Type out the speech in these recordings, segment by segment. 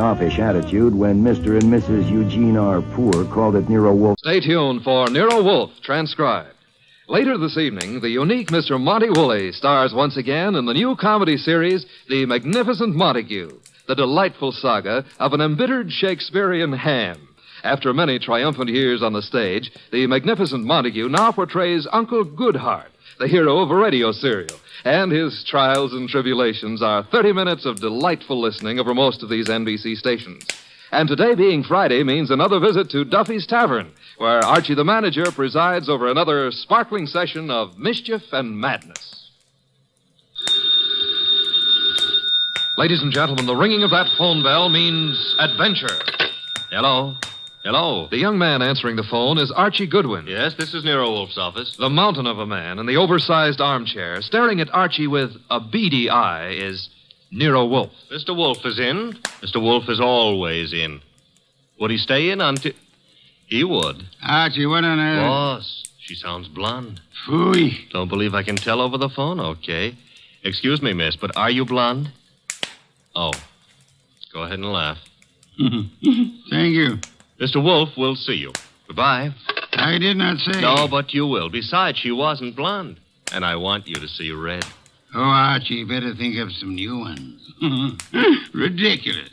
standoffish attitude when Mr. and Mrs. Eugene R. Poor called at Nero Wolfe. Stay tuned for Nero Wolfe, transcribed. Later this evening, the unique Mr. Monty Woolley stars once again in the new comedy series, The Magnificent Montague, the delightful saga of an embittered Shakespearean ham. After many triumphant years on the stage, the Magnificent Montague now portrays Uncle Goodhart, the hero of a radio serial. And his trials and tribulations are 30 minutes of delightful listening over most of these NBC stations. And today being Friday means another visit to Duffy's Tavern, where Archie the manager presides over another sparkling session of mischief and madness. Ladies and gentlemen, the ringing of that phone bell means adventure. Hello? Hello? The young man answering the phone is Archie Goodwin. Yes, this is Nero Wolfe's office. The mountain of a man in the oversized armchair, staring at Archie with a beady eye, is Nero Wolfe. Mr. Wolfe is in. Mr. Wolfe is always in. Would he stay in until... He would. Archie, what on earth? Boss, she sounds blonde. Phooey. Don't believe I can tell over the phone? Okay. Excuse me, miss, but are you blonde? Oh. Go ahead and laugh. Thank you. Mr. Wolfe will see you. Goodbye. I did not say. No, but you will. Besides, she wasn't blonde. And I want you to see red. Oh, Archie, better think of some new ones. Ridiculous.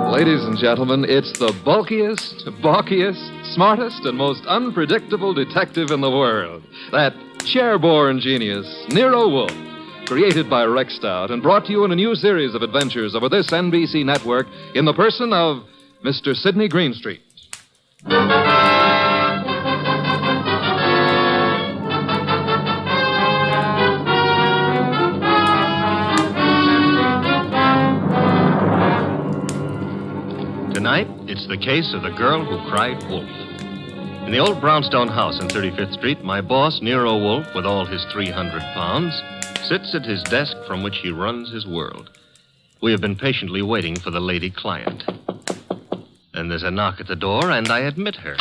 Ladies and gentlemen, it's the bulkiest, balkiest, smartest, and most unpredictable detective in the world. That chair-born genius, Nero Wolfe, created by Rex Stout and brought to you in a new series of adventures over this NBC network in the person of Mr. Sidney Greenstreet. Tonight, it's the case of the girl who cried wolf. In the old brownstone house on 35th Street, my boss, Nero Wolfe, with all his 300 pounds, sits at his desk from which he runs his world. We have been patiently waiting for the lady client. Then there's a knock at the door, and I admit her.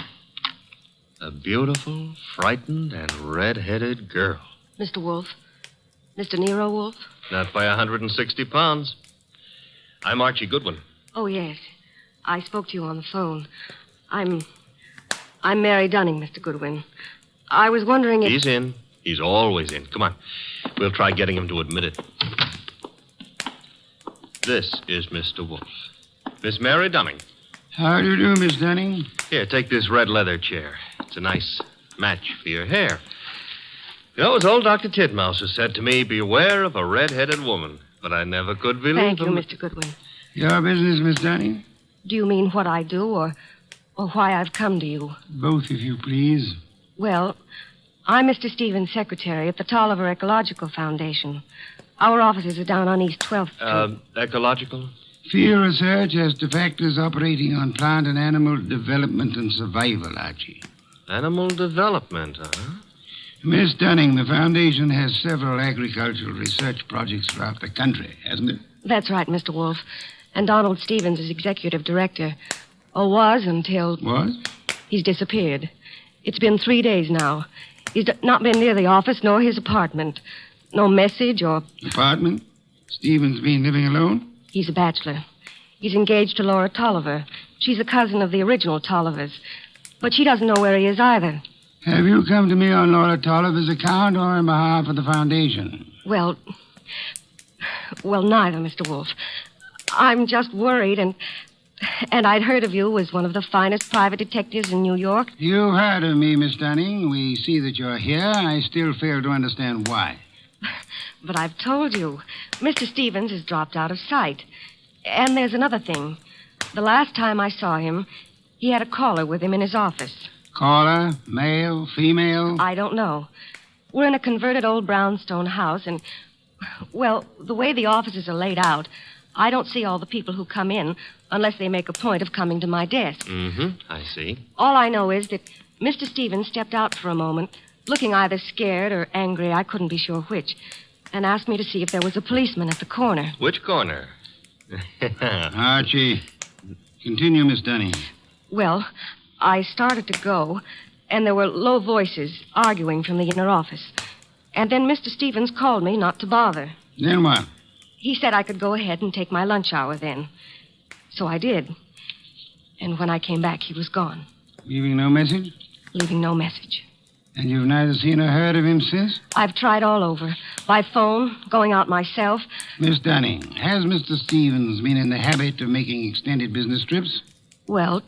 A beautiful, frightened, and red-headed girl. Mr. Wolfe? Mr. Nero Wolfe? Not by 160 pounds. I'm Archie Goodwin. Oh, yes. I spoke to you on the phone. I'm Mary Dunning, Mr. Goodwin. I was wondering if... He's in. He's always in. Come on. We'll try getting him to admit it. This is Mr. Wolfe. Miss Mary Dunning. How do you do, Miss Dunning? Here, take this red leather chair. It's a nice match for your hair. You know, as old Dr. Titmouse has said to me, beware of a red-headed woman. But I never could believe Thank you, him. Mr. Goodwin. Your business, Miss Dunning? Do you mean what I do or why I've come to you? Both, if you please. Well, I'm Mr. Stevens' secretary at the Tolliver Ecological Foundation. Our offices are down on East 12th Street. Ecological? Field research as to factors operating on plant and animal development and survival, Archie. Animal development, huh? Miss Dunning, the foundation has several agricultural research projects throughout the country, hasn't it? That's right, Mr. Wolfe. And Donald Stevens is executive director. Or was until... Was? He's disappeared. It's been 3 days now. He's not been near the office nor his apartment. No message or... Apartment? Stevens been living alone? He's a bachelor. He's engaged to Laura Tolliver. She's a cousin of the original Tollivers. But she doesn't know where he is either. Have you come to me on Laura Tolliver's account or on behalf of the foundation? Well, neither, Mr. Wolfe. I'm just worried, and I'd heard of you as one of the finest private detectives in New York. You've heard of me, Miss Dunning. We see that you're here. I still fail to understand why. But I've told you. Mr. Stevens has dropped out of sight. And there's another thing. The last time I saw him, he had a caller with him in his office. Caller? Male? Female? I don't know. We're in a converted old brownstone house, and, well, the way the offices are laid out, I don't see all the people who come in unless they make a point of coming to my desk. I see. All I know is that Mr. Stevens stepped out for a moment, looking either scared or angry. I couldn't be sure which. and asked me to see if there was a policeman at the corner. Which corner? Archie, continue, Miss Dunning. Well, I started to go, and there were low voices arguing from the inner office. And then Mr. Stevens called me not to bother. Then what? He said I could go ahead and take my lunch hour then. So I did. And when I came back, he was gone. Leaving no message? Leaving no message. And you've neither seen or heard of him since? I've tried all over. By phone, going out myself. Miss Dunning, has Mr. Stevens been in the habit of making extended business trips? Well,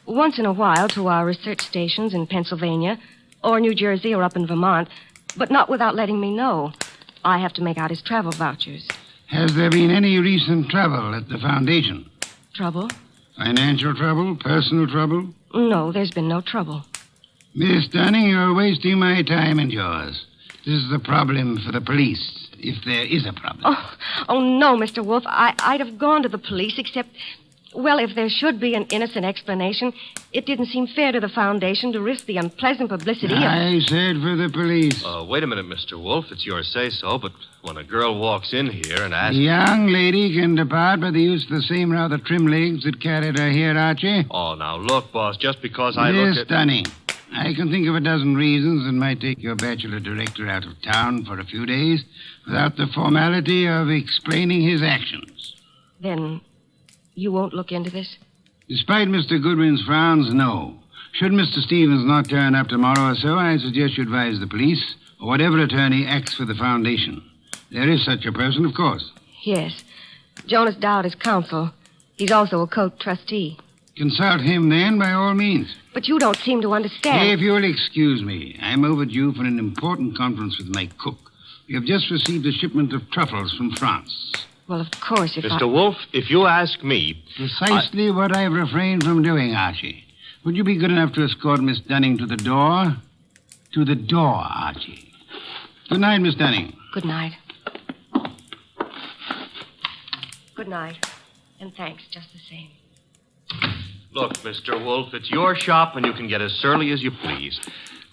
once in a while to our research stations in Pennsylvania, or New Jersey, or up in Vermont, but not without letting me know. I have to make out his travel vouchers. Has there been any recent trouble at the Foundation? Trouble? Financial trouble? Personal trouble? No, there's been no trouble. Miss Dunning, you're wasting my time and yours. This is a problem for the police, if there is a problem. Oh no, Mr. Wolfe. I'd have gone to the police, except, well, if there should be an innocent explanation, it didn't seem fair to the Foundation to risk the unpleasant publicity of... I said for the police. Wait a minute, Mr. Wolfe. It's your say-so, but when a girl walks in here and asks... The young lady can depart by the use of the same rather trim legs that carried her here, Archie. Oh, now, look, boss, just because I Miss look at... Dunning, I can think of a dozen reasons that might take your bachelor director out of town for a few days without the formality of explaining his actions. Then you won't look into this? Despite Mr. Goodwin's frowns, no. Should Mr. Stevens not turn up tomorrow or so, I suggest you advise the police or whatever attorney acts for the Foundation. There is such a person, of course. Yes. Jonas Dowd is counsel. He's also a cult trustee. Consult him, then, by all means. But you don't seem to understand. If you'll excuse me, I'm overdue for an important conference with my cook. We have just received a shipment of truffles from France. Well, of course, if Mr. Wolfe, if you ask me... Precisely what I've refrained from doing, Archie. Would you be good enough to escort Miss Dunning to the door? To the door, Archie. Good night, Miss Dunning. Good night. Good night. And thanks, just the same. Look, Mr. Wolfe, it's your shop and you can get as surly as you please.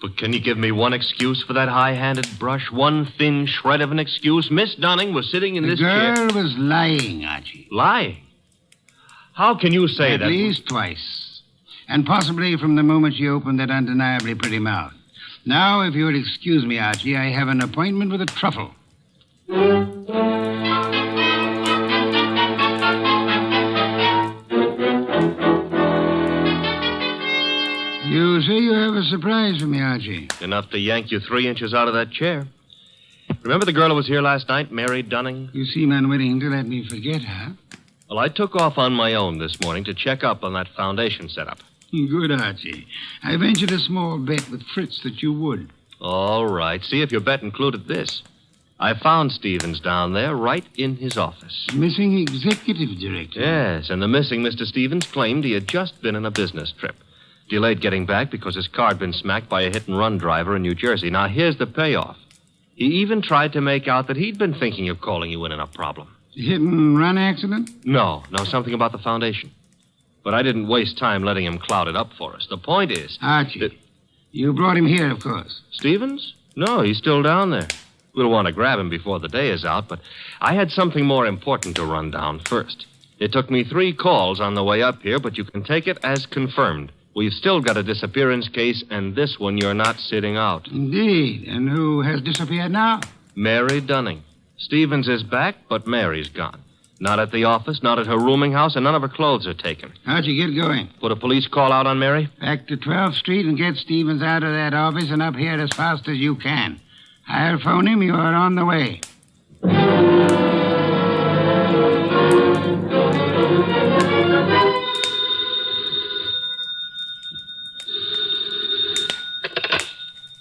But can you give me one excuse for that high-handed brush? One thin shred of an excuse? Miss Dunning was sitting in this chair... The girl was lying, Archie. Lying? How can you say that? At least twice. And possibly from the moment she opened that undeniably pretty mouth. Now, if you'll excuse me, Archie, I have an appointment with a truffle. You say you have a surprise for me, Archie. Enough to yank you 3 inches out of that chair. Remember the girl who was here last night, Mary Dunning? You seem unwilling to let me forget her. Well, I took off on my own this morning to check up on that Foundation setup. Good, Archie. I ventured a small bet with Fritz that you would. All right. See if your bet included this. I found Stevens down there right in his office. Missing executive director. Yes, and the missing Mr. Stevens claimed he had just been on a business trip. Delayed getting back because his car had been smacked by a hit-and-run driver in New Jersey. Now, here's the payoff. He even tried to make out that he'd been thinking of calling you in a problem. Hit-and-run accident? No, something about the Foundation. But I didn't waste time letting him cloud it up for us. The point is... Archie, you brought him here, of course. Stevens? No, he's still down there. We'll want to grab him before the day is out, but I had something more important to run down first. It took me 3 calls on the way up here, but you can take it as confirmed. We've still got a disappearance case, and this one you're not sitting out. Indeed. And who has disappeared now? Mary Dunning. Stevens is back, but Mary's gone. Not at the office, not at her rooming house, and none of her clothes are taken. How'd you get going? Put a police call out on Mary? Back to 12th Street and get Stevens out of that office and up here as fast as you can. I'll phone him. You're on the way.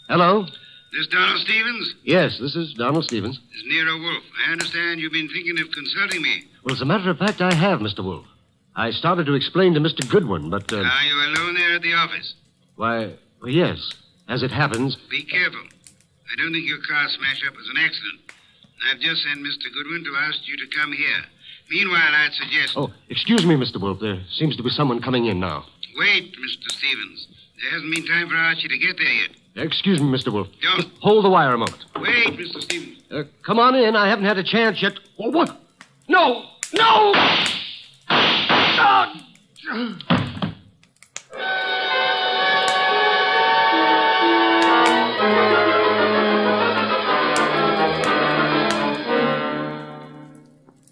Hello? This Donald Stevens? Yes, this is Donald Stevens. This is Nero Wolfe. I understand you've been thinking of consulting me. Well, as a matter of fact, I have, Mr. Wolfe. I started to explain to Mr. Goodwin, but... Are you alone there at the office? Why, well, yes. As it happens... Be careful. I don't think your car smash-up was an accident. I've just sent Mr. Goodwin to ask you to come here. Meanwhile, I'd suggest... Oh, excuse me, Mr. Wolfe. There seems to be someone coming in now. Wait, Mr. Stevens. There hasn't been time for Archie to get there yet. Excuse me, Mr. Wolfe. Yeah. Just hold the wire a moment. Wait, Mr. Stevens. Come on in. I haven't had a chance yet. Oh, what? No! No!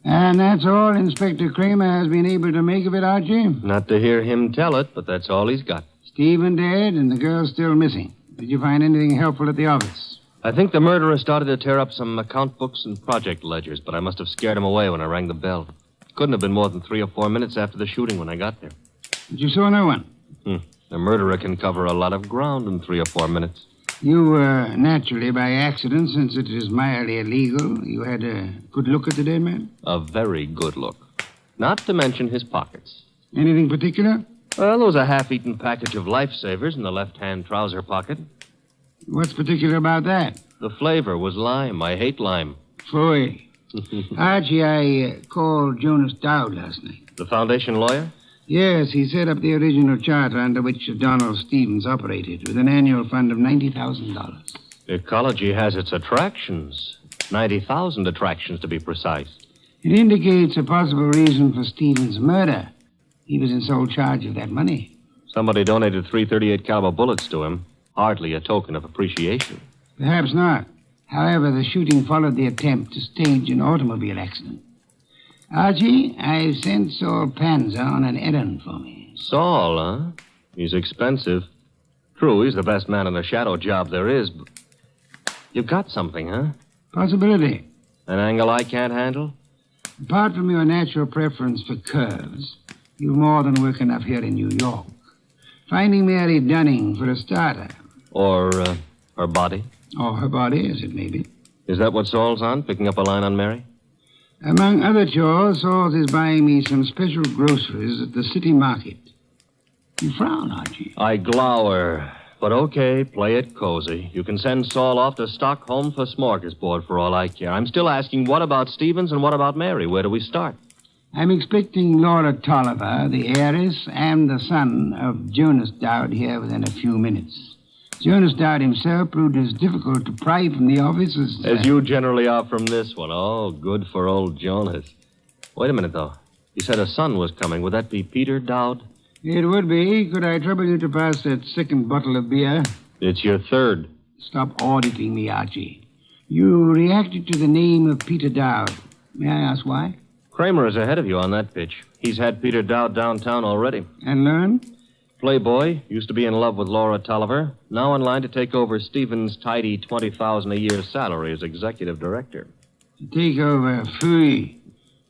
And that's all Inspector Kramer has been able to make of it, Archie? Not to hear him tell it, but that's all he's got. Stephen dead and the girl still missing. Did you find anything helpful at the office? I think the murderer started to tear up some account books and project ledgers, but I must have scared him away when I rang the bell. Couldn't have been more than 3 or 4 minutes after the shooting when I got there. But you saw no one? The murderer can cover a lot of ground in 3 or 4 minutes. You, naturally, by accident, since it is mildly illegal, you had a good look at the dead man? A very good look. Not to mention his pockets. Anything particular? Well, there was a half-eaten package of lifesavers in the left-hand trouser pocket. What's particular about that? The flavor was lime. I hate lime. Phooey. Archie, I called Jonas Dowd last night. The foundation lawyer? Yes, he set up the original charter under which Donald Stevens operated with an annual fund of $90,000. Ecology has its attractions. 90,000 attractions, to be precise. It indicates a possible reason for Stevens' murder. He was in sole charge of that money. Somebody donated 338 caliber bullets to him. Hardly a token of appreciation. Perhaps not. However, the shooting followed the attempt to stage an automobile accident. Archie, I've sent Saul Panzer on an errand for me. Saul, huh? He's expensive. True, he's the best man in the shadow job there is, but... You've got something, huh? Possibility. An angle I can't handle? Apart from your natural preference for curves, you've more than work enough here in New York. Finding Mary Dunning, for a starter. Or, her body? Or her body, as it may be. Is that what Saul's on, picking up a line on Mary? Among other chores, Saul is buying me some special groceries at the city market. You frown, Archie. I glower. But okay, play it cozy. You can send Saul off to Stockholm for smorgasbord for all I care. I'm still asking, what about Stevens and what about Mary? Where do we start? I'm expecting Laura Tolliver, the heiress, and the son of Jonas Dowd here within a few minutes. Jonas Dowd himself proved as difficult to pry from the office as... As you generally are from this one. Oh, good for old Jonas. Wait a minute, though. You said a son was coming. Would that be Peter Dowd? It would be. Could I trouble you to pass that second bottle of beer? It's your third. Stop auditing me, Archie. You reacted to the name of Peter Dowd. May I ask why? Kramer is ahead of you on that pitch. He's had Peter Dowd downtown already. And learned? Playboy, used to be in love with Laura Tolliver, now in line to take over Stevens' tidy $20,000 a year salary as executive director. To take over, phooey.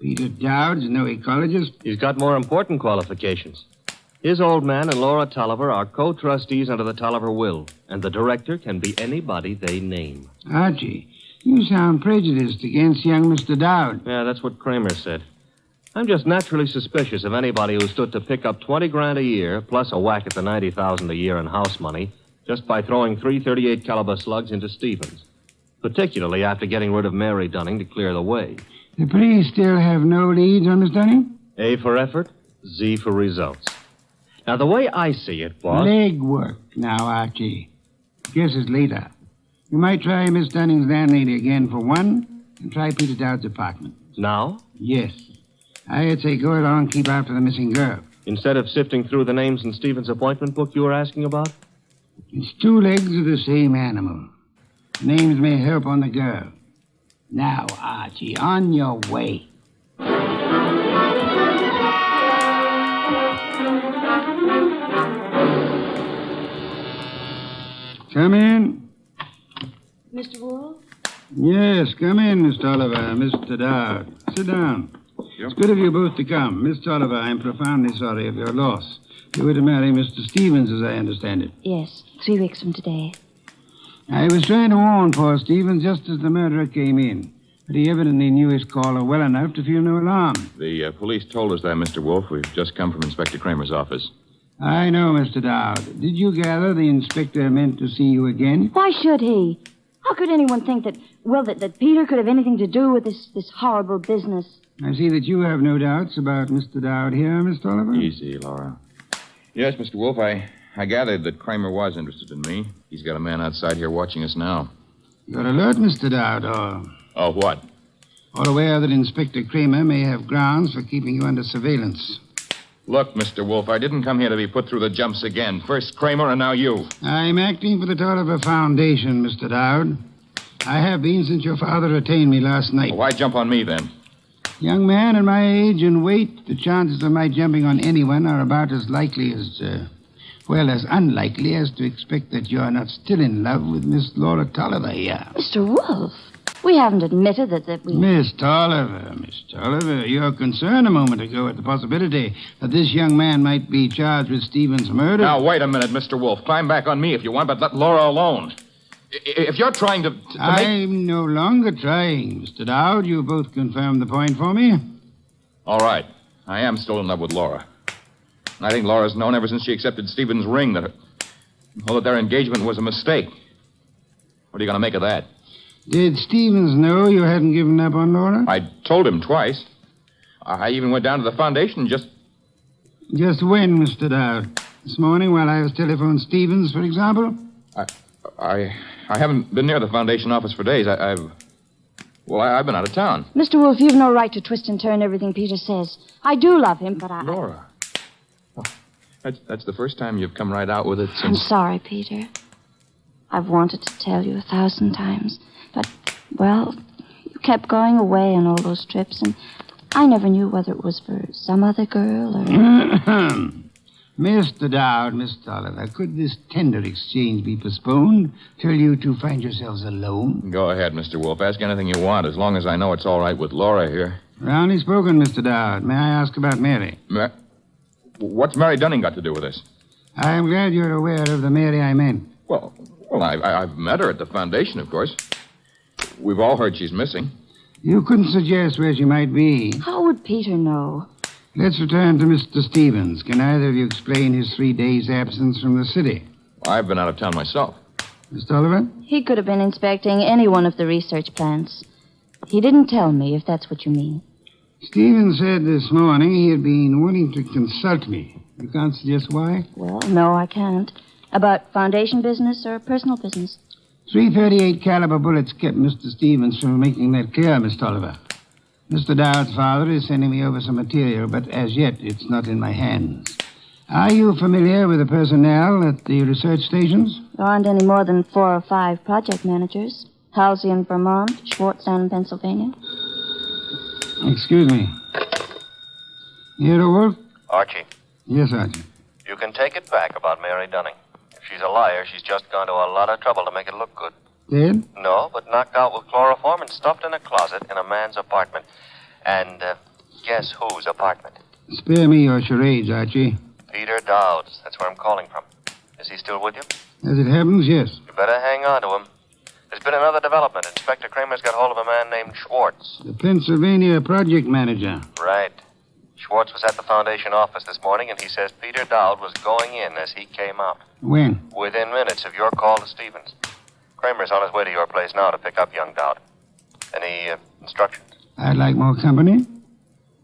Peter Dowd's no ecologist. He's got more important qualifications. His old man and Laura Tolliver are co-trustees under the Tolliver will, and the director can be anybody they name. Archie, you sound prejudiced against young Mr. Dowd. Yeah, that's what Kramer said. I'm just naturally suspicious of anybody who stood to pick up $20,000 a year, plus a whack at the $90,000 a year in house money, just by throwing 338 caliber slugs into Stevens. Particularly after getting rid of Mary Dunning to clear the way. The police still have no leads on Miss Dunning? A for effort, Z for results. Now, the way I see it, boss... Leg work now, Archie. Guess it's later. You might try Miss Dunning's landlady again for one, and try Peter Dowd's apartment. Now? Yes. I'd say go along and keep after the missing girl. Instead of sifting through the names in Stevens' appointment book you were asking about? It's 2 legs of the same animal. Names may help on the girl. Now, Archie, on your way. Come in. Mr. Wolfe? Yes, come in, Miss Tolliver, Mr. Dowd. Sit down. It's good of you both to come. Miss Tolliver, I'm profoundly sorry of your loss. You were to marry Mr. Stevens, as I understand it. Yes, 3 weeks from today. I was trying to warn poor Stevens just as the murderer came in. But he evidently knew his caller well enough to feel no alarm. The police told us that, Mr. Wolfe. We've just come from Inspector Kramer's office. I know, Mr. Dowd. Did you gather the inspector meant to see you again? Why should he? How could anyone think that Peter could have anything to do with this horrible business? I see that you have no doubts about Mr. Dowd here, Miss Tolliver. Easy, Laura. Yes, Mr. Wolfe, I I gathered that Kramer was interested in me. He's got a man outside here watching us now. You're alert, Mr. Dowd, or Oh, what? aware that Inspector Kramer may have grounds for keeping you under surveillance. Look, Mr. Wolfe, I didn't come here to be put through the jumps again. First Kramer and now you. I'm acting for the Tolliver Foundation, Mr. Dowd. I have been since your father retained me last night. Well, why jump on me, then? Young man, at my age and weight, the chances of my jumping on anyone are about as likely as, as unlikely as to expect that you're not still in love with Miss Laura Tolliver here. Mr. Wolfe, we haven't admitted that we... Miss Tolliver, you're concerned a moment ago at the possibility that this young man might be charged with Stevens' murder. Now, wait a minute, Mr. Wolfe. Climb back on me if you want, but let Laura alone. If you're trying to I'm no longer trying, Mr. Dowd. You both confirmed the point for me. All right. I am still in love with Laura. I think Laura's known ever since she accepted Stevens' ring that their engagement was a mistake. What are you going to make of that? Did Stevens know you hadn't given up on Laura? I told him twice. I even went down to the foundation just... Just when, Mr. Dowd? This morning while I was telephoning Stevens, for example? I haven't been near the foundation office for days. I've been out of town. Mr. Wolfe, you've no right to twist and turn everything Peter says. I do love him, but I... Laura. Oh, that's the first time you've come right out with it since... I'm sorry, Peter. I've wanted to tell you 1,000 times. But, well, you kept going away on all those trips, and I never knew whether it was for some other girl or... Mr. Dowd, Miss Tolliver, could this tender exchange be postponed till you two find yourselves alone? Go ahead, Mr. Wolfe. Ask anything you want, as long as I know it's all right with Laura here. Roundly spoken, Mr. Dowd. May I ask about Mary? What's Mary Dunning got to do with this? I'm glad you're aware of the Mary I meant. Well, I've met her at the foundation, of course. We've all heard she's missing. You couldn't suggest where she might be. How would Peter know? Let's return to Mr. Stevens. Can either of you explain his 3 days' absence from the city? I've been out of town myself. Miss Tolliver? He could have been inspecting any one of the research plants. He didn't tell me, if that's what you mean. Stevens said this morning he had been wanting to consult me. You can't suggest why? Well, no, I can't. About foundation business or personal business? .338 caliber bullets kept Mr. Stevens from making that clear, Miss Tolliver. Mr. Dowd's father is sending me over some material, but as yet it's not in my hands. Are you familiar with the personnel at the research stations? There aren't any more than 4 or 5 project managers. Halsey in Vermont, Schwartz down in Pennsylvania. Excuse me. Nero Wolfe? Archie, Yes, Archie. you can take it back about Mary Dunning. If she's a liar, she's just gone to a lot of trouble to make it look good. Dead? No, but knocked out with chloroform and stuffed in a closet in a man's apartment. And guess whose apartment? Spare me your charades, Archie. Peter Dowd's. That's where I'm calling from. Is he still with you? As it happens, yes. You better hang on to him. There's been another development. Inspector Kramer's got hold of a man named Schwartz. The Pennsylvania project manager. Right. Schwartz was at the foundation office this morning, and he says Peter Dowd was going in as he came out. When? Within minutes of your call to Stevens. Kramer's on his way to your place now to pick up young Dowd. Any instructions? I'd like more company.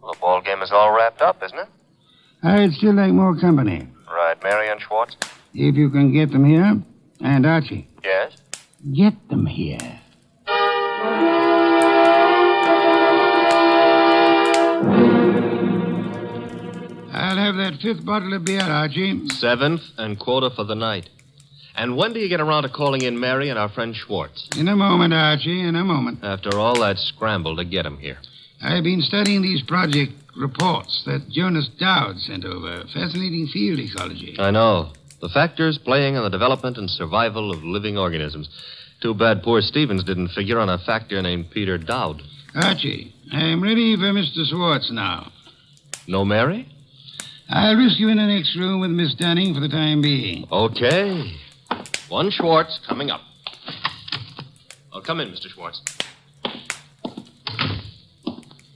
Well, the ball game is all wrapped up, isn't it? I'd still like more company. Right. Mary and Schwartz? If you can get them here. And Archie, Yes? get them here. I'll have that 5th bottle of beer, Archie. 7th and quota for the night. And when do you get around to calling in Mary and our friend Schwartz? In a moment, Archie, in a moment. After all that scramble to get him here. I've been studying these project reports that Jonas Dowd sent over. Fascinating field ecology. I know. The factors playing in the development and survival of living organisms. Too bad poor Stevens didn't figure on a factor named Peter Dowd. Archie, I'm ready for Mr. Schwartz now. No Mary? I'll risk you in the next room with Miss Dunning for the time being. Okay. One Schwartz coming up. Oh, come in, Mr. Schwartz.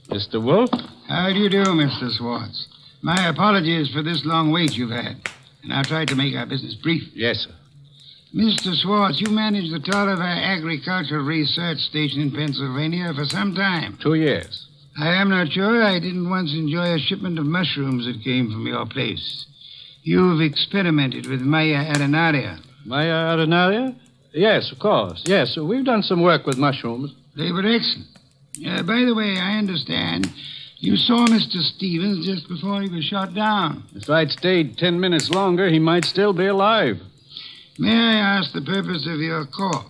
Mr. Wolfe? How do you do, Mr. Schwartz? My apologies for this long wait you've had. And I'll try to make our business brief. Yes, sir. Mr. Schwartz, you managed the Tolliver Agricultural Research Station in Pennsylvania for some time. 2 years. I am not sure I didn't once enjoy a shipment of mushrooms that came from your place. You've experimented with Maya arenaria. Maya arenaria? Yes, of course. Yes, we've done some work with mushrooms. They were excellent. By the way, I understand you saw Mr. Stevens just before he was shot down. If I'd stayed 10 minutes longer, he might still be alive. May I ask the purpose of your call?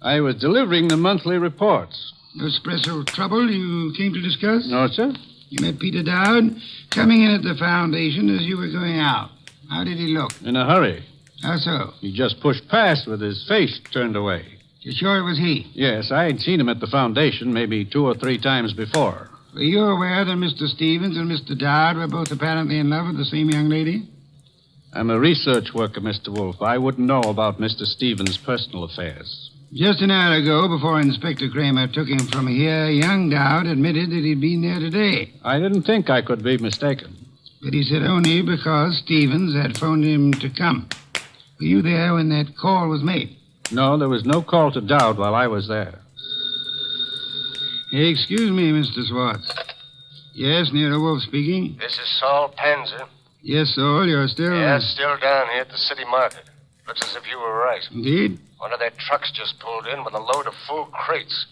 I was delivering the monthly reports. No special trouble you came to discuss? No, sir. You met Peter Dowd coming in at the foundation as you were going out. How did he look? In a hurry. How so? He just pushed past with his face turned away. You're sure it was he? Yes, I had seen him at the foundation maybe 2 or 3 times before. Were you aware that Mr. Stevens and Mr. Dowd were both apparently in love with the same young lady? I'm a research worker, Mr. Wolfe. I wouldn't know about Mr. Stevens' personal affairs. Just an hour ago, before Inspector Kramer took him from here, young Dowd admitted that he'd been there today. I didn't think I could be mistaken. But he said only because Stevens had phoned him to come. Were you there when that call was made? No, there was no call to Dowd while I was there. Excuse me, Mr. Swartz. Yes, Nero Wolfe speaking. This is Saul Panzer. Yes, Saul, you're still... Yeah, still down here at the city market. Looks as if you were right. Indeed? One of their trucks just pulled in with a load of full crates.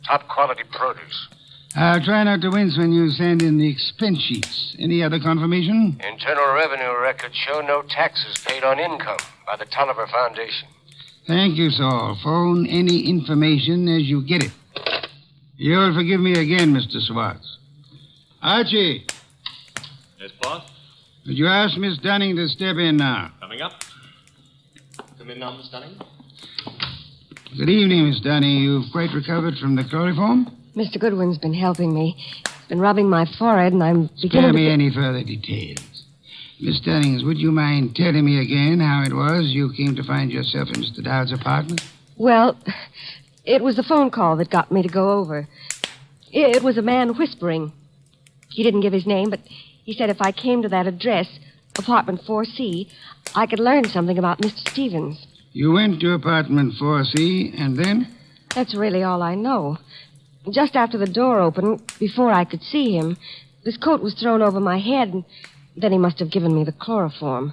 Top quality produce. I'll try not to wince when you send in the expense sheets. Any other confirmation? Internal Revenue records show no taxes paid on income by the Tolliver Foundation. Thank you, Saul. Phone any information as you get it. You'll forgive me again, Mr. Swartz. Archie, Yes, boss? would you ask Miss Dunning to step in now? Coming up. Come in now, Miss Dunning. Good evening, Miss Dunning. You've quite recovered from the chloroform? Mr. Goodwin's been helping me. He's been rubbing my forehead, and I'm beginning Spare me to... any further details. Miss Dunnings, would you mind telling me again how it was you came to find yourself in Mr. Dowd's apartment? Well, it was the phone call that got me to go over. It was a man whispering. He didn't give his name, but he said if I came to that address, apartment 4C, I could learn something about Mr. Stevens. You went to apartment 4C, and then? That's really all I know. Just after the door opened, before I could see him, this coat was thrown over my head, and then he must have given me the chloroform.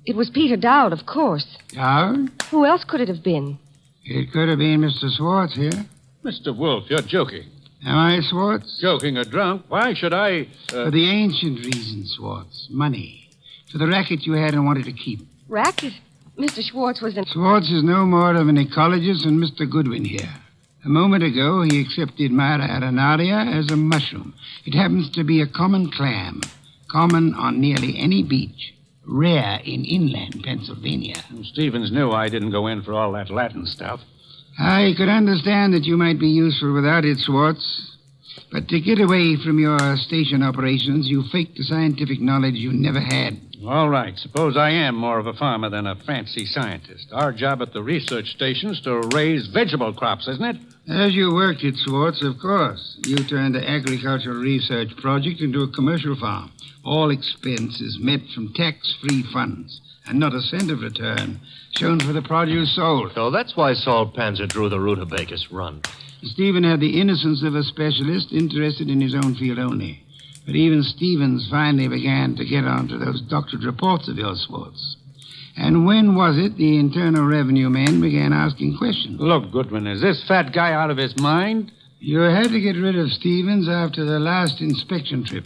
It was Peter Dowd, of course. Dowd? Who else could it have been? It could have been Mr. Swartz here. Mr. Wolfe, you're joking. Am I, Swartz? Joking or drunk? Why should I... For the ancient reason, Swartz. Money. For the racket you had and wanted to keep. Racket? Mr. Schwartz was in... Swartz is no more of an ecologist than Mr. Goodwin here. A moment ago, he accepted Mara arenaria as a mushroom. It happens to be a common clam, common on nearly any beach, rare in inland Pennsylvania. Stevens knew I didn't go in for all that Latin stuff. I could understand that you might be useful without it, Swartz. But to get away from your station operations, you faked the scientific knowledge you never had. All right. Suppose I am more of a farmer than a fancy scientist. Our job at the research station is to raise vegetable crops, isn't it? As you worked it, Swartz, of course. You turned the agricultural research project into a commercial farm. All expenses met from tax-free funds, and not a cent of return shown for the produce sold. So that's why Saul Panzer drew the rutabagus run. Stephen had the innocence of a specialist interested in his own field only. But even Stevens finally began to get onto those doctored reports of yours, Swartz. And when was it the Internal Revenue men began asking questions? Look, Goodwin, is this fat guy out of his mind? You had to get rid of Stevens after the last inspection trip.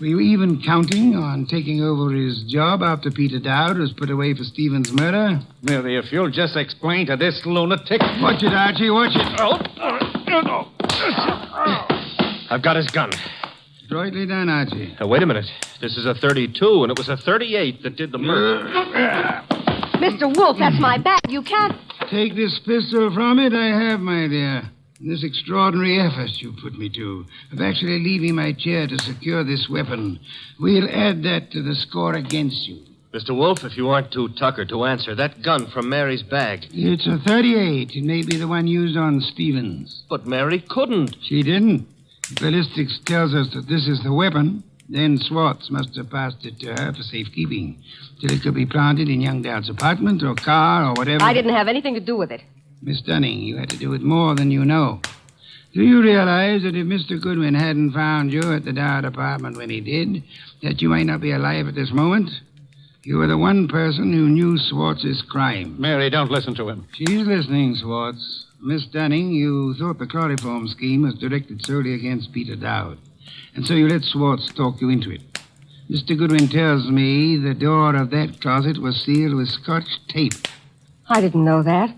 Were you even counting on taking over his job after Peter Dowd was put away for Stevens' murder? Merely, if you'll just explain to this lunatic... Watch it, Archie, watch it. I've got his gun. Adroitly done, Archie. Wait a minute. This is a 32, and it was a 38 that did the murder. Mr. Wolfe, that's my bag. You can't... Take this pistol from it, I have, my dear. This extraordinary effort you put me to, of actually leaving my chair to secure this weapon, we'll add that to the score against you. Mr. Wolfe, if you aren't too tuckered to answer, that gun from Mary's bag. It's a 38. It may be the one used on Stevens. But Mary couldn't. She didn't. Ballistics tells us that this is the weapon. Then Swartz must have passed it to her for safekeeping, till it could be planted in young Dowd's apartment or car or whatever. I didn't have anything to do with it. Miss Dunning, you had to do it more than you know. Do you realize that if Mr. Goodwin hadn't found you at the Dowd apartment when he did, that you might not be alive at this moment? You were the one person who knew Swartz's crime. Mary, don't listen to him. She's listening, Swartz. Miss Dunning, you thought the chloroform scheme was directed solely against Peter Dowd. And so you let Swartz talk you into it. Mr. Goodwin tells me the door of that closet was sealed with Scotch tape. I didn't know that.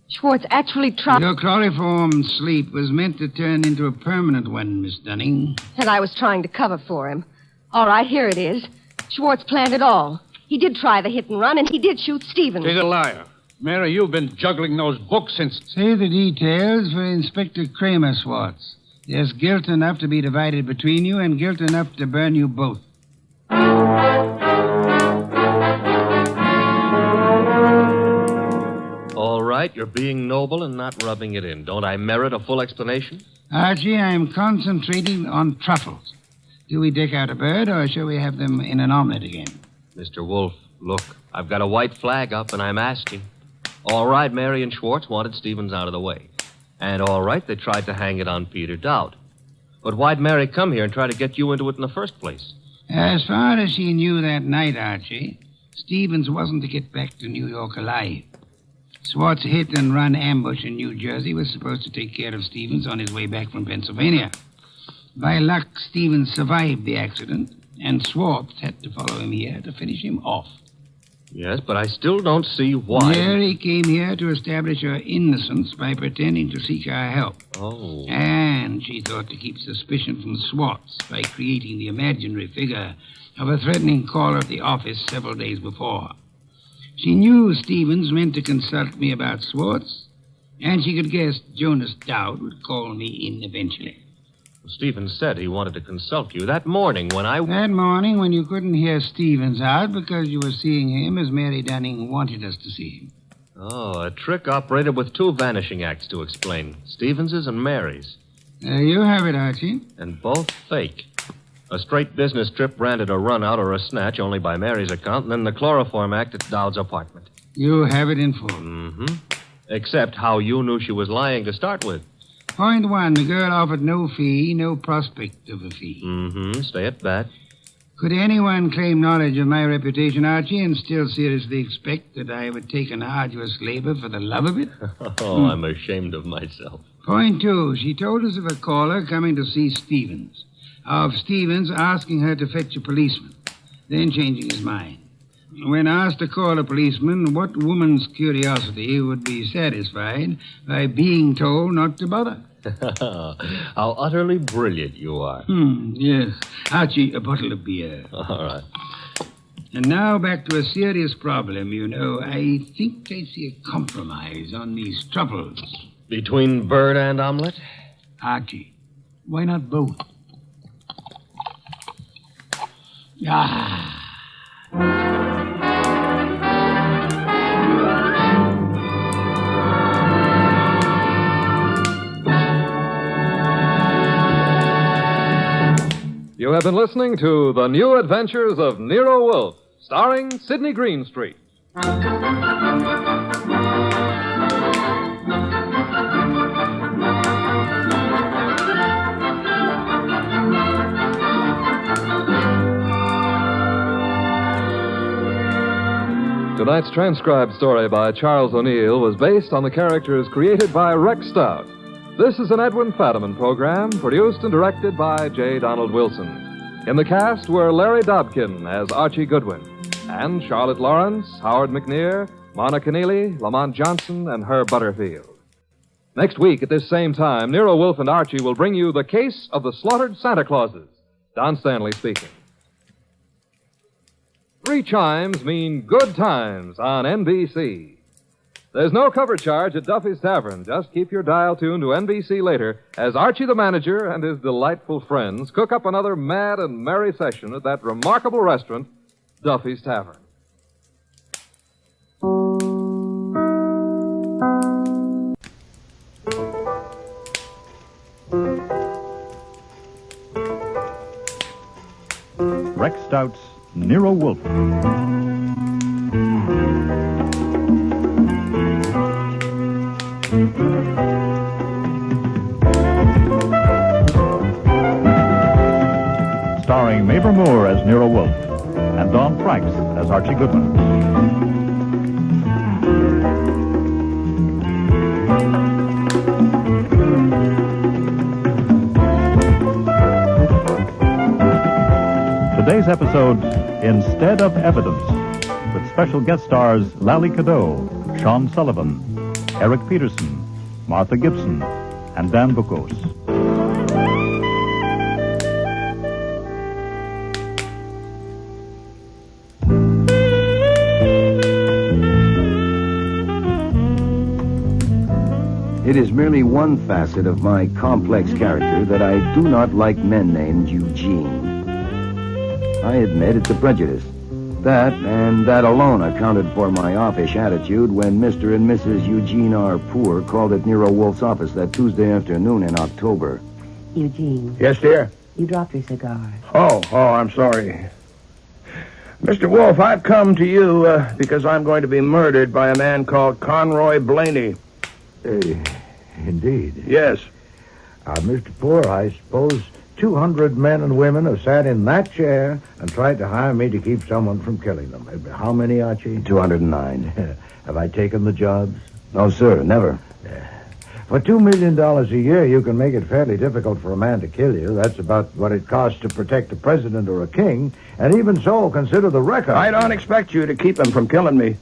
Schwartz actually tried... Your chloroform sleep was meant to turn into a permanent one, Miss Dunning. And I was trying to cover for him. All right, here it is. Schwartz planned it all. He did try the hit and run, and he did shoot Stevens. He's a liar. Mary, you've been juggling those books since... Say the details for Inspector Kramer, Swartz. There's guilt enough to be divided between you and guilt enough to burn you both. All right, you're being noble and not rubbing it in. Don't I merit a full explanation? Archie, I'm concentrating on truffles. Do we deck out a bird, or shall we have them in an omelet again? Mr. Wolfe, look, I've got a white flag up, and I'm asking. All right, Mary and Schwartz wanted Stevens out of the way. And all right, they tried to hang it on Peter Dowd. But why'd Mary come here and try to get you into it in the first place? As far as she knew that night, Archie, Stevens wasn't to get back to New York alive. Swartz hit and run ambush in New Jersey was supposed to take care of Stevens on his way back from Pennsylvania. By luck, Stevens survived the accident, and Swartz had to follow him here to finish him off. Yes, but I still don't see why. Mary came here to establish her innocence by pretending to seek our help. Oh. And she thought to keep suspicion from Swartz by creating the imaginary figure of a threatening caller at the office several days before. She knew Stevens meant to consult me about Swartz, and she could guess Jonas Dowd would call me in eventually. Stevens said he wanted to consult you that morning when I... That morning when you couldn't hear Stevens out because you were seeing him as Mary Dunning wanted us to see him. Oh, a trick operated with two vanishing acts to explain. Stevens's and Mary's. There you have it, Archie. And both fake. A straight business trip branded a run-out or a snatch only by Mary's account, and then the chloroform act at Dowd's apartment. You have it in full. Mm-hmm. Except how you knew she was lying to start with. Point one, the girl offered no fee, no prospect of a fee. Mm-hmm. Stay at that. Could anyone claim knowledge of my reputation, Archie, and still seriously expect that I would take an arduous labor for the love of it? Oh, I'm ashamed of myself. Point two, she told us of a caller coming to see Stevens. Of Stevens asking her to fetch a policeman, then changing his mind. When asked to call a policeman, what woman's curiosity would be satisfied by being told not to bother? How utterly brilliant you are. Yes. Archie, a bottle of beer. All right. And now back to a serious problem, you know. I think I see a compromise on these truffles. Between bird and omelet? Archie, why not both? Ah. You have been listening to The New Adventures of Nero Wolfe, starring Sidney Greenstreet. Tonight's transcribed story by Charles O'Neill was based on the characters created by Rex Stout. This is an Edwin Fadiman program produced and directed by J. Donald Wilson. In the cast were Larry Dobkin as Archie Goodwin, and Charlotte Lawrence, Howard McNear, Mona Keneally, Lamont Johnson, and Herb Butterfield. Next week at this same time, Nero Wolfe and Archie will bring you The Case of the Slaughtered Santa Clauses. Don Stanley speaking. 3 chimes mean good times on NBC. There's no cover charge at Duffy's Tavern. Just keep your dial tuned to NBC later as Archie the manager and his delightful friends cook up another mad and merry session at that remarkable restaurant, Duffy's Tavern. Rex Stout's Nero Wolfe. Starring Mabel Moore as Nero Wolfe. and Don Franks as Archie Goodwin. Today's episode, Instead of Evidence, with special guest stars Lally Cadeau, Sean Sullivan, Eric Peterson, Martha Gibson, and Dan Bukos. It is merely one facet of my complex character that I do not like men named Eugene. I admit it's a prejudice. That, and that alone, accounted for my offish attitude when Mr. and Mrs. Eugene R. Poor called at Nero Wolfe's office that Tuesday afternoon in October. Eugene. Yes, dear? You dropped your cigar. Oh, I'm sorry. Mr. Wolfe, I've come to you because I'm going to be murdered by a man called Conroy Blaney. Indeed. Yes. Mr. Poor, I suppose 200 men and women have sat in that chair and tried to hire me to keep someone from killing them. How many, Archie? 209. Have I taken the jobs? No, sir, never. For $2 million a year, you can make it fairly difficult for a man to kill you. That's about what it costs to protect a president or a king. And even so, consider the record. I don't expect you to keep him from killing me.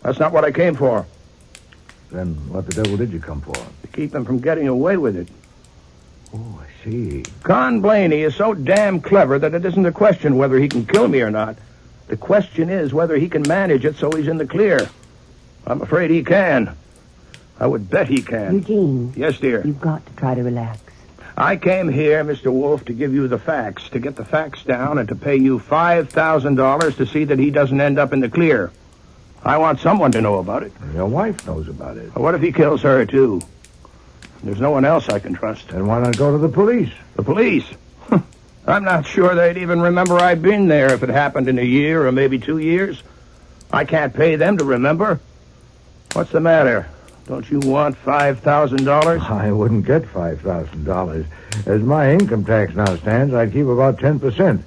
That's not what I came for. Then what the devil did you come for? To keep him from getting away with it. Oh, I see. Con Blaney is so damn clever that it isn't a question whether he can kill me or not. The question is whether he can manage it so he's in the clear. I'm afraid he can. I would bet he can. Eugene. Yes, dear? You've got to try to relax. I came here, Mr. Wolfe, to give you the facts, to get the facts down and to pay you $5,000 to see that he doesn't end up in the clear. I want someone to know about it. Your wife knows about it. What if he kills her, too? There's no one else I can trust. Then why not go to the police? The police? I'm not sure they'd even remember I'd been there if it happened in a year or maybe 2 years. I can't pay them to remember. What's the matter? Don't you want $5,000? I wouldn't get $5,000. As my income tax now stands, I'd keep about 10%.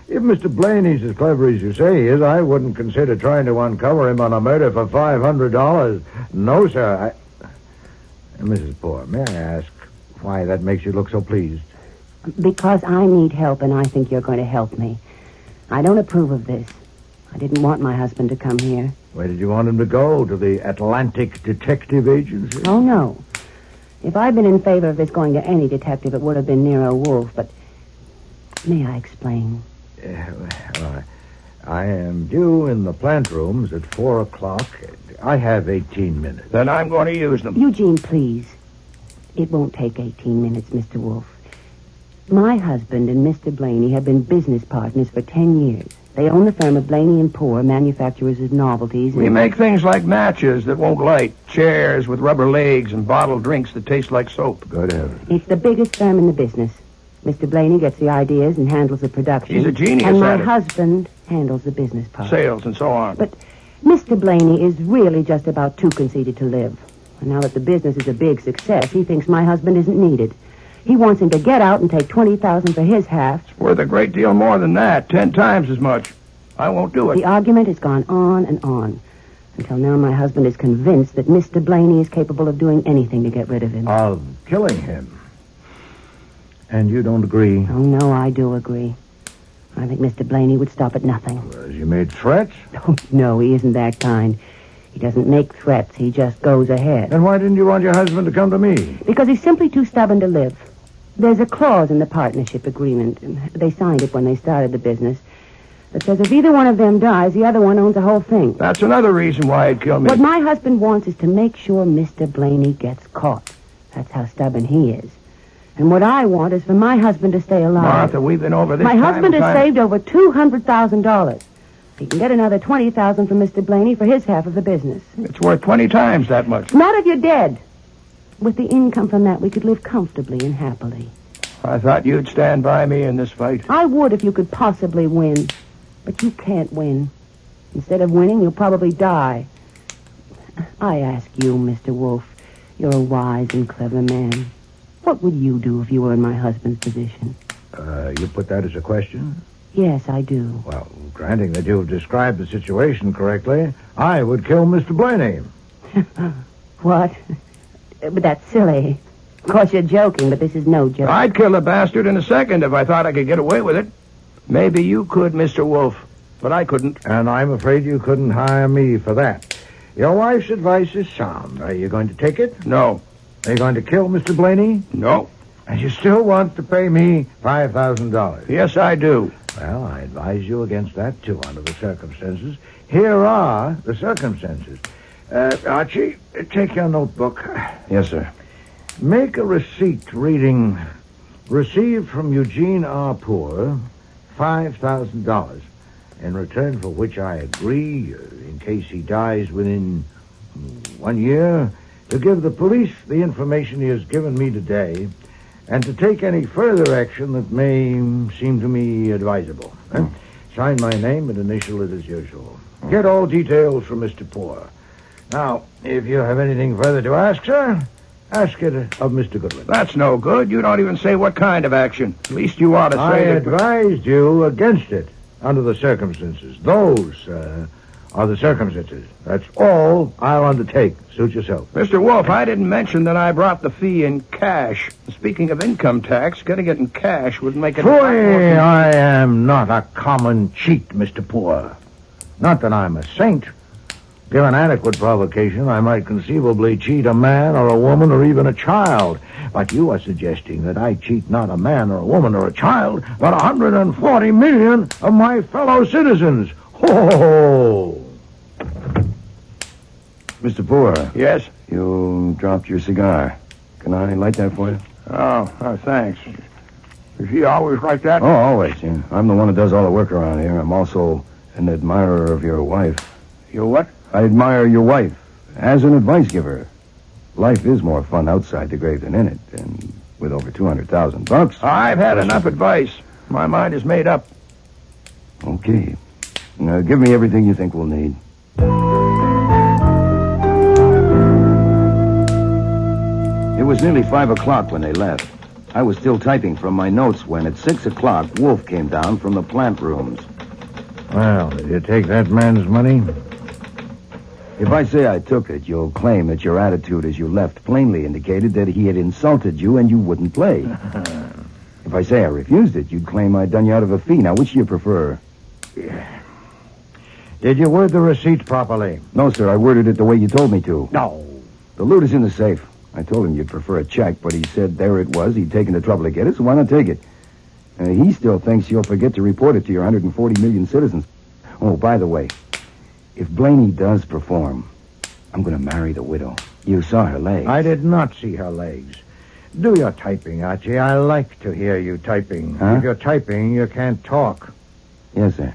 If Mr. Blaney's as clever as you say he is, I wouldn't consider trying to uncover him on a murder for $500. No, sir. Mrs. Poor, may I ask why that makes you look so pleased? Because I need help, and I think you're going to help me. I don't approve of this. I didn't want my husband to come here. Where did you want him to go? To the Atlantic Detective Agency? Oh, no. If I'd been in favor of this going to any detective, it would have been Nero Wolfe, but may I explain? I am due in the plant rooms at 4 o'clock. I have 18 minutes. Then I'm going to use them. Eugene, please. It won't take 18 minutes, Mr. Wolfe. My husband and Mr. Blaney have been business partners for 10 years. They own the firm of Blaney and Poor, manufacturers of novelties. We make things like matches that won't light, chairs with rubber legs, and bottled drinks that taste like soap. Good heavens. It's the biggest firm in the business. Mr. Blaney gets the ideas and handles the production. He's a genius and my at it. husband handles the business part. Sales and so on. But Mr. Blaney is really just about too conceited to live. And now that the business is a big success, he thinks my husband isn't needed. He wants him to get out and take $20,000 for his half. It's worth a great deal more than that, 10 times as much. I won't do it. The argument has gone on and on. Until now, my husband is convinced that Mr. Blaney is capable of doing anything to get rid of him. Of killing him. And you don't agree? Oh, no, I do agree. I think Mr. Blaney would stop at nothing. Has he made threats? Oh, no, he isn't that kind. He doesn't make threats. He just goes ahead. Then why didn't you want your husband to come to me? Because he's simply too stubborn to live. There's a clause in the partnership agreement. They signed it when they started the business. That says if either one of them dies, the other one owns the whole thing. That's another reason why he'd kill me. What my husband wants is to make sure Mr. Blaney gets caught. That's how stubborn he is. And what I want is for my husband to stay alive. Martha, we've been over this My time husband and has time. saved over $200,000. He can get another $20,000 from Mr. Blaney for his half of the business. It's worth 20 times that much. Not if you're dead. With the income from that, we could live comfortably and happily. I thought you'd stand by me in this fight. I would if you could possibly win. But you can't win. Instead of winning, you'll probably die. I ask you, Mr. Wolfe, you're a wise and clever man. What would you do if you were in my husband's position? You put that as a question? Yes, I do. Well, granting that you've described the situation correctly, I would kill Mr. Blaney. What? But that's silly. Of course, you're joking, but this is no joke. I'd kill the bastard in a second if I thought I could get away with it. Maybe you could, Mr. Wolfe, but I couldn't. And I'm afraid you couldn't hire me for that. Your wife's advice is sound. Are you going to take it? No. Are you going to kill Mr. Blaney? No. And you still want to pay me $5,000? Yes, I do. Well, I advise you against that, too, under the circumstances. Here are the circumstances. Archie, take your notebook. Yes, sir. Make a receipt reading, received from Eugene R. Poor, $5,000, in return for which I agree, in case he dies within 1 year, to give the police the information he has given me today, and to take any further action that may seem to me advisable. Sign my name and initial it as usual. Get all details from Mr. Poor. Now, if you have anything further to ask, sir, ask it of Mr. Goodwin. That's no good. You don't even say what kind of action. At least you ought to I say advised you against it under the circumstances. Those are the circumstances. That's all I'll undertake. Suit yourself. Mr. Wolfe, I didn't mention that I brought the fee in cash. Speaking of income tax, getting it in cash would make it... Boy, I am not a common cheat, Mr. Poor. Not that I'm a saint. Given adequate provocation, I might conceivably cheat a man or a woman or even a child. But you are suggesting that I cheat not a man or a woman or a child, but 140 million of my fellow citizens. Ho! Mr. Poor. Yes? You dropped your cigar. Can I light that for you? Oh, thanks. Is he always like that? Oh, always, yeah. I'm the one who does all the work around here. I'm also an admirer of your wife. Your what? I admire your wife as an advice giver. Life is more fun outside the grave than in it, and with over $200,000. I've had enough advice. My mind is made up. Okay. Now, give me everything you think we'll need. It was nearly 5 o'clock when they left. I was still typing from my notes when at 6 o'clock, Wolfe came down from the plant rooms. Well, did you take that man's money? If I say I took it, you'll claim that your attitude as you left plainly indicated that he had insulted you and you wouldn't play. If I say I refused it, you'd claim I'd done you out of a fee. Now, which do you prefer? Did you word the receipt properly? No, sir. I worded it the way you told me to. No. The loot is in the safe. I told him you'd prefer a check, but he said there it was. He'd taken the trouble to get it, so why not take it? He still thinks you'll forget to report it to your 140 million citizens. Oh, by the way, if Blaney does perform, I'm going to marry the widow. You saw her legs. I did not see her legs. Do your typing, Archie. I like to hear you typing. Huh? If you're typing, you can't talk. Yes, sir.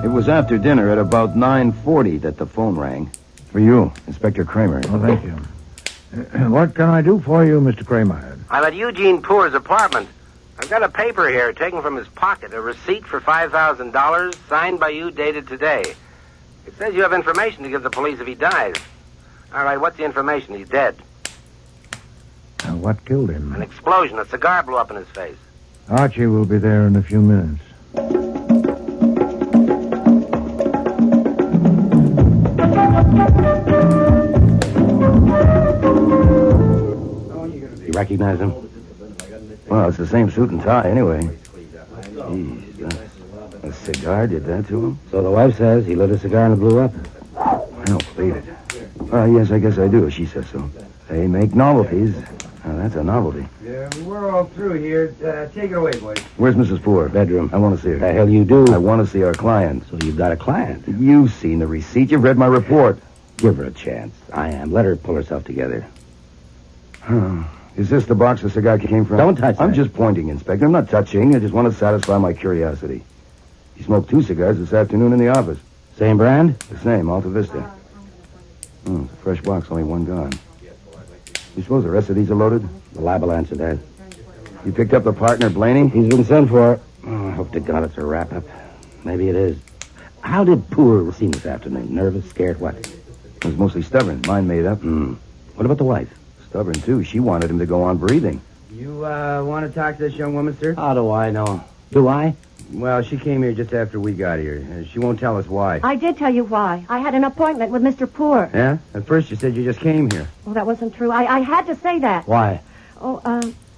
It was after dinner at about 9:40 that the phone rang. For you, Inspector Kramer. Oh, thank you. What can I do for you, Mr. Kramer? I'm at Eugene Poor's apartment. I've got a paper here taken from his pocket, a receipt for $5,000, signed by you, dated today. It says you have information to give the police if he dies. All right, what's the information? He's dead. What killed him? An explosion. A cigar blew up in his face. Archie will be there in a few minutes. You recognize him? Well, it's the same suit and tie anyway. Jeez, a cigar did that to him? So the wife says he lit a cigar and it blew up. I don't believe it. Yes, I guess I do. She says so. They make novelties. Now, that's a novelty. Yeah, we're all through here. Take it away, boys. Where's Mrs. Poor? Bedroom. I want to see her. The hell you do? I want to see our client. So you've got a client? You've seen the receipt. You've read my report. Give her a chance. I am. Let her pull herself together. Is this the box the cigar came from? Don't touch I'm that. just pointing, Inspector. I'm not touching. I just want to satisfy my curiosity. He smoked 2 cigars this afternoon in the office. Same brand? The same, Alta Vista. It's a fresh box, only one gone. You suppose the rest of these are loaded? The lab will answer that. You picked up the partner, Blaney? He's been sent for. I hope to God it's a wrap-up. Maybe it is. How did Poor seem this afternoon? Nervous, scared, what? He was mostly stubborn. Mind made up. What about the wife? Stubborn, too. She wanted him to go on breathing. You, want to talk to this young woman, sir? How do I know? Do I? Well, she came here just after we got here. She won't tell us why. I did tell you why. I had an appointment with Mr. Poor. Yeah? At first you said you just came here. Well, that wasn't true. I had to say that. Why?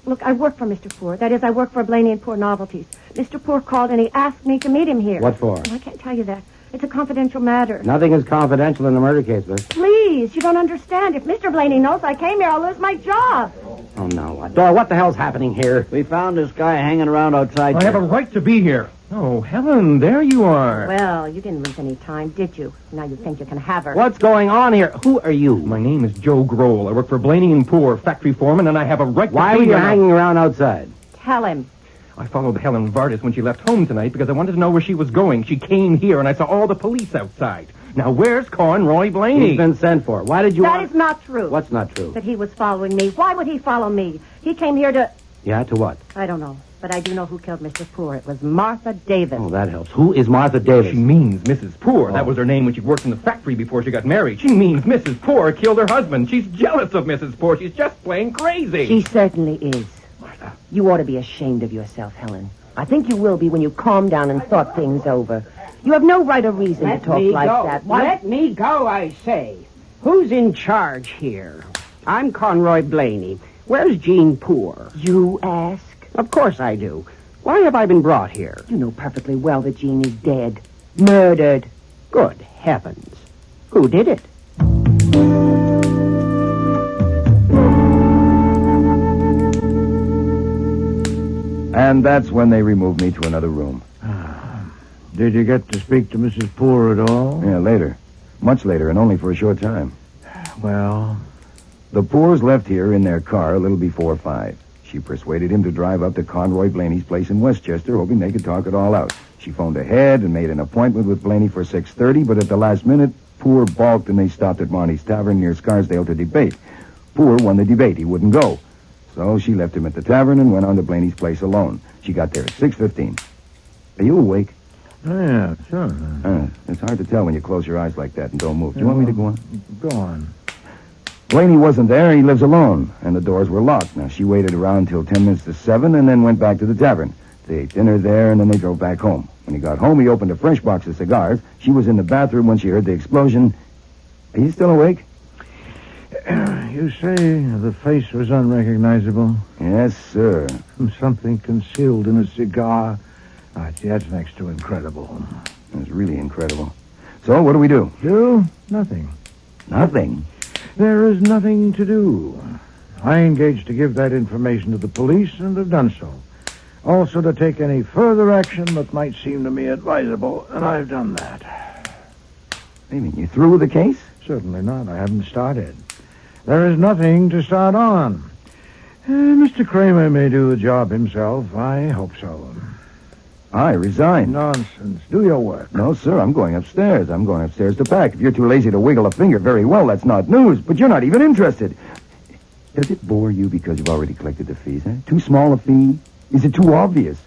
Look, I work for Mr. Poor. That is, I work for Blaney and Poor Novelties. Mr. Poor called and he asked me to meet him here. What for? Well, I can't tell you that. It's a confidential matter. Nothing is confidential in a murder case, miss. Please, you don't understand. If Mr. Blaney knows I came here, I'll lose my job. Oh, now what? Dora, what the hell's happening here? We found this guy hanging around outside. I have a right to be here. Oh, Helen, there you are. Well, you didn't lose any time, did you? Now you think you can have her. What's going on here? Who are you? My name is Joe Grohl. I work for Blaney and Poor, factory foreman, and I have a right to be here. Why were you hanging around outside? Tell him. I followed Helen Vardis when she left home tonight because I wanted to know where she was going. She came here, and I saw all the police outside. Now, where's Conroy Blaney? He's been sent for. Why did you That is not true. What's not true? That he was following me. Why would he follow me? He came here to... Yeah, to what? I don't know. But I do know who killed Mr. Poor. It was Martha Davis. Oh, that helps. Who is Martha Davis? She means Mrs. Poor. Oh. That was her name when she worked in the factory before she got married. She means Mrs. Poor killed her husband. She's jealous of Mrs. Poor. She's just plain crazy. She certainly is. Martha. You ought to be ashamed of yourself, Helen. I think you will be when you calm down and thought things over. You have no right or reason to talk like that. Why? Let me go, I say. Who's in charge here? I'm Conroy Blaney. Where's Jean Poor? You ask? Of course I do. Why have I been brought here? You know perfectly well that Jean is dead. Murdered. Good heavens. Who did it? And that's when they removed me to another room. Did you get to speak to Mrs. Poor at all? Yeah, later. Much later, and only for a short time. Well? The Poors left here in their car a little before 5. She persuaded him to drive up to Conroy Blaney's place in Westchester, hoping they could talk it all out. She phoned ahead and made an appointment with Blaney for 6:30, but at the last minute, Poor balked and they stopped at Monty's Tavern near Scarsdale to debate. Poor won the debate. He wouldn't go. So she left him at the tavern and went on to Blaney's place alone. She got there at 6:15. Are you awake? Oh, yeah, sure. It's hard to tell when you close your eyes like that and don't move. Do you want me to go on? Go on. Blaney wasn't there. He lives alone, and the doors were locked. Now, she waited around till 10 minutes to 7 and then went back to the tavern. They ate dinner there, and then they drove back home. When he got home, he opened a fresh box of cigars. She was in the bathroom when she heard the explosion. Are you still awake? You say the face was unrecognizable? Yes, sir. Something concealed in a cigar. That's next to incredible. It's really incredible. So, what do we do? Do? Nothing. Nothing? There is nothing to do. I engaged to give that information to the police and have done so. Also to take any further action that might seem to me advisable, and I've done that. You mean you through with the case? Certainly not. I haven't started. There is nothing to start on. Mr. Kramer may do the job himself. I hope so. I resign. Nonsense. Do your work. No, sir, I'm going upstairs. I'm going upstairs to pack. If you're too lazy to wiggle a finger, very well, that's not news. But you're not even interested. Does it bore you because you've already collected the fees, eh? Too small a fee? Is it too obvious?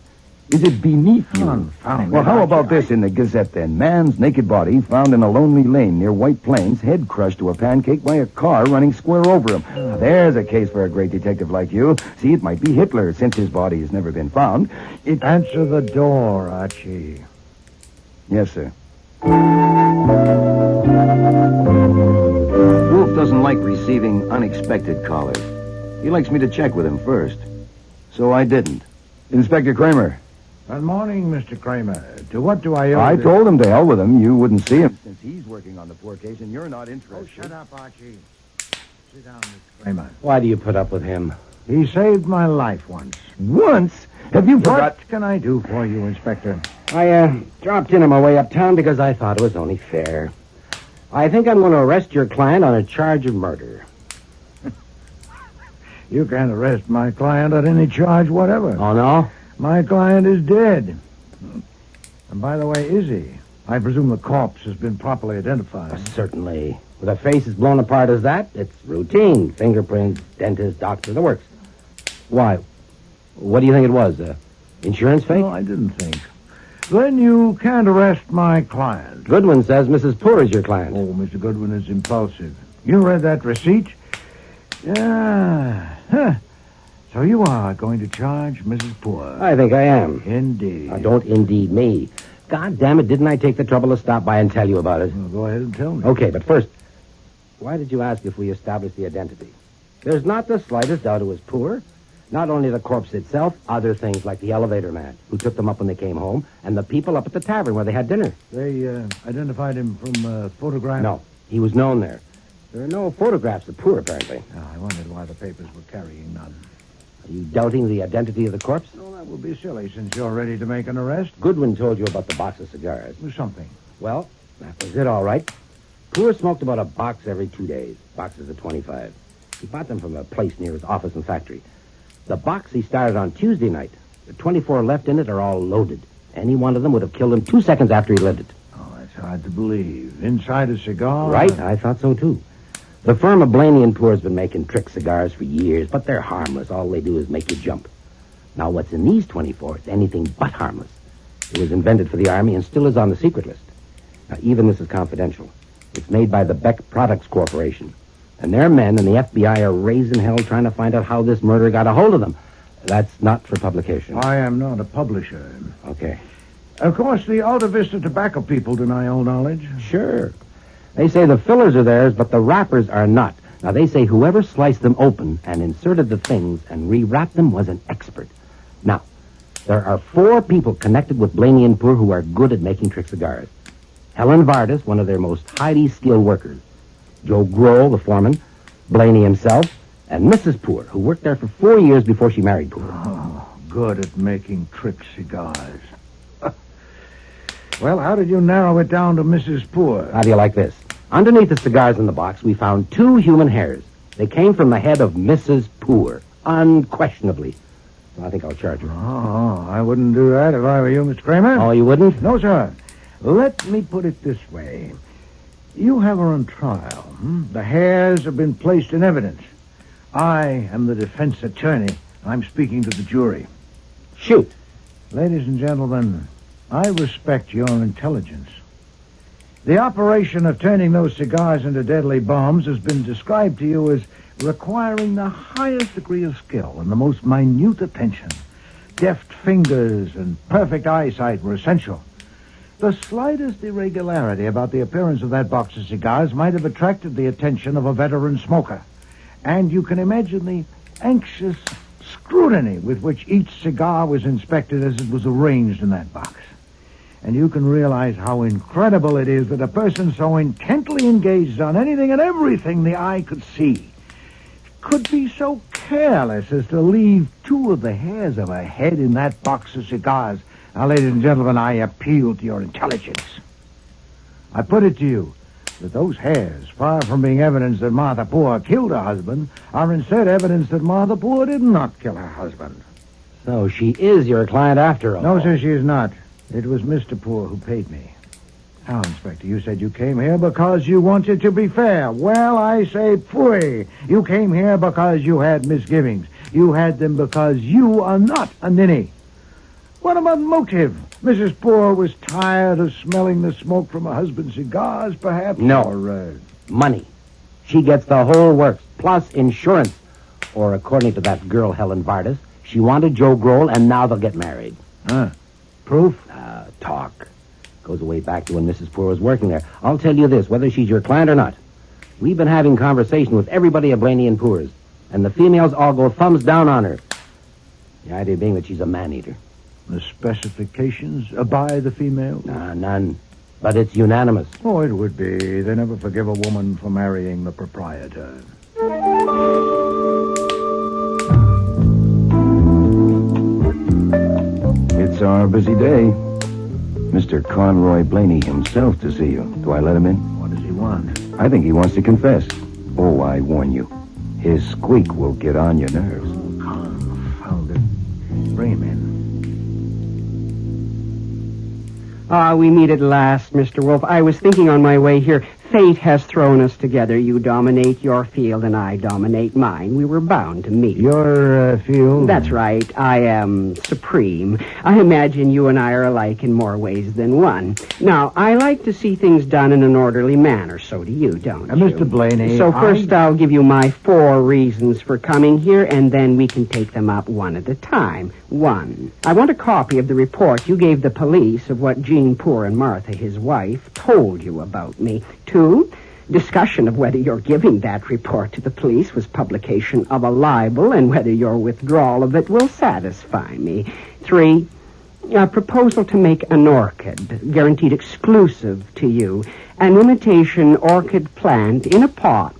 Is it beneath you? Well, how about this in the Gazette, then? Man's naked body found in a lonely lane near White Plains, head crushed to a pancake by a car running square over him. Now, there's a case for a great detective like you. See, it might be Hitler, since his body has never been found. Answer the door, Archie. Yes, sir. Wolf doesn't like receiving unexpected callers. He likes me to check with him first. So I didn't. Inspector Kramer. Good morning, Mr. Kramer. To what do I owe I this? told him to hell with him. You wouldn't see him since he's working on the poor case and you're not interested. Oh, shut up, Archie. Sit down, Mr. Kramer. Why do you put up with him? He saved my life once. Once? Have you forgot? What can I do for you, Inspector? I dropped in on my way uptown because I thought it was only fair. I think I'm going to arrest your client on a charge of murder. You can't arrest my client on any charge whatever. Oh, no? My client is dead. And by the way, is he? I presume the corpse has been properly identified. Certainly. With a face as blown apart as that, it's routine. Fingerprints, dentist, doctor, the works. Why? What do you think it was? Insurance fake? No, I didn't think. Then you can't arrest my client. Goodwin says Mrs. Poor is your client. Oh, Mr. Goodwin is impulsive. You read that receipt? Yeah. Huh. So you are going to charge Mrs. Poor? I think I am. Indeed. Now, don't indeed me. God damn it, didn't I take the trouble to stop by and tell you about it? Well, go ahead and tell me. Okay, but first, why did you ask if we established the identity? There's not the slightest doubt it was Poor. Not only the corpse itself, other things like the elevator man who took them up when they came home, and the people up at the tavern where they had dinner. They identified him from a photograph? No, he was known there. There are no photographs of Poor, apparently. Oh, I wondered why the papers were carrying none. Are you doubting the identity of the corpse? No, that would be silly since you're ready to make an arrest. Goodwin told you about the box of cigars. Something. Well, that was it, all right. Poor smoked about a box every 2 days, boxes of 25. He bought them from a place near his office and factory. The box he started on Tuesday night. The 24 left in it are all loaded. Any one of them would have killed him 2 seconds after he lit it. Oh, that's hard to believe. Inside a cigar? Right, I thought so, too. The firm of Blaney and Poor has been making trick cigars for years, but they're harmless. All they do is make you jump. Now, what's in these 24 is anything but harmless. It was invented for the Army and still is on the secret list. Now, even this is confidential. It's made by the Beck Products Corporation. And their men and the FBI are raising hell trying to find out how this murderer got a hold of them. That's not for publication. I am not a publisher. Okay. Of course, the Alta Vista tobacco people deny all knowledge. Sure. They say the fillers are theirs, but the wrappers are not. Now, they say whoever sliced them open and inserted the things and rewrapped them was an expert. Now, there are 4 people connected with Blaney and Poor who are good at making trick cigars. Helen Vardis, one of their most highly skilled workers. Joe Grohl, the foreman. Blaney himself. And Mrs. Poor, who worked there for 4 years before she married Poor. Oh, good at making trick cigars. Well, how did you narrow it down to Mrs. Poor? How do you like this? Underneath the cigars in the box, we found 2 human hairs. They came from the head of Mrs. Poor, unquestionably. I think I'll charge her. Oh, I wouldn't do that if I were you, Mr. Kramer. Oh, you wouldn't? No, sir. Let me put it this way. You have her on trial. The hairs have been placed in evidence. I am the defense attorney. I'm speaking to the jury. Shoot. Ladies and gentlemen, I respect your intelligence. The operation of turning those cigars into deadly bombs has been described to you as requiring the highest degree of skill and the most minute attention. Deft fingers and perfect eyesight were essential. The slightest irregularity about the appearance of that box of cigars might have attracted the attention of a veteran smoker. And you can imagine the anxious scrutiny with which each cigar was inspected as it was arranged in that box. And you can realize how incredible it is that a person so intently engaged on anything and everything the eye could see could be so careless as to leave 2 of the hairs of a head in that box of cigars. Now, ladies and gentlemen, I appeal to your intelligence. I put it to you that those hairs, far from being evidence that Martha Poor killed her husband, are instead evidence that Martha Poor did not kill her husband. So she is your client after all. No, sir, she is not. It was Mr. Poor who paid me. Now, Inspector, you said you came here because you wanted to be fair. Well, I say phooey. You came here because you had misgivings. You had them because you are not a ninny. What about motive? Mrs. Poor was tired of smelling the smoke from her husband's cigars, perhaps? No. Or, money. She gets the whole works, plus insurance. Or, according to that girl, Helen Vardis, she wanted Joe Grohl, and now they'll get married. Proof? Talk. Goes way back to when Mrs. Poor was working there. I'll tell you this, whether she's your client or not. We've been having conversation with everybody at Blaney and Poor's, and the females all go thumbs down on her. The idea being that she's a man-eater. The specifications by the female? None. But it's unanimous. Oh, it would be. They never forgive a woman for marrying the proprietor. It's our busy day. Mr. Conroy Blaney himself to see you. Do I let him in? What does he want? I think he wants to confess. Oh, I warn you. His squeak will get on your nerves. Oh, confound it. Bring him in. We meet at last, Mr. Wolfe. I was thinking on my way here. Fate has thrown us together. You dominate your field and I dominate mine. We were bound to meet. Your field? That's right. I am supreme. I imagine you and I are alike in more ways than one. Now, I like to see things done in an orderly manner. So do you, don't you? Mr. Blaney, So first I'll give you my 4 reasons for coming here, and then we can take them up one at a time. 1, I want a copy of the report you gave the police of what Jean Poor and Martha, his wife, told you about me. 2, discussion of whether your giving that report to the police was publication of a libel and whether your withdrawal of it will satisfy me. 3, a proposal to make an orchid, guaranteed exclusive to you, an imitation orchid plant in a pot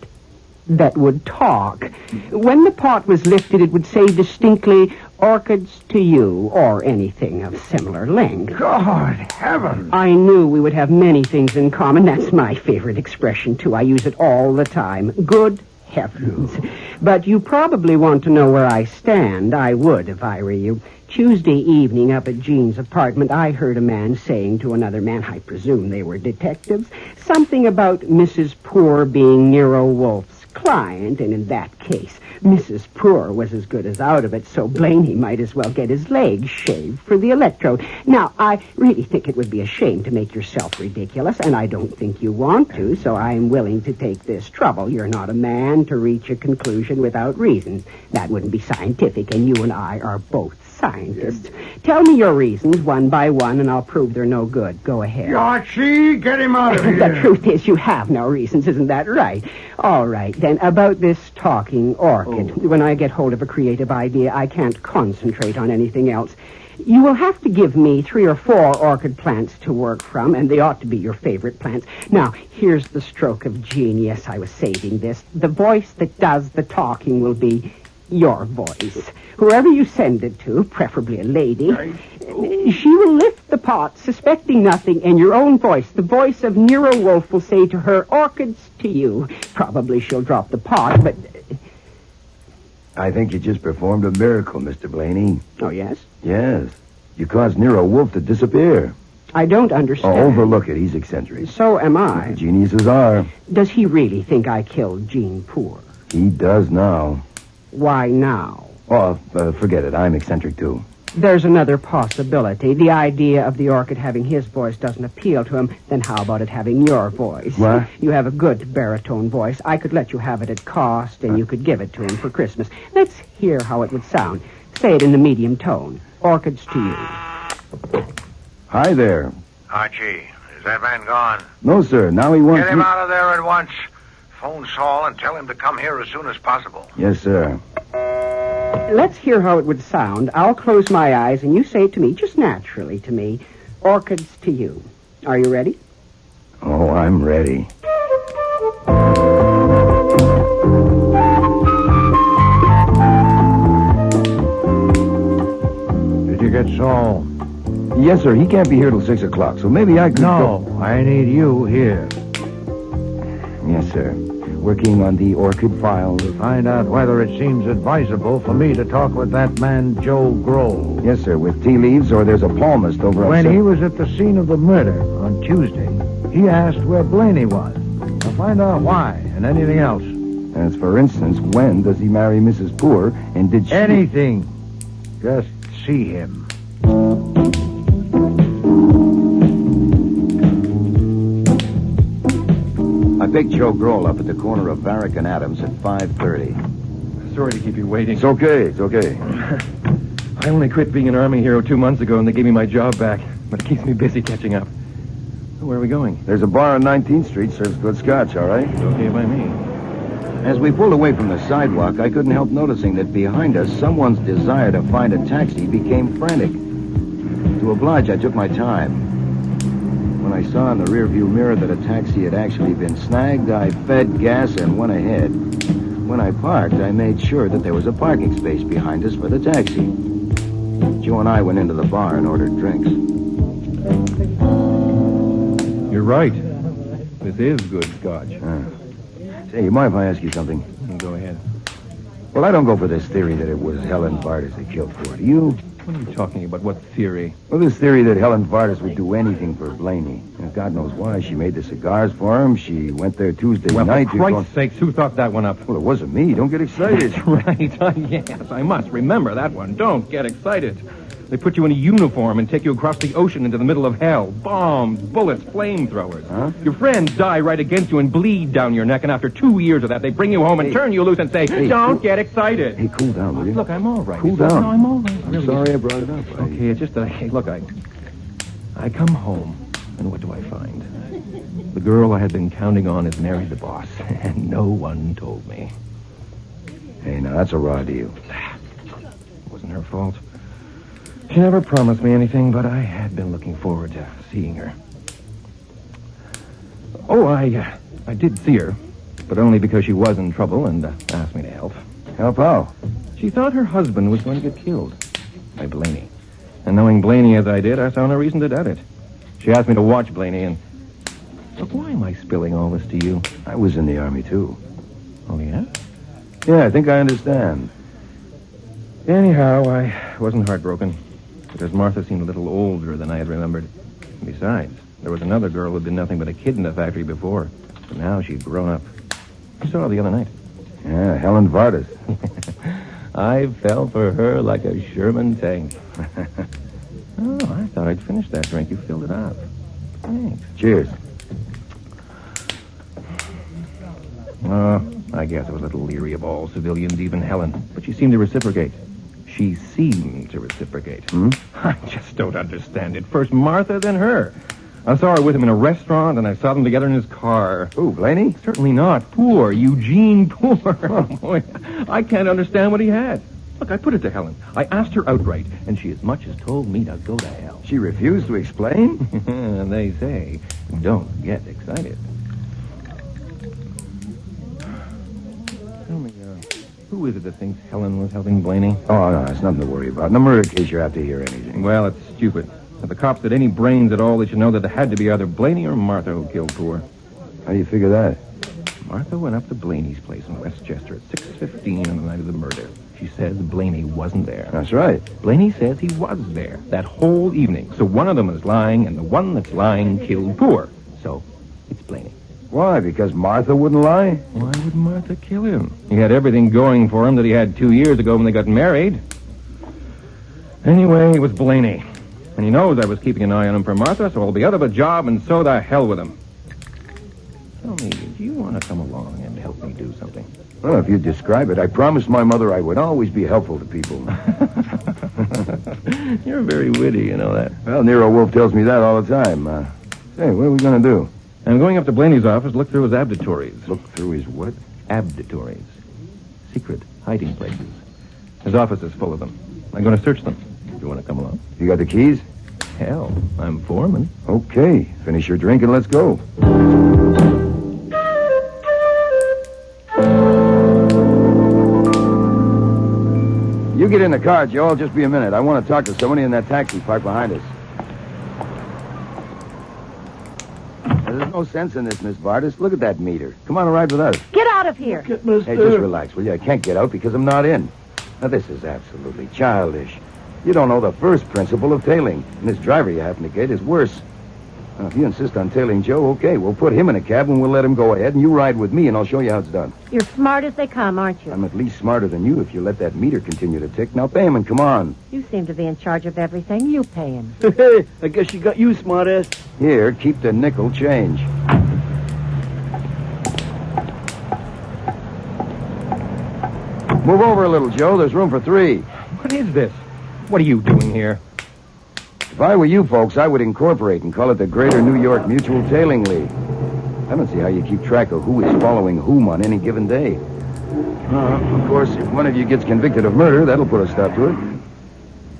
that would talk. When the pot was lifted, it would say distinctly, "Orchids to you," or anything of similar length. God, heavens! I knew we would have many things in common. That's my favorite expression, too. I use it all the time. Good heavens. But you probably want to know where I stand. I would if I were you. Tuesday evening up at Jean's apartment, I heard a man saying to another man, I presume they were detectives, something about Mrs. Poor being Nero Wolfe's client, and in that case, Mrs. Poor was as good as out of it, so Blaney might as well get his legs shaved for the electrode. Now, I really think it would be a shame to make yourself ridiculous, and I don't think you want to, so I'm willing to take this trouble. You're not a man to reach a conclusion without reasons. That wouldn't be scientific, and you and I are both scientists. Tell me your reasons one by one, and I'll prove they're no good. Go ahead. Archie, get him out of here. The truth is, you have no reasons, isn't that right? All right, then, about this talking orchid. When I get hold of a creative idea, I can't concentrate on anything else. You will have to give me 3 or 4 orchid plants to work from, and they ought to be your favorite plants. Now, here's the stroke of genius. I was saving this. The voice that does the talking will be your voice. Whoever you send it to, preferably a lady, she will lift the pot, suspecting nothing, and your own voice, the voice of Nero Wolfe, will say to her, "Orchids to you." Probably she'll drop the pot, but... I think you just performed a miracle, Mr. Blaney. Oh, yes? Yes. You caused Nero Wolfe to disappear. I don't understand. Oh, overlook it. He's eccentric. So am I. The geniuses are. Does he really think I killed Jean Poor? He does now. Why now? Oh, forget it. I'm eccentric, too. There's another possibility. The idea of the orchid having his voice doesn't appeal to him. Then how about it having your voice? What? You have a good baritone voice. I could let you have it at cost, and you could give it to him for Christmas. Let's hear how it would sound. Say it in the medium tone. Orchids to you. Hi there. Archie, is that man gone? No, sir. Now he wants Get him me... out of there at once. Phone Saul and tell him to come here as soon as possible. Yes, sir. Let's hear how it would sound. I'll close my eyes, and you say it to me, just naturally to me. Orchids to you. Are you ready? Oh, I'm ready. Did you get Saul? Yes, sir. He can't be here till 6 o'clock, so maybe I could... No, I need you here. Yes, sir. Working on the orchid file. To find out whether it seems advisable for me to talk with that man, Joe Grohl. Yes, sir. With tea leaves, or there's a palmist over... When he was at the scene of the murder on Tuesday, he asked where Blaney was. To find out why and anything else. As for instance, when does he marry Mrs. Poor, and did she... Anything. Just see him. I picked Joe Grohl up at the corner of Varick and Adams at 5:30. Sorry to keep you waiting. It's okay. It's okay. I only quit being an Army hero 2 months ago, and they gave me my job back. But it keeps me busy catching up. Where are we going? There's a bar on 19th Street. Serves good scotch, all right? It's okay by me. As we pulled away from the sidewalk, I couldn't help noticing that behind us, someone's desire to find a taxi became frantic. To oblige, I took my time. When I saw in the rearview mirror that a taxi had actually been snagged, I fed gas and went ahead. When I parked, I made sure that there was a parking space behind us for the taxi. Joe and I went into the bar and ordered drinks. You're right. This is good scotch. Say, you mind if I ask you something? Go ahead. Well, I don't go for this theory that it was Helen Bartis that killed Ford. Do you? What are you talking about? What theory? Well, this theory that Helen Vardis would do anything for Blaney. And God knows why. She made the cigars for him. She went there Tuesday night. For Christ's sakes, who thought that one up? Well, it wasn't me. Don't get excited. That's right. Yes, I must remember that one. Don't get excited. They put you in a uniform and take you across the ocean into the middle of hell. Bombs, bullets, flamethrowers. Huh? Your friends die right against you and bleed down your neck, and after 2 years of that, they bring you home and turn you loose and say, don't get excited. Hey, cool down, will you? Look, I'm all right. Cool down. No, I'm all right. I'm sorry I brought it up. Okay, it's just that, hey, look, I come home, and what do I find? The girl I had been counting on has married the boss, and no one told me. Hey, now, that's a raw deal. It wasn't her fault. She never promised me anything, but I had been looking forward to seeing her. Oh, I did see her, but only because she was in trouble and asked me to help. Help how? She thought her husband was going to get killed by Blaney. And knowing Blaney as I did, I saw no reason to doubt it. She asked me to watch Blaney, and... Look, why am I spilling all this to you? I was in the Army, too. Oh, yeah? Yeah, I think I understand. Anyhow, I wasn't heartbroken, because Martha seemed a little older than I had remembered. Besides, there was another girl who had been nothing but a kid in the factory before, but now she'd grown up. You saw her the other night. Yeah, Helen Vardis. I fell for her like a Sherman tank. Oh, I thought I'd finished that drink. You filled it up. Thanks. Cheers. I guess I was a little leery of all civilians, even Helen. But she seemed to reciprocate. She seemed to reciprocate. I just don't understand it. First Martha, then her. I saw her with him in a restaurant, and I saw them together in his car. Who, Blaney? Certainly not. Poor. Eugene Poor. Oh, boy. I can't understand what he had. Look, I put it to Helen. I asked her outright, and she as much as told me to go to hell. She refused to explain? And they say, don't get excited. Tell me, who is it that thinks Helen was helping Blaney? Oh, no, it's nothing to worry about. No murder case you have to hear anything. Well, it's stupid. If the cops had any brains at all, they should know that it had to be either Blaney or Martha who killed Poor. How do you figure that? Martha went up to Blaney's place in Westchester at 6:15 on the night of the murder. She says Blaney wasn't there. That's right. Blaney says he was there that whole evening. So one of them is lying, and the one that's lying killed Poor. So it's Blaney. Why? Because Martha wouldn't lie? Why would Martha kill him? He had everything going for him that he had 2 years ago when they got married. Anyway, it was Blaney. And he knows I was keeping an eye on him for Martha, so I'll be out of a job, and so the hell with him. Tell me, do you want to come along and help me do something? Well, if you describe it, I promised my mother I would always be helpful to people. You're very witty, you know that. Well, Nero Wolfe tells me that all the time. Hey, what are we going to do? I'm going up to Blaney's office to look through his abditories. Look through his what? Abditories. Secret hiding places. His office is full of them. I'm going to search them. You want to come along? You got the keys? Hell, I'm foreman. Okay. Finish your drink and let's go. You get in the car, Joe. I'll just be a minute. I want to talk to somebody in that taxi parked behind us. There's no sense in this, Miss Vardis. Look at that meter. Come on and ride with us. Get out of here. Hey, just relax, will you? I can't get out because I'm not in. Now, this is absolutely childish. You don't know the first principle of tailing. And this driver you happen to get is worse. Now, if you insist on tailing Joe, okay, we'll put him in a cab and we'll let him go ahead, and you ride with me, and I'll show you how it's done. You're smart as they come, aren't you? I'm at least smarter than you if you let that meter continue to tick. Now, pay him and come on. You seem to be in charge of everything. You pay him. Hey, I guess she got you, smartass. Here, keep the nickel change. Move over a little, Joe. There's room for 3. What is this? What are you doing here? If I were you folks, I would incorporate and call it the Greater New York Mutual Tailing League. I don't see how you keep track of who is following whom on any given day. Of course, if one of you gets convicted of murder, that'll put a stop to it.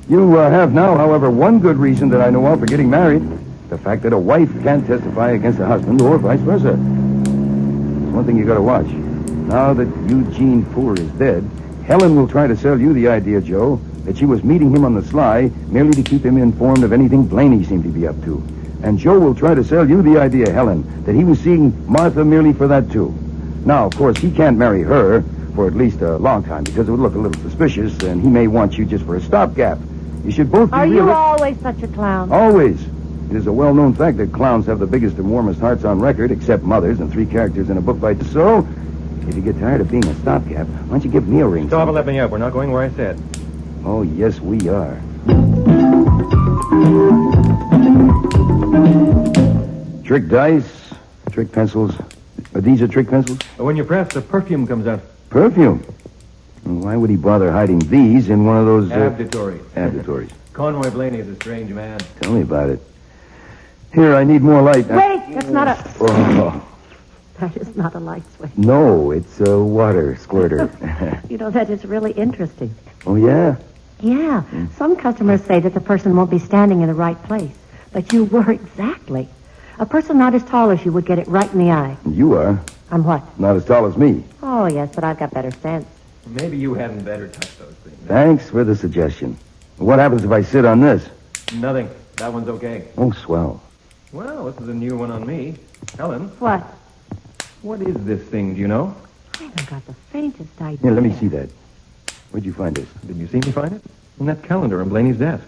You have now, however, one good reason that I know of for getting married. The fact that a wife can't testify against a husband or vice versa. There's one thing you gotta watch. Now that Eugene Poor is dead, Helen will try to sell you the idea, Joe, that she was meeting him on the sly merely to keep him informed of anything Blaney seemed to be up to. And Joe will try to sell you the idea, Helen, that he was seeing Martha merely for that, too. Now, of course, he can't marry her for at least a long time because it would look a little suspicious, and he may want you just for a stopgap. You should both be Are you realistic. always such a clown? Always. It is a well-known fact that clowns have the biggest and warmest hearts on record, except mothers and 3 characters in a book by... So, if you get tired of being a stopgap, why don't you give me a ring? Stop and let me up. We're not going where I said. Oh, yes, we are. Trick dice, trick pencils. Are these are trick pencils? When you press, the perfume comes out. Perfume? Well, why would he bother hiding these in one of those... Abditories. Abditories. Conroy Blaney is a strange man. Tell me about it. Here, I need more light. Wait, that's not a... Oh, That is not a light switch. no, it's a water squirter. You know, that is really interesting. Oh, yeah? Yeah, some customers say that the person won't be standing in the right place. But you were exactly. A person not as tall as you would get it right in the eye. You are. I'm what? Not as tall as me. Oh, yes, but I've got better sense. Maybe you hadn't better touch those things. Thanks for the suggestion. What happens if I sit on this? Nothing. That one's okay. Oh, swell. Well, this is a new one on me. Helen, What? what is this thing, do you know? I haven't got the faintest idea. Here, let me see that. Where'd you find this? Did you see me find it? In that calendar on Blaney's desk.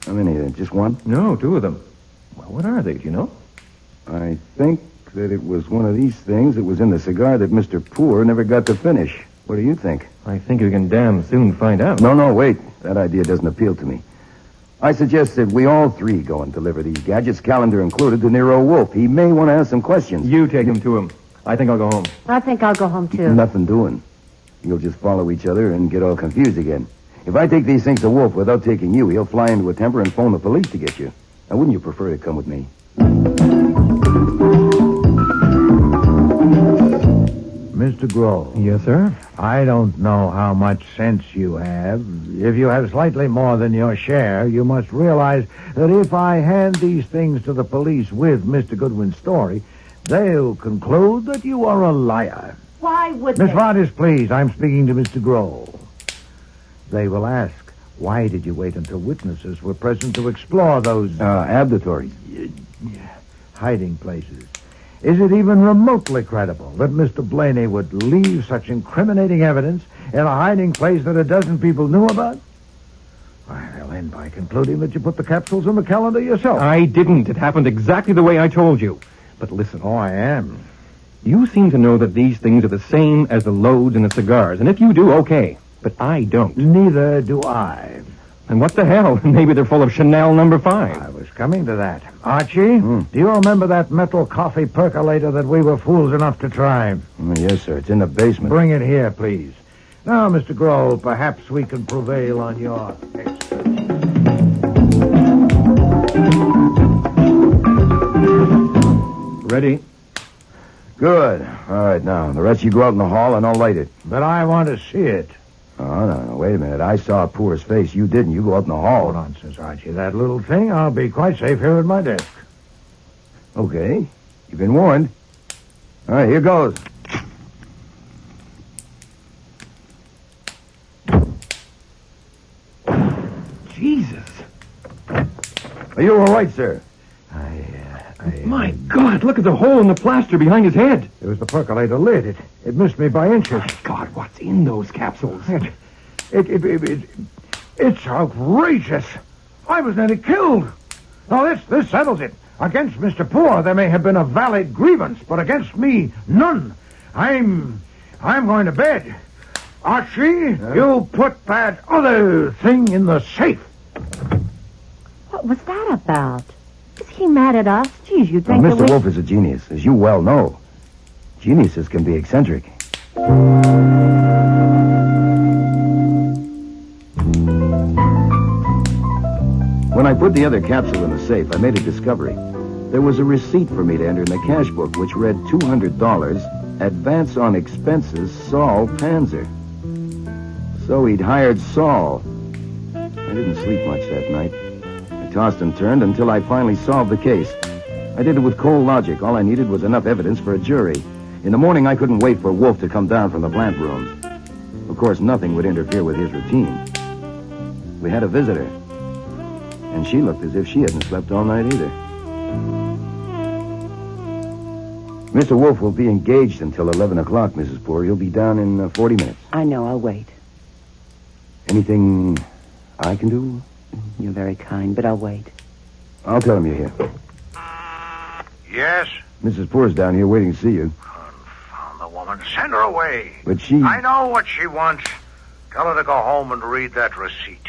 How many? Just one? No, 2 of them. Well, what are they, do you know? I think that it was one of these things that was in the cigar that Mr. Poor never got to finish. What do you think? I think you can damn soon find out. No, wait. That idea doesn't appeal to me. I suggest that we all 3 go and deliver these gadgets, calendar included, to Nero Wolfe. He may want to ask some questions. You take him to him. I think I'll go home. I think I'll go home, too. Nothing doing. You'll just follow each other and get all confused again. If I take these things to Wolfe without taking you, he'll fly into a temper and phone the police to get you. Now, wouldn't you prefer to come with me? Mr. Grove. Yes, sir? I don't know how much sense you have. If you have slightly more than your share, you must realize that if I hand these things to the police with Mr. Goodwin's story, they'll conclude that you are a liar. Why would Miss they? Vargas, please, I'm speaking to Mr. Grove. They will ask, why did you wait until witnesses were present to explore those... Abditories. hiding places? Is it even remotely credible that Mr. Blaney would leave such incriminating evidence in a hiding place that a dozen people knew about? I'll end by concluding that you put the capsules in the calendar yourself. I didn't. It happened exactly the way I told you. But listen. Oh, I am. You seem to know that these things are the same as the loads in the cigars. And if you do, okay. But I don't. Neither do I. And what the hell? Maybe they're full of Chanel number 5. I was coming to that. Archie, do you remember that metal coffee percolator that we were fools enough to try? Yes, sir. It's in the basement. Bring it here, please. Now, Mr. Grove, perhaps we can prevail on your... Ready? Good. All right, now, the rest you go out in the hall and I'll light it. But I want to see it. Oh, no, wait a minute. I saw Poor's face. You didn't. You go out in the hall. Oh, nonsense, Archie. That little thing, I'll be quite safe here at my desk. Okay. You've been warned. All right, here goes. Jesus. Are you all right, sir? My God, look at the hole in the plaster behind his head. It was the percolator lid. It missed me by inches. My God, what's in those capsules? It's outrageous. I was nearly killed. Now, this settles it. Against Mr. Poor, there may have been a valid grievance, but against me, none. I'm going to bed. Archie, you put that other thing in the safe. What was that about? Is he mad at us? Geez, you'd think Mr. Wolfe is a genius, as you well know. Geniuses can be eccentric. When I put the other capsule in the safe, I made a discovery. There was a receipt for me to enter in the cash book, which read $200, advance on expenses, Saul Panzer. So he'd hired Saul. I didn't sleep much that night. I tossed and turned until I finally solved the case. I did it with cold logic. All I needed was enough evidence for a jury. In the morning, I couldn't wait for Wolfe to come down from the plant rooms. Of course, nothing would interfere with his routine. We had a visitor, and she looked as if she hadn't slept all night either. Mr. Wolfe will be engaged until 11 o'clock, Mrs. Poor. He'll be down in 40 minutes. I know. I'll wait. Anything I can do? You're very kind, but I'll wait. I'll tell him you're here. Yes? Mrs. Poor's down here waiting to see you. Confound the woman. Send her away. But she... I know what she wants. Tell her to go home and read that receipt.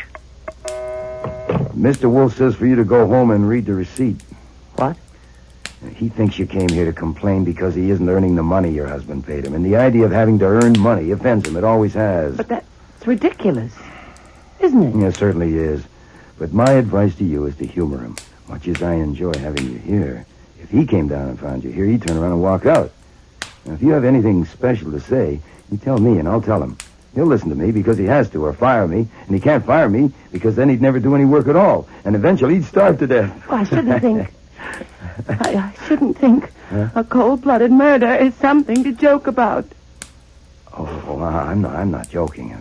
Mr. Wolfe says for you to go home and read the receipt. What? He thinks you came here to complain because he isn't earning the money your husband paid him. And the idea of having to earn money offends him. It always has. But that's ridiculous, isn't it? Yeah, it certainly is. But my advice to you is to humor him. Much as I enjoy having you here, if he came down and found you here, he'd turn around and walk out. Now, if you have anything special to say, you tell me and I'll tell him. He'll listen to me because he has to, or fire me. And he can't fire me because then he'd never do any work at all. And eventually he'd starve to death. Oh, I shouldn't think... I shouldn't think a cold-blooded murder is something to joke about. Oh, I'm not joking.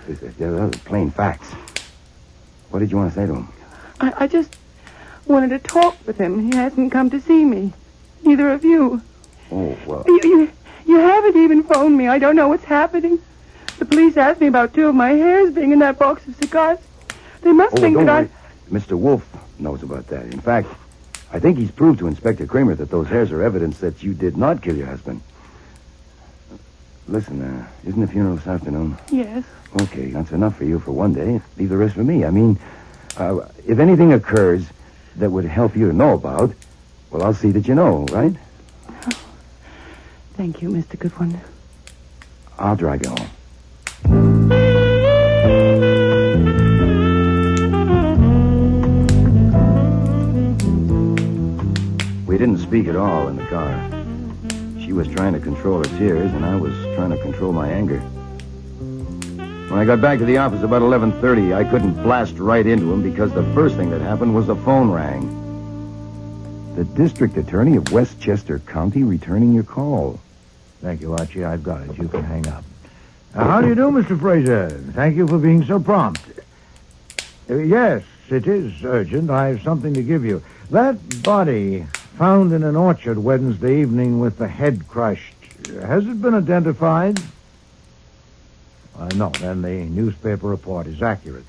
They're plain facts. What did you want to say to him? I just wanted to talk with him. He hasn't come to see me. Neither of you. Oh, well... You haven't even phoned me. I don't know what's happening. The police asked me about 2 of my hairs being in that box of cigars. They must think don't that worry. Mr. Wolfe knows about that. In fact, I think he's proved to Inspector Kramer that those hairs are evidence that you did not kill your husband. Listen, isn't the funeral this afternoon? Yes. Okay, that's enough for you for one day. Leave the rest for me. I mean, if anything occurs that would help you to know about, well, I'll see that you know, right? Thank you, Mr. Goodwin. I'll drag you home. We didn't speak at all in the car. She was trying to control her tears, and I was trying to control my anger. When I got back to the office about 11:30, I couldn't blast right into him because the first thing that happened was the phone rang. The district attorney of Westchester County returning your call. Thank you, Archie. I've got it. You can hang up. How do you do, Mr. Fraser? Thank you for being so prompt. Yes, it is urgent. I have something to give you. That body found in an orchard Wednesday evening with the head crushed, has it been identified? No, then the newspaper report is accurate.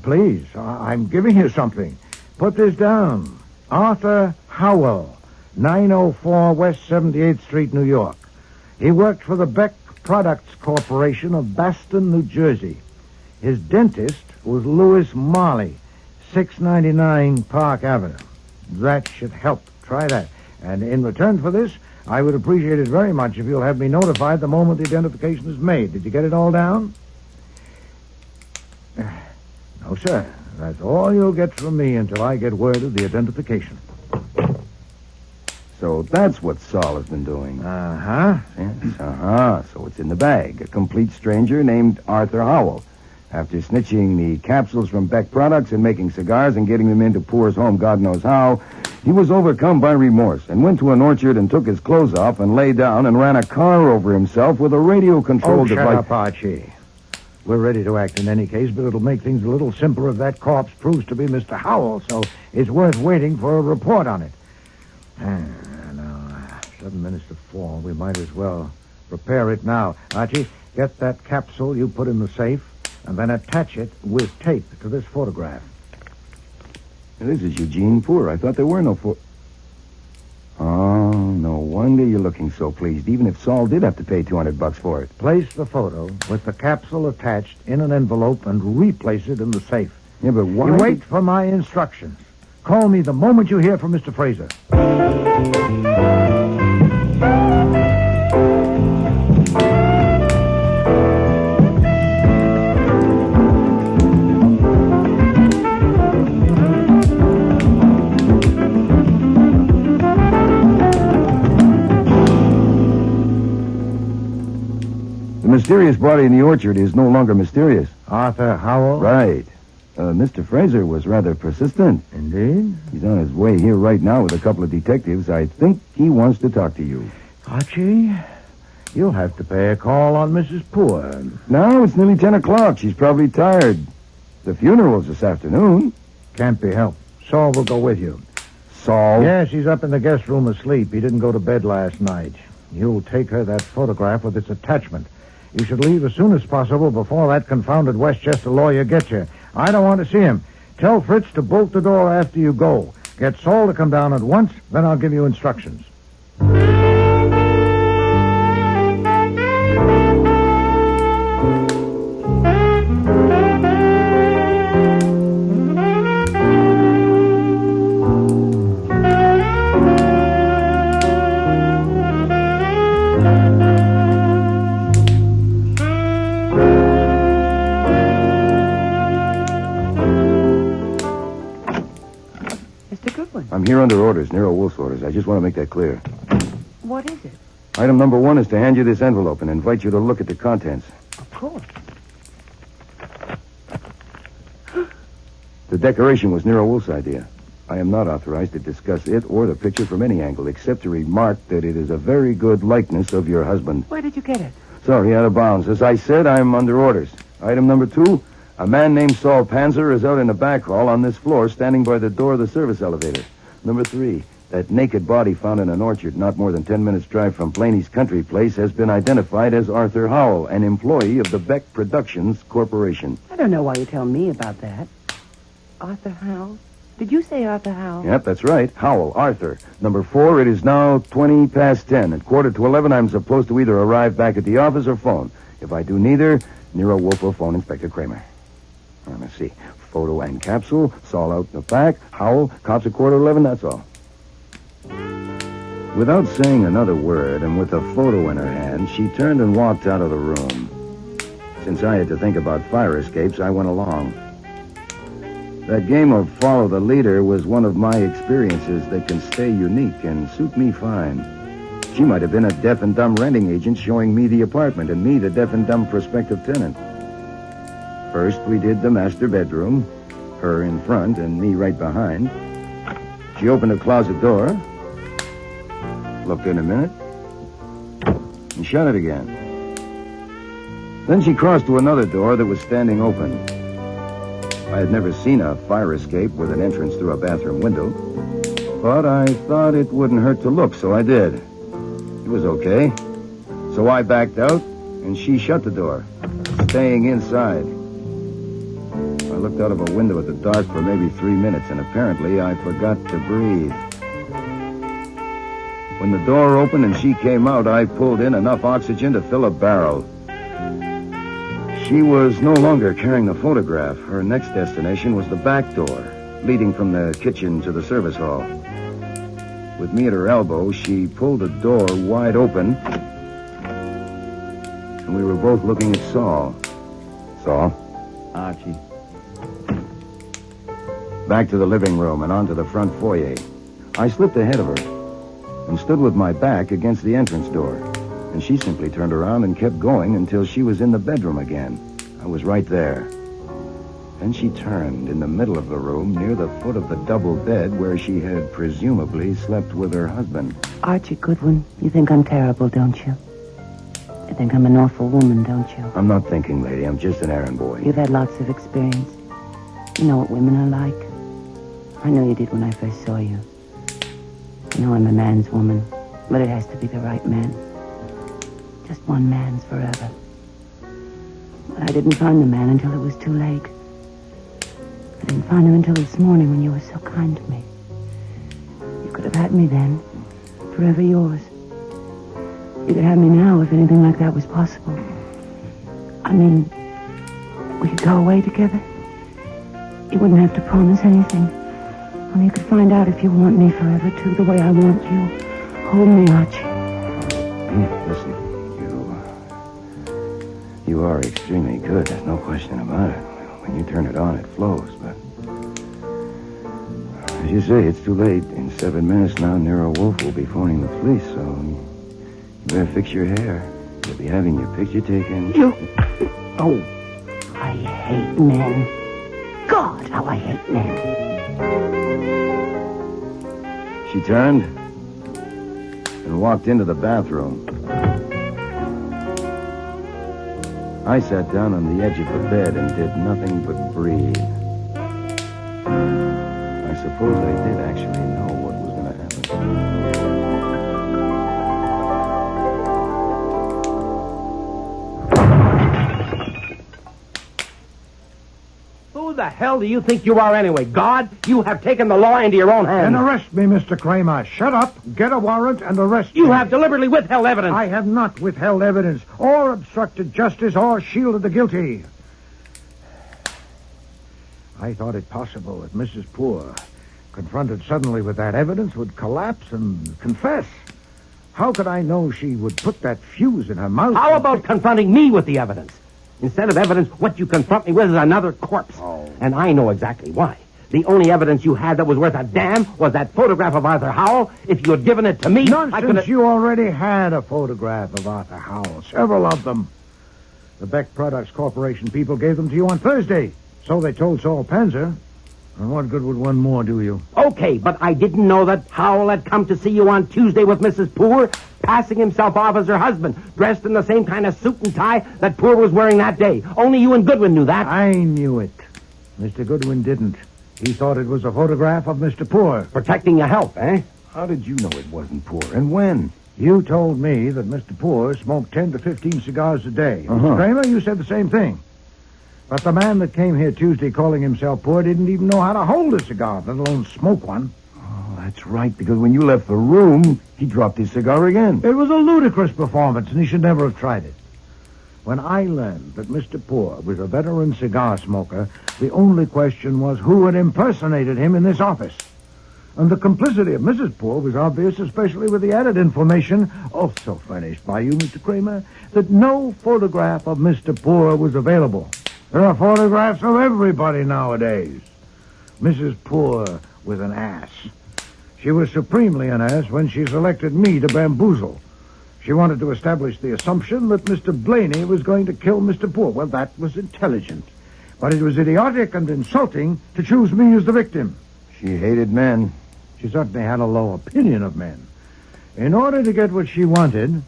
Please, I'm giving you something. Put this down. Arthur Howell, 904 West 78th Street, New York. He worked for the Beck Products Corporation of Baston, New Jersey. His dentist was Louis Marley, 699 Park Avenue. That should help. Try that. And in return for this, I would appreciate it very much if you'll have me notified the moment the identification is made. Did you get it all down? No, sir. That's all you'll get from me until I get word of the identification. So that's what Saul has been doing. Uh-huh. Yes, So it's in the bag. A complete stranger named Arthur Howell. After snitching the capsules from Beck Products and making cigars and getting them into Poor's home God knows how, he was overcome by remorse and went to an orchard and took his clothes off and lay down and ran a car over himself with a radio-controlled device. Shut up, Archie. We're ready to act in any case, but it'll make things a little simpler if that corpse proves to be Mr. Howell, so it's worth waiting for a report on it. Now, 7 minutes to 4. We might as well prepare it now. Archie, get that capsule you put in the safe, and then attach it with tape to this photograph. This is Eugene Poor. I thought there were no Oh, no wonder you're looking so pleased, even if Saul did have to pay $200 for it. Place the photo with the capsule attached in an envelope and replace it in the safe. Yeah, but why... You wait for my instructions. Call me the moment you hear from Mr. Fraser. The mysterious body in the orchard is no longer mysterious. Arthur Howell? Right. Mr. Fraser was rather persistent. Indeed? He's on his way here right now with a couple of detectives. I think he wants to talk to you. Archie, you'll have to pay a call on Mrs. Poor. No, it's nearly 10 o'clock. She's probably tired. The funeral's this afternoon. Can't be helped. Saul will go with you. Saul? Yes, he's up in the guest room asleep. He didn't go to bed last night. You'll take her that photograph with its attachment. You should leave as soon as possible before that confounded Westchester lawyer gets you. I don't want to see him. Tell Fritz to bolt the door after you go. Get Saul to come down at once, then I'll give you instructions. I'm here under orders, Nero Wolfe's orders. I just want to make that clear. What is it? Item number 1 is to hand you this envelope and invite you to look at the contents. Of course. The decoration was Nero Wolfe's idea. I am not authorized to discuss it or the picture from any angle, except to remark that it is a very good likeness of your husband. Where did you get it? Sorry, out of bounds. As I said, I'm under orders. Item number 2, a man named Saul Panzer is out in the back hall on this floor, standing by the door of the service elevator. Number 3, that naked body found in an orchard not more than 10 minutes' drive from Blaney's country place has been identified as Arthur Howell, an employee of the Beck Productions Corporation. I don't know why you tell me about that. Arthur Howell? Did you say Arthur Howell? Yep, that's right. Howell, Arthur. Number 4, it is now 20 past 10. At 11:15, I'm supposed to either arrive back at the office or phone. If I do neither, Nero Wolfe will phone Inspector Kramer. Now, let's see. Photo and capsule, Saul out in the back, Howell, cops at 11:15, that's all. Without saying another word and with a photo in her hand, she turned and walked out of the room. Since I had to think about fire escapes, I went along. That game of follow the leader was one of my experiences that can stay unique and suit me fine. She might have been a deaf and dumb renting agent showing me the apartment and me the deaf and dumb prospective tenant. First, we did the master bedroom, her in front and me right behind. She opened a closet door, looked in a minute, and shut it again. Then she crossed to another door that was standing open. I had never seen a fire escape with an entrance through a bathroom window, but I thought it wouldn't hurt to look, so I did. It was okay. So I backed out, and she shut the door, staying inside. I looked out of a window at the dark for maybe 3 minutes, and apparently I forgot to breathe. When the door opened and she came out, I pulled in enough oxygen to fill a barrel. She was no longer carrying the photograph. Her next destination was the back door, leading from the kitchen to the service hall. With me at her elbow, she pulled the door wide open, and we were both looking at Saul. Saul? Archie. Back to the living room and onto the front foyer. I slipped ahead of her and stood with my back against the entrance door. And she simply turned around and kept going until she was in the bedroom again. I was right there. Then she turned in the middle of the room near the foot of the double bed where she had presumably slept with her husband. Archie Goodwin, you think I'm terrible, don't you? You think I'm an awful woman, don't you? I'm not thinking, lady. I'm just an errand boy. You've had lots of experience. You know what women are like. I know you did when I first saw you. You know I'm a man's woman, but it has to be the right man. Just one man's forever. But I didn't find the man until it was too late. I didn't find him until this morning when you were so kind to me. You could have had me then, forever yours. You could have me now if anything like that was possible. I mean, we could go away together. You wouldn't have to promise anything. Only you could find out if you want me forever, too, the way I want you. Hold me, Archie. Listen, you are extremely good. There's no question about it. When you turn it on, it flows, but... As you say, it's too late. In 7 minutes now, Nero Wolfe will be phoning the police, so... You better fix your hair. You'll be having your picture taken. You... Oh, I hate men. God, how I hate men. She turned and walked into the bathroom. I sat down on the edge of the bed and did nothing but breathe. I suppose I did actually know what was going to happen. Who the hell do you think you are anyway? God, you have taken the law into your own hands. Then arrest me, Mr. Kramer. Shut up, get a warrant, and arrest me. You have deliberately withheld evidence. I have not withheld evidence, or obstructed justice, or shielded the guilty. I thought it possible that Mrs. Poor, confronted suddenly with that evidence, would collapse and confess. How could I know she would put that fuse in her mouth? How about confronting me with the evidence? Instead of evidence, what you confront me with is another corpse. Oh. And I know exactly why. The only evidence you had that was worth a damn was that photograph of Arthur Howell. If you had given it to me, Nonsense. I could have... You already had a photograph of Arthur Howell. Several of them. The Beck Products Corporation people gave them to you on Thursday. So they told Saul Panzer. And what good would one more do you? Okay, but I didn't know that Howell had come to see you on Tuesday with Mrs. Poor, passing himself off as her husband, dressed in the same kind of suit and tie that Poor was wearing that day. Only you and Goodwin knew that. I knew it. Mr. Goodwin didn't. He thought it was a photograph of Mr. Poor. Protecting your health, eh? How did you know it wasn't Poor, and when? You told me that Mr. Poor smoked 10 to 15 cigars a day. Mr. Kramer, you said the same thing. But the man that came here Tuesday calling himself Poor didn't even know how to hold a cigar, let alone smoke one. Oh, that's right, because when you left the room, he dropped his cigar again. It was a ludicrous performance, and he should never have tried it. When I learned that Mr. Poor was a veteran cigar smoker, the only question was who had impersonated him in this office. And the complicity of Mrs. Poor was obvious, especially with the added information, also furnished by you, Mr. Kramer, that no photograph of Mr. Poor was available. There are photographs of everybody nowadays. Mrs. Poor was an ass. She was supremely an ass when she selected me to bamboozle. She wanted to establish the assumption that Mr. Blaney was going to kill Mr. Poor. Well, that was intelligent. But it was idiotic and insulting to choose me as the victim. She hated men. She certainly had a low opinion of men. In order to get what she wanted,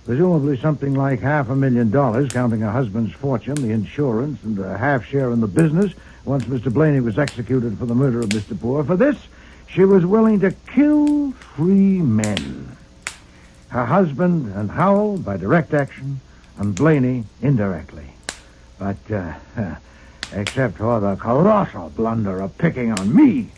presumably something like $500,000, counting her husband's fortune, the insurance, and a half share in the business, once Mr. Blaney was executed for the murder of Mr. Poor. For this, she was willing to kill 3 men. Her husband and Howell by direct action, and Blaney indirectly. But, except for the colossal blunder of picking on me,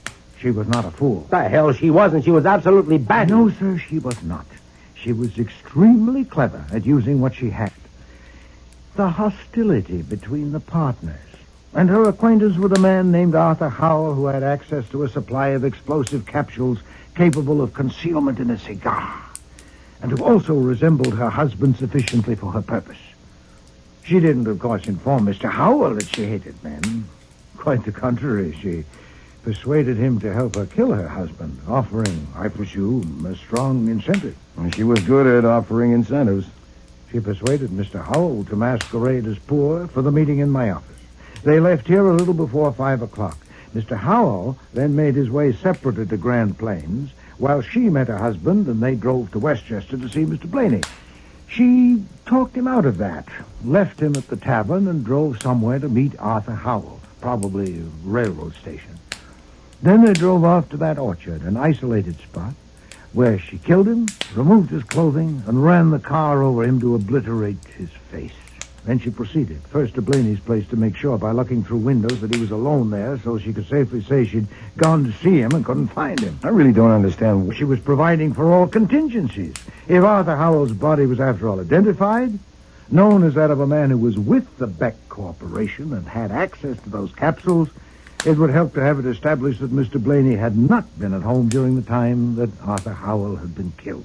she was not a fool. The hell she wasn't. She was absolutely bad. No, sir, she was not. She was extremely clever at using what she had. The hostility between the partners, and her acquaintance with a man named Arthur Howell who had access to a supply of explosive capsules capable of concealment in a cigar, and who also resembled her husband sufficiently for her purpose. She didn't, of course, inform Mr. Howell that she hated men. Quite the contrary, she persuaded him to help her kill her husband, offering, I presume, a strong incentive. And she was good at offering incentives. She persuaded Mr. Howell to masquerade as Poor for the meeting in my office. They left here a little before 5 o'clock. Mr. Howell then made his way separately to Grand Plains, while she met her husband and they drove to Westchester to see Mr. Blaney. She talked him out of that, left him at the tavern, and drove somewhere to meet Arthur Howell, probably a railroad station. Then they drove off to that orchard, an isolated spot, where she killed him, removed his clothing, and ran the car over him to obliterate his face. Then she proceeded, first to Blaney's place to make sure by looking through windows that he was alone there so she could safely say she'd gone to see him and couldn't find him. I really don't understand. She was providing for all contingencies. If Arthur Howell's body was after all identified, known as that of a man who was with the Beck Corporation and had access to those capsules, it would help to have it established that Mr. Blaney had not been at home during the time that Arthur Howell had been killed.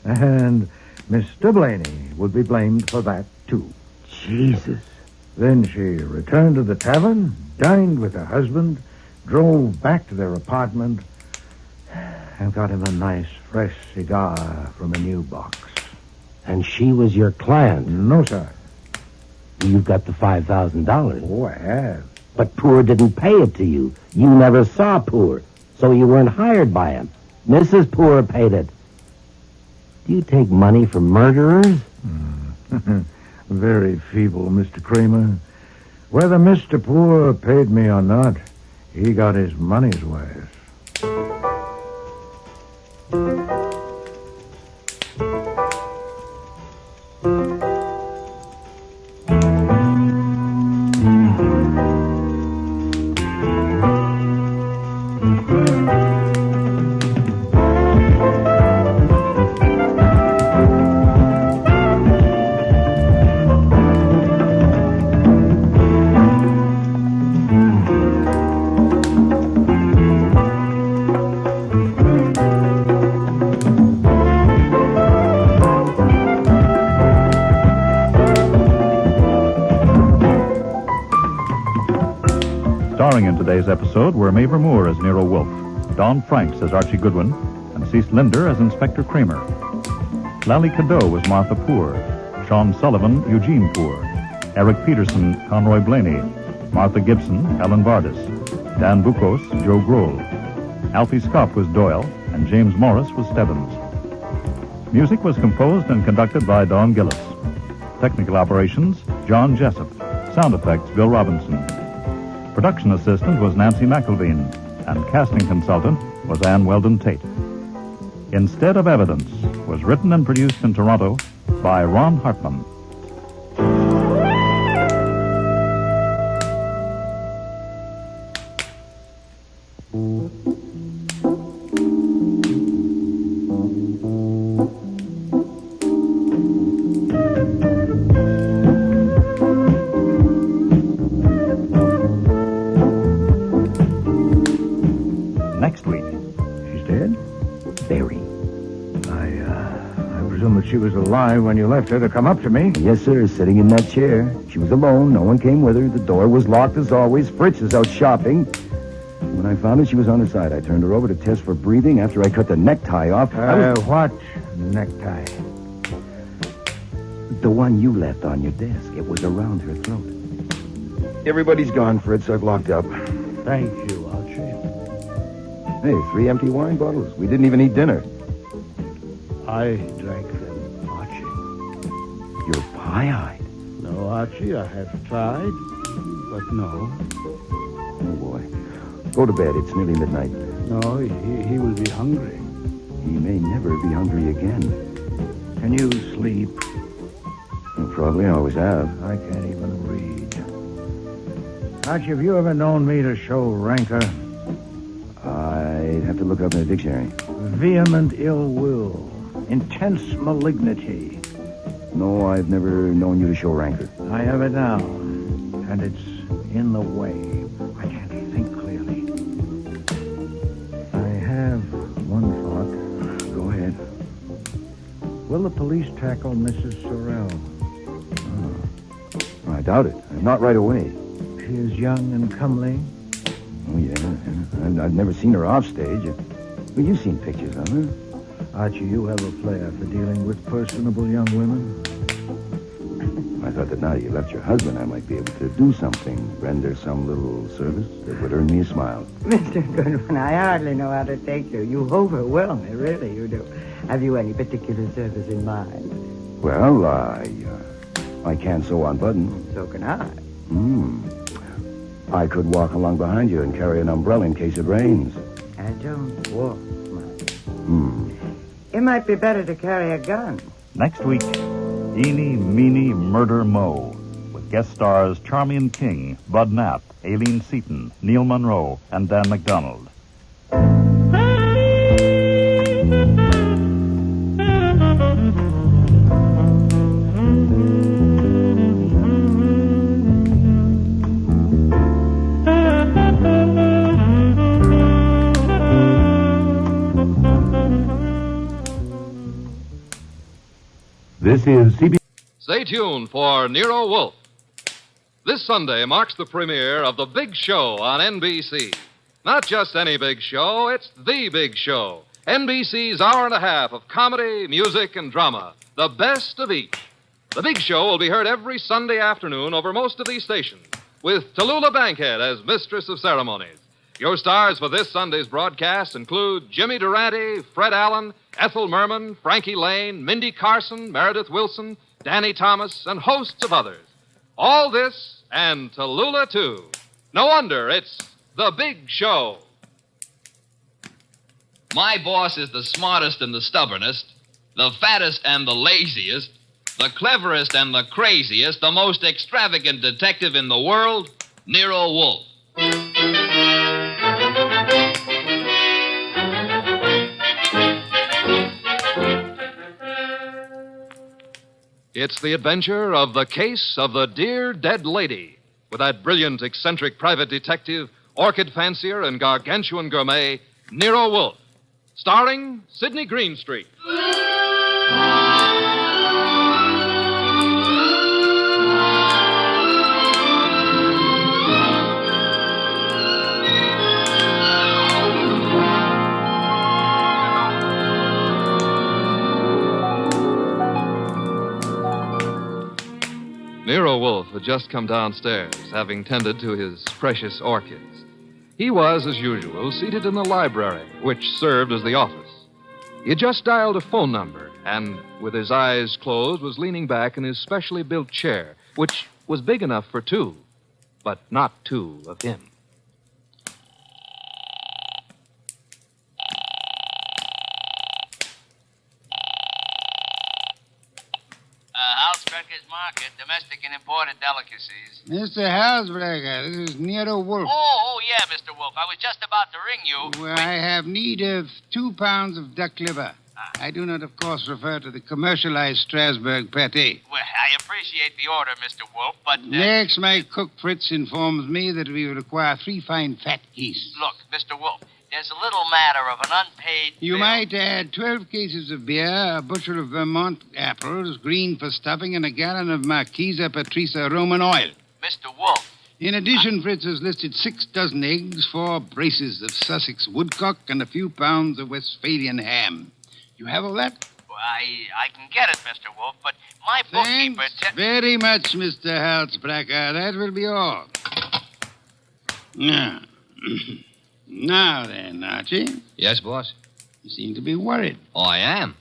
And Mr. Blaney would be blamed for that, too. Jesus. Then she returned to the tavern, dined with her husband, drove back to their apartment, and got him a nice, fresh cigar from a new box. And she was your client? No, sir. You've got the $5,000. Oh, I have. But Poor didn't pay it to you. You never saw Poor, so you weren't hired by him. Mrs. Poor paid it. Do you take money from murderers? Very feeble, Mr. Kramer. Whether Mr. Poor paid me or not, he got his money's worth. Starring in today's episode were Mavor Moore as Nero Wolfe, Don Franks as Archie Goodwin, and Cease Linder as Inspector Kramer. Lally Cadeau was Martha Poore, Sean Sullivan, Eugene Poore, Eric Peterson, Conroy Blaney, Martha Gibson, Ellen Vardis, Dan Bukos, Joe Grohl. Alfie Scott was Doyle, and James Morris was Stebbins. Music was composed and conducted by Don Gillis. Technical operations, John Jessup. Sound effects, Bill Robinson. Production assistant was Nancy McElveen, and casting consultant was Ann Weldon Tate. Instead of Evidence was written and produced in Toronto by Ron Hartman. Next week. She's dead? Barry. I presume that she was alive when you left her to come up to me. Yes, sir, sitting in that chair. She was alone. No one came with her. The door was locked as always. Fritz is out shopping. When I found her, she was on her side. I turned her over to test for breathing. After I cut the necktie off, What necktie? The one you left on your desk. It was around her throat. Everybody's gone, Fritz. I've locked up. Thank you, Archie. Hey, 3 empty wine bottles. We didn't even eat dinner. I drank them, Archie. You're pie-eyed. No, Archie, I have tried, but no. Oh, boy. Go to bed. It's nearly midnight. No, he will be hungry. He may never be hungry again. Can you sleep? You probably always have. I can't even read. Archie, have you ever known me to show rancor? I'd have to look up in the dictionary. Vehement ill will. Intense malignity. No, I've never known you to show rancor. I have it now. And it's in the way. I can't think clearly. I have one thought. Go ahead. Will the police tackle Mrs. Sorrell? I doubt it. Not right away. She is young and comely. Oh, yeah. I've never seen her off stage. Well, you've seen pictures of her. Archie, you have a flair for dealing with personable young women. I thought that now that you left your husband, I might be able to do something, render some little service that would earn me a smile. Mr. Goodwin, I hardly know how to take you. You overwhelm me, really, you do. Have you any particular service in mind? Well, I can sew on buttons. So can I. I could walk along behind you and carry an umbrella in case it rains. I don't walk much. It might be better to carry a gun. Next week, Eeny, Meeny, Murder, Mo, with guest stars Charmian King, Bud Knapp, Aileen Seaton, Neil Monroe, and Dan McDonald. This is CB. Stay tuned for Nero Wolfe. This Sunday marks the premiere of The Big Show on NBC. Not just any big show, it's the big show. NBC's hour and a half of comedy, music, and drama. The best of each. The Big Show will be heard every Sunday afternoon over most of these stations, with Tallulah Bankhead as Mistress of Ceremonies. Your stars for this Sunday's broadcast include Jimmy Durante, Fred Allen, Ethel Merman, Frankie Lane, Mindy Carson, Meredith Wilson, Danny Thomas, and hosts of others. All this and Tallulah, too. No wonder it's The Big Show. My boss is the smartest and the stubbornest, the fattest and the laziest, the cleverest and the craziest, the most extravagant detective in the world, Nero Wolfe. It's the adventure of The Case of the Dear Dead Lady, with that brilliant, eccentric private detective, orchid fancier, and gargantuan gourmet, Nero Wolfe. Starring Sidney Greenstreet. just come downstairs, having tended to his precious orchids. He was, as usual, seated in the library, which served as the office. He had just dialed a phone number, and with his eyes closed, was leaning back in his specially built chair, which was big enough for two, but not two of him. Halsbecker's Market, domestic and imported delicacies. Mr. Halsbrecker, this is Nero Wolfe. Oh, yeah, Mr. Wolfe. I was just about to ring you. Well, I have need of 2 pounds of duck liver. I do not, of course, refer to the commercialized Strasbourg pate. Well, I appreciate the order, Mr. Wolfe, but... Next, my cook Fritz informs me that we require 3 fine fat geese. Look, Mr. Wolfe, there's a little matter of an unpaid You bill. might add 12 cases of beer, a bushel of Vermont apples, green for stuffing, and a gallon of Marquesa Patricia Roman oil. Mr. Wolfe. In addition, Fritz has listed 6 dozen eggs, 4 braces of Sussex woodcock, and a few pounds of Westphalian ham. You have all that? Well, I can get it, Mr. Wolfe, but my bookkeeper... Thanks very much, Mr. Halsbrecker. That will be all. Now, now then, Archie. Yes, boss? You seem to be worried. Oh, I am.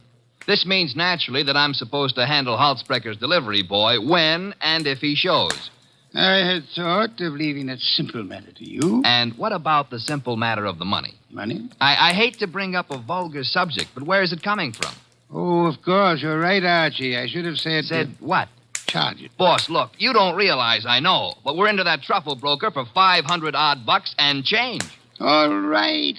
This means naturally that I'm supposed to handle Halsbrecker's delivery boy when and if he shows. I had thought of leaving that simple matter to you. And what about the simple matter of the money? Money? I hate to bring up a vulgar subject, but where is it coming from? Oh, of course. You're right, Archie. I should have said... Said what? Charge it. Boss, look, you don't realize I know, but we're into that truffle broker for 500-odd bucks and change. All right.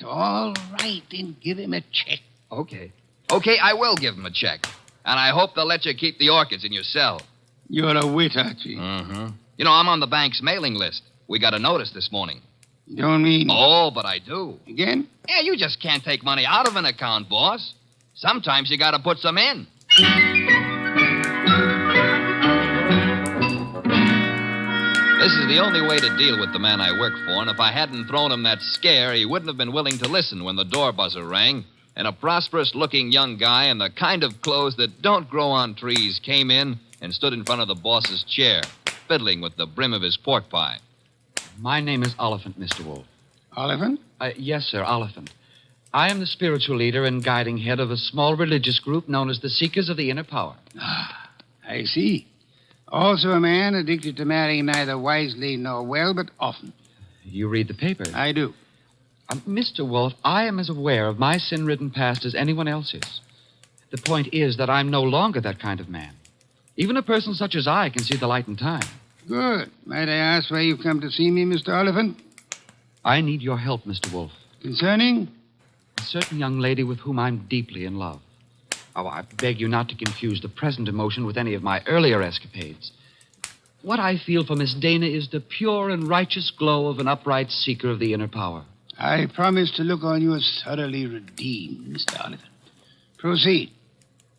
Then give him a check. Okay. Okay, I will give him a check. And I hope they'll let you keep the orchids in your cell. You're a wit, Archie. Mm-hmm. You know, I'm on the bank's mailing list. We got a notice this morning. You don't mean... Oh, but I do. Again? Yeah, you just can't take money out of an account, boss. Sometimes you gotta put some in. This is the only way to deal with the man I work for, and if I hadn't thrown him that scare, he wouldn't have been willing to listen when the door buzzer rang, and a prosperous-looking young guy in the kind of clothes that don't grow on trees came in and stood in front of the boss's chair, fiddling with the brim of his pork pie. My name is Oliphant, Mr. Wolfe. Oliphant? Yes, sir, Oliphant. I am the spiritual leader and guiding head of a small religious group known as the Seekers of the Inner Power. I see. Also a man addicted to marrying neither wisely nor well, but often. You read the paper? I do. Mr. Wolfe, I am as aware of my sin-ridden past as anyone else is. The point is that I'm no longer that kind of man. Even a person such as I can see the light in time. Good. Might I ask why you've come to see me, Mr. Oliphant? I need your help, Mr. Wolfe. Concerning? A certain young lady with whom I'm deeply in love. Oh, I beg you not to confuse the present emotion with any of my earlier escapades. What I feel for Miss Dana is the pure and righteous glow of an upright seeker of the inner power. I promise to look on you as thoroughly redeemed, Mr. Oliphant. Proceed.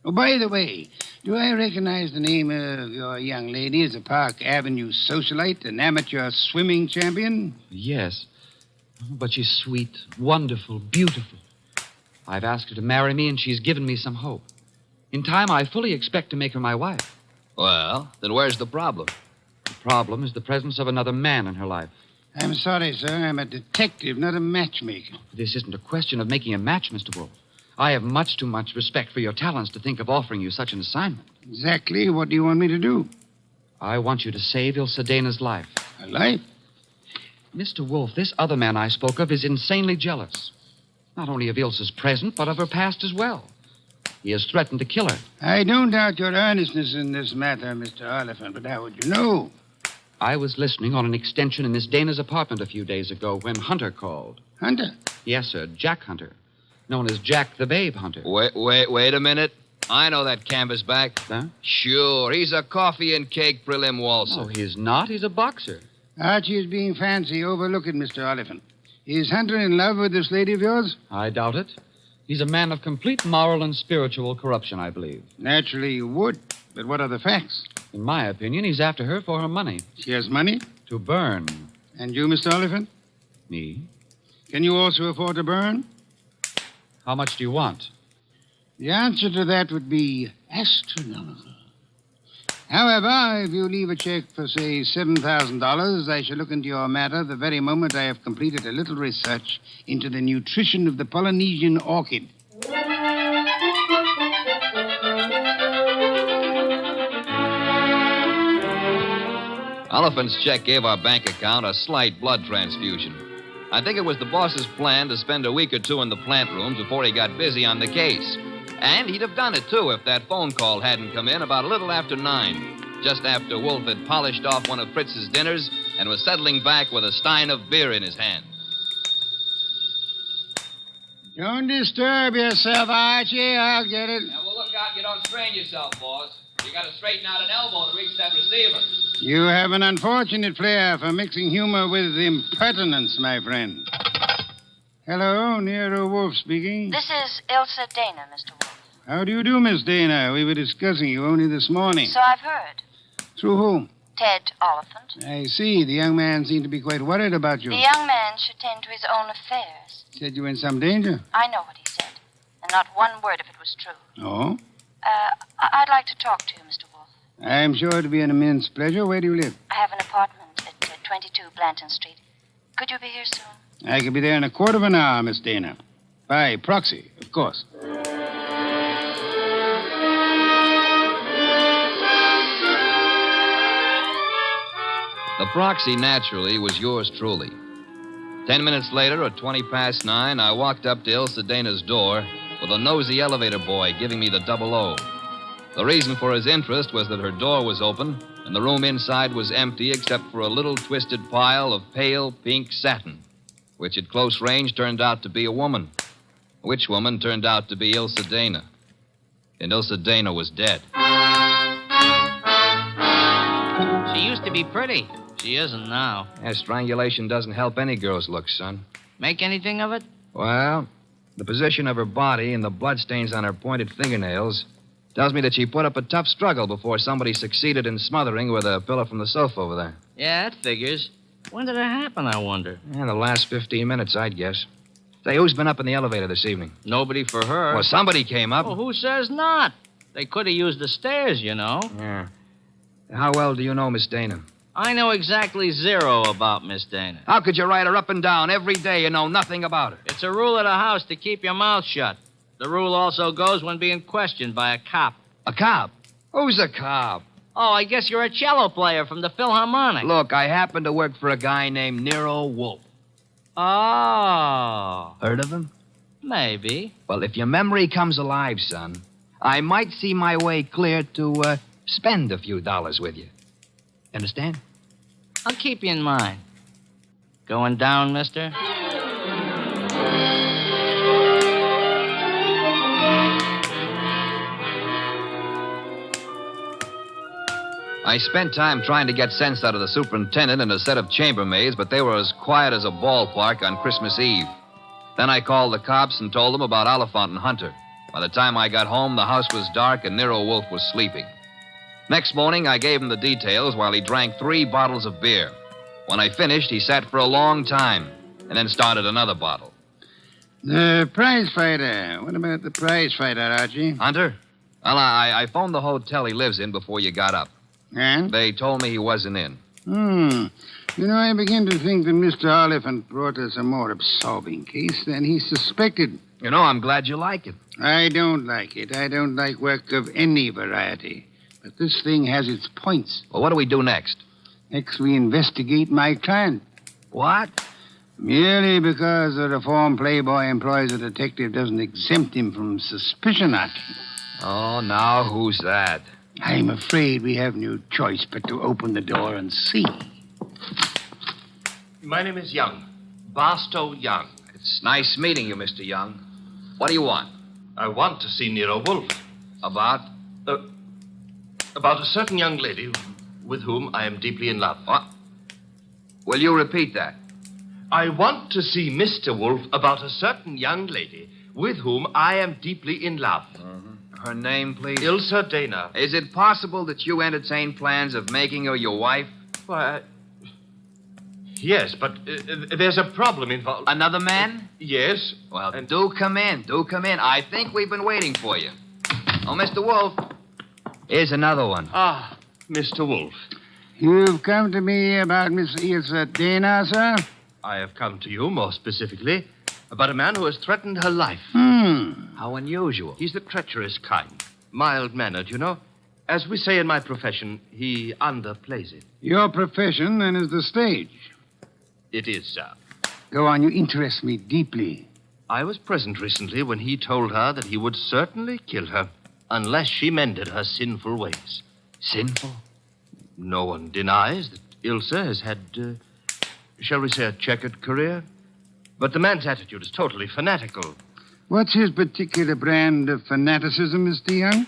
Oh, by the way, do I recognize the name of your young lady as a Park Avenue socialite, an amateur swimming champion? Yes. But she's sweet, wonderful, beautiful. I've asked her to marry me, and she's given me some hope. In time, I fully expect to make her my wife. Well, then where's the problem? The problem is the presence of another man in her life. I'm sorry, sir. I'm a detective, not a matchmaker. This isn't a question of making a match, Mr. Wolfe. I have much too much respect for your talents to think of offering you such an assignment. Exactly. What do you want me to do? I want you to save Ilse Dana's life. A life? Mr. Wolfe, this other man I spoke of is insanely jealous. Not only of Ilse's present, but of her past as well. He has threatened to kill her. I don't doubt your earnestness in this matter, Mr. Oliphant, but how would you know? I was listening on an extension in Miss Dana's apartment a few days ago when Hunter called. Hunter? Yes, sir, Jack Hunter. Known as Jack the Babe Hunter. Wait a minute. I know that canvasback. Huh? Sure, he's a coffee and cake prelim waltzer. Oh, he's not. He's a boxer. Archie is being fancy. Overlook it, Mr. Oliphant. Is Hunter in love with this lady of yours? I doubt it. He's a man of complete moral and spiritual corruption, I believe. Naturally you would. But what are the facts? In my opinion, he's after her for her money. She has money? To burn. And you, Mr. Oliphant? Me? Can you also afford to burn? How much do you want? The answer to that would be astronomical. However, if you leave a check for, say, $7,000, I shall look into your matter the very moment I have completed a little research into the nutrition of the Polynesian orchid. Oliphant's check gave our bank account a slight blood transfusion. I think it was the boss's plan to spend a week or two in the plant rooms before he got busy on the case. And he'd have done it, too, if that phone call hadn't come in about a little after 9, just after Wolfe had polished off one of Fritz's dinners and was settling back with a stein of beer in his hand. Don't disturb yourself, Archie. I'll get it. Now, well, look out you don't strain yourself, boss. You got to straighten out an elbow to reach that receiver. You have an unfortunate flair for mixing humor with impertinence, my friend. Hello, Nero Wolfe speaking. This is Ilsa Dana, Mr. Wolfe. How do you do, Miss Dana? We were discussing you only this morning. So I've heard. Through whom? Ted Oliphant. I see. The young man seemed to be quite worried about you. The young man should tend to his own affairs. Said you were in some danger. I know what he said, and not one word of it was true. Oh? I'd like to talk to you, Mr. Wolfe. I'm sure it'll be an immense pleasure. Where do you live? I have an apartment at 22 Blanton Street. Could you be here soon? I could be there in a quarter of an hour, Miss Dana. By proxy, of course. The proxy, naturally, was yours truly. 10 minutes later, at 20 past 9, I walked up to Ilsa Dana's door with a nosy elevator boy giving me the 00. The reason for his interest was that her door was open and the room inside was empty except for a little twisted pile of pale pink satin, which at close range turned out to be a woman. Which woman turned out to be Ilsa Dana. And Ilsa Dana was dead. She used to be pretty. She isn't now. Yeah, strangulation doesn't help any girl's looks, son. Make anything of it? Well, the position of her body and the bloodstains on her pointed fingernails tells me that she put up a tough struggle before somebody succeeded in smothering with a pillow from the sofa over there. Yeah, that figures. When did it happen, I wonder? Yeah, the last 15 minutes, I'd guess. Say, who's been up in the elevator this evening? Nobody for her. Well, somebody came up. Well, who says not? They could have used the stairs, you know. Yeah. How well do you know Miss Dana? I know exactly zero about Miss Dana. How could you ride her up and down every day and know nothing about her? It's a rule of the house to keep your mouth shut. The rule also goes when being questioned by a cop. A cop? Who's a cop? Oh, I guess you're a cello player from the Philharmonic. Look, I happen to work for a guy named Nero Wolfe. Oh. Heard of him? Maybe. Well, if your memory comes alive, son, I might see my way clear to spend a few dollars with you. Understand? I'll keep you in mind. Going down, mister? I spent time trying to get sense out of the superintendent and a set of chambermaids, but they were as quiet as a ballpark on Christmas Eve. Then I called the cops and told them about Oliphant and Hunter. By the time I got home, the house was dark and Nero Wolfe was sleeping. Next morning, I gave him the details while he drank 3 bottles of beer. When I finished, he sat for a long time and then started another bottle. The prize fighter. What about the prize fighter, Archie? Hunter? Well, I phoned the hotel he lives in before you got up. And? They told me he wasn't in. You know, I begin to think that Mr. Oliphant brought us a more absorbing case than he suspected. You know, I'm glad you like it. I don't like it. I don't like work of any variety. But this thing has its points. Well, what do we do next? Next, we investigate my client. What? Merely because the reformed playboy employs a detective doesn't exempt him from suspicion, Archie. Oh, now who's that? I'm afraid we have no choice but to open the door and see. My name is Young. Barstow Young. It's nice meeting you, Mr. Young. What do you want? I want to see Nero Wolfe. About? About a certain young lady with whom I am deeply in love. What? Will you repeat that? I want to see Mr. Wolfe about a certain young lady with whom I am deeply in love. Her name, please? Ilsa Dana. Is it possible that you entertain plans of making her your wife? Why, yes, but there's a problem involved. Another man? Yes. Well, do come in. Do come in. I think we've been waiting for you. Oh, Mr. Wolfe, here's another one. Ah, Mr. Wolfe. You've come to me about Miss Ilse Dana, sir? I have come to you, more specifically, about a man who has threatened her life. How unusual. He's the treacherous kind. Mild-mannered, you know. As we say in my profession, he underplays it. Your profession, then, is the stage. It is, sir. Go on, you interest me deeply. I was present recently when he told her that he would certainly kill her unless she mended her sinful ways. Sinful? No one denies that Ilse has had, shall we say, a checkered career. But the man's attitude is totally fanatical. What's his particular brand of fanaticism, Mr. Young?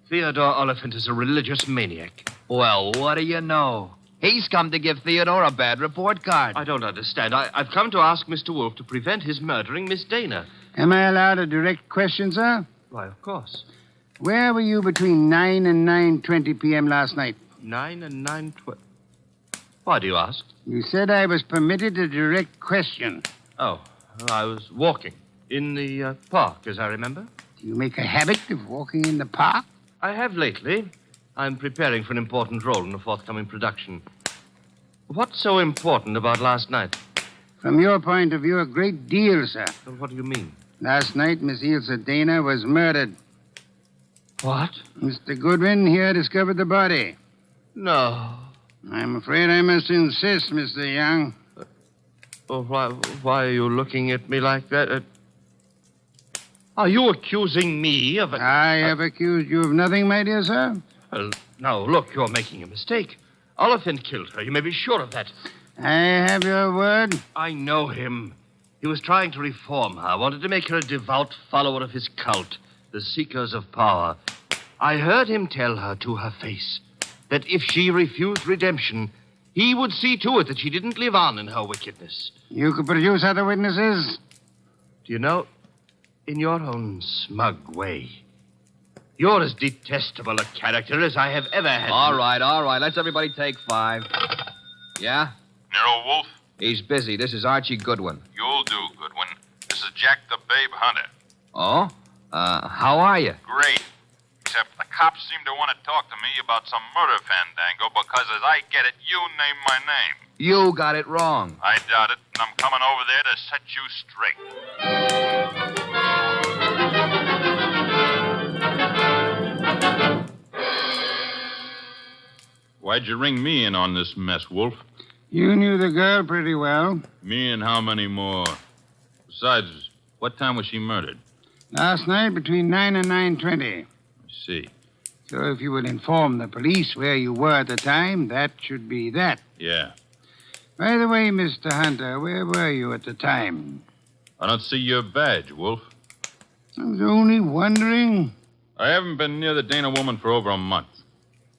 Theodore Oliphant is a religious maniac. Well, what do you know? He's come to give Theodore a bad report card. I don't understand. I've come to ask Mr. Wolfe to prevent his murdering Miss Dana. Am I allowed a direct question, sir? Why, of course. Where were you between 9 and 9:20 p.m. last night? 9 and 9:20. Why do you ask? You said I was permitted a direct question. Oh, I was walking in the park, as I remember. Do you make a habit of walking in the park? I have lately. I'm preparing for an important role in a forthcoming production. What's so important about last night? From your point of view, a great deal, sir. Well, what do you mean? Last night, Miss Ilse Dana was murdered. What? Mr. Goodwin here discovered the body. No. I'm afraid I must insist, Mr. Young. Why are you looking at me like that? Are you accusing me of... I have accused you of nothing, my dear sir. Well, now, look, you're making a mistake. Oliphant killed her. You may be sure of that. I have your word. I know him. He was trying to reform her, wanted to make her a devout follower of his cult, the Seekers of Power. I heard him tell her to her face that if she refused redemption, he would see to it that she didn't live on in her wickedness. You could produce other witnesses? Do you know, in your own smug way, you're as detestable a character as I have ever had. All right. Let's everybody take 5. Yeah? Nero Wolfe? He's busy. This is Archie Goodwin. You'll do, Goodwin. This is Jack the Babe Hunter. Oh? How are you? Great. Except the cops seem to want to talk to me about some murder fandango because, as I get it, you named my name. You got it wrong. I doubt it, and I'm coming over there to set you straight. Why'd you ring me in on this mess, Wolf? You knew the girl pretty well. Me and how many more? Besides, what time was she murdered? Last night between 9 and 9:20. I see. So if you would inform the police where you were at the time, that should be that. Yeah. By the way, Mr. Hunter, where were you at the time? I don't see your badge, Wolf. I was only wondering. I haven't been near the Dana woman for over a month.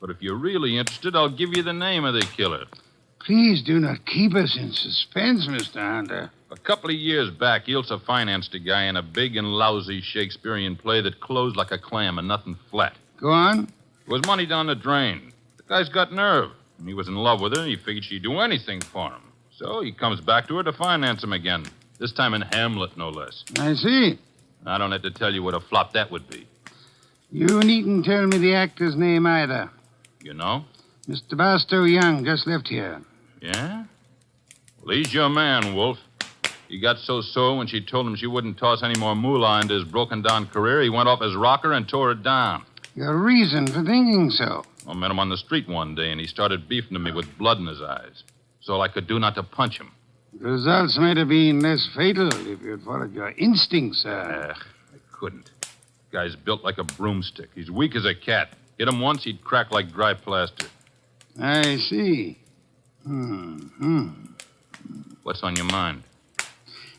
But if you're really interested, I'll give you the name of the killer. Please do not keep us in suspense, Mr. Hunter. A couple of years back, Ilse financed a guy in a big and lousy Shakespearean play that closed like a clam and nothing flat. Go on. It was money down the drain. The guy's got nerve. And he was in love with her, and he figured she'd do anything for him. So he comes back to her to finance him again. This time in Hamlet, no less. I see. I don't have to tell you what a flop that would be. You needn't tell me the actor's name either. You know? Mr. Barstow Young just left here. Yeah? Well, he's your man, Wolf. He got so sore when she told him she wouldn't toss any more moolah into his broken-down career, he went off his rocker and tore it down. Your reason for thinking so? I met him on the street one day, and he started beefing to me with blood in his eyes. It's all I could do not to punch him. The results might have been less fatal if you'd followed your instincts, sir. I couldn't. The guy's built like a broomstick. He's weak as a cat. Hit him once, he'd crack like dry plaster. I see. What's on your mind?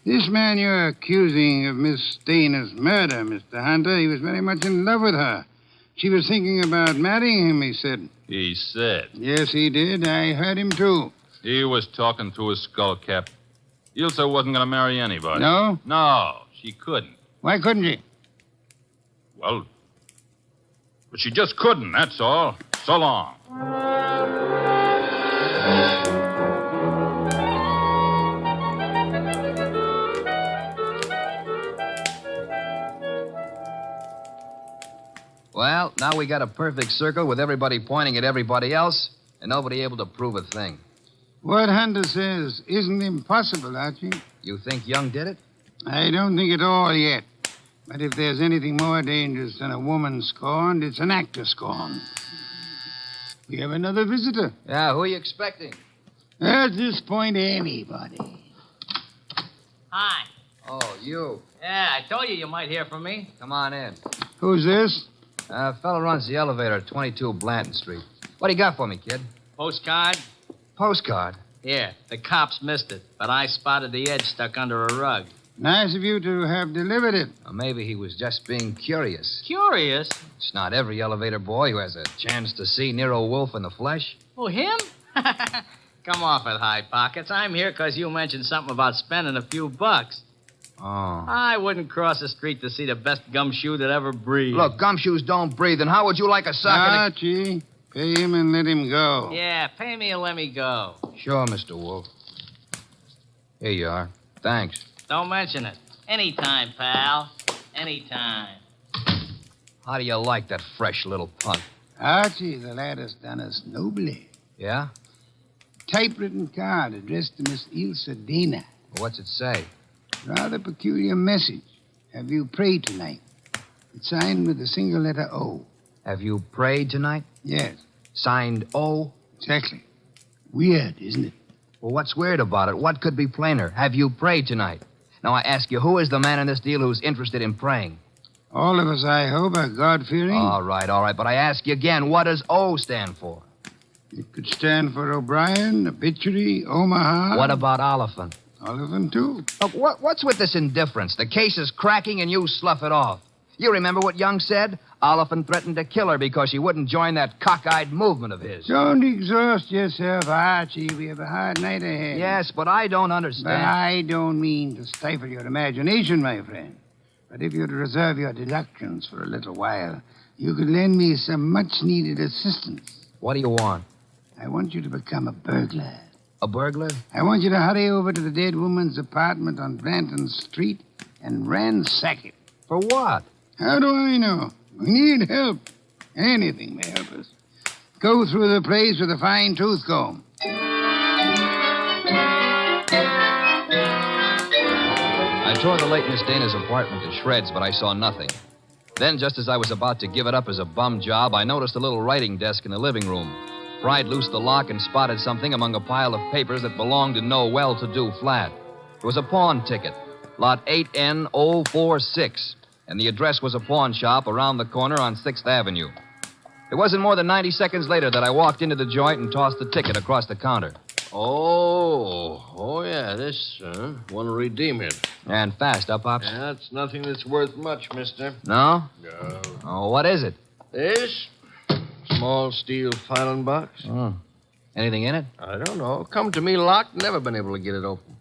This man you're accusing of Miss Dana's murder, Mr. Hunter, he was very much in love with her. She was thinking about marrying him, he said. He said? Yes, he did. I heard him, too. He was talking through his skull cap. Ilse wasn't going to marry anybody. No? No, she couldn't. Why couldn't she? Well, but she just couldn't, that's all. So long. Well, Now we got a perfect circle with everybody pointing at everybody else and nobody able to prove a thing. What Hunter says isn't impossible, Archie. You think Young did it? I don't think at all yet. But if there's anything more dangerous than a woman scorned, it's an actor scorned. We have another visitor. Yeah, who are you expecting? At this point, anybody. Hi. Oh, you. Yeah, I told you might hear from me. Come on in. Who's this? Fellow runs the elevator at 22 Blanton Street. What do you got for me, kid? Postcard? Postcard? Here, the cops missed it, but I spotted the edge stuck under a rug. Nice of you to have delivered it. Or maybe he was just being curious. Curious? It's not every elevator boy who has a chance to see Nero Wolfe in the flesh. Oh, him? Come off it, High Pockets. I'm here because you mentioned something about spending a few bucks. Oh. I wouldn't cross the street to see the best gumshoe that ever breathed. Look, gumshoes don't breathe, and how would you like a sock? Archie, pay him and let him go. Yeah, pay me and let me go. Sure, Mr. Wolfe. Here you are. Thanks. Don't mention it. Anytime, pal. Anytime. How do you like that fresh little punk? Archie, the lad has done us nobly. Yeah? Typewritten card addressed to Miss Ilse Dana. What's it say? Rather peculiar message. Have you prayed tonight? It's signed with a single letter O. Have you prayed tonight? Yes. Signed O? Exactly. Weird, isn't it? Well, what's weird about it? What could be plainer? Have you prayed tonight? Now, I ask you, who is the man in this deal who's interested in praying? All of us, I hope, are God-fearing. All right. But I ask you again, what does O stand for? It could stand for O'Brien, Obituary, Omaha. What about Oliphant? Oliphant, too. Look, what's with this indifference? The case is cracking and you slough it off. You remember what Young said? Oliphant threatened to kill her because she wouldn't join that cockeyed movement of his. Don't exhaust yourself, Archie. We have a hard night ahead. Yes, but I don't understand. But I don't mean to stifle your imagination, my friend. But if you'd reserve your deductions for a little while, you could lend me some much-needed assistance. What do you want? I want you to become a burglar. A burglar? I want you to hurry over to the dead woman's apartment on Blanton Street and ransack it. For what? How do I know? We need help. Anything may help us. Go through the place with a fine tooth comb. I tore the late Miss Dana's apartment to shreds, but I saw nothing. Then, just as I was about to give it up as a bum job, I noticed a little writing desk in the living room. Pried loose the lock and spotted something among a pile of papers that belonged to no well-to-do flat. It was a pawn ticket, lot 8N046, and the address was a pawn shop around the corner on 6th Avenue. It wasn't more than 90 seconds later that I walked into the joint and tossed the ticket across the counter. Oh, yeah, this, want to redeem it. And fast, up, Pops? Yeah, it's nothing that's worth much, mister. No? No. Oh, what is it? This? Small steel filing box. Oh. Anything in it? I don't know. Come to me locked, never been able to get it open.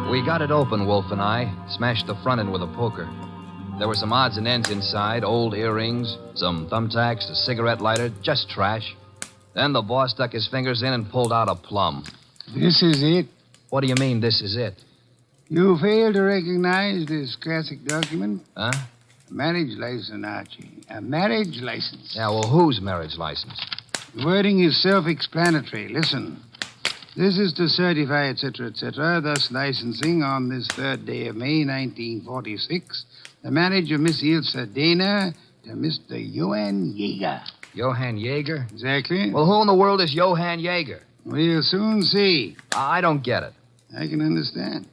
We got it open, Wolfe and I. Smashed the front end with a poker. There were some odds and ends inside, old earrings, some thumbtacks, a cigarette lighter, just trash. Then the boss stuck his fingers in and pulled out a plum. This is it? What do you mean, this is it? You fail to recognize this classic document? Huh? A marriage license, Archie. A marriage license. Yeah, well, whose marriage license? The wording is self-explanatory. Listen. This is to certify, etc., thus licensing on this 3rd day of May, 1946, the marriage of Miss Ilse Dana to Mr. Johann Jaeger. Johann Jaeger? Exactly. Well, who in the world is Johann Jaeger? We'll soon see. I don't get it. I can understand.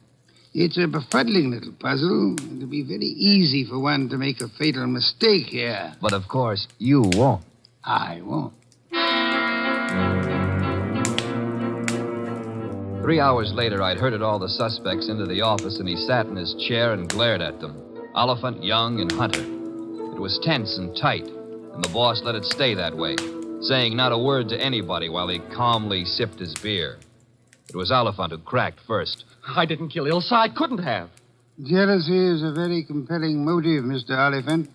It's a befuddling little puzzle. It'll be very easy for one to make a fatal mistake here. But, of course, you won't. I won't. 3 hours later, I'd herded all the suspects into the office, and he sat in his chair and glared at them. Oliphant, Young, and Hunter. It was tense and tight, and the boss let it stay that way, saying not a word to anybody while he calmly sipped his beer. It was Oliphant who cracked first. I didn't kill Ilse. I couldn't have. Jealousy is a very compelling motive, Mr. Oliphant.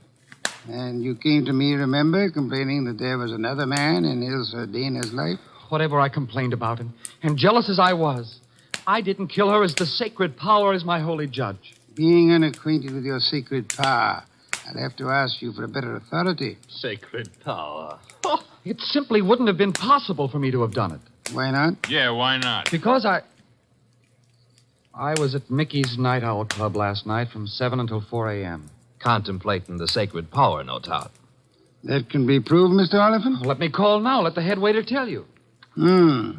And you came to me, remember, complaining that there was another man in Ilse Dana's life? Whatever I complained about, and jealous as I was, I didn't kill her as the sacred power is my holy judge. Being unacquainted with your sacred power, I'll have to ask you for a better authority. Sacred power. It simply wouldn't have been possible for me to have done it. Why not? Yeah, why not? Because I was at Mickey's Night Owl Club last night from 7 until 4 a.m. Contemplating the sacred power, no doubt. That can be proved, Mr. Oliphant? Let me call now. Let the head waiter tell you. Well,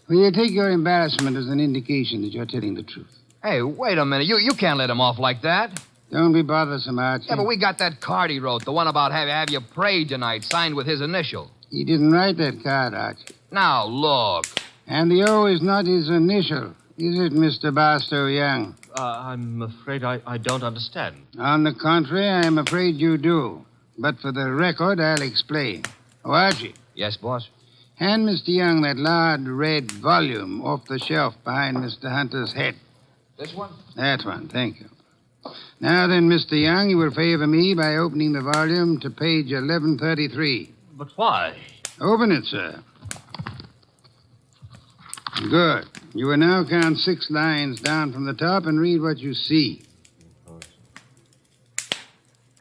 you take your embarrassment as an indication that you're telling the truth. Hey, wait a minute. You can't let him off like that. Don't be bothersome, Archie. Yeah, but we got that card he wrote, the one about have you prayed tonight, signed with his initial. He didn't write that card, Archie. Now, look. And the O is not his initial, is it, Mr. Barstow Young? I'm afraid I don't understand. On the contrary, I'm afraid you do. But for the record, I'll explain. Oh, Archie. Yes, boss? Hand Mr. Young that large red volume off the shelf behind Mr. Hunter's head. This one? That one, thank you. Now then, Mr. Young, you will favor me by opening the volume to page 1133. But why? Open it, sir. Good. You will now count 6 lines down from the top and read what you see.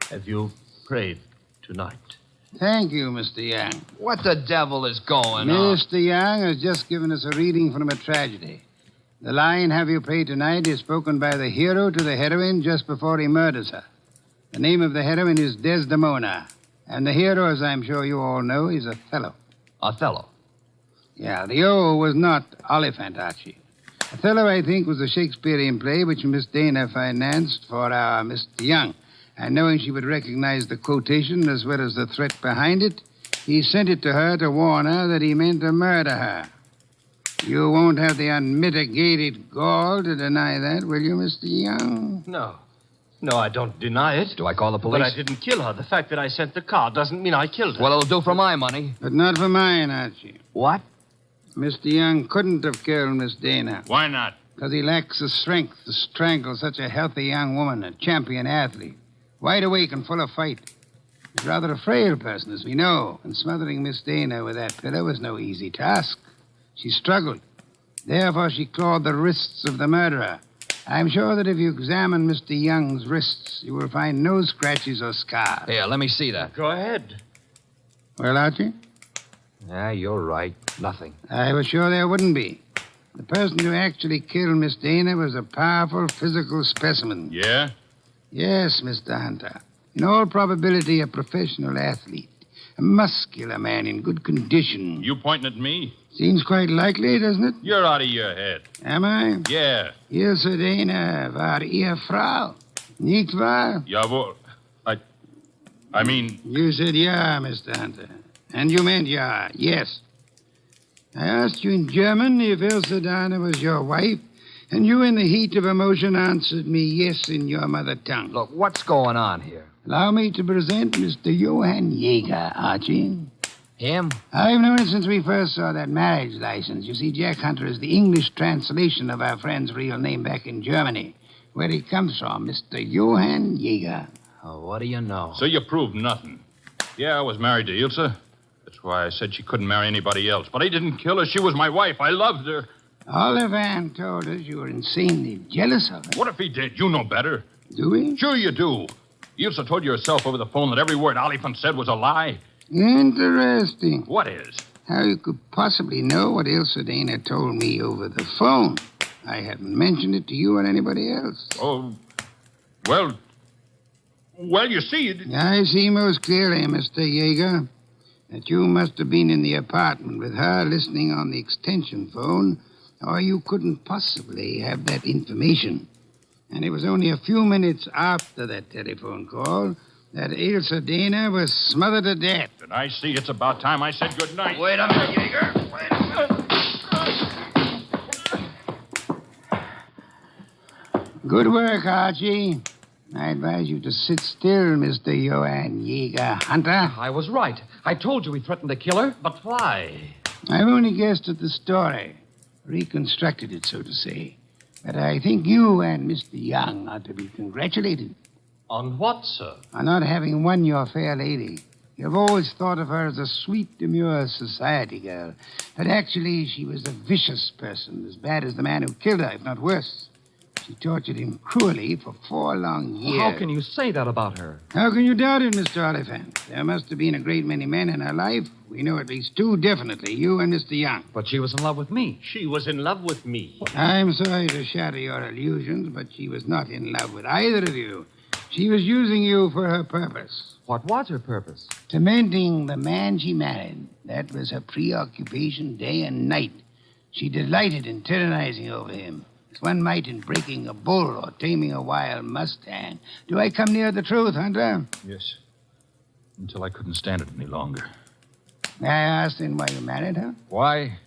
Have you prayed tonight? Thank you, Mr. Young. What the devil is going on? Mr. Young has just given us a reading from a tragedy. The line, have you prayed tonight, is spoken by the hero to the heroine just before he murders her. The name of the heroine is Desdemona. And the hero, as I'm sure you all know, is Othello. Othello? Yeah, the O was not Oliphant, Archie. Othello, I think, was a Shakespearean play which Miss Dana financed for our Mr. Young. And knowing she would recognize the quotation as well as the threat behind it, he sent it to her to warn her that he meant to murder her. You won't have the unmitigated gall to deny that, will you, Mr. Young? No. No, I don't deny it. Do I call the police? But I didn't kill her. The fact that I sent the card doesn't mean I killed her. Well, it'll do for my money. But not for mine, Archie. What? Mr. Young couldn't have killed Miss Dana. Why not? Because he lacks the strength to strangle such a healthy young woman, a champion athlete. Wide awake and full of fight. He's rather a frail person, as we know, and smothering Miss Dana with that pillow was no easy task. She struggled. Therefore, she clawed the wrists of the murderer. I'm sure that if you examine Mr. Young's wrists, you will find no scratches or scars. Here, let me see that. Go ahead. Well, Archie? Yeah, you're right. Nothing. I was sure there wouldn't be. The person who actually killed Miss Dana was a powerful physical specimen. Yeah? Yes, Mr. Hunter. In all probability, a professional athlete. A muscular man in good condition. You pointing at me? Seems quite likely, doesn't it? You're out of your head. Am I? Yeah. Ilse Dana war Ehefrau. Nicht wahr? Jawohl. I mean... You said yeah, Mr. Hunter. And you meant yeah, yes. I asked you in German if Ilse Dana was your wife, and you, in the heat of emotion, answered me yes in your mother tongue. Look, what's going on here? Allow me to present Mr. Johann Jaeger, Archie. Him? I've known it since we first saw that marriage license. You see, Jack Hunter is the English translation of our friend's real name back in Germany, where he comes from, Mr. Johann Jaeger. Oh, what do you know? So you proved nothing. Yeah, I was married to Ilse. That's why I said she couldn't marry anybody else. But I didn't kill her. She was my wife. I loved her. Oliphant told us you were insanely jealous of her. What if he did? You know better. Do we? Sure you do. Ilse told you herself over the phone that every word Oliphant said was a lie. Interesting. What is? How you could possibly know what Ilse Dana told me over the phone. I haven't mentioned it to you or anybody else. Oh, well, you see... I see most clearly, Mr. Jaeger, that you must have been in the apartment with her listening on the extension phone, or you couldn't possibly have that information. And it was only a few minutes after that telephone call that Ilse Dana was smothered to death. And I see it's about time I said good night. Wait a minute, Jaeger. Wait a minute. Good work, Archie. I advise you to sit still, Mr. Johann Jaeger Hunter. I was right. I told you he threatened to kill her. But why? I've only guessed at the story. Reconstructed it, so to say. But I think you and Mr. Young ought to be congratulated. On what, sir? On not having won your fair lady. You've always thought of her as a sweet, demure society girl. But actually, she was a vicious person, as bad as the man who killed her, if not worse. She tortured him cruelly for 4 long years. How can you say that about her? How can you doubt it, Mr. Oliphant? There must have been a great many men in her life. We know at least 2 definitely, you and Mr. Young. But she was in love with me. She was in love with me. I'm sorry to shatter your illusions, but she was not in love with either of you. She was using you for her purpose. What was her purpose? Tormenting the man she married. That was her preoccupation day and night. She delighted in tyrannizing over him, as one might in breaking a bull or taming a wild mustang. Do I come near the truth, Hunter? Yes. Until I couldn't stand it any longer. May I ask then why you married her? Why?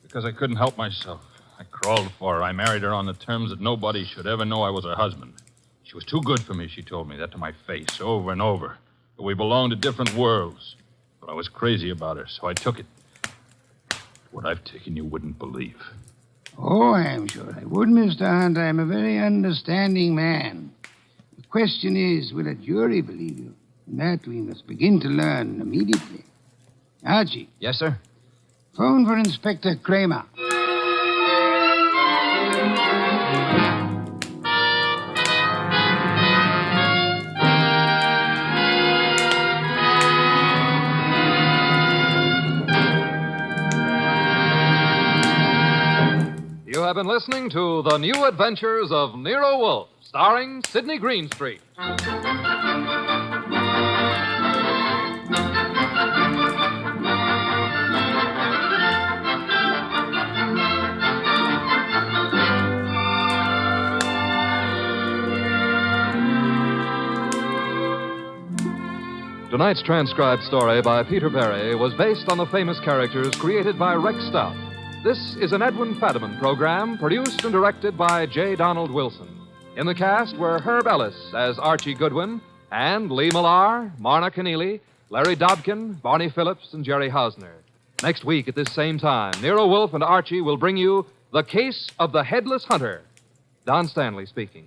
Because I couldn't help myself. I crawled for her. I married her on the terms that nobody should ever know I was her husband. She was too good for me, she told me that to my face over and over. That we belonged to different worlds. But I was crazy about her, so I took it. What I've taken you wouldn't believe. Oh, I'm sure I would, Mr. Hunt. I'm a very understanding man. The question is, will a jury believe you? And that we must begin to learn immediately. Archie. Yes, sir? Phone for Inspector Kramer. You have been listening to The New Adventures of Nero Wolfe, starring Sidney Greenstreet. Tonight's transcribed story by Peter Berry was based on the famous characters created by Rex Stout. This is an Edwin Fadiman program produced and directed by J. Donald Wilson. In the cast were Herb Ellis as Archie Goodwin and Lee Millar, Marna Keneally, Larry Dobkin, Barney Phillips, and Jerry Hausner. Next week at this same time, Nero Wolfe and Archie will bring you The Case of the Headless Hunter. Don Stanley speaking.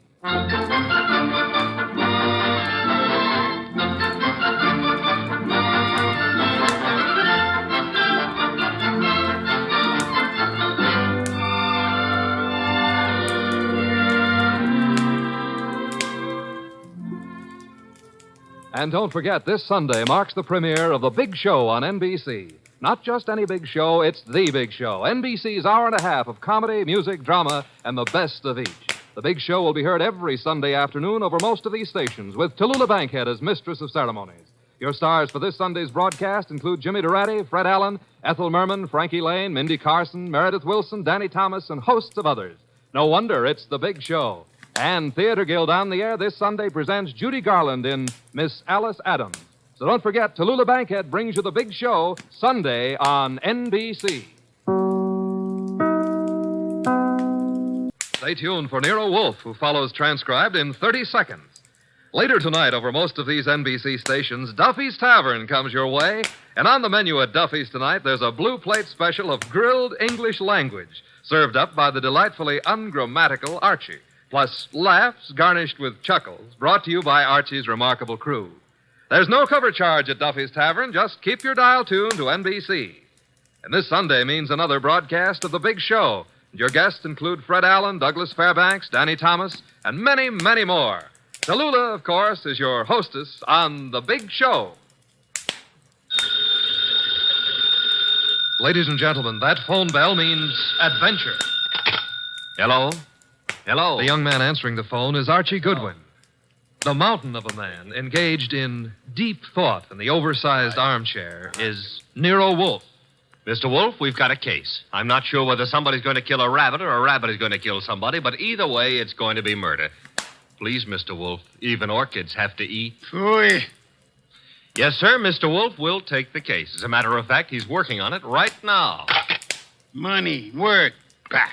And don't forget, this Sunday marks the premiere of The Big Show on NBC. Not just any big show, it's The Big Show. NBC's hour and a half of comedy, music, drama, and the best of each. The Big Show will be heard every Sunday afternoon over most of these stations, with Tallulah Bankhead as mistress of ceremonies. Your stars for this Sunday's broadcast include Jimmy Durante, Fred Allen, Ethel Merman, Frankie Lane, Mindy Carson, Meredith Wilson, Danny Thomas, and hosts of others. No wonder it's The Big Show. And Theater Guild on the Air this Sunday presents Judy Garland in Miss Alice Adams. So don't forget, Tallulah Bankhead brings you The Big Show Sunday on NBC. Stay tuned for Nero Wolfe, who follows transcribed in 30 seconds. Later tonight, over most of these NBC stations, Duffy's Tavern comes your way. And on the menu at Duffy's tonight, there's a blue plate special of grilled English language, served up by the delightfully ungrammatical Archie. Plus laughs garnished with chuckles, brought to you by Archie's remarkable crew. There's no cover charge at Duffy's Tavern. Just keep your dial tuned to NBC. And this Sunday means another broadcast of The Big Show. Your guests include Fred Allen, Douglas Fairbanks, Danny Thomas, and many, many more. Tallulah, of course, is your hostess on The Big Show. Ladies and gentlemen, that phone bell means adventure. Hello? Hello. The young man answering the phone is Archie Goodwin. The mountain of a man engaged in deep thought in the oversized armchair is Nero Wolfe. Mr. Wolfe, we've got a case. I'm not sure whether somebody's going to kill a rabbit or a rabbit is going to kill somebody, but either way, it's going to be murder. Please, Mr. Wolfe, even orchids have to eat. Phooey. Yes, sir, Mr. Wolfe will take the case. As a matter of fact, he's working on it right now. Money, work, bah.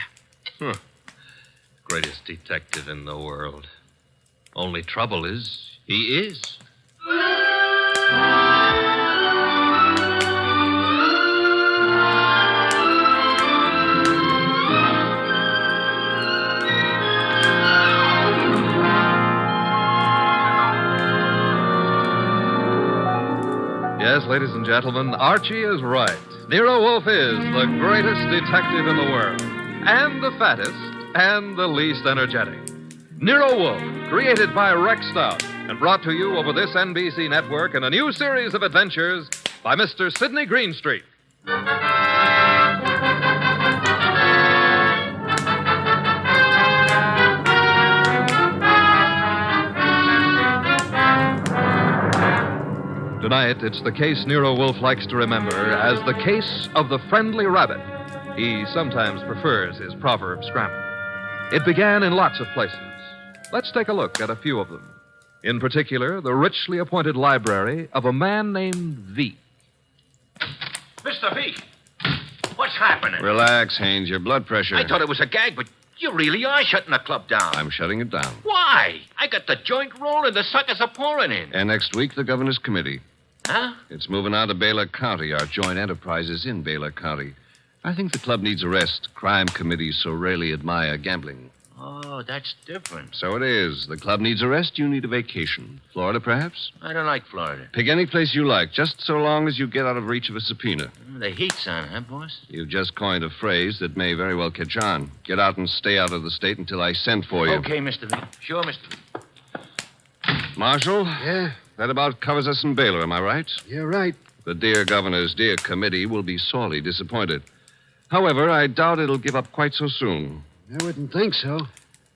Greatest detective in the world. Only trouble is, he is. Yes, ladies and gentlemen, Archie is right. Nero Wolfe is the greatest detective in the world. And the fattest. and the least energetic. Nero Wolfe, created by Rex Stout and brought to you over this NBC network in a new series of adventures by Mr. Sidney Greenstreet. Tonight, it's the case Nero Wolfe likes to remember as the case of the friendly rabbit. He sometimes prefers his proverb scramble. It began in lots of places. Let's take a look at a few of them. In particular, the richly appointed library of a man named V. Mr. V, what's happening? Relax, Haynes. Your blood pressure. I thought it was a gag, but you really are shutting the club down. I'm shutting it down. Why? I got the joint rolling. The suckers are pouring in. And next week, the governor's committee. Huh? It's moving out of Baylor County. Our joint enterprise is in Baylor County. I think the club needs a rest. Crime committees so rarely admire gambling. Oh, that's different. So it is. The club needs a rest. You need a vacation. Florida, perhaps? I don't like Florida. Pick any place you like, just so long as you get out of reach of a subpoena. The heat's on, huh, boss? You've just coined a phrase that may very well catch on. Get out and stay out of the state until I send for you. Okay, Mr. V. Sure, Mr. V. Marshal? Yeah? That about covers us in Baylor, am I right? You're right. The dear governor's dear committee will be sorely disappointed. However, I doubt it'll give up quite so soon. I wouldn't think so.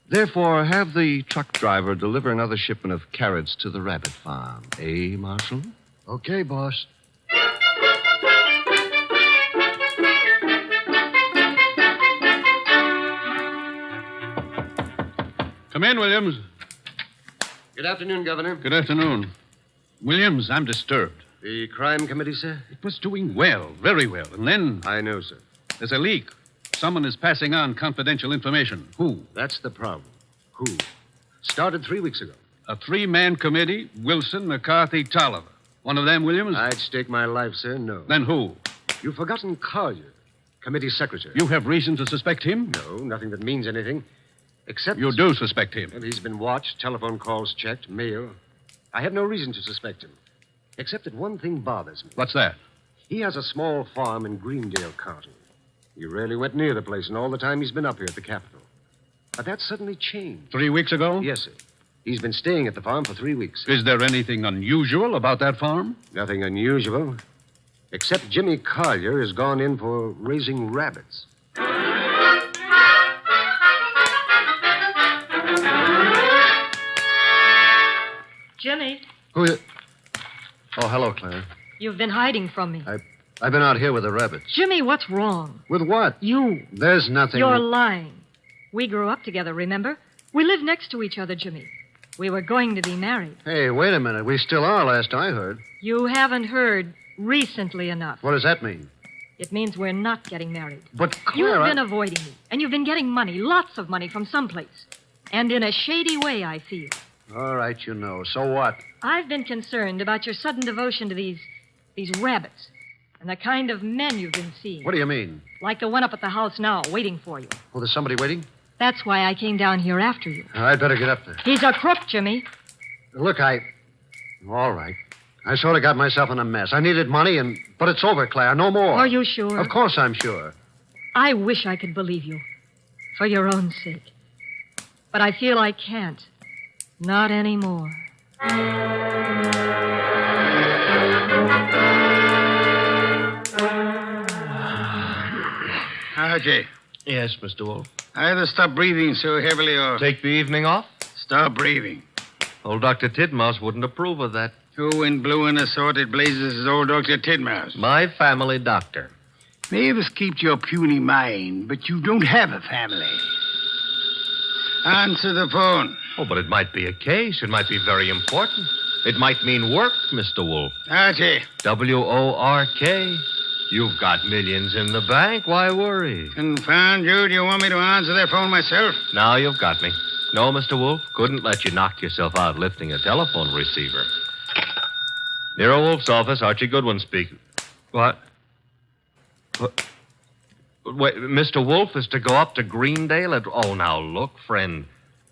Therefore, have the truck driver deliver another shipment of carrots to the rabbit farm. Eh, Marshal? Okay, boss. Come in, Williams. Good afternoon, Governor. Good afternoon. Williams, I'm disturbed. The crime committee, sir? It was doing well, very well. And then I know, sir. there's a leak. Someone is passing on confidential information. Who? That's the problem. Who? Started 3 weeks ago. A three-man committee, Wilson, McCarthy, Tolliver. One of them, Williams? I'd stake my life, sir, no. Then who? You've forgotten Collier, committee secretary. You have reason to suspect him? No, nothing that means anything. Except... You do suspect him? And he's been watched, telephone calls checked, mail. I have no reason to suspect him. Except that one thing bothers me. What's that? He has a small farm in Greendale County. He rarely went near the place in all the time he's been up here at the Capitol. But that suddenly changed. 3 weeks ago? Yes, sir. He's been staying at the farm for 3 weeks. Is there anything unusual about that farm? Nothing unusual. Except Jimmy Collier has gone in for raising rabbits. Jimmy, Who is... Oh, hello, Claire. you've been hiding from me. I've been out here with the rabbits. Jimmy, what's wrong? With what? You. There's nothing... You're lying. We grew up together, remember? We lived next to each other, Jimmy. We were going to be married. Hey, wait a minute. We still are, last I heard. You haven't heard recently enough. What does that mean? It means we're not getting married. But, Claire, You've been avoiding me, and you've been getting money, lots of money from someplace. And in a shady way, I feel. All right, you know. So what? I've been concerned about your sudden devotion to these rabbits and the kind of men you've been seeing. What do you mean? Like the one up at the house now, waiting for you. Oh, there's somebody waiting? That's why I came down here after you. I'd better get up there. He's a crook, Jimmy. Look, All right. I sort of got myself in a mess. I needed money, but it's over, Claire. No more. Are you sure? Of course I'm sure. I wish I could believe you. For your own sake. But I feel I can't. Not anymore. Archie. Yes, Mr. Wolfe. Either stop breathing so heavily or... Take the evening off? Stop breathing. Old Dr. Tidmouse wouldn't approve of that. Who in blue and assorted blazes is old Dr. Tidmouse? My family doctor. Mavis keeps your puny mind, but you don't have a family. Answer the phone. Oh, but it might be a case. It might be very important. It might mean work, Mr. Wolfe. Archie. W-O-R-K. You've got millions in the bank. Why worry? Confound you. Do you want me to answer that phone myself? Now you've got me. No, Mr. Wolfe. Couldn't let you knock yourself out lifting a telephone receiver. Nero Wolfe's office, Archie Goodwin speaking. What? Wait, Mr. Wolfe is to go up to Greendale at... Oh, now, look, friend.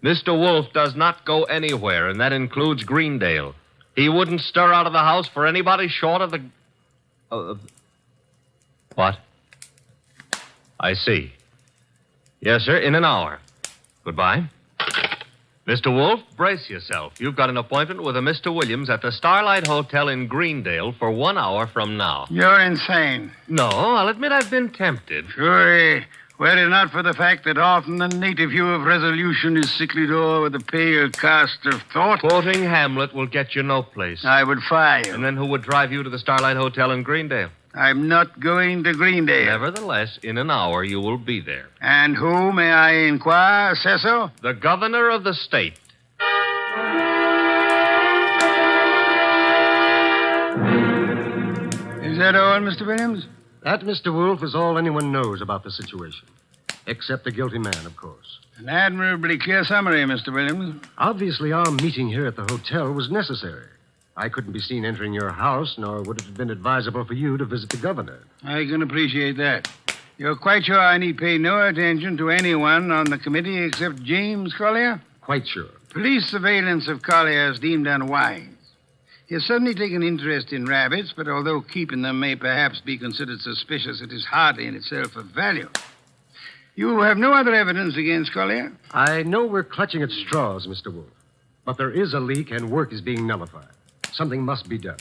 Mr. Wolfe does not go anywhere, and that includes Greendale. He wouldn't stir out of the house for anybody short of the... What? I see. Yes, sir, in an hour. Goodbye. Mr. Wolfe, brace yourself. You've got an appointment with a Mr. Williams at the Starlight Hotel in Greendale for 1 hour from now. You're insane. No, I'll admit I've been tempted. Sure. Were it not for the fact that often the native hue of resolution is sicklied o'er with a pale cast of thought. Quoting Hamlet will get you no place. I would fire you. And then who would drive you to the Starlight Hotel in Greendale? I'm not going to Greendale. Nevertheless, in an hour you will be there. And who, may I inquire, says so? The governor of the state. Is that all, Mr. Williams? That, Mr. Wolfe, is all anyone knows about the situation. Except the guilty man, of course. An admirably clear summary, Mr. Williams. Obviously, our meeting here at the hotel was necessary. I couldn't be seen entering your house, nor would it have been advisable for you to visit the governor. I can appreciate that. You're quite sure I need pay no attention to anyone on the committee except James Collier? Quite sure. Police surveillance of Collier is deemed unwise. He has suddenly taken interest in rabbits, but although keeping them may perhaps be considered suspicious, it is hardly in itself of value. You have no other evidence against Collier? I know we're clutching at straws, Mr. Wolfe. But there is a leak and work is being nullified. Something must be done.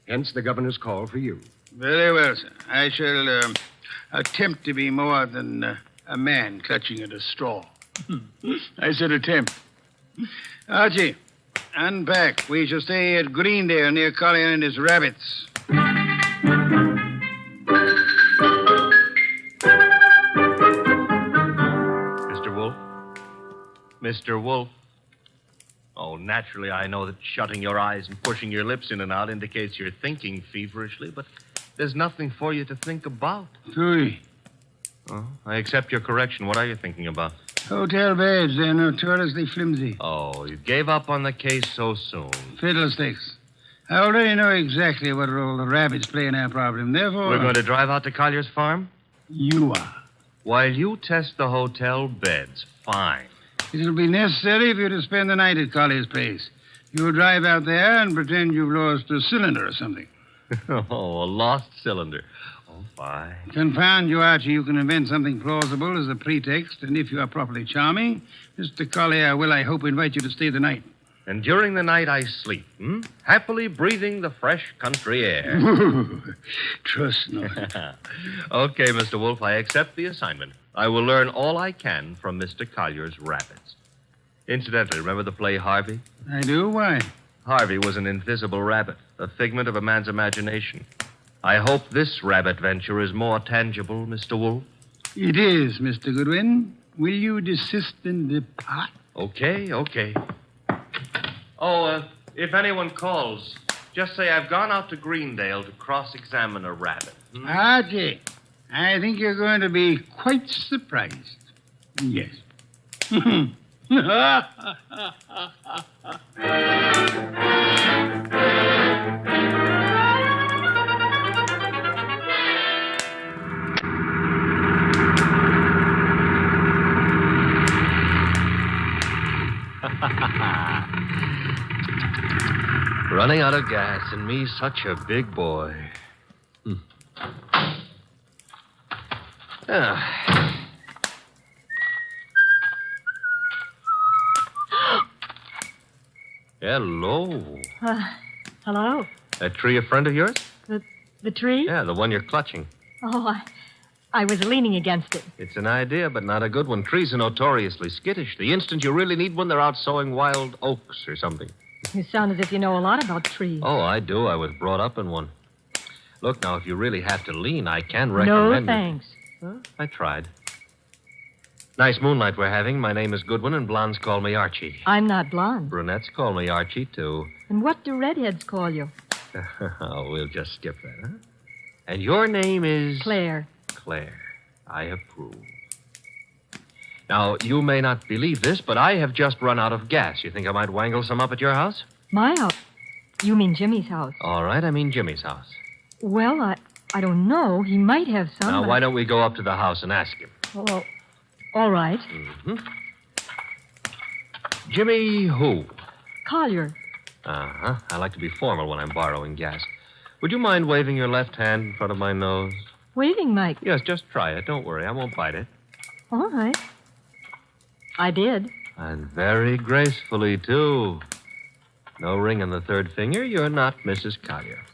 Hence the governor's call for you. Very well, sir. I shall attempt to be more than a man clutching at a straw. I said attempt. Archie, unpack. We shall stay at Greendale near Collier and his rabbits. Mr. Wolfe? Mr. Wolfe? Oh, naturally, I know that shutting your eyes and pushing your lips in and out indicates you're thinking feverishly, but there's nothing for you to think about. Tui. Oh, I accept your correction. What are you thinking about? Hotel beds. They're notoriously flimsy. Oh, you gave up on the case so soon. Fiddlesticks. I already know exactly what role the rabbits play in our problem. Therefore... We're going to drive out to Collier's farm? You are. While you test the hotel beds. Fine. It'll be necessary for you to spend the night at Collier's place. You'll drive out there and pretend you've lost a cylinder or something. Oh, a lost cylinder. Oh, fine. Confound you, Archie. You can invent something plausible as a pretext, and if you are properly charming, Mr. Collier will, I hope, invite you to stay the night. And during the night I sleep, happily breathing the fresh country air. Trust not. Okay, Mr. Wolfe, I accept the assignment. I will learn all I can from Mr. Collier's rabbits. Incidentally, remember the play Harvey? I do? Why? Harvey was an invisible rabbit, a figment of a man's imagination. I hope this rabbit venture is more tangible, Mr. Wolfe. It is, Mr. Goodwin. Will you desist and depart? Okay. Oh, if anyone calls, just say I've gone out to Greendale to cross-examine a rabbit. Archie, I think you're going to be quite surprised. Yes. Running out of gas, and me such a big boy. Hello. Hello? That tree a friend of yours? The tree? Yeah, the one you're clutching. Oh, I was leaning against it. It's an idea, but not a good one. Trees are notoriously skittish. The instant you really need one, they're out sowing wild oaks or something. You sound as if you know a lot about trees. Oh, I do. I was brought up in one. Look, now, if you really have to lean, I can recommend No, thanks. Well, I tried. Nice moonlight we're having. My name is Goodwin, and blondes call me Archie. I'm not blonde. Brunettes call me Archie, too. And what do redheads call you? Oh, we'll just skip that, huh? And your name is... Claire. Claire. I approve. Now, you may not believe this, but I have just run out of gas. You think I might wangle some up at your house? My house? You mean Jimmy's house? All right, I mean Jimmy's house. Well, I don't know. He might have some. Now, why don't we go up to the house and ask him? Oh, all right. Mm-hmm. Jimmy who? Collier. Uh-huh. I like to be formal when I'm borrowing gas. Would you mind waving your left hand in front of my nose? Waving, Mike? Yes, just try it. Don't worry. I won't bite it. All right. I did. And very gracefully, too. No ring on the third finger. You're not Mrs. Collier.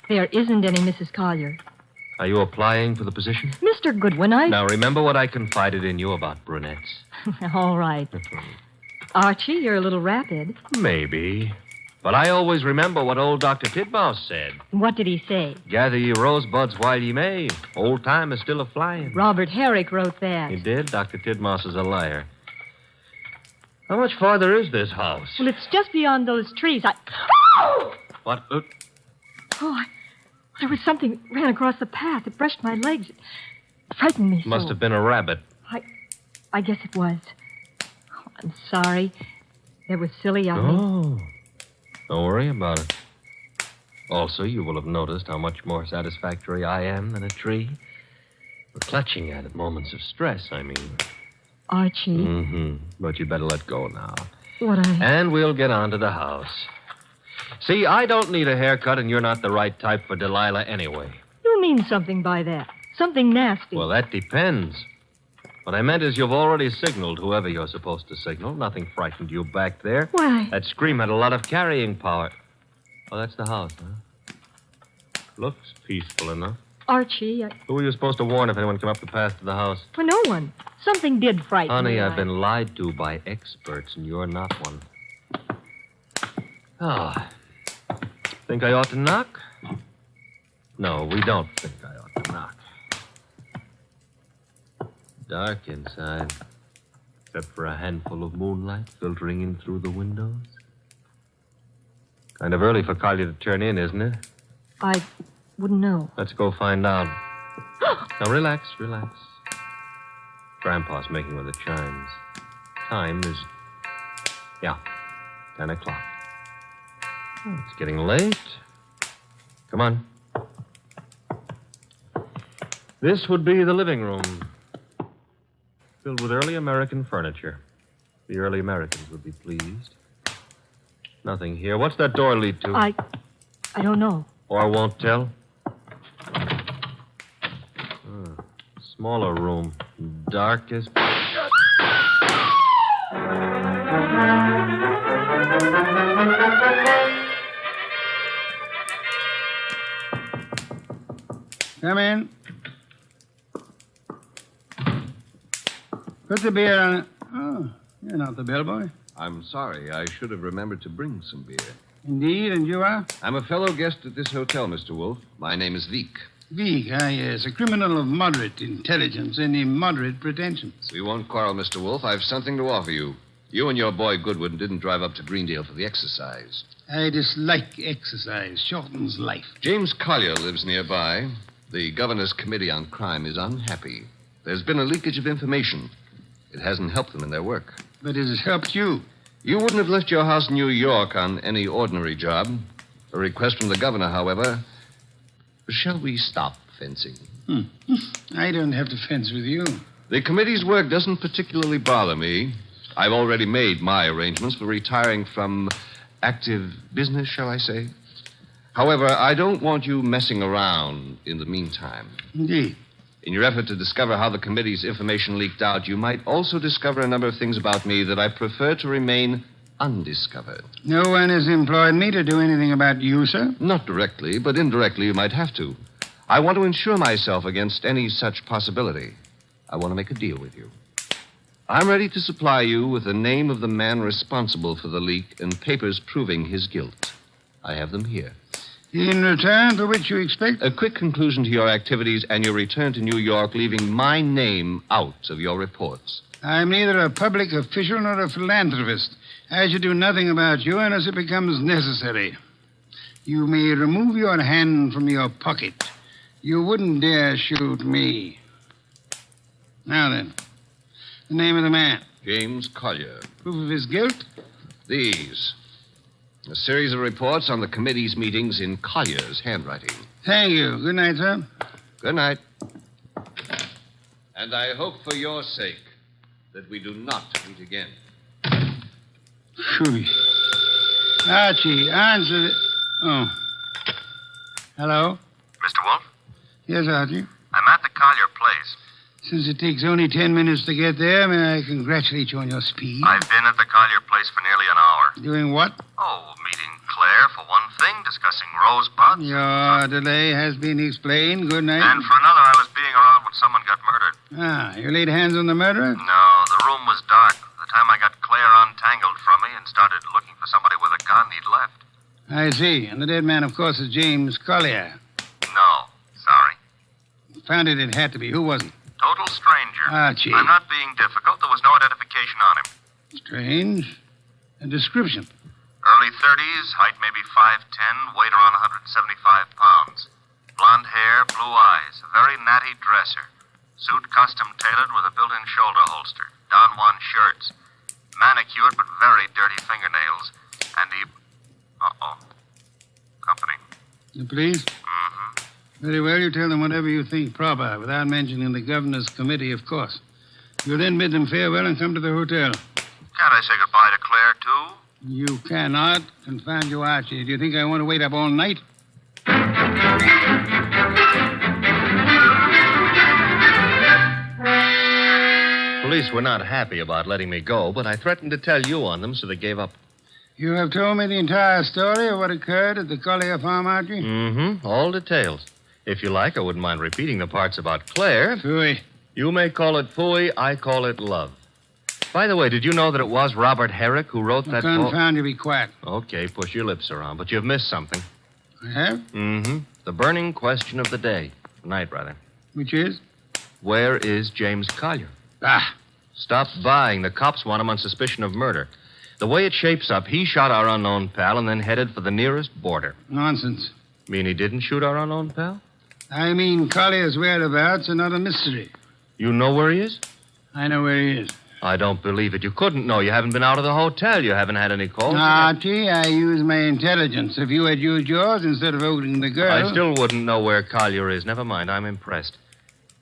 There isn't any Mrs. Collier. Are you applying for the position? Mr. Goodwin, Now, remember what I confided in you about brunettes. All right. Archie, you're a little rapid. Maybe. But I always remember what old Dr. Titmouse said. What did he say? Gather ye rosebuds while ye may. Old time is still a-flying. Robert Herrick wrote that. He did? Dr. Titmouse is a liar. How much farther is this house? Well, it's just beyond those trees. What? There was something ran across the path. It brushed my legs. It frightened me so. Must have been a rabbit. I guess it was. Oh, I'm sorry. That was silly of me. Oh. Don't worry about it. Also, you will have noticed how much more satisfactory I am than a tree. For clutching at moments of stress, I mean. Archie. Mm-hmm. But you better let go now. What And we'll get on to the house. See, I don't need a haircut, and you're not the right type for Delilah anyway. You mean something by that. Something nasty. Well, that depends. What I meant is you've already signaled whoever you're supposed to signal. Nothing frightened you back there. Why? That scream had a lot of carrying power. Oh, that's the house, huh? Looks peaceful enough. Archie, Who were you supposed to warn if anyone came up the path to the house? For no one. Something did frighten me. Honey, I've been lied to by experts, and you're not one. Think I ought to knock? No, we don't think I ought to knock. Dark inside, except for a handful of moonlight filtering in through the windows. Kind of early for Collier to turn in, isn't it? I wouldn't know. Let's go find out. Now, relax. Grandpa's making with the chimes. Time is, 10 o'clock. Oh, it's getting late. Come on. This would be the living room. Filled with early American furniture. The early Americans would be pleased. Nothing here. What's that door lead to? I don't know. Or won't tell? Smaller room. Dark as... Come in. Put the beer on it. Oh, you're not the bellboy. I'm sorry. I should have remembered to bring some beer. Indeed, and you are? I'm a fellow guest at this hotel, Mr. Wolfe. My name is Veek. Veek, yes. A criminal of moderate intelligence and immoderate pretensions. We won't quarrel, Mr. Wolfe. I've something to offer you. You and your boy Goodwin didn't drive up to Greendale for the exercise. I dislike exercise. Shortens life. James Collier lives nearby. The Governor's Committee on Crime is unhappy. There's been a leakage of information. It hasn't helped them in their work. But it has helped you. You wouldn't have left your house in New York on any ordinary job. A request from the governor, however. Shall we stop fencing? I don't have to fence with you. The committee's work doesn't particularly bother me. I've already made my arrangements for retiring from active business, shall I say. However, I don't want you messing around in the meantime. Indeed. In your effort to discover how the committee's information leaked out, you might also discover a number of things about me that I prefer to remain undiscovered. No one has employed me to do anything about you, sir? Not directly, but indirectly you might have to. I want to insure myself against any such possibility. I want to make a deal with you. I'm ready to supply you with the name of the man responsible for the leak and papers proving his guilt. I have them here. In return for which you expect? A quick conclusion to your activities and your return to New York, leaving my name out of your reports. I'm neither a public official nor a philanthropist. I should do nothing about you unless it becomes necessary. You may remove your hand from your pocket. You wouldn't dare shoot me. Now then, the name of the man. James Collier. Proof of his guilt? These. A series of reports on the committee's meetings in Collier's handwriting. Thank you. Good night, sir. Good night. And I hope for your sake that we do not meet again. Phew. Archie, answer the... Oh. Hello? Mr. Wolfe? Yes, Archie. I'm at the Collier place. Since it takes only 10 minutes to get there, may I congratulate you on your speed? I've been at the Collier place for nearly an hour. Doing what? Oh, meeting Claire for one thing, discussing rosebuds. Your delay has been explained. Good night. And for another, I was being around when someone got murdered. Ah, you laid hands on the murderer? No, the room was dark. By the time I got Claire untangled from me and started looking for somebody with a gun, he'd left. I see. And the dead man, of course, is James Collier. No, sorry. Found it had to be. Who was it? Total stranger. Archie. I'm not being difficult. There was no identification on him. Strange. A description. Early 30s, height maybe 5'10", weight around 175 pounds. Blonde hair, blue eyes, a very natty dresser. Suit custom tailored with a built-in shoulder holster. Don Juan shirts. Manicured but very dirty fingernails. And he... Uh-oh. Company. The police? Mm-hmm. Very well, you tell them whatever you think proper, without mentioning the governor's committee, of course. You'll then bid them farewell and come to the hotel. Can't I say goodbye to Claire, too? You cannot. Confound you, Archie. Do you think I want to wait up all night? Police were not happy about letting me go, but I threatened to tell you on them, so they gave up. You have told me the entire story of what occurred at the Collier farm, Archie? Mm-hmm. All details. If you like, I wouldn't mind repeating the parts about Claire. Phooey. You may call it phooey, I call it love. By the way, did you know that it was Robert Herrick who wrote that Confound you, be quiet. Okay, push your lips around, but you've missed something. I have? Mm-hmm. The burning question of the day. Night, rather. Which is? Where is James Collier? Ah. Stop buying. The cops want him on suspicion of murder. The way it shapes up, he shot our unknown pal and then headed for the nearest border. Nonsense. Mean he didn't shoot our unknown pal? I mean Collier's whereabouts are not a mystery. You know where he is? I know where he is. I don't believe it. You couldn't know. You haven't been out of the hotel. You haven't had any calls. Archie, I use my intelligence. If you had used yours instead of voting the girl... I still wouldn't know where Collier is. Never mind. I'm impressed.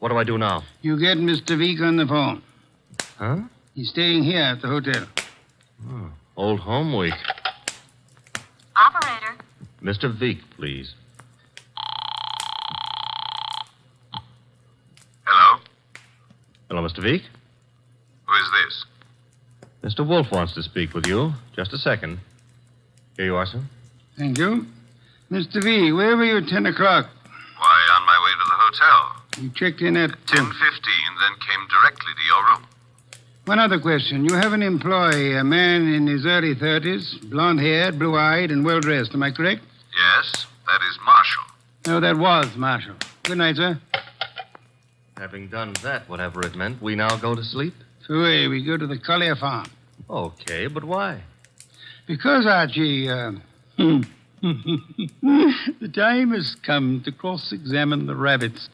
What do I do now? You get Mr. Veek on the phone. Huh? He's staying here at the hotel. Oh, old home week. Operator. Mr. Veek, please. Hello? Hello, Mr. Veek. Who is this? Mr. Wolfe wants to speak with you. Just a second. Here you are, sir. Thank you. Mr. V, where were you at 10 o'clock? Why, on my way to the hotel. You checked in at... 10:15, then came directly to your room. One other question. You have an employee, a man in his early 30s, blonde-haired, blue-eyed, and well-dressed. Am I correct? Yes, that is Marshall. No, that was Marshall. Good night, sir. Having done that, whatever it meant, we now go to sleep? Phooey, we go to the Collier farm. Okay, but why? Because, Archie, the time has come to cross-examine the rabbits.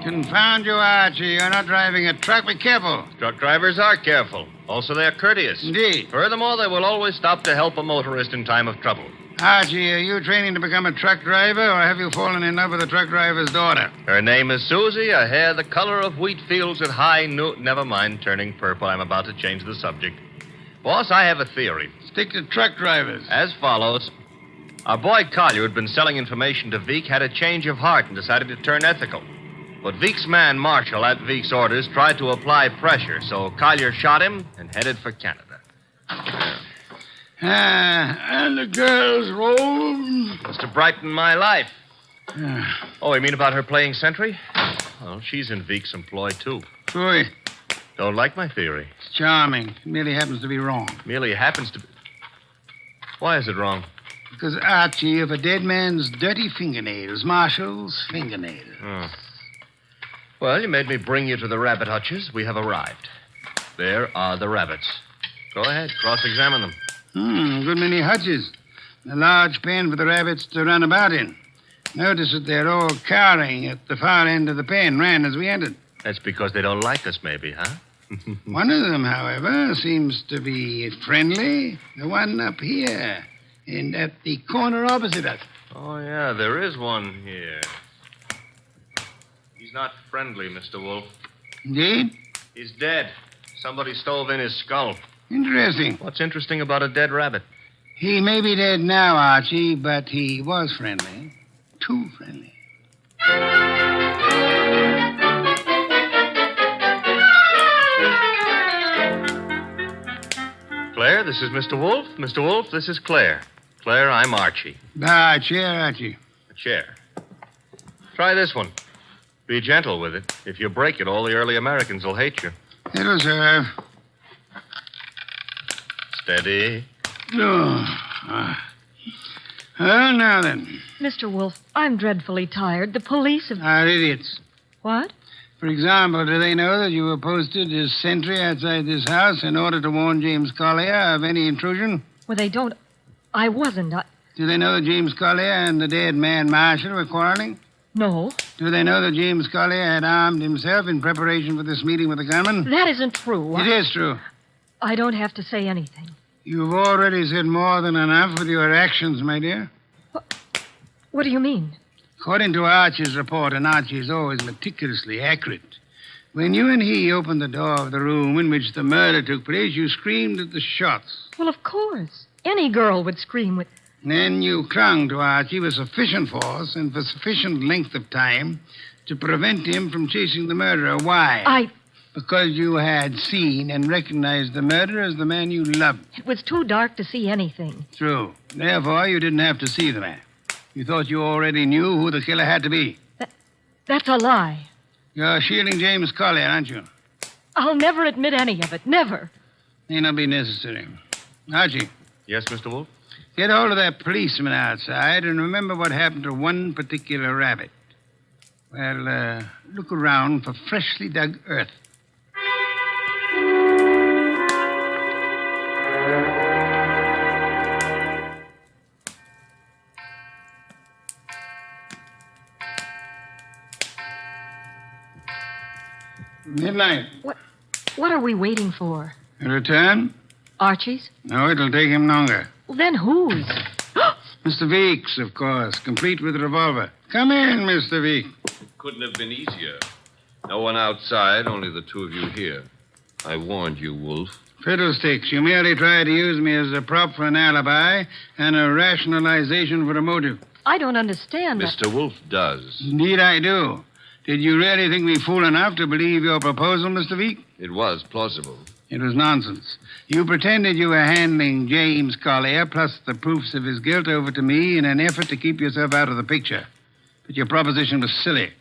Confound you, Archie. You're not driving a truck. Be careful. Truck drivers are careful. Also, they're courteous. Indeed. Furthermore, they will always stop to help a motorist in time of trouble. Archie, are you training to become a truck driver, or have you fallen in love with a truck driver's daughter? Her name is Susie, her hair the color of wheat fields at high noon. Never mind turning purple. I'm about to change the subject. Boss, I have a theory. Stick to truck drivers. As follows. Our boy Collier, who'd been selling information to Veek, had a change of heart and decided to turn ethical. But Veek's man, Marshall, at Veek's orders, tried to apply pressure, so Collier shot him and headed for Canada. And the girl's role? Was to brighten my life. Oh, you mean about her playing sentry? Well, she's in Veek's employ, too. Boy. Don't like my theory. It's charming. It merely happens to be wrong. Merely happens to be... Why is it wrong? Because, Archie, of a dead man's dirty fingernails, Marshall's fingernails. Oh. Well, you made me bring you to the rabbit hutches. We have arrived. There are the rabbits. Go ahead, cross-examine them. A good many hutches. A large pen for the rabbits to run about in. Notice that they're all cowering at the far end of the pen, ran as we entered. That's because they don't like us, maybe, huh? One of them, however, seems to be friendly. The one up here, and at the corner opposite us. Oh, yeah, there is one here. He's not friendly, Mr. Wolfe. Indeed? He's dead. Somebody stove in his skull. Interesting. What's interesting about a dead rabbit? He may be dead now, Archie, but he was friendly. Too friendly. Claire, this is Mr. Wolfe. Mr. Wolfe, this is Claire. Claire, I'm Archie. Chair, Archie. A chair. Try this one. Be gentle with it. If you break it, all the early Americans will hate you. It'll serve. Steady. Well, now then. Mr. Wolfe, I'm dreadfully tired. The police have... Are idiots. What? For example, do they know that you were posted as sentry outside this house in order to warn James Collier of any intrusion? Well, they don't... I wasn't. Do they know that James Collier and the dead man Marshall were quarreling? No. Do they know that James Collier had armed himself in preparation for this meeting with the gunman? That isn't true. It is true. I don't have to say anything. You've already said more than enough with your actions, my dear. What do you mean? According to Archie's report, and Archie is always meticulously accurate, when you and he opened the door of the room in which the murder took place, you screamed at the shots. Well, of course. Any girl would scream with... Then you clung to Archie with sufficient force and for sufficient length of time to prevent him from chasing the murderer. Why? Because you had seen and recognized the murderer as the man you loved. It was too dark to see anything. True. Therefore, you didn't have to see the man. You thought you already knew who the killer had to be. That's a lie. You're shielding James Collier, aren't you? I'll never admit any of it. Never. May not be necessary. Archie. Yes, Mr. Wolfe? Get hold of that policeman outside and remember what happened to one particular rabbit. Well, look around for freshly dug earth. Midnight. What are we waiting for? A return? Archie's? No, it'll take him longer. Well, then whose? Mr. Veek's, of course, complete with revolver. Come in, Mr. Veek. Couldn't have been easier. No one outside, only the two of you here. I warned you, Wolfe. Fiddlesticks. You merely tried to use me as a prop for an alibi and a rationalization for a motive. I don't understand. Mr. Wolfe does. Indeed, I do. Did you really think me fool enough to believe your proposal, Mr. Veek? It was plausible. It was nonsense. You pretended you were handing James Collier plus the proofs of his guilt over to me in an effort to keep yourself out of the picture. But your proposition was silly.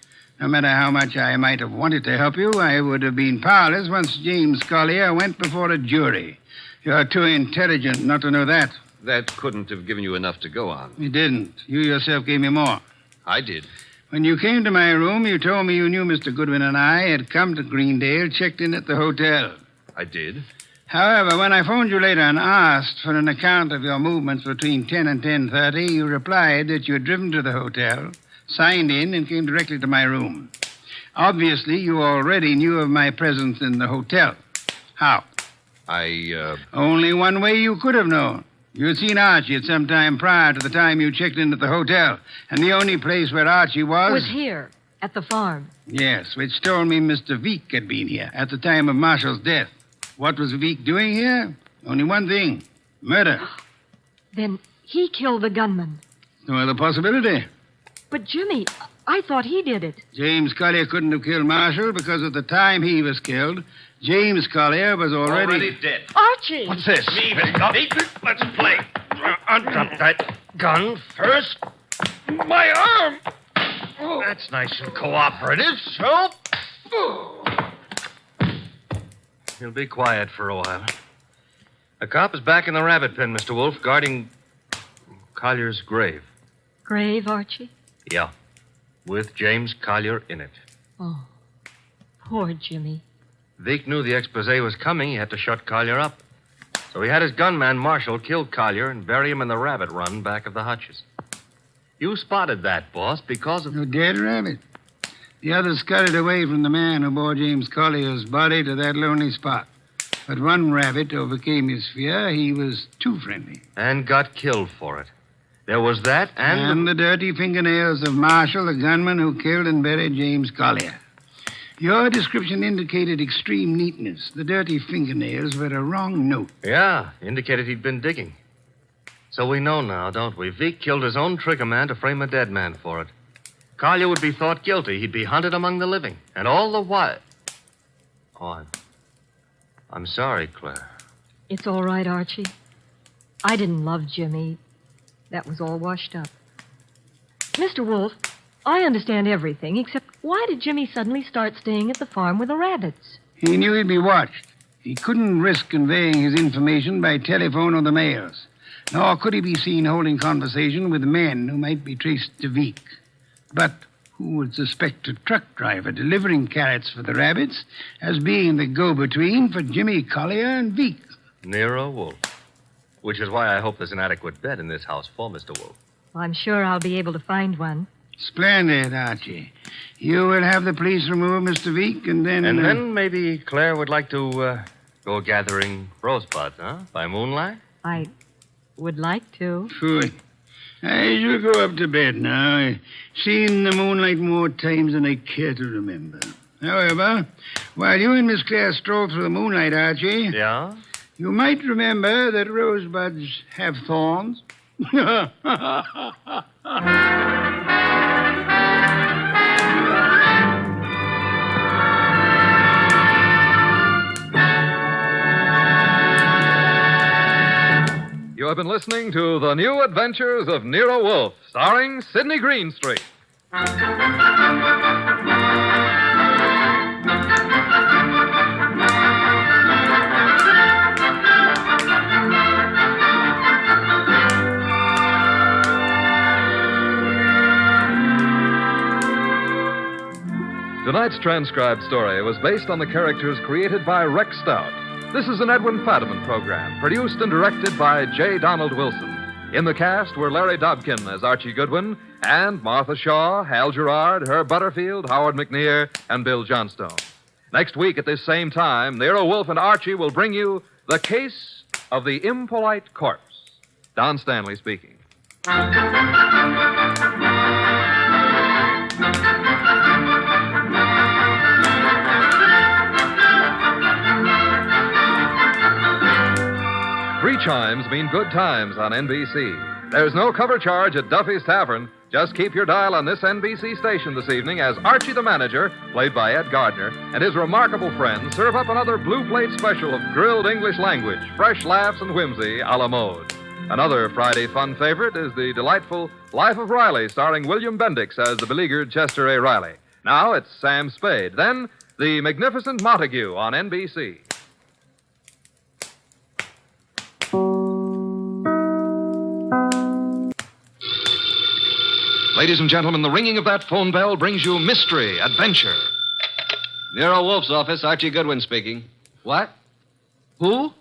No matter how much I might have wanted to help you, I would have been powerless once James Collier went before a jury. You're too intelligent not to know that. That couldn't have given you enough to go on. It didn't. You yourself gave me more. I did. When you came to my room, you told me you knew Mr. Goodwin and I had come to Greendale, checked in at the hotel. I did. However, when I phoned you later and asked for an account of your movements between 10 and 10:30, you replied that you had driven to the hotel, signed in, and came directly to my room. Obviously, you already knew of my presence in the hotel. How? Only one way you could have known. You had seen Archie at some time prior to the time you checked in at the hotel, and the only place where Archie was here, at the farm. Yes, which told me Mr. Veek had been here at the time of Marshall's death. What was Veek doing here? Only one thing. Murder. Then he killed the gunman. No other possibility. But, Jimmy, I thought he did it. James Collier couldn't have killed Marshall because at the time he was killed, James Collier was already dead. Archie! What's this? Leave it. Let's play. Undrop that gun first. My arm! That's nice and cooperative, so... He'll be quiet for a while. A cop is back in the rabbit pen, Mr. Wolfe, guarding Collier's grave. Grave, Archie? Yeah, with James Collier in it. Oh, poor Jimmy. Veek knew the expose was coming. He had to shut Collier up. So he had his gunman, Marshall, kill Collier and bury him in the rabbit run back of the hutches. You spotted that, boss, because of... A dead rabbit. The others scuttled away from the man who bore James Collier's body to that lonely spot. But one rabbit overcame his fear. He was too friendly. And got killed for it. There was that and the dirty fingernails of Marshall, the gunman who killed and buried James Collier. Your description indicated extreme neatness. The dirty fingernails were a wrong note. Yeah, indicated he'd been digging. So we know now, don't we? Vic killed his own trigger man to frame a dead man for it. Collier would be thought guilty. He'd be hunted among the living. And all the while... Oh, I'm sorry, Claire. It's all right, Archie. I didn't love Jimmy. That was all washed up. Mr. Wolfe, I understand everything, except why did Jimmy suddenly start staying at the farm with the rabbits? He knew he'd be watched. He couldn't risk conveying his information by telephone or the mails. Nor could he be seen holding conversation with men who might be traced to Vic. But who would suspect a truck driver delivering carrots for the rabbits as being the go-between for Jimmy Collier and Vic? Nero Wolfe. Which is why I hope there's an adequate bed in this house for Mr. Wolfe. I'm sure I'll be able to find one. Splendid, Archie. You will have the police remove Mr. Vic, and then... And then maybe Claire would like to go gathering rosebuds, huh? By moonlight? I would like to. Good. I shall go up to bed now. I've seen the moonlight more times than I care to remember. However, while you and Miss Claire stroll through the moonlight, Archie... Yeah? You might remember that rosebuds have thorns. You have been listening to The New Adventures of Nero Wolfe, starring Sidney Greenstreet. Tonight's transcribed story was based on the characters created by Rex Stout. This is an Edwin Fadiman program, produced and directed by J. Donald Wilson. In the cast were Larry Dobkin as Archie Goodwin, and Martha Shaw, Hal Gerard, Herb Butterfield, Howard McNear, and Bill Johnstone. Next week at this same time, Nero Wolfe and Archie will bring you The Case of the Impolite Corpse. Don Stanley speaking. Three chimes mean good times on NBC. There's no cover charge at Duffy's Tavern. Just keep your dial on this NBC station this evening as Archie the Manager, played by Ed Gardner, and his remarkable friends serve up another blue plate special of grilled English language, fresh laughs and whimsy a la mode. Another Friday fun favorite is the delightful Life of Riley, starring William Bendix as the beleaguered Chester A. Riley. Now it's Sam Spade. Then, The Magnificent Montague on NBC. Ladies and gentlemen, the ringing of that phone bell brings you mystery, adventure. Nero Wolfe's office, Archie Goodwin speaking. What? Who?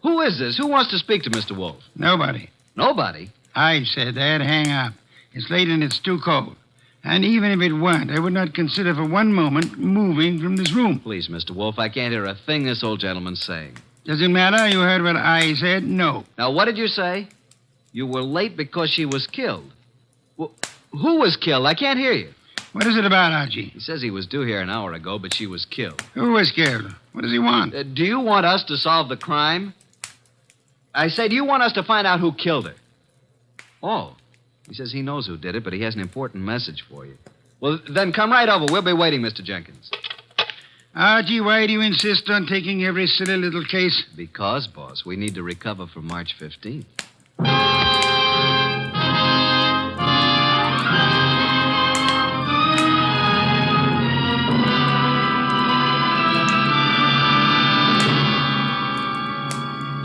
Who is this? Who wants to speak to Mr. Wolfe? Nobody. Nobody? I said that. Hang up. It's late and it's too cold. And even if it weren't, I would not consider for one moment moving from this room. Please, Mr. Wolfe, I can't hear a thing this old gentleman's saying. Does it matter? You heard what I said? No. Now, what did you say? You were late because she was killed. Well, who was killed? I can't hear you. What is it about, Archie? He says he was due here an hour ago, but she was killed. Who was killed? What does he want? Do you want us to solve the crime? I say, do you want us to find out who killed her? Oh. He says he knows who did it, but he has an important message for you. Well, then come right over. We'll be waiting, Mr. Jenkins. Archie, why do you insist on taking every silly little case? Because, boss, we need to recover for March 15th.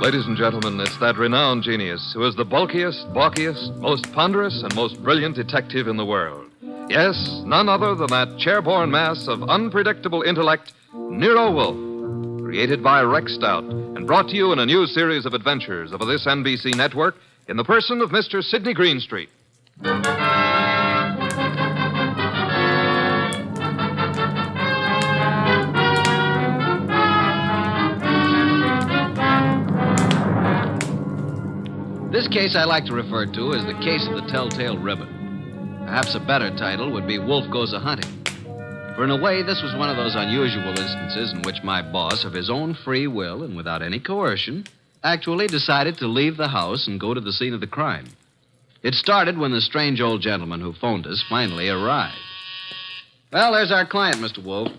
Ladies and gentlemen, it's that renowned genius who is the bulkiest, balkiest, most ponderous, and most brilliant detective in the world. Yes, none other than that chairborne mass of unpredictable intellect, Nero Wolfe, created by Rex Stout and brought to you in a new series of adventures of this NBC network in the person of Mr. Sidney Greenstreet. This case I like to refer to as the case of the Telltale Ribbon. Perhaps a better title would be Wolfe Goes A-Hunting. For in a way, this was one of those unusual instances in which my boss, of his own free will and without any coercion, actually decided to leave the house and go to the scene of the crime. It started when the strange old gentleman who phoned us finally arrived. Well, there's our client, Mr. Wolfe.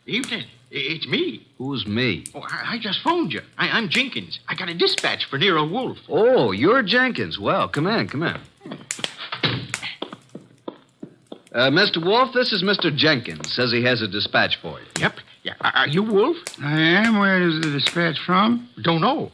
Evening. It's me. Who's me? Oh, I just phoned you. I'm Jenkins. I got a dispatch for Nero Wolfe. Oh, you're Jenkins. Well, come in. Mr. Wolfe, this is Mr. Jenkins. Says he has a dispatch for you. Yep. Yeah. Are you Wolfe? I am. Where is the dispatch from? Don't know.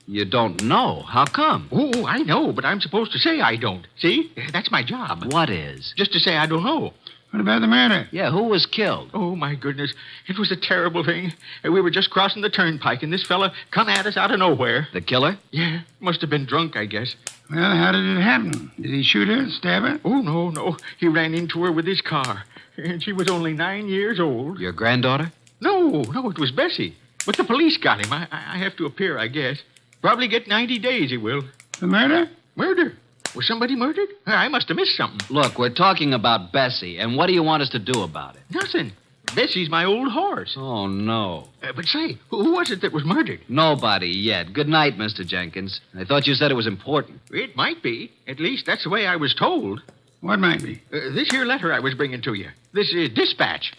You don't know? How come? Oh, I know, but I'm supposed to say I don't. See? That's my job. What is? Just to say I don't know. What about the murder? Yeah, who was killed? Oh, my goodness. It was a terrible thing. We were just crossing the turnpike, and this fella come at us out of nowhere. The killer? Yeah. Must have been drunk, I guess. Well, how did it happen? Did he shoot her, stab her? Oh, no. He ran into her with his car. And she was only 9 years old. Your granddaughter? No, it was Bessie. But the police got him. I have to appear, I guess. Probably get 90 days, he will. The murder? Murder? Was somebody murdered? I must have missed something. Look, we're talking about Bessie, and what do you want us to do about it? Nothing. Bessie's my old horse. Oh, no. But say, who was it that was murdered? Nobody yet. Good night, Mr. Jenkins. I thought you said it was important. It might be. At least that's the way I was told. What might be? This here letter I was bringing to you. This dispatch.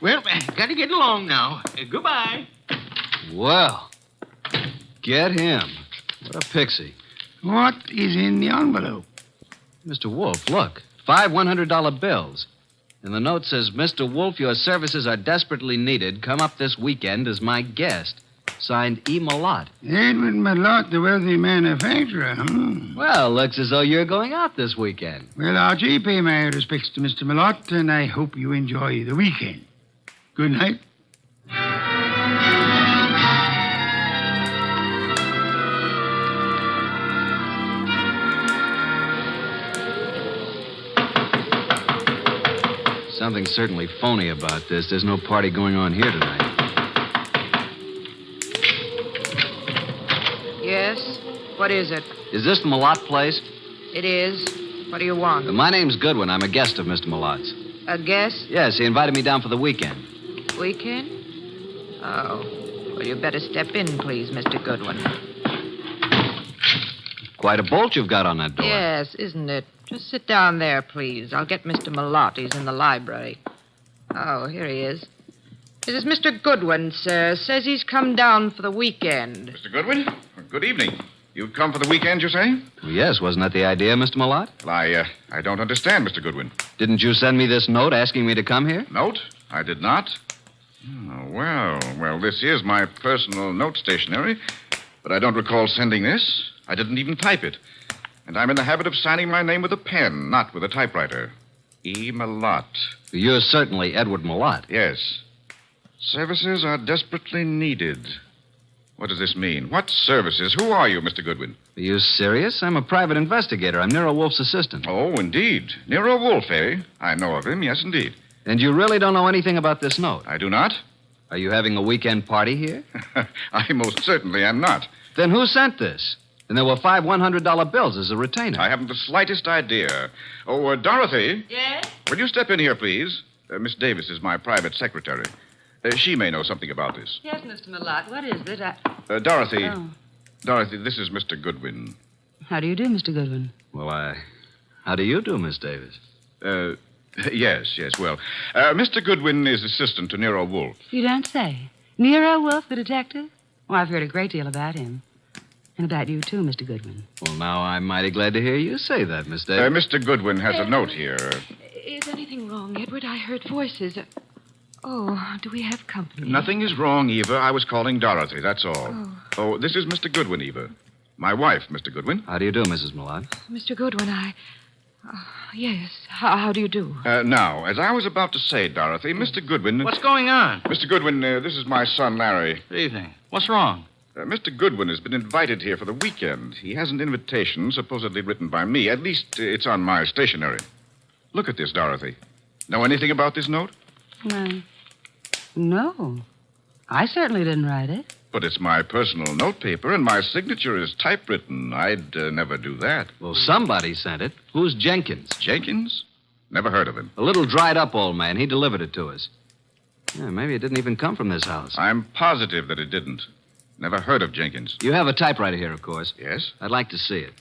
Well, gotta get along now. Goodbye. Well, get him. What a pixie. What is in the envelope? Mr. Wolfe, look. 5 $100 bills. And the note says, Mr. Wolfe, your services are desperately needed. Come up this weekend as my guest. Signed E. Malott. Edward Malott, the wealthy manufacturer. Well, looks as though you're going out this weekend. Well, Archie, pay my respects to Mr. Malott, and I hope you enjoy the weekend. Good night. Something's certainly phony about this. There's no party going on here tonight. Yes? What is it? Is this the Malott place? It is. What do you want? My name's Goodwin. I'm a guest of Mr. Malott's. A guest? Yes, he invited me down for the weekend. Weekend? Oh. Well, you better step in, please, Mr. Goodwin. Quite a bolt you've got on that door. Yes, isn't it? Just sit down there, please. I'll get Mr. Malott. He's in the library. Oh, here he is. This is Mr. Goodwin, sir. Says he's come down for the weekend. Mr. Goodwin, good evening. You've come for the weekend, you say? Well, yes, wasn't that the idea, Mr. Malott? Well, I don't understand, Mr. Goodwin. Didn't you send me this note asking me to come here? Note? I did not. Oh, well, this is my personal note stationery, but I don't recall sending this. I didn't even type it. And I'm in the habit of signing my name with a pen, not with a typewriter. E. Malott. You're certainly Edward Malott. Yes. Services are desperately needed. What does this mean? What services? Who are you, Mr. Goodwin? Are you serious? I'm a private investigator. I'm Nero Wolfe's assistant. Oh, indeed. Nero Wolfe, eh? I know of him, yes, indeed. And you really don't know anything about this note? I do not. Are you having a weekend party here? I most certainly am not. Then who sent this? And there were 5 $100 bills as a retainer. I haven't the slightest idea. Oh, Dorothy. Yes? Will you step in here, please? Miss Davis is my private secretary. She may know something about this. Yes, Mr. Malott. What is it? Dorothy. Oh. Dorothy, this is Mr. Goodwin. How do you do, Mr. Goodwin? Well, how do you do, Miss Davis? Yes. Well, Mr. Goodwin is assistant to Nero Wolfe. You don't say. Nero Wolfe, the detective? Oh, I've heard a great deal about him. And about you, too, Mr. Goodwin. Well, now I'm mighty glad to hear you say that, Miss Davis. Mr. Goodwin has a note here. Is anything wrong, Edward? I heard voices. Oh, do we have company? Nothing is wrong, Eva. I was calling Dorothy, that's all. Oh, this is Mr. Goodwin, Eva. My wife, Mr. Goodwin. How do you do, Mrs. Malott? Mr. Goodwin, yes. How do you do? Now, as I was about to say, Dorothy, Mr. Goodwin... What's going on? Mr. Goodwin, this is my son, Larry. Good evening. What's wrong? Mr. Goodwin has been invited here for the weekend. He has an invitation supposedly written by me. At least it's on my stationery. Look at this, Dorothy. Know anything about this note? No. I certainly didn't write it. But it's my personal notepaper, and my signature is typewritten. I'd never do that. Well, somebody sent it. Who's Jenkins? Jenkins? Never heard of him. A little dried up old man. He delivered it to us. Yeah, maybe it didn't even come from this house. I'm positive that it didn't. Never heard of Jenkins. You have a typewriter here, of course. Yes? I'd like to see it.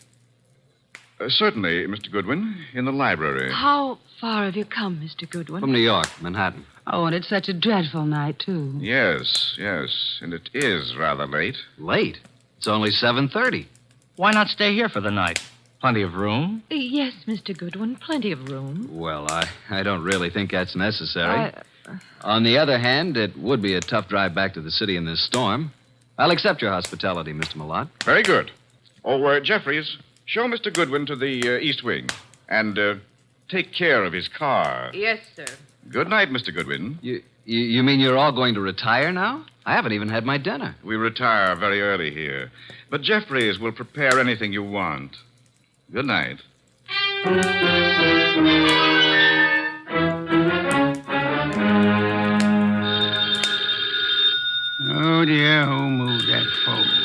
Certainly, Mr. Goodwin, in the library. How far have you come, Mr. Goodwin? From New York, Manhattan. Oh, and it's such a dreadful night, too. Yes, yes. And it is rather late. Late? It's only 7:30. Why not stay here for the night? Plenty of room. Yes, Mr. Goodwin, plenty of room. Well, I don't really think that's necessary. On the other hand, it would be a tough drive back to the city in this storm. I'll accept your hospitality, Mr. Malott. Very good. Oh, Jeffries, show Mr. Goodwin to the East Wing. And take care of his car. Yes, sir. Good night, Mr. Goodwin. You mean you're all going to retire now? I haven't even had my dinner. We retire very early here. But Jeffries will prepare anything you want. Good night. Oh, dear, who moved that phone?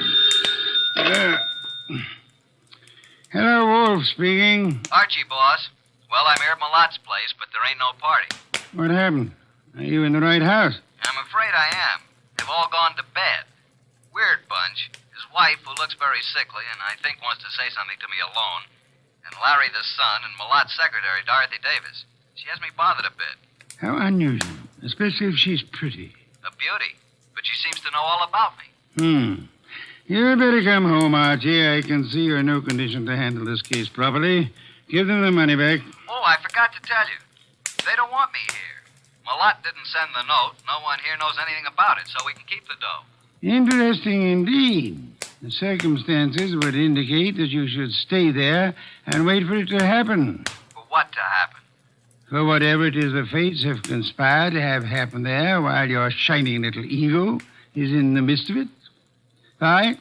Hello, Wolf speaking. Archie, boss. Well, I'm here at Malott's place, but there ain't no party. What happened? Are you in the right house? I'm afraid I am. They've all gone to bed. Weird bunch. His wife, who looks very sickly and I think wants to say something to me alone. And Larry the son and Malott's secretary, Dorothy Davis. She has me bothered a bit. How unusual, especially if she's pretty. A beauty. But she seems to know all about me. You'd better come home, Archie. I can see you're in no condition to handle this case properly. Give them the money back. Oh, I forgot to tell you. They don't want me here. Malott didn't send the note. No one here knows anything about it, so we can keep the dough. Interesting indeed. The circumstances would indicate that you should stay there and wait for it to happen. For what to happen? For whatever it is the fates have conspired to have happen there while your shining little ego is in the midst of it. Bye.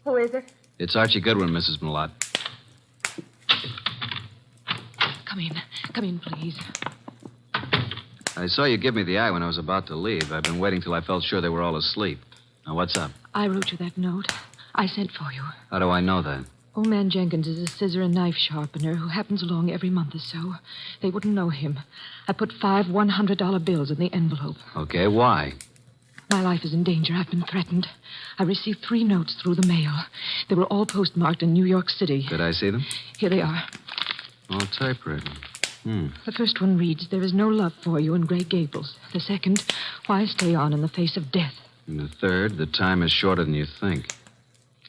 Who is it? It's Archie Goodwin, Mrs. Malott. Come in, please. I saw you give me the eye when I was about to leave. I've been waiting till I felt sure they were all asleep. Now, what's up? I wrote you that note. I sent for you. How do I know that? Old man Jenkins is a scissor and knife sharpener who happens along every month or so. They wouldn't know him. I put 5 $100 bills in the envelope. Okay, why? My life is in danger. I've been threatened. I received 3 notes through the mail. They were all postmarked in New York City. Could I see them? Here they are. All typewritten. The first one reads, "There is no love for you in Grey Gables." The second, "Why stay on in the face of death?" And the third, "The time is shorter than you think."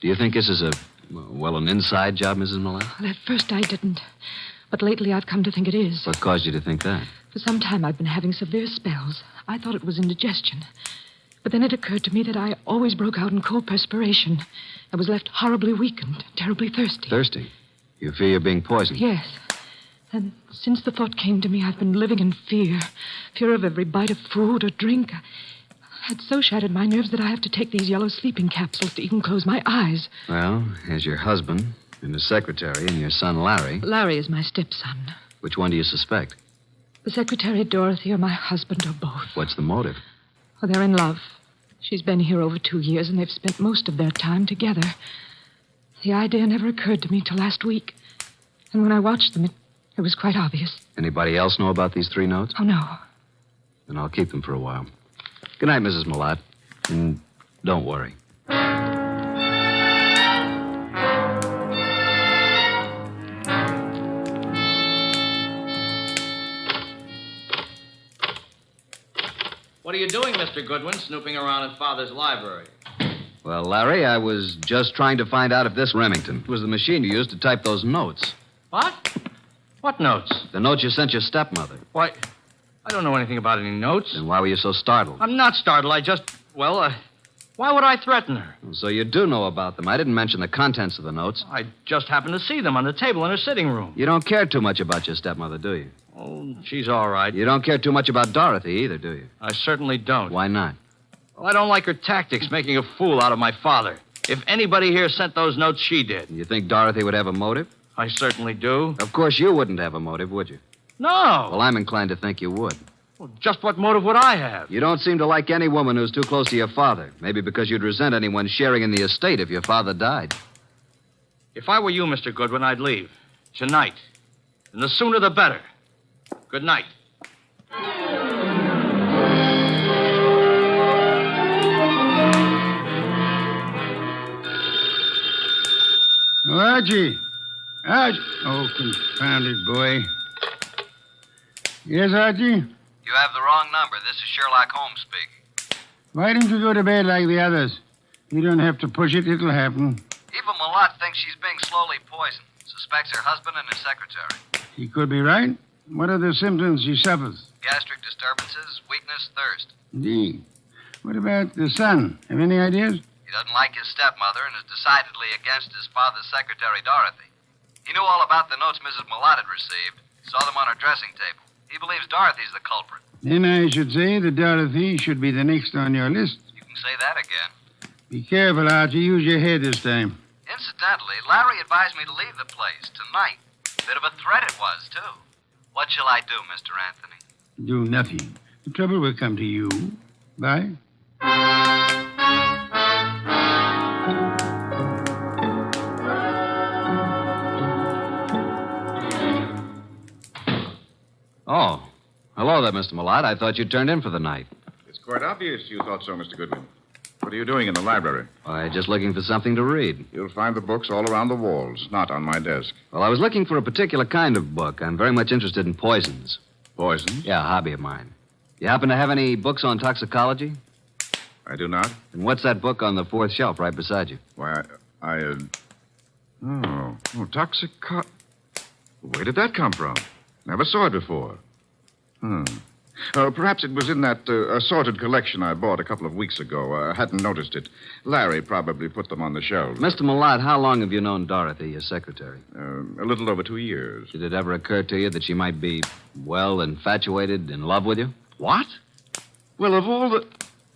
Do you think this is an inside job, Mrs. Malott? Well, at first I didn't. But lately I've come to think it is. What caused you to think that? For some time I've been having severe spells. I thought it was indigestion. But then it occurred to me that I always broke out in cold perspiration. I was left horribly weak and terribly thirsty. Thirsty? You fear you're being poisoned? Yes. And since the thought came to me, I've been living in fear. Fear of every bite of food or drink. I had so shattered my nerves that I have to take these yellow sleeping capsules to even close my eyes. Well, as your husband and his secretary and your son Larry. Larry is my stepson. Which one do you suspect? The secretary, Dorothy, or my husband, or both. What's the motive? Oh, they're in love. She's been here over 2 years, and they've spent most of their time together. The idea never occurred to me till last week. And when I watched them, it was quite obvious. Anybody else know about these 3 notes? Oh, no. Then I'll keep them for a while. Good night, Mrs. Malott. And don't worry. What are you doing, Mr. Goodwin, snooping around in Father's library? Well, Larry, I was just trying to find out if this Remington was the machine you used to type those notes. What? What notes? The notes you sent your stepmother. Why, I don't know anything about any notes. Then why were you so startled? I'm not startled. Why would I threaten her? So you do know about them. I didn't mention the contents of the notes. I just happened to see them on the table in her sitting room. You don't care too much about your stepmother, do you? Oh, she's all right. You don't care too much about Dorothy either, do you? I certainly don't. Why not? Well, I don't like her tactics, making a fool out of my father. If anybody here sent those notes, she did. You think Dorothy would have a motive? I certainly do. Of course you wouldn't have a motive, would you? No. Well, I'm inclined to think you would. Well, just what motive would I have? You don't seem to like any woman who's too close to your father. Maybe because you'd resent anyone sharing in the estate if your father died. If I were you, Mr. Goodwin, I'd leave. Tonight. And the sooner the better. Good night. Oh, Archie. Archie. Oh, confounded boy. Yes, Archie? You have the wrong number. This is Sherlock Holmes speaking. Why don't you go to bed like the others? You don't have to push it. It'll happen. Eva Malott thinks she's being slowly poisoned. Suspects her husband and his secretary. He could be right. What are the symptoms she suffers? Gastric disturbances, weakness, thirst. Indeed. What about the son? Have any ideas? He doesn't like his stepmother and is decidedly against his father's secretary, Dorothy. He knew all about the notes Mrs. Malott had received. Saw them on her dressing table. He believes Dorothy's the culprit. Then I should say that Dorothy should be the next on your list. You can say that again. Be careful, Archie. Use your head this time. Incidentally, Larry advised me to leave the place tonight. Bit of a threat it was, too. What shall I do, Mr. Anthony? Do nothing. The trouble will come to you. Bye. Oh. Hello there, Mr. Malott. I thought you'd turned in for the night. It's quite obvious you thought so, Mr. Goodwin. What are you doing in the library? Why, just looking for something to read. You'll find the books all around the walls, not on my desk. Well, I was looking for a particular kind of book. I'm very much interested in poisons. Poisons? Yeah, a hobby of mine. You happen to have any books on toxicology? I do not. And what's that book on the fourth shelf right beside you? Why, Where did that come from? Never saw it before. Perhaps it was in that assorted collection I bought a couple of weeks ago. I hadn't noticed it. Larry probably put them on the shelves. Mr. Malott, how long have you known Dorothy, your secretary? A little over 2 years. Did it ever occur to you that she might be, well, infatuated, in love with you? What? Well, of all the...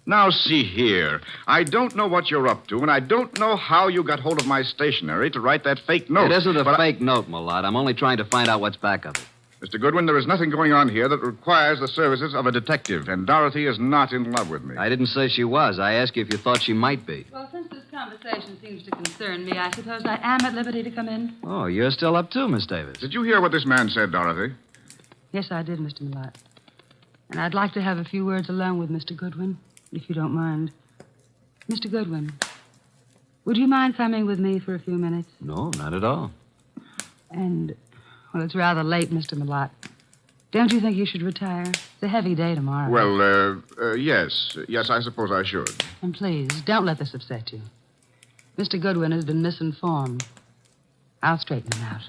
Now, see here. I don't know what you're up to, and I don't know how you got hold of my stationery to write that fake note. It isn't a fake note, Malott. I'm only trying to find out what's back of it. Mr. Goodwin, there is nothing going on here that requires the services of a detective, and Dorothy is not in love with me. I didn't say she was. I asked you if you thought she might be. Well, since this conversation seems to concern me, I suppose I am at liberty to come in. Oh, you're still up too, Miss Davis. Did you hear what this man said, Dorothy? Yes, I did, Mr. Malott. And I'd like to have a few words alone with Mr. Goodwin, if you don't mind. Mr. Goodwin, would you mind coming with me for a few minutes? No, not at all. And, well, it's rather late, Mr. Malott. Don't you think you should retire? It's a heavy day tomorrow. Well, yes. Yes, I suppose I should. And please, don't let this upset you. Mr. Goodwin has been misinformed. I'll straighten him out.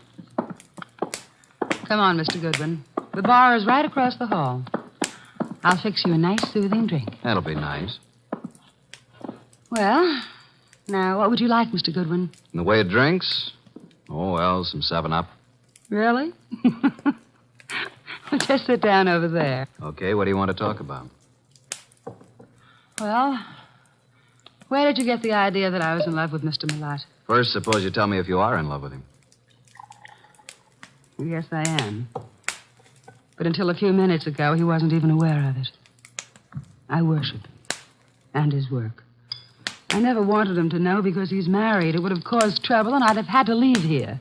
Come on, Mr. Goodwin. The bar is right across the hall. I'll fix you a nice, soothing drink. That'll be nice. Well, now, what would you like, Mr. Goodwin? In the way of drinks? Oh, well, some 7-Up. Really? Just sit down over there. Okay, what do you want to talk about? Well, where did you get the idea that I was in love with Mr. Malott? First, suppose you tell me if you are in love with him. Yes, I am. But until a few minutes ago, he wasn't even aware of it. I worship him and his work. I never wanted him to know because he's married. It would have caused trouble, and I'd have had to leave here.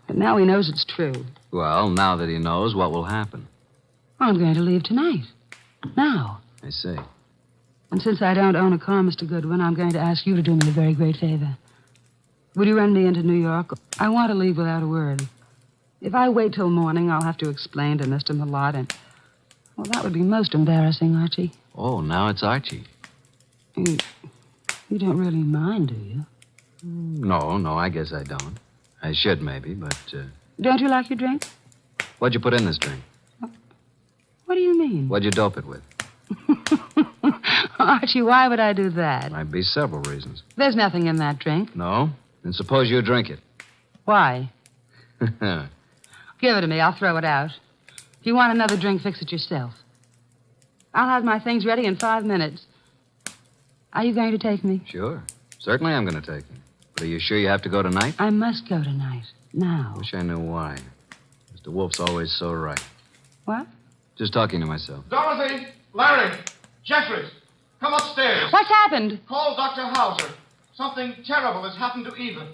But now he knows it's true. Well, now that he knows, what will happen? I'm going to leave tonight. Now. I see. And since I don't own a car, Mr. Goodwin, I'm going to ask you to do me a very great favor. Would you run me into New York? I want to leave without a word. If I wait till morning, I'll have to explain to Mr. Malott, and... well, that would be most embarrassing, Archie. Oh, now it's Archie. You don't really mind, do you? No, I guess I don't. I should, maybe, but... Don't you like your drink? What'd you put in this drink? What do you mean? What'd you dope it with? Archie, why would I do that? Might be several reasons. There's nothing in that drink. No? Then suppose you drink it. Why? Give it to me. I'll throw it out. If you want another drink, fix it yourself. I'll have my things ready in 5 minutes. Are you going to take me? Sure. Certainly I'm going to take you. But are you sure you have to go tonight? I must go tonight. Now. Wish I knew why. Mr. Wolfe's always so right. What? Just talking to myself. Dorothy, Larry, Jeffries, come upstairs. What's happened? Call Dr. Hauser. Something terrible has happened to Eva.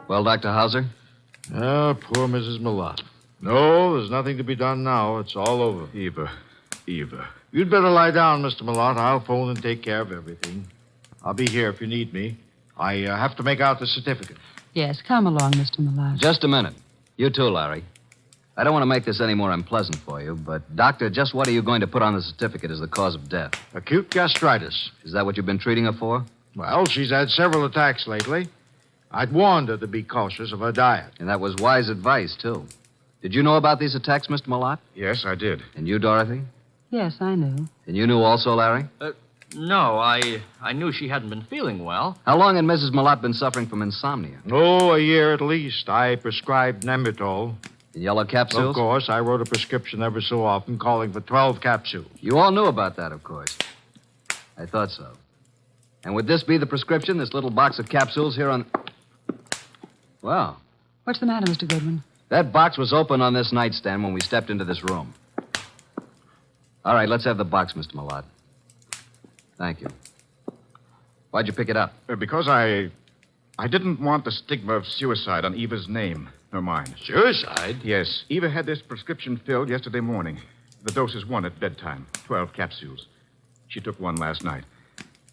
Well, Dr. Hauser? Oh, poor Mrs. Millot. No, there's nothing to be done now. It's all over. Eva. You'd better lie down, Mr. Millot. I'll phone and take care of everything. I'll be here if you need me. I have to make out the certificate. Yes, come along, Mr. Millard. Just a minute. You too, Larry. I don't want to make this any more unpleasant for you, but, Doctor, just what are you going to put on the certificate as the cause of death? Acute gastritis. Is that what you've been treating her for? Well, she's had several attacks lately. I'd warned her to be cautious of her diet. And that was wise advice, too. Did you know about these attacks, Mr. Millot? Yes, I did. And you, Dorothy? Yes, I knew. And you knew also, Larry? No, I knew she hadn't been feeling well. How long had Mrs. Millot been suffering from insomnia? Oh, a year at least. I prescribed Nemitol. In yellow capsules? Of course. I wrote a prescription every so often calling for 12 capsules. You all knew about that, of course. I thought so. And would this be the prescription, this little box of capsules here on... Well, What's the matter, Mr. Goodwin? that box was open on this nightstand when we stepped into this room. All right, let's have the box, Mr. Millot. Thank you. Why'd you pick it up? Because I didn't want the stigma of suicide on Eva's name, nor mine. Suicide? Yes. Eva had this prescription filled yesterday morning. The dose is 1 at bedtime, 12 capsules. She took 1 last night.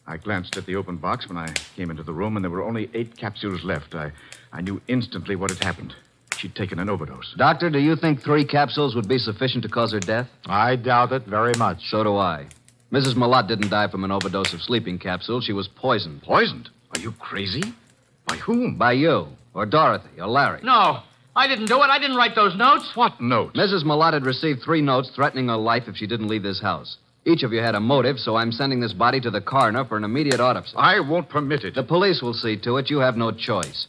I glanced at the open box when I came into the room, and there were only 8 capsules left. I knew instantly what had happened. She'd taken an overdose. Doctor, do you think 3 capsules would be sufficient to cause her death? I doubt it very much. So do I. Mrs. Millot didn't die from an overdose of sleeping capsules. She was poisoned. Poisoned? Are you crazy? By whom? By you, or Dorothy, or Larry. No, I didn't do it. I didn't write those notes. What notes? Mrs. Millot had received 3 notes threatening her life if she didn't leave this house. Each of you had a motive, so I'm sending this body to the coroner for an immediate autopsy. I won't permit it. The police will see to it. You have no choice.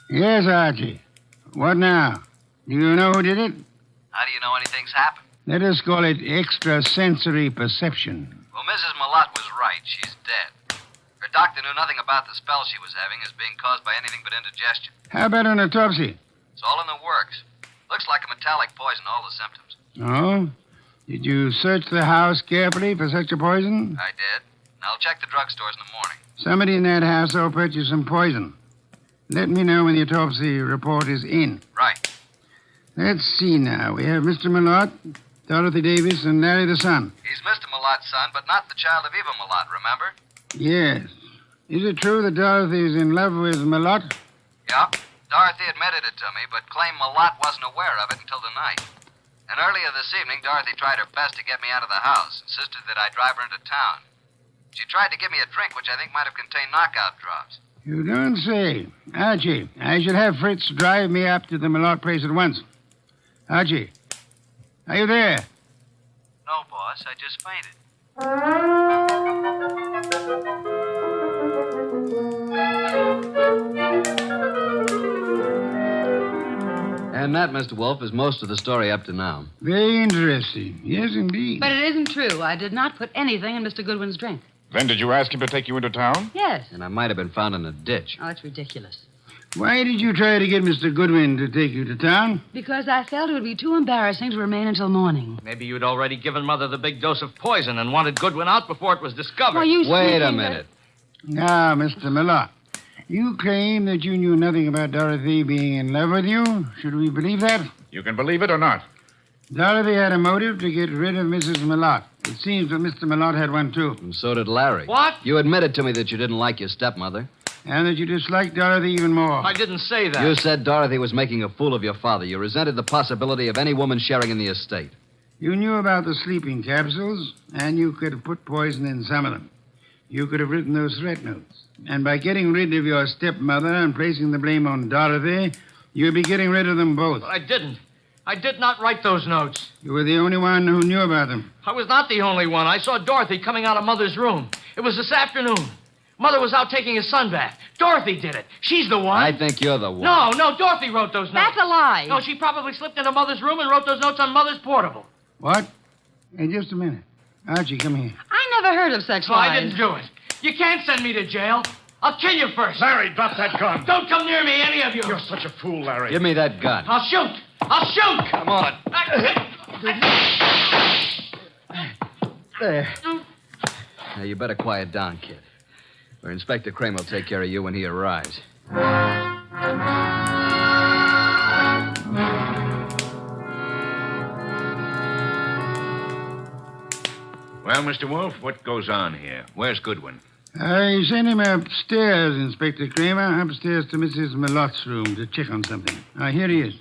Yes, Archie. What now? Do you know who did it? How do you know anything's happened? Let us call it extrasensory perception. Well, Mrs. Millot was right. She's dead. Her doctor knew nothing about the spell she was having as being caused by anything but indigestion. How about an autopsy? It's all in the works. Looks like a metallic poison, all the symptoms. Oh? Did you search the house carefully for such a poison? I did. And I'll check the drugstores in the morning. Somebody in that household purchased some poison. Let me know when the autopsy report is in. Right. Let's see now. We have Mr. Millot, Dorothy Davis, and Larry the son. He's Mr. Millot's son, but not the child of Eva Millot, remember? Yes. Is it true that Dorothy is in love with Millot? Yeah. Dorothy admitted it to me, but claimed Millot wasn't aware of it until tonight. And earlier this evening, Dorothy tried her best to get me out of the house, insisted that I drive her into town. She tried to give me a drink, which I think might have contained knockout drops. You don't say. Archie, I should have Fritz drive me up to the Millot place at once. Archie, are you there? No, boss. I just fainted. And that, Mr. Wolfe, is most of the story up to now. Very interesting. Yes, indeed. But it isn't true. I did not put anything in Mr. Goodwin's drink. Then did you ask him to take you into town? Yes. And I might have been found in a ditch. Oh, it's ridiculous. Why did you try to get Mr. Goodwin to take you to town? Because I felt it would be too embarrassing to remain until morning. Maybe you'd already given Mother the big dose of poison and wanted Goodwin out before it was discovered. Well, you Wait a minute. Now, Mr. Millot, you claim that you knew nothing about Dorothy being in love with you. Should we believe that? You can believe it or not. Dorothy had a motive to get rid of Mrs. Millot. It seems that Mr. Millot had one, too. And so did Larry. What? You admitted to me that you didn't like your stepmother. And that you disliked Dorothy even more. I didn't say that. You said Dorothy was making a fool of your father. You resented the possibility of any woman sharing in the estate. You knew about the sleeping capsules, and you could have put poison in some of them. You could have written those threat notes. And by getting rid of your stepmother and placing the blame on Dorothy, you'd be getting rid of them both. But I didn't. I did not write those notes. You were the only one who knew about them. I was not the only one. I saw Dorothy coming out of Mother's room. It was this afternoon. Mother was out taking his son bath. Dorothy did it. She's the one. I think you're the one. No, Dorothy wrote those notes. That's a lie. No, she probably slipped into Mother's room and wrote those notes on Mother's portable. What? Hey, just a minute. Archie, come here. I never heard of such No, I lies. didn't do it. You can't send me to jail. I'll kill you first. Larry, drop that gun. Don't come near me, any of you. You're such a fool, Larry. Give me that gun. I'll shoot. I'll shoot. Come on. There. Now, you better quiet down, kid. Or Inspector Kramer will take care of you when he arrives. Well, Mr. Wolfe, what goes on here? Where's Goodwin? I sent him upstairs, Inspector Kramer, upstairs to Mrs. Malotte's room to check on something. Here he is.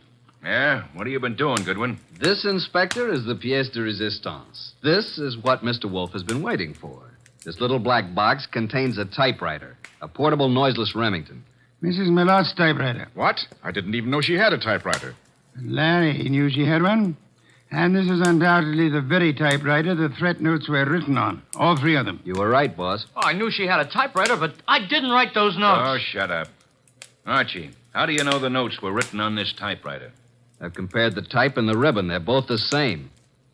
Yeah? What have you been doing, Goodwin? This, Inspector, is the pièce de résistance. This is what Mr. Wolfe has been waiting for. This little black box contains a typewriter, a portable noiseless Remington. Mrs. Malotte's typewriter. What? I didn't even know she had a typewriter. Larry knew she had one. And this is undoubtedly the very typewriter the threat notes were written on. All three of them. You were right, boss. Oh, I knew she had a typewriter, but I didn't write those notes. Oh, shut up. Archie, how do you know the notes were written on this typewriter? I've compared the type and the ribbon. They're both the same.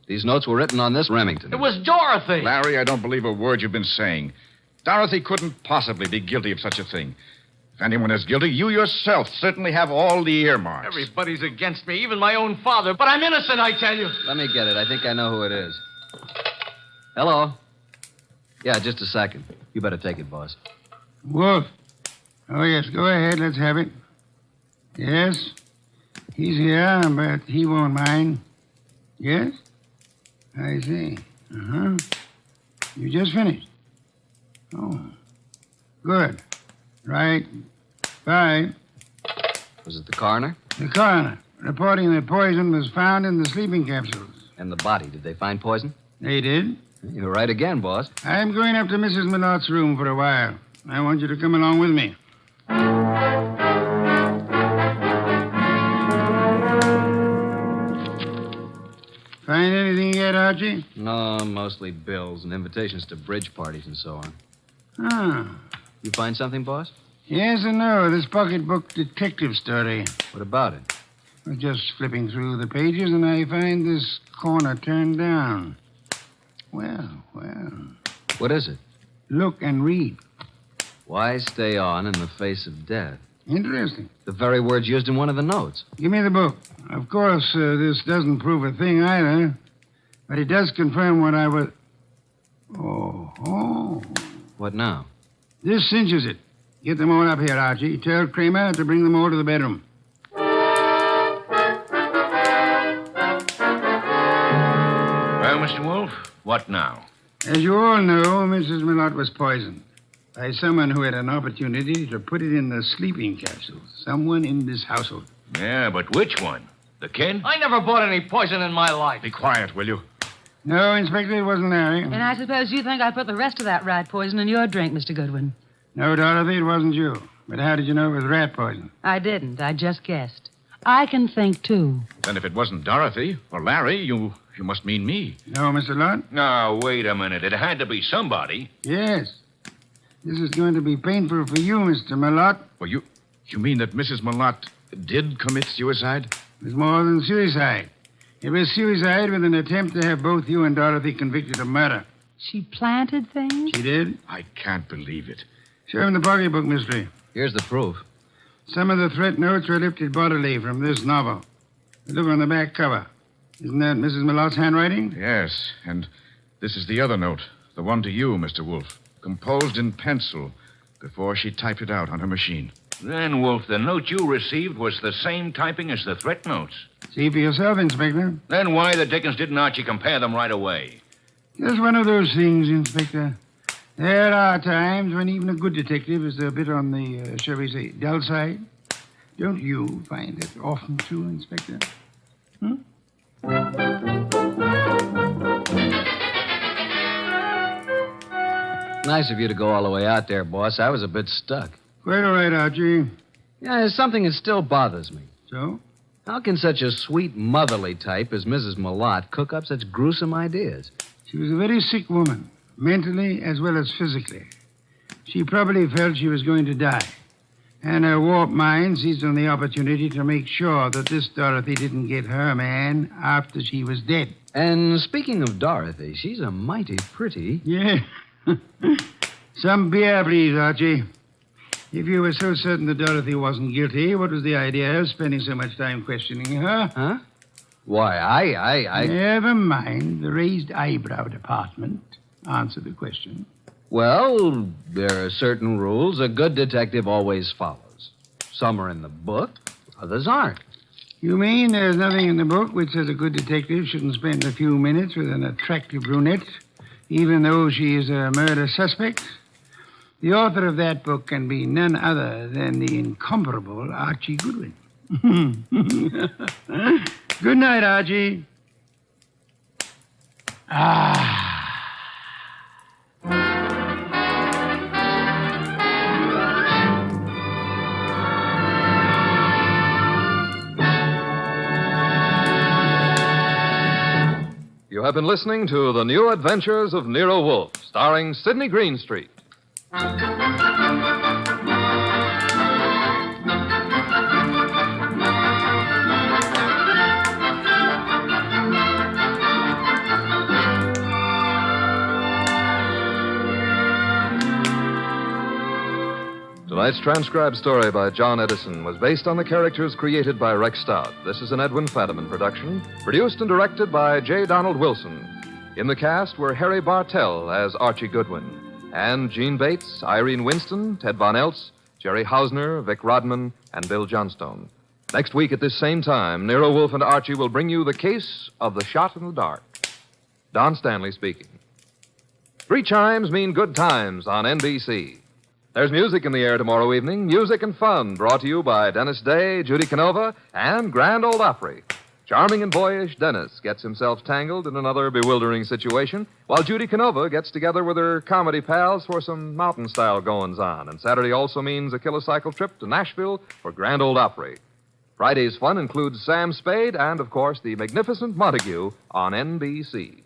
These notes were written on this Remington. It was Dorothy. Larry, I don't believe a word you've been saying. Dorothy couldn't possibly be guilty of such a thing. If anyone is guilty, you yourself certainly have all the earmarks. Everybody's against me, even my own father. But I'm innocent, I tell you. Let me get it. I think I know who it is. Hello? Yeah, just a second. You better take it, boss. Wolf. Oh, yes, go ahead. Let's have it. Yes? He's here, but he won't mind. Yes? I see. Uh-huh. You just finished? Oh. Good. Right. Bye. Was it the coroner? The coroner, reporting that poison was found in the sleeping capsules. And the body. Did they find poison? They did. You were right again, boss. I'm going up to Mrs. Malotte's room for a while. I want you to come along with me. Find anything yet, Archie? No, mostly bills and invitations to bridge parties and so on. Ah. You find something, boss? Yes and no. This pocketbook detective story. What about it? I was just flipping through the pages, and I find this corner turned down. Well. What is it? Look and read. Why stay on in the face of death? Interesting. The very words used in one of the notes. Give me the book. Of course, this doesn't prove a thing either, but it does confirm what I was... Oh. What now? This cinches it. Get them all up here, Archie. Tell Kramer to bring them all to the bedroom. Well, Mr. Wolfe, what now? As you all know, Mrs. Malotte was poisoned by someone who had an opportunity to put it in the sleeping capsules. Someone in this household. Yeah, but which one? The kid? I never bought any poison in my life. Be quiet, will you? No, Inspector, it wasn't Larry. And I suppose you think I put the rest of that rat poison in your drink, Mr. Goodwin. No, Dorothy, it wasn't you. But how did you know it was rat poison? I didn't. I just guessed. I can think, too. Then if it wasn't Dorothy or Larry, you must mean me. No, Mr. Lott? Now, wait a minute. It had to be somebody. Yes. This is going to be painful for you, Mr. Malotte. Well, you mean that Mrs. Malotte did commit suicide? It was more than suicide. It was suicide with an attempt to have both you and Dorothy convicted of murder. She planted things? She did? I can't believe it. Show him the pocketbook, mystery. Here's the proof. Some of the threat notes were lifted bodily from this novel. Look on the back cover. Isn't that Mrs. Malotte's handwriting? Yes, and this is the other note, the one to you, Mr. Wolfe, composed in pencil before she typed it out on her machine. Then, Wolfe, the note you received was the same typing as the threat notes. See for yourself, Inspector. Then why the dickens didn't Archie compare them right away? Just one of those things, Inspector. There are times when even a good detective is a bit on the, shall we say, dull side. Don't you find it often true, Inspector? Nice of you to go all the way out there, boss. I was a bit stuck. Quite all right, Archie. Yeah, there's something that still bothers me. So? How can such a sweet, motherly type as Mrs. Malotte cook up such gruesome ideas? She was a very sick woman, mentally as well as physically. She probably felt she was going to die. And her warped mind seized on the opportunity to make sure that this Dorothy didn't get her man after she was dead. And speaking of Dorothy, she's a mighty pretty... Yeah. Some beer, please, Archie. If you were so certain that Dorothy wasn't guilty, what was the idea of spending so much time questioning her? Huh? Why, I... Never mind the raised eyebrow department. Answer the question. Well, there are certain rules a good detective always follows. Some are in the book, others aren't. You mean there's nothing in the book which says a good detective shouldn't spend a few minutes with an attractive brunette, even though she is a murder suspect? The author of that book can be none other than the incomparable Archie Goodwin. Good night, Archie. You have been listening to The New Adventures of Nero Wolfe, starring Sidney Greenstreet. Tonight's transcribed story by John Edison was based on the characters created by Rex Stout. This is an Edwin Fadiman production, produced and directed by J. Donald Wilson. In the cast were Harry Bartell as Archie Goodwin, and Gene Bates, Irene Winston, Ted Von Eltz, Jerry Hausner, Vic Rodman, and Bill Johnstone. Next week at this same time, Nero Wolfe and Archie will bring you the case of the shot in the dark. Don Stanley speaking. 3 chimes mean good times on NBC. There's music in the air tomorrow evening, music and fun, brought to you by Dennis Day, Judy Canova, and Grand Ole Opry. Charming and boyish Dennis gets himself tangled in another bewildering situation, while Judy Canova gets together with her comedy pals for some mountain-style goings-on. And Saturday also means a kilocycle trip to Nashville for Grand Ole Opry. Friday's fun includes Sam Spade and, of course, the magnificent Montague on NBC.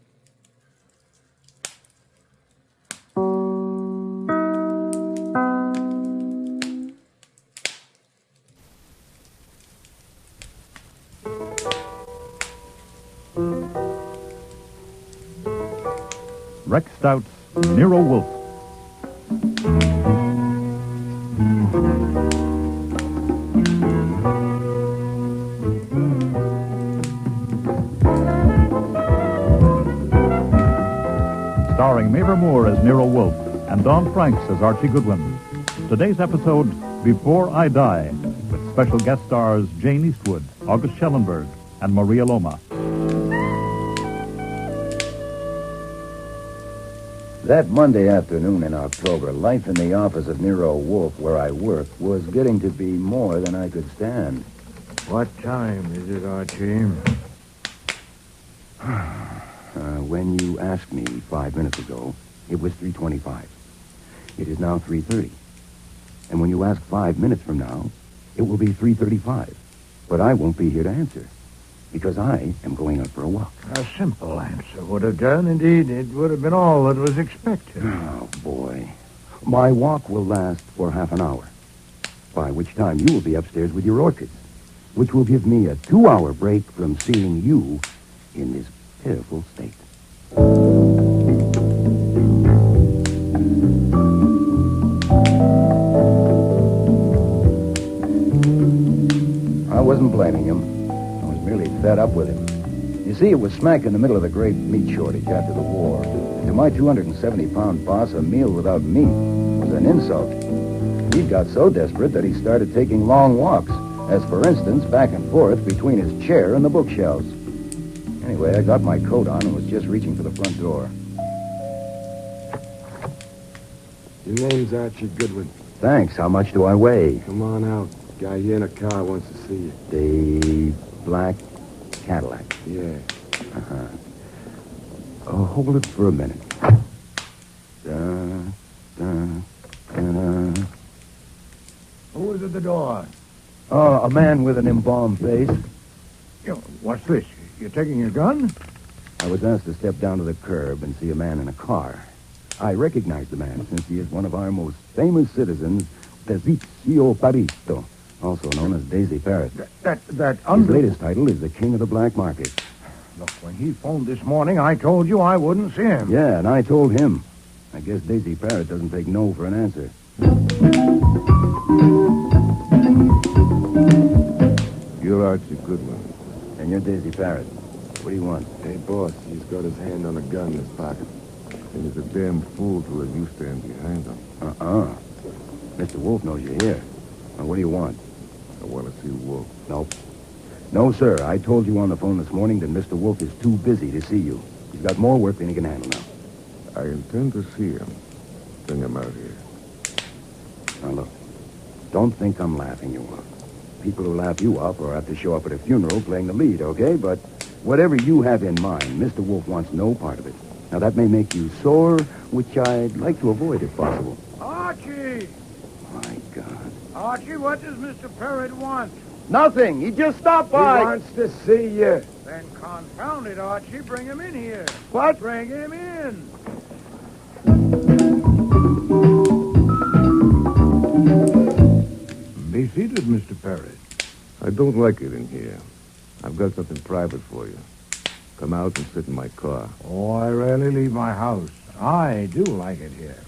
Rex Stout's Nero Wolfe. Starring Mavor Moore as Nero Wolfe and Don Franks as Archie Goodwin. Today's episode, Before I Die, with special guest stars Jane Eastwood, August Schellenberg, and Maria Loma. That Monday afternoon in October, life in the office of Nero Wolfe, where I work, was getting to be more than I could stand. What time is it, Archie? When you asked me 5 minutes ago, it was 3:25. It is now 3:30. And when you ask 5 minutes from now, it will be 3:35. But I won't be here to answer, because I am going out for a walk. A simple answer would have done. Indeed, it would have been all that was expected. Oh, boy. My walk will last for half an hour, by which time you will be upstairs with your orchids, which will give me a 2-hour break from seeing you in this pitiful state. I wasn't blaming him. I was merely fed up with him. You see, it was smack in the middle of the great meat shortage after the war. And to my 270-pound boss, a meal without meat was an insult. He got so desperate that he started taking long walks, as, for instance, back and forth between his chair and the bookshelves. Anyway, I got my coat on and was just reaching for the front door. Your name's Archie Goodwin. Thanks. How much do I weigh? Come on out. Guy here in a car wants to see you. The black Cadillac. Yeah. Uh-huh. Oh, hold it for a minute. Who is at the door? Oh, a man with an embalmed face. Yo, what's this? You're taking your gun? I was asked to step down to the curb and see a man in a car. I recognize the man since he is one of our most famous citizens, Tezizio Parito, also known as Daisy Parrot. His latest title is the King of the Black Market. Look, when he phoned this morning, I told you I wouldn't see him. Yeah, and I told him. I guess Daisy Parrot doesn't take no for an answer. You're Archie Goodwin. And you're Daisy Parrot. What do you want? Hey, boss, he's got his hand on a gun in his pocket. And he's a damn fool to let you stand behind him. Mr. Wolfe knows you're here. Now, what do you want? I want to see Wolfe. Nope. No, sir. I told you on the phone this morning that Mr. Wolfe is too busy to see you. He's got more work than he can handle now. I intend to see him. Bring him out here. Now, look. Don't think I'm laughing you off. People who laugh you off are apt to show up at a funeral playing the lead, okay? But whatever you have in mind, Mr. Wolfe wants no part of it. Now, that may make you sore, which I'd like to avoid if possible. Archie! My God. Archie, what does Mr. Parrott want? Nothing. He just stopped by. He wants to see you. Then confound it, Archie. Bring him in here. What? Bring him in. Be seated, Mr. Parrott. I don't like it in here. I've got something private for you. Come out and sit in my car. Oh, I rarely leave my house. I do like it here.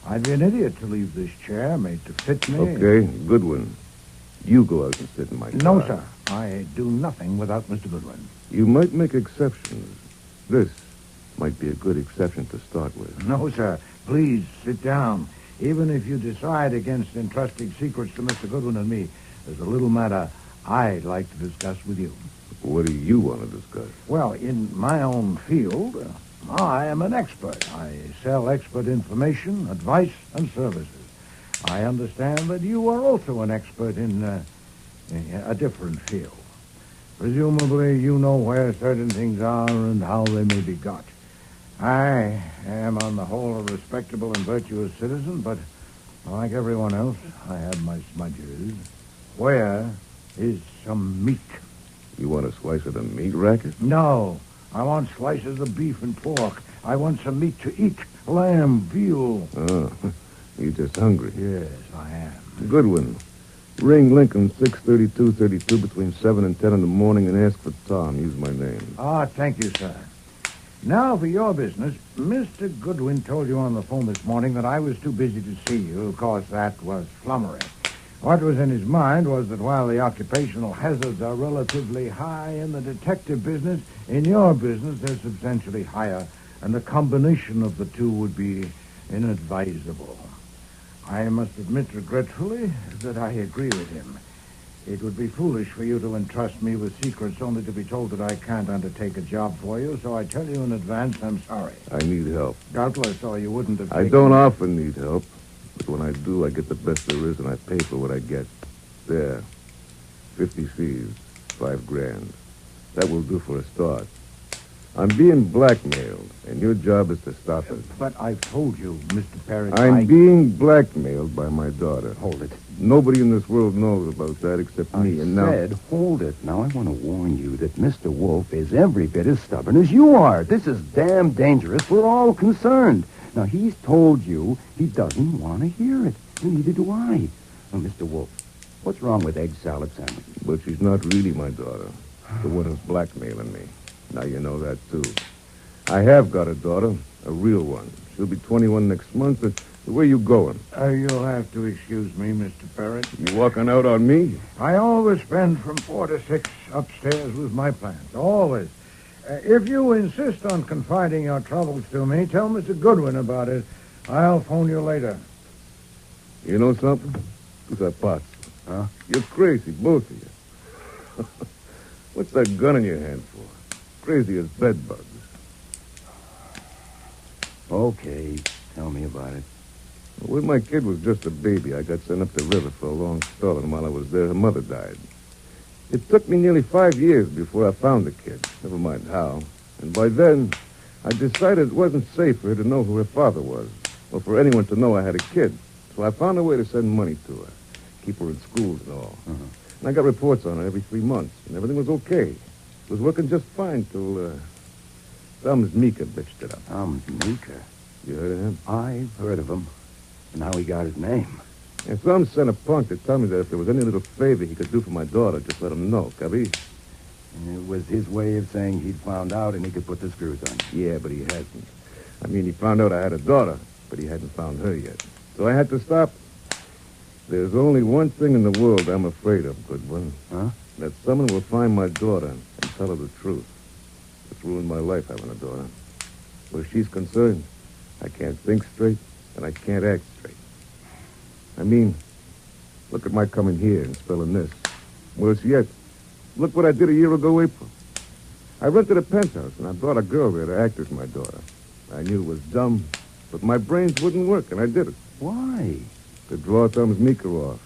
I'd be an idiot to leave this chair made to fit me. Okay, Goodwin. You go out and sit in my car. No, sir. I do nothing without Mr. Goodwin. You might make exceptions. This might be a good exception to start with. No, sir. Please, sit down. Even if you decide against entrusting secrets to Mr. Goodwin and me, there's a little matter I'd like to discuss with you. What do you want to discuss? Well, in my own field, I am an expert. I sell expert information, advice, and services. I understand that you are also an expert in a different field. Presumably, you know where certain things are and how they may be got. I am, on the whole, a respectable and virtuous citizen, but like everyone else, I have my smudges. Where is some meat? You want a slice of the meat racket? No. I want slices of beef and pork. I want some meat to eat. Lamb, veal. Oh, you're just hungry. Yes, I am. Goodwin, ring Lincoln 63232 between 7 and 10 in the morning and ask for Tom. Use my name. Thank you, sir. Now, for your business, Mr. Goodwin told you on the phone this morning that I was too busy to see you. Of course, that was flummery. What was in his mind was that while the occupational hazards are relatively high in the detective business, in your business they're substantially higher, and the combination of the two would be inadvisable. I must admit regretfully that I agree with him. It would be foolish for you to entrust me with secrets only to be told that I can't undertake a job for you, so I tell you in advance I'm sorry. I need help. Doubtless, or you wouldn't have I don't often need help, but when I do, I get the best there is, and I pay for what I get. There. 50 C's. $5,000. That will do for a start. I'm being blackmailed, and your job is to stop it. But I've told you, Mr. Parrott, I'm being blackmailed by my daughter. Hold it. Nobody in this world knows about that except me, and now... I said, hold it. Now, I want to warn you that Mr. Wolfe is every bit as stubborn as you are. This is damn dangerous. We're all concerned. Now, he's told you he doesn't want to hear it. And neither do I. Now, Mr. Wolfe, what's wrong with egg salad sandwiches? But she's not really my daughter. The one who's blackmailing me. Now you know that, too. I have got a daughter, a real one. She'll be 21 next month. Where are you going? You'll have to excuse me, Mr. Parrott. You walking out on me? I always spend from 4 to 6 upstairs with my plants. Always. If you insist on confiding your troubles to me, tell Mr. Goodwin about it. I'll phone you later. You know something? Pots. Huh? You're crazy, both of you. What's that gun in your hand for? Crazy as bed bugs. Okay, tell me about it. When my kid was just a baby, I got sent up the river for a long spell, and while I was there, her mother died. It took me nearly 5 years before I found the kid, never mind how. And by then, I decided it wasn't safe for her to know who her father was, or for anyone to know I had a kid. So I found a way to send money to her, keep her in schools and all. Uh-huh. And I got reports on her every 3 months, and everything was okay. It was working just fine till, Thumbs Mika bitched it up. Thumbs Mika? You heard of him? I've heard of him. And how he got his name. And some son of punk to tell me that if there was any little favor he could do for my daughter, just let him know, Cubby. It was his way of saying he'd found out and he could put the screws on you. Yeah, but he hasn't. I mean, he found out I had a daughter, but he hadn't found her yet. So I had to stop. There's only one thing in the world I'm afraid of, Goodwin. Huh? That someone will find my daughter and tell her the truth. It's ruined my life having a daughter. Where she's concerned, I can't think straight and I can't act straight. I mean, look at my coming here and spelling this. Worse yet, look what I did a year ago, April. I rented a penthouse and I brought a girl there to act as my daughter. I knew it was dumb, but my brains wouldn't work, and I did it. Why? To draw Thumb's Meeker off.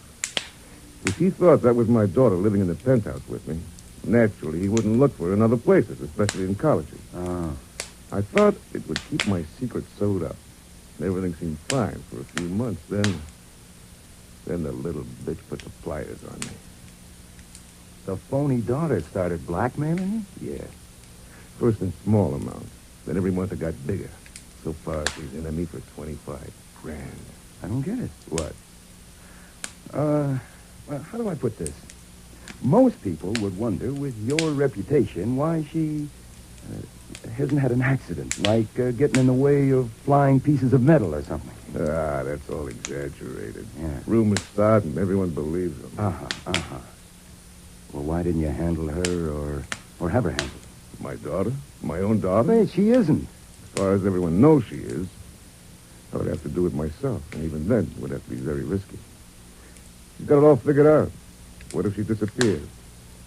If he thought that was my daughter living in the penthouse with me, naturally he wouldn't look for her in other places, especially in colleges. I thought it would keep my secret sewed up. And everything seemed fine for a few months. Then the little bitch put the pliers on me. The phony daughter started blackmailing you? Yeah. First in small amounts. Then every month it got bigger. So far, she's in me for 25 grand. I don't get it. What? Well, how do I put this? Most people would wonder, with your reputation, why she hasn't had an accident, like getting in the way of flying pieces of metal or something. That's all exaggerated. Yeah. Rumors start and everyone believes them. Well, why didn't you handle her or have her handled? My daughter? My own daughter? Wait, she isn't. As far as everyone knows she is. I would have to do it myself, and even then it would have to be very risky. She's got it all figured out. What if she disappears?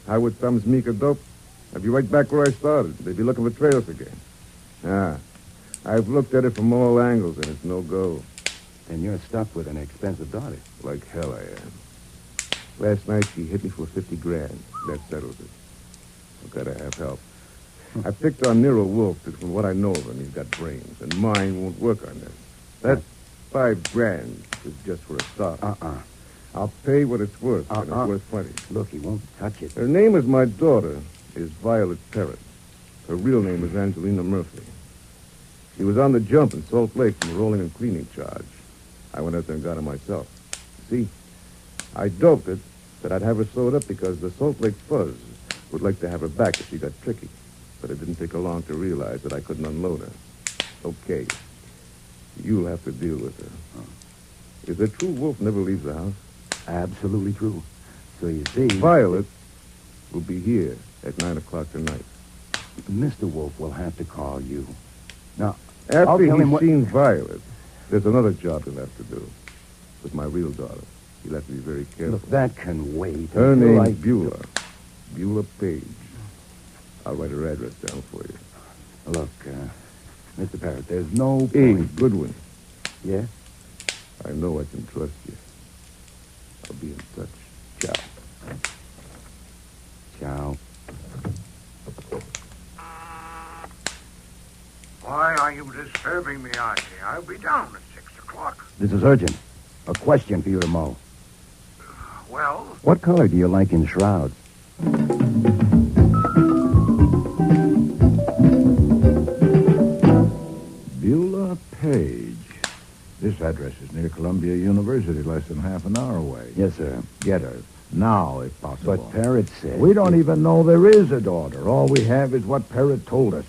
How would Thumb's Meeker dope? I'd be right back where I started. They'd be looking for trails again. I've looked at it from all angles, and it's no go. Then you're stuck with an expensive daughter. Like hell I am. Last night she hit me for 50 grand. That settles it. I've got to have help. I picked on Nero Wolfe because from what I know of him, he's got brains, and mine won't work on this. That 5 grand is just for a start. I'll pay what it's worth, and it's worth plenty. Look, he won't touch it. Her name is my daughter, is Violet Parrott. Her real name is Angelina Murphy. She was on the jump in Salt Lake from a rolling and cleaning charge. I went out there and got her myself. See, I doped it that I'd have her sewed up because the Salt Lake Fuzz would like to have her back if she got tricky. But it didn't take her long to realize that I couldn't unload her. Okay. You'll have to deal with her. Is it true Wolf never leaves the house? Absolutely true. So you see... Violet will be here at 9 o'clock tonight. Mr. Wolfe will have to call you. Now, after he's seen Violet, there's another job he'll have to do. With my real daughter. He'll have to be very careful. Look, that can wait. Her name's Beulah. Beulah Page. I'll write her address down for you. Look, Mr. Parrott, there's no point. Goodwin. Yeah? I know I can trust you. I'll be in touch. Ciao. Ciao. Why are you disturbing me, Archie? I'll be down at 6 o'clock. This is urgent. A question for you to mull. Well? What color do you like in shrouds? Beulah Page. This address is near Columbia University, less than half an hour away. Yes, sir. Get her. Now, if possible. But Parrott said... We don't even know there is a daughter. All we have is what Parrott told us.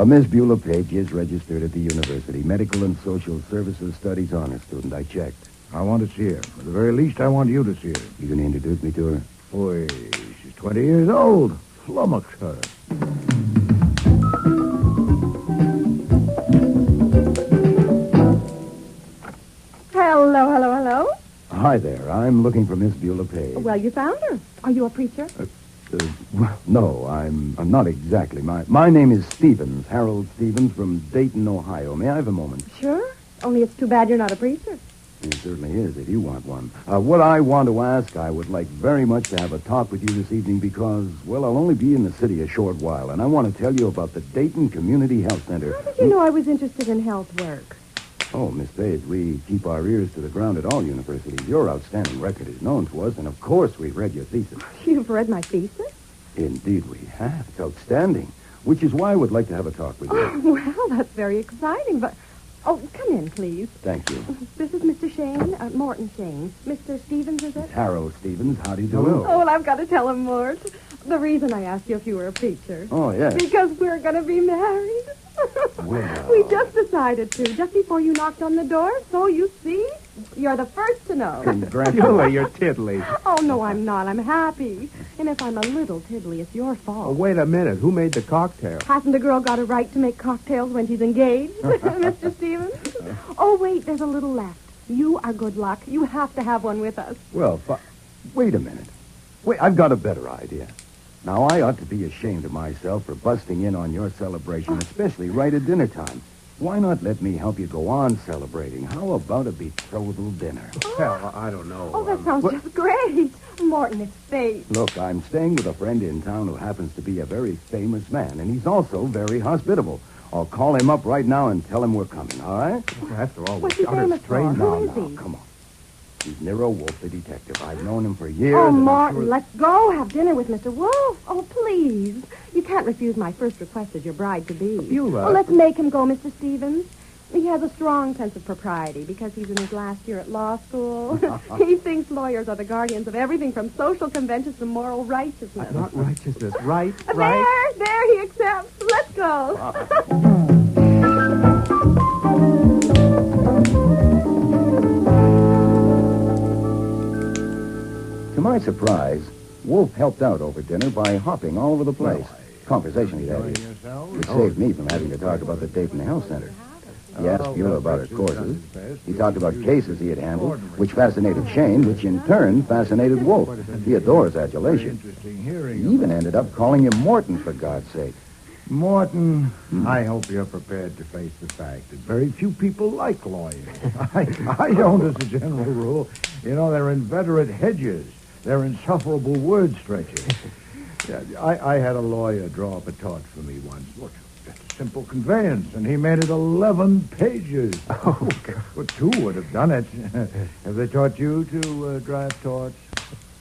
Miss Beulah Page is registered at the university. Medical and Social Services Studies honor student. I checked. I want to see her. At the very least, I want you to see her. You can introduce me to her? Boy, she's 20 years old. Flummox her. Hello. Hi there. I'm looking for Miss Beulah Page. Well, you found her. Are you a preacher? Well, no, I'm not exactly. My name is Stevens, Harold Stevens from Dayton, Ohio. May I have a moment? Sure. Only it's too bad you're not a preacher. It certainly is, if you want one. What I want to ask, I would like very much to have a talk with you this evening because, well, I'll only be in the city a short while, and I want to tell you about the Dayton Community Health Center. How did you know I was interested in health work? Oh, Miss Page, we keep our ears to the ground at all universities. Your outstanding record is known to us, and of course we've read your thesis. You've read my thesis? Indeed we have. It's outstanding, which is why I would like to have a talk with you. Oh, well, that's very exciting, but Oh, come in, please. Thank you. This is Mr. Shane, Morton Shane. Mr. Stevens, is it? Harold Stevens, how do you do? Oh, well, I've got to tell him, Mort. The reason I asked you if you were a preacher. Oh, yes. Because we're going to be married. Well. We just decided to, just before you knocked on the door. So, you see, you're the first to know. Congratulations. You're tiddly. Oh, no, I'm not. I'm happy. And if I'm a little tiddly, it's your fault. Oh, wait a minute. Who made the cocktail? Hasn't a girl got a right to make cocktails when she's engaged, Mr. Stevens? Oh, wait, there's a little left. You are good luck. You have to have one with us. Well, wait a minute. Wait, I've got a better idea. Now, I ought to be ashamed of myself for busting in on your celebration, especially right at dinner time. Why not let me help you go on celebrating? How about a betrothal dinner? Well, I don't know. Oh, that sounds just great. Morton, it's fate. Look, I'm staying with a friend in town who happens to be a very famous man, and he's also very hospitable. I'll call him up right now and tell him we're coming, all right? After all, What's he famous for? Who is he? Come on. He's Nero Wolfe, the detective. I've known him for years. Oh, and I'm Martin, sure- let's go have dinner with Mr. Wolfe. Oh, please. You can't refuse my first request as your bride-to-be. Oh, let's make him go, Mr. Stevens. He has a strong sense of propriety because he's in his last year at law school. He thinks lawyers are the guardians of everything from social conventions to moral righteousness. Not righteousness, right? There, he accepts. Let's go. To my surprise, Wolfe helped out over dinner by hopping all over the place. Conversationally, that is. Which saved me from having to talk about the Dayton Health Center. He asked Beulah about his courses. He talked about cases he had handled, which fascinated Shane, which in turn fascinated Wolfe. He adores adulation. He even ended up calling him Morton, for God's sake. Morton, I hope you're prepared to face the fact that very few people like lawyers. I don't, as a general rule. You know, they're inveterate hedgers. They're insufferable word stretchers. I had a lawyer draw up a tort for me once. Look, just a simple conveyance, and he made it 11 pages. Oh, well, 2 would have done it. Have they taught you to draft torts?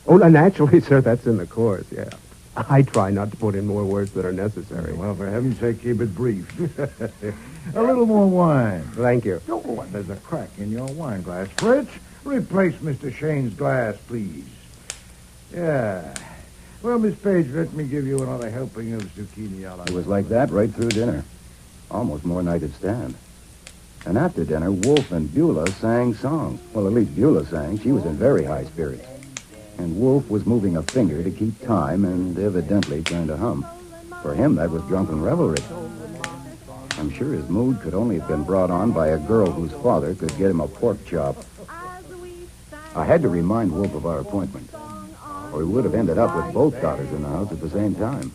Oh, naturally, sir, that's in the course, yeah. I try not to put in more words that are necessary. Well, for heaven's sake, keep it brief. A little more wine. Thank you. Oh, there's a crack in your wine glass. Fritz, replace Mr. Shane's glass, please. Yeah. Well, Miss Page, let me give you another helping of zucchini a la... It was like that right through dinner. Almost more than I could stand. And after dinner, Wolfe and Beulah sang songs. Well, at least Beulah sang. She was in very high spirits. And Wolfe was moving a finger to keep time and evidently trying to hum. For him, that was drunken revelry. I'm sure his mood could only have been brought on by a girl whose father could get him a pork chop. I had to remind Wolfe of our appointment, or he would have ended up with both daughters in the house at the same time.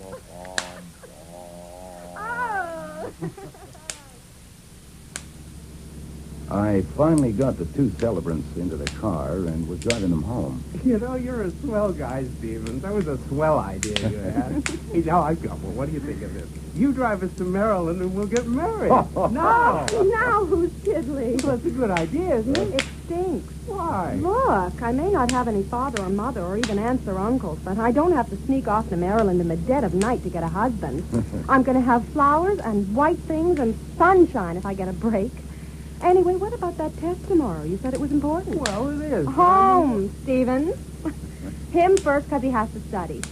I finally got the 2 celebrants into the car and was driving them home. You know, you're a swell guy, Stevens. That was a swell idea you had. Hey, now I've got one. What do you think of this? You drive us to Maryland and we'll get married. No. Now who's tiddly? Well, that's a good idea, isn't it? It stinks. Why? Look, I may not have any father or mother or even aunts or uncles, but I don't have to sneak off to Maryland in the dead of night to get a husband. I'm going to have flowers and white things and sunshine if I get a break. Anyway, what about that test tomorrow? You said it was important. Well, it is. Home, Stevens. Him first because he has to study.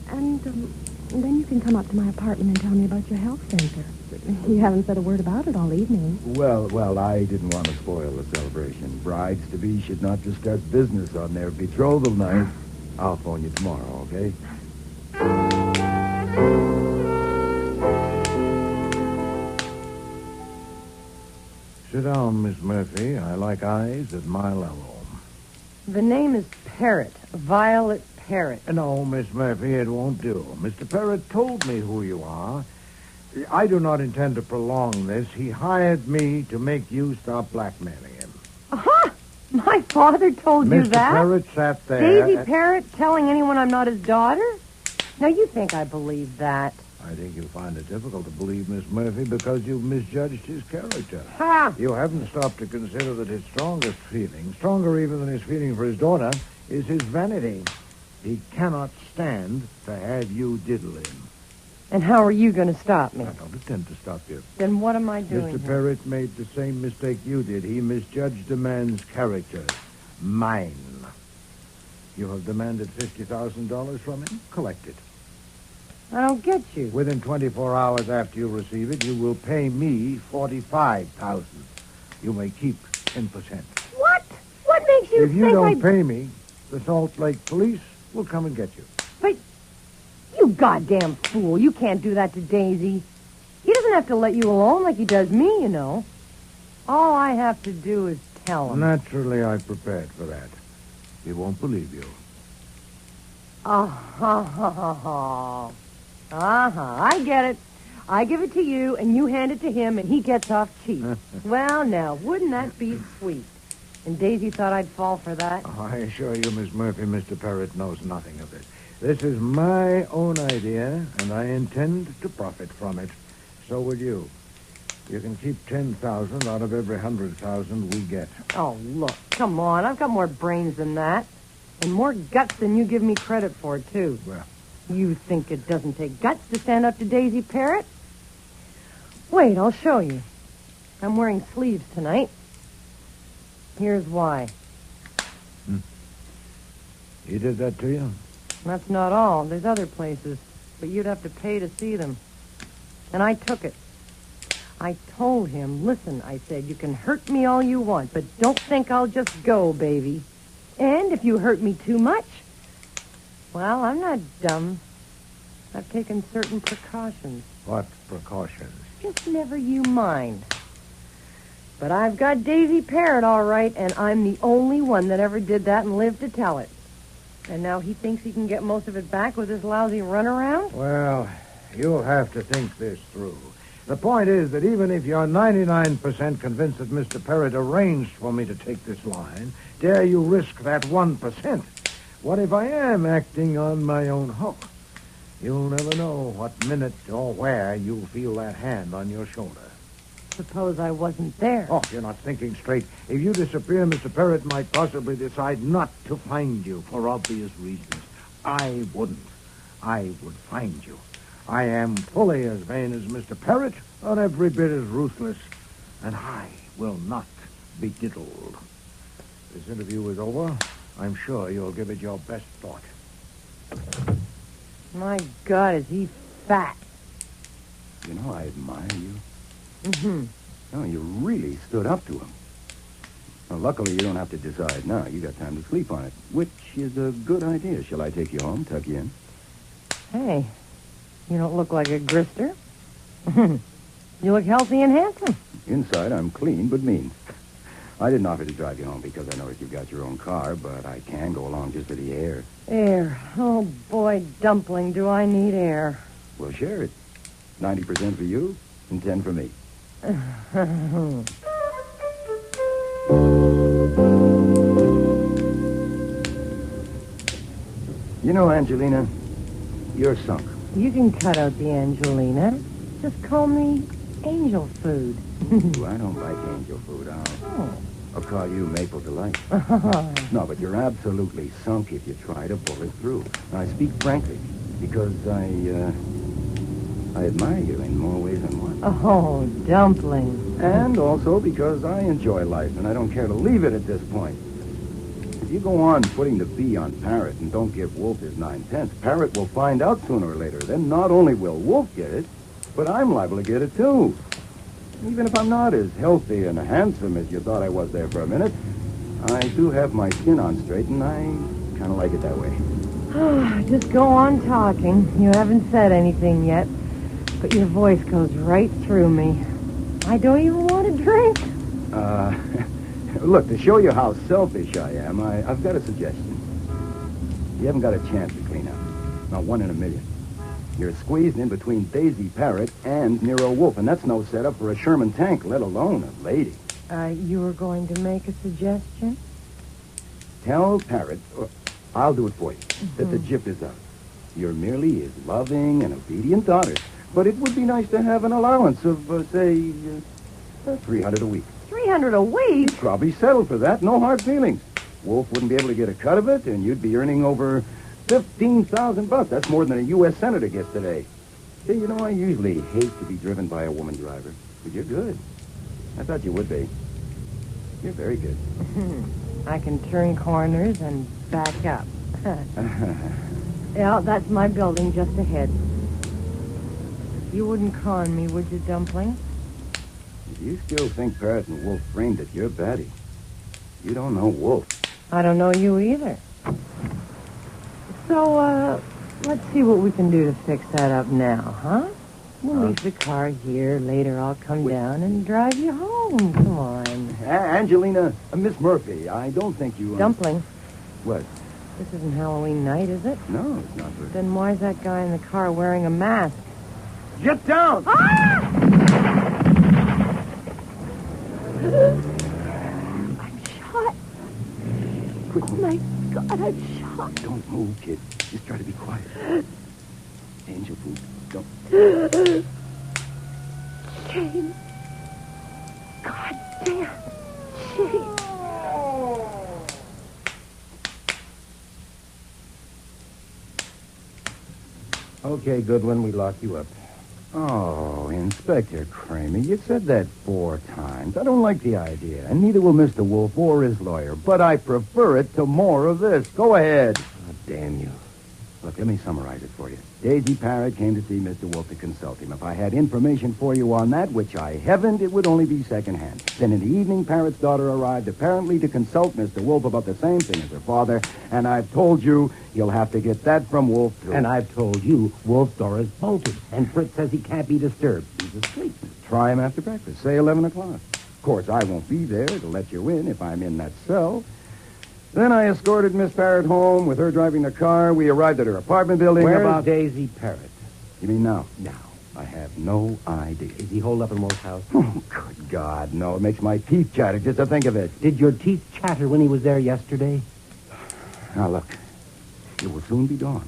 And then you can come up to my apartment and tell me about your health center. You haven't said a word about it all evening. Well, I didn't want to spoil the celebration. Brides-to-be should not discuss business on their betrothal night. I'll phone you tomorrow, okay? Sit down, Miss Murphy. I like eyes at my level. The name is Parrott. Violet Parrott. No, Miss Murphy, it won't do. Mr. Parrott told me who you are. I do not intend to prolong this. He hired me to make you stop blackmailing him. Aha! My father told you Mr. that? Parrott sat there. Daisy Parrott telling anyone I'm not his daughter? Now, you think I believe that? I think you'll find it difficult to believe Miss Murphy because you've misjudged his character. Ha! You haven't stopped to consider that his strongest feeling, stronger even than his feeling for his daughter, is his vanity. He cannot stand to have you diddle him. And how are you going to stop me? I don't intend to stop you. Then what am I doing? Mr. Parrott made the same mistake you did. He misjudged a man's character. Mine. You have demanded $50,000 from him? Collect it. I don't get you. Within 24 hours after you receive it, you will pay me $45,000. You may keep 10%. What? What makes you If you think don't pay me, the Salt Lake police will come and get you. But you goddamn fool. You can't do that to Daisy. He doesn't have to let you alone like he does me, you know. All I have to do is tell him. Naturally, I prepared for that. He won't believe you. I get it. I give it to you, and you hand it to him, and he gets off cheap. Well, now, wouldn't that be sweet? And Daisy thought I'd fall for that. I assure you, Miss Murphy, Mr. Parrott knows nothing of this. This is my own idea, and I intend to profit from it. So will you. You can keep 10,000 out of every 100,000 we get. Oh, look, come on. I've got more brains than that. And more guts than you give me credit for, too. Well, you think it doesn't take guts to stand up to Daisy Parrott? Wait, I'll show you. I'm wearing sleeves tonight. Here's why. He did that to you? That's not all. There's other places. But you'd have to pay to see them. And I took it. I told him, listen, I said, you can hurt me all you want, but don't think I'll just go, baby. And if you hurt me too much, well, I'm not dumb. I've taken certain precautions. What precautions? Just never you mind. But I've got Daisy Parrott, all right, and I'm the only one that ever did that and lived to tell it. And now he thinks he can get most of it back with this lousy runaround? Well, you'll have to think this through. The point is that even if you're 99% convinced that Mr. Parrott arranged for me to take this line, dare you risk that 1%? What if I am acting on my own hook? You'll never know what minute or where you'll feel that hand on your shoulder. Suppose I wasn't there. Oh, you're not thinking straight. If you disappear, Mr. Parrott might possibly decide not to find you for obvious reasons. I wouldn't. I would find you. I am fully as vain as Mr. Parrott, or every bit as ruthless, and I will not be diddled. This interview is over. I'm sure you'll give it your best thought. My God, is he fat. You know, I admire you. Mm-hmm. No, you really stood up to him. Well, luckily, you don't have to decide now. You got time to sleep on it, which is a good idea. Shall I take you home, tuck you in? Hey, you don't look like a grister. You look healthy and handsome. Inside, I'm clean but mean. I didn't offer to drive you home because I noticed you've got your own car, but I can go along just for the air. Air. Oh, boy, Dumpling, do I need air. We'll share it. 90% for you and 10 for me. You know, Angelina, you're sunk. You can cut out the Angelina. Just call me Angel Food. Ooh, I don't like angel food. I'll call you Maple Delight. No, but you're absolutely sunk if you try to pull it through. And I speak frankly because I admire you in more ways than one. Oh, Dumpling. And also because I enjoy life, and I don't care to leave it at this point. If you go on putting the B on Parrott and don't give Wolfe his 9/10, Parrott will find out sooner or later. Then not only will Wolfe get it, but I'm liable to get it, too. Even if I'm not as healthy and handsome as you thought I was there for a minute, I do have my skin on straight, and I kind of like it that way. Just go on talking. You haven't said anything yet, but your voice goes right through me. I don't even want to drink. Look, to show you how selfish I am, I've got a suggestion. You haven't got a chance to clean up. Not one in a million. You're squeezed in between Daisy Parrott and Nero Wolfe, and that's no setup for a Sherman tank, let alone a lady. You were going to make a suggestion? Tell Parrott, or I'll do it for you, that the jip is up. You're merely his loving and obedient daughter, but it would be nice to have an allowance of, say, $300 a week. $300 a week? You'd probably settle for that, no hard feelings. Wolfe wouldn't be able to get a cut of it, and you'd be earning over $15,000. That's more than a U.S. senator gets today. Hey, you know, I usually hate to be driven by a woman driver, but you're good. I thought you would be. You're very good. I can turn corners and back up. Yeah, that's my building just ahead. You wouldn't con me, would you, Dumpling? If you still think Parrott and Wolf framed it, you're batty. You don't know Wolf. I don't know you either. So, let's see what we can do to fix that up now, huh? We'll leave the car here. Later I'll come down and drive you home. Come on. Angelina, Miss Murphy, I don't think you... Dumpling. What? This isn't Halloween night, is it? No, it's not. Then why's that guy in the car wearing a mask? Get down! Ah! I'm shot. Quick. Oh, my God, I'm shot. Don't move, kid. Just try to be quiet. Angel food. Don't... Shame. God damn. Shame. Okay, Goodwin, we lock you up. Oh, Inspector Kramer, you said that 4 times. I don't like the idea, and neither will Mr. Wolf or his lawyer, but I prefer it to more of this. Go ahead. Oh, damn you. Look, let me summarize it for you. Daisy Parrott came to see Mr. Wolf to consult him. If I had information for you on that, which I haven't, it would only be secondhand. Then in the evening, Parrott's daughter arrived, apparently to consult Mr. Wolf about the same thing as her father, and I've told you you'll have to get that from Wolf, too. And I've told you Wolf's door is bolted, and Fritz says he can't be disturbed. He's asleep. Try him after breakfast, say 11 o'clock. Of course, I won't be there to let you in if I'm in that cell. Then I escorted Miss Parrott home with her driving the car. We arrived at her apartment building Where's Daisy Parrott? You mean now? Now. I have no idea. Is he holed up in Wolf's house? Oh, good God, no. It makes my teeth chatter just to think of it. Did your teeth chatter when he was there yesterday? Now, look. It will soon be dawn.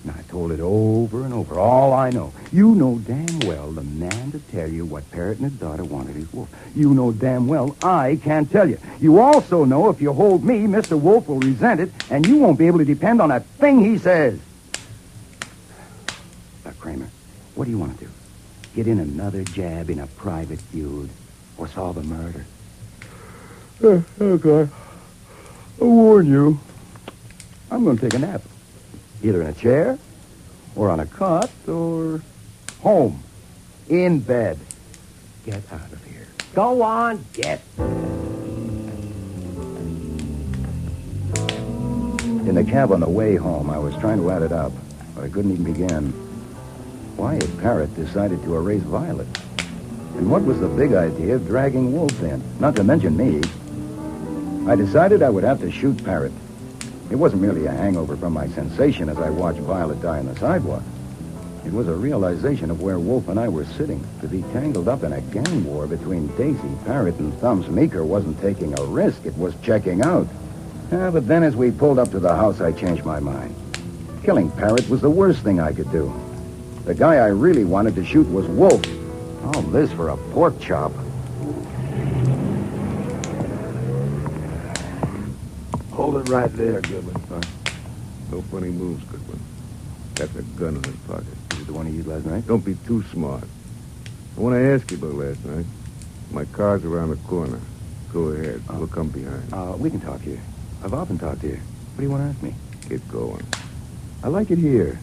Now, I told it over and over. All I know. You know damn well the man to tell you what Parrott and his daughter wanted is Wolf. You know damn well I can't tell you. You also know if you hold me, Mr. Wolf will resent it, and you won't be able to depend on a thing he says. Now, Kramer, what do you want to do? Get in another jab in a private feud or solve a murder? Okay. I warn you. I'm going to take a nap. Either in a chair, or on a cot, or home. In bed. Get out of here. Go on, get. In the cab on the way home, I was trying to add it up, but I couldn't even begin. Why had Parrott decided to erase Violet? And what was the big idea of dragging Wolf in? Not to mention me. I decided I would have to shoot Parrott. It wasn't merely a hangover from my sensation as I watched Violet die on the sidewalk. It was a realization of where Wolf and I were sitting. To be tangled up in a gang war between Daisy, Parrott, and Thumbs Meeker wasn't taking a risk. It was checking out. But then as we pulled up to the house, I changed my mind. Killing Parrott was the worst thing I could do. The guy I really wanted to shoot was Wolf. All this for a pork chop. Hold it right there, Goodwin. No funny moves, Goodwin. That's a gun in his pocket. Is it the one he used last night? Don't be too smart. I want to ask you about last night. My car's around the corner. Go ahead. We'll come behind. We can talk here. I've often talked here. What do you want to ask me? Get going. I like it here.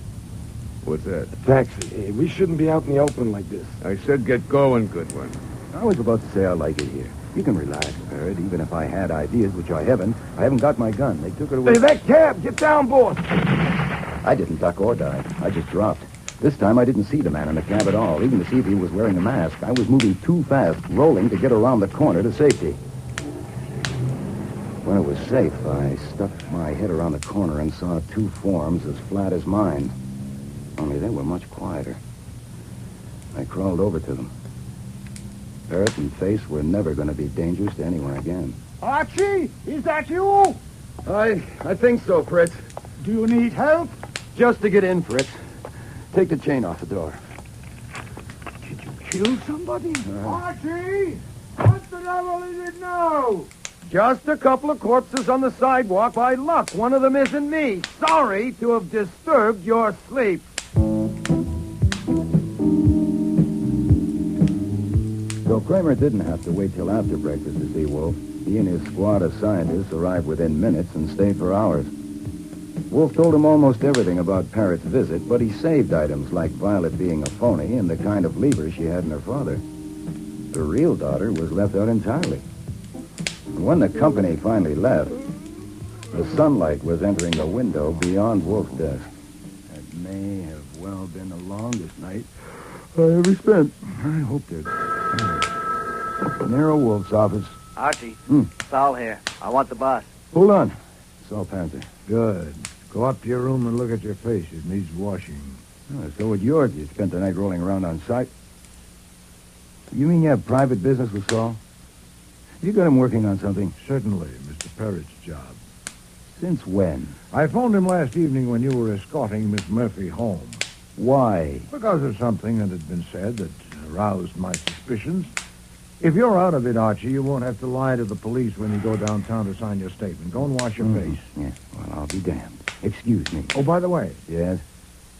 What's that? Taxi. Hey, we shouldn't be out in the open like this. I said get going, Goodwin. I was about to say I like it here. You can relax, Parrott. Even if I had ideas, which I haven't got my gun. They took it away. Hey, that cab! Get down, boss! I didn't duck or dive. I just dropped. This time I didn't see the man in the cab at all, even to see if he was wearing a mask. I was moving too fast, rolling to get around the corner to safety. When it was safe, I stuck my head around the corner and saw 2 forms as flat as mine. Only they were much quieter. I crawled over to them. Parrott and Face were never going to be dangerous to anyone again. Archie, is that you? I think so, Fritz. Do you need help? Just to get in, Fritz. Take the chain off the door. Did you kill somebody? Archie! What the devil is it now? Just a couple of corpses on the sidewalk. By luck, one of them isn't me. Sorry to have disturbed your sleep. So Kramer didn't have to wait till after breakfast to see Wolfe. He and his squad of scientists arrived within minutes and stayed for hours. Wolfe told him almost everything about Parrot's visit, but he saved items like Violet being a phony and the kind of lever she had in her father. Her real daughter was left out entirely. And when the company finally left, the sunlight was entering the window beyond Wolfe's desk. That may have well been the longest night I ever spent. I hope they're... Nero Wolfe's office. Archie, Saul here. I want the boss. Hold on. Saul Panther. Good. Go up to your room and look at your face. It needs washing. Oh, so would yours. You spent the night rolling around on site. You mean you have private business with Saul? You got him working on something? Certainly, Mr. Parrott's job. Since when? I phoned him last evening when you were escorting Miss Murphy home. Why? Because of something that had been said that aroused my suspicions. If you're out of it, Archie, you won't have to lie to the police when you go downtown to sign your statement. Go and wash your face. Yeah, well, I'll be damned. Excuse me. Oh, by the way. Yes?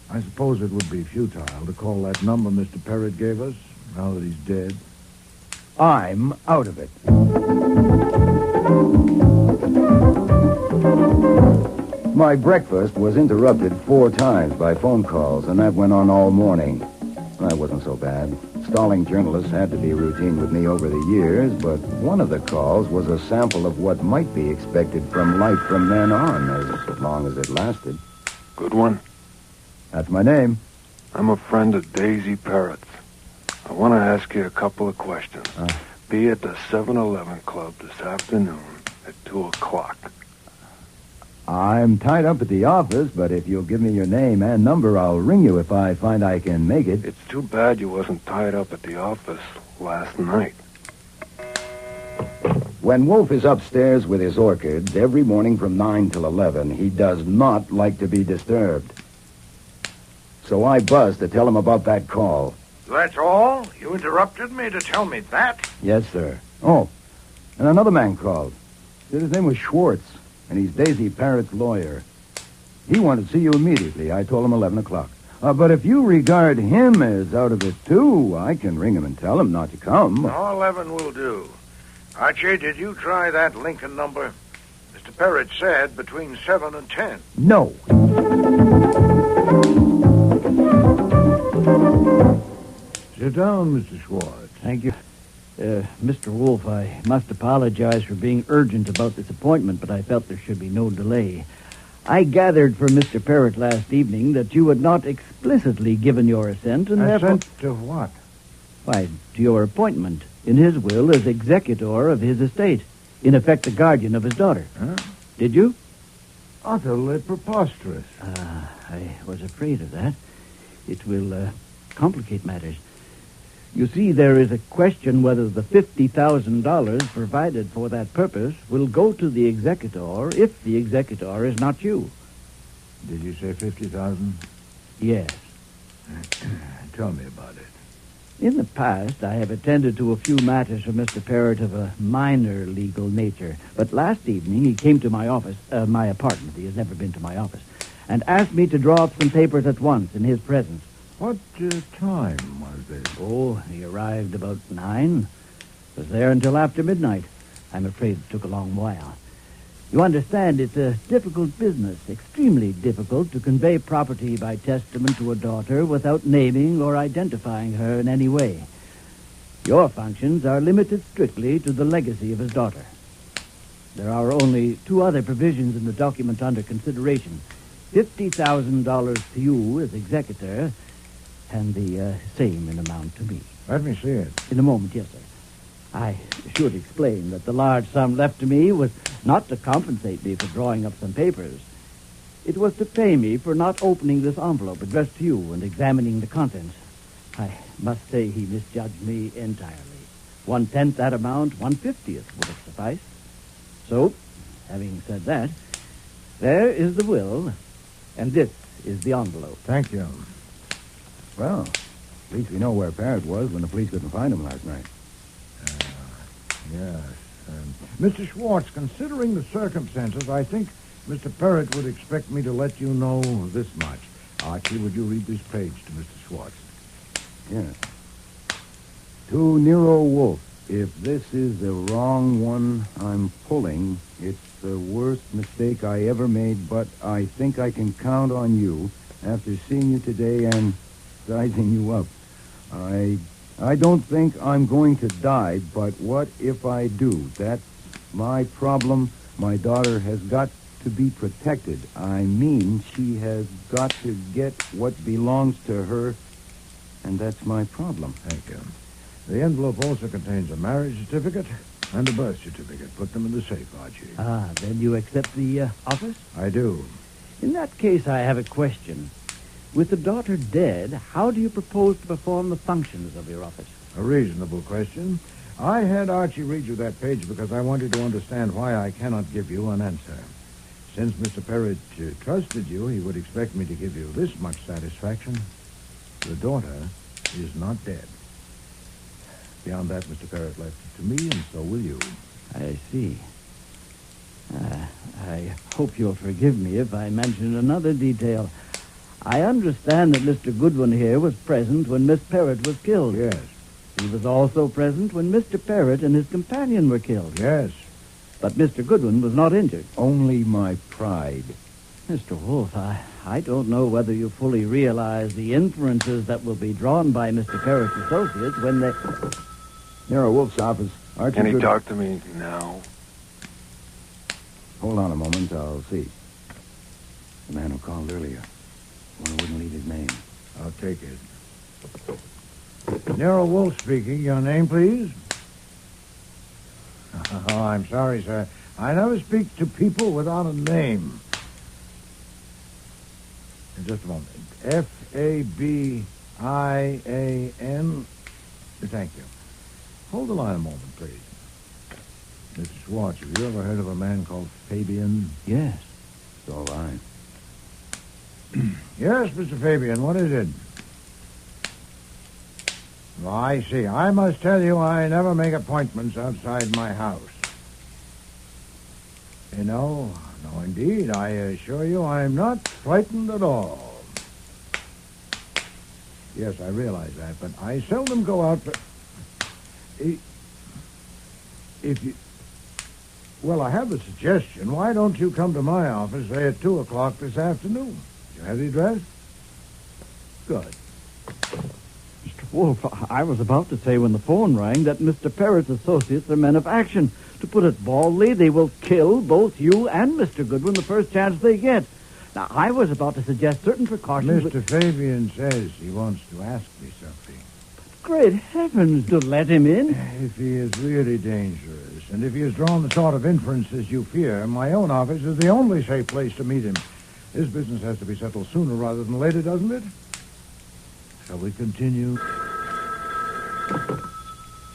I suppose it would be futile to call that number Mr. Parrott gave us, now that he's dead. I'm out of it. My breakfast was interrupted 4 times by phone calls, and that went on all morning. That wasn't so bad. Stalling journalists had to be routine with me over the years, but one of the calls was a sample of what might be expected from life from then on, as long as it lasted. Goodwin? That's my name. I'm a friend of Daisy Parrott's. I want to ask you a couple of questions. Be at the 7-Eleven Club this afternoon at 2 o'clock. I'm tied up at the office, but if you'll give me your name and number, I'll ring you if I find I can make it. It's too bad you wasn't tied up at the office last night. When Wolfe is upstairs with his orchids every morning from 9 till 11, he does not like to be disturbed. So I buzzed to tell him about that call. That's all? You interrupted me to tell me that? Yes, sir. Oh, and another man called. Said his name was Schwartz, and he's Daisy Parrott's lawyer. He wanted to see you immediately. I told him 11 o'clock. But if you regard him as out of it, too, I can ring him and tell him not to come. No, 11 will do. Archie, did you try that Lincoln number? Mr. Parrott said between 7 and 10. No. Sit down, Mr. Schwartz. Thank you. Mr. Wolfe, I must apologize for being urgent about this appointment, but I felt there should be no delay. I gathered from Mr. Parrott last evening that you had not explicitly given your assent, and therefore... Assent to what? Why, to your appointment in his will as executor of his estate. In effect, the guardian of his daughter. Huh? Did you? Utterly preposterous. I was afraid of that. It will complicate matters. You see, there is a question whether the $50,000 provided for that purpose will go to the executor if the executor is not you. Did you say 50,000? Yes. Tell me about it. In the past, I have attended to a few matters for Mr. Parrott of a minor legal nature. But last evening, he came to my office, my apartment. He has never been to my office, and asked me to draw up some papers at once in his presence. What time was this? Oh, he arrived about 9. Was there until after midnight. I'm afraid it took a long while. You understand, it's a difficult business, extremely difficult to convey property by testament to a daughter without naming or identifying her in any way. Your functions are limited strictly to the legacy of his daughter. There are only 2 other provisions in the document under consideration. $50,000 to you as executor, and the same in amount to me. Let me see it. In a moment, yes, sir. I should explain that the large sum left to me was not to compensate me for drawing up some papers. It was to pay me for not opening this envelope addressed to you and examining the contents. I must say he misjudged me entirely. 1/10 that amount, 1/50 would have sufficed. So, having said that, there is the will, and this is the envelope. Thank you. Well, at least we know where Parrott was when the police couldn't find him last night. Yes. Mr. Schwartz, considering the circumstances, I think Mr. Parrott would expect me to let you know this much. Archie, would you read this page to Mr. Schwartz? Yes. To Nero Wolfe, if this is the wrong one I'm pulling, it's the worst mistake I ever made, but I think I can count on you after seeing you today and sizing you up. I don't think I'm going to die, but what if I do? That's my problem. My daughter has got to be protected. I mean, she has got to get what belongs to her, and that's my problem. Thank you. The envelope also contains a marriage certificate and a birth certificate. Put them in the safe, Archie. Ah, then you accept the office? I do. In that case, I have a question. With the daughter dead, how do you propose to perform the functions of your office? A reasonable question. I had Archie read you that page because I wanted to understand why I cannot give you an answer. Since Mr. Parrott trusted you, he would expect me to give you this much satisfaction. The daughter is not dead. Beyond that, Mr. Parrott left it to me, and so will you. I see. I hope you'll forgive me if I mention another detail. I understand that Mr. Goodwin here was present when Miss Parrott was killed. Yes. He was also present when Mr. Parrott and his companion were killed. Yes. But Mr. Goodwin was not injured. Only my pride. Mr. Wolfe, I don't know whether you fully realize the inferences that will be drawn by Mr. Parrott's associates when they... Nero Wolfe's office. Archie Can he Goodwin. talk to me now? Hold on a moment, I'll see. The man who called earlier. One who wouldn't leave his name. I'll take it. Nero Wolfe speaking. Your name, please? Oh, I'm sorry, sir. I never speak to people without a name. Just a moment. Fabian. Thank you. Hold the line a moment, please. Mr. Schwartz, have you ever heard of a man called Fabian? Yes. So have I. Yes, Mr. Fabian, what is it? Oh, I see. I must tell you, I never make appointments outside my house. No, indeed. I assure you I'm not frightened at all. Yes, I realize that, but I seldom go out for... If you... Well, I have a suggestion. Why don't you come to my office, say, at 2 o'clock this afternoon? You have the address? Good. Mr. Wolfe, I was about to say when the phone rang that Mr. Parrott's associates are men of action. To put it baldly, they will kill both you and Mr. Goodwin the first chance they get. Now, I was about to suggest certain precautions... Mr. Fabian says he wants to ask me something. Great heavens, to let him in? If he is really dangerous, and if he has drawn the sort of inferences you fear, my own office is the only safe place to meet him. His business has to be settled sooner rather than later, doesn't it? Shall we continue?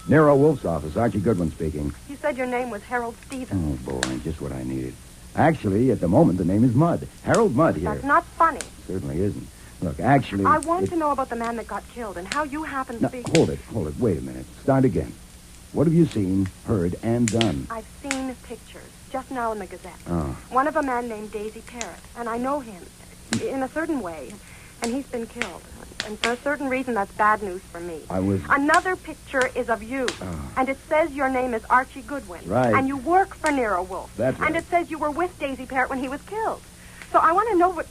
Nero Wolfe's office. Archie Goodwin speaking. You said your name was Harold Stevens. Oh, boy, just what I needed. Actually, at the moment, the name is Mudd. Harold Mudd here. That's not funny. Certainly isn't. Look, actually... I want to know about the man that got killed and how you happen to be... Hold it. Wait a minute. Start again. What have you seen, heard, and done? I've seen pictures just now in the Gazette. Oh. One of a man named Daisy Parrott, and I know him in a certain way, and he's been killed. And for a certain reason, that's bad news for me. Another picture is of you, and it says your name is Archie Goodwin. Right. And you work for Nero Wolfe. That's right. And it says you were with Daisy Parrott when he was killed. So I want to know what...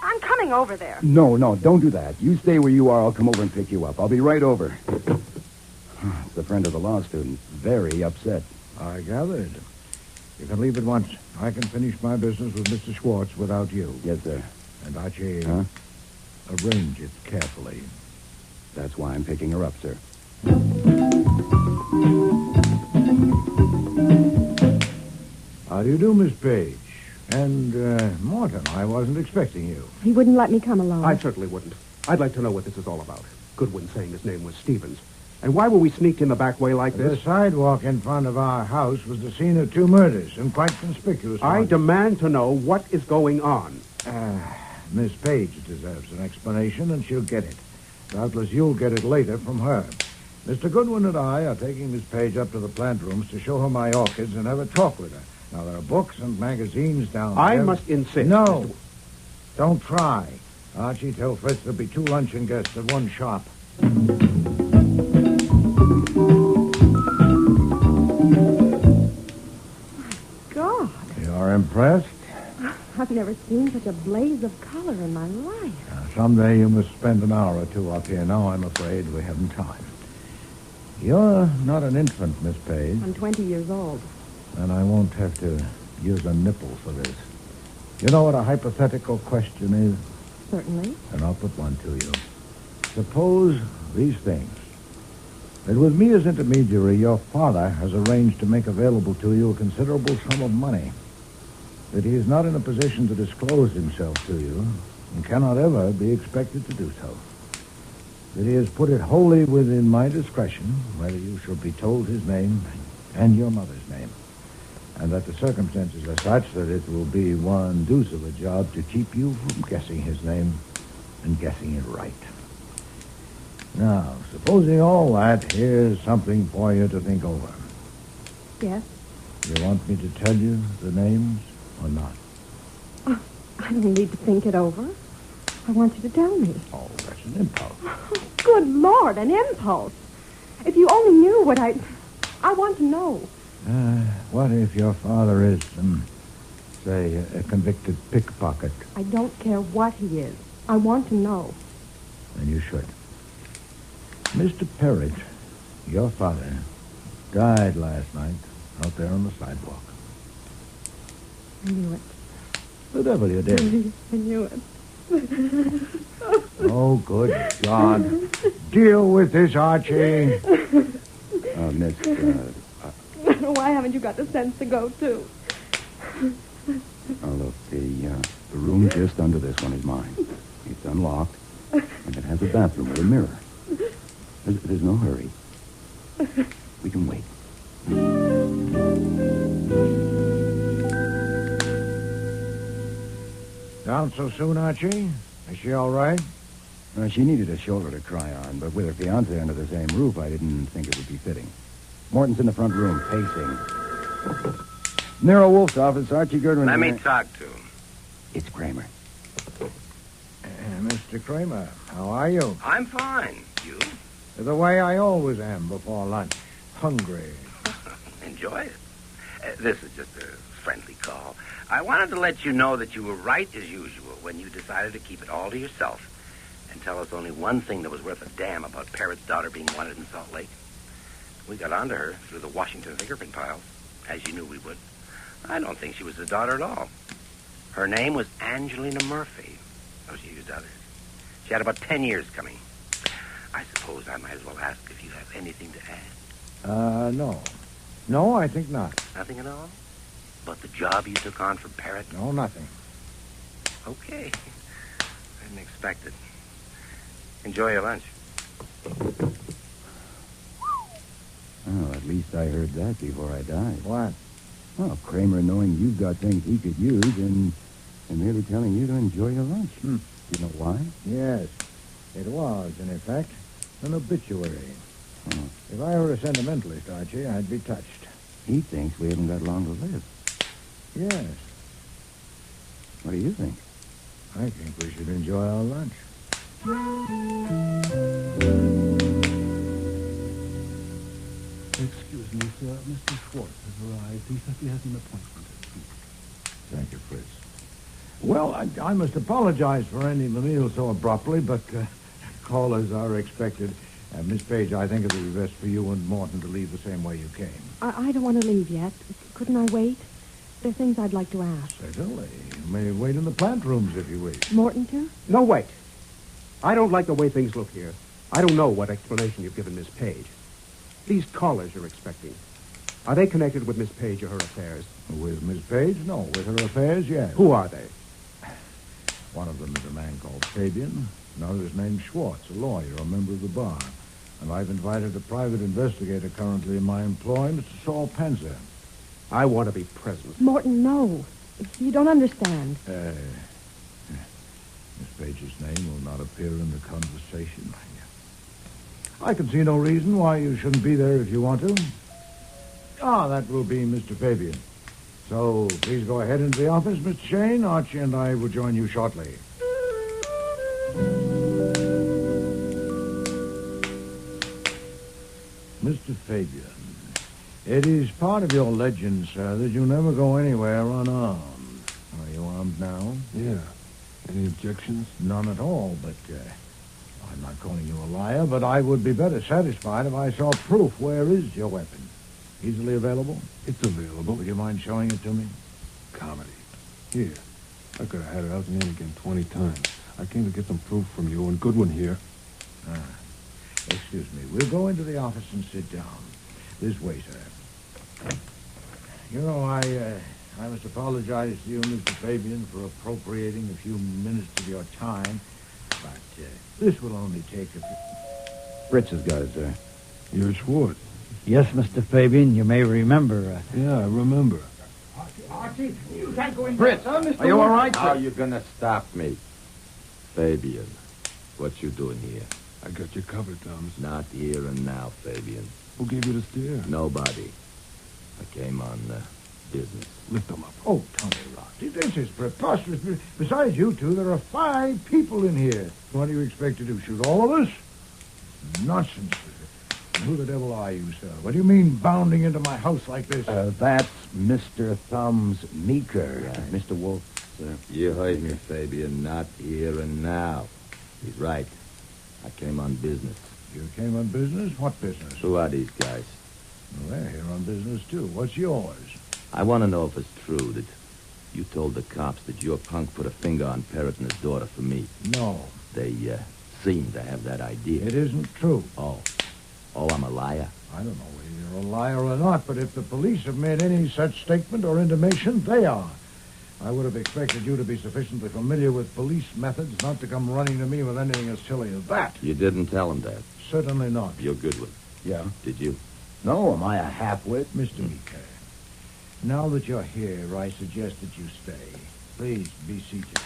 I'm coming over there. No, don't do that. You stay where you are. I'll come over and pick you up. I'll be right over. It's the friend of the law student. Very upset. I gathered. You can leave at once. I can finish my business with Mr. Schwartz without you. Yes, sir. And Archie, arrange it carefully. That's why I'm picking her up, sir. How do you do, Miss Page? And, Morton, I wasn't expecting you. He wouldn't let me come along. I certainly wouldn't. I'd like to know what this is all about. Goodwin saying his name was Stevens. And why were we sneaked in the back way like this? The sidewalk in front of our house was the scene of 2 murders, and quite conspicuous. I demand to know what is going on. Miss Page deserves an explanation, and she'll get it. Doubtless you'll get it later from her. Mr. Goodwin and I are taking Miss Page up to the plant rooms to show her my orchids and have a talk with her. Now, there are books and magazines down there. I must insist. No. Don't try. Archie, tell Fritz there'll be 2 luncheon guests at one shop. never seen such a blaze of color in my life. Someday you must spend an hour or two up here. Now I'm afraid we haven't time. You're not an infant, Miss Page. I'm 20 years old. And I won't have to use a nipple for this. You know what a hypothetical question is? Certainly. And I'll put one to you. Suppose these things. That with me as intermediary, your father has arranged to make available to you a considerable sum of money. That he is not in a position to disclose himself to you and cannot ever be expected to do so. That he has put it wholly within my discretion whether you shall be told his name and your mother's name. And that the circumstances are such that it will be one deuce of a job to keep you from guessing his name and guessing it right. Now, supposing all that, here's something for you to think over. Yes? You want me to tell you the names or not? Oh, I don't need to think it over. I want you to tell me. Oh, that's an impulse. Good Lord, an impulse. If you only knew what I want to know. What if your father is, say, a convicted pickpocket? I don't care what he is. I want to know. Then you should. Mr. Perrott, your father, died last night out there on the sidewalk. I knew it. The devil you did. I knew it. Oh, good God. Deal with this, Archie. Miss, Why haven't you got the sense to go, too? look, the room just under this one is mine. It's unlocked, and it has a bathroom with a mirror. There's no hurry. We can wait. Down so soon, Archie? Is she all right? She needed a shoulder to cry on, but with her fiancé under the same roof, I didn't think it would be fitting. Morton's in the front room, pacing. Nero Wolfe's office, Archie Goodwin. Let me talk to him. It's Kramer. Mr. Kramer, how are you? I'm fine. You? The way I always am before lunch. Hungry. Enjoy it. This is just a friendly call. I wanted to let you know that you were right as usual when you decided to keep it all to yourself and tell us only one thing that was worth a damn about Parrott's daughter being wanted in Salt Lake. We got onto her through the Washington fingerprint piles, as you knew we would. I don't think she was the daughter at all. Her name was Angelina Murphy, though she used others. She had about 10 years coming. I suppose I might as well ask if you have anything to add. No. No, I think not. Nothing at all? But the job you took on for Parrott? No, nothing. Okay. I didn't expect it. Enjoy your lunch. Oh, at least I heard that before I died. What? Well, Kramer knowing you've got things he could use and merely telling you to enjoy your lunch. You know why? Yes. It was, in effect, an obituary. Oh. If I were a sentimentalist, Archie, I'd be touched. He thinks we haven't got long to live. Yes. What do you think? I think we should enjoy our lunch. Excuse me, sir. Mr. Schwartz has arrived. He said he has an appointment at 2. Thank you, Fritz. Well, I must apologize for ending the meal so abruptly, but callers are expected. Miss Page, I think it would be best for you and Morton to leave the same way you came. I don't want to leave yet. Couldn't I wait? There are things I'd like to ask. Certainly. You may wait in the plant rooms if you wish. Morton, too? No, wait. I don't like the way things look here. I don't know what explanation you've given Miss Page. These callers you're expecting, are they connected with Miss Page or her affairs? With Miss Page? No. With her affairs, yes. Who are they? One of them is a man called Fabian. Another is named Schwartz, a lawyer, a member of the bar. And I've invited a private investigator currently in my employ, Mr. Saul Panzer. I want to be present. Morton, no. You don't understand. Miss Page's name will not appear in the conversation. I can see no reason why you shouldn't be there if you want to. That will be Mr. Fabian. So please go ahead into the office, Mr. Shane. Archie and I will join you shortly. Mr. Fabian, it is part of your legend, sir, that you never go anywhere unarmed. You are calmed now? Yeah. Any objections? None at all, but I'm not calling you a liar, but I would be better satisfied if I saw proof. Where is your weapon? Easily available? It's available. Would you mind showing it to me? Comedy. Here. I could have had it out and in again 20 times. I came to get some proof from you and Goodwin here. Excuse me. We'll go into the office and sit down. This way, sir. You know, I must apologize to you, Mr. Fabian, for appropriating a few minutes of your time, but this will only take a few... Fritz has got it, sir. You're Schwartz. Yes, Mr. Fabian, you may remember. Yeah, I remember. Archie, you can't go in Fritz, there, sir. are you all right? How are you gonna stop me? Fabian, what you doing here? I got you covered, Thomas. Not here and now, Fabian. Who gave you the steer? Nobody. I came on business. Lift them up. Oh, Tommy Rocky, this is preposterous. Besides you two, there are 5 people in here. What do you expect to do, shoot all of us? Nonsense. Who the devil are you, sir? What do you mean bounding into my house like this? That's Mr. Thumb's Meeker, Mr. Wolfe, sir. You heard me, Fabian. Not here and now. He's right. I came on business. You came on business? What business? Who are these guys? Well, they're here on business, too. What's yours? I want to know if it's true that you told the cops that your punk put a finger on Parrott and his daughter for me. No. They seem to have that idea. It isn't true. Oh, I'm a liar? I don't know whether you're a liar or not, but if the police have made any such statement or intimation, they are. I would have expected you to be sufficiently familiar with police methods not to come running to me with anything as silly as that. You didn't tell him that? Certainly not. You're Goodwin. Yeah? Did you? No, am I a half-wit? Mr. Meeker, now that you're here, I suggest that you stay. Please, be seated.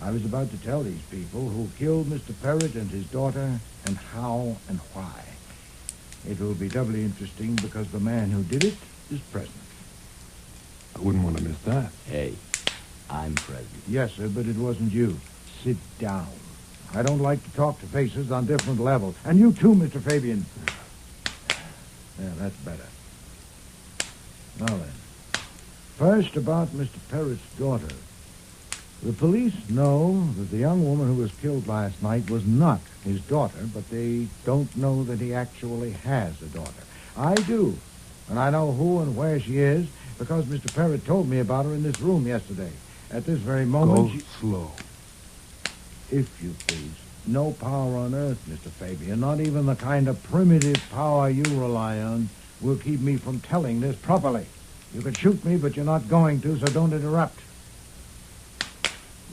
I was about to tell these people who killed Mr. Parrott and his daughter and how and why. It will be doubly interesting because the man who did it is present. I wouldn't want to miss that. Hey, I'm present. Yes, sir, but it wasn't you. Sit down. I don't like to talk to faces on different levels. And you too, Mr. Fabian. Yeah, that's better. Now then, first about Mr. Parrott's daughter. The police know that the young woman who was killed last night was not his daughter, but they don't know that he actually has a daughter. I do, and I know who and where she is because Mr. Parrott told me about her in this room yesterday. At this very moment, Go slow. If you please. No power on earth, Mr. Fabian, not even the kind of primitive power you rely on, will keep me from telling this properly. You can shoot me, but you're not going to, so don't interrupt.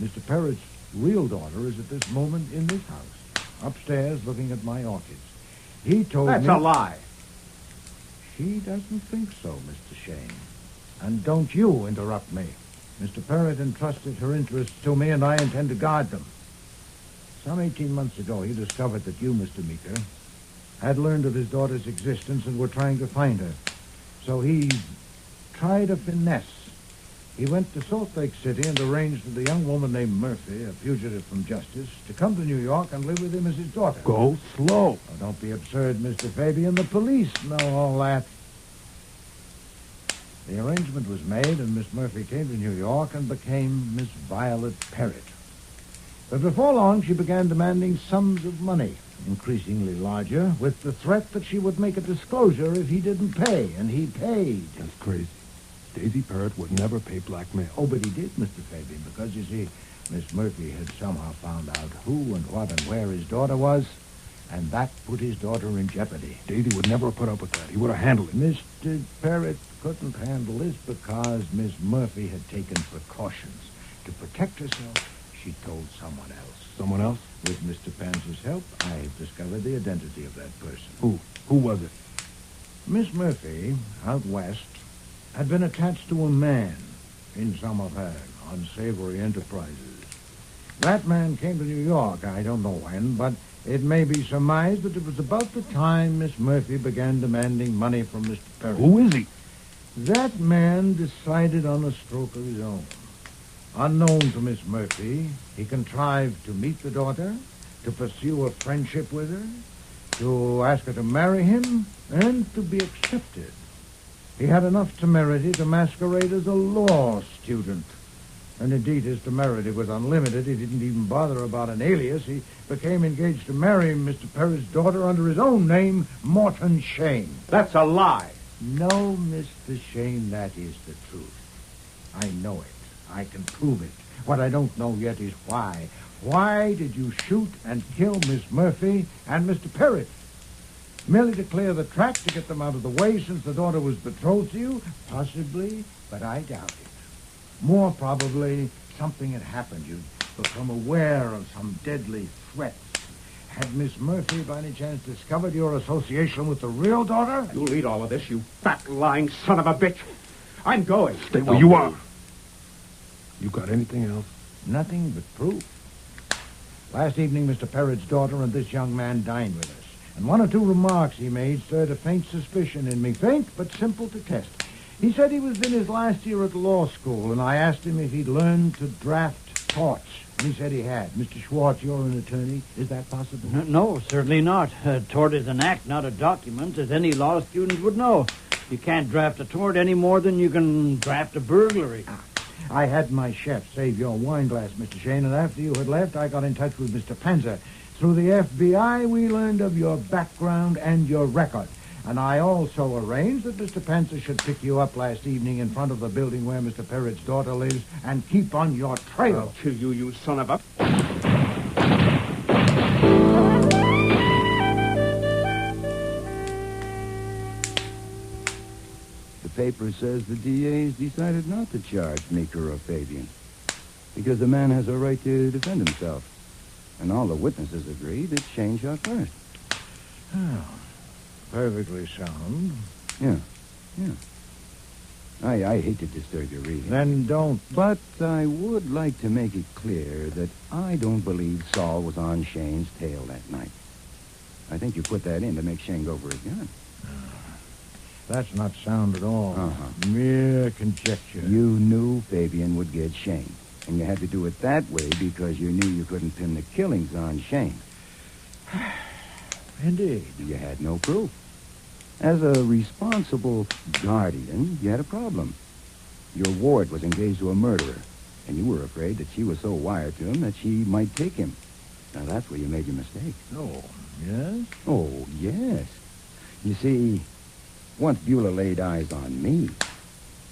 Mr. Parrott's real daughter is at this moment in this house, upstairs looking at my orchids. He told me... That's a lie. She doesn't think so, Mr. Shane. And don't you interrupt me. Mr. Parrott entrusted her interests to me, and I intend to guard them. Some 18 months ago, he discovered that you, Mr. Meeker, had learned of his daughter's existence and were trying to find her. So he tried a finesse. He went to Salt Lake City and arranged with a young woman named Murphy, a fugitive from justice, to come to New York and live with him as his daughter. Go slow. Oh, don't be absurd, Mr. Fabian. The police know all that. The arrangement was made, and Miss Murphy came to New York and became Miss Violet Parrott. But before long, she began demanding sums of money, increasingly larger, with the threat that she would make a disclosure if he didn't pay, and he paid. That's crazy. Daisy Parrott would never pay blackmail. Oh, but he did, Mr. Fabian, because, you see, Miss Murphy had somehow found out who and what and where his daughter was, and that put his daughter in jeopardy. Daisy would never have put up with that. He would have handled it. Mr. Parrott couldn't handle this because Miss Murphy had taken precautions. To protect herself, she told someone else. Someone else? With Mr. Panzer's help, I discovered the identity of that person. Who? Who was it? Miss Murphy, out west, had been attached to a man in some of her unsavory enterprises. That man came to New York, I don't know when, but it may be surmised that it was about the time Miss Murphy began demanding money from Mr. Parrott. Who is he? That man decided on a stroke of his own. Unknown to Miss Murphy, he contrived to meet the daughter, to pursue a friendship with her, to ask her to marry him, and to be accepted. He had enough temerity to masquerade as a law student. And indeed, his temerity was unlimited. He didn't even bother about an alias. He became engaged to marry Mr. Perry's daughter under his own name, Morton Shane. That's a lie. No, Mr. Shane, that is the truth. I know it. I can prove it. What I don't know yet is why. Why did you shoot and kill Miss Murphy and Mr. Perry? Merely to clear the track to get them out of the way since the daughter was betrothed to you? Possibly, but I doubt it. More probably, something had happened. You'd become aware of some deadly threats. Had Miss Murphy, by any chance, discovered your association with the real daughter? You'll eat all of this, you fat, lying son of a bitch. I'm going. Stay where you are. You got anything else? Nothing but proof. Last evening, Mr. Perrod's daughter and this young man dined with us. And one or two remarks he made stirred a faint suspicion in me. Faint, but simple to test. He said he was in his last year at law school, and I asked him if he'd learned to draft torts. And he said he had. Mr. Schwartz, you're an attorney. Is that possible? No, certainly not. A tort is an act, not a document, as any law student would know. You can't draft a tort any more than you can draft a burglary. I had my chef save your wine glass, Mr. Shane, and after you had left, I got in touch with Mr. Panzer. Through the FBI, we learned of your background and your record. And I also arranged that Mr. Panzer should pick you up last evening in front of the building where Mr. Perrod's daughter lives and keep on your trail. I'll kill you, you son of a... The paper says the DA's decided not to charge Meeker or Fabian because the man has a right to defend himself. And all the witnesses agreed that Shane shot first. Oh, perfectly sound. Yeah. I hate to disturb your reading. Then don't. But I would like to make it clear that I don't believe Saul was on Shane's tail that night. I think you put that in to make Shane go for his gun. That's not sound at all. Uh-huh. Mere conjecture. You knew Fabian would get Shane. And you had to do it that way because you knew you couldn't pin the killings on Shane. Indeed. You had no proof. As a responsible guardian, you had a problem. Your ward was engaged to a murderer, and you were afraid that she was so wired to him that she might take him. Now, that's where you made your mistake. Oh, yes? Oh, yes. You see, once Beulah laid eyes on me,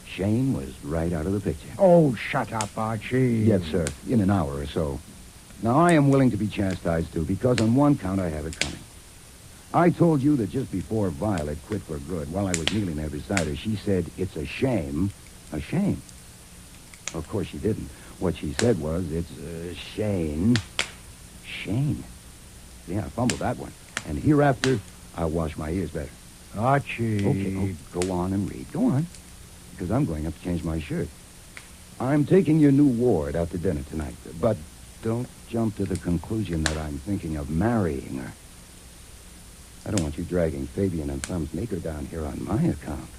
Shane was right out of the picture. Oh, shut up, Archie. Yes, sir. In an hour or so. Now, I am willing to be chastised, too, because on one count I have it coming. I told you that just before Violet quit for good, while I was kneeling there beside her, she said, "It's a shame." A shame. Of course, she didn't. What she said was, "It's a shame." Shame. Yeah, I fumbled that one. And hereafter, I'll wash my ears better. Archie. Okay, go on and read. Go on. Because I'm going up to change my shirt. I'm taking your new ward out to dinner tonight, but don't jump to the conclusion that I'm thinking of marrying her. I don't want you dragging Fabian and Thumbs Meeker down here on my account.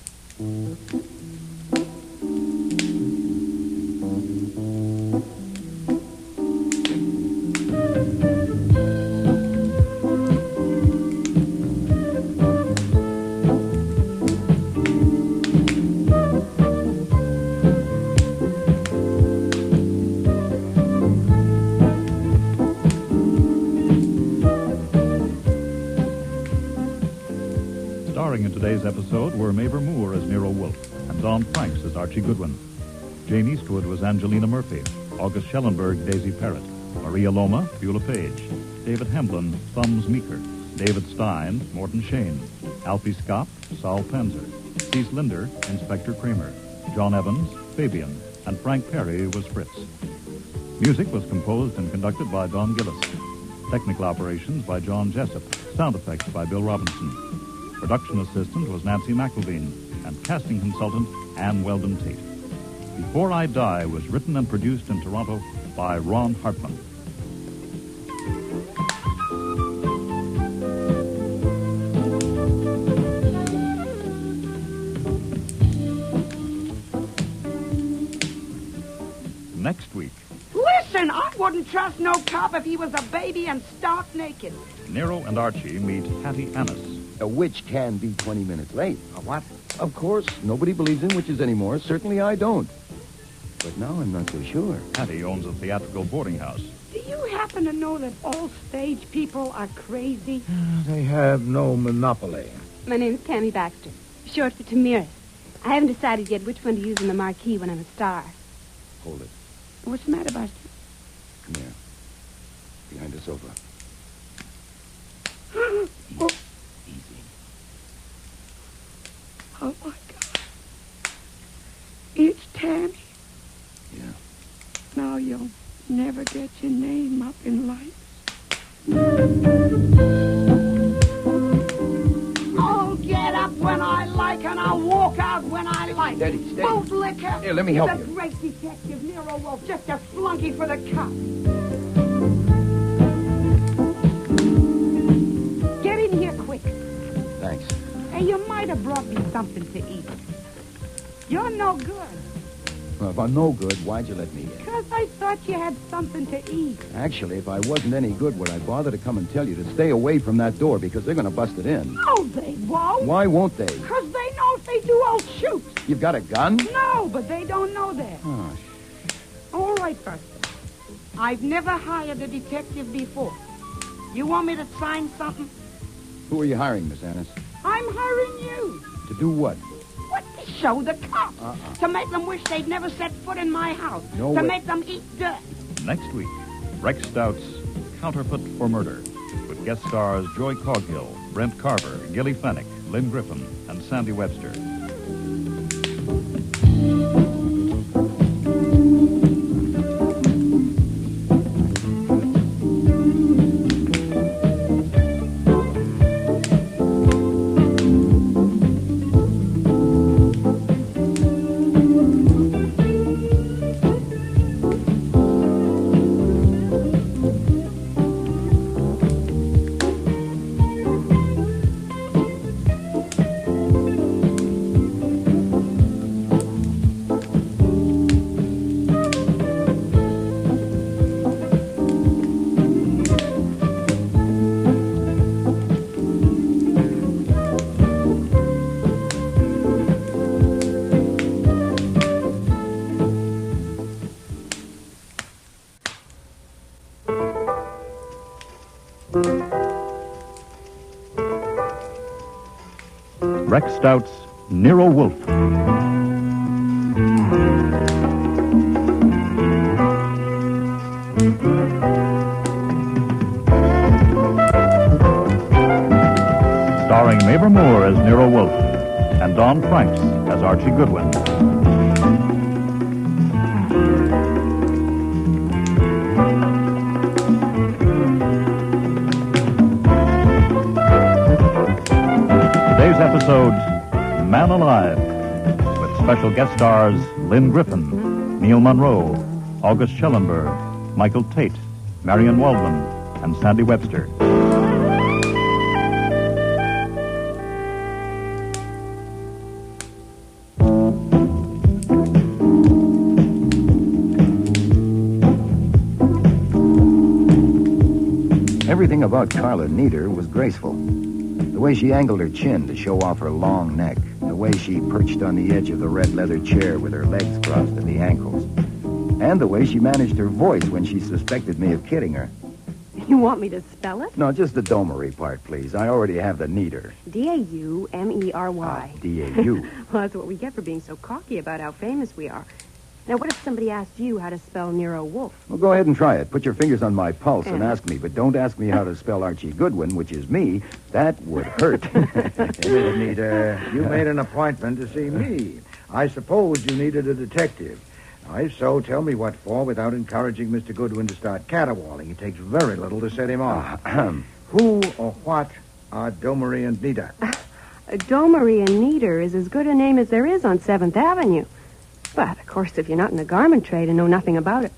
Starring in today's episode were Mavor Moore as Nero Wolfe and Don Franks as Archie Goodwin. Jane Eastwood was Angelina Murphy, August Schellenberg, Daisy Parrott, Maria Loma, Beulah Page, David Hemblin, Thumbs Meeker, David Stein, Morton Shane, Alfie Scott, Saul Panzer, Cease Linder, Inspector Kramer, John Evans, Fabian, and Frank Perry was Fritz. Music was composed and conducted by Don Gillis. Technical operations by John Jessup. Sound effects by Bill Robinson. Production assistant was Nancy McElveen, and casting consultant Ann Weldon Tate. Before I Die was written and produced in Toronto by Ron Hartman. Next week, Listen, I wouldn't trust no cop if he was a baby and stark naked. Nero and Archie meet Hattie Annis. A witch can be 20 minutes late. A what? Of course, nobody believes in witches anymore. Certainly I don't. but now I'm not so sure. Hattie owns a theatrical boarding house. Do you happen to know that all stage people are crazy? They have no monopoly. My name's Tammy Baxter, short for Tamiris. I haven't decided yet which one to use in the marquee when I'm a star. Hold it. What's the matter, Buster? Come here. Behind the sofa. Oh. Easy. Oh, my God. It's Tammy. Yeah. Now you'll never get your name up in lights. I'll get up when I like and I'll walk out when I like. Steady. Both liquor. Here, let me help the you. The great detective, Nero Wolfe, just a flunky for the cops. Get in here quick. Thanks. Hey, you might have brought me something to eat. You're no good. Well, if I'm no good, why'd you let me in? Because I thought you had something to eat. Actually, if I wasn't any good, would I bother to come and tell you to stay away from that door because they're going to bust it in? No, they won't. Why won't they? Because they know if they do, I'll shoot. You've got a gun? No, but they don't know that. Oh, All right, Buster. I've never hired a detective before. You want me to sign something? Who are you hiring, Miss Annis? I'm hiring you. To do what? What? To show the cops. To make them wish they'd never set foot in my house. No to way. make them eat dirt. Next week, Rex Stout's Counterfeit for Murder, with guest stars Joy Coghill, Brent Carver, Gilly Fennick, Lynn Griffin, and Sandy Webster. Rex Stout's Nero Wolfe. Starring Mavor Moore as Nero Wolfe and Don Franks as Archie Goodwin. Today's episode, Man Alive, with special guest stars Lynn Griffin, Neil Monroe, August Schellenberg, Michael Tate, Marion Waldman, and Sandy Webster. Everything about Carla Nieder was graceful. The way she angled her chin to show off her long neck, the way she perched on the edge of the red leather chair with her legs crossed at the ankles, and the way she managed her voice when she suspected me of kidding her. You want me to spell it? No, just the Domery part, please. I already have the Nieder. D-A-U-M-E-R-Y. D-A-U. Well, that's what we get for being so cocky about how famous we are. Now, what if somebody asked you how to spell Nero Wolfe? Well, go ahead and try it. Put your fingers on my pulse and ask me, but don't ask me how to spell Archie Goodwin, which is me. That would hurt. Anita, you made an appointment to see me. I suppose you needed a detective. Now, if so, tell me what for without encouraging Mr. Goodwin to start caterwauling. It takes very little to set him off. Who or what are Domery and Nieder? Domery and Nieder is as good a name as there is on 7th Avenue. But, of course, if you're not in the garment trade and know nothing about it,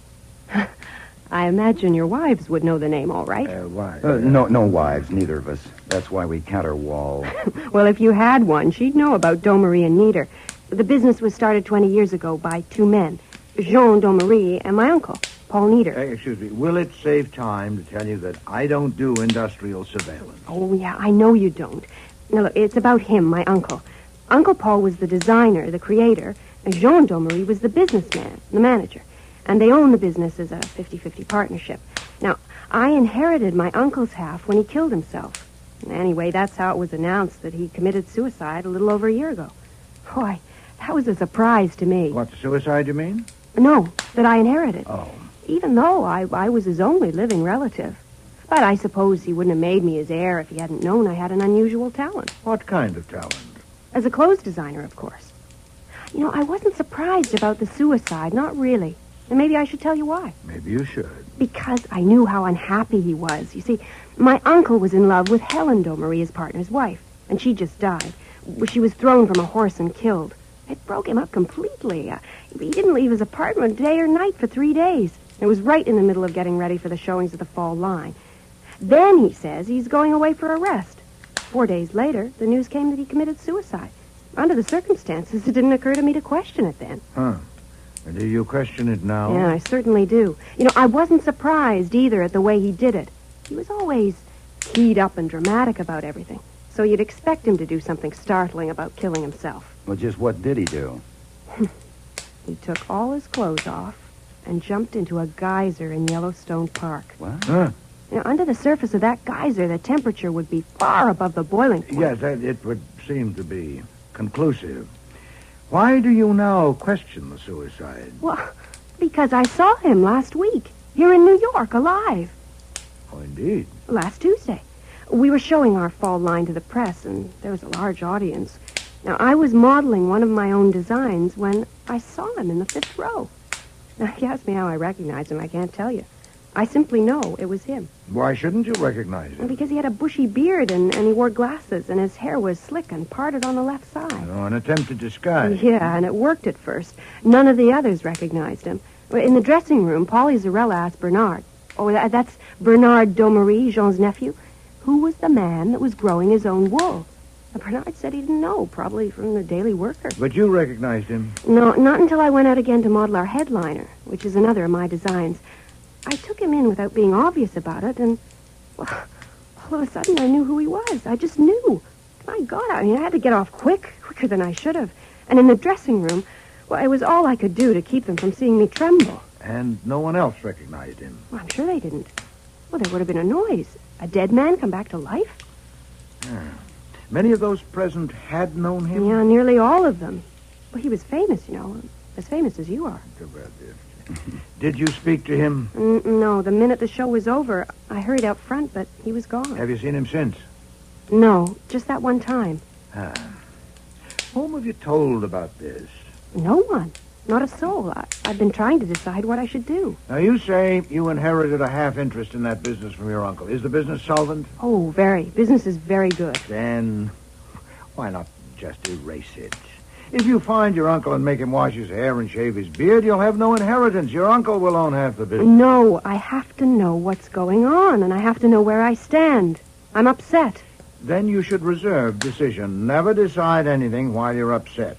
I imagine your wives would know the name, all right? Wives? No wives, neither of us. That's why we caterwaul. Well, if you had one, she'd know about Domery and Nieder. The business was started 20 years ago by two men, Jean Domery and my uncle, Paul Nieder. Excuse me, will it save time to tell you that I don't do industrial surveillance? Oh, yeah, I know you don't. Now, look, it's about him, my uncle. Uncle Paul was the designer, the creator, Jean Domery was the businessman, the manager, and they owned the business as a 50-50 partnership. Now, I inherited my uncle's half when he killed himself. Anyway, that's how it was announced that he committed suicide a little over a year ago. Boy, that was a surprise to me. What, suicide, you mean? No, that I inherited. Oh. Even though I was his only living relative. But I suppose he wouldn't have made me his heir if he hadn't known I had an unusual talent. What kind of talent? As a clothes designer, of course. You know, I wasn't surprised about the suicide, not really. And maybe I should tell you why. Maybe you should. Because I knew how unhappy he was. You see, my uncle was in love with Helen Domery, his partner's wife, and she just died. She was thrown from a horse and killed. It broke him up completely. He didn't leave his apartment day or night for 3 days. It was right in the middle of getting ready for the showings of the fall line. Then he says he's going away for a rest. 4 days later, the news came that he committed suicide. Under the circumstances, it didn't occur to me to question it then. Huh. And do you question it now? Yeah, I certainly do. You know, I wasn't surprised either at the way he did it. He was always keyed up and dramatic about everything. So you'd expect him to do something startling about killing himself. Well, just what did he do? He took all his clothes off and jumped into a geyser in Yellowstone Park. What? Huh? You know, under the surface of that geyser, the temperature would be far above the boiling point. Yes, it would seem to be conclusive. Why do you now question the suicide? Well, because I saw him last week, here in New York, alive. Oh, indeed. Last Tuesday. We were showing our fall line to the press, and there was a large audience. Now, I was modeling one of my own designs when I saw him in the 5th row. Now, if you ask me how I recognized him, I can't tell you. I simply know it was him. Why shouldn't you recognize him? Because he had a bushy beard, and he wore glasses, and his hair was slick and parted on the left side. Oh, an attempt to disguise. Yeah, and it worked at first. None of the others recognized him. In the dressing room, Polly Zarella asked Bernard, that's Bernard Domery, Jean's nephew, who was the man that was growing his own wool. And Bernard said he didn't know, probably from the Daily Worker. But you recognized him? No, not until I went out again to model our headliner, which is another of my designs. I took him in without being obvious about it, and, well, all of a sudden I knew who he was. I just knew. My God, I had to get off quicker than I should have. And in the dressing room, well, it was all I could do to keep them from seeing me tremble. And no one else recognized him? Well, I'm sure they didn't. Well, there would have been a noise. A dead man come back to life? Yeah. Many of those present had known him? Yeah, nearly all of them. Well, he was famous, you know, as famous as you are. Too bad, dear. Did you speak to him? No, the minute the show was over, I hurried out front, but he was gone. Have you seen him since? No, just that one time. Whom have you told about this? No one. Not a soul. I've been trying to decide what I should do. Now, you say you inherited a half interest in that business from your uncle. Is the business solvent? Oh, very. Business is very good. Then why not just erase it? If you find your uncle and make him wash his hair and shave his beard, you'll have no inheritance. Your uncle will own half the business. No, I have to know what's going on, and I have to know where I stand. I'm upset. Then you should reserve decision. Never decide anything while you're upset.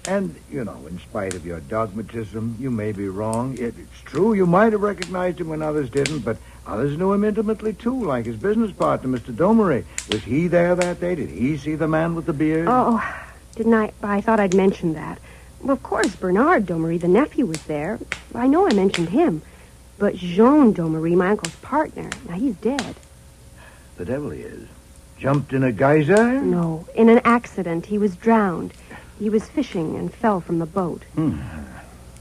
And, you know, in spite of your dogmatism, you may be wrong. It's true, you might have recognized him when others didn't, but others knew him intimately, too, like his business partner, Mr. Domery. Was he there that day? Did he see the man with the beard? Oh, didn't I? I thought I'd mentioned that. Well, of course, Bernard Domery, the nephew, was there. I know I mentioned him. But Jean Domery, my uncle's partner, now he's dead. The devil he is. Jumped in a geyser? No, in an accident. He was drowned. He was fishing and fell from the boat.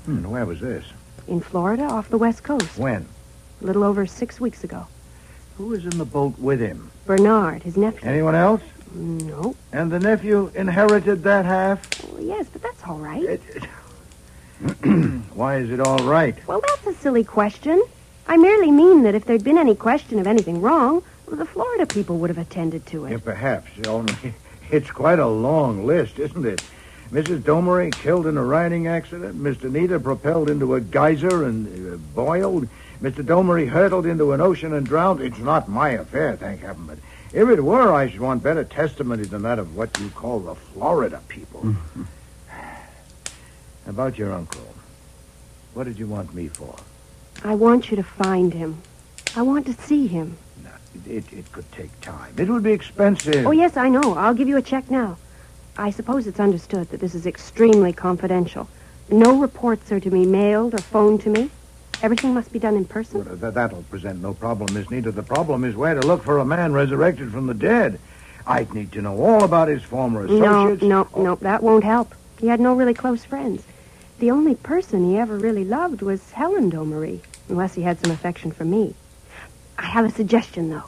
Where was this? In Florida, off the West Coast. When? A little over 6 weeks ago. Who was in the boat with him? Bernard, his nephew. Anyone else? No. And the nephew inherited that half? Well, yes, but that's all right. Why is it all right? Well, that's a silly question. I merely mean that if there'd been any question of anything wrong, well, the Florida people would have attended to it. Yeah, perhaps. Only it's quite a long list, isn't it? Mrs. Domery killed in a riding accident. Mr. Nita propelled into a geyser and boiled. Mr. Domery hurtled into an ocean and drowned. It's not my affair, thank heaven, but if it were, I should want better testimony than that of what you call the Florida people. About your uncle, what did you want me for? I want you to find him. I want to see him. No, it could take time. It would be expensive. Oh, yes, I know. I'll give you a check now. I suppose it's understood that this is extremely confidential. No reports are to be mailed or phoned to me. Everything must be done in person. Well, that'll present no problem, Miss Nita. The problem is where to look for a man resurrected from the dead. I'd need to know all about his former associates. No, that won't help. He had no really close friends. The only person he ever really loved was Helen Domery, unless he had some affection for me. I have a suggestion, though.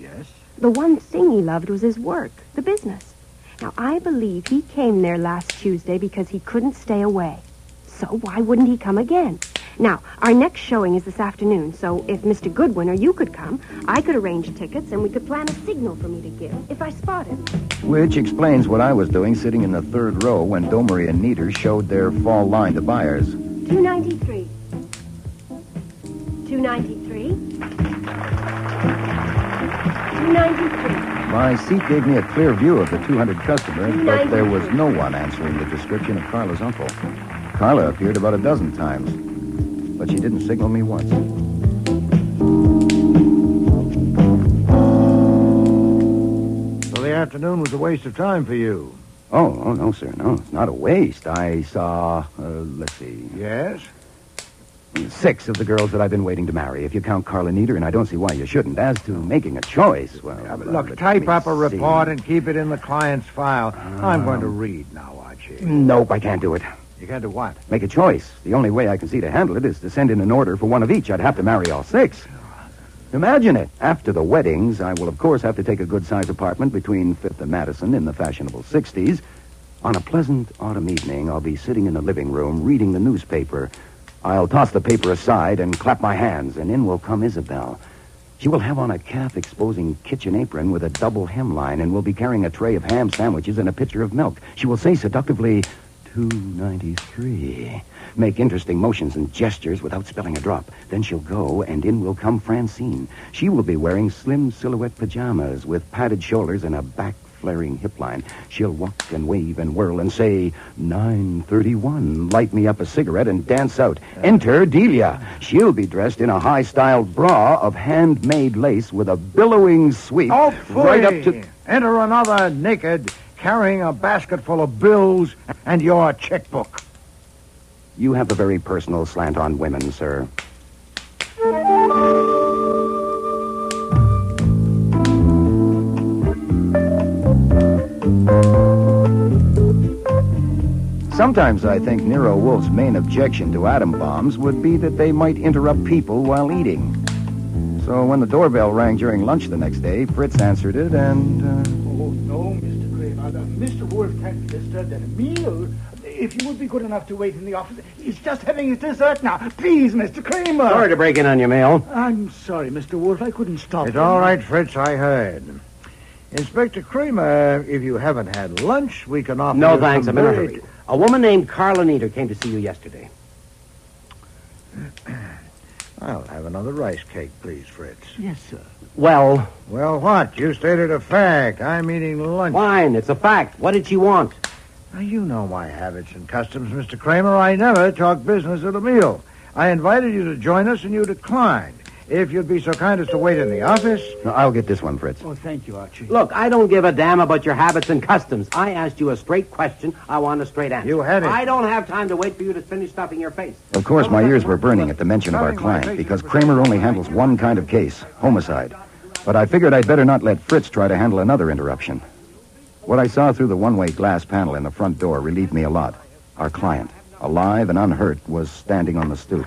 Yes? The one thing he loved was his work, the business. Now, I believe he came there last Tuesday because he couldn't stay away. So why wouldn't he come again? Now, our next showing is this afternoon, so if Mr. Goodwin or you could come, I could arrange tickets and we could plan a signal for me to give if I spot him. Which explains what I was doing sitting in the third row when Domery and Nieder showed their fall line to buyers. 293. 293. 293. My seat gave me a clear view of the 200 customers, but there was no one answering the description of Carla's uncle. Carla appeared about a dozen times, but she didn't signal me once. So the afternoon was a waste of time for you. Oh, no, sir. No, it's not a waste. I saw, let's see. Yes? 6 of the girls that I've been waiting to marry, if you count Carla Nieder, and I don't see why you shouldn't. As to making a choice, well... Look, type up a report and keep it in the client's file. I'm going to read now, Archie. Nope, I can't do it. You can't do what? Make a choice. The only way I can see to handle it is to send in an order for one of each. I'd have to marry all 6. Imagine it. After the weddings, I will, of course, have to take a good-sized apartment between 5th and Madison in the fashionable 60s. On a pleasant autumn evening, I'll be sitting in the living room reading the newspaper. I'll toss the paper aside and clap my hands, and in will come Isabel. She will have on a calf-exposing kitchen apron with a double hemline and will be carrying a tray of ham sandwiches and a pitcher of milk. She will say seductively, 293. Make interesting motions and gestures without spilling a drop. Then she'll go, and in will come Francine. She will be wearing slim silhouette pajamas with padded shoulders and a back-flaring hip line. She'll walk and wave and whirl and say, 931. Light me up a cigarette and dance out. Enter Delia. She'll be dressed in a high-styled bra of handmade lace with a billowing sweep right up to... Enter another naked, carrying a basket full of bills and your checkbook. You have a very personal slant on women, sir. Sometimes I think Nero Wolfe's main objection to atom bombs would be that they might interrupt people while eating. So when the doorbell rang during lunch the next day, Fritz answered it and... Oh, no, Mr. Kramer. Mr. Wolfe can't be disturbed at a meal. If you would be good enough to wait in the office. He's just having his dessert now. Please, Mr. Kramer. Sorry to break in on your mail. I'm sorry, Mr. Wolfe. I couldn't stop. It's all right, Fritz. I heard. Inspector Kramer, if you haven't had lunch, we can offer No, you thanks. some I'm in a very- hurry. A woman named Carla Nieder came to see you yesterday. I'll have another rice cake, please, Fritz. Yes, sir. Well... Well, what? You stated a fact. I'm eating lunch. Fine, it's a fact. What did she want? Now, you know my habits and customs, Mr. Kramer. I never talk business at a meal. I invited you to join us, and you declined. If you'd be so kind as to wait in the office... No, I'll get this one, Fritz. Oh, thank you, Archie. Look, I don't give a damn about your habits and customs. I asked you a straight question. I want a straight answer. You had it. I don't have time to wait for you to finish stuffing your face. Of course, my ears were burning at the mention of our client, because Kramer only handles one kind of case, homicide. But I figured I'd better not let Fritz try to handle another interruption. What I saw through the one-way glass panel in the front door relieved me a lot. Our client, alive and unhurt, was standing on the stoop.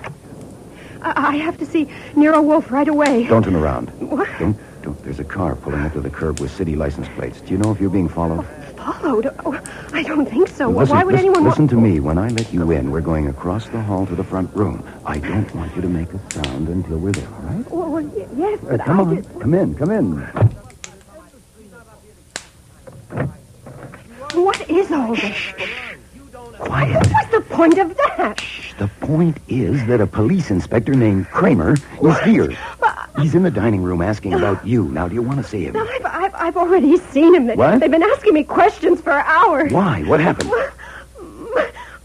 I have to see Nero Wolfe right away. Don't turn around. What? Don't. There's a car pulling up to the curb with city license plates. Do you know if you're being followed? Followed? Oh, I don't think so. Listen, Why would anyone... Listen to me. When I let you in, we're going across the hall to the front room. I don't want you to make a sound until we're there, all right? Well, yes, but Come on. Come in. What is all this? Quiet. What was the point of that? The point is that a police inspector named Kramer is here. He's in the dining room asking about you. Now, do you want to see him? No, I've already seen him. What? They've been asking me questions for hours. Why? What happened?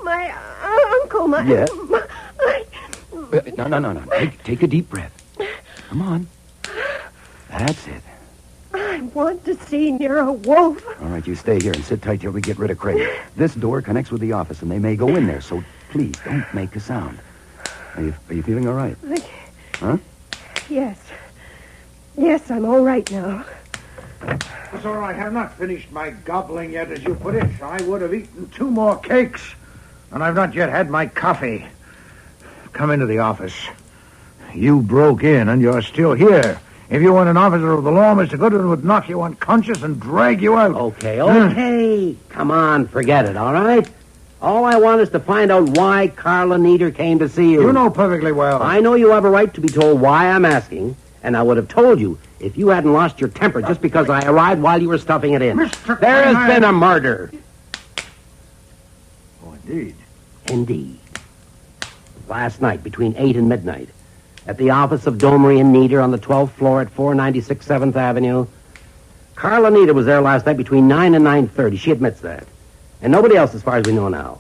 My uncle, Yeah? No. Take a deep breath. Come on. That's it. I want to see Nero Wolfe. All right, you stay here and sit tight till we get rid of Craig. This door connects with the office, and they may go in there, so please don't make a sound. Are you feeling all right? Huh? Yes. Yes, I'm all right now. It's all right. I've not finished my gobbling yet, as you put it. I would have eaten 2 more cakes, and I've not yet had my coffee. Come into the office. You broke in, and you're still here. If you weren't an officer of the law, Mr. Goodwin would knock you unconscious and drag you out. Okay. Come on, forget it, all right? All I want is to find out why Carla Nieder came to see you. You know perfectly well. I know you have a right to be told why I'm asking, and I would have told you if you hadn't lost your temper just because I arrived while you were stuffing it in. Mr. There has been a murder. Oh, indeed. Indeed. Last night, between 8 and midnight, at the office of Domery and Nieder on the 12th floor at 496 7th Avenue. Carla Nieder was there last night between 9 and 9:30. She admits that. And nobody else as far as we know now.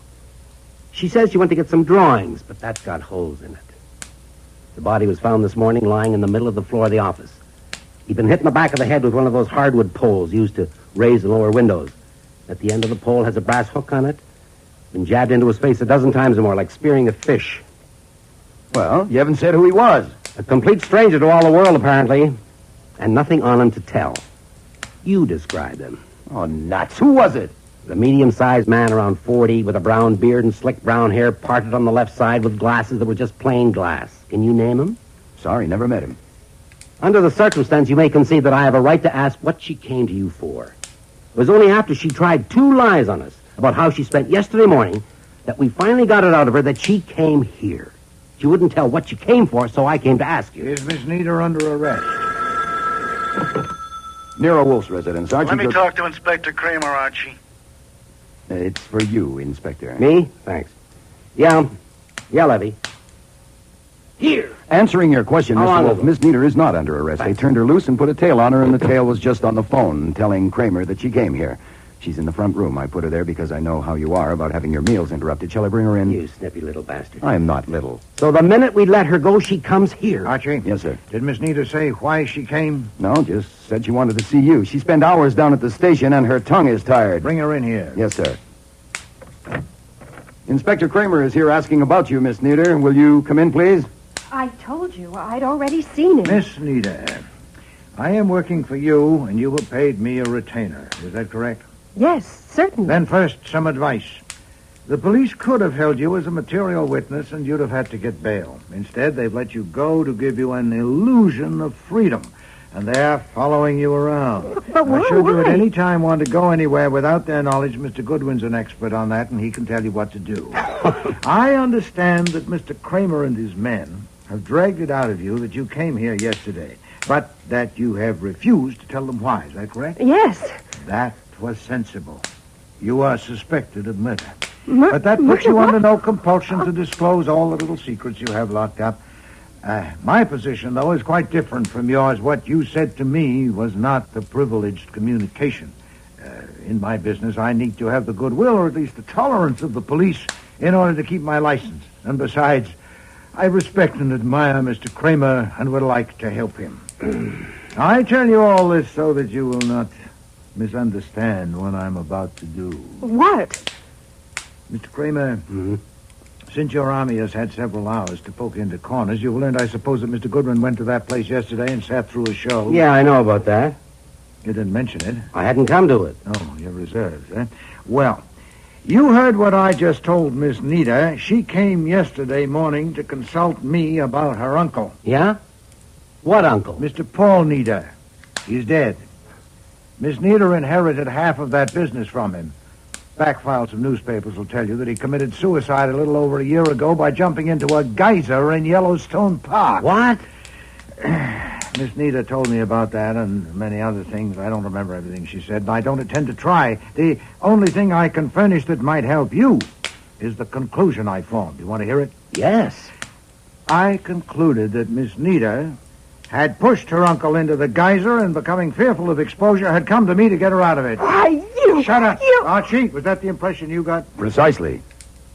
She says she went to get some drawings, but that's got holes in it. The body was found this morning lying in the middle of the floor of the office. He'd been hit in the back of the head with one of those hardwood poles used to raise the lower windows. At the end of the pole has a brass hook on it. Been jabbed into his face a dozen times or more, like spearing a fish. Well, you haven't said who he was. A complete stranger to all the world, apparently. And nothing on him to tell. You described him. Oh, nuts. Who was it? The medium-sized man around 40 with a brown beard and slick brown hair parted on the left side with glasses that were just plain glass. Can you name him? Sorry, never met him. Under the circumstance, you may concede that I have a right to ask what she came to you for. It was only after she tried 2 lies on us about how she spent yesterday morning that we finally got it out of her that she came here. She wouldn't tell what she came for, so I came to ask you. Is Miss Nieder under arrest? Nero Wolfe's residence. Archie Let me talk to Inspector Kramer, Archie. It's for you, Inspector. Me? Thanks. Yeah, Levy. Here. Answering your question, Mr. Wolfe, Miss Nieder is not under arrest. They turned her loose and put a tail on her, and the tail was just on the phone telling Kramer that she came here. She's in the front room. I put her there because I know how you are about having your meals interrupted. Shall I bring her in? You snippy little bastard. I am not little. So the minute we let her go, she comes here. Archie? Yes, sir. Did Miss Nieder say why she came? No, just said she wanted to see you. She spent hours down at the station, and her tongue is tired. Bring her in here. Yes, sir. Inspector Kramer is here asking about you, Miss Nieder. Will you come in, please? I told you I'd already seen him. Miss Nieder, I am working for you, and you have paid me a retainer. Is that correct? Yes, certainly. Then first, some advice. The police could have held you as a material witness, and you'd have had to get bail. Instead, they've let you go to give you an illusion of freedom, and they're following you around. But why? Should you at any time want to go anywhere without their knowledge, Mr. Goodwin's an expert on that, and he can tell you what to do. I understand that Mr. Kramer and his men have dragged it out of you that you came here yesterday, but that you have refused to tell them why. Is that correct? Yes. That was sensible. You are suspected of murder. But that puts you under no compulsion to disclose all the little secrets you have locked up. My position, though, is quite different from yours. What you said to me was not the privileged communication. In my business, I need to have the goodwill, or at least the tolerance of the police, in order to keep my license. And besides, I respect and admire Mr. Kramer and would like to help him. I tell you all this so that you will not misunderstand what I'm about to do. What? Mr. Kramer, since your army has had several hours to poke into corners, you've learned, I suppose, that Mr. Goodwin went to that place yesterday and sat through a show. Yeah, I know about that. You didn't mention it. I hadn't come to it. Oh, you're reserved, eh? Well, you heard what I just told Miss Nieder. She came yesterday morning to consult me about her uncle. Yeah? What uncle? Mr. Paul Nieder. He's dead. Miss Nieder inherited half of that business from him. Back files of newspapers will tell you that he committed suicide a little over a year ago by jumping into a geyser in Yellowstone Park. What? Miss Nieder told me about that and many other things. I don't remember everything she said, and I don't intend to try. The only thing I can furnish that might help you is the conclusion I formed. You want to hear it? Yes. I concluded that Miss Nieder had pushed her uncle into the geyser and, becoming fearful of exposure, had come to me to get her out of it. Why, you... Shut up. Archie, was that the impression you got? Precisely.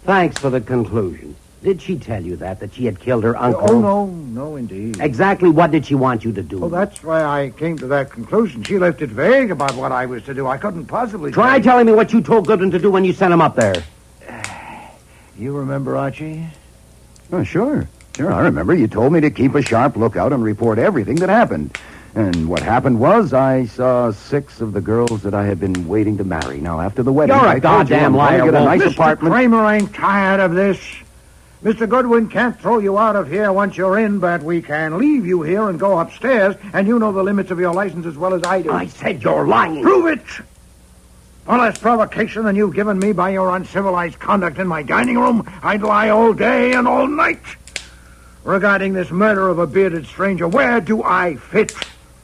Thanks for the conclusion. Did she tell you that she had killed her uncle? Oh, no, indeed. Exactly what did she want you to do? Well, that's why I came to that conclusion. She left it vague about what I was to do. I couldn't possibly... Try telling me what you told Goodwin to do when you sent him up there. You remember, Archie? Oh, sure. Sure, I remember. You told me to keep a sharp lookout and report everything that happened. And what happened was I saw 6 of the girls that I had been waiting to marry. Now, after the wedding... You're a goddamn liar. Get a nice Mr. apartment. Kramer ain't tired of this. Mr. Goodwin can't throw you out of here once you're in, but we can leave you here and go upstairs, and you know the limits of your license as well as I do. I said you're lying. Prove it! For less provocation than you've given me by your uncivilized conduct in my dining room, I'd lie all day and all night. Regarding this murder of a bearded stranger, where do I fit?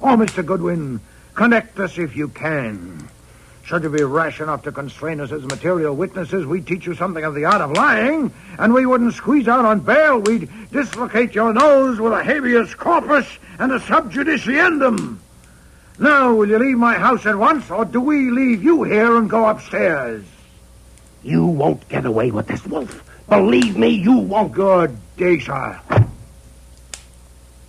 Oh, Mr. Goodwin, connect us if you can. Should you be rash enough to constrain us as material witnesses, we'd teach you something of the art of lying, and we wouldn't squeeze out on bail. We'd dislocate your nose with a habeas corpus and a sub judiceandum. Now, will you leave my house at once, or do we leave you here and go upstairs? You won't get away with this, Wolf. Believe me, you won't. Good day, sir.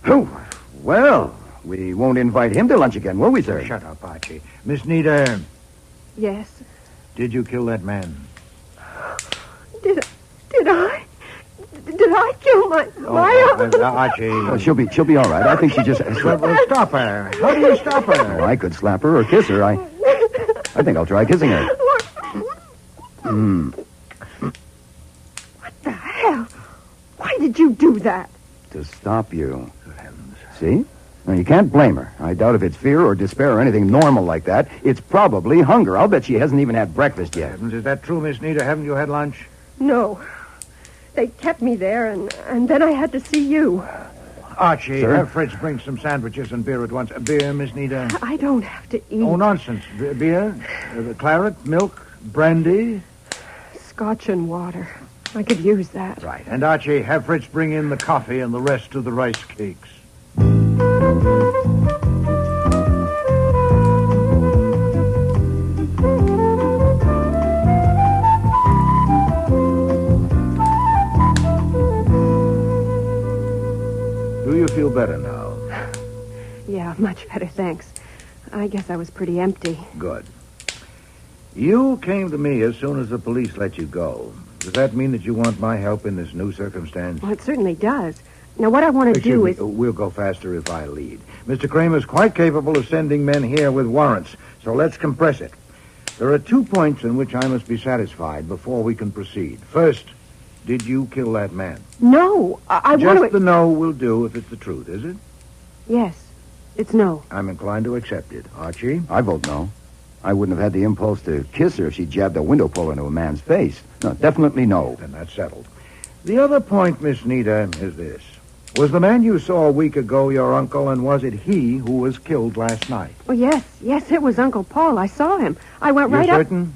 Oh, well, we won't invite him to lunch again, will we, sir? Shut up, Archie. Miss Nita, Yes. did you kill that man? Did I? Did I kill my Archie. Oh, she'll be all right. I think she just... Well, stop her. How do you stop her? Oh, I could slap her or kiss her. I think I'll try kissing her. What the hell? Why did you do that? To stop you. See? Now, you can't blame her. I doubt if it's fear or despair or anything normal like that. It's probably hunger. I'll bet she hasn't even had breakfast yet. Is that true, Miss Nita? Haven't you had lunch? No. They kept me there, and then I had to see you. Archie, Sir? have Fritz bring some sandwiches and beer at once. Beer, Miss Nita? I don't have to eat. Oh, nonsense. Beer? Claret? Milk? Brandy? Scotch and water. I could use that. Right. And Archie, have Fritz bring in the coffee and the rest of the rice cakes. Do you feel better now? Yeah, much better, thanks. I guess I was pretty empty. Good. You came to me as soon as the police let you go. Does that mean that you want my help in this new circumstance? Well, it certainly does. Now, what I want to do is... We'll go faster if I lead. Mr. Kramer's quite capable of sending men here with warrants, so let's compress it. There are 2 points in which I must be satisfied before we can proceed. First, did you kill that man? No, I want to... Just the no will do if it's the truth, is it? Yes, it's no. I'm inclined to accept it. Archie? I vote no. I wouldn't have had the impulse to kiss her if she jabbed a window puller into a man's face. No, definitely no. Then that's settled. The other point, Miss Nita, is this. Was the man you saw a week ago your uncle, and was it he who was killed last night? Oh, yes, it was Uncle Paul. I saw him. I went right You're up... certain?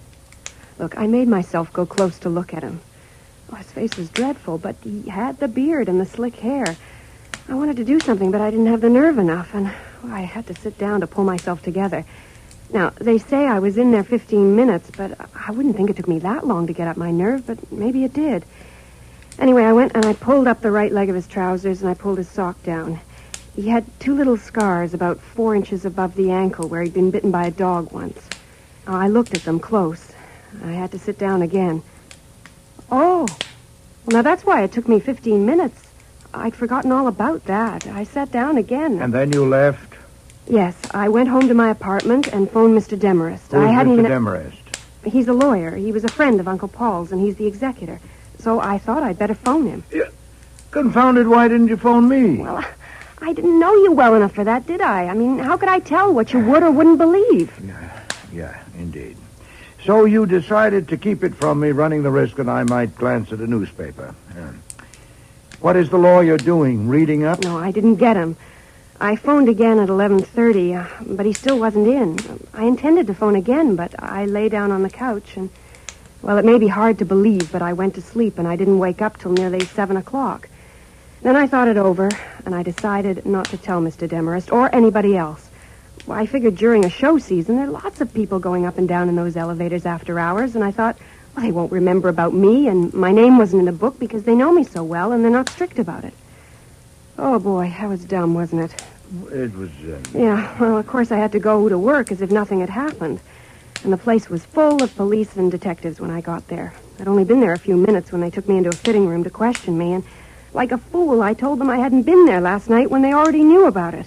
Look, I made myself go close to look at him. Oh, his face was dreadful, but he had the beard and the slick hair. I wanted to do something, but I didn't have the nerve enough, and I had to sit down to pull myself together. Now, they say I was in there 15 minutes, but I wouldn't think it took me that long to get up my nerve, but maybe it did. Anyway, I went and I pulled up the right leg of his trousers, and I pulled his sock down. He had 2 little scars about 4 inches above the ankle where he'd been bitten by a dog once. I looked at them close. I had to sit down again. Oh, well, now that's why it took me 15 minutes. I'd forgotten all about that. I sat down again. And then you left? Yes, I went home to my apartment and phoned Mr. Demarest. Who's Mr. Demarest? He's a lawyer. He was a friend of Uncle Paul's, and he's the executor. So I thought I'd better phone him. Yeah. Confounded, why didn't you phone me? Well, I didn't know you well enough for that, did I? I mean, how could I tell what you would or wouldn't believe? Yeah, indeed. So you decided to keep it from me, running the risk that I might glance at a newspaper. Yeah. What is the lawyer doing? Reading up? No, I didn't get him. I phoned again at 11:30, but he still wasn't in. I intended to phone again, but I lay down on the couch and... Well, it may be hard to believe, but I went to sleep and I didn't wake up till nearly 7 o'clock. Then I thought it over, and I decided not to tell Mr. Demarest or anybody else. I figured during a show season, there are lots of people going up and down in those elevators after hours, and I thought, Well, they won't remember about me, and my name wasn't in the book because they know me so well, and they're not strict about it. Oh, boy, that was dumb, wasn't it? It was, Yeah, well, of course I had to go to work as if nothing had happened. And the place was full of police and detectives when I got there. I'd only been there a few minutes when they took me into a fitting room to question me, and like a fool, I told them I hadn't been there last night when they already knew about it.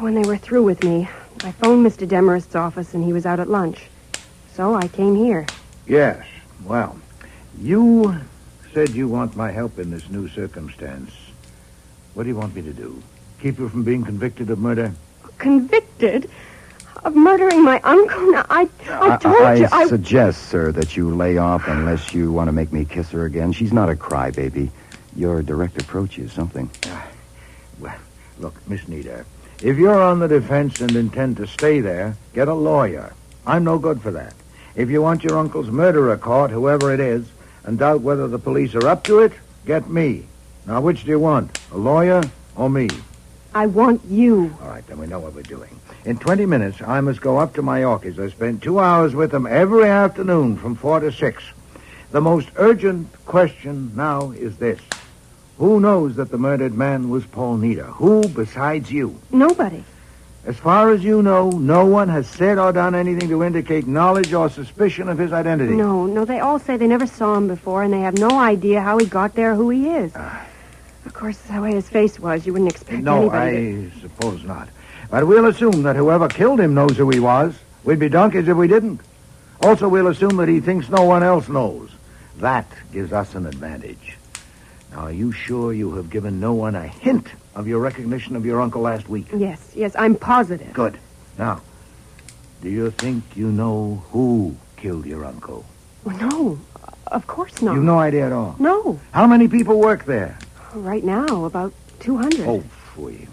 When they were through with me, I phoned Mr. Demarest's office, and he was out at lunch. So I came here. Yes. Well, you said you want my help in this new circumstance. What do you want me to do? Keep you from being convicted of murder? Convicted? Of murdering my uncle? Now, I told you... I suggest, sir, that you lay off unless you want to make me kiss her again. She's not a crybaby. Your direct approach is something. Well, look, Miss Nita, if you're on the defense and intend to stay there, get a lawyer. I'm no good for that. If you want your uncle's murderer caught, whoever it is, and doubt whether the police are up to it, get me. Now, which do you want? A lawyer or me? I want you. All right, then we know what we're doing. In 20 minutes, I must go up to my Yorkies. I spend 2 hours with them every afternoon from 4 to 6. The most urgent question now is this. Who knows that the murdered man was Paul Nita? Who besides you? Nobody. As far as you know, no one has said or done anything to indicate knowledge or suspicion of his identity. No, they all say they never saw him before, and they have no idea how he got there, who he is. Of course, the way his face was, you wouldn't expect anybody I suppose not. But we'll assume that whoever killed him knows who he was. We'd be donkeys if we didn't. Also, we'll assume that he thinks no one else knows. That gives us an advantage. Now, are you sure you have given no one a hint of your recognition of your uncle last week? Yes, I'm positive. Good. Now, do you think you know who killed your uncle? Well, no, of course not. You've no idea at all? No. How many people work there? Right now, about 200. Oh, phooey.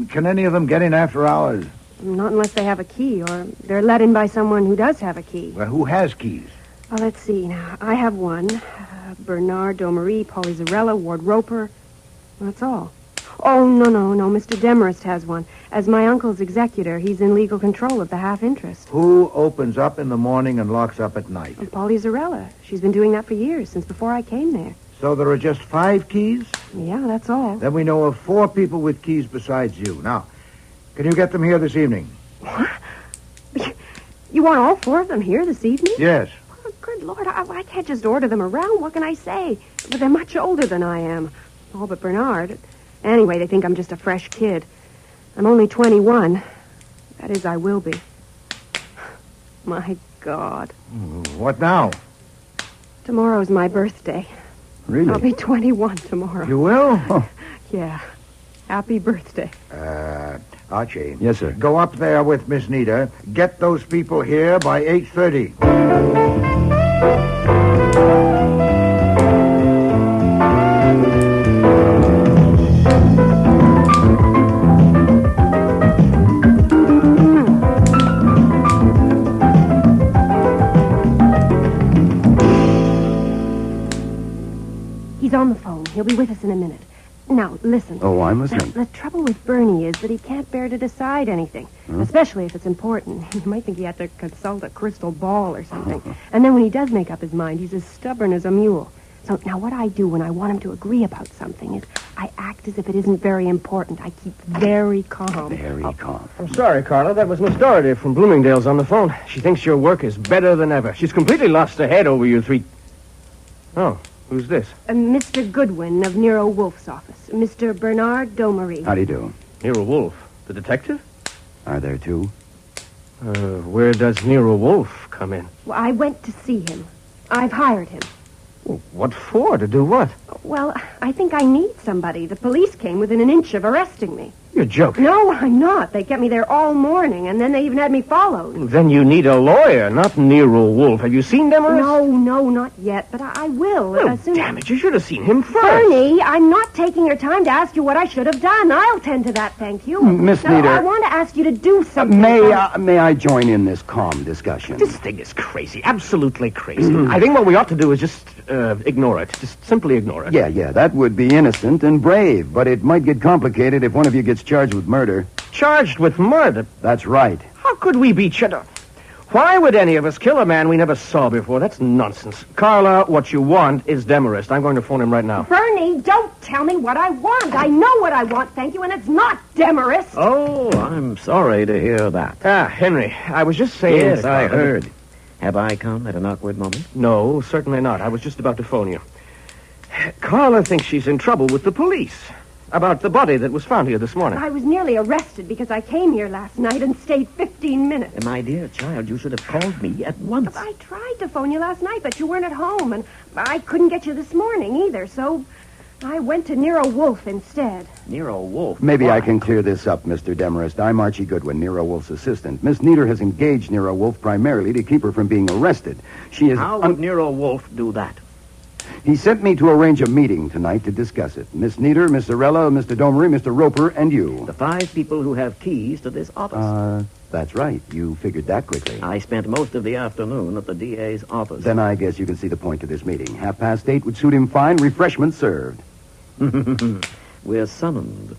Can any of them get in after hours? Not unless they have a key, or they're let in by someone who does have a key. Well, who has keys? Well, let's see now. I have one. Bernard Domery, Polly Zarella, Ward Roper. That's all. Oh, no. Mr. Demarest has one. As my uncle's executor, he's in legal control of the half-interest. Who opens up in the morning and locks up at night? Polly Zarella. She's been doing that for years, since before I came there. So there are just 5 keys? Yeah, that's all. Then we know of 4 people with keys besides you. Now, can you get them here this evening? What? You want all 4 of them here this evening? Yes. Oh, good Lord, I can't just order them around. What can I say? But they're much older than I am. All but Bernard. Anyway, they think I'm just a fresh kid. I'm only 21. That is, I will be. My God. What now? Tomorrow's my birthday. Really? I'll be 21 tomorrow. You will? Oh. Yeah. Happy birthday. Archie. Yes, sir. Go up there with Miss Nita. Get those people here by 8:30. He's on the phone. He'll be with us in a minute. Now, listen. Oh, I'm listening. The trouble with Bernie is that he can't bear to decide anything, especially if it's important. He might think he had to consult a crystal ball or something. And then when he does make up his mind, he's as stubborn as a mule. So now what I do when I want him to agree about something is I act as if it isn't very important. I keep very calm. Very calm. I'm sorry, Carla. That was Miss Doherty from Bloomingdale's on the phone. She thinks your work is better than ever. She's completely lost her head over you 3... Oh, who's this? Mr. Goodwin of Nero Wolfe's office. Mr. Bernard Domery. How do you do? Nero Wolfe, the detective? Are there 2? Where does Nero Wolfe come in? Well, I went to see him. I've hired him. Well, what for? To do what? Well, I think I need somebody. The police came within an inch of arresting me. You're joking. No, I'm not. They kept me there all morning, and then they even had me followed. Then you need a lawyer, not Nero Wolfe. Have you seen Demarest? No, not yet, but I will. Well, damn it, you should have seen him first. Bernie, I'm not taking your time to ask you what I should have done. I'll tend to that, thank you. Miss Nita. I want to ask you to do something. May I join in this calm discussion? This thing is crazy, absolutely crazy. I think what we ought to do is just ignore it. Just simply ignore it. Yeah, that would be innocent and brave, but it might get complicated if one of you gets charged with murder. Charged with murder? That's right. How could we be charged? Why would any of us kill a man we never saw before? That's nonsense. Carla, what you want is Demarest. I'm going to phone him right now. Bernie, don't tell me what I want. I know what I want, thank you, and it's not Demarest. Oh, I'm sorry to hear that. Henry, I was just saying... Yes, I heard. Have I come at an awkward moment? No, certainly not. I was just about to phone you. Carla thinks she's in trouble with the police about the body that was found here this morning. I was nearly arrested because I came here last night and stayed 15 minutes. My dear child, you should have called me at once. I tried to phone you last night, but you weren't at home, and I couldn't get you this morning either, so I went to Nero Wolfe instead. Nero Wolfe? Maybe Why? I can clear this up, Mr. Demarest. I'm Archie Goodwin, Nero Wolfe's assistant. Miss Nieder has engaged Nero Wolfe primarily to keep her from being arrested. She is... How would Nero Wolfe do that? He sent me to arrange a meeting tonight to discuss it. Miss Nieder, Miss Zarella, Mr. Domery, Mr. Roper, and you. The 5 people who have keys to this office. That's right. You figured that quickly. I spent most of the afternoon at the DA's office. Then I guess you can see the point of this meeting. 8:30 would suit him fine. Refreshments served. We're summoned.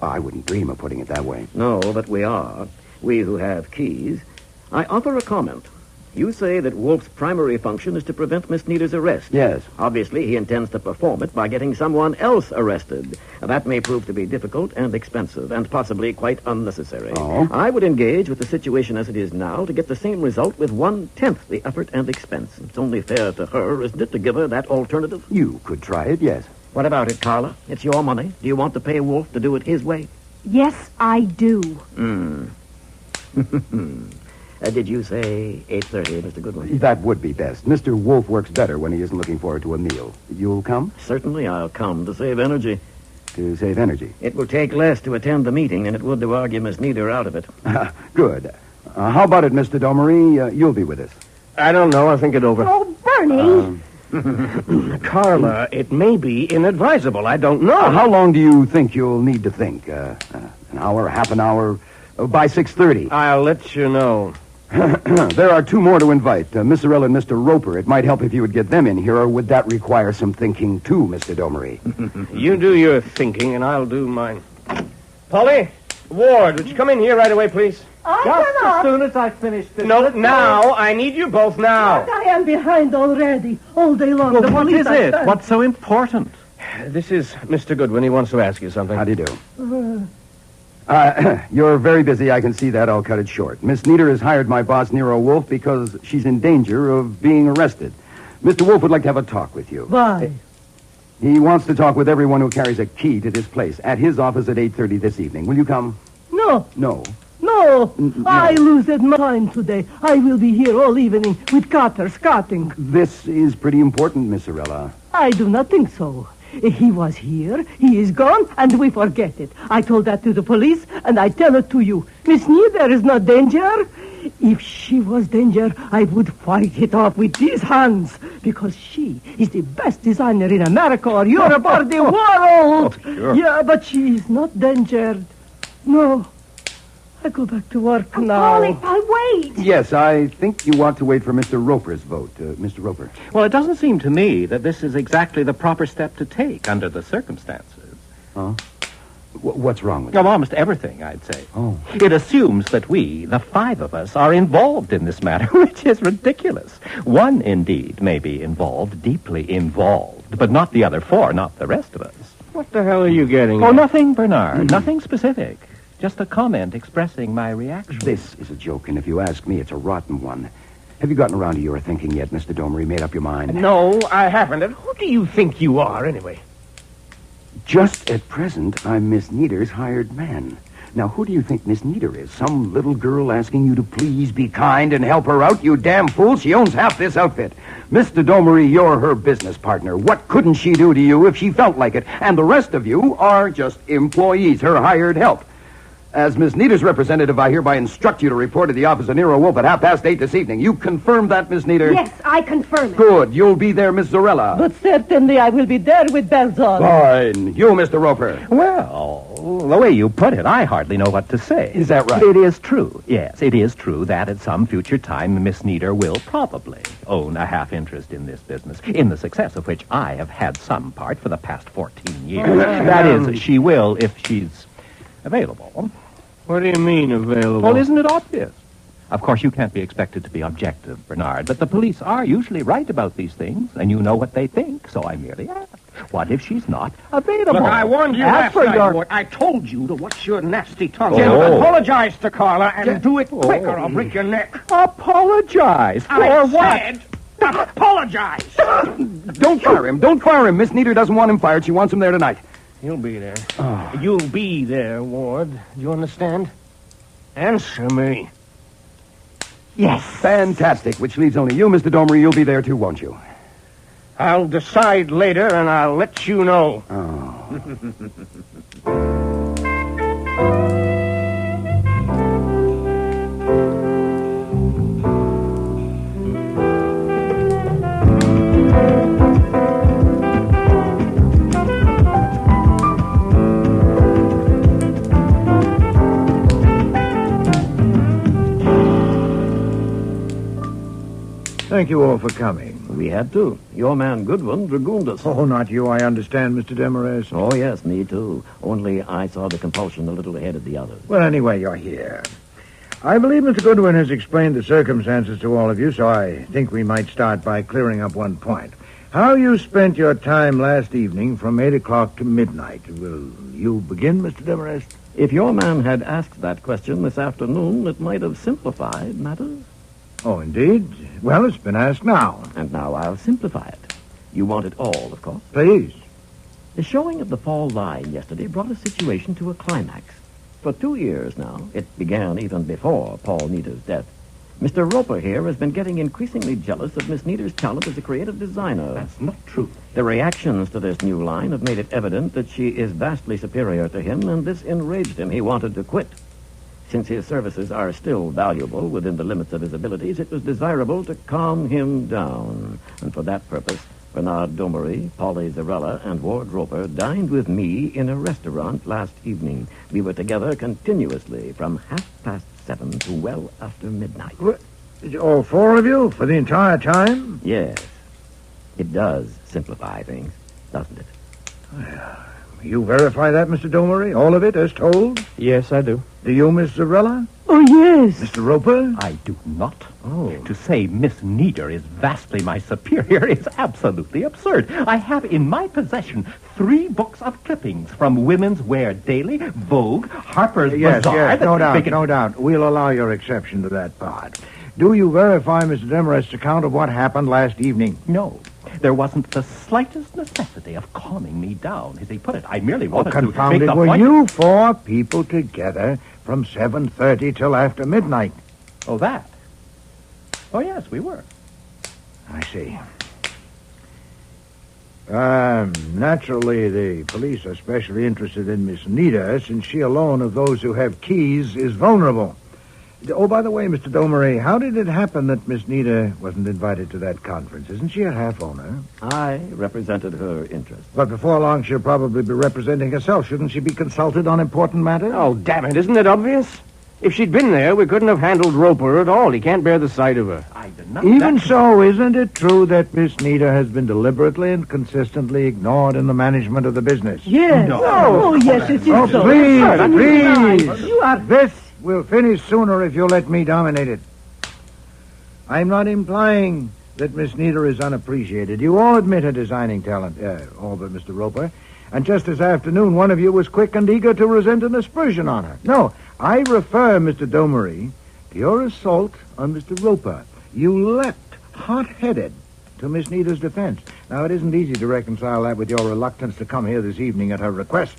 I wouldn't dream of putting it that way. No, but we are. We who have keys. I offer a comment. You say that Wolfe's primary function is to prevent Miss Nieder's arrest. Yes. Obviously, he intends to perform it by getting someone else arrested. That may prove to be difficult and expensive and possibly quite unnecessary. Oh? I would engage with the situation as it is now to get the same result with 1/10 the effort and expense. It's only fair to her, isn't it, to give her that alternative? You could try it, yes. What about it, Carla? It's your money. Do you want to pay Wolfe to do it his way? Yes, I do. Did you say 8:30, Mr. Goodwin? That would be best. Mr. Wolfe works better when he isn't looking forward to a meal. You'll come? Certainly I'll come to save energy. To save energy? It will take less to attend the meeting than it would to argue Miss Nieder out of it. Good. How about it, Mr. Domery? You'll be with us. I don't know. I'll think it over. Oh, Bernie! Carla, it may be inadvisable. I don't know. How long do you think you'll need to think? An hour, half an hour? By 6:30. I'll let you know. There are 2 more to invite, Miss Zarella and Mr. Roper. It might help if you would get them in here, or would that require some thinking too, Mr. Domery? You do your thinking, and I'll do mine. Polly, Ward, would you come in here right away, please? Just as soon as I finish this. No, now. I need you both now. But I am behind already, all day long. Well, The what police is are it? done. What's so important? This is Mr. Goodwin. He wants to ask you something. How do you do? You're very busy. I can see that. I'll cut it short. Miss Nieder has hired my boss, Nero Wolfe, because she's in danger of being arrested. Mr. Wolfe would like to have a talk with you. Why? He wants to talk with everyone who carries a key to this place at his office at 8:30 this evening. Will you come? No. No. No. I lose my time today. I will be here all evening with cutters cutting. This is pretty important, Miss Zarella. I do not think so. He was here, he is gone, and we forget it. I told that to the police, and I tell it to you. Miss Nieder is not danger. If she was danger, I would fight it off with these hands, because she is the best designer in America or Europe or the world. Sure. Yeah, but she is not danger. No. I go back to work now. Polly, I'll wait. Yes, I think you want to wait for Mr. Roper's vote. Mr. Roper. Well, it doesn't seem to me that this is exactly the proper step to take under the circumstances. Huh? What's wrong with it? Well, almost everything, I'd say. Oh. It assumes that we, the 5 of us, are involved in this matter, which is ridiculous. One, indeed, may be involved, deeply involved, but not the other 4, not the rest of us. What the hell are you getting Oh, at? nothing, Bernard. Nothing specific. Just a comment expressing my reaction. This is a joke, and if you ask me, it's a rotten one. Have you gotten around to your thinking yet, Mr. Domery? Made up your mind? No, I haven't. And who do you think you are, anyway? Just at present, I'm Miss Nieder's hired man. Now, who do you think Miss Nieder is? Some little girl asking you to please be kind and help her out? You damn fool. She owns half this outfit. Mr. Domery, you're her business partner. What couldn't she do to you if she felt like it? And the rest of you are just employees, her hired help. As Miss Nieder's representative, I hereby instruct you to report to the office of Nero Wolfe at 8:30 this evening. You confirm that, Miss Nieder? Yes, I confirm it. Good. You'll be there, Miss Zarella. But certainly I will be there with bells on. Fine. You, Mr. Roper. Well, the way you put it, I hardly know what to say. Is that right? It is true. Yes, it is true that at some future time Miss Nieder will probably own a half interest in this business, in the success of which I have had some part for the past 14 years. That is, she will if she's available. What do you mean, available? Well, isn't it obvious? Of course, you can't be expected to be objective, Bernard, but the police are usually right about these things, and you know what they think, so I merely ask. What if she's not available? Look, I warned you As for last night, your- Ward. I told you to watch your nasty tongue. Oh. Apologize to Carla and do it quick or I'll break your neck. Apologize? For I what? said apologize. Don't fire him. Don't fire him. Miss Nieder doesn't want him fired. She wants him there tonight. You'll be there. You'll be there, Ward. Do you understand? Answer me. Yes. Fantastic. Which leaves only you, Mr. Domery. You'll be there too, won't you? I'll decide later, and I'll let you know. Thank you all for coming. We had to. Your man Goodwin dragooned us. Oh, not you, I understand, Mr. Demarest. Oh, yes, me too. Only I saw the compulsion a little ahead of the others. Well, anyway, you're here. I believe Mr. Goodwin has explained the circumstances to all of you, so I think we might start by clearing up one point. How you spent your time last evening from 8 o'clock to midnight. Will you begin, Mr. Demarest? If your man had asked that question this afternoon, it might have simplified matters. Oh, indeed? Well, it's been asked now. And now I'll simplify it. You want it all, of course. Please. The showing of the fall line yesterday brought a situation to a climax. For 2 years now, it began even before Paul Nieder's death, Mr. Roper here has been getting increasingly jealous of Miss Nieder's talent as a creative designer. That's not true. The reactions to this new line have made it evident that she is vastly superior to him, and this enraged him. He wanted to quit. Since his services are still valuable within the limits of his abilities, it was desirable to calm him down. And for that purpose, Bernard Domery, Polly Zarella, and Ward Roper dined with me in a restaurant last evening. We were together continuously from 7:30 to well after midnight. What? All four of you for the entire time? Yes. It does simplify things, doesn't it? You verify that, Mr. Domery? All of it, as told? Yes, I do. Do you, Miss Zarella? Oh, yes. Mr. Roper? I do not. Oh. To say Miss Nieder is vastly my superior is absolutely absurd. I have in my possession 3 books of clippings from Women's Wear Daily, Vogue, Harper's Yes, Bazaar. no doubt, Make it- no doubt. We'll allow your exception to that part. Do you verify Mr. Demarest's account of what happened last evening? No. There wasn't the slightest necessity of calming me down, as he put it. I merely Oh, wanted to confound make it. the Were point... you 4 people together from 7:30 till after midnight? Oh, that? Oh, yes, we were. I see. Naturally, the police are especially interested in Miss Nita, since she alone of those who have keys is vulnerable. Oh, by the way, Mr. Domery, how did it happen that Miss Nita wasn't invited to that conference? Isn't she a half-owner? I represented her interest. But before long, she'll probably be representing herself. Shouldn't she be consulted on important matters? Oh, damn it, isn't it obvious? If she'd been there, we couldn't have handled Roper at all. He can't bear the sight of her. I did not... Even so, isn't it true that Miss Nita has been deliberately and consistently ignored in the management of the business? Yes. No. Oh, yes, it is Oh, so. please. You are... This will finish sooner if you let me dominate it. I'm not implying that Miss Nita is unappreciated. You all admit her designing talent, all but Mr. Roper. And just this afternoon, one of you was quick and eager to resent an aspersion on her. No, I refer, Mr. Domery, to your assault on Mr. Roper. You leapt, hot-headed, to Miss Nita's defense. Now, it isn't easy to reconcile that with your reluctance to come here this evening at her request.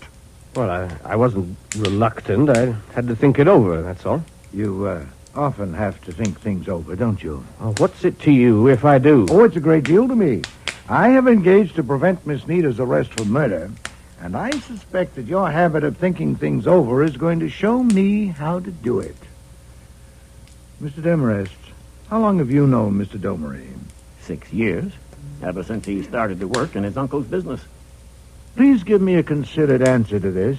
Well, I wasn't reluctant. I had to think it over, that's all. You often have to think things over, don't you? Oh, what's it to you if I do? Oh, it's a great deal to me. I have engaged to prevent Miss Nita's arrest for murder, and I suspect that your habit of thinking things over is going to show me how to do it. Mr. Demarest, how long have you known Mr. Domery? 6 years, ever since he started to work in his uncle's business. Please give me a considered answer to this.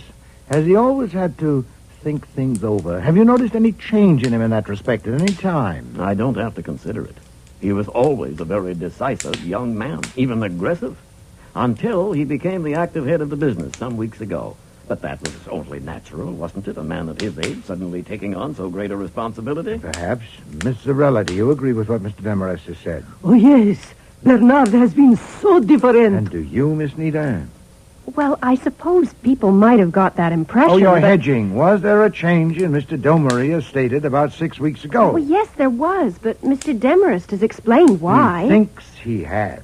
Has he always had to think things over? Have you noticed any change in him in that respect at any time? I don't have to consider it. He was always a very decisive young man, even aggressive, until he became the active head of the business some weeks ago. But that was only natural, wasn't it? A man of his age suddenly taking on so great a responsibility? Perhaps. Miss Zarella, do you agree with what Mr. Demarest has said? Oh, yes. Bernard has been so different. And do you, Miss Nita? Well, I suppose people might have got that impression. Oh, you're but... hedging. Was there a change in Mr. Domery as stated about 6 weeks ago? Well, yes, there was, but Mr. Demarest has explained why. He thinks he has.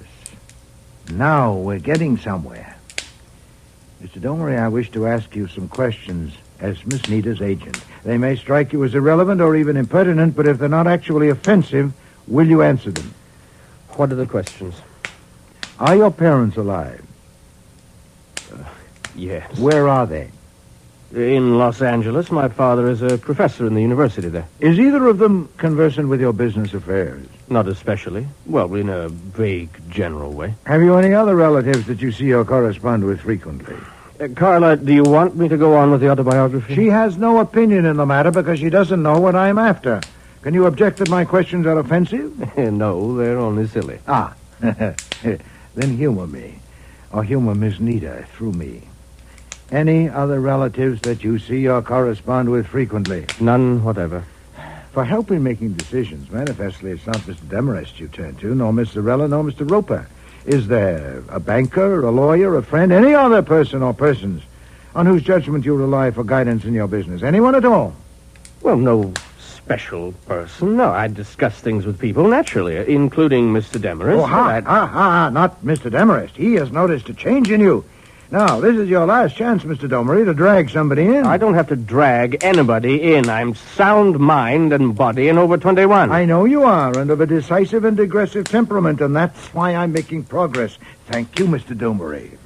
Now we're getting somewhere. Mr. Domery, I wish to ask you some questions as Miss Nita's agent. They may strike you as irrelevant or even impertinent, but if they're not actually offensive, will you answer them? What are the questions? Are your parents alive? Yes. Where are they? In Los Angeles. My father is a professor in the university there. Is either of them conversant with your business affairs? Not especially. Well, in a vague, general way. Have you any other relatives that you see or correspond with frequently? Carla, do you want me to go on with the autobiography? She has no opinion in the matter because she doesn't know what I'm after. Can you object that my questions are offensive? No, they're only silly. Ah, then humor me. Or humor Miss Nita through me. Any other relatives that you see or correspond with frequently? None whatever. For help in making decisions, manifestly it's not Mr. Demarest you turn to, nor Miss Zarella, nor Mr. Roper. Is there a banker, a lawyer, a friend, any other person or persons on whose judgment you rely for guidance in your business? Anyone at all? Well, no special person. No, I discuss things with people, naturally, including Mr. Demarest. Oh, not Mr. Demarest. He has noticed a change in you. Now, this is your last chance, Mr. Domery, to drag somebody in. I don't have to drag anybody in. I'm sound mind and body and over 21. I know you are, and of a decisive and aggressive temperament, and that's why I'm making progress. Thank you, Mr. Domery.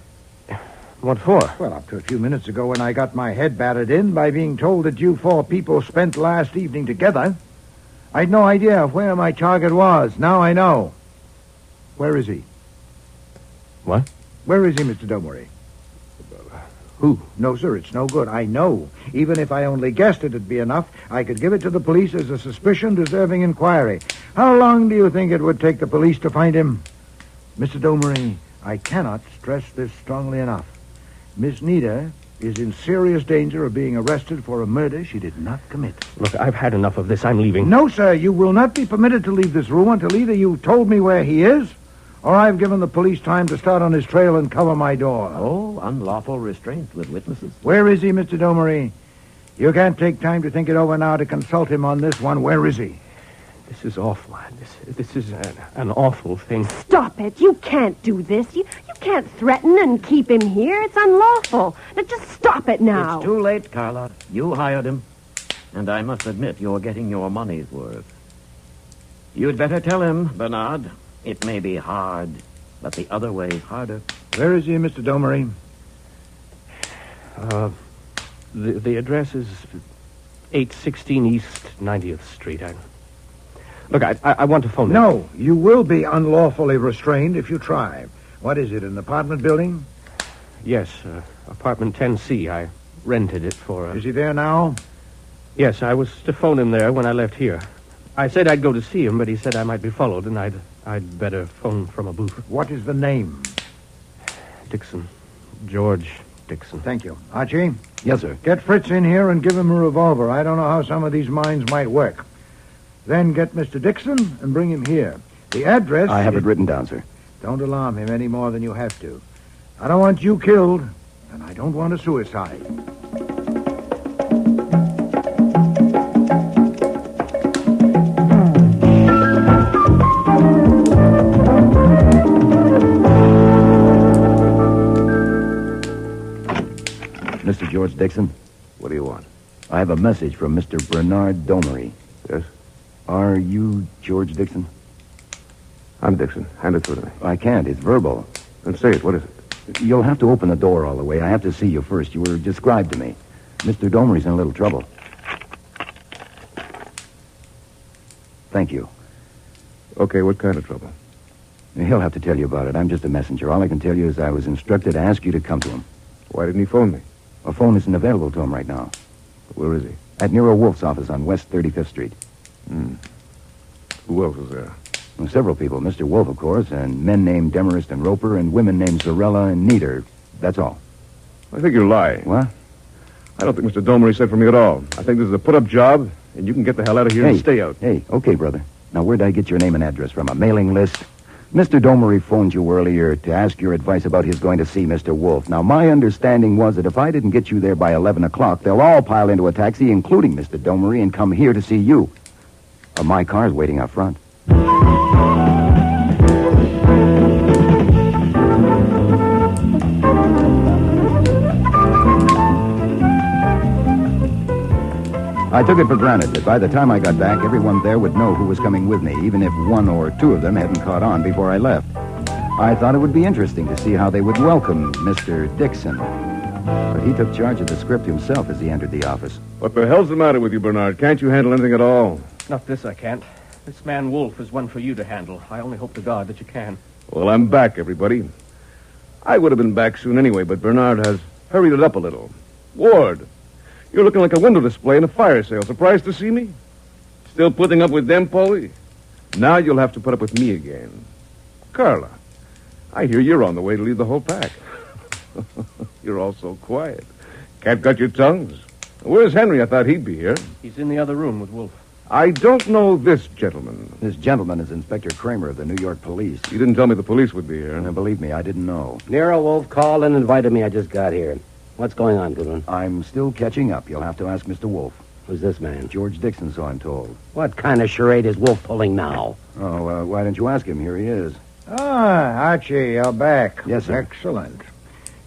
What for? Well, up to a few minutes ago when I got my head battered in by being told that you four people spent last evening together, I'd no idea of where my target was. Now I know. Where is he? What? Where is he, Mr. Domery? Who? No, sir, it's no good. I know. Even if I only guessed it'd be enough, I could give it to the police as a suspicion deserving inquiry. How long do you think it would take the police to find him? Mr. Domery, I cannot stress this strongly enough. Miss Nita is in serious danger of being arrested for a murder she did not commit. Look, I've had enough of this. I'm leaving. No, sir, you will not be permitted to leave this room until either you told me where he is, or I've given the police time to start on his trail and cover my door. Oh, unlawful restraint with witnesses. Where is he, Mr. Domery? You can't take time to think it over now to consult him on this one. Where is he? This is awful. This is an awful thing. Stop it. You can't do this. You can't threaten and keep him here. It's unlawful. Now, just stop it now. It's too late, Carla. You hired him. And I must admit you're getting your money's worth. You'd better tell him, Bernard. It may be hard, but the other way is harder. Where is he, Mr. Domery? The address is 816 East 90th Street. Look, I want to phone him. No, you will be unlawfully restrained if you try. What is it, an apartment building? Yes, apartment 10C. I rented it for... Is he there now? Yes, I was to phone him there when I left here. I said I'd go to see him, but he said I might be followed, and I'd better phone from a booth. What is the name? Dixon. George Dixon. Thank you. Archie? Yes, sir. Get Fritz in here and give him a revolver. I don't know how some of these minds might work. Then get Mr. Dixon and bring him here. The address... I have it written down, sir. Don't alarm him any more than you have to. I don't want you killed, and I don't want a suicide. Mr. George Dixon? What do you want? I have a message from Mr. Bernard Domery. Yes? Are you George Dixon? I'm Dixon. Hand it through to me. I can't. It's verbal. Then say it. What is it? You'll have to open the door all the way. I have to see you first. You were described to me. Mr. Domery's in a little trouble. Thank you. Okay, what kind of trouble? He'll have to tell you about it. I'm just a messenger. All I can tell you is I was instructed to ask you to come to him. Why didn't he phone me? A phone isn't available to him right now. Where is he? At Nero Wolfe's office on West 35th Street. Who else is there? Well, several people. Mr. Wolfe, of course, and men named Demarest and Roper, and women named Zarella and Nieder. That's all. I think you're lying. What? I don't think Mr. Domery said for me at all. I think this is a put-up job, and you can get the hell out of here and stay out. Hey, okay, brother. Now, where'd I get your name and address from? A mailing list? Mr. Domery phoned you earlier to ask your advice about his going to see Mr. Wolfe. Now, my understanding was that if I didn't get you there by 11 o'clock, they'll all pile into a taxi, including Mr. Domery, and come here to see you. My car's waiting out front. I took it for granted that by the time I got back, everyone there would know who was coming with me, even if one or two of them hadn't caught on before I left. I thought it would be interesting to see how they would welcome Mr. Dixon. But he took charge of the script himself as he entered the office. What the hell's the matter with you, Bernard? Can't you handle anything at all? Not this, I can't. This man Wolfe is one for you to handle. I only hope to God that you can. Well, I'm back, everybody. I would have been back soon anyway, but Bernard has hurried it up a little. Ward, you're looking like a window display in a fire sale. Surprised to see me? Still putting up with them, Paulie? Now you'll have to put up with me again. Carla, I hear you're on the way to lead the whole pack. You're all so quiet. Can't got your tongues. Where's Henry? I thought he'd be here. He's in the other room with Wolfe. I don't know this gentleman. This gentleman is Inspector Kramer of the New York Police. You didn't tell me the police would be here. Now, believe me, I didn't know. Nero Wolfe called and invited me. I just got here. What's going on, Goodwin? I'm still catching up. You'll have to ask Mr. Wolfe. Who's this man? George Dixon, so I'm told. What kind of charade is Wolfe pulling now? Oh, why don't you ask him? Here he is. Ah, Archie, you're back. Yes, sir. Excellent.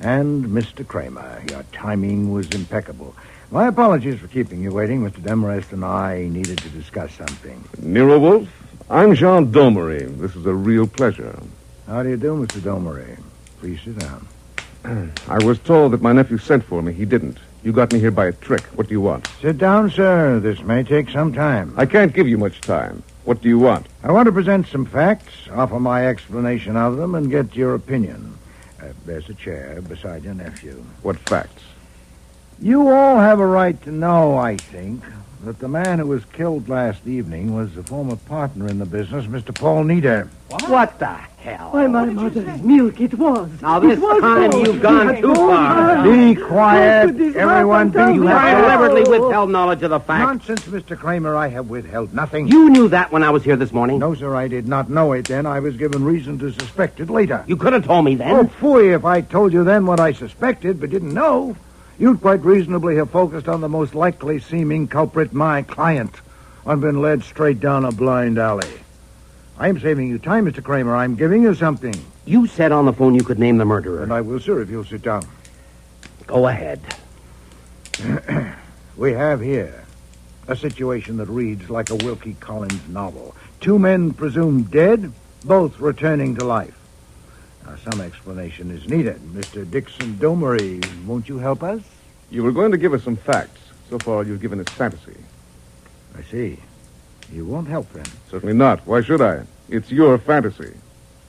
And Mr. Kramer, your timing was impeccable. My apologies for keeping you waiting. Mr. Demarest and I needed to discuss something. Nero Wolfe? I'm Jean Domery. This is a real pleasure. How do you do, Mr. Domery? Please sit down. I was told that my nephew sent for me. He didn't. You got me here by a trick. What do you want? Sit down, sir. This may take some time. I can't give you much time. What do you want? I want to present some facts, offer my explanation of them, and get your opinion. There's a chair beside your nephew. What facts? You all have a right to know, I think, that the man who was killed last evening was a former partner in the business, Mr. Paul Nieder. What the hell? Why, my mother's milk, it was. Now, this time you've gone too far. Be quiet. Everyone be quiet. You have deliberately withheld knowledge of the facts. Nonsense, Mr. Kramer. I have withheld nothing. You knew that when I was here this morning? No, sir, I did not know it then. I was given reason to suspect it later. You could have told me then. Oh, phooey, if I told you then what I suspected but didn't know. You'd quite reasonably have focused on the most likely seeming culprit, my client, and been led straight down a blind alley. I'm saving you time, Mr. Kramer. I'm giving you something. You said on the phone you could name the murderer. And I will, sir, if you'll sit down. Go ahead. We have here a situation that reads like a Wilkie Collins novel. Two men presumed dead, both returning to life. Now, some explanation is needed. Mr. Dixon Domery, won't you help us? You were going to give us some facts. So far, you've given us fantasy. I see. You won't help then? Certainly not. Why should I? It's your fantasy.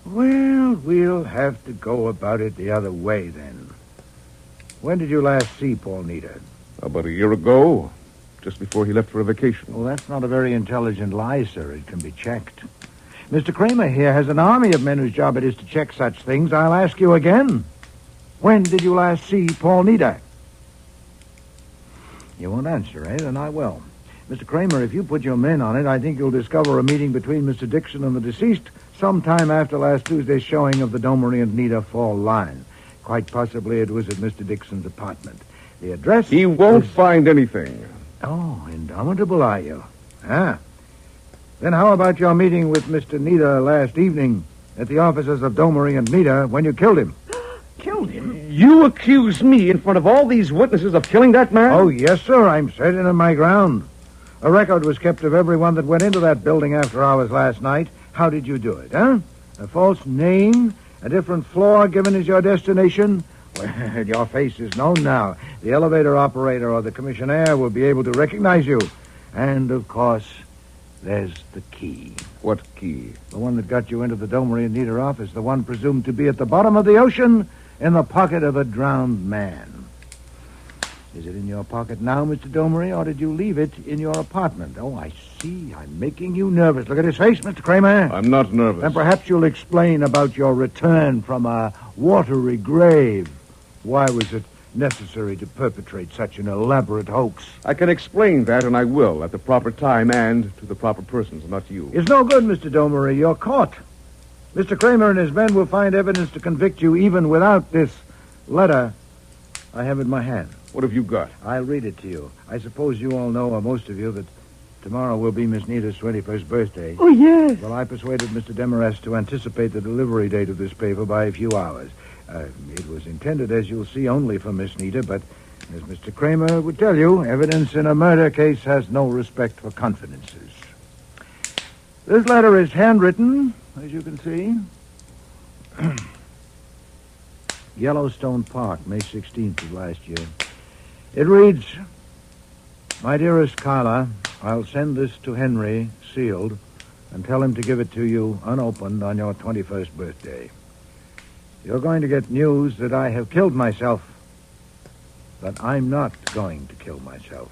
Well, we'll have to go about it the other way then. When did you last see Paul Nieder? About a year ago, just before he left for a vacation. Well, that's not a very intelligent lie, sir. It can be checked. Mr. Kramer here has an army of men whose job it is to check such things. I'll ask you again. When did you last see Paul Nieder? You won't answer, eh? Then I will. Mr. Kramer, if you put your men on it, I think you'll discover a meeting between Mr. Dixon and the deceased sometime after last Tuesday's showing of the Domery and Nieder fall line. Quite possibly it was at Mr. Dixon's apartment. The address... He won't find anything. Oh, indomitable, are you? Ah. Then how about your meeting with Mr. Nieder last evening at the offices of Domery and Nieder when you killed him? Killed him? You accuse me in front of all these witnesses of killing that man? Oh, yes, sir. I'm certain of my ground. A record was kept of everyone that went into that building after hours last night. How did you do it, huh? A false name? A different floor given as your destination? Well, your face is known now. The elevator operator or the commissionaire will be able to recognize you. And, of course, there's the key. What key? The one that got you into the Domery and Nieder office. The one presumed to be at the bottom of the ocean in the pocket of a drowned man. Is it in your pocket now, Mr. Domery, or did you leave it in your apartment? Oh, I see. I'm making you nervous. Look at his face, Mr. Kramer. I'm not nervous. Then perhaps you'll explain about your return from a watery grave. Why was it necessary to perpetrate such an elaborate hoax. I can explain that, and I will, at the proper time and to the proper persons, not you. It's no good, Mr. Domery. You're caught. Mr. Kramer and his men will find evidence to convict you even without this letter I have in my hand. What have you got? I'll read it to you. I suppose you all know, or most of you, that tomorrow will be Miss Nita's 21st birthday. Oh, yes. Well, I persuaded Mr. Demarest to anticipate the delivery date of this paper by a few hours. It was intended, as you'll see, only for Miss Nita, but as Mr. Kramer would tell you, evidence in a murder case has no respect for confidences. This letter is handwritten, as you can see. Yellowstone Park, May 16th of last year. It reads, "My dearest Carla, I'll send this to Henry, sealed, and tell him to give it to you unopened on your 21st birthday. You're going to get news that I have killed myself, but I'm not going to kill myself.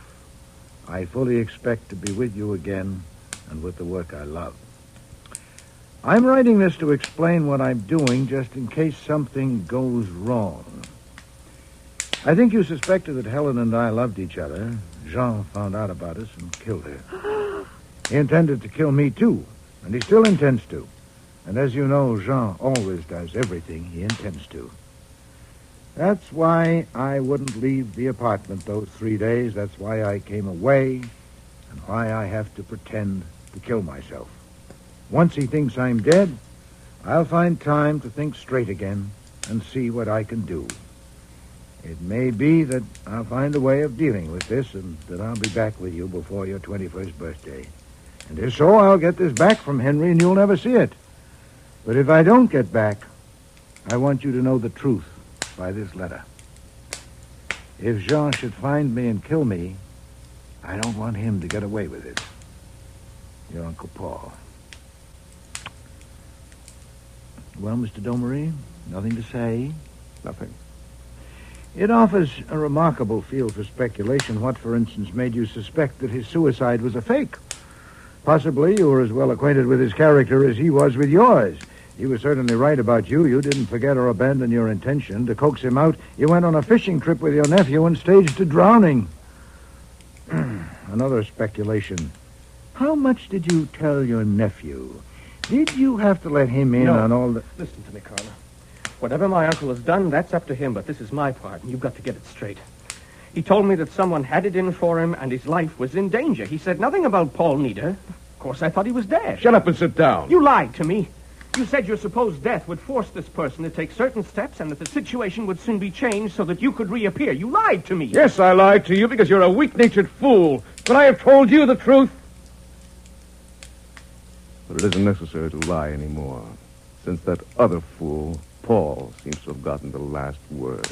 I fully expect to be with you again and with the work I love. I'm writing this to explain what I'm doing just in case something goes wrong. I think you suspected that Helen and I loved each other. Jean found out about us and killed her. He intended to kill me, too, and he still intends to. And as you know, Jean always does everything he intends to. That's why I wouldn't leave the apartment those 3 days. That's why I came away, and why I have to pretend to kill myself. Once he thinks I'm dead, I'll find time to think straight again and see what I can do. It may be that I'll find a way of dealing with this and that I'll be back with you before your 21st birthday. And if so, I'll get this back from Henry and you'll never see it. But if I don't get back, I want you to know the truth by this letter. If Jean should find me and kill me, I don't want him to get away with it. Your Uncle Paul." Well, Mr. Domery, nothing to say? Nothing. It offers a remarkable field for speculation. What, for instance, made you suspect that his suicide was a fake? Possibly you were as well acquainted with his character as he was with yours. He was certainly right about you. You didn't forget or abandon your intention. To coax him out, you went on a fishing trip with your nephew and staged a drowning. Another speculation. How much did you tell your nephew? Did you have to let him in on all the... Listen to me, Carla. Whatever my uncle has done, that's up to him, but this is my part, and you've got to get it straight. He told me that someone had it in for him, and his life was in danger. He said nothing about Paul Nita. Of course, I thought he was dead. Shut up and sit down. You lied to me. You said your supposed death would force this person to take certain steps and that the situation would soon be changed so that you could reappear. You lied to me. Yes, I lied to you because you're a weak-natured fool. But I have told you the truth. But it isn't necessary to lie anymore, since that other fool, Paul, seems to have gotten the last word.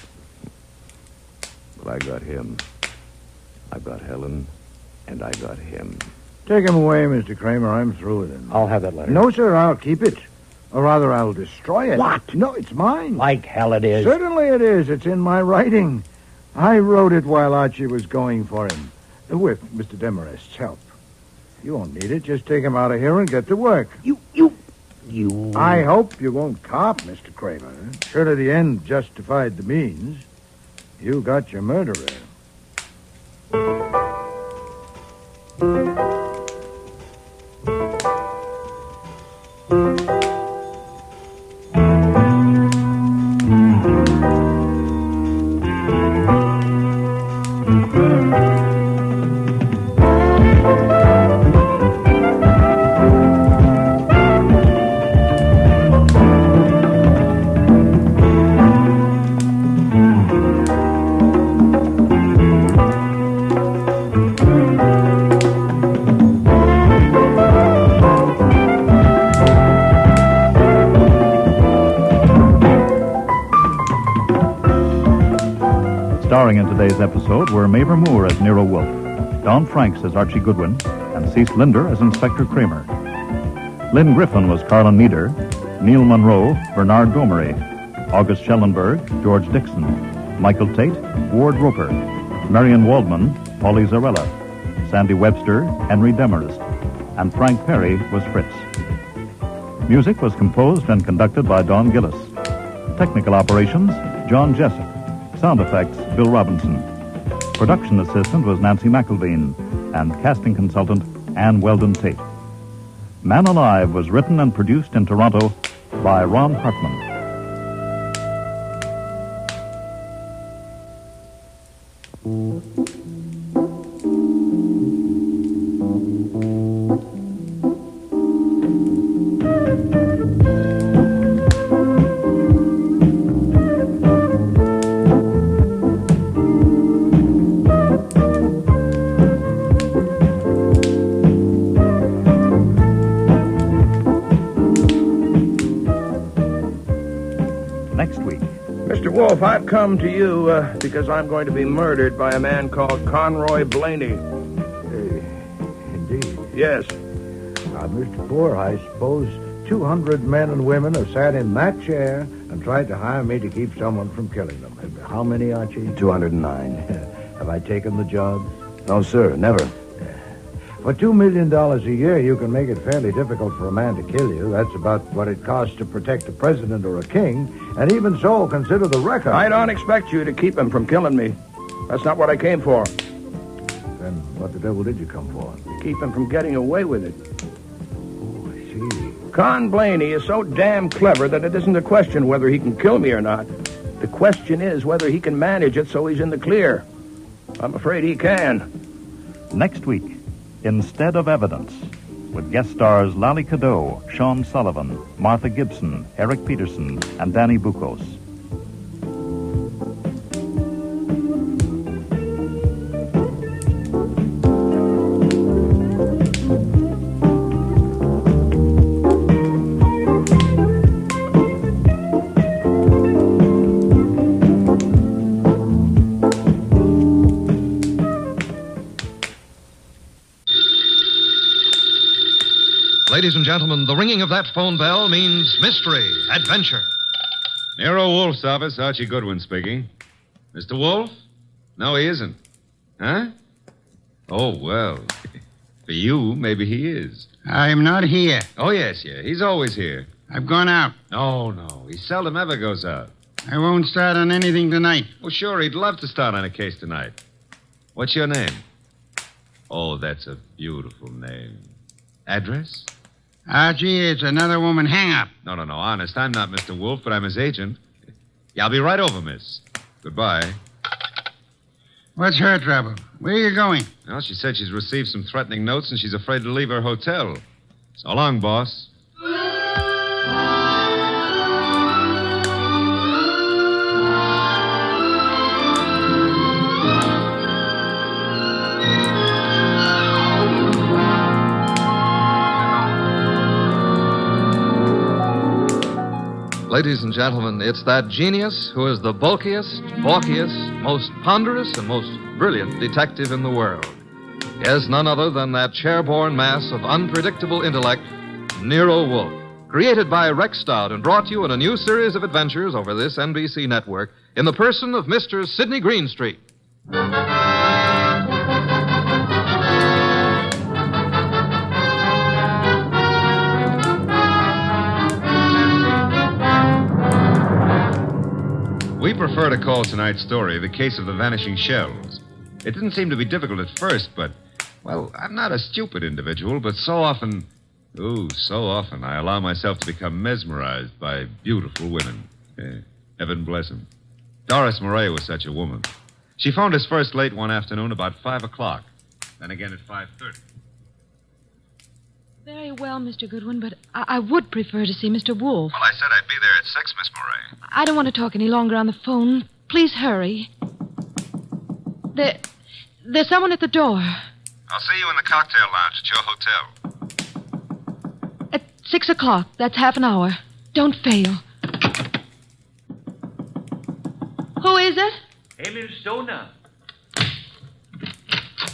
But I got him. I got Helen, and I got him. Take him away, Mr. Kramer. I'm through with him. I'll have that letter. No, sir, I'll keep it. Or rather, I'll destroy it. What? No, it's mine. Like hell it is. Certainly it is. It's in my writing. I wrote it while Archie was going for him, with Mr. Demarest's help. You won't need it. Just take him out of here and get to work. You... I hope you won't cop, Mr. Kramer. Surely the end justified the means. You got your murderer. Starring in today's episode were Mavor Moore as Nero Wolfe, Don Franks as Archie Goodwin, and Cease Linder as Inspector Kramer. Lynn Griffin was Carla Nieder, Neil Monroe, Bernard Gomery, August Schellenberg, George Dixon, Michael Tate, Ward Roper, Marion Waldman, Polly Zarella, Sandy Webster, Henry Demarest, and Frank Perry was Fritz. Music was composed and conducted by Don Gillis. Technical operations, John Jessup. Sound effects, Bill Robinson. Production assistant was Nancy McElveen, and casting consultant, Ann Weldon Tate. Man Alive was written and produced in Toronto by Ron Hartman. Next week. Mr. Wolfe, I've come to you because I'm going to be murdered by a man called Conroy Blaney. Indeed. Yes. Mr. Poor, I suppose 200 men and women have sat in that chair and tried to hire me to keep someone from killing them. And how many, Archie? 209. Have I taken the job? No, sir, never. For $2 million a year, you can make it fairly difficult for a man to kill you. That's about what it costs to protect a president or a king. And even so, consider the record. I don't expect you to keep him from killing me. That's not what I came for. Then what the devil did you come for? To keep him from getting away with it. Oh, I see. Con Blaney is so damn clever that it isn't a question whether he can kill me or not. The question is whether he can manage it so he's in the clear. I'm afraid he can. Next week, Instead of Evidence, with guest stars Lally Cadeau, Sean Sullivan, Martha Gibson, Eric Peterson, and Danny Bucos. Ladies and gentlemen, the ringing of that phone bell means mystery, adventure. Nero Wolfe's office, Archie Goodwin speaking. Mr. Wolfe? No, he isn't. Huh? Oh, well. For you, maybe he is. I'm not here. Oh, yes. He's always here. I've gone out. No. He seldom ever goes out. I won't start on anything tonight. Oh, sure, he'd love to start on a case tonight. What's your name? Oh, that's a beautiful name. Address? Archie, it's another woman hang-up. No, honest. I'm not Mr. Wolfe, but I'm his agent. Yeah, I'll be right over, miss. Goodbye. What's her trouble? Where are you going? Well, she said she's received some threatening notes and she's afraid to leave her hotel. So long, boss. Ladies and gentlemen, it's that genius who is the bulkiest, balkiest, most ponderous, and most brilliant detective in the world. Yes, none other than that chair-borne mass of unpredictable intellect, Nero Wolfe. Created by Rex Stout and brought to you in a new series of adventures over this NBC network in the person of Mr. Sidney Greenstreet. We prefer to call tonight's story The Case of the Vanishing Shells. It didn't seem to be difficult at first, but, well, I'm not a stupid individual, but so often I allow myself to become mesmerized by beautiful women. Heaven bless them. Doris Murray was such a woman. She phoned us first late one afternoon about 5 o'clock, then again at 5:30. Very well, Mr. Goodwin, but I would prefer to see Mr. Wolfe. Well, I said I'd be there at 6, Miss Murray. I don't want to talk any longer on the phone. Please hurry. There's someone at the door. I'll see you in the cocktail lounge at your hotel. At 6 o'clock. That's half an hour. Don't fail. Who is it? Emil Stoner.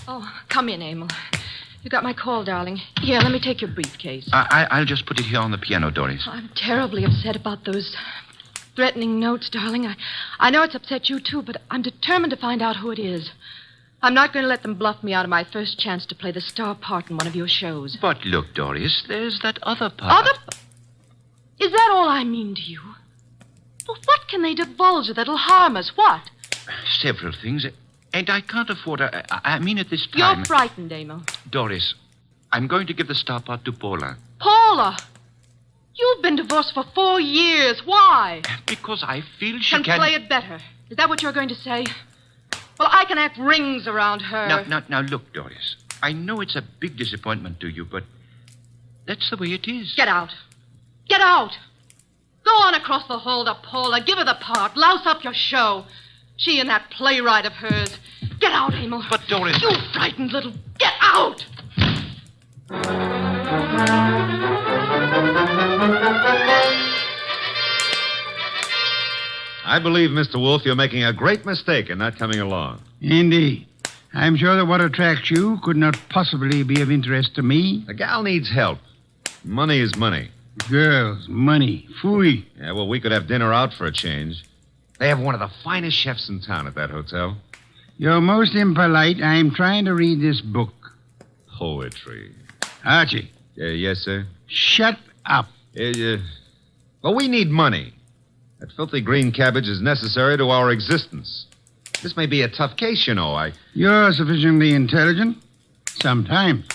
Oh, come in, Emil. You got my call, darling. Here, let me take your briefcase. I'll just put it here on the piano, Doris. I'm terribly upset about those threatening notes, darling. I know it's upset you, too, but I'm determined to find out who it is. I'm not going to let them bluff me out of my first chance to play the star part in one of your shows. But look, Doris, there's that other part. Is that all I mean to you? Well, what can they divulge that'll harm us? What? Several things. And I can't afford... I mean, at this time... You're frightened, Emil. Doris, I'm going to give the star part to Paula. Paula! You've been divorced for 4 years. Why? Because I feel she can play it better. Is that what you're going to say? Well, I can act rings around her. Now, look, Doris. I know it's a big disappointment to you, but that's the way it is. Get out. Get out. Go on across the hall to Paula. Give her the part. Louse up your show. She and that playwright of hers. Get out, Emil. But, Doris... You frightened little... Get out! I believe, Mr. Wolfe, you're making a great mistake in not coming along. Indeed. I'm sure that what attracts you could not possibly be of interest to me. The gal needs help. Money is money. Girls, money, phooey. Yeah, well, we could have dinner out for a change. They have one of the finest chefs in town at that hotel. You're most impolite. I'm trying to read this book. Poetry. Archie. Yes, sir? Shut up. Well, we need money. That filthy green cabbage is necessary to our existence. This may be a tough case, you know. You're sufficiently intelligent. Sometimes.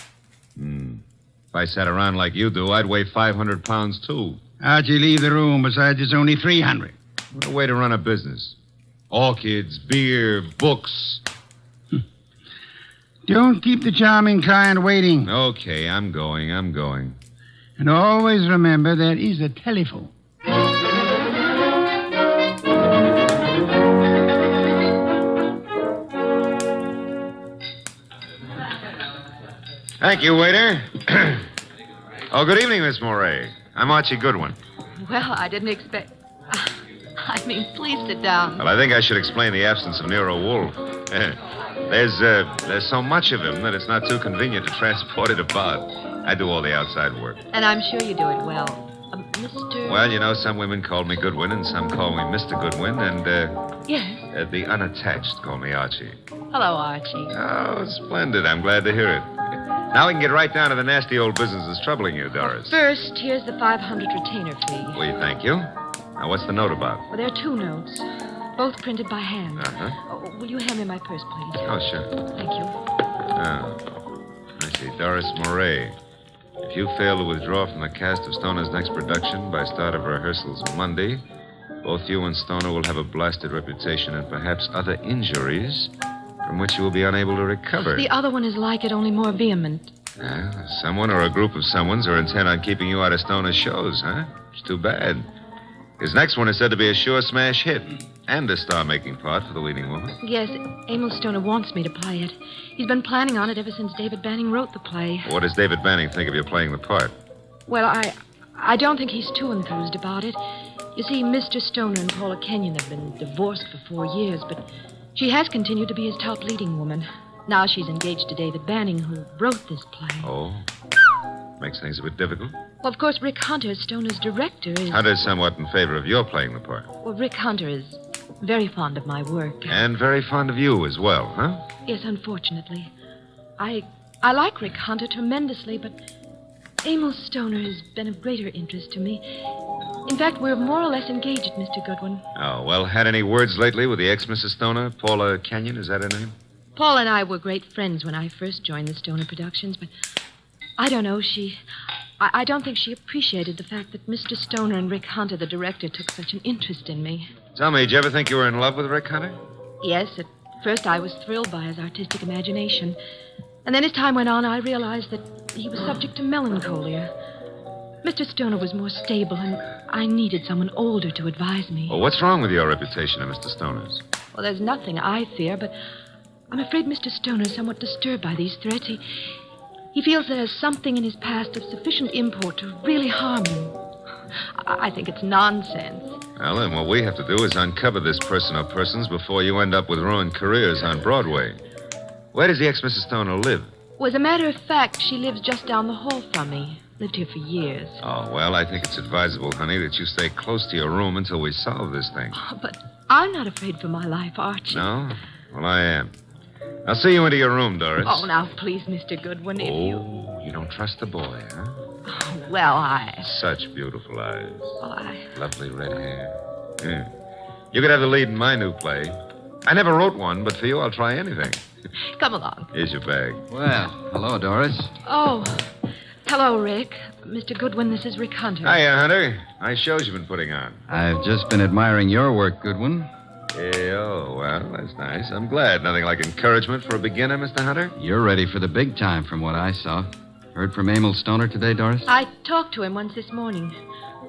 If I sat around like you do, I'd weigh 500 pounds, too. Archie, leave the room. Besides, it's only 300. What a way to run a business. Orchids, beer, books. Don't keep the charming client waiting. Okay, I'm going. And always remember there is a telephone. Thank you, waiter. Oh, good evening, Miss Moray. I'm Archie Goodwin. Well, I didn't expect... please sit down. Well, I think I should explain the absence of Nero Wolfe. There's so much of him that it's not too convenient to transport it about. I do all the outside work. And I'm sure you do it well. Mr... Well, you know, some women call me Goodwin and some call me Mr. Goodwin, and, Yes? the unattached call me Archie. Hello, Archie. Oh, splendid. I'm glad to hear it. Now we can get right down to the nasty old business that's troubling you, Doris. First, here's the 500 retainer fee. We thank you. Now, what's the note about? Well, there are 2 notes, both printed by hand. Uh-huh. Oh, will you hand me my purse, please? Oh, sure. Thank you. I see. Doris Moray. If you fail to withdraw from the cast of Stoner's next production by start of rehearsals Monday, both you and Stoner will have a blasted reputation and perhaps other injuries from which you will be unable to recover. The other one is like it, only more vehement. Someone or a group of someones are intent on keeping you out of Stoner's shows, huh? It's too bad. His next one is said to be a sure smash hit and a star-making part for the leading woman. Yes, Emil Stoner wants me to play it. He's been planning on it ever since David Banning wrote the play. What does David Banning think of you playing the part? Well, I don't think he's too enthused about it. You see, Mr. Stoner and Paula Kenyon have been divorced for 4 years, but she has continued to be his top leading woman. Now she's engaged to David Banning, who wrote this play. Oh. Makes things a bit difficult. Well, of course, Rick Hunter, Stoner's director, is... Hunter's somewhat in favor of your playing the part. Well, Rick Hunter is very fond of my work. And very fond of you as well, huh? Yes, unfortunately. I like Rick Hunter tremendously, but Emil Stoner has been of greater interest to me. In fact, we're more or less engaged, Mr. Goodwin. Oh, well, had any words lately with the ex-Mrs. Stoner? Paula Kenyon, is that her name? Paul and I were great friends when I first joined the Stoner Productions, but I don't know, I don't think she appreciated the fact that Mr. Stoner and Rick Hunter, the director, took such an interest in me. Tell me, did you ever think you were in love with Rick Hunter? Yes, at first I was thrilled by his artistic imagination. And then as time went on, I realized that he was subject to melancholia. Mr. Stoner was more stable, and I needed someone older to advise me. Well, what's wrong with your reputation at Mr. Stoner's? Well, there's nothing I fear, but I'm afraid Mr. Stoner is somewhat disturbed by these threats. He feels there's something in his past of sufficient import to really harm him. I think it's nonsense. Well, then what we have to do is uncover this person or persons before you end up with ruined careers on Broadway. Where does the ex-Mrs. Stoner live? Well, as a matter of fact, she lives just down the hall from me. Lived here for years. Oh, well, I think it's advisable, honey, that you stay close to your room until we solve this thing. Oh, but I'm not afraid for my life, Archie. No? Well, I am. I'll see you into your room, Doris. Oh, now, please, Mr. Goodwin, if you... Oh, you don't trust the boy, huh? Oh, well, Such beautiful eyes. Oh, Lovely red hair. Yeah. You could have the lead in my new play. I never wrote one, but for you, I'll try anything. Come along. Here's your bag. Well, hello, Doris. Oh, hello, Rick. Mr. Goodwin, this is Rick Hunter. Hiya, Hunter. Nice shows you've been putting on. I've just been admiring your work, Goodwin. Oh, well, that's nice. I'm glad. Nothing like encouragement for a beginner, Mr. Hunter. You're ready for the big time from what I saw. Heard from Emil Stoner today, Doris? I talked to him once this morning.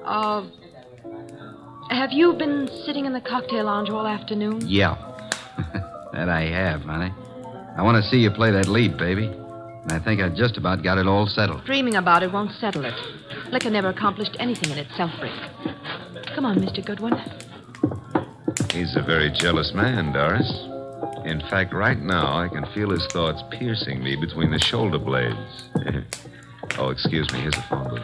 Have you been sitting in the cocktail lounge all afternoon? Yeah. That I have, honey. I want to see you play that lead, baby. And I think I've just about got it all settled. Dreaming about it won't settle it. Liquor never accomplished anything in itself, Rick. Come on, Mr. Goodwin. He's a very jealous man, Doris. In fact, right now, I can feel his thoughts piercing me between the shoulder blades. Oh, excuse me. Here's a phone book.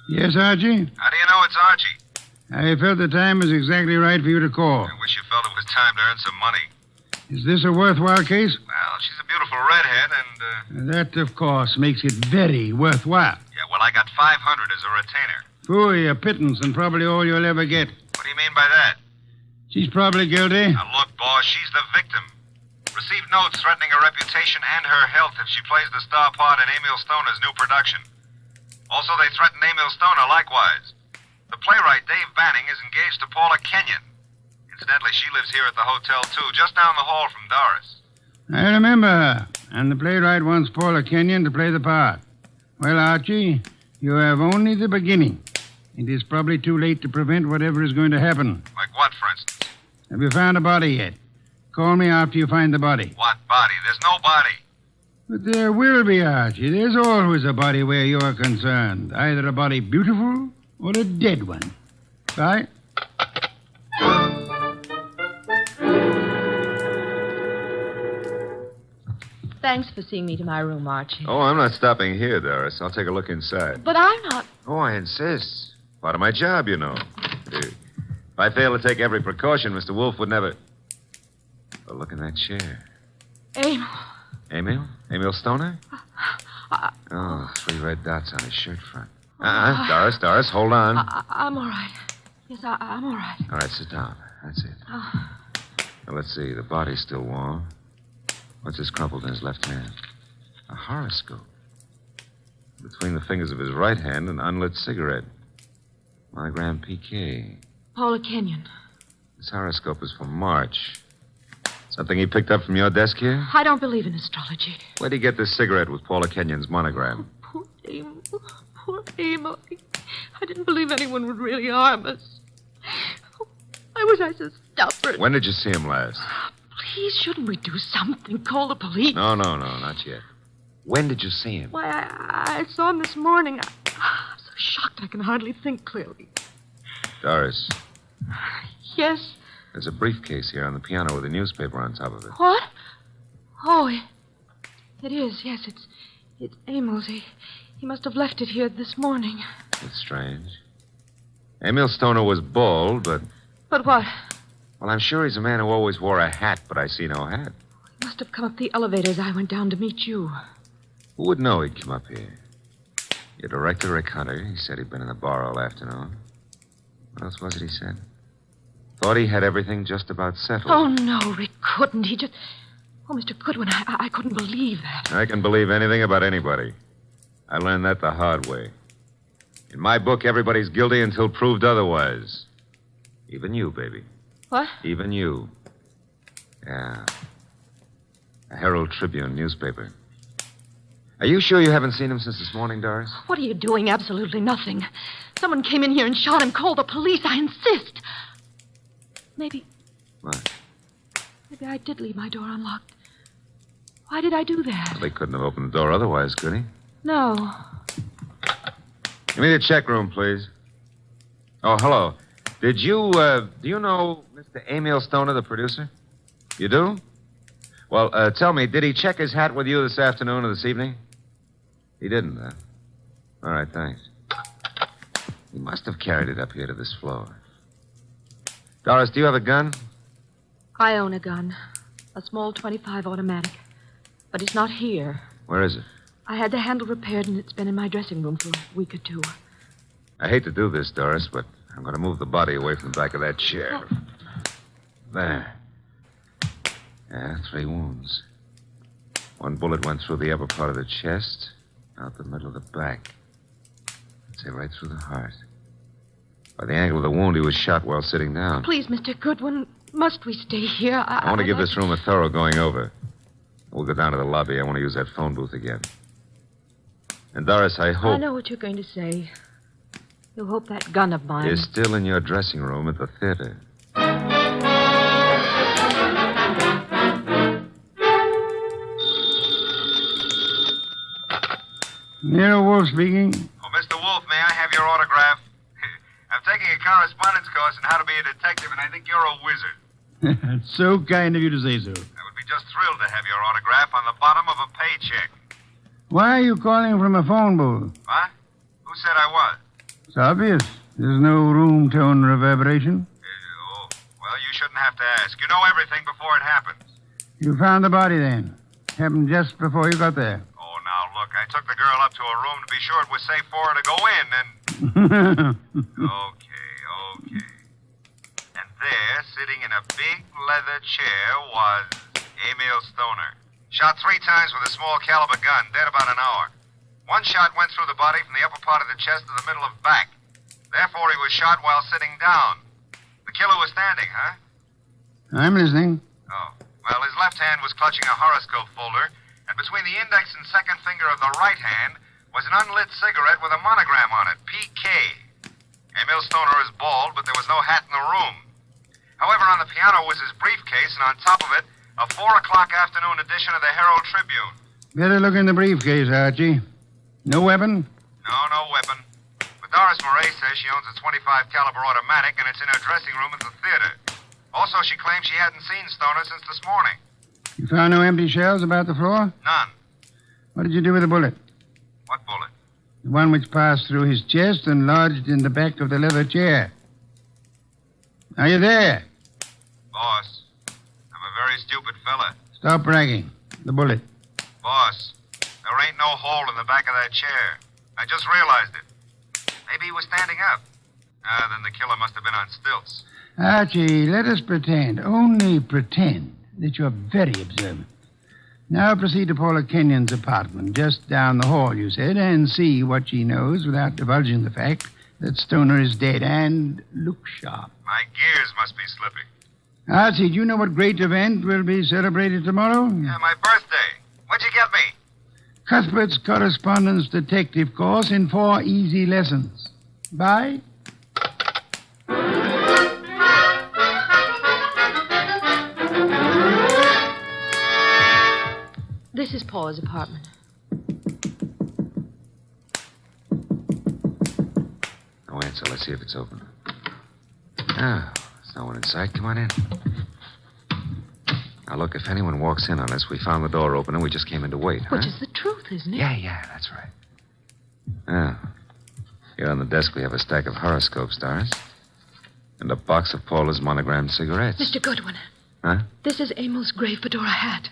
Yes, Archie? How do you know it's Archie? I felt the time was exactly right for you to call. I wish you felt it was time to earn some money. Is this a worthwhile case? Well, she's a beautiful redhead, and, That, of course, makes it very worthwhile. Yeah, well, I got 500 as a retainer. Phooey, a pittance, and probably all you'll ever get. What do you mean by that? She's probably guilty. Now, look, boss, she's the victim. Received notes threatening her reputation and her health if she plays the star part in Emil Stoner's new production. Also, they threatened Emil Stoner likewise. The playwright, Dave Banning, is engaged to Paula Kenyon. Incidentally, she lives here at the hotel, too, just down the hall from Doris. I remember her. And the playwright wants Paula Kenyon to play the part. Well, Archie, you have only the beginning. It is probably too late to prevent whatever is going to happen. Like what, for instance? Have you found a body yet? Call me after you find the body. What body? There's no body. But there will be, Archie. There's always a body where you're concerned. Either a body beautiful or a dead one. Right? Thanks for seeing me to my room, Archie. Oh, I'm not stopping here, Doris. I'll take a look inside. But I'm not. Oh, I insist. Part of my job, you know. If I fail to take every precaution, Mr. Wolfe would never... Oh, look in that chair. Emil. Emil? Emil Stoner? Oh, 3 red dots on his shirt front. Doris, hold on. I'm all right. Yes, I'm all right. All right, sit down. That's it. Now, let's see. The body's still warm. What's this crumpled in his left hand? A horoscope. Between the fingers of his right hand, an unlit cigarette. Monogram PK. Paula Kenyon. This horoscope is for March. Something he picked up from your desk here? I don't believe in astrology. Where'd he get this cigarette with Paula Kenyon's monogram? Poor Emil. Poor Emil. I didn't believe anyone would really harm us. Why was I so stubborn? When did you see him last? Please, shouldn't we do something? Call the police? No, not yet. When did you see him? Why, I saw him this morning. I'm so shocked I can hardly think clearly. Doris, Yes? there's a briefcase here on the piano with a newspaper on top of it. What? Oh, it is. Yes, it's Emil's. He must have left it here this morning. That's strange. Emil Stoner was bald, but... But what? Well, I'm sure he's a man who always wore a hat, but I see no hat. He must have come up the elevator as I went down to meet you. Who would know he'd come up here? Your director, Rick Hunter, he said he'd been in the bar all afternoon. What else was it he said? Thought he had everything just about settled. Oh, no, Rick couldn't. He just... Oh, Mr. Goodwin, I couldn't believe that. I can believe anything about anybody. I learned that the hard way. In my book, everybody's guilty until proved otherwise. Even you, baby. What? Even you. Yeah. A Herald Tribune newspaper. Are you sure you haven't seen him since this morning, Doris? What are you doing? Absolutely nothing. Someone came in here and shot him. Call the police. I insist. Maybe... What? Maybe I did leave my door unlocked. Why did I do that? Well, they couldn't have opened the door otherwise, could he? No. Give me the check room, please. Oh, hello. Did you, do you know Mr. Emil Stoner, the producer? You do? Well, tell me, did he check his hat with you this afternoon or this evening? He didn't, huh? All right, thanks. He must have carried it up here to this floor. Doris, do you have a gun? I own a gun. A small .25 automatic. But it's not here. Where is it? I had the handle repaired, and it's been in my dressing room for a week or two. I hate to do this, Doris, but I'm going to move the body away from the back of that chair. Oh. There. Yeah, 3 wounds. 1 bullet went through the upper part of the chest, out the middle of the back. I'd say right through the heart. By the angle of the wound, he was shot while sitting down. Please, Mr. Goodwin, must we stay here? I want to give this room a thorough going over. We'll go down to the lobby. I want to use that phone booth again. And, Doris, I hope... I know what you're going to say. You hope that gun of mine... is still in your dressing room at the theater. Nero Wolfe speaking. Oh, Mr. Wolfe, may I have your autograph? I'm taking a correspondence course on how to be a detective, and I think you're a wizard. That's so kind of you to say so. I would be just thrilled to have your autograph on the bottom of a paycheck. Why are you calling from a phone booth? What? Who said I was? It's obvious. There's no room tone reverberation. Well, you shouldn't have to ask. You know everything before it happens. You found the body then. Happened just before you got there. Oh, now, look, I took the girl up to a room to be sure it was safe for her to go in, and... Okay. And there, sitting in a big leather chair, was Emil Stoner. Shot 3 times with a small caliber gun, dead about an hour. 1 shot went through the body from the upper part of the chest to the middle of back. Therefore, he was shot while sitting down. The killer was standing, huh? I'm listening. Oh. Well, his left hand was clutching a horoscope folder, and between the index and second finger of the right hand was an unlit cigarette with a monogram on it, PK. Emil Stoner is bald, but there was no hat in the room. However, on the piano was his briefcase, and on top of it, a 4 o'clock afternoon edition of the Herald Tribune. Better look in the briefcase, Archie. No weapon? No weapon. But Doris Murray says she owns a .25 caliber automatic, and it's in her dressing room at the theater. Also, she claims she hadn't seen Stoner since this morning. You found no empty shells about the floor? None. What did you do with the bullet? What bullet? The one which passed through his chest and lodged in the back of the leather chair. Are you there? Boss, I'm a very stupid fella. Stop bragging. The bullet. Boss, there ain't no hole in the back of that chair. I just realized it. Maybe he was standing up. Then the killer must have been on stilts. Archie, let us pretend, only pretend, that you're very observant. Now proceed to Paula Kenyon's apartment, just down the hall, you said, and see what she knows without divulging the fact that Stoner is dead, and look sharp. My gears must be slipping. Archie, do you know what great event will be celebrated tomorrow? Yeah, my birthday. What'd you get me? Cuthbert's correspondence detective course in 4 easy lessons. Bye. This is Paula's apartment. No answer. Let's see if it's open. Ah, there's no one in sight. Come on in. Now, look, if anyone walks in on us, we found the door open and we just came in to wait, huh? Which is the truth, isn't it? Yeah, that's right. Ah. Here on the desk we have a stack of horoscopes, Doris. And a box of Paula's monogrammed cigarettes. Mr. Goodwin. Huh? This is Emil's gray fedora hat.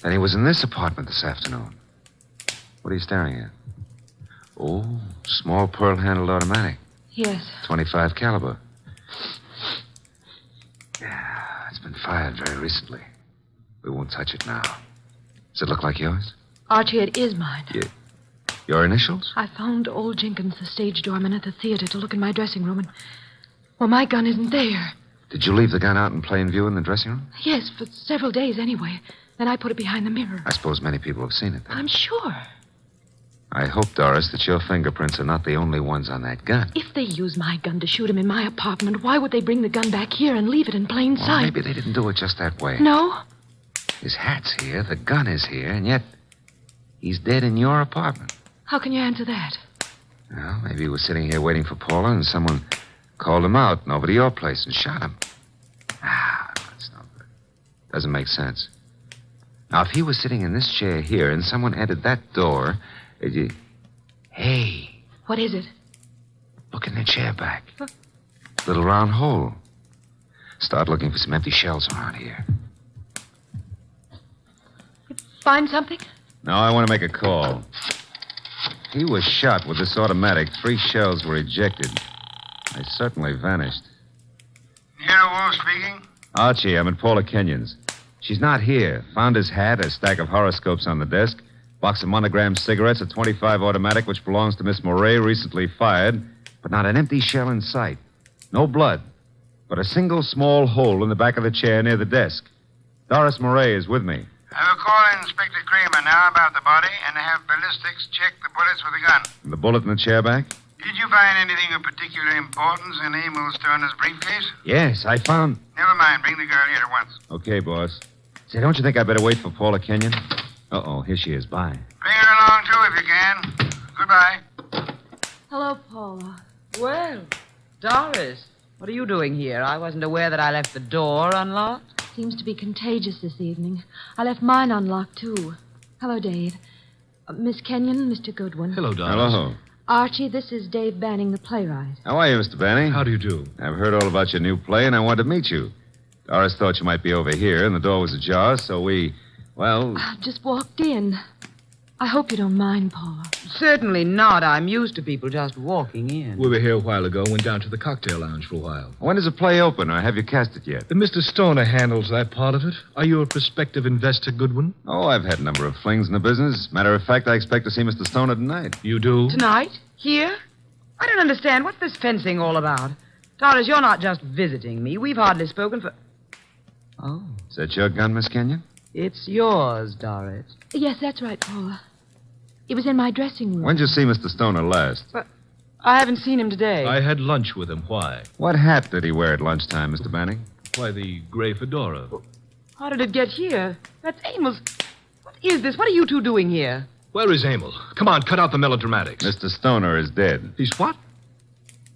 Then he was in this apartment this afternoon. What are you staring at? Oh, small pearl-handled automatic. Yes. .25 caliber. Yeah, it's been fired very recently. We won't touch it now. Does it look like yours? Archie, it is mine. Your initials? I found old Jenkins, the stage doorman at the theater, to look in my dressing room, and... well, my gun isn't there. Did you leave the gun out in plain view in the dressing room? Yes, for several days anyway. Then I put it behind the mirror. I suppose many people have seen it then. I'm sure. I hope, Doris, that your fingerprints are not the only ones on that gun. If they use my gun to shoot him in my apartment, why would they bring the gun back here and leave it in plain sight? Well, maybe they didn't do it just that way. No? His hat's here, the gun is here, and yet he's dead in your apartment. How can you answer that? Well, maybe he was sitting here waiting for Paula, and someone called him out and over to your place and shot him. That's no good. Doesn't make sense. Now, if he was sitting in this chair here and someone entered that door, Hey. What is it? Look in the chair back. Little round hole. Start looking for some empty shells around here. Find something? No, I want to make a call. He was shot with this automatic. 3 shells were ejected. They certainly vanished. Nero Wolfe speaking. Archie, I'm at Paula Kenyon's. She's not here. Found his hat, a stack of horoscopes on the desk, box of monogrammed cigarettes, a .25 automatic which belongs to Miss Moray, recently fired, but not an empty shell in sight. No blood, but a single small hole in the back of the chair near the desk. Doris Moray is with me. I will call Inspector Kramer now about the body and have ballistics check the bullets with the gun. The bullet in the chair back? Did you find anything of particular importance in Emil Stoner's briefcase? Yes, I found... Never mind. Bring the girl here at once. Okay, boss. Say, don't you think I better wait for Paula Kenyon? Uh-oh, here she is. Bye. Bring her along, too, if you can. Goodbye. Hello, Paula. Well, Doris, what are you doing here? I wasn't aware that I left the door unlocked. Seems to be contagious this evening. I left mine unlocked, too. Hello, Dave. Miss Kenyon, Mr. Goodwin. Hello, Doris. Hello. Archie, this is Dave Banning, the playwright. How are you, Mr. Banning? How do you do? I've heard all about your new play, and I wanted to meet you. Doris thought you might be over here, and the door was ajar, so we, well... I just walked in. I hope you don't mind, Paula. Certainly not. I'm used to people just walking in. We were here a while ago, went down to the cocktail lounge for a while. When does the play open, or have you cast it yet? Mr. Stoner handles that part of it. Are you a prospective investor, Goodwin? Oh, I've had a number of flings in the business. Matter of fact, I expect to see Mr. Stoner tonight. You do? Tonight? Here? I don't understand. What's this fencing all about? Doris, you're not just visiting me. We've hardly spoken for... Oh. Is that your gun, Miss Kenyon? It's yours, Doris. Yes, that's right, Paula. It was in my dressing room. When did you see Mr. Stoner last? But I haven't seen him today. I had lunch with him. Why? What hat did he wear at lunchtime, Mr. Banning? Why, the gray fedora. How did it get here? That's Emil's. What is this? What are you two doing here? Where is Emil? Come on, cut out the melodramatics. Mr. Stoner is dead. He's what?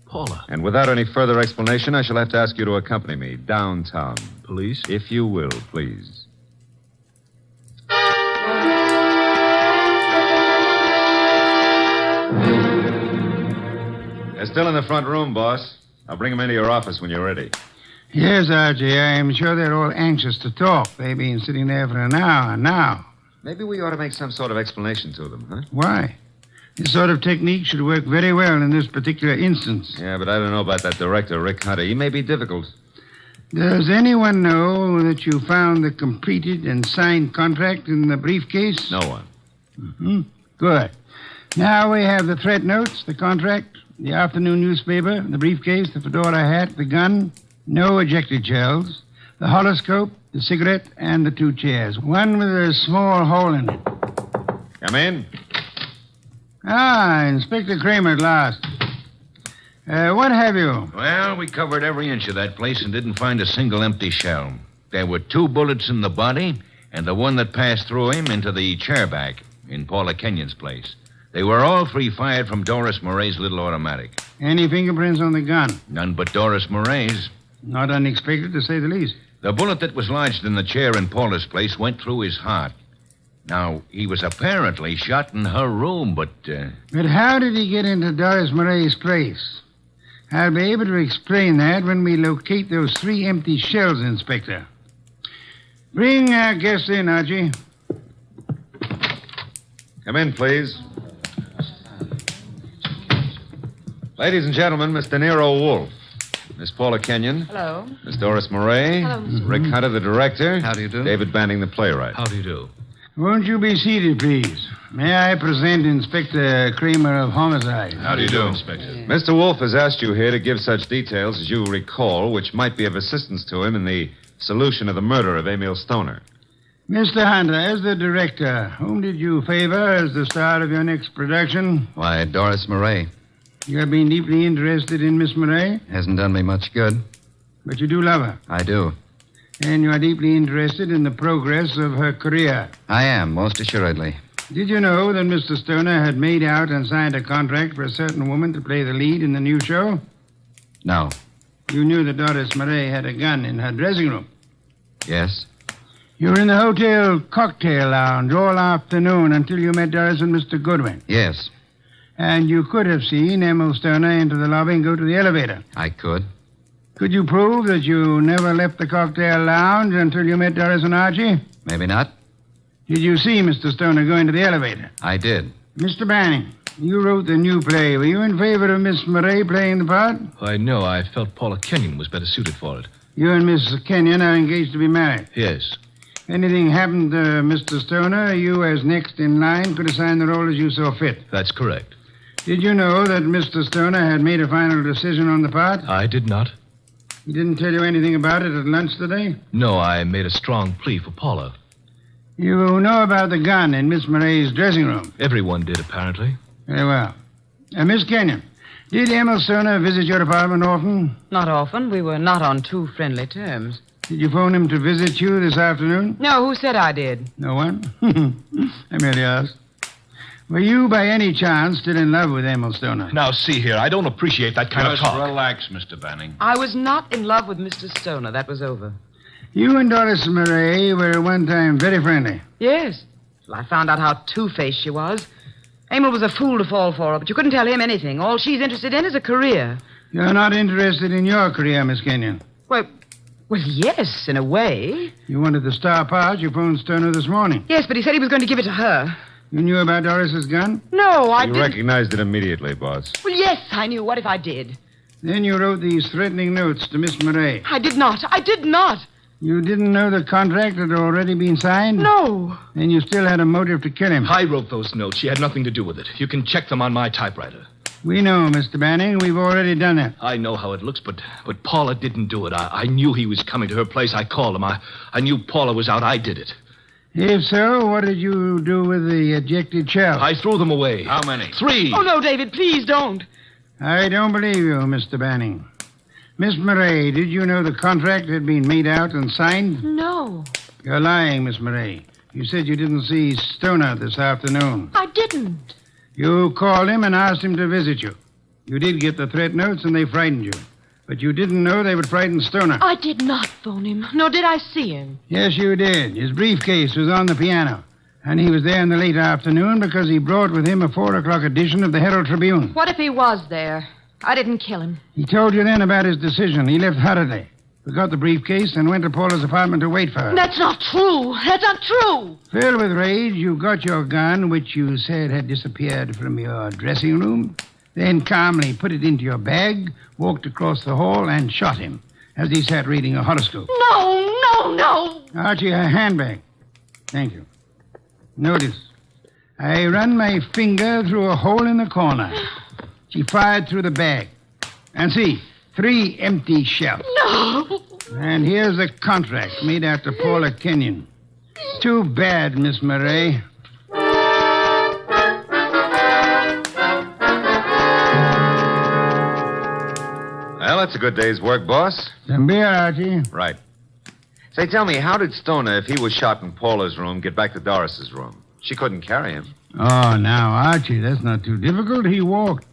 Paula. And without any further explanation, I shall have to ask you to accompany me downtown. Police? If you will, please. They're still in the front room, boss. I'll bring them into your office when you're ready. Yes, Archie. I'm sure they're all anxious to talk. They've been sitting there for an hour now. Maybe we ought to make some sort of explanation to them, huh? Why? This sort of technique should work very well in this particular instance. Yeah, but I don't know about that director, Rick Hunter. He may be difficult. Does anyone know that you found the completed and signed contract in the briefcase? No one. Mm-hmm. Good. Now we have the threat notes, the contract, the afternoon newspaper, the briefcase, the fedora hat, the gun, no ejected shells, the horoscope, the cigarette, and the 2 chairs. One with a small hole in it. Come in. Ah, Inspector Kramer at last. What have you? Well, we covered every inch of that place and didn't find a single empty shell. There were 2 bullets in the body and the one that passed through him into the chair back in Paula Kenyon's place. They were all 3 fired from Doris Moray's little automatic. Any fingerprints on the gun? None but Doris Moray's. Not unexpected, to say the least. The bullet that was lodged in the chair in Paula's place went through his heart. Now, he was apparently shot in her room, but... But how did he get into Doris Moray's place? I'll be able to explain that when we locate those 3 empty shells, Inspector. Bring our guest in, Archie. Come in, please. Ladies and gentlemen, Mr. Nero Wolfe. Miss Paula Kenyon. Hello. Miss Doris Moray. Hello, Mr. Rick Hunter, the director. How do you do? David Banning, the playwright. How do you do? Won't you be seated, please? May I present Inspector Kramer of Homicide? How do you do, Inspector? Mr. Wolfe has asked you here to give such details as you recall, which might be of assistance to him in the solution of the murder of Emil Stoner. Mr. Hunter, as the director, whom did you favor as the star of your next production? Why, Doris Moray. You have been deeply interested in Miss Moray, Hasn't done me much good. but you do love her. I do. And you are deeply interested in the progress of her career. I am, most assuredly. Did you know that Mr. Stoner had made out and signed a contract for a certain woman to play the lead in the new show? No. You knew that Doris Moray had a gun in her dressing room. Yes? You were in the hotel cocktail lounge all afternoon until you met Doris and Mr. Goodwin. Yes. And you could have seen Emil Stoner into the lobby and go to the elevator. I could. Could you prove that you never left the cocktail lounge until you met Doris and Archie? Maybe not. Did you see Mr. Stoner go into the elevator? I did. Mr. Banning, you wrote the new play. Were you in favor of Miss Murray playing the part? I know. I felt Paula Kenyon was better suited for it. You and Miss Kenyon are engaged to be married. Yes. Anything happened to Mr. Stoner, you, as next in line, could assign the role as you saw fit. That's correct. Did you know that Mr. Stoner had made a final decision on the part? I did not. He didn't tell you anything about it at lunch today? No, I made a strong plea for Paula. You know about the gun in Miss Murray's dressing room? Everyone did, apparently. Very well. Miss Kenyon, did Emil Stoner visit your apartment often? Not often. We were not on too friendly terms. Did you phone him to visit you this afternoon? No, who said I did? No one? I merely asked. Were you, by any chance, still in love with Emil Stoner? Now, see here, I don't appreciate that kind of Just talk. relax, Mr. Banning. I was not in love with Mr. Stoner. That was over. You and Doris Murray were at one time very friendly. Yes. Well, I found out how two-faced she was. Emil was a fool to fall for her, but you couldn't tell him anything. All she's interested in is a career. You're not interested in your career, Miss Kenyon. Well, yes, in a way. You wanted the star part. You phoned Stoner this morning. Yes, but he said he was going to give it to her. You knew about Doris's gun? No, I You didn't. recognized it immediately, boss. Well, yes, I knew. What if I did? Then you wrote these threatening notes to Miss Murray. I did not. I did not. You didn't know the contract had already been signed? No. Then you still had a motive to kill him. I wrote those notes. She had nothing to do with it. You can check them on my typewriter. We know, Mr. Banning. We've already done it. I know how it looks, but Paula didn't do it. I knew he was coming to her place. I called him. I knew Paula was out. I did it. If so, what did you do with the ejected shells? I threw them away. How many? 3. Oh, no, David, please don't. I don't believe you, Mr. Banning. Miss Murray, did you know the contract had been made out and signed? No, You're lying, Miss Murray. You said you didn't see Stoner this afternoon. I didn't. You called him and asked him to visit you. You did get the threat notes and they frightened you. But you didn't know they would frighten Stoner. I did not phone him, nor did I see him. Yes, you did. His briefcase was on the piano. And he was there in the late afternoon because he brought with him a 4 o'clock edition of the Herald Tribune. What if he was there? I didn't kill him. He told you then about his decision. He left hurriedly, forgot the briefcase, and went to Paula's apartment to wait for her. That's not true. That's not true. Filled with rage, you got your gun, which you said had disappeared from your dressing room, then calmly put it into your bag, walked across the hall, and shot him as he sat reading a horoscope. No. Archie, a handbag. Thank you. Notice, I run my finger through a hole in the corner. She fired through the bag. And see, 3 empty shells. No. And here's a contract made out to Paula Kenyon. Too bad, Miss Murray. Well, that's a good day's work, boss. Some beer, Archie. Right. Say, tell me, how did Stoner, if he was shot in Paula's room, get back to Doris's room? She couldn't carry him. Oh, now, Archie, that's not too difficult. He walked.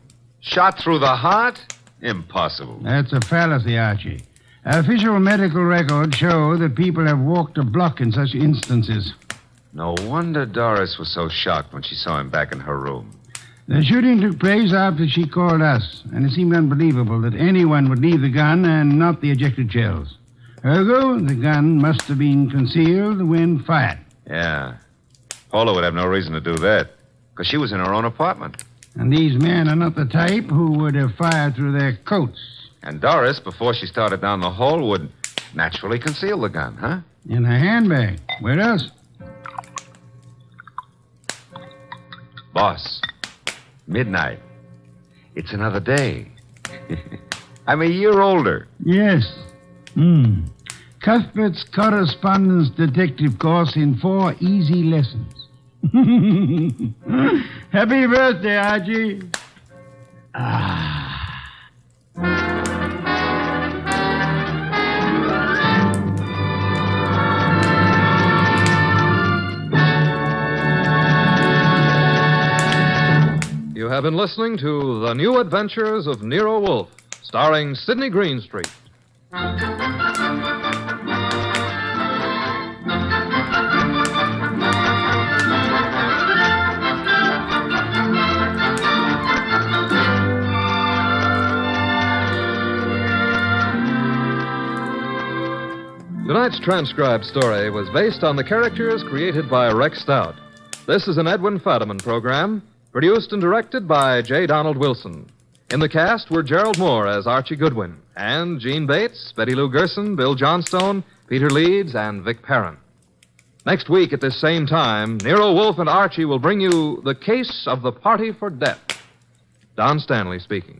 Shot through the heart? Impossible. That's a fallacy, Archie. Official medical records show that people have walked a block in such instances. No wonder Doris was so shocked when she saw him back in her room. The shooting took place after she called us, and it seemed unbelievable that anyone would leave the gun and not the ejected shells. Ergo, the gun must have been concealed when fired. Yeah. Paula would have no reason to do that, because she was in her own apartment. And these men are not the type who would have fired through their coats. And Doris, before she started down the hall, would naturally conceal the gun, huh? In her handbag. Where else? Boss, midnight. It's another day. I'm a year older. Yes. Cuthbert's correspondence detective course in 4 easy lessons. Happy birthday, Archie. You have been listening to The New Adventures of Nero Wolfe, starring Sidney Greenstreet. Tonight's transcribed story was based on the characters created by Rex Stout. This is an Edwin Fadiman program, produced and directed by J. Donald Wilson. In the cast were Gerald Moore as Archie Goodwin, and Gene Bates, Betty Lou Gerson, Bill Johnstone, Peter Leeds, and Vic Perrin. Next week at this same time, Nero Wolfe and Archie will bring you The Case of the Party for Death. Don Stanley speaking.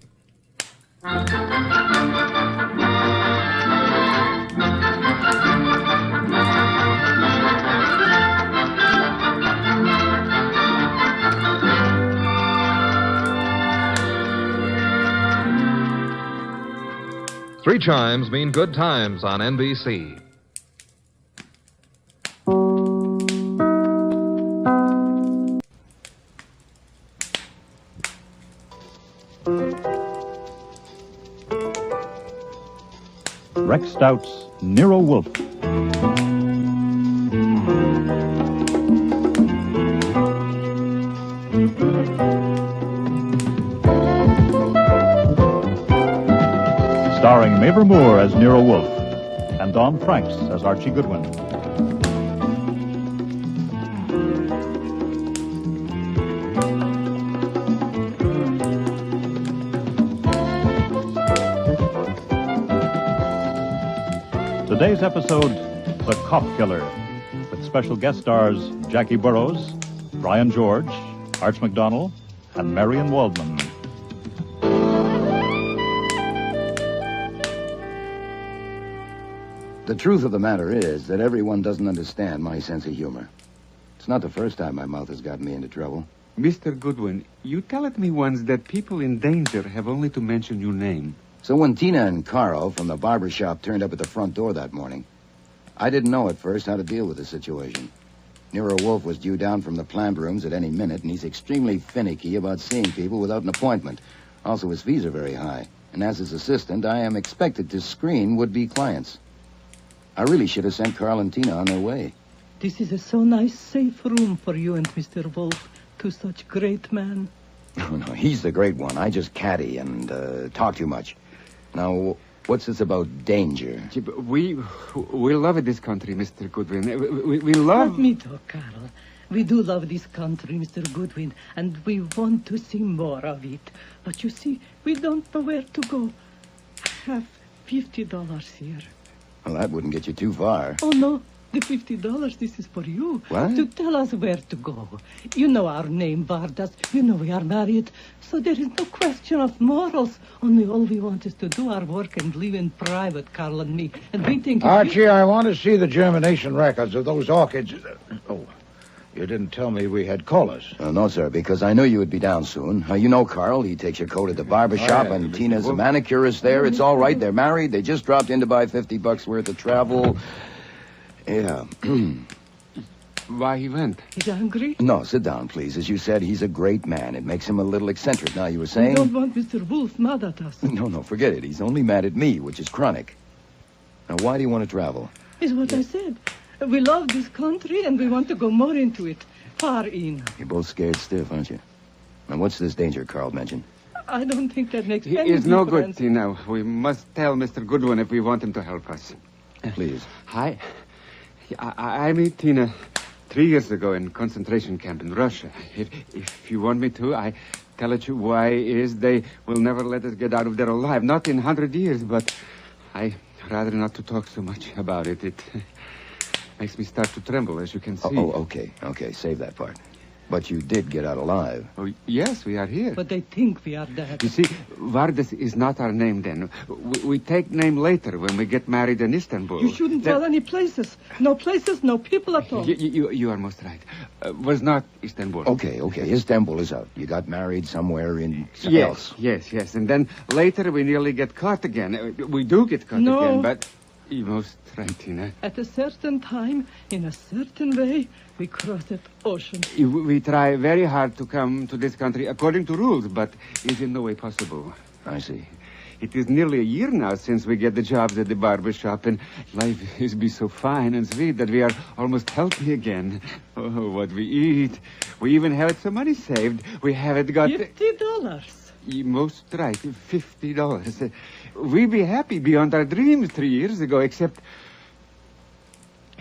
Three chimes mean good times on NBC. Rex Stout's Nero Wolfe. Starring Mavor Moore as Nero Wolfe and Don Franks as Archie Goodwin. Today's episode, The Cop Killer, with special guest stars Jackie Burroughs, Brian George, Arch McDonnell, and Marion Waldman. The truth of the matter is that everyone doesn't understand my sense of humor. It's not the first time my mouth has gotten me into trouble. Mr. Goodwin, you told me once that people in danger have only to mention your name. So when Tina and Carl from the barber shop turned up at the front door that morning, I didn't know at first how to deal with the situation. Nero Wolfe was due down from the plant rooms at any minute, and he's extremely finicky about seeing people without an appointment. Also, his fees are very high, and as his assistant, I am expected to screen would-be clients. I really should have sent Carl and Tina on their way. This is a so nice, safe room for you and Mr. Wolfe, two such great men. Oh, no, he's the great one. I just caddy and talk too much. Now, what's this about danger? We love this country, Mr. Goodwin. We love... Let me talk, Carl. We do love this country, Mr. Goodwin, and we want to see more of it. But you see, we don't know where to go. I have $50 here. Well, that wouldn't get you too far. Oh, no. The $50, this is for you. What? To tell us where to go. You know our name, Vardas. You know we are married. So there is no question of morals. Only all we want is to do our work and live in private, Carl and me. And we think... Archie, I want to see the germination records of those orchids. Oh, you didn't tell me we had callers. No, sir, because I knew you would be down soon. You know Carl. He takes your coat at the barber shop, and Tina's a manicurist there. It's all right. They're married. They just dropped in to buy $50 worth of travel. Yeah. Why he went? He's angry? No, sit down, please. As you said, he's a great man. It makes him a little eccentric. Now, you were We saying... don't want Mr. Wolfe mad at us. No, forget it. He's only mad at me, which is chronic. Now, why do you want to travel? Is what I said. We love this country, and we want to go more into it. Far in. You're both scared stiff, aren't you? Now, what's this danger Carl mentioned? I don't think that makes any It's no good, difference. Tina. We must tell Mr. Goodwin if we want him to help us. Please. Hi. I met Tina 3 years ago in concentration camp in Russia. If you want me to, I tell it you why is they will never let us get out of there alive. Not in 100 years, but I rather not to talk so much about it. It makes me start to tremble, as you can see. Okay, save that part. But you did get out alive. Oh, yes, we are here. But they think we are dead. You see, Vardas is not our name then. We take name later when we get married in Istanbul. You shouldn't tell any places. No places, no people at all. You are most right. Was not Istanbul. Okay. Istanbul is out. You got married somewhere in... Yes. And then later we nearly get caught again. We do get caught again, but... You're most right, Tina. At a certain time, in a certain way, we cross that ocean. We try very hard to come to this country according to rules, but it's in no way possible. I see. It is nearly a year now since we get the jobs at the barber shop, and life is be so fine and sweet that we are almost healthy again. Oh, what we eat. We even have some money saved. We haven't got... $50. You're most right, $50. We be happy beyond our dreams 3 years ago, except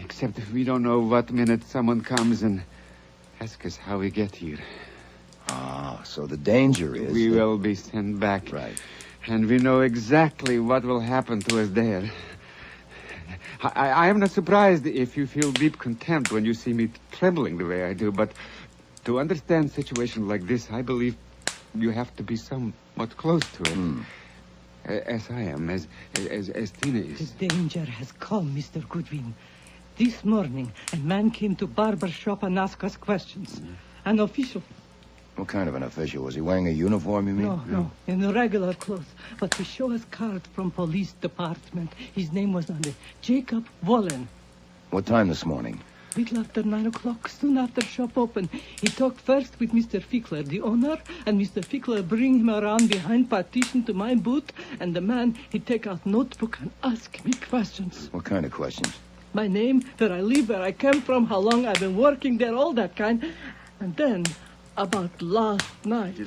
Except we don't know what minute someone comes and asks us how we get here. Ah, so the danger is... We will be sent back. Right. And we know exactly what will happen to us there. I am not surprised if you feel deep contempt when you see me trembling the way I do, but to understand situations like this, I believe you have to be somewhat close to it. As I am, as Tina is. The danger has come, Mr. Goodwin. This morning, a man came to barber shop and asked us questions. An official. What kind of an official? Was he wearing a uniform, you mean? No, in the regular clothes. But he showed us card from police department. His name was on it. Jacob Wallen. What time this morning? Little after 9 o'clock, soon after shop open. He talked first with Mr. Fickler, the owner, and Mr. Fickler bring him around behind partition to my booth, and the man, he take out notebook and ask me questions. What kind of questions? My name, where I live, where I came from, how long I've been working there, all that kind. And then, about last night.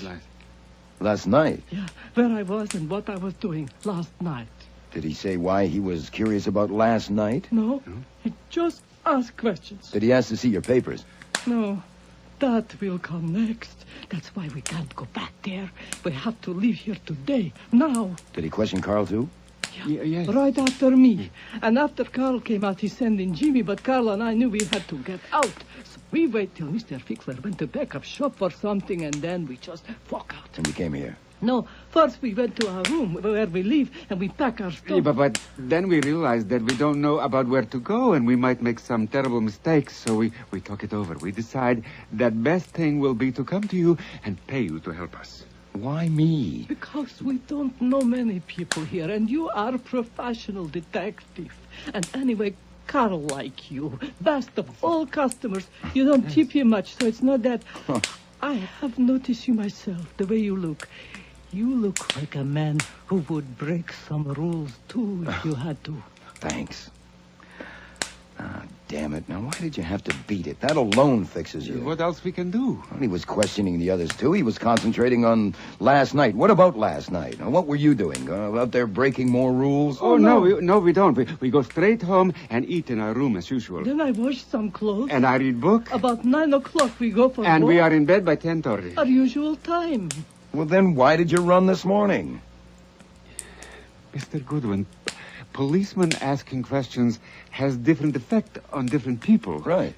Last night? Yeah, where I was and what I was doing last night. Did he say why he was curious about last night? No, he just asked questions. Did he ask to see your papers? No, that will come next. That's why we can't go back there. We have to leave here today, now. Did he question Carl, too? Yes. Right after me. And after Carl came out, he sent in Jimmy, but Carl and I knew we had to get out. So we wait till Mr. Fickler went to back up shop for something, and then we just walk out. And you came here? No, first we went to our room where we live, and we pack our stuff. Yeah, but then we realized that we don't know about where to go, and we might make some terrible mistakes, so we talk it over. We decide that best thing will be to come to you and pay you to help us. Why me? Because we don't know many people here, and you are a professional detective. And anyway, Carl like you, best of all customers. You don't tip him much, so it's not that. I have noticed you myself, the way you look. You look like a man who would break some rules, too, if you had to. Thanks. Ah, damn it. Now, why did you have to beat it? That alone fixes you. What else we can do? Well, he was questioning the others, too. He was concentrating on last night. What about last night? Now, what were you doing? Out there breaking more rules? Oh, no, we don't. We go straight home and eat in our room as usual. Then I wash some clothes. And I read book. About 9 o'clock we go for And walk. we are in bed by 10:30. Our usual time. Well, then why did you run this morning? Mr. Goodwin, policemen asking questions has different effect on different people. Right.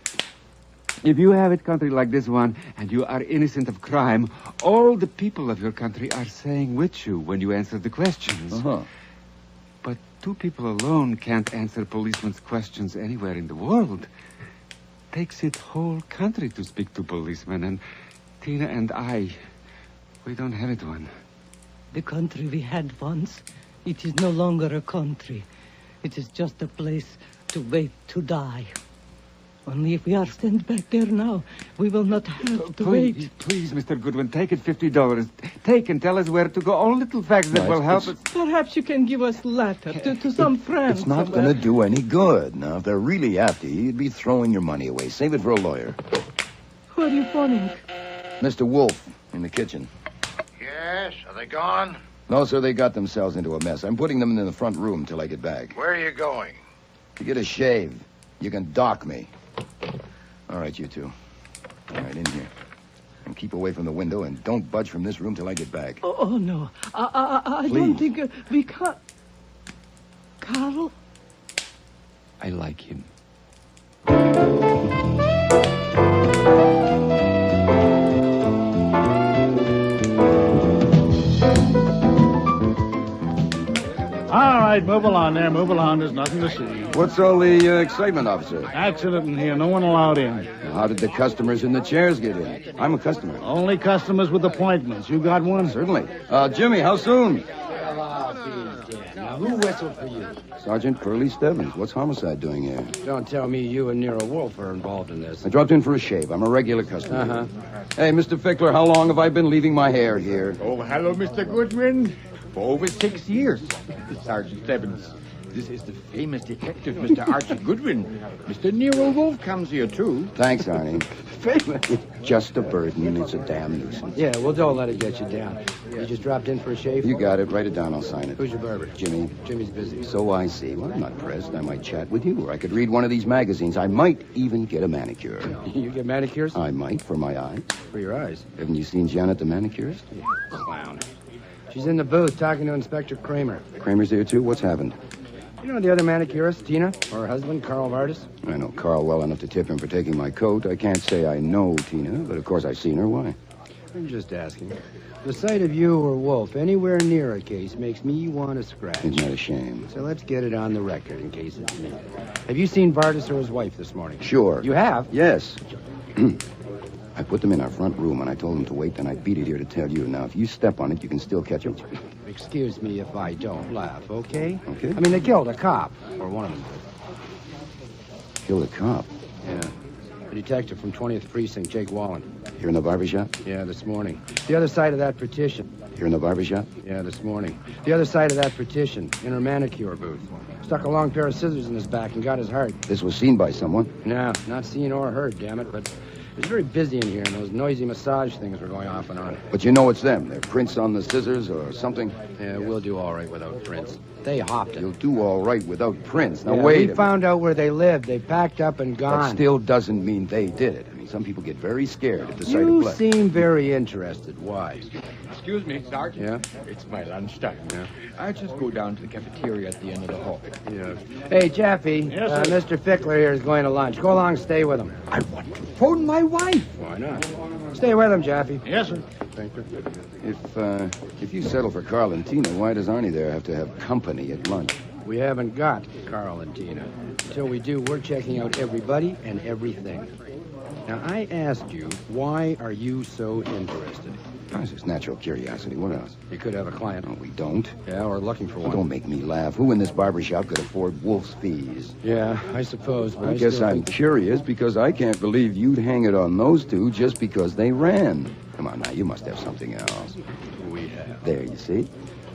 If you have a country like this one and you are innocent of crime, all the people of your country are saying with you when you answer the questions. But two people alone can't answer policemen's questions anywhere in the world. Takes it whole country to speak to policemen, and Tina and I, we don't have it one. The country we had once, it is no longer a country. It is just a place to wait to die. Only if we are sent back there now, we will not have to wait. Please, Mr. Goodwin, take it $50. Take and tell us where to go. All little facts that will help us. Perhaps you can give us letter to some friends. It's not going to do any good. Now, if they're really after you, you'd be throwing your money away. Save it for a lawyer. Who are you phoning? Mr. Wolfe, in the kitchen. Yes, are they gone? No, sir, they got themselves into a mess. I'm putting them in the front room till I get back. Where are you going? To get a shave. You can dock me. All right, you two. All right, in here. And keep away from the window and don't budge from this room till I get back. Oh no. I don't think we can't. Carl? I like him. All right, move along there. Move along. There's nothing to see. What's all the excitement, officer? Accident in here. No one allowed in. How did the customers in the chairs get in? I'm a customer. Only customers with appointments. You got one? Certainly. Jimmy, how soon? Now, who whistled for you? Sergeant Curly Stebbins. What's homicide doing here? Don't tell me you and Nero Wolfe are involved in this. I dropped in for a shave. I'm a regular customer. Hey, Mr. Fickler, how long have I been leaving my hair here? Oh, hello, Mr. Goodwin. For over 6 years, Sergeant Stebbins. This is the famous detective, Mr. Archie Goodwin. Mr. Nero Wolfe comes here, too. Thanks, Arnie. Famous. It's just a burden. It's a damn nuisance. Yeah, well, don't let it get you down. You just dropped in for a shave? You got it. Write it down. I'll sign it. Who's your barber? Jimmy. Jimmy's busy. So I see. Well, I'm not pressed. I might chat with you, or I could read one of these magazines. I might even get a manicure. You get manicures? I might, for my eyes. For your eyes? Haven't you seen Janet, the manicurist? Clown. She's in the booth talking to Inspector Kramer. Kramer's here, too? What's happened? You know the other manicurist, Tina? Or her husband, Carl Vardis? I know Carl well enough to tip him for taking my coat. I can't say I know Tina, but of course I've seen her. Why? I'm just asking. The sight of you or Wolfe anywhere near a case makes me want to scratch. Isn't that a shame? So let's get it on the record in case it's me. Have you seen Vardis or his wife this morning? Sure. You have? Yes. I put them in our front room, and I told them to wait, and I beat it here to tell you. Now, if you step on it, you can still catch them. Excuse me if I don't laugh, okay? Okay. I mean, they killed a cop. Or one of them did. Killed a cop? Yeah. A detective from 20th Precinct, Jake Wallen. Here in the barbershop? Yeah, this morning. The other side of that partition. Here in the barbershop? Yeah, this morning. The other side of that partition, in her manicure booth. Stuck a long pair of scissors in his back and got his heart. This was seen by someone? No, not seen or heard, damn it, but it was very busy in here, and those noisy massage things were going off and on. But you know it's them. Their prints on the scissors or something? Yeah, we'll do all right without prints. They hopped it. You'll do all right without prints. Now, Yeah, wait. we found out where they lived. They packed up and gone. That still doesn't mean they did it. I mean, some people get very scared at the sight of You blood. seem very interested. Why? Excuse me, Sergeant. Yeah? It's my lunchtime. Yeah. I just go down to the cafeteria at the end of the hall. Yeah. Hey, Jaffe. Yes, sir. Mr. Fickler here is going to lunch. Go along, stay with him. I want to phone my wife. Why not? Stay with him, Jaffe. Yes, sir. Thank you. If you settle for Carl and Tina, why does Arnie there have to have company at lunch? We haven't got Carl and Tina. Until we do, we're checking out everybody and everything. Now, I asked you, why are you so interested? Oh, it's just natural curiosity. What else? You could have a client. No, we don't. Yeah, we're looking for Well, one. don't make me laugh. Who in this barbershop could afford Wolf's fees? Yeah, I suppose, but I guess still I'm think... curious because I can't believe you'd hang it on those two just because they ran. Come on now, you must have something else. We have. There, you see?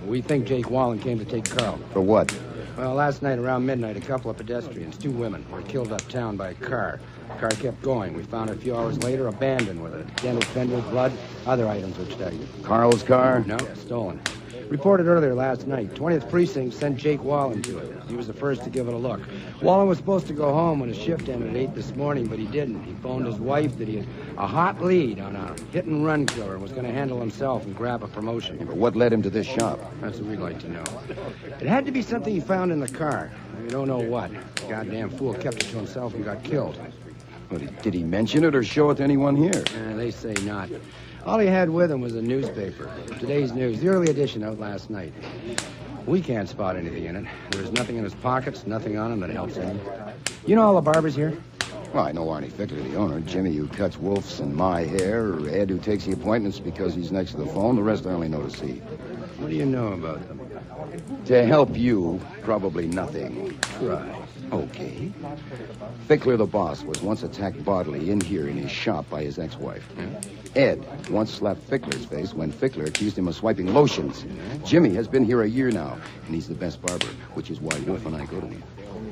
We think Jake Wallen came to take Carl. For what? Well, last night around midnight, a couple of pedestrians, 2 women, were killed uptown by a car. The car kept going. We found it a few hours later abandoned with a dented fender, blood, other items which studied. Carl's car? No, stolen. Reported earlier last night. 20th Precinct sent Jake Wallen to it. He was the first to give it a look. Wallen was supposed to go home when his shift ended at 8 this morning, but he didn't. He phoned his wife that he had a hot lead on a hit-and-run killer and was going to handle himself and grab a promotion. Yeah, but what led him to this shop? That's what we'd like to know. It had to be something he found in the car. We don't know what. The goddamn fool kept it to himself and got killed. But did he mention it or show it to anyone here? They say not. All he had with him was a newspaper. Today's News, the early edition out last night. We can't spot anything in it. There's nothing in his pockets, nothing on him that helps him. You know all the barbers here? Well, I know Arnie Fickler, the owner, Jimmy, who cuts Wolf's and my hair, Ed, who takes the appointments because he's next to the phone. The rest I only know to see. What do you know about them? To help you, probably nothing. Try. Okay. Fickler, the boss, was once attacked bodily in here in his shop by his ex-wife. Ed once slapped Fickler's face when Fickler accused him of swiping lotions. Jimmy has been here a year now, and he's the best barber, which is why Wolf and I go to him.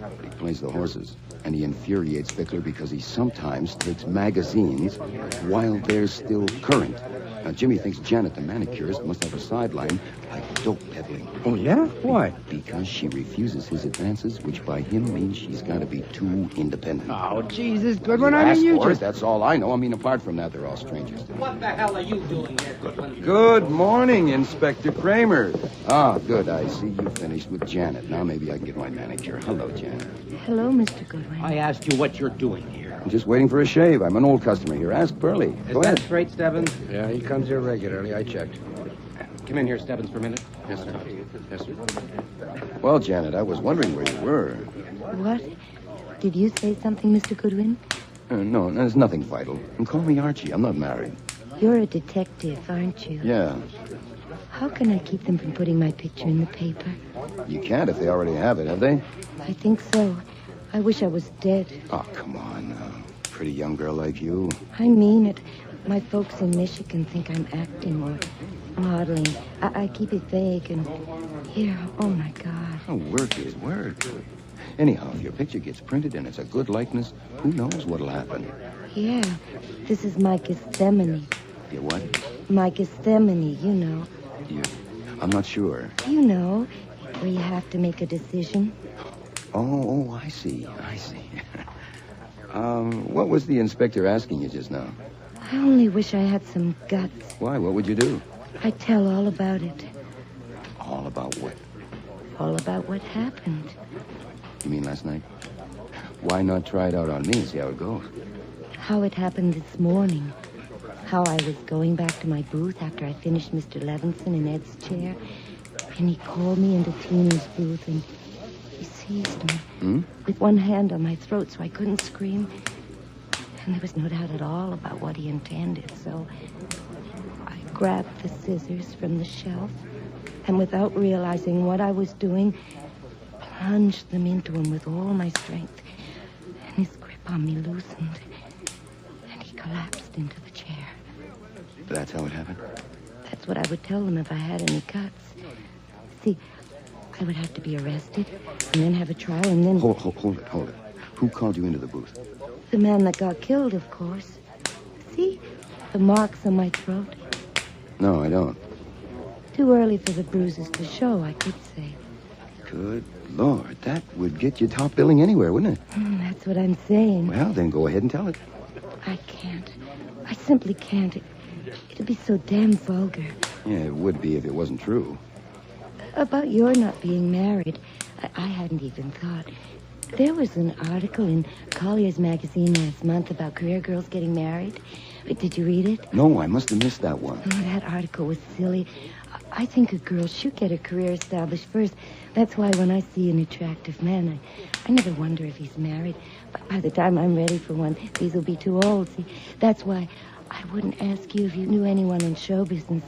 But he plays the horses, and he infuriates Fickler because he sometimes takes magazines while they're still current. Now, Jimmy thinks Janet, the manicurist, must have a sideline like dope peddling. Oh, yeah? Why? Because she refuses his advances, which by him means she's got to be too independent. Oh, Jesus, Goodwin, You I mean, asked you for it, just... that's all I know. I mean, apart from that, they're all strangers to me. What the hell are you doing here, Goodwin? Good morning, Inspector Kramer. Ah, good. I see you finished with Janet. Now maybe I can get my manicure. Hello, Janet. Hello, Mr. Goodwin. I asked you what you're doing here. I'm just waiting for a shave. I'm an old customer here. Ask Burley. Go ahead. Straight, Stebbins? Yeah, he comes here regularly. I checked. Come in here, Stebbins, for a minute. Yes, sir. Yes, sir. Well, Janet, I was wondering where you were. What? Did you say something, Mr. Goodwin? No, there's nothing vital. And call me Archie. I'm not married. You're a detective, aren't you? Yeah. How can I keep them from putting my picture in the paper? You can't if they already have it, have they? I think so. I wish I was dead. Oh, come on now. Pretty young girl like you. I mean it. My folks in Michigan think I'm acting, or Modeling. I keep it vague and... Here, oh, my God. Oh, work is work. Anyhow, if your picture gets printed and it's a good likeness, who knows what'll happen? Yeah, this is my Gethsemane. You what? My Gethsemane, you know. I'm not sure. You know, where you have to make a decision. Oh, I see. What was the inspector asking you just now? I only wish I had some guts. Why? What would you do? I'd tell all about it. All about what? All about what happened. You mean last night? Why not try it out on me and see how it goes? How it happened this morning. How I was going back to my booth after I finished Mr. Levinson in Ed's chair. And he called me into Tina's booth and he seized me with one hand on my throat so I couldn't scream. And there was no doubt at all about what he intended. So I grabbed the scissors from the shelf and without realizing what I was doing, plunged them into him with all my strength. And his grip on me loosened. And he collapsed into the chair. That's how it happened? That's what I would tell them if I had any guts. See, I would have to be arrested and then have a trial and then... Hold it. Who called you into the booth? The man that got killed, of course. See? The marks on my throat. No, I don't. Too early for the bruises to show, I could say. Good Lord, that would get you top billing anywhere, wouldn't it? That's what I'm saying. Well, then go ahead and tell it. I can't. I simply can't. It'd be so damn vulgar. Yeah, it would be if it wasn't true. About your not being married, I hadn't even thought. There was an article in Collier's magazine last month about career girls getting married. Did you read it? No, I must have missed that one. Oh, that article was silly. I think a girl should get a career established first. That's why when I see an attractive man, I never wonder if he's married. But by the time I'm ready for one, these will be too old. See, that's why I wouldn't ask you if you knew anyone in show business.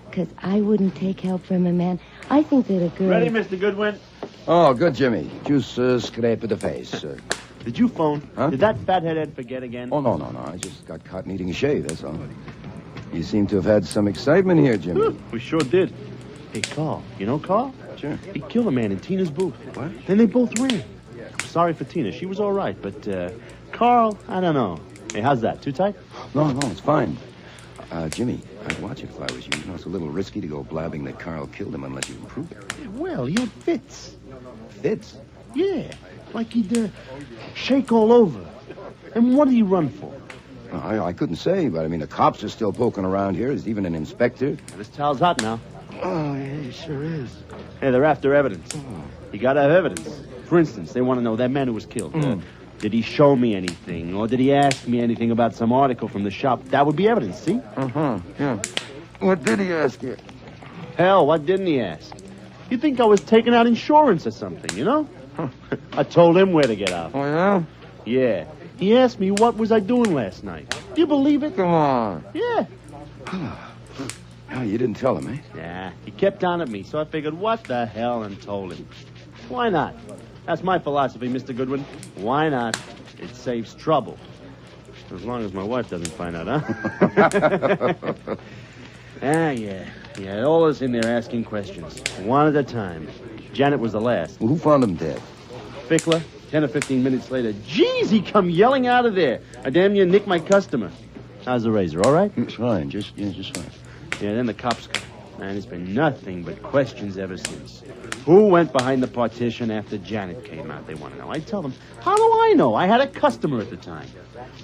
Because I wouldn't take help from a man. I think that a girl... Ready, Mr. Goodwin? Oh, good, Jimmy. Just scrape of the face. Did you phone? Huh? Did that fathead Ed forget again? Oh, no. I just got caught needing a shave, that's all. You seem to have had some excitement here, Jimmy. We sure did. Hey, Carl. You know Carl? Sure. He killed a man in Tina's booth. What? Then they both ran. I'm sorry for Tina. She was all right, but Carl, I don't know. Hey, how's that? Too tight? No, it's fine. Jimmy, I'd watch it if I was you. You know, it's a little risky to go blabbing that Carl killed him unless you can prove it. Well, he had fits. Fits? Yeah, like he'd shake all over. And what did he run for? I couldn't say, but I mean, the cops are still poking around here. There's even an inspector. This towel's hot now. Oh, yeah, it sure is. Hey, they're after evidence. You gotta have evidence. For instance, they want to know that man who was killed. Did he show me anything? Or did he ask me anything about some article from the shop? That would be evidence, see? Yeah. What did he ask you? Hell, what didn't he ask? You think I was taking out insurance or something, you know? I told him where to get out. Oh, yeah? Yeah. He asked me what was I doing last night. You believe it? Come on. Yeah. Oh, you didn't tell him, eh? Nah, he kept on at me, so I figured, what the hell, and told him. Why not? That's my philosophy, Mr. Goodwin. Why not? It saves trouble. As long as my wife doesn't find out, huh? Yeah, all us in there asking questions. One at a time. Janet was the last. Well, who found him dead? Fickler. 10 or 15 minutes later, geez, he come yelling out of there. I damn near nicked my customer. How's the razor, all right? It's fine, just fine. Yeah, then the cops come. Man, it's been nothing but questions ever since. Who went behind the partition after Janet came out? They want to know. I tell them, how do I know? I had a customer at the time.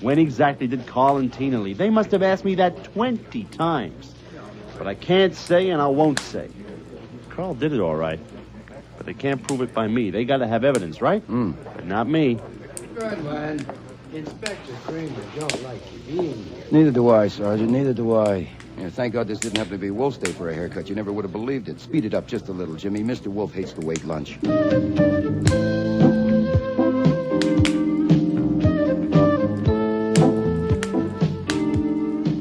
When exactly did Carl and Tina leave? They must have asked me that 20 times. But I can't say and I won't say. Carl did it all right. But they can't prove it by me. They got to have evidence, right? But not me. Goodwin, Inspector Kramer don't like you being here. Neither do I, Sergeant. Neither do I. Yeah, thank God this didn't happen to be Wolf's day for a haircut. You never would have believed it. Speed it up just a little, Jimmy. Mr. Wolfe hates to wait lunch.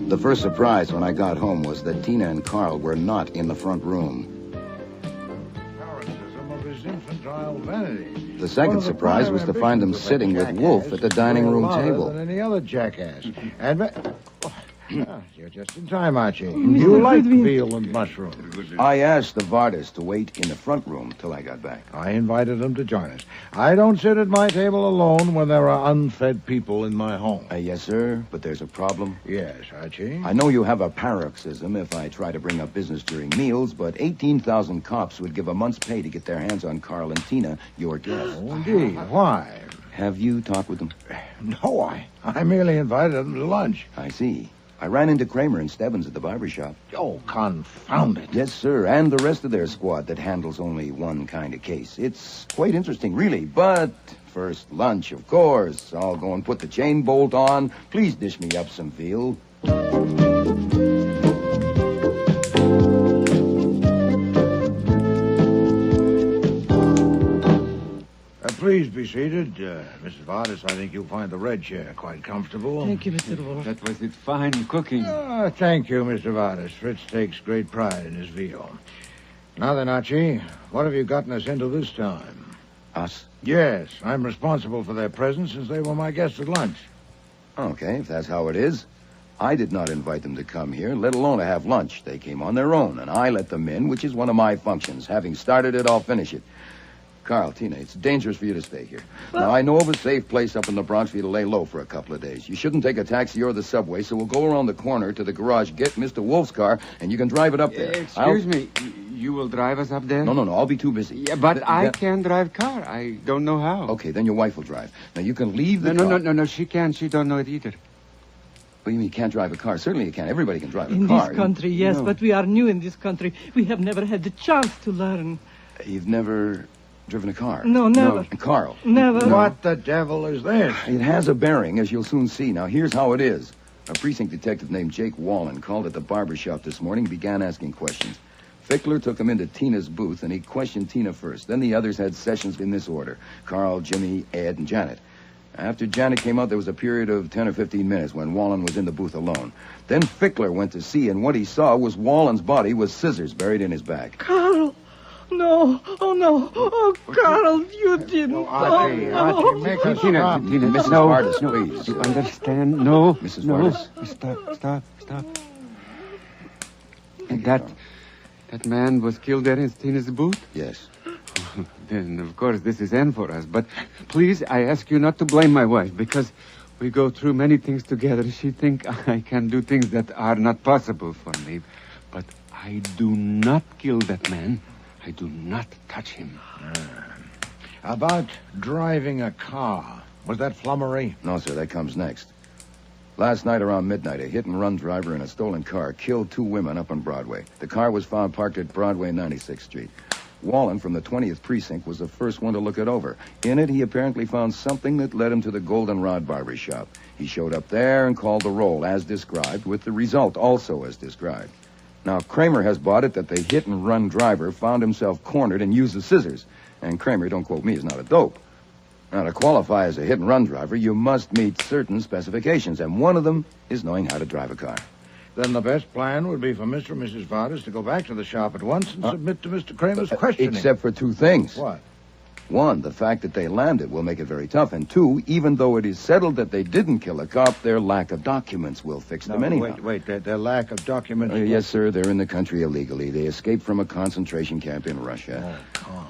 The first surprise when I got home was that Tina and Carl were not in the front room. The second surprise was to find them sitting with Wolfe at the dining room table. Than any other jackass. You're just in time, Archie. Mr. You like Goodwin. veal and mushrooms. I asked the Vardas to wait in the front room till I got back. I invited them to join us. I don't sit at my table alone when there are unfed people in my home. Yes, sir, but there's a problem. Yes, Archie. I know you have a paroxysm if I try to bring up business during meals, but 18,000 cops would give a month's pay to get their hands on Carl and Tina, your guests. Oh, indeed. Why? Have you talked with them? No, I merely invited them to lunch. I see. I ran into Kramer and Stebbins at the barber shop. Oh, confound it. Yes, sir, and the rest of their squad that handles only one kind of case. It's quite interesting, really, but first lunch, of course. I'll go and put the chain bolt on. Please dish me up some veal. Please be seated. Mrs. Vardas, I think you'll find the red chair quite comfortable. Thank you, Mr. Wolfe. That was it fine cooking. Thank you, Mr. Vardas. Fritz takes great pride in his veal. Now then, Archie, what have you gotten us into this time? Us? Yes, I'm responsible for their presence since they were my guests at lunch. Okay, if that's how it is. I did not invite them to come here, let alone to have lunch. They came on their own, and I let them in, which is one of my functions. Having started it, I'll finish it. Carl, Tina, it's dangerous for you to stay here. Now, I know of a safe place up in the Bronx for you to lay low for a couple of days. You shouldn't take a taxi or the subway, so we'll go around the corner to the garage, get Mr. Wolf's car, and you can drive it up there. Excuse me, you will drive us up there? No, I'll be too busy. Yeah, but I can drive car. I don't know how. Okay, then your wife will drive. Now, you can leave the car. No, she can't. She don't know it either. What do you mean you can't drive a car? Certainly you can. Everybody can drive a in car. In this country, yes, no. But we are new in this country. We have never had the chance to learn. You've never driven a car? No, never. No. Carl. Never. What the devil is this? It has a bearing, as you'll soon see. Now, here's how it is. A precinct detective named Jake Wallen called at the barber shop this morning and began asking questions. Fickler took him into Tina's booth, and he questioned Tina first. Then the others had sessions in this order. Carl, Jimmy, Ed, and Janet. After Janet came out, there was a period of 10 or 15 minutes when Wallen was in the booth alone. Then Fickler went to see, and what he saw was Wallen's body with scissors buried in his back. Carl! No. Oh, no. Oh, Carl, you didn't. Archie, make us stop. Tina, Mrs. Vardas, please. You understand? No. Mrs. Vardas. Stop. And that man was killed there in Tina's booth? Yes. Then, of course, this is end for us. But please, I ask you not to blame my wife, because we go through many things together. She thinks I can do things that are not possible for me. But I do not kill that man. I do not touch him. About driving a car. Was that flummery? No, sir, that comes next. Last night around midnight, a hit-and-run driver in a stolen car killed 2 women up on Broadway. The car was found parked at Broadway 96th Street. Wallen from the 20th Precinct was the first one to look it over. In it, he apparently found something that led him to the Goldenrod barber shop. He showed up there and called the roll as described, with the result also as described. Now, Kramer has bought it that the hit-and-run driver found himself cornered and used the scissors. And Kramer, don't quote me, is not a dope. Now, to qualify as a hit-and-run driver, you must meet certain specifications, and one of them is knowing how to drive a car. Then the best plan would be for Mr. and Mrs. Vardas to go back to the shop at once and submit to Mr. Kramer's questioning. Except for 2 things. What? 1, the fact that they landed will make it very tough. And 2, even though it is settled that they didn't kill a cop, their lack of documents will fix them anyhow. Wait, their lack of documents? Yes, sir, they're in the country illegally. They escaped from a concentration camp in Russia. Oh,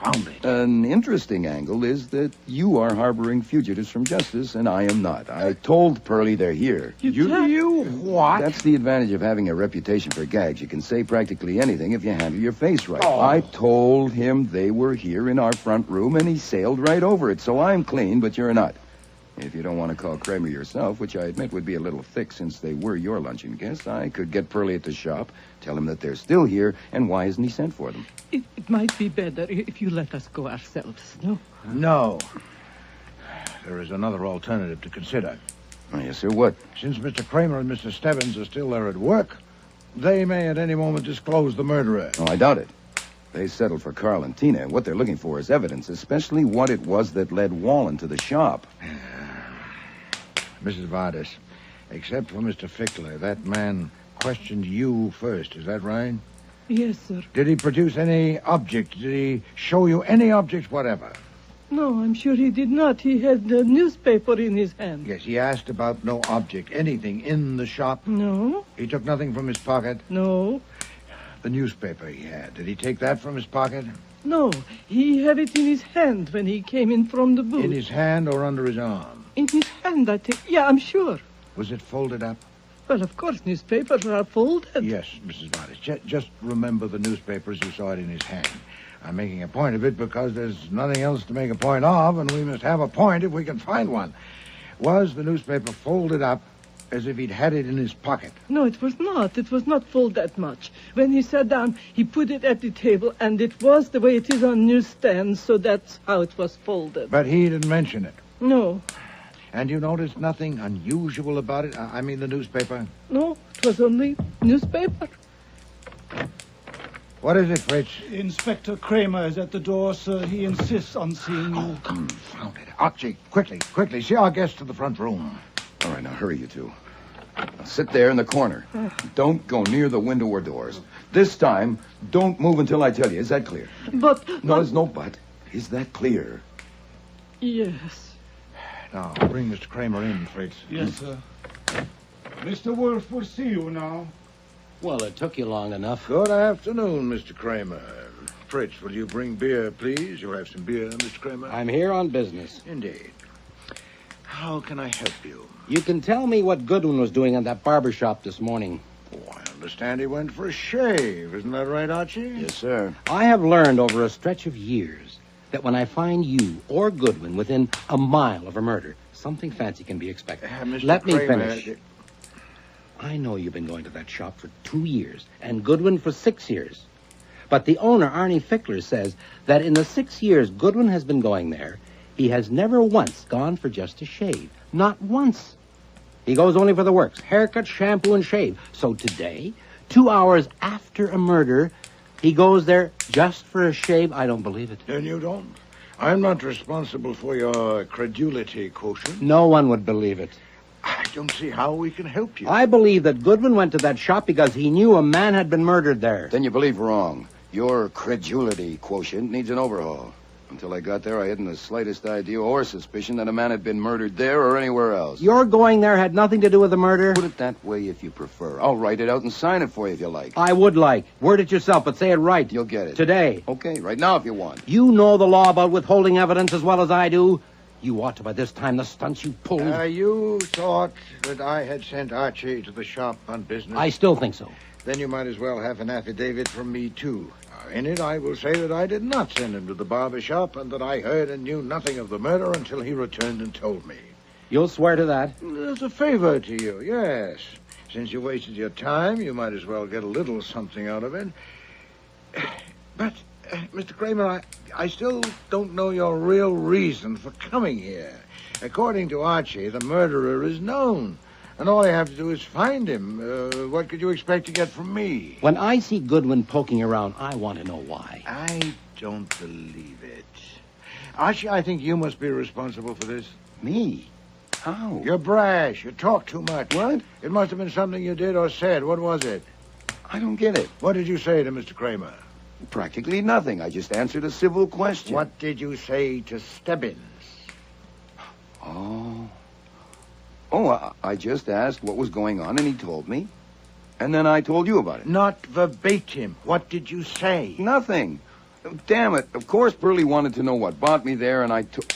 confound it. An interesting angle is that you are harboring fugitives from justice, and I am not. I told Pearlie they're here. You what? That's the advantage of having a reputation for gags. You can say practically anything if you handle your face right. Oh. I told him they were here in our front room, and he sailed right over it. So I'm clean, but you're not. If you don't want to call Kramer yourself, which I admit would be a little thick since they were your luncheon guests, I could get Pearlie at the shop, tell him that they're still here, and why hasn't he sent for them? It might be better if you let us go ourselves, no? No. There is another alternative to consider. Oh, yes, sir, what? Since Mr. Kramer and Mr. Stebbins are still there at work, they may at any moment disclose the murderer. Oh, I doubt it. They settled for Carl and Tina, and what they're looking for is evidence, especially what it was that led Wallen to the shop. Mrs. Vardas, except for Mr. Fickler, that man questioned you first, is that right? Yes, sir. Did he produce any object? Did he show you any object whatever? No, I'm sure he did not. He had the newspaper in his hand. Yes, he asked about no object, anything in the shop. No. He took nothing from his pocket. No. The newspaper he had. Did he take that from his pocket? No. He had it in his hand when he came in from the booth. In his hand or under his arm? In his hand, I think. Yeah, I'm sure. Was it folded up? Well, of course, newspapers are folded. Yes, Mrs. Vardas. Just remember the newspapers you saw it in his hand. I'm making a point of it because there's nothing else to make a point of, and we must have a point if we can find one. Was the newspaper folded up as if he'd had it in his pocket? No, it was not. It was not folded that much. When he sat down, he put it at the table, and it was the way it is on newsstands, so that's how it was folded. But he didn't mention it? No. And you noticed nothing unusual about it? I mean the newspaper? No, it was only newspaper. What is it, Fritz? Inspector Kramer is at the door, sir. He insists on seeing you. Oh, confound it. Archie, quickly. See our guest to the front room. All right, now hurry, you two. Now sit there in the corner. Don't go near the window or doors. This time, don't move until I tell you. Is that clear? But... No, there's no but. Is that clear? Yes. Now, bring Mr. Kramer in, Fritz. Yes, sir. Mr. Wolfe will see you now. Well, it took you long enough. Good afternoon, Mr. Kramer. Fritz, will you bring beer, please? You'll have some beer, Mr. Kramer? I'm here on business. Indeed. How can I help you? You can tell me what Goodwin was doing in that barber shop this morning. Oh, I understand he went for a shave. Isn't that right, Archie? Yes, sir. I have learned over a stretch of years that when I find you or Goodwin within a mile of a murder, something fancy can be expected. Let me finish. I know you've been going to that shop for 2 years, and Goodwin for 6 years. But the owner, Arnie Fickler, says that in the 6 years Goodwin has been going there, he has never once gone for just a shave. Not once. He goes only for the works. Haircut, shampoo, and shave. So today, 2 hours after a murder, he goes there just for a shave. I don't believe it. Then you don't? I'm not responsible for your credulity quotient. No one would believe it. I don't see how we can help you. I believe that Goodwin went to that shop because he knew a man had been murdered there. Then you believe wrong. Your credulity quotient needs an overhaul. Until I got there, I hadn't the slightest idea or suspicion that a man had been murdered there or anywhere else. Your going there had nothing to do with the murder? Put it that way if you prefer. I'll write it out and sign it for you if you like. I would like. Word it yourself, but say it right. You'll get it. Today. Okay, right now if you want. You know the law about withholding evidence as well as I do. You ought to by this time the stunts you pulled. You thought that I had sent Archie to the shop on business? I still think so. Then you might as well have an affidavit from me, too. In it, I will say that I did not send him to the barber shop and that I heard and knew nothing of the murder until he returned and told me. You'll swear to that? It's a favor to you, yes. Since you wasted your time, you might as well get a little something out of it. But, Mr. Kramer, I still don't know your real reason for coming here. According to Archie, the murderer is known. And all I have to do is find him. What could you expect to get from me? When I see Goodwin poking around, I want to know why. I don't believe it. Archie, I think you must be responsible for this. Me? How? You're brash. You talk too much. What? It must have been something you did or said. What was it? I don't get it. What did you say to Mr. Kramer? Practically nothing. I just answered a civil question. What did you say to Stebbins? I just asked what was going on, and he told me. And then I told you about it. Not verbatim. What did you say? Nothing. Damn it. Of course Pearlie wanted to know what brought me there, and I took...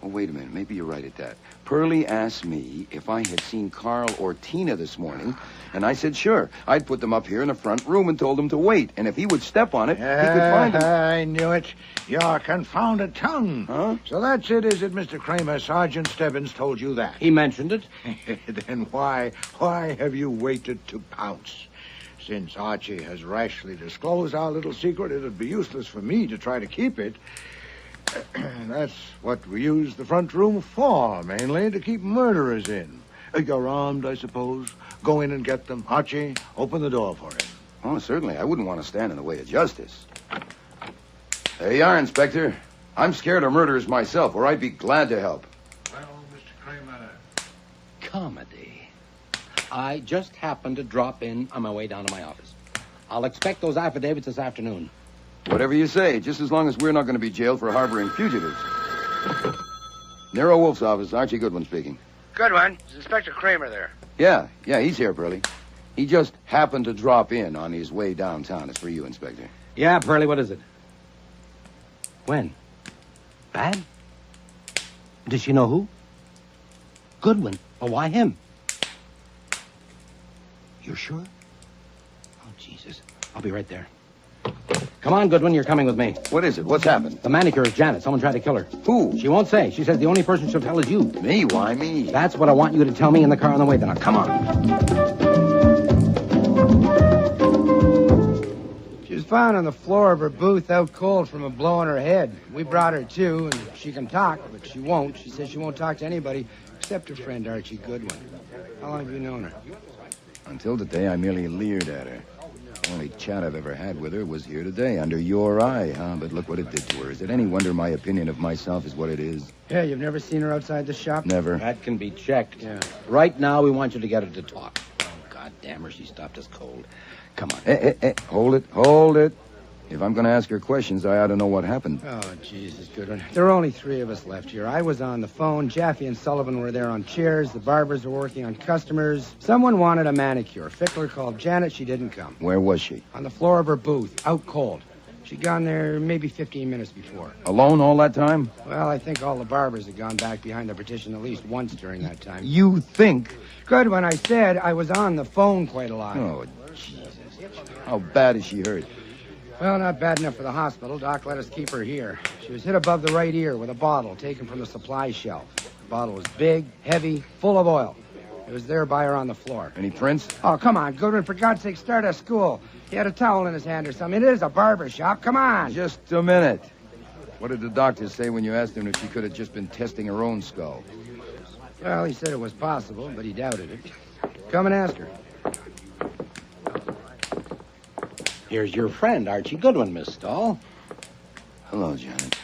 Oh, wait a minute. Maybe you're right at that. Pearlie asked me if I had seen Carl or Tina this morning, and I said sure. I'd put them up here in the front room and told them to wait, and if he would step on it, he could find them. I knew it. Your confounded tongue. Huh? So that's it, is it, Mr. Kramer? Sergeant Stebbins told you that. He mentioned it. Then why have you waited to pounce? Since Archie has rashly disclosed our little secret, it'd be useless for me to try to keep it. That's what we use the front room for, mainly, to keep murderers in. You're armed, I suppose. Go in and get them. Archie, open the door for him. Oh, certainly. I wouldn't want to stand in the way of justice. There you are, Inspector. I'm scared of murderers myself, or I'd be glad to help. Well, Mr. Kramer... Comedy. I just happened to drop in on my way down to my office. I'll expect those affidavits this afternoon. Whatever you say, just as long as we're not going to be jailed for harboring fugitives. Nero Wolfe's office. Archie Goodwin speaking. Goodwin, is Inspector Kramer there? Yeah, he's here, Pearlie. He just happened to drop in on his way downtown. It's for you, Inspector. Yeah, Pearlie, what is it? When? Bad? Does she know who? Goodwin. Oh, why him? You're sure? Oh, Jesus. I'll be right there. Come on, Goodwin, you're coming with me. What is it? What's happened? The manicure is Janet. Someone tried to kill her. Who? She won't say. She says the only person she'll tell is you. Me? Why me? That's what I want you to tell me in the car on the way. Then come on. She was found on the floor of her booth out cold from a blow on her head. We brought her to, and she can talk, but she won't. She says she won't talk to anybody except her friend Archie Goodwin. How long have you known her? Until today, I merely leered at her. The only chat I've ever had with her was here today, under your eye, huh? But look what it did to her. Is it any wonder my opinion of myself is what it is? Yeah, you've never seen her outside the shop? Never. That can be checked. Yeah. Right now, we want you to get her to talk. Oh, God damn her. She stopped us cold. Come on. Hey. Hold it. If I'm going to ask her questions, I ought to know what happened. Oh, Jesus, Goodwin. There are only 3 of us left here. I was on the phone. Jaffe and Sullivan were there on chairs. The barbers were working on customers. Someone wanted a manicure. Fickler called Janet. She didn't come. Where was she? On the floor of her booth, out cold. She'd gone there maybe 15 minutes before. Alone all that time? Well, I think all the barbers had gone back behind the partition at least once during that time. You think? Goodwin, I said I was on the phone quite a lot. Oh, Jesus. How bad is she hurt? Well, not bad enough for the hospital. Doc let us keep her here. She was hit above the right ear with a bottle taken from the supply shelf. The bottle was big, heavy, full of oil. It was there by her on the floor. Any prints? Oh, come on, Goodwin. For God's sake, start at school. He had a towel in his hand or something. It is a barber shop. Come on. Just a minute. What did the doctor say when you asked him if she could have just been testing her own skull? Well, he said it was possible, but he doubted it. Come and ask her. Here's your friend, Archie Goodwin, Miss Stahl. Hello, Janet.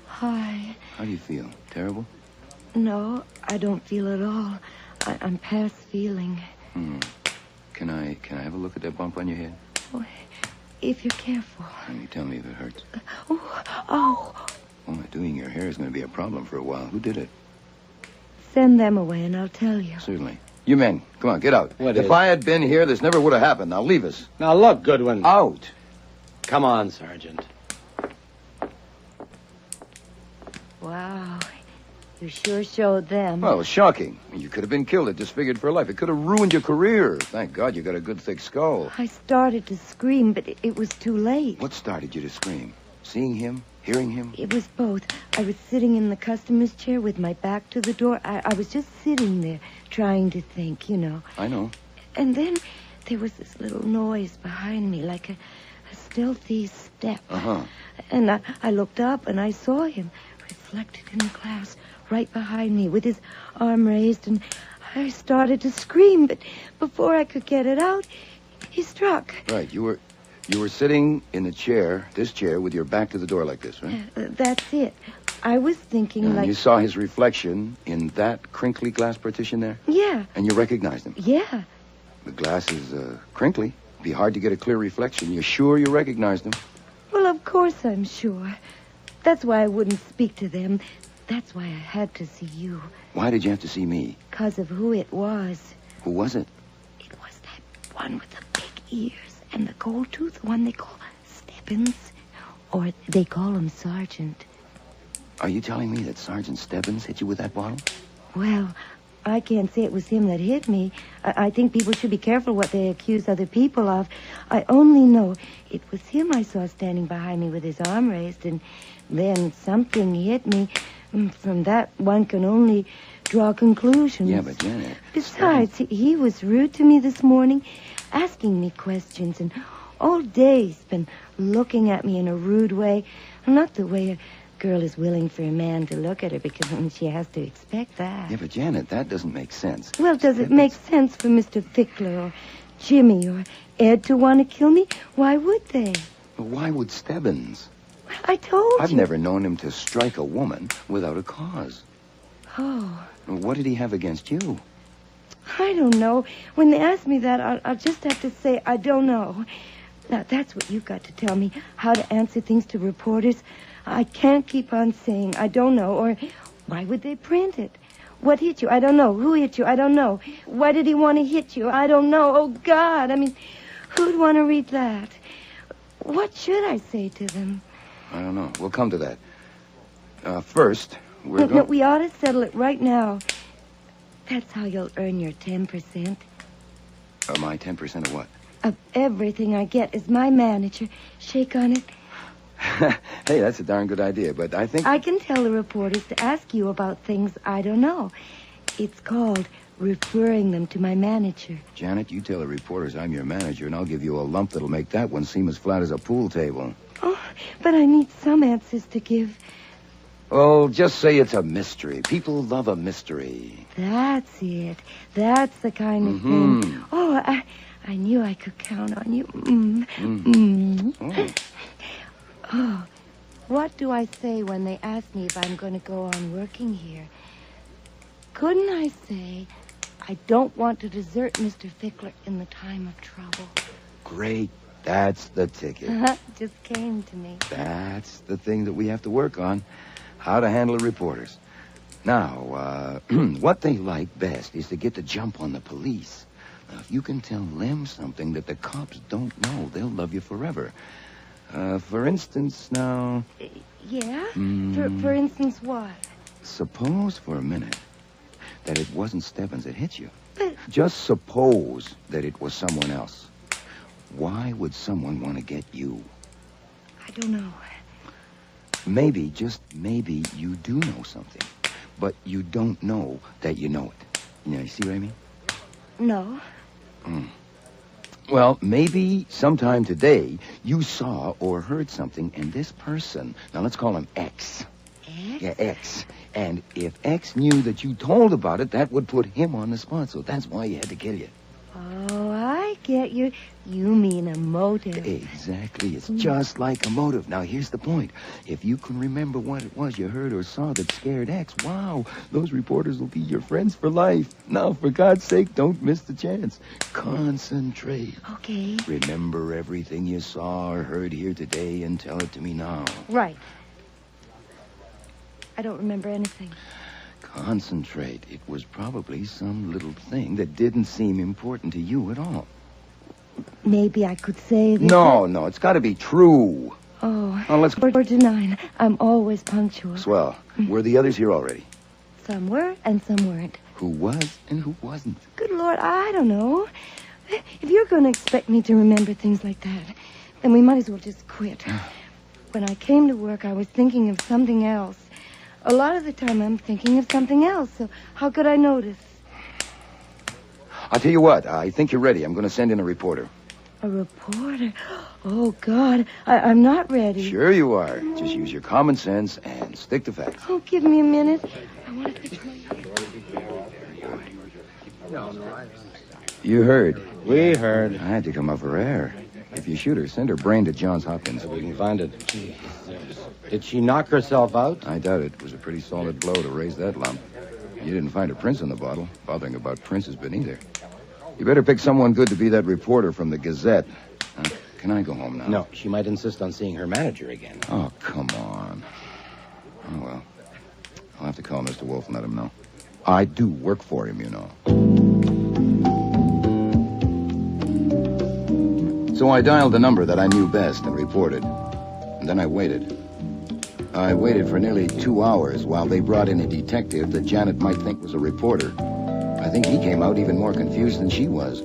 Hi. How do you feel? Terrible? No, I don't feel at all. I'm past feeling. Can I have a look at that bump on your head? Oh, if you're careful. You tell me if it hurts. Oh. Well, doing your hair is going to be a problem for a while. Who did it? Send them away and I'll tell you. Certainly. You men, come on, get out. What if is? I had been here, this never would have happened. Now leave us. Now, look, Goodwin. Out. Come on, Sergeant. Wow. You sure showed them. Well, it was shocking. You could have been killed. It disfigured for life. It could have ruined your career. Thank God you got a good thick skull. I started to scream, but it was too late. What started you to scream? Seeing him? Hearing him? It was both. I was sitting in the customer's chair with my back to the door. I was just sitting there, trying to think, you know. I know. And then there was this little noise behind me, like a stealthy step. Uh-huh. And I looked up, and I saw him reflected in the glass right behind me with his arm raised, and I started to scream, but before I could get it out, he struck. Right. You were sitting in the chair, this chair, with your back to the door like this, right? That's it. I was thinking And like... you saw his reflection in that crinkly glass partition there? Yeah. And you recognized him? Yeah. The glass is crinkly. It'd be hard to get a clear reflection. You're sure you recognized him? Well, of course I'm sure. That's why I wouldn't speak to them. That's why I had to see you. Why did you have to see me? Because of who it was. Who was it? It was that one with the big ears and the gold tooth, the one they call Stebbins. Or they call him Sergeant. Are you telling me that Sergeant Stebbins hit you with that bottle? Well, I can't say it was him that hit me. I think people should be careful what they accuse other people of. I only know it was him I saw standing behind me with his arm raised, and then something hit me. From that, one can only draw conclusions. Yeah, but Janet... Besides, he was rude to me this morning, asking me questions, and all day he's been looking at me in a rude way. Not the way a girl is willing for a man to look at her, because she has to expect that. Yeah, but Janet, that doesn't make sense. Well, does it make sense for Mr. Fickler or Jimmy or Ed to want to kill me? Why would they? But why would Stebbins? I told you. I've never known him to strike a woman without a cause. Oh. What did he have against you? I don't know. When they ask me that, I'll just have to say I don't know. Now, that's what you've got to tell me, how to answer things to reporters. I can't keep on saying I don't know, or why would they print it? What hit you? I don't know. Who hit you? I don't know. Why did he want to hit you? I don't know. Oh, God. I mean, who'd want to read that? What should I say to them? I don't know. We'll come to that. First, we're No, we ought to settle it right now. That's how you'll earn your 10%. My 10% of what? Of everything I get as my manager. Shake on it. Hey, that's a darn good idea, but I think... I can tell the reporters to ask you about things I don't know. It's called referring them to my manager. Janet, you tell the reporters I'm your manager, and I'll give you a lump that'll make that one seem as flat as a pool table. Oh, but I need some answers to give. Well, just say it's a mystery. People love a mystery. That's it. That's the kind of thing. Oh, I knew I could count on you. Oh, what do I say when they ask me if I'm going to go on working here? Couldn't I say I don't want to desert Mr. Fickler in the time of trouble? Great. That's the ticket. Just came to me. That's the thing that we have to work on. How to handle the reporters. Now, what they like best is to get the jump on the police. Now, if you can tell them something that the cops don't know, they'll love you forever. For instance, now... Yeah? For instance, what? Suppose for a minute that it wasn't Stebbins that hit you. Just suppose that it was someone else. Why would someone want to get you? I don't know. Maybe, just maybe, you do know something. But you don't know that you know it. You see what I mean? No. Well, maybe sometime today you saw or heard something, and this person, now let's call him X. X? Yeah, X. And if X knew that you told about it, that would put him on the spot, so that's why he had to kill you. Oh, I get you. You mean a motive. Exactly. It's just like a motive. Now, here's the point. If you can remember what it was you heard or saw that scared X, wow, those reporters will be your friends for life. Now, for God's sake, don't miss the chance. Concentrate. Okay. Remember everything you saw or heard here today and tell it to me now. Right. I don't remember anything. Concentrate. It was probably some little thing that didn't seem important to you at all. Maybe I could say that... No, it's got to be true. Oh, Now, let's... 4 to 9. I'm always punctual. Swell. Were the others here already? Some were and some weren't. Who was and who wasn't? Good Lord, I don't know. If you're going to expect me to remember things like that, then we might as well just quit. When I came to work, I was thinking of something else. A lot of the time, I'm thinking of something else, so how could I notice? I'll tell you what. I think you're ready. I'm going to send in a reporter. A reporter? Oh, God, I'm not ready. Sure you are. Just use your common sense and stick to facts. Oh, give me a minute. I want to fix my... You heard. We heard. I had to come up for air. If you shoot her, send her brain to Johns Hopkins. We can find it. Gee, did she knock herself out? I doubt it. It was a pretty solid blow to raise that lump. You didn't find a prince in the bottle. Bothering about princes been either. You better pick someone good to be that reporter from the Gazette. Can I go home now? No, she might insist on seeing her manager again. Oh, come on. Oh, well. I'll have to call Mr. Wolfe and let him know. I do work for him, you know. So I dialed the number that I knew best and reported. And then I waited. I waited for nearly 2 hours while they brought in a detective that Janet might think was a reporter. I think he came out even more confused than she was.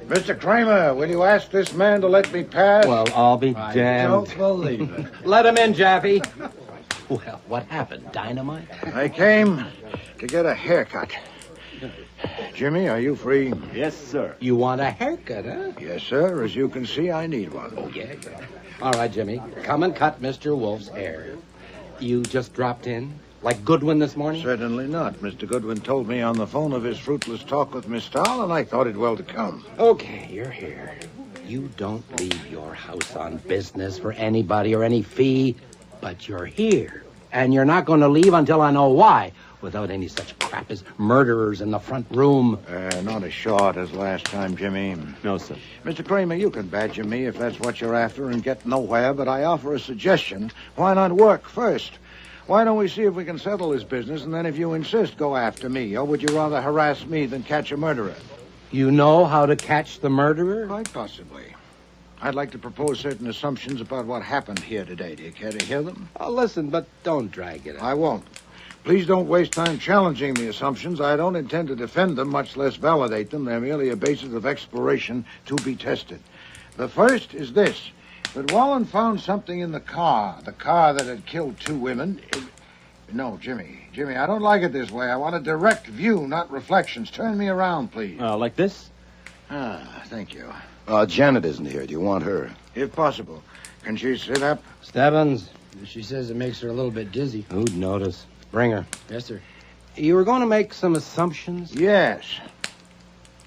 Mr. Kramer, will you ask this man to let me pass? Well, I'll be damned. I don't believe it. Let him in, Jaffe. Well, what happened? Dynamite? I came to get a haircut. Jimmy, are you free? Yes, sir. You want a haircut, huh? Yes, sir. As you can see, I need one. Oh, yeah. All right, Jimmy. Come and cut Mr. Wolfe's hair. You just dropped in? Like Goodwin this morning? Certainly not. Mr. Goodwin told me on the phone of his fruitless talk with Miss Stahl, and I thought it well to come. Okay, you're here. You don't leave your house on business for anybody or any fee, but you're here. And you're not going to leave until I know why. without any such crap as murderers in the front room. Not as short as last time, Jimmy. No, sir. Mr. Kramer, you can badger me if that's what you're after and get nowhere, but I offer a suggestion. Why not work first? Why don't we see if we can settle this business, and then if you insist, go after me? Or would you rather harass me than catch a murderer? You know how to catch the murderer? Quite possibly. I'd like to propose certain assumptions about what happened here today. Do you care to hear them? Oh, listen, but don't drag it out. I won't. Please don't waste time challenging the assumptions. I don't intend to defend them, much less validate them. They're merely a basis of exploration to be tested. The first is this, that Wallen found something in the car that had killed 2 women. No, Jimmy, I don't like it this way. I want a direct view, not reflections. Turn me around, please. Like this? Thank you. Janet isn't here. Do you want her? If possible. Can she sit up? Stebbins, she says it makes her a little bit dizzy. Who'd notice? Bring her. Yes, sir. You were going to make some assumptions? Yes.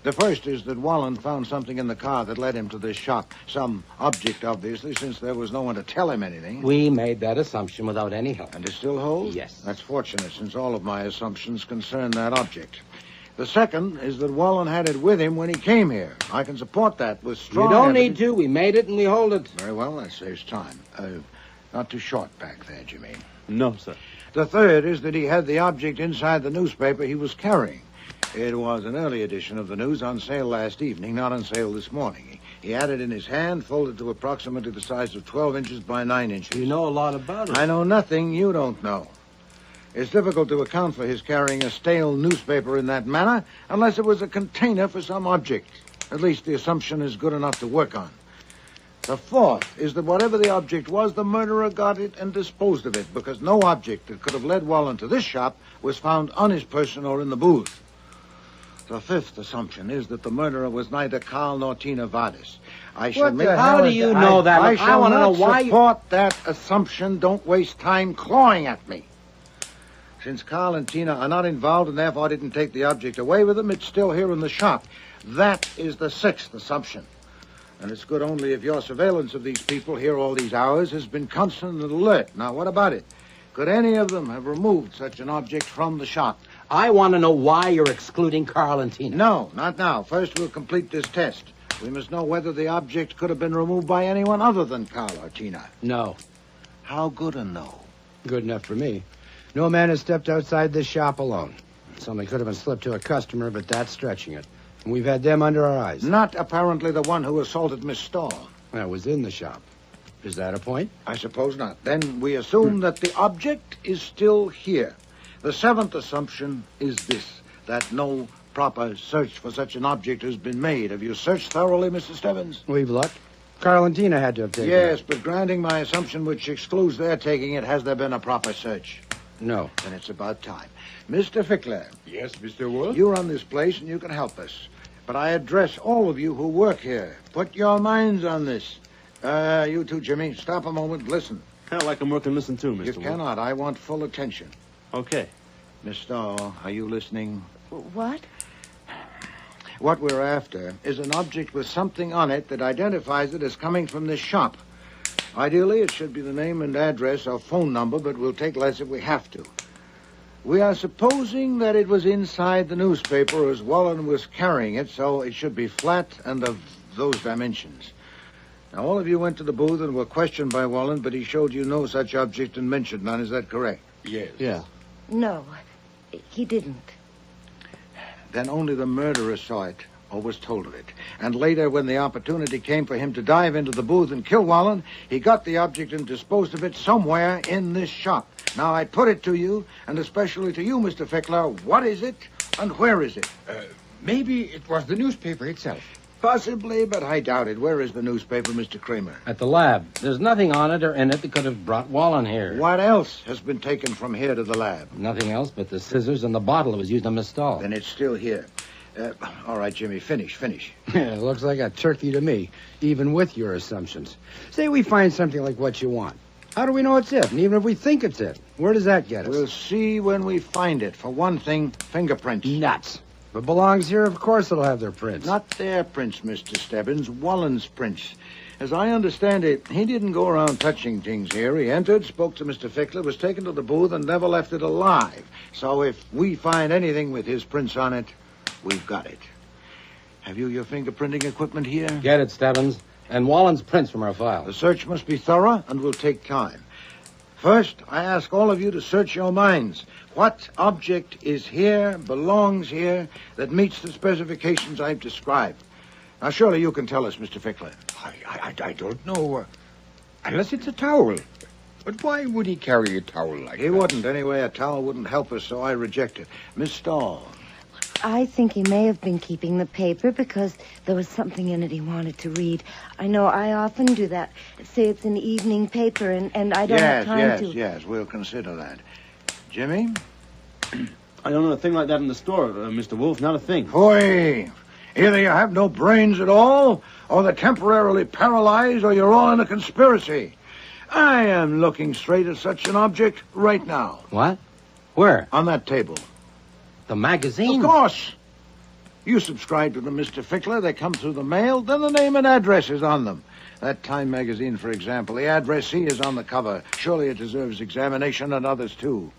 The first is that Wallen found something in the car that led him to this shop. Some object, obviously, since there was no one to tell him anything. We made that assumption without any help. And it still holds? Yes. That's fortunate, since all of my assumptions concern that object. The second is that Wallen had it with him when he came here. I can support that with strong You don't evidence. need to. We made it and we hold it. Very well, that saves time. Not too short back there, Jimmy. No, sir. The third is that he had the object inside the newspaper he was carrying. It was an early edition of the news on sale last evening, not on sale this morning. He had it in his hand, folded to approximately the size of 12 inches by 9 inches. You know a lot about it. I know nothing you don't know. It's difficult to account for his carrying a stale newspaper in that manner unless it was a container for some object. At least the assumption is good enough to work on. The fourth is that whatever the object was, the murderer got it and disposed of it, because no object that could have led Wallen to this shop was found on his person or in the booth. The fifth assumption is that the murderer was neither Carl nor Tina Vardis. How do you know that? I shall want to know not why support that assumption. Don't waste time clawing at me. Since Carl and Tina are not involved and therefore didn't take the object away with them, it's still here in the shop. That is the sixth assumption. And it's good only if your surveillance of these people here all these hours has been constant and alert. Now, what about it? Could any of them have removed such an object from the shop? I want to know why you're excluding Carl and Tina. No, not now. First, we'll complete this test. We must know whether the object could have been removed by anyone other than Carl or Tina. No. How good a no? Good enough for me. No man has stepped outside this shop alone. Something could have been slipped to a customer, but that's stretching it. And we've had them under our eyes. Not apparently the one who assaulted Miss Starr. That was in the shop. Is that a point? I suppose not. Then we assume that the object is still here. The seventh assumption is this, that no proper search for such an object has been made. Have you searched thoroughly, Mr. Stebbins? We've looked. Carl and Tina had to have taken it. Yes, but granting my assumption which excludes their taking it, has there been a proper search? No. Then it's about time. Mr. Fickler. Yes, Mr. Wolfe? You run this place and you can help us. But I address all of you who work here. Put your minds on this. You too, Jimmy. Stop a moment. Listen. Hell, I can work and listen too, Mr. You Wolfe. cannot. I want full attention. Okay. Miss Starr, are you listening? What? What we're after is an object with something on it that identifies it as coming from this shop. Ideally, it should be the name and address or phone number, but we'll take less if we have to. We are supposing that it was inside the newspaper as Wallen was carrying it, so it should be flat and of those dimensions. Now, all of you went to the booth and were questioned by Wallen, but he showed you no such object and mentioned none. Is that correct? Yes. Yeah. No, he didn't. Then only the murderer saw it or was told of it. And later, when the opportunity came for him to dive into the booth and kill Wallen, he got the object and disposed of it somewhere in this shop. Now, I put it to you, and especially to you, Mr. Fickler, what is it and where is it? Maybe it was the newspaper itself. Possibly, but I doubt it. Where is the newspaper, Mr. Kramer? At the lab. There's nothing on it or in it that could have brought Wallen here. What else has been taken from here to the lab? Nothing else but the scissors and the bottle that was used on Miss Stahl. Then it's still here. All right, Jimmy, finish. It looks like a turkey to me, even with your assumptions. Say we find something like what you want. How do we know it's it? And even if we think it's it, where does that get us? We'll see when we find it. For one thing, fingerprints. Nuts. If it belongs here, of course it'll have their prints. Not their prints, Mr. Stebbins. Wallen's prints. As I understand it, he didn't go around touching things here. He entered, spoke to Mr. Fickler, was taken to the booth, and never left it alive. So if we find anything with his prints on it, we've got it. Have you your fingerprinting equipment here? Get it, Stebbins. And Wallen's prints from our file. The search must be thorough and will take time. First, I ask all of you to search your minds. What object is here, belongs here, that meets the specifications I've described? Now, surely you can tell us, Mr. Fickler. I don't know. Unless it's a towel. But why would he carry a towel like that? He wouldn't. Anyway, a towel wouldn't help us, so I reject it. Miss Stahl. I think he may have been keeping the paper because there was something in it he wanted to read. I know I often do that. Say it's an evening paper, and I don't have time to... Yes, we'll consider that. Jimmy? I don't know a thing like that in the store, Mr. Wolfe. Not a thing. Hoy! Either you have no brains at all, or they're temporarily paralyzed, or you're all in a conspiracy. I am looking straight at such an object right now. What? Where? On that table. The magazine? Of course. You subscribe to them, Mr. Fickler. They come through the mail, then the name and address is on them. That Time magazine, for example, the addressee is on the cover. Surely it deserves examination, and others, too.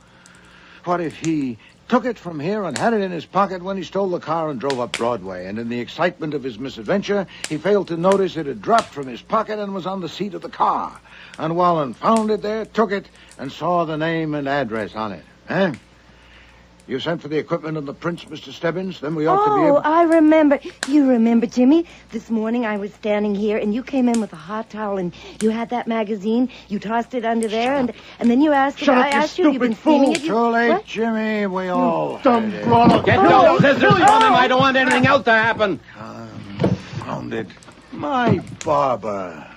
What if he took it from here and had it in his pocket when he stole the car and drove up Broadway, and in the excitement of his misadventure, he failed to notice it had dropped from his pocket and was on the seat of the car. And Wallen found it there, took it, and saw the name and address on it. Eh? You sent for the equipment and the prints, Mr. Stebbins? Then we ought to be able... Oh, I remember. You remember, Jimmy? This morning I was standing here, and you came in with a hot towel, and you had that magazine. You tossed it under there, and then you asked... Shut I up, you asked you, you've been steaming it. Too late, What? Jimmy. We all... Dumb brawler. Get those scissors from him. I don't want anything else to happen. Found it. My barber.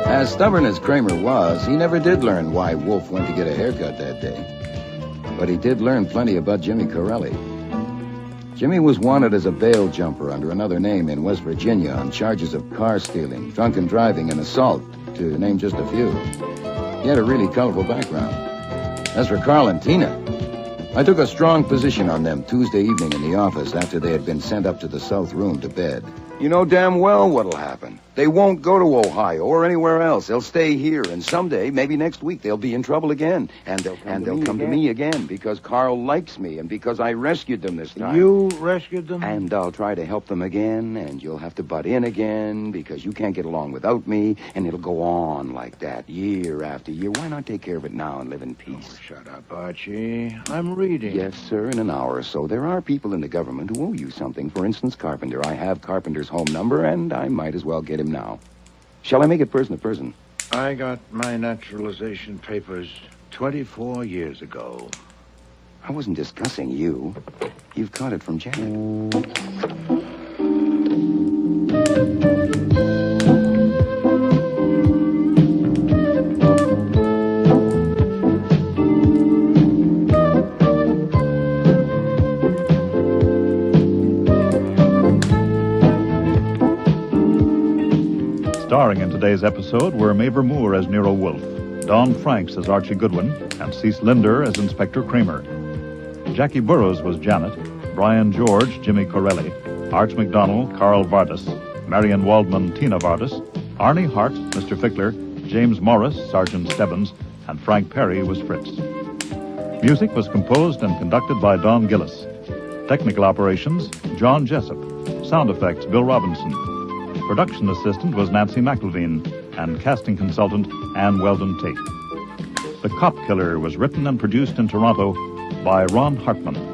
As stubborn as Kramer was, he never did learn why Wolfe went to get a haircut that day. But he did learn plenty about Jimmy Corelli. Jimmy was wanted as a bail jumper under another name in West Virginia on charges of car stealing, drunken driving, and assault, to name just a few. He had a really colorful background. As for Carl and Tina, I took a strong position on them Tuesday evening in the office after they had been sent up to the south room to bed. You know damn well what'll happen. They won't go to Ohio or anywhere else. They'll stay here, and someday, maybe next week, they'll be in trouble again. And they'll come to me again because Carl likes me and because I rescued them this time. You rescued them? And I'll try to help them again, and you'll have to butt in again because you can't get along without me, and it'll go on like that year after year. Why not take care of it now and live in peace? Oh, shut up, Archie. I'm reading. Yes, sir, in an hour or so. There are people in the government who owe you something. For instance, Carpenter. I have Carpenter's home number, and I might as well get him now. Shall I make it person to person? I got my naturalization papers 24 years ago. I wasn't discussing you. You've caught it from Janet. Starring in today's episode were Mavor Moore as Nero Wolfe, Don Franks as Archie Goodwin, and Cease Linder as Inspector Kramer. Jackie Burroughs was Janet, Brian George, Jimmy Corelli, Arch McDonald, Carl Vardis, Marion Waldman, Tina Vardis, Arnie Hart, Mr. Fickler, James Morris, Sergeant Stebbins, and Frank Perry was Fritz. Music was composed and conducted by Don Gillis. Technical operations, John Jessup. Sound effects, Bill Robinson. Production assistant was Nancy McElveen, and casting consultant, Ann Weldon Tate. The Cop Killer was written and produced in Toronto by Ron Hartman.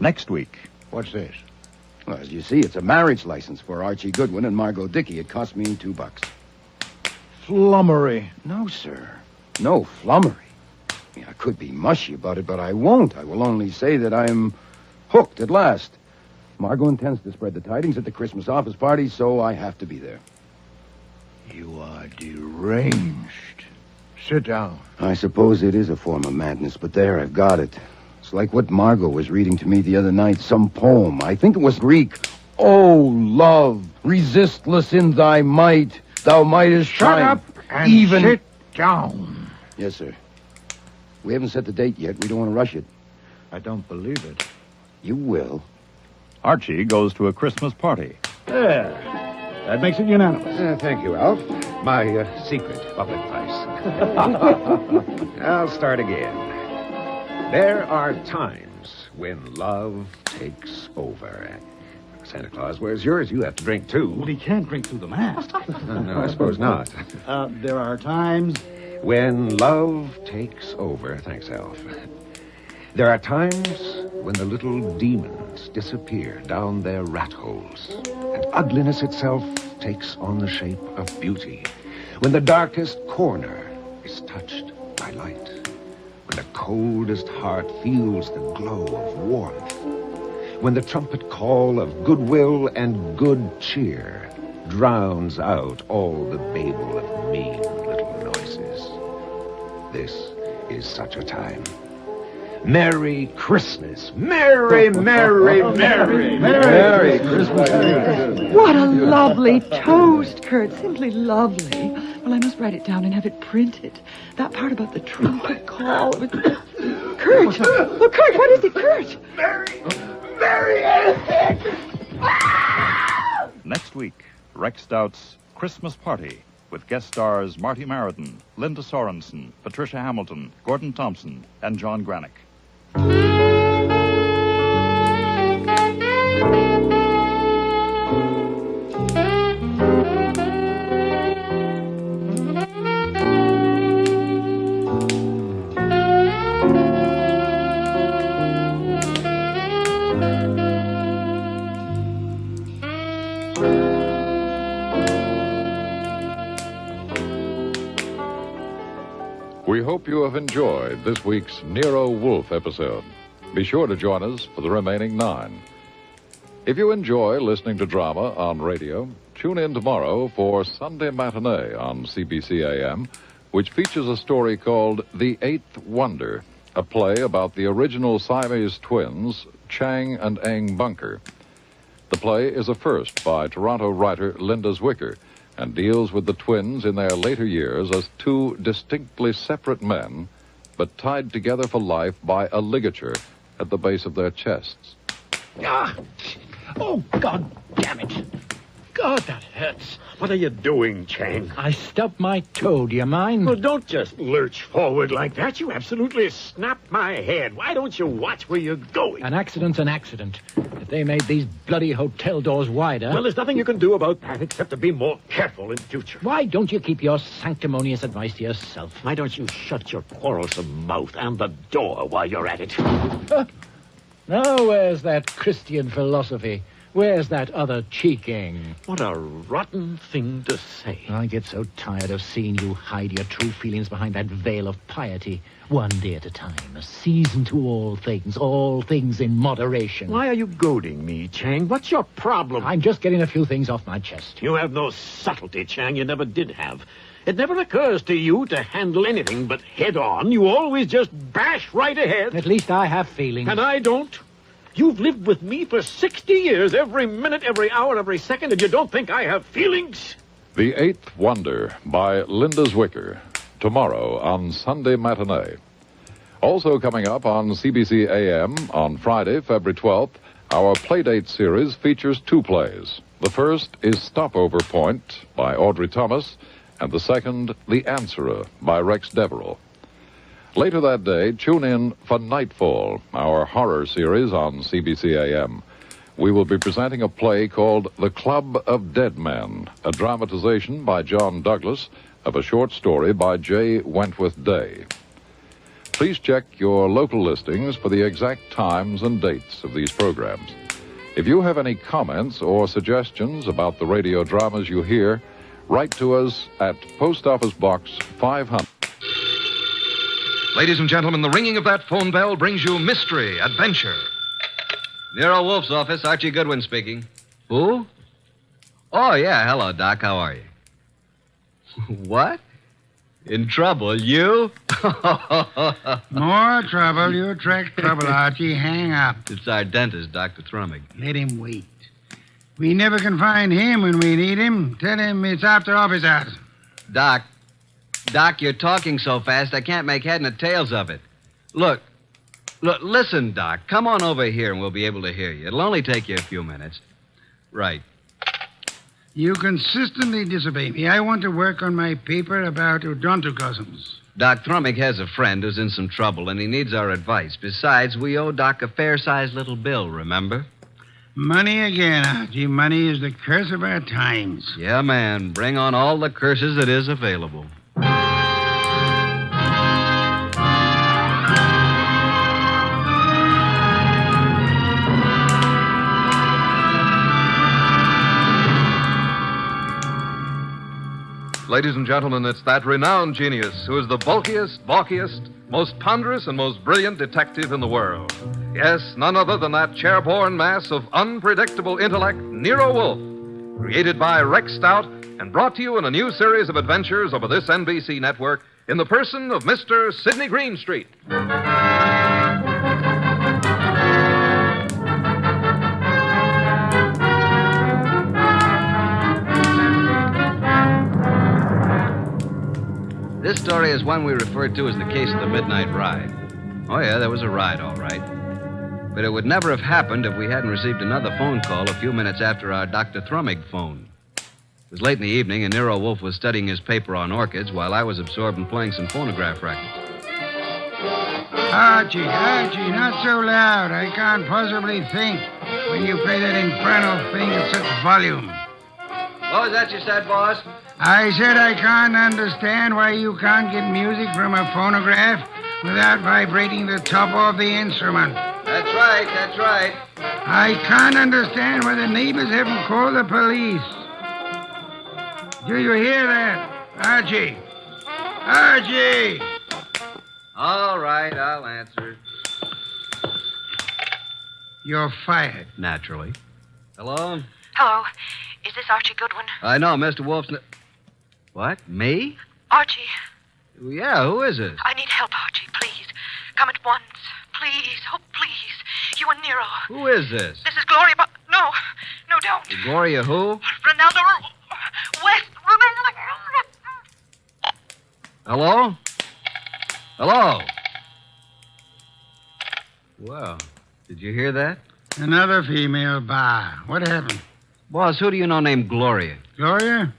Next week. What's this? Well, as you see, it's a marriage license for Archie Goodwin and Margot Dickey. It cost me $2. Flummery. No, sir. No flummery. I could be mushy about it, but I won't. I will only say that I'm hooked at last. Margot intends to spread the tidings at the Christmas office party, so I have to be there. You are deranged. Sit down. I suppose it is a form of madness, but there, I've got it. It's like what Margot was reading to me the other night, some poem. I think it was Greek. Oh, love, resistless in thy might, thou mightest Shut shine. up and sit down. Yes, sir. We haven't set the date yet. We don't want to rush it. I don't believe it. You will. Archie goes to a Christmas party. There. That makes it unanimous. Thank you, Alf. My secret public place. I'll start again. There are times when love takes over. Santa Claus, where's yours? You have to drink, too. Well, he can't drink through the mask. No, I suppose not. There are times... When love takes over. Thanks, Alf. There are times when the little demons disappear down their rat holes, and ugliness itself takes on the shape of beauty. When the darkest corner is touched by light. When the coldest heart feels the glow of warmth. When the trumpet call of goodwill and good cheer drowns out all the babel of mean little noises. This is such a time. Merry Christmas. Merry, merry, merry, merry Christmas. What a lovely toast, Kurt. Simply lovely. Well, I must write it down and have it printed. That part about the trumpet call. Kurt! Oh, Kurt, what is it, Kurt? Merry Next week, Rex Stout's Christmas Party with guest stars Marty Marradin, Linda Sorensen, Patricia Hamilton, Gordon Thompson, and John Granick. We hope you have enjoyed this week's Nero Wolfe episode. Be sure to join us for the remaining 9. If you enjoy listening to drama on radio, tune in tomorrow for Sunday Matinee on CBC AM, which features a story called The Eighth Wonder, a play about the original Siamese twins, Chang and Eng Bunker. The play is a first by Toronto writer Linda Zwicker, and deals with the twins in their later years as 2 distinctly separate men, but tied together for life by a ligature at the base of their chests. Ah! Oh, God damn it. God, that hurts. What are you doing, Chang? I stubbed my toe. Do you mind? Well, don't just lurch forward like that. You absolutely snapped my head. Why don't you watch where you're going? An accident's an accident. If they made these bloody hotel doors wider... Well, there's nothing you can do about that except to be more careful in future. Why don't you keep your sanctimonious advice to yourself? Why don't you shut your quarrelsome mouth and the door while you're at it? Now, where's that Christian philosophy? Where's that other cheeking? What a rotten thing to say. I get so tired of seeing you hide your true feelings behind that veil of piety. One day at a time, a season to all things in moderation. Why are you goading me, Chang? What's your problem? I'm just getting a few things off my chest. You have no subtlety, Chang. You never did have. It never occurs to you to handle anything but head on. You always just bash right ahead. At least I have feelings. And I don't. You've lived with me for 60 years, every minute, every hour, every second, and you don't think I have feelings? The Eighth Wonder by Linda Zwicker, tomorrow on Sunday Matinee. Also coming up on CBC AM on Friday, February 12th, our Playdate series features 2 plays. The first is Stopover Point by Audrey Thomas, and the second, The Answerer by Rex Deverell. Later that day, tune in for Nightfall, our horror series on CBC AM. We will be presenting a play called The Club of Dead Men, a dramatization by John Douglas of a short story by J. Wentworth Day. please check your local listings for the exact times and dates of these programs. If you have any comments or suggestions about the radio dramas you hear, write to us at Post Office Box 500. Ladies and gentlemen, the ringing of that phone bell brings you mystery, adventure. Nero Wolfe's office, Archie Goodwin speaking. Who? Oh, yeah. Hello, Doc. How are you? What? In trouble? You? More trouble. You attract trouble, Archie. Hang up. It's our dentist, Dr. Thrummig. Let him wait. We never can find him when we need him. Tell him it's after office hours. Doc, you're talking so fast I can't make head nor tails of it. Look, listen, Doc. Come on over here and we'll be able to hear you. It'll only take you a few minutes. Right. You consistently disobey me. I want to work on my paper about odontocosms. Doc Thrummig has a friend who's in some trouble, and he needs our advice. Besides, we owe Doc a fair-sized little bill, remember? Money again, Archie. Money is the curse of our times. Yeah, man. Bring on all the curses that is available. Ladies and gentlemen, it's that renowned genius who is the bulkiest, balkiest, most ponderous, and most brilliant detective in the world. Yes, none other than that chairborne mass of unpredictable intellect, Nero Wolfe, created by Rex Stout and brought to you in a new series of adventures over this NBC network in the person of Mr. Sidney Greenstreet. This story is one we referred to as the case of the Midnight Ride. Oh, yeah, there was a ride, all right. But it would never have happened if we hadn't received another phone call a few minutes after our Dr. Thrummig phoned. It was late in the evening, and Nero Wolfe was studying his paper on orchids while I was absorbed in playing some phonograph records. Archie, not so loud. I can't possibly think when you play that infernal thing at such volume. What was that you said, boss? I said I can't understand why you can't get music from a phonograph without vibrating the top of the instrument. That's right. I can't understand why the neighbors haven't called the police. Do you hear that, Archie? Archie! All right, I'll answer. You're fired. Naturally. Hello? Hello. Is this Archie Goodwin? I know, Mr. Wolfe's... What? Me? Archie. Yeah, who is it? I need help, Archie, please. Come at once. Please. Oh, please. You and Nero. Who is this? This is Gloria, but... No, don't. Gloria who? Ronaldo West. Hello? Hello? Well, did you hear that? Another female bar. What happened? Boss, who do you know named Gloria? Gloria?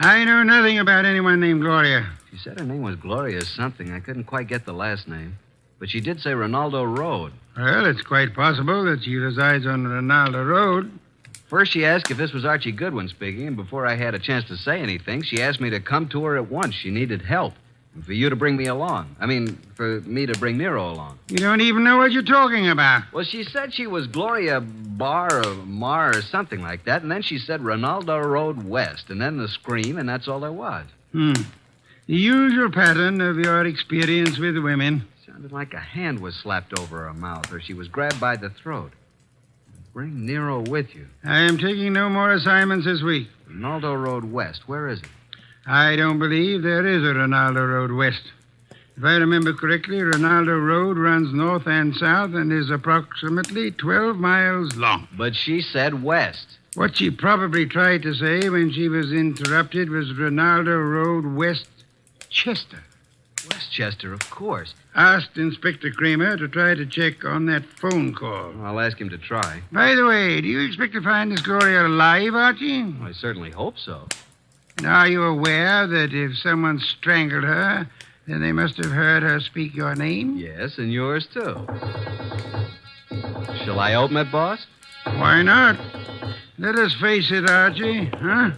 I know nothing about anyone named Gloria. She said her name was Gloria something. I couldn't quite get the last name. But she did say Ronaldo Road. Well, it's quite possible that she resides on Ronaldo Road. First, she asked if this was Archie Goodwin speaking, and before I had a chance to say anything, she asked me to come to her at once. She needed help. And for you to bring me along. For me to bring Nero along. You don't even know what you're talking about. Well, she said she was Gloria Bar or Mar or something like that, and then she said Ronaldo Road West, and then the scream, and that's all there was. The usual pattern of your experience with women. Sounded like a hand was slapped over her mouth, or she was grabbed by the throat. Bring Nero with you. I am taking no more assignments this week. Ronaldo Road West, where is it? I don't believe there is a Ronaldo Road West. If I remember correctly, Ronaldo Road runs north and south and is approximately 12 miles long. But she said west. What she probably tried to say when she was interrupted was Ronaldo Road Westchester. Westchester, of course. Asked Inspector Kramer to try to check on that phone call. I'll ask him to try. By the way, do you expect to find this Gloria alive, Archie? I certainly hope so. And are you aware that if someone strangled her, then they must have heard her speak your name? Yes, and yours, too. Shall I open it, boss? Why not? Let us face it, Archie, huh?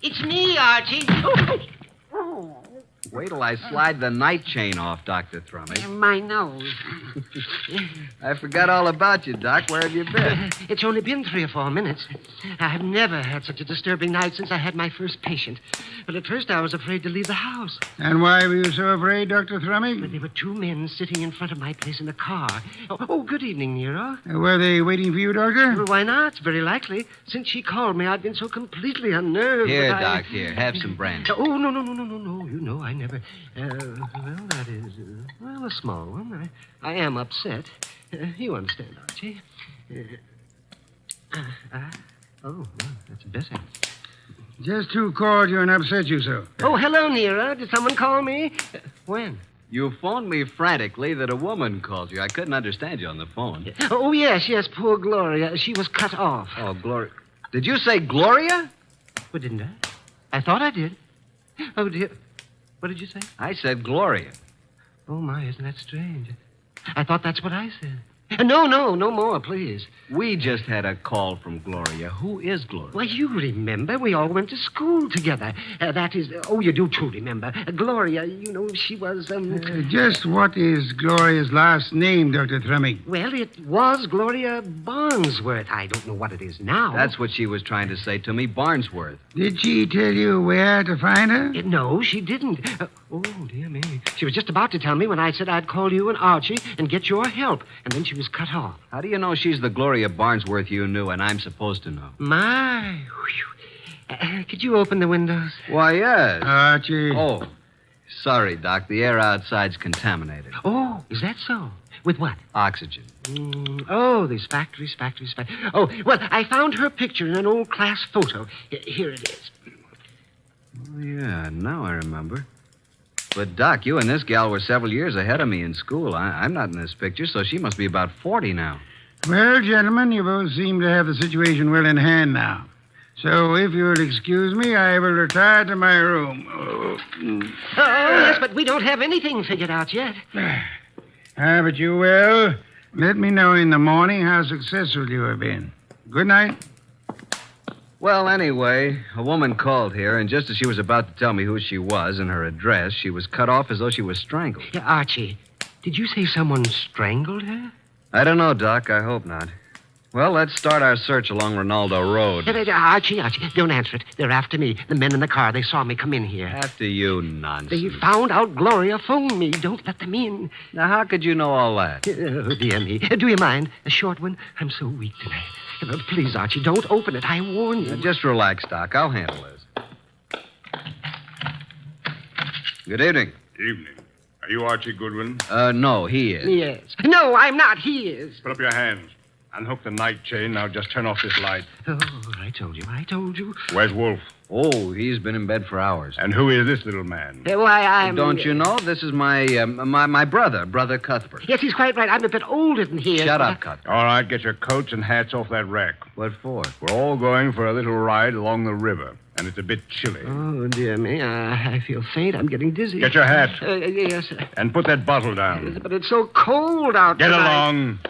It's me, Archie. Wait till I slide the night chain off, Dr. Thrumming. My nose. I forgot all about you, Doc. Where have you been? It's only been 3 or 4 minutes. I have never had such a disturbing night since I had my first patient. But at first I was afraid to leave the house. And why were you so afraid, Dr. Thrumming? But there were 2 men sitting in front of my place in a car. Oh, good evening, Nero. Were they waiting for you, Doctor? Well, why not? It's very likely. Since she called me, I've been so completely unnerved. Here, that Doc, here. Have some brandy. Oh, no. You know, I never... well, that is... a small one. I am upset. You understand, Archie. Well, that's better. Just who called you and upset you so? Oh, hello, Nero. Did someone call me? When? You phoned me frantically that a woman called you. I couldn't understand you on the phone. Oh, yes, poor Gloria. She was cut off. Oh, Gloria. Did you say Gloria? Well, didn't I? I thought I did. Oh, dear. What did you say? I said Gloria. Oh, my, isn't that strange? I thought that's what I said. No more, please. We just had a call from Gloria. Who is Gloria? Why, you remember. We all went to school together. That is... you do too remember. Gloria, you know, she was... Just what is Gloria's last name, Dr. Thrumming? Well, it was Gloria Barnsworth. I don't know what it is now. That's what she was trying to say to me, Barnsworth. Did she tell you where to find her? No, she didn't. Oh, dear me. She was just about to tell me when I said I'd call you and Archie and get your help. And then she was cut off. How do you know she's the Gloria Barnsworth you knew and I'm supposed to know? My. Could you open the windows? Why, yes. Archie. Oh, sorry, Doc. The air outside's contaminated. Oh, is that so? With what? Oxygen. These factories. Oh, well, I found her picture in an old class photo. Here it is. Oh, yeah, now I remember. But, Doc, you and this gal were several years ahead of me in school. I'm not in this picture, so she must be about 40 now. Well, gentlemen, you both seem to have the situation well in hand now. So, if you'll excuse me, I will retire to my room. Yes, but we don't have anything figured out yet. But you will. Let me know in the morning how successful you have been. Good night. Well, anyway, a woman called here, and just as she was about to tell me who she was and her address, she was cut off as though she was strangled. Yeah, Archie, did you say someone strangled her? I don't know, Doc. I hope not. Well, let's start our search along Ronaldo Road. Archie, don't answer it. They're after me. The men in the car, they saw me come in here. After you, nonsense. They found out Gloria phoned me. Don't let them in. Now, how could you know all that? Oh, dear me. Do you mind? A short one? I'm so weak tonight. Please, Archie, don't open it. I warn you. Now, just relax, Doc. I'll handle this. Good evening. Evening. Are you Archie Goodwin? No, he is. Yes. No, I'm not. He is. Put up your hands. Unhook the night chain. Now just turn off this light. Oh, I told you. Where's Wolfe? Oh, he's been in bed for hours. And who is this little man? Why, I'm... Don't you know? This is my brother Cuthbert. Yes, he's quite right. I'm a bit older than he is. Shut up, Cuthbert. All right, get your coats and hats off that rack. What for? We're all going for a little ride along the river, and it's a bit chilly. Oh, dear me. I feel faint. I'm getting dizzy. Get your hat. Yes. And put that bottle down. Yes, but it's so cold out Get tonight. along.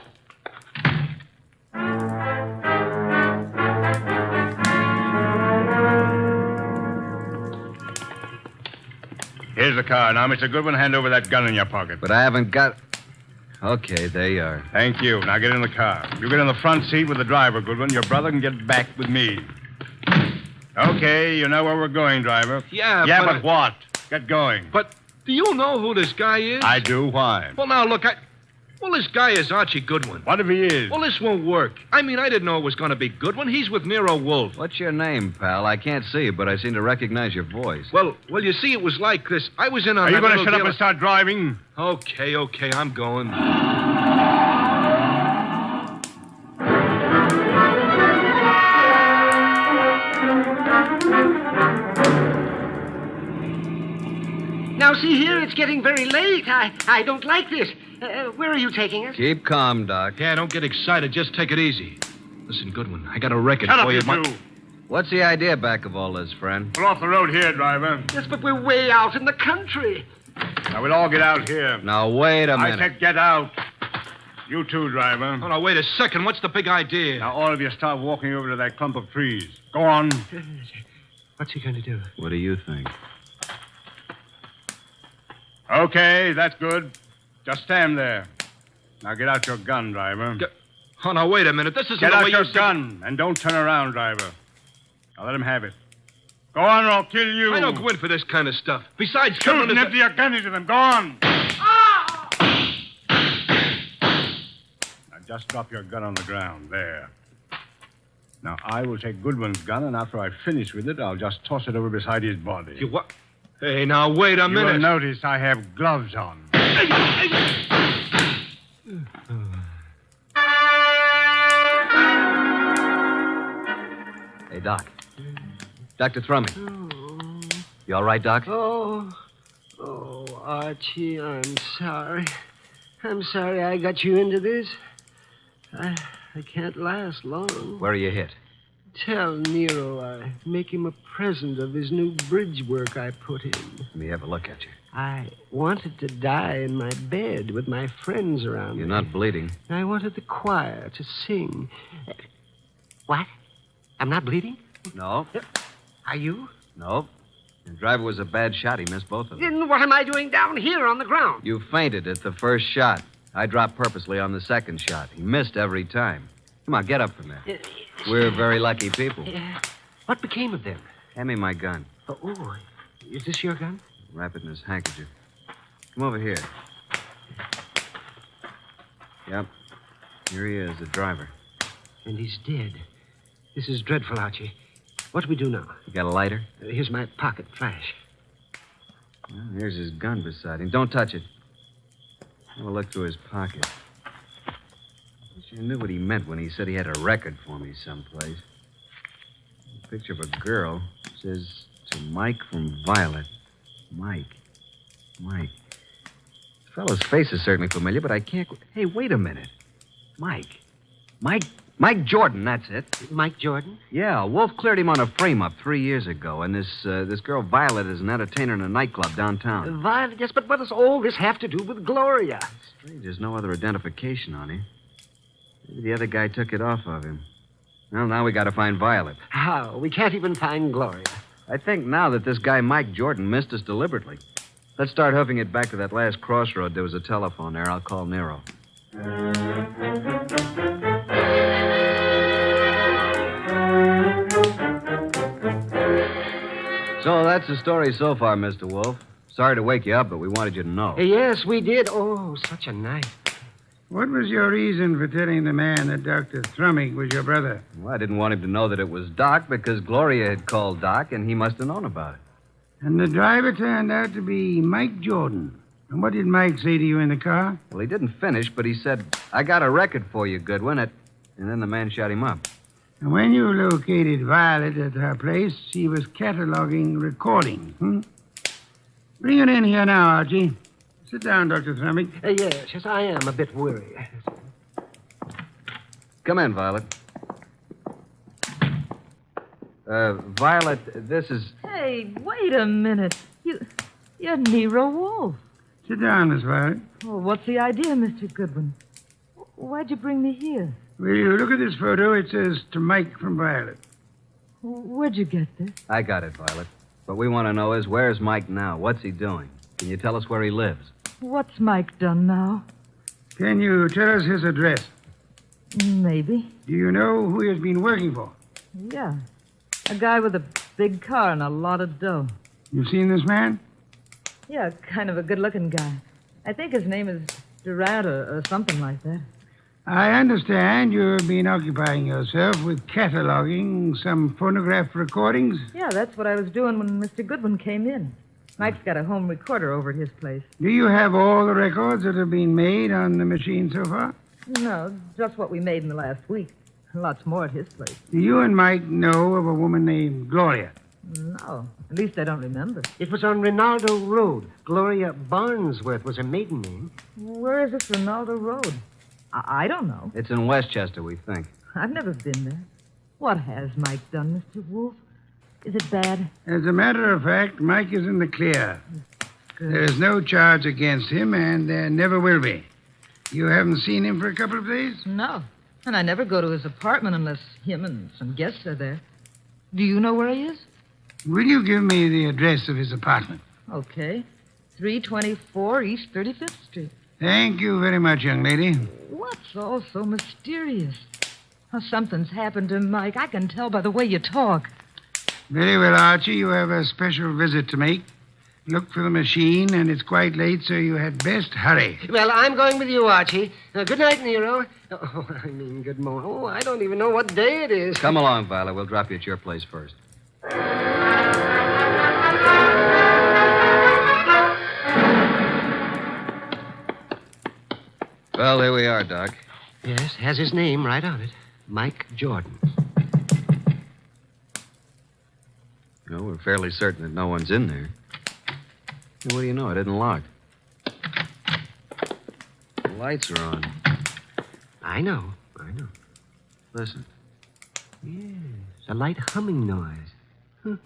Here's the car. Now, Mr. Goodwin, hand over that gun in your pocket. But I haven't got... Okay, there you are. Thank you. Now get in the car. You get in the front seat with the driver, Goodwin. Your brother can get back with me. Okay, you know where we're going, driver. Yeah, but what? Get going. But do you know who this guy is? I do. Why? Well, now, look, Well, this guy is Archie Goodwin. What if he is? Well, this won't work. I mean, I didn't know it was going to be Goodwin. He's with Nero Wolfe. What's your name, pal? I can't see you, but I seem to recognize your voice. Well, you see, it was like this. I was in on Are you that going to little shut up deal- and start driving? Okay, I'm going. Now, see here, it's getting very late. I don't like this. Where are you taking us? Keep calm, Doc. Yeah, don't get excited. Just take it easy. Listen, Goodwin, I got a record Shut for up, you. you two. What's the idea back of all this, friend? Pull off the road here, driver. Yes, but we're way out in the country. Now, we'll all get out here. Now, wait a I minute. said get out. You too, driver. Oh, now, wait a second. What's the big idea? Now, all of you start walking over to that clump of trees. Go on. What's he going to do? What do you think? Okay, that's good. Just stand there. Now get out your gun, driver. Oh, now, wait a minute. This isn't Get the out way your you gun and don't turn around, driver. Now let him have it. Go on or I'll kill you. I don't go in for this kind of stuff. Besides, shoot Goodwin and is empty your gun into them. Go on. Now just drop your gun on the ground. There. Now I will take Goodwin's gun, and after I finish with it, I'll just toss it over beside his body. You what? Hey, now, wait a minute. You'll notice I have gloves on. Hey, Doc. Dr. Thrumming. You all right, Doc? Oh, Archie, I'm sorry. I'm sorry I got you into this. I can't last long. Where are you hit? Tell Nero I make him a present of his new bridge work I put in. Let me have a look at you. I wanted to die in my bed with my friends around You're me. not bleeding. I wanted the choir to sing. What? I'm not bleeding? No. Are you? No. The driver was a bad shot. He missed both of them. Then what am I doing down here on the ground? You fainted at the first shot. I dropped purposely on the second shot. He missed every time. Come on, get up from there. We're very lucky people. What became of them? Hand me my gun. Oh, is this your gun? Wrap it in his handkerchief. Come over here. Yep. Here he is, the driver. And he's dead. This is dreadful, Archie. What do we do now? You got a lighter? Here's my pocket flash. Well, here's his gun beside him. Don't touch it. Have a look through his pocket. You knew what he meant when he said he had a record for me someplace. A picture of a girl. Says, to Mike from Violet. Mike. The fellow's face is certainly familiar, but I can't... Hey, wait a minute. Mike Jordan, that's it. Mike Jordan? Yeah, Wolf cleared him on a frame-up 3 years ago, and this girl Violet is an entertainer in a nightclub downtown. Violet, yes, but what does all this have to do with Gloria? Strange, there's no other identification on him. Maybe the other guy took it off of him. Well, now we got to find Violet. How? We can't even find Gloria. I think now that this guy Mike Jordan missed us deliberately. Let's start hoofing it back to that last crossroad. There was a telephone there. I'll call Nero. So that's the story so far, Mr. Wolf. Sorry to wake you up, but we wanted you to know. Yes, we did. Oh, such a night. What was your reason for telling the man that Dr. Thrumming was your brother? Well, I didn't want him to know that it was Doc because Gloria had called Doc, and he must have known about it. And the driver turned out to be Mike Jordan. And what did Mike say to you in the car? Well, he didn't finish, but he said, I got a record for you, Goodwin. And then the man shot him up. And when you located Violet at her place, she was cataloging recordings, Bring it in here now, Archie. Sit down, Dr. Thrumming. Yes, I am a bit weary. Come in, Violet. Violet, this is... Hey, wait a minute. You're Nero Wolfe. Sit down, Miss Violet. Oh, what's the idea, Mr. Goodwin? Why'd you bring me here? Will you look at this photo? It says to Mike from Violet. Where'd you get this? I got it, Violet. What we want to know is, where's Mike now? What's he doing? Can you tell us where he lives? What's Mike done now? Can you tell us his address? Maybe. Do you know who he has been working for? Yeah. A guy with a big car and a lot of dough. You've seen this man? Yeah, kind of a good-looking guy. I think his name is Durant or something like that. I understand you've been occupying yourself with cataloging some phonograph recordings. Yeah, that's what I was doing when Mr. Goodwin came in. Mike's got a home recorder over at his place. Do you have all the records that have been made on the machine so far? No, just what we made in the last week. Lots more at his place. Do you and Mike know of a woman named Gloria? No, at least I don't remember. It was on Rinaldo Road. Gloria Barnsworth was her maiden name. Where is this Rinaldo Road? I don't know. It's in Westchester, we think. I've never been there. What has Mike done, Mr. Wolfe? Is it bad? As a matter of fact, Mike is in the clear. Good. There's no charge against him, and there never will be. You haven't seen him for a couple of days? No. And I never go to his apartment unless him and some guests are there. Do you know where he is? Will you give me the address of his apartment? Okay. 324 East 35th Street. Thank you very much, young lady. What's all so mysterious? Oh, something's happened to Mike. I can tell by the way you talk. Very well, Archie. You have a special visit to make. Look for the machine, and it's quite late, so you had best hurry. Well, I'm going with you, Archie. Good night, Nero. Oh, I mean, good morning. Oh, I don't even know what day it is. Come along, Violet. We'll drop you at your place first. Well, here we are, Doc. Yes, has his name right on it. Mike Jordan. No, we're fairly certain that no one's in there. What do you know? It isn't locked. The lights are on. I know. Listen. Yes, a light humming noise. Huh.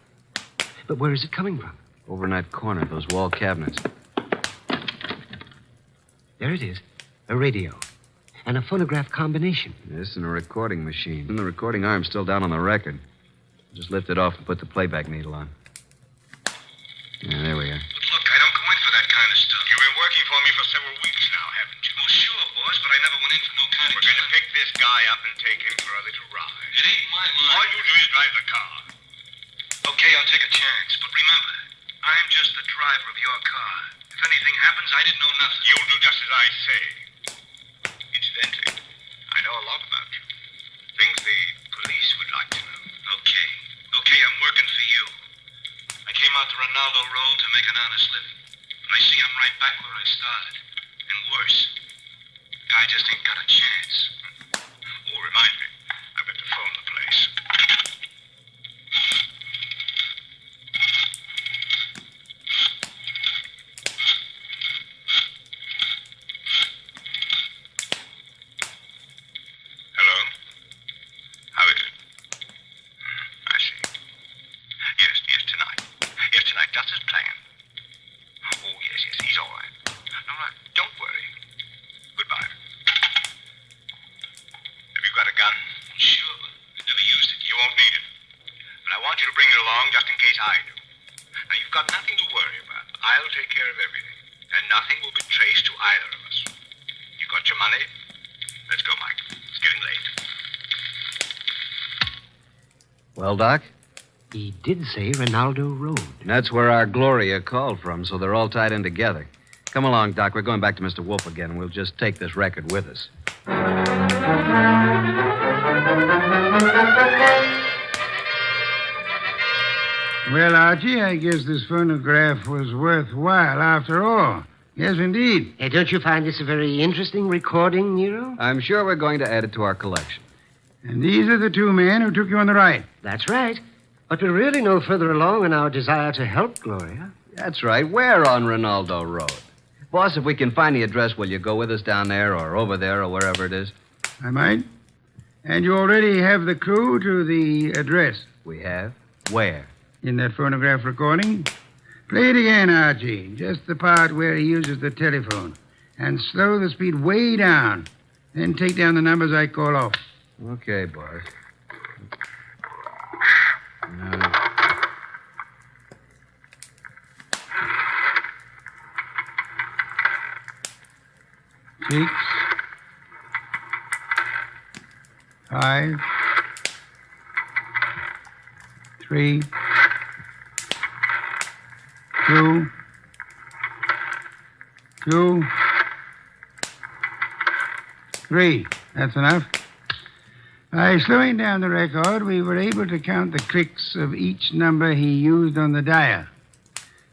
But where is it coming from? Over in that corner, those wall cabinets. There it is. A radio. And a phonograph combination. Yes, and a recording machine. And the recording arm's still down on the record. Just lift it off and put the playback needle on. Yeah, there we are. Look, I don't go in for that kind of stuff. You've been working for me for several weeks now, haven't you? Well, sure, boss, but I never went in for no kind of... We're going to pick this guy up and take him for a little ride. It ain't my line. All you do is drive the car. Okay, I'll take a chance, but remember, I'm just the driver of your car. If anything happens, I didn't know nothing. You'll do just as I say. Incidentally, I know a lot about you. Things the police would like to know. Okay, I'm working for you. I came out to Ronaldo Road to make an honest living. But I see I'm right back where I started. And worse. Guy just ain't got a chance. Oh, remind me. I better phone the place. Hello? How is it? I see. Yes, tonight. Yes, tonight, just as planned. Oh, yes, he's all right. No, don't worry. Goodbye. Have you got a gun? Sure, but I never used it. You won't need it. But I want you to bring it along just in case I do. Now, you've got nothing to worry about. I'll take care of everything. And nothing will be traced to either of us. You got your money? Let's go, Mike. It's getting late. Well, Doc? He did say Ronaldo Road. That's where our Gloria called from, so they're all tied in together. Come along, Doc. We're going back to Mr. Wolfe again, and we'll just take this record with us. Well, Archie, I guess this phonograph was worthwhile after all. Yes, indeed. Don't you find this a very interesting recording, Nero? I'm sure we're going to add it to our collection. And these are the two men who took you on the ride. That's right. But we're really no further along in our desire to help Gloria. That's right. We're on Ronaldo Road. Boss, if we can find the address, will you go with us down there or over there or wherever it is? I might. And you already have the clue to the address. We have? Where? In that phonograph recording. Play it again, Archie. Just the part where he uses the telephone. And slow the speed way down. Then take down the numbers I call off. Okay, boss. Six, 5, 3, 2, 3. That's enough. By slowing down the record, we were able to count the clicks of each number he used on the dial.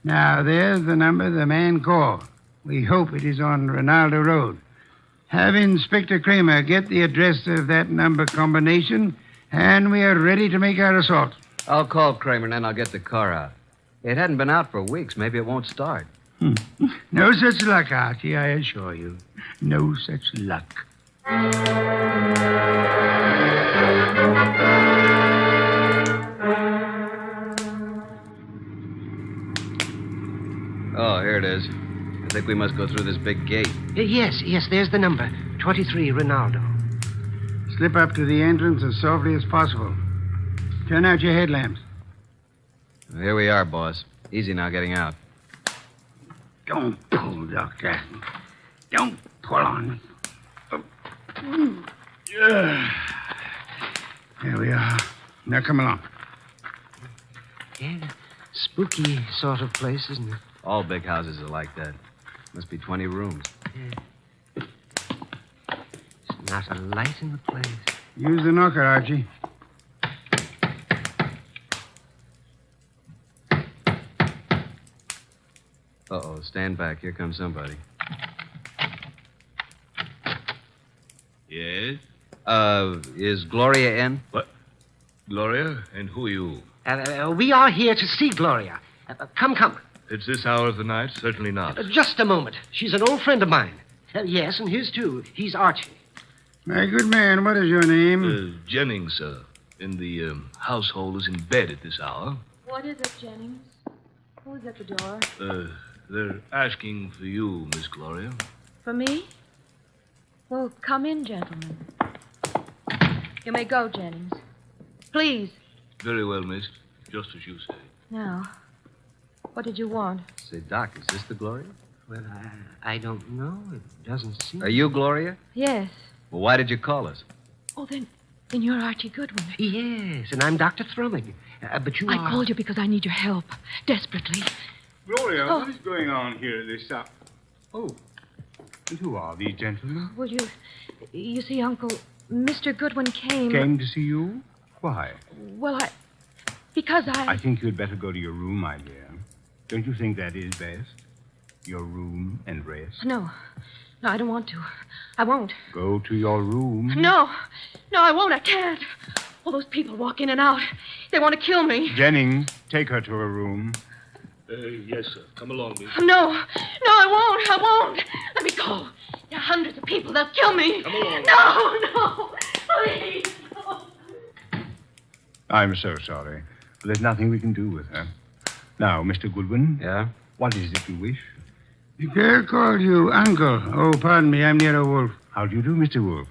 Now, there's the number the man called. We hope it is on Ronaldo Road. Have Inspector Kramer get the address of that number combination, and we are ready to make our assault. I'll call Kramer, and then I'll get the car out. It hadn't been out for weeks. Maybe it won't start. No such luck, Archie, I assure you. No such luck. Oh, here it is. I think we must go through this big gate. Yes, there's the number. 23 Ronaldo. Slip up to the entrance as softly as possible. Turn out your headlamps. Well, here we are, boss. Easy now getting out. Don't pull, Doctor. Don't pull on me. There we are. Now, come along. Yeah, spooky sort of place, isn't it? All big houses are like that. Must be 20 rooms. Yeah. There's not a light in the place. Use the knocker, Archie. Uh-oh, stand back. Here comes somebody. Yes? Is Gloria in? What? Gloria? And who are you? We are here to see Gloria. Come. It's this hour of the night? Certainly not. Just a moment. She's an old friend of mine. Yes, and his too. He's Archie. My good man, what is your name? Jennings, sir. In the household is in bed at this hour. What is it, Jennings? Who's at the door? They're asking for you, Miss Gloria. For me? Well, come in, gentlemen. You may go, Jennings. Please. Very well, miss. Just as you say. Now, what did you want? Say, Doc, is this the Gloria? Well, I don't know. It doesn't seem... Are you Gloria? Yes. Well, why did you call us? Oh, then you're Archie Goodwin. Yes, and I'm Dr. Thrumming. But you I called you because I need your help. Desperately. Gloria, what is going on here at this hour? Oh, and who are these gentlemen? Well, you see, Uncle, Mr. Goodwin came... Came to see you? Why? Well, because I think you'd better go to your room, my dear. Don't you think that is best? Your room and rest? No, I don't want to. I won't. Go to your room. No, I won't. I can't. All those people walk in and out. They want to kill me. Jennings, take her to her room. Yes, sir. Come along, miss. No, I won't. Let me go. There are hundreds of people. They'll kill me. Come along. No, please. No. I'm so sorry. There's nothing we can do with her. Now, Mr. Goodwin. Yeah? What is it you wish? The girl called you Uncle. Oh, pardon me. I'm Nero Wolfe. How do you do, Mr. Wolfe?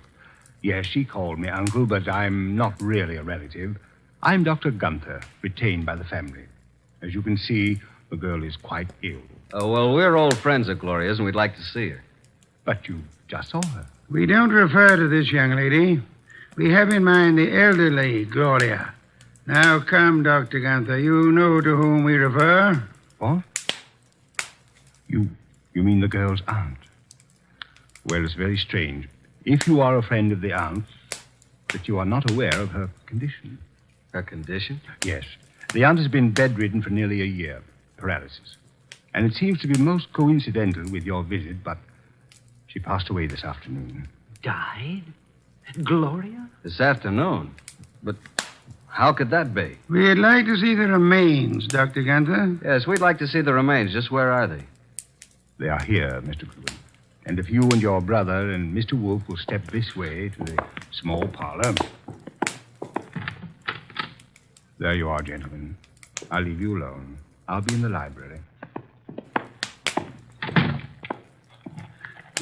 Yes, she called me Uncle, but I'm not really a relative. I'm Dr. Gunther, retained by the family. As you can see, the girl is quite ill. Well, we're old friends of Gloria's, and we'd like to see her. But you just saw her. We don't refer to this young lady. We have in mind the elderly Gloria. Now, come, Dr. Gunther. You know to whom we refer. What? You mean the girl's aunt? Well, it's very strange. If you are a friend of the aunt's, that you are not aware of her condition. Her condition? Yes. The aunt has been bedridden for nearly a year. Paralysis. And it seems to be most coincidental with your visit, but she passed away this afternoon. Died? Gloria? This afternoon? But how could that be? We'd like to see the remains, Dr. Gunther. Yes, we'd like to see the remains. Just where are they? They are here, Mr. Goodwin. And if you and your brother and Mr. Wolfe will step this way to the small parlor. There you are, gentlemen. I'll leave you alone. I'll be in the library.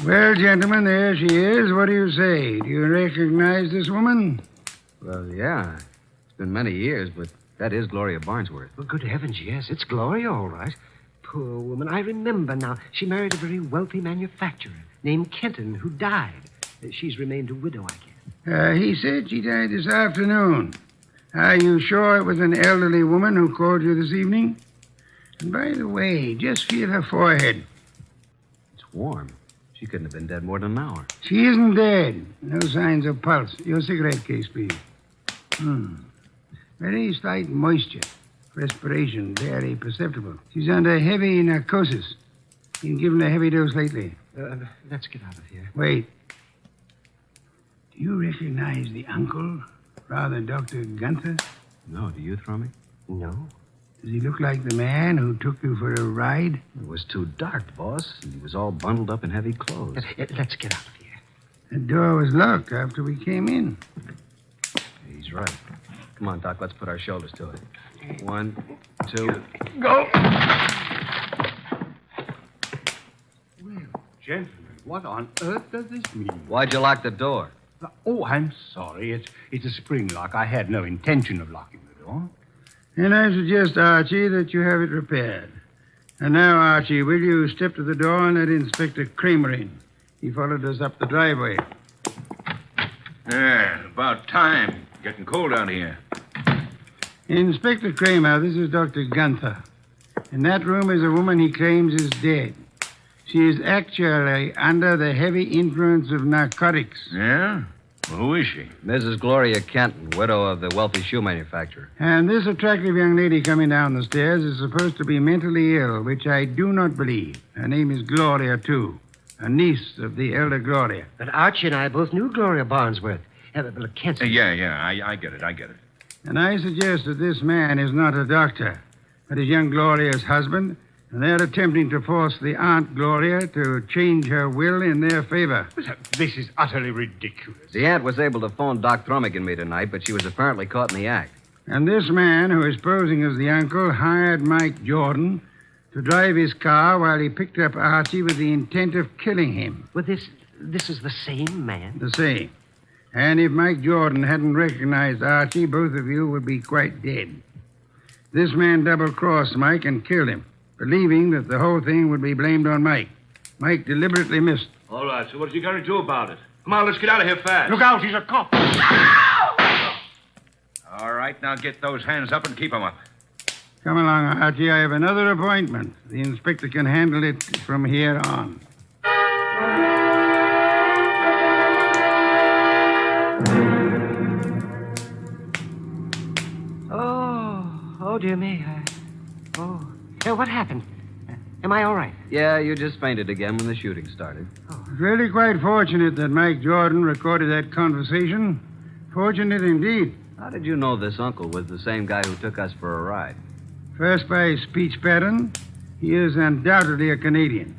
Well, gentlemen, there she is. What do you say? Do you recognize this woman? Well, yeah. It's been many years, but that is Gloria Barnsworth. Well, good heavens, yes. It's Gloria, all right. Poor woman. I remember now. She married a very wealthy manufacturer named Kenton, who died. She's remained a widow, I guess. He said she died this afternoon. Are you sure it was an elderly woman who called you this evening? And by the way, just feel her forehead. It's warm. She couldn't have been dead more than an hour. She isn't dead. No signs of pulse. Your cigarette case, please. Very slight moisture. Respiration barely perceptible. She's under heavy narcosis. Been given a heavy dose lately. Let's get out of here. Wait. Do you recognize the uncle, rather Dr. Gunther? No, do you, Thrumming? No. Does he look like the man who took you for a ride? It was too dark, boss. And he was all bundled up in heavy clothes. Let's get out of here. The door was locked after we came in. He's right. Come on, Doc, let's put our shoulders to it. 1, 2... Go! Well, gentlemen, what on earth does this mean? Why'd you lock the door? Oh, I'm sorry. It's a spring lock. I had no intention of locking the door. And I suggest, Archie, that you have it repaired. And now, Archie, will you step to the door and let Inspector Kramer in? He followed us up the driveway. Yeah, about time. Getting cold out here. Inspector Kramer, this is Dr. Gunther. In that room is a woman he claims is dead. She is actually under the heavy influence of narcotics. Yeah? Well, who is she? Mrs. Gloria Kenton, widow of the wealthy shoe manufacturer. And this attractive young lady coming down the stairs is supposed to be mentally ill, which I do not believe. Her name is Gloria, too. A niece of the elder Gloria. But Archie and I both knew Gloria Barnesworth. Kenton. Yeah, I get it. And I suggest that this man is not a doctor, but is young Gloria's husband, and they're attempting to force the Aunt Gloria to change her will in their favor. This is utterly ridiculous. The aunt was able to phone Doc Thrummig and me tonight, but she was apparently caught in the act. And this man, who is posing as the uncle, hired Mike Jordan to drive his car while he picked up Archie with the intent of killing him. Well, this is the same man? The same. And if Mike Jordan hadn't recognized Archie, both of you would be quite dead. This man double-crossed Mike and killed him, believing that the whole thing would be blamed on Mike. Mike deliberately missed. All right, so what are you going to do about it? Come on, let's get out of here fast. Look out, he's a cop. All right, now get those hands up and keep them up. Come along, Archie. I have another appointment. The inspector can handle it from here on. Oh, dear me. What happened? Am I all right? Yeah, you just fainted again when the shooting started. It's really quite fortunate that Mike Jordan recorded that conversation. Fortunate indeed. How did you know this uncle was the same guy who took us for a ride? First, by his speech pattern, he is undoubtedly a Canadian.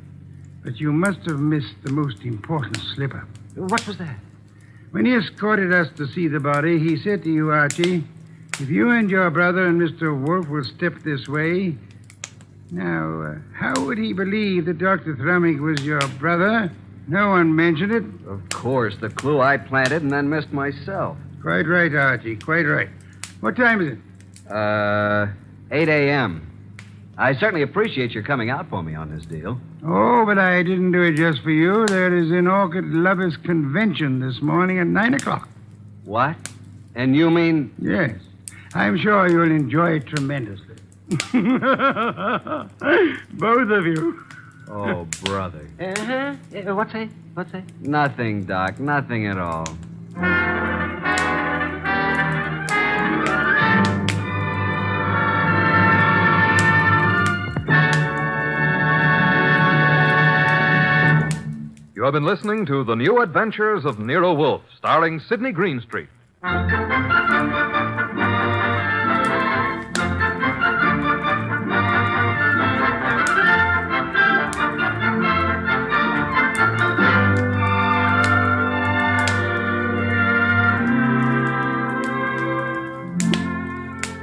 But you must have missed the most important slip-up. What was that? When he escorted us to see the body, he said to you, Archie, if you and your brother and Mr. Wolfe will step this way... Now, how would he believe that Dr. Thrummig was your brother? No one mentioned it. Of course, the clue I planted and then missed myself. Quite right, Archie, quite right. What time is it? 8 a.m. I certainly appreciate your coming out for me on this deal. Oh, but I didn't do it just for you. There is an Orchid Lovers Convention this morning at 9 o'clock. What? And you mean... Yes. I'm sure you'll enjoy it tremendously. Both of you. Oh, brother. What's that? Nothing, Doc. Nothing at all. You have been listening to The New Adventures of Nero Wolfe, starring Sidney Greenstreet.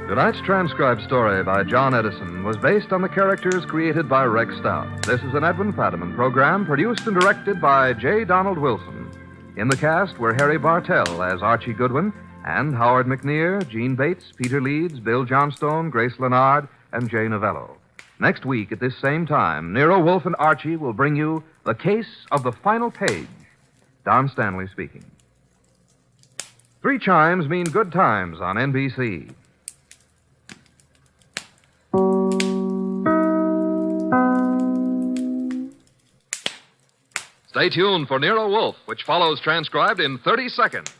Tonight's transcribed story by John Edison was based on the characters created by Rex Stout. This is an Edwin Fadiman program produced and directed by J. Donald Wilson. In the cast were Harry Bartell as Archie Goodwin and Howard McNear, Gene Bates, Peter Leeds, Bill Johnstone, Grace Leonard, and Jay Novello. Next week at this same time, Nero Wolfe and Archie will bring you The Case of the Final Page. Don Stanley speaking. 3 chimes mean good times on NBC. Stay tuned for Nero Wolfe, which follows transcribed in 30 seconds.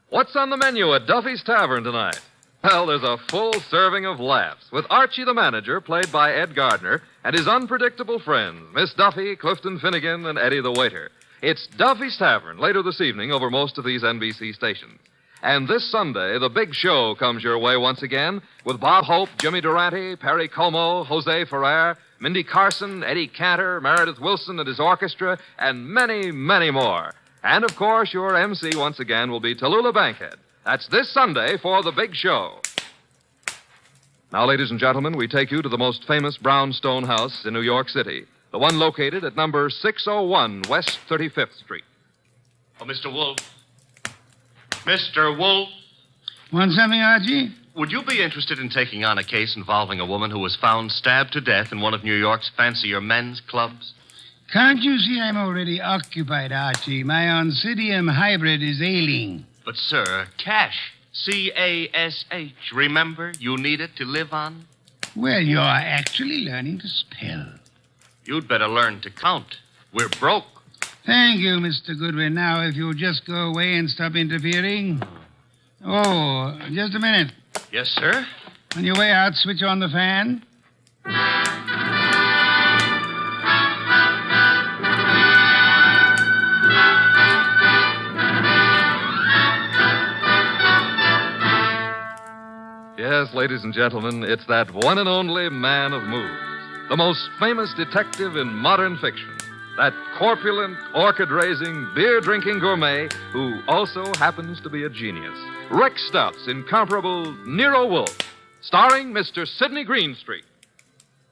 What's on the menu at Duffy's Tavern tonight? Well, there's a full serving of laughs with Archie the manager, played by Ed Gardner, and his unpredictable friends, Miss Duffy, Clifton Finnegan, and Eddie the waiter. It's Duffy's Tavern later this evening over most of these NBC stations. And this Sunday, the big show comes your way once again with Bob Hope, Jimmy Durante, Perry Como, Jose Ferrer, Mindy Carson, Eddie Cantor, Meredith Wilson and his orchestra, and many, many more. And, of course, your MC once again will be Tallulah Bankhead. That's this Sunday for the big show. Now, ladies and gentlemen, we take you to the most famous brownstone house in New York City, the one located at number 601 West 35th Street. Oh, Mr. Wolfe. Mr. Wolfe. Want something, Archie? would you be interested in taking on a case involving a woman who was found stabbed to death in one of New York's fancier men's clubs? Can't you see I'm already occupied, Archie? My oncidium hybrid is ailing. But, sir, cash. C-A-S-H. Remember, you need it to live on. Well, you're actually learning to spell. You'd better learn to count. We're broke. Thank you, Mr. Goodwin. Now, if you'll just go away and stop interfering. Oh, just a minute. Yes, sir? On your way out, switch on the fan. Yes, ladies and gentlemen, it's that one and only man of moves, the most famous detective in modern fiction, that corpulent, orchid-raising, beer-drinking gourmet who also happens to be a genius. Rick Stubbs' incomparable Nero Wolfe, starring Mr. Sidney Greenstreet.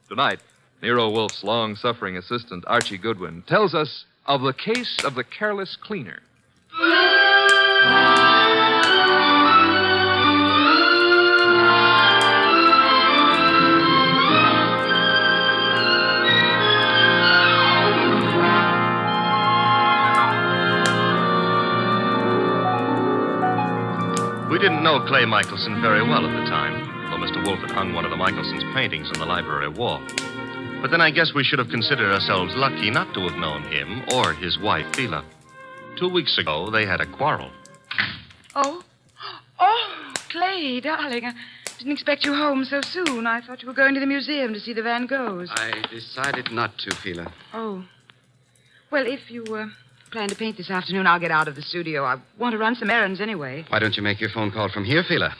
Tonight, Nero Wolfe's long-suffering assistant, Archie Goodwin, tells us of the case of the careless cleaner. We didn't know Clay Michelson very well at the time, though Mr. Wolfe had hung one of the Michelson's paintings on the library wall. But then I guess we should have considered ourselves lucky not to have known him or his wife, Phila. 2 weeks ago, they had a quarrel. Oh, Clay, darling, I didn't expect you home so soon. I thought you were going to the museum to see the Van Goghs. I decided not to, Phila. Oh. Well, if you plan to paint this afternoon, I'll get out of the studio. I want to run some errands anyway. Why don't you make your phone call from here, Phila?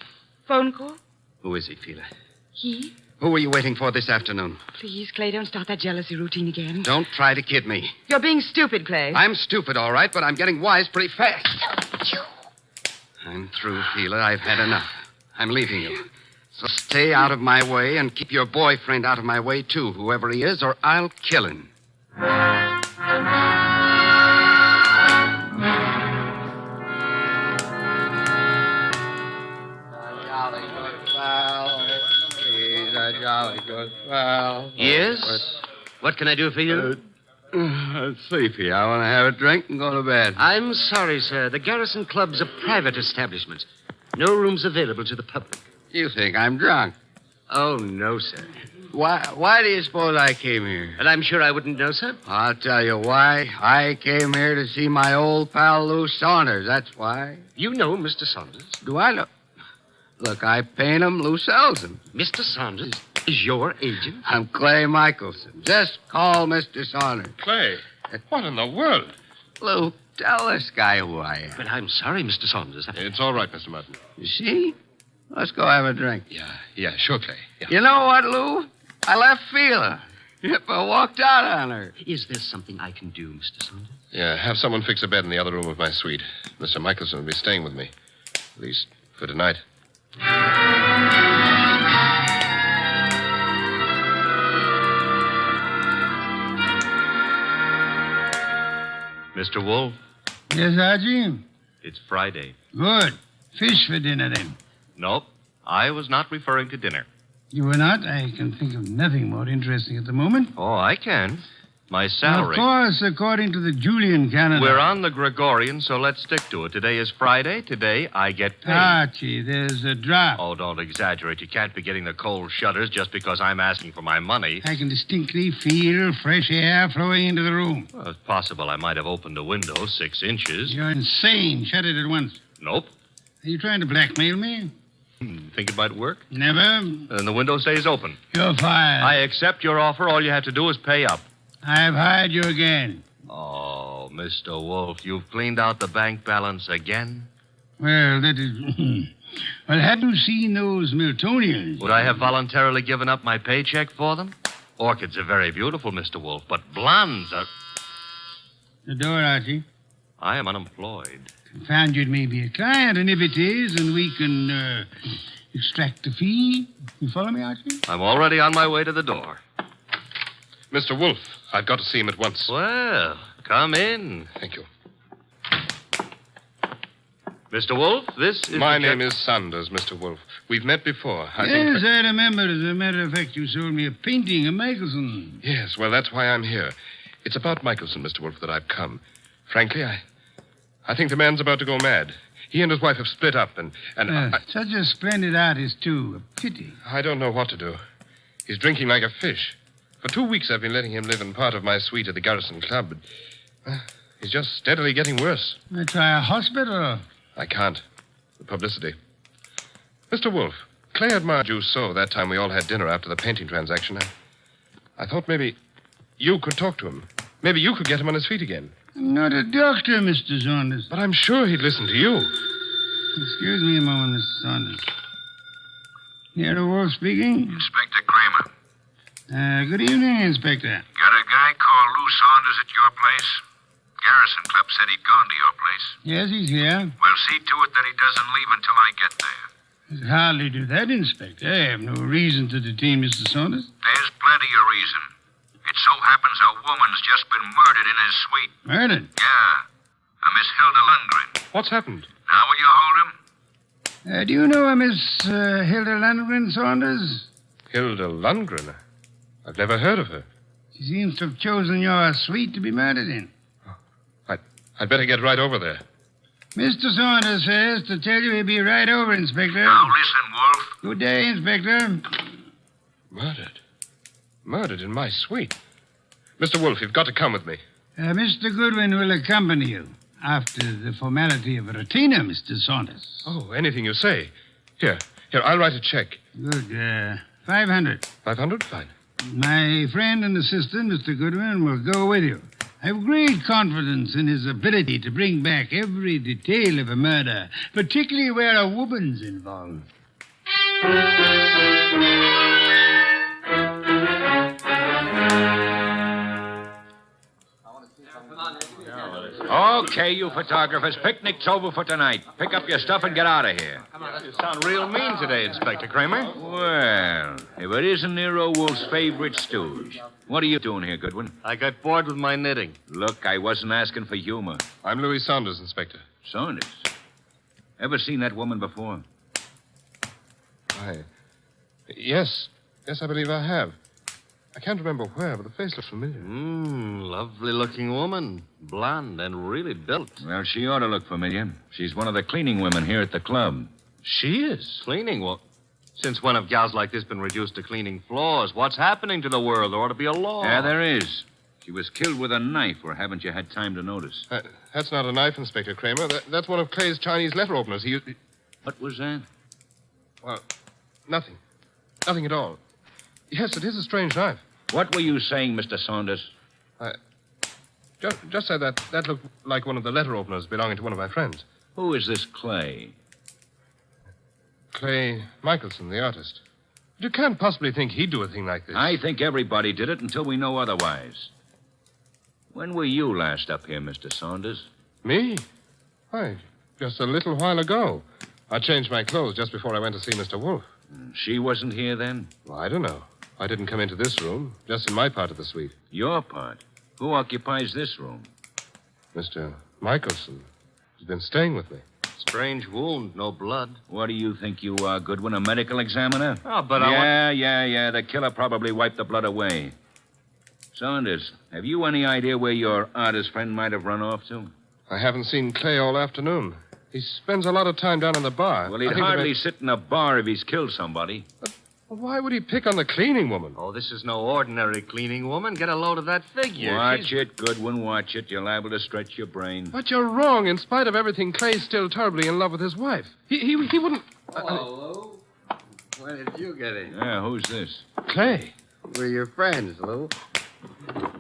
Phone call? Who is he, Phila? He? Who were you waiting for this afternoon? Please, Clay, don't start that jealousy routine again. Don't try to kid me. You're being stupid, Clay. I'm stupid, all right, but I'm getting wise pretty fast. I'm through, Phila. I've had enough. I'm leaving you. So stay out of my way and keep your boyfriend out of my way, too, whoever he is, or I'll kill him. Yes? What can I do for you? Sleepy. I want to have a drink and go to bed. I'm sorry, sir. The Garrison Club's a private establishment. No rooms available to the public. You think I'm drunk? Oh, no, sir. Why do you suppose I came here? And I'm sure I wouldn't know, sir. I'll tell you why. I came here to see my old pal Lou Saunders. That's why. You know Mr. Saunders? Do I know? Look, I paint him. Lou sells them. Mr. Saunders is your agent? I'm Clay Michelson. Just call Mr. Saunders. Clay, what in the world? Lou, tell this guy who I am. But I'm sorry, Mr. Saunders. It's all right, Mr. Martin. You see? Let's go have a drink. Yeah, sure, Clay. Yeah. You know what, Lou? I left Phila. Yep, I walked out on her. Is there something I can do, Mr. Saunders? Yeah, have someone fix a bed in the other room of my suite. Mr. Michelson will be staying with me. At least for tonight. Mr. Wolfe, Yes, Archie? it's Friday. Good. Fish for dinner, then. Nope, I was not referring to dinner. You were not? I can think of nothing more interesting at the moment. Oh, I can. My salary. Of course, according to the Julian calendar. We're on the Gregorian, so let's stick to it. Today is Friday. Today I get paid. Archie, there's a drop. Oh, don't exaggerate. You can't be getting the cold shutters just because I'm asking for my money. I can distinctly feel fresh air flowing into the room. Well, it's possible I might have opened a window 6 inches. You're insane. Shut it at once. Nope. Are you trying to blackmail me? Think it might work? Never. And the window stays open. You're fired. I accept your offer. All you have to do is pay up. I've hired you again. Oh, Mr. Wolfe, you've cleaned out the bank balance again? Well, that is... Well, have you seen those Miltonians? Would I have voluntarily given up my paycheck for them? Orchids are very beautiful, Mr. Wolfe, but blondes are... The door, Archie. I am unemployed. Found you'd maybe a client, and if it is, and we can extract a fee. You follow me, Archie? I'm already on my way to the door. Mr. Wolfe, I've got to see him at once. Well, come in. Thank you. Mr. Wolfe, this is... My name is Saunders, Mr. Wolfe. We've met before. I Yes, I remember. As a matter of fact, you sold me a painting of Michelson. Yes, well, that's why I'm here. It's about Michelson, Mr. Wolfe, that I've come. Frankly, I think the man's about to go mad. He and his wife have split up, and such a splendid artist, too. A pity. I don't know what to do. He's drinking like a fish. For 2 weeks, I've been letting him live in part of my suite at the Garrison Club. But, he's just steadily getting worse. I try a hospital. I can't. The publicity. Mr. Wolfe, Clay admired you so that time we all had dinner after the painting transaction. I thought maybe you could talk to him. Maybe you could get him on his feet again. I'm not a doctor, Mr. Saunders. But I'm sure he'd listen to you. Excuse me a moment, Mr. Saunders. Nero Wolfe speaking. Inspector Kramer. Good evening, Inspector. Got a guy called Lou Saunders at your place? Garrison Club said he'd gone to your place. Yes, he's here. Well, see to it that he doesn't leave until I get there. I'd hardly do that, Inspector. I have no reason to detain Mr. Saunders. There's plenty of reason. It so happens a woman's just been murdered in his suite. Murdered? Yeah. A Miss Hilda Lundgren. What's happened? Now will you hold him? Do you know a Miss Hilda Lundgren, Saunders? Hilda Lundgren? I've never heard of her. She seems to have chosen your suite to be murdered in. I'd better get right over there. Mr. Saunders says to tell you he'll be right over, Inspector. Now listen, Wolfe. Good day, Inspector. Murdered? Murdered in my suite? Mr. Wolfe, you've got to come with me. Mr. Goodwin will accompany you after the formality of a retainer, Mr. Saunders. Oh, anything you say. Here, I'll write a check. Good. 500. 500? Fine. My friend and assistant, Mr. Goodwin, will go with you. I have great confidence in his ability to bring back every detail of a murder, particularly where a woman's involved. Okay, you photographers, picnic's over for tonight. Pick up your stuff and get out of here. You sound real mean today, Inspector Kramer. Well, if it isn't Nero Wolfe's favorite stooge. What are you doing here, Goodwin? I got bored with my knitting. Look, I wasn't asking for humor. I'm Louis Saunders, Inspector. Saunders? Ever seen that woman before? Yes, I believe I have. I can't remember where, but the face looks familiar. Lovely-looking woman. Blonde and really built. Well, she ought to look familiar. She's one of the cleaning women here at the club. She is? Cleaning? Well, since when have gals like this been reduced to cleaning floors? What's happening to the world? There ought to be a law. Yeah, there is. She was killed with a knife, or haven't you had time to notice? That's not a knife, Inspector Kramer. That's one of Clay's Chinese letter openers. What was that? Well, nothing. Nothing at all. Yes, it is a strange knife. What were you saying, Mr. Saunders? Just said that looked like one of the letter openers belonging to one of my friends. Who is this Clay? Clay Michelson, the artist. You can't possibly think he'd do a thing like this. I think everybody did it until we know otherwise. When were you last up here, Mr. Saunders? Me? Why, just a little while ago. I changed my clothes just before I went to see Mr. Wolfe. She wasn't here then? Well, I don't know. I didn't come into this room, just in my part of the suite. Your part? Who occupies this room? Mr. Michelson. He's been staying with me. Strange wound, no blood. What do you think you are, Goodwin, a medical examiner? Oh, but Yeah. The killer probably wiped the blood away. Saunders, have you any idea where your artist friend might have run off to? I haven't seen Clay all afternoon. He spends a lot of time down in the bar. Well, he'd hardly sit in a bar if he's killed somebody. Why would he pick on the cleaning woman? Oh, this is no ordinary cleaning woman. Get a load of that figure. Watch it, Goodwin, watch it. You're liable to stretch your brain. But you're wrong. In spite of everything, Clay's still terribly in love with his wife. He wouldn't... Hello, Lou. When did you get in? Yeah, who's this? Clay. We're your friends, Lou.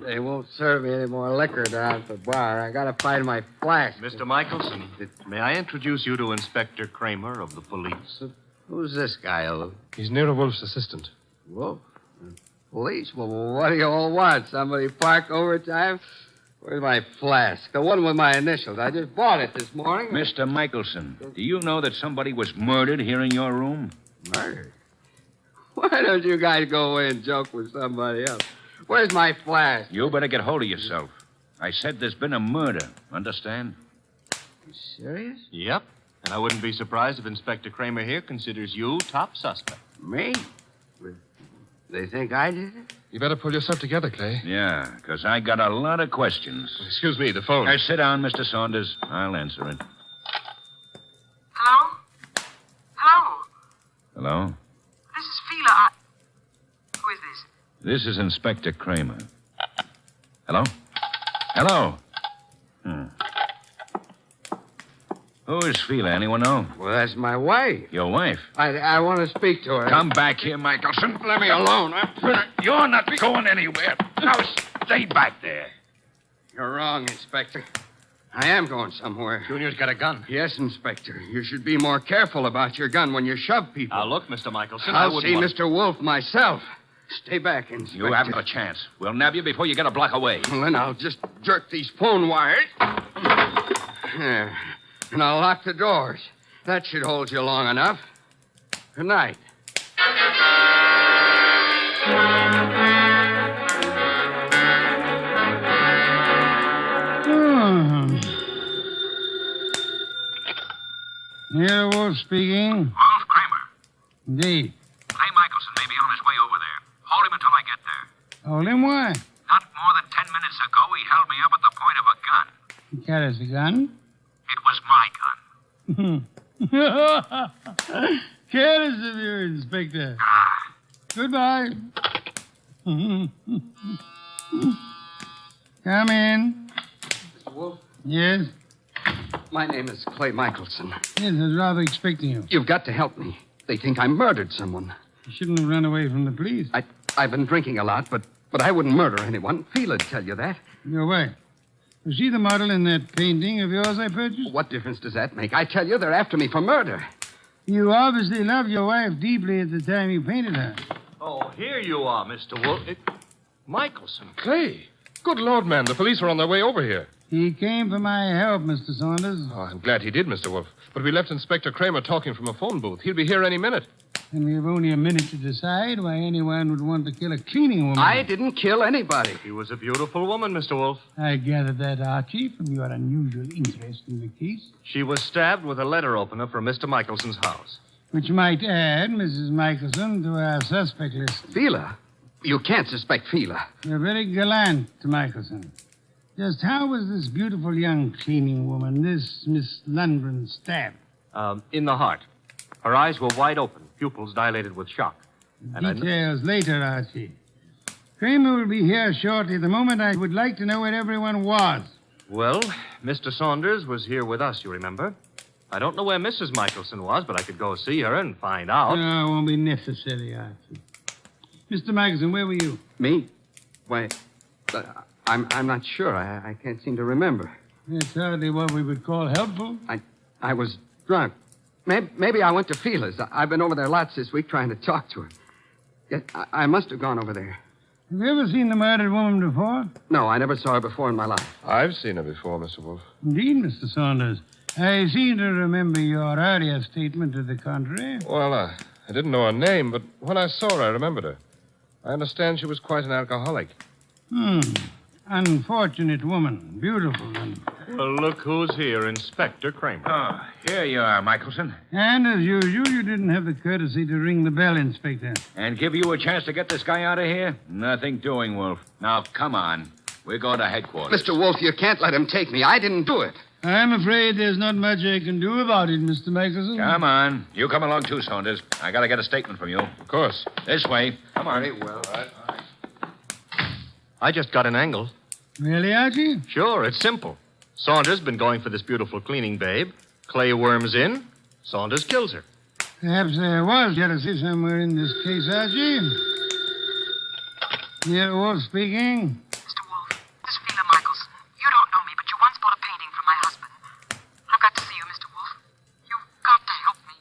They won't serve me any more liquor down at the bar. I gotta find my flask. Mr. Michelson, may I introduce you to Inspector Kramer of the police? Who's this guy, Lou? He's Nero Wolfe's assistant. Wolfe? Police? Well, what do you all want? Somebody park overtime? Where's my flask? The one with my initials. I just bought it this morning. Mr. Michelson, do you know that somebody was murdered here in your room? Murdered? Why don't you guys go away and joke with somebody else? Where's my flask? You better get hold of yourself. I said there's been a murder. Understand? You serious? Yep. And I wouldn't be surprised if Inspector Kramer here considers you top suspect. Me? They think I did it? You better pull yourself together, Clay. Yeah, because I got a lot of questions. Excuse me, the phone. Now, sit down, Mr. Saunders. I'll answer it. Hello? Hello? Hello? This is Fila. Who is this? This is Inspector Kramer. Hello? Hello? Who is Fila? Anyone know? Well, that's my wife. Your wife? I want to speak to her. Come back here, Michelson. Let me alone. You're not going anywhere. Now, stay back there. You're wrong, Inspector. I am going somewhere. Junior's got a gun. Yes, Inspector. You should be more careful about your gun when you shove people. Now, look, Mr. Michelson, I'll see Mr. Wolfe myself. Stay back, Inspector. You haven't a chance. We'll nab you before you get a block away. Well, then I'll just jerk these phone wires. There. And I'll lock the doors. That should hold you long enough. Good night. Nero Wolfe speaking. Wolf Kramer. Indeed. Clay Michelson may be on his way over there. Hold him until I get there. Hold him, why? Not more than 10 minutes ago, he held me up at the point of a gun. He carries a gun. It was my gun. Careless of you, Inspector. Goodbye. Come in. Mr. Wolfe? Yes? My name is Clay Michelson. Yes, I was rather expecting you. You've got to help me. They think I murdered someone. You shouldn't have run away from the police. I've been drinking a lot, but I wouldn't murder anyone. Fela'd tell you that. Your wife. Was she the model in that painting of yours I purchased? What difference does that make? I tell you, they're after me for murder. You obviously loved your wife deeply at the time you painted her. Oh, here you are, Mr. Wolfe. Michelson. Clay. Good Lord, man. The police are on their way over here. He came for my help, Mr. Saunders. Oh, I'm glad he did, Mr. Wolfe. But we left Inspector Kramer talking from a phone booth. He'll be here any minute. And we have only a minute to decide why anyone would want to kill a cleaning woman. I didn't kill anybody. She was a beautiful woman, Mr. Wolfe. I gathered that, Archie, from your unusual interest in the case. She was stabbed with a letter opener from Mr. Michelson's house. Which might add Mrs. Michelson to our suspect list. Fila? You can't suspect Fila. You're very gallant, Michelson. Just how was this beautiful young cleaning woman, this Miss Lundgren, stabbed? In the heart. Her eyes were wide open, pupils dilated with shock. And Details later, Archie. Kramer will be here shortly. The moment I would like to know where everyone was. Well, Mr. Saunders was here with us, you remember? I don't know where Mrs. Michelson was, but I could go see her and find out. No, it won't be necessary, Archie. Mr. Michelson, where were you? Me? Why, I'm not sure. I can't seem to remember. That's hardly what we would call helpful. I was drunk. Maybe I went to Fila's. I've been over there lots this week trying to talk to her. Yes, I must have gone over there. Have you ever seen the murdered woman before? No, I never saw her before in my life. I've seen her before, Mr. Wolfe. Indeed, Mr. Saunders. I seem to remember your earlier statement to the contrary. Well, I didn't know her name, but when I saw her, I remembered her. I understand she was quite an alcoholic. Unfortunate woman. Beautiful and... Well, look who's here, Inspector Kramer. Oh, here you are, Michelson. And as usual, you didn't have the courtesy to ring the bell, Inspector. And give you a chance to get this guy out of here? Nothing doing, Wolf. Now, come on. We're going to headquarters. Mr. Wolfe, you can't let him take me. I didn't do it. I'm afraid there's not much I can do about it, Mr. Michelson. Come on. You come along too, Saunders. I got to get a statement from you. Of course. This way. Come on. Very well. All right. I just got an angle. Really, Archie? Sure, it's simple. Saunders been going for this beautiful cleaning babe. Clay worms in. Saunders kills her. Perhaps there was jealousy somewhere in this case, Archie. Nero Wolfe speaking. Mr. Wolfe, this is Fila Michelson. You don't know me, but you once bought a painting from my husband. I've got to see you, Mr. Wolfe. You've got to help me.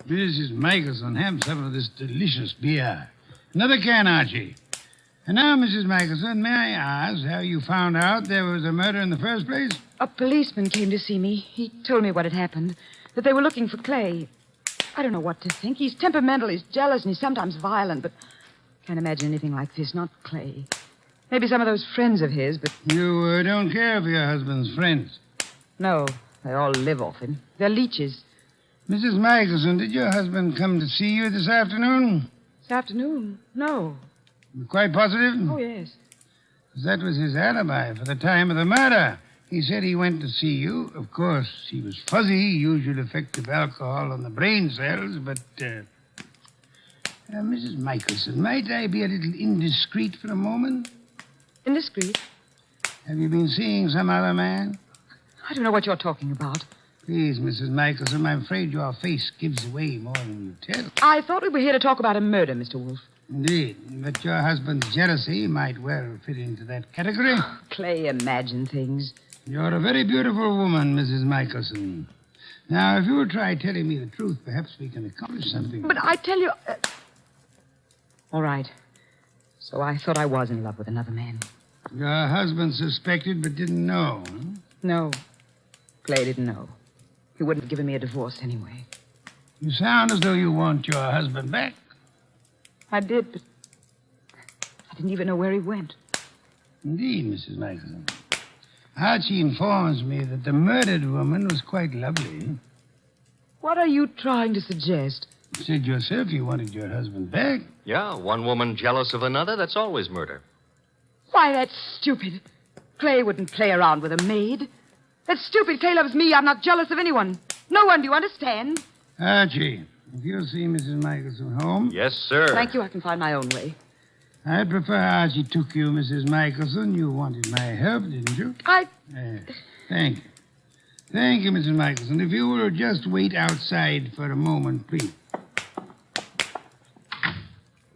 Mrs. Michelson, have some of this delicious beer. Another can, Archie. And now, Mrs. Michelson, may I ask how you found out there was a murder in the first place? A policeman came to see me. He told me what had happened, that they were looking for Clay. I don't know what to think. He's temperamental, he's jealous, and he's sometimes violent, but can't imagine anything like this. Not Clay. Maybe some of those friends of his, but... You don't care for your husband's friends? No, they all live off him. They're leeches. Mrs. Michelson, did your husband come to see you this afternoon? This afternoon? No. You're quite positive? Oh, yes. That was his alibi for the time of the murder. He said he went to see you. Of course, he was fuzzy, usual effect of alcohol on the brain cells, but... Mrs. Michelson, might I be a little indiscreet for a moment? Indiscreet? Have you been seeing some other man? I don't know what you're talking about. Please, Mrs. Michelson, I'm afraid your face gives away more than you tell. I thought we were here to talk about a murder, Mr. Wolfe. Indeed, but your husband's jealousy might well fit into that category. Clay, imagine things. You're a very beautiful woman, Mrs. Michelson. Now, if you'll try telling me the truth, perhaps we can accomplish something. But I tell you... All right. So I thought I was in love with another man. Your husband suspected but didn't know, huh? No. Clay didn't know. He wouldn't have given me a divorce anyway. You sound as though you want your husband back. I did, but I didn't even know where he went. Indeed, Mrs. Michelson. Archie informs me that the murdered woman was quite lovely. What are you trying to suggest? You said yourself you wanted your husband back. Yeah, one woman jealous of another, that's always murder. Why, that's stupid. Clay wouldn't play around with a maid. That's stupid. Clay loves me. I'm not jealous of anyone. No one, do you understand? Archie, if you'll see Mrs. Michelson home... Yes, sir. Thank you. I can find my own way. I'd prefer Archie took you, Mrs. Michelson. You wanted my help, didn't you? Thank you. Thank you, Mrs. Michelson. If you will just wait outside for a moment, please.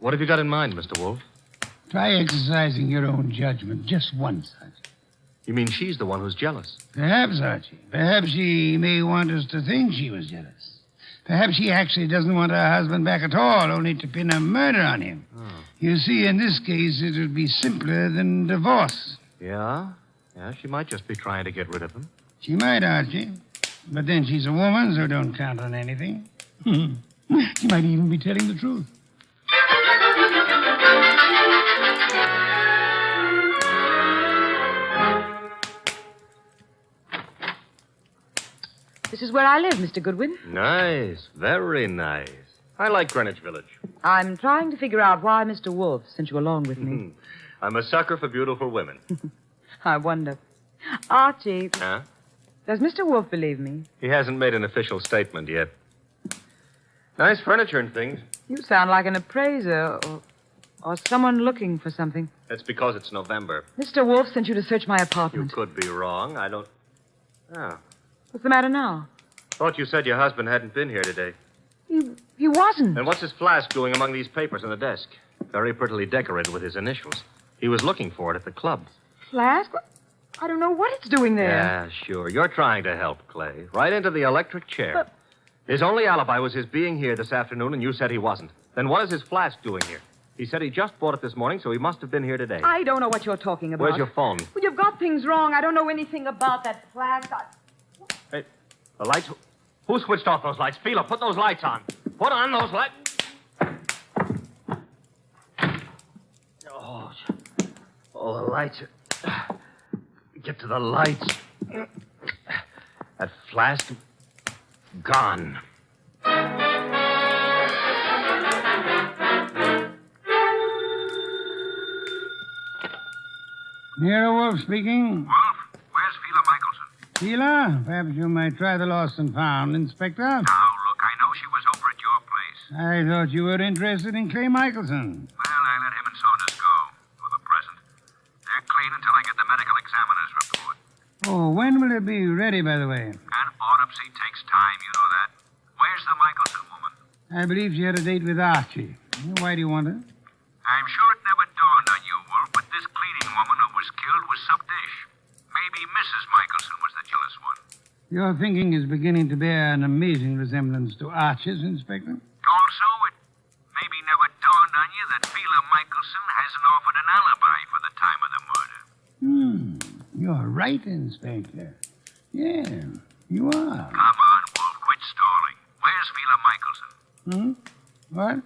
What have you got in mind, Mr. Wolfe? Try exercising your own judgment just once, Archie. You mean she's the one who's jealous? Perhaps, Archie. Perhaps she may want us to think she was jealous. Perhaps she actually doesn't want her husband back at all, only to pin a murder on him. Oh. You see, in this case, it would be simpler than divorce. Yeah? Yeah, she might just be trying to get rid of him. She might, Archie. But then she's a woman, so don't count on anything. She might even be telling the truth. This is where I live, Mr. Goodwin. Nice. Very nice. I like Greenwich Village. I'm trying to figure out why Mr. Wolfe sent you along with me. I'm a sucker for beautiful women. I wonder. Archie, Huh? does Mr. Wolfe believe me? He hasn't made an official statement yet. Nice furniture and things. You sound like an appraiser or someone looking for something. That's because it's November. Mr. Wolfe sent you to search my You apartment. could be wrong. I don't... Oh. What's the matter now? Thought you said your husband hadn't been here today. He wasn't. And what's his flask doing among these papers on the desk? Very prettily decorated with his initials. He was looking for it at the club. Flask? I don't know what it's doing there. Yeah, sure. You're trying to help, Clay. Right into the electric chair. But... His only alibi was his being here this afternoon, and you said he wasn't. Then what is his flask doing here? He said he just bought it this morning, so he must have been here today. I don't know what you're talking about. Where's your phone? Well, you've got things wrong. I don't know anything about that flask. Hey, the lights... Who switched off those lights? Fila, put those lights on. Put on those lights. Oh, the lights. Get to the lights. That flask... gone. Nero Wolfe speaking. Wolf, where's Fila Michelson? Fila, perhaps you might try the lost and found, Inspector. Now, look, I know she was over at your place. I thought you were interested in Clay Michelson. Well, I let him and Saunders go, for the present. They're clean until I get the medical examiner's report. Oh, when will it be ready, by the way? An autopsy takes time, you know that. Where's the Michelson woman? I believe she had a date with Archie. Why do you want her? I'm sure it never dawned on you, Wolf, but this cleaning woman who was killed was some dish. Maybe Mrs. Michelson was the jealous one. Your thinking is beginning to bear an amazing resemblance to Archie's, Inspector. Also, it maybe never dawned on you that Fila Michelson hasn't offered an alibi for the time of the murder. You're right, Inspector. Yeah, you are. Come on, Wolf, quit stalling. Where's Fila Michelson? What?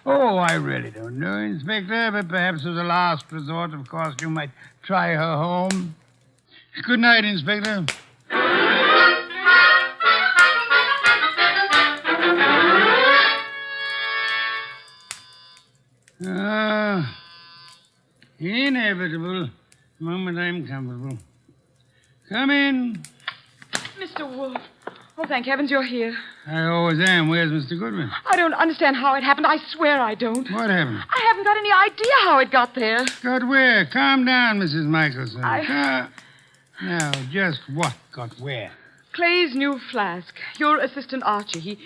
Oh, I really don't know, Inspector, but perhaps as a last resort, of course, you might try her home. Good night, Inspector. Inevitable. The moment I'm comfortable. Come in. Mr. Wolfe. Oh, thank heavens you're here. I always am. Where's Mr. Goodwin? I don't understand how it happened. I swear I don't. What happened? I haven't got any idea how it got there. Got where? Calm down, Mrs. Michelson. Now, just what got where? Clay's new flask. Your assistant Archie.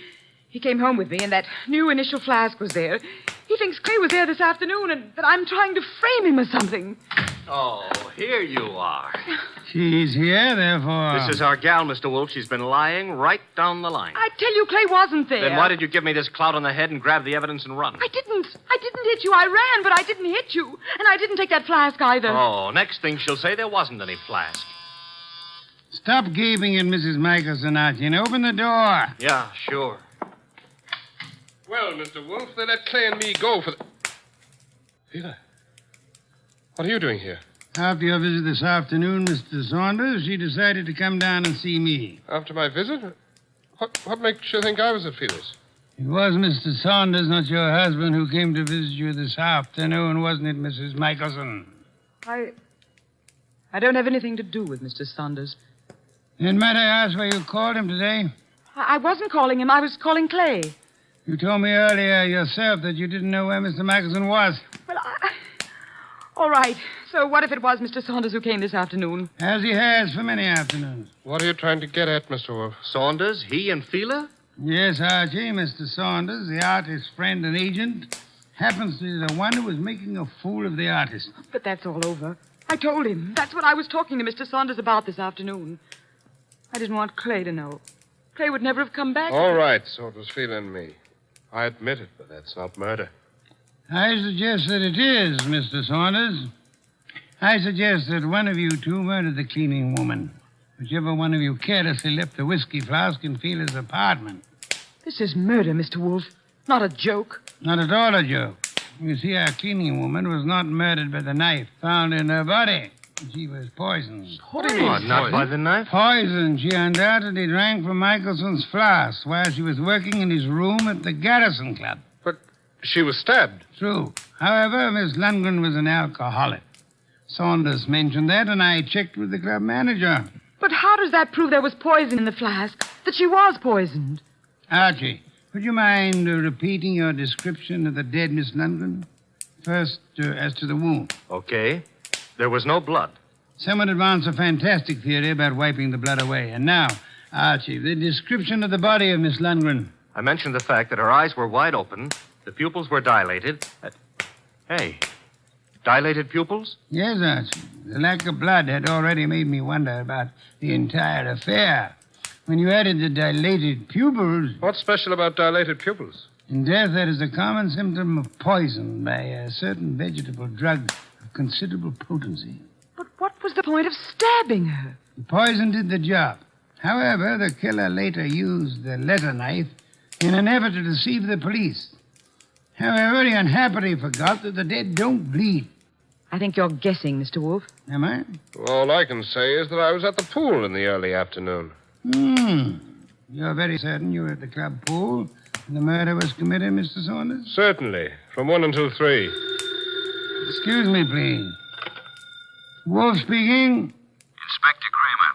He came home with me, and that new initial flask was there. He thinks Clay was there this afternoon, and that I'm trying to frame him or something. Oh, here you are. She's here, therefore. This is our gal, Mr. Wolfe. She's been lying right down the line. I tell you, Clay wasn't there. Then why did you give me this clout on the head and grab the evidence and run? I didn't hit you. I ran, but I didn't hit you. And I didn't take that flask either. Oh, next thing she'll say there wasn't any flask. Stop gaping at Mrs. Michelson, Archie, and open the door. Yeah, sure. Well, Mr. Wolfe, they let Clay and me go for the... Sheila, what are you doing here? After your visit this afternoon, Mr. Saunders, she decided to come down and see me. After my visit? What makes you think I was at Field's? It was Mr. Saunders, not your husband, who came to visit you this afternoon, wasn't it, Mrs. Michelson? I don't have anything to do with Mr. Saunders. And might I ask why you called him today? I wasn't calling him. I was calling Clay. You told me earlier yourself that you didn't know where Mr. Michelson was. Well, all right. So what if it was Mr. Saunders who came this afternoon? As he has for many afternoons. What are you trying to get at, Mr. Wolfe? Saunders? He and Fieler? Yes, Archie. Mr. Saunders, the artist's friend and agent, happens to be the one who was making a fool of the artist. But that's all over. I told him. That's what I was talking to Mr. Saunders about this afternoon. I didn't want Clay to know. Clay would never have come back. All right, so it was Fieler and me. I admit it, but that's not murder. I suggest that it is, Mr. Saunders. I suggest that one of you two murdered the cleaning woman. Whichever one of you carelessly left the whiskey flask in Fieler's apartment. This is murder, Mr. Wolfe. Not a joke. Not at all a joke. You see, our cleaning woman was not murdered by the knife found in her body. She was poisoned. What do you mean? Not by the knife? Poisoned. She undoubtedly drank from Michelson's flask while she was working in his room at the Garrison Club. But she was stabbed. True. However, Miss Lundgren was an alcoholic. Saunders mentioned that, and I checked with the club manager. But how does that prove there was poison in the flask? That she was poisoned? Archie, would you mind repeating your description of the dead Miss Lundgren? First, as to the wound. Okay. There was no blood. Someone advanced a fantastic theory about wiping the blood away. And now, Archie, the description of the body of Miss Lundgren. I mentioned the fact that her eyes were wide open, the pupils were dilated. Hey, dilated pupils? Yes, Archie. The lack of blood had already made me wonder about the entire affair. When you added the dilated pupils... What's special about dilated pupils? In death, that is a common symptom of poison by a certain vegetable drug of considerable potency. But what was the point of stabbing her? The poison did the job. However, the killer later used the letter knife in an effort to deceive the police. However, he unhappily forgot that the dead don't bleed. I think you're guessing, Mr. Wolfe. Am I? All I can say is that I was at the pool in the early afternoon. You're very certain you were at the club pool when the murder was committed, Mr. Saunders? Certainly. From 1 until 3. Excuse me, please. Wolf speaking. Inspector Kramer,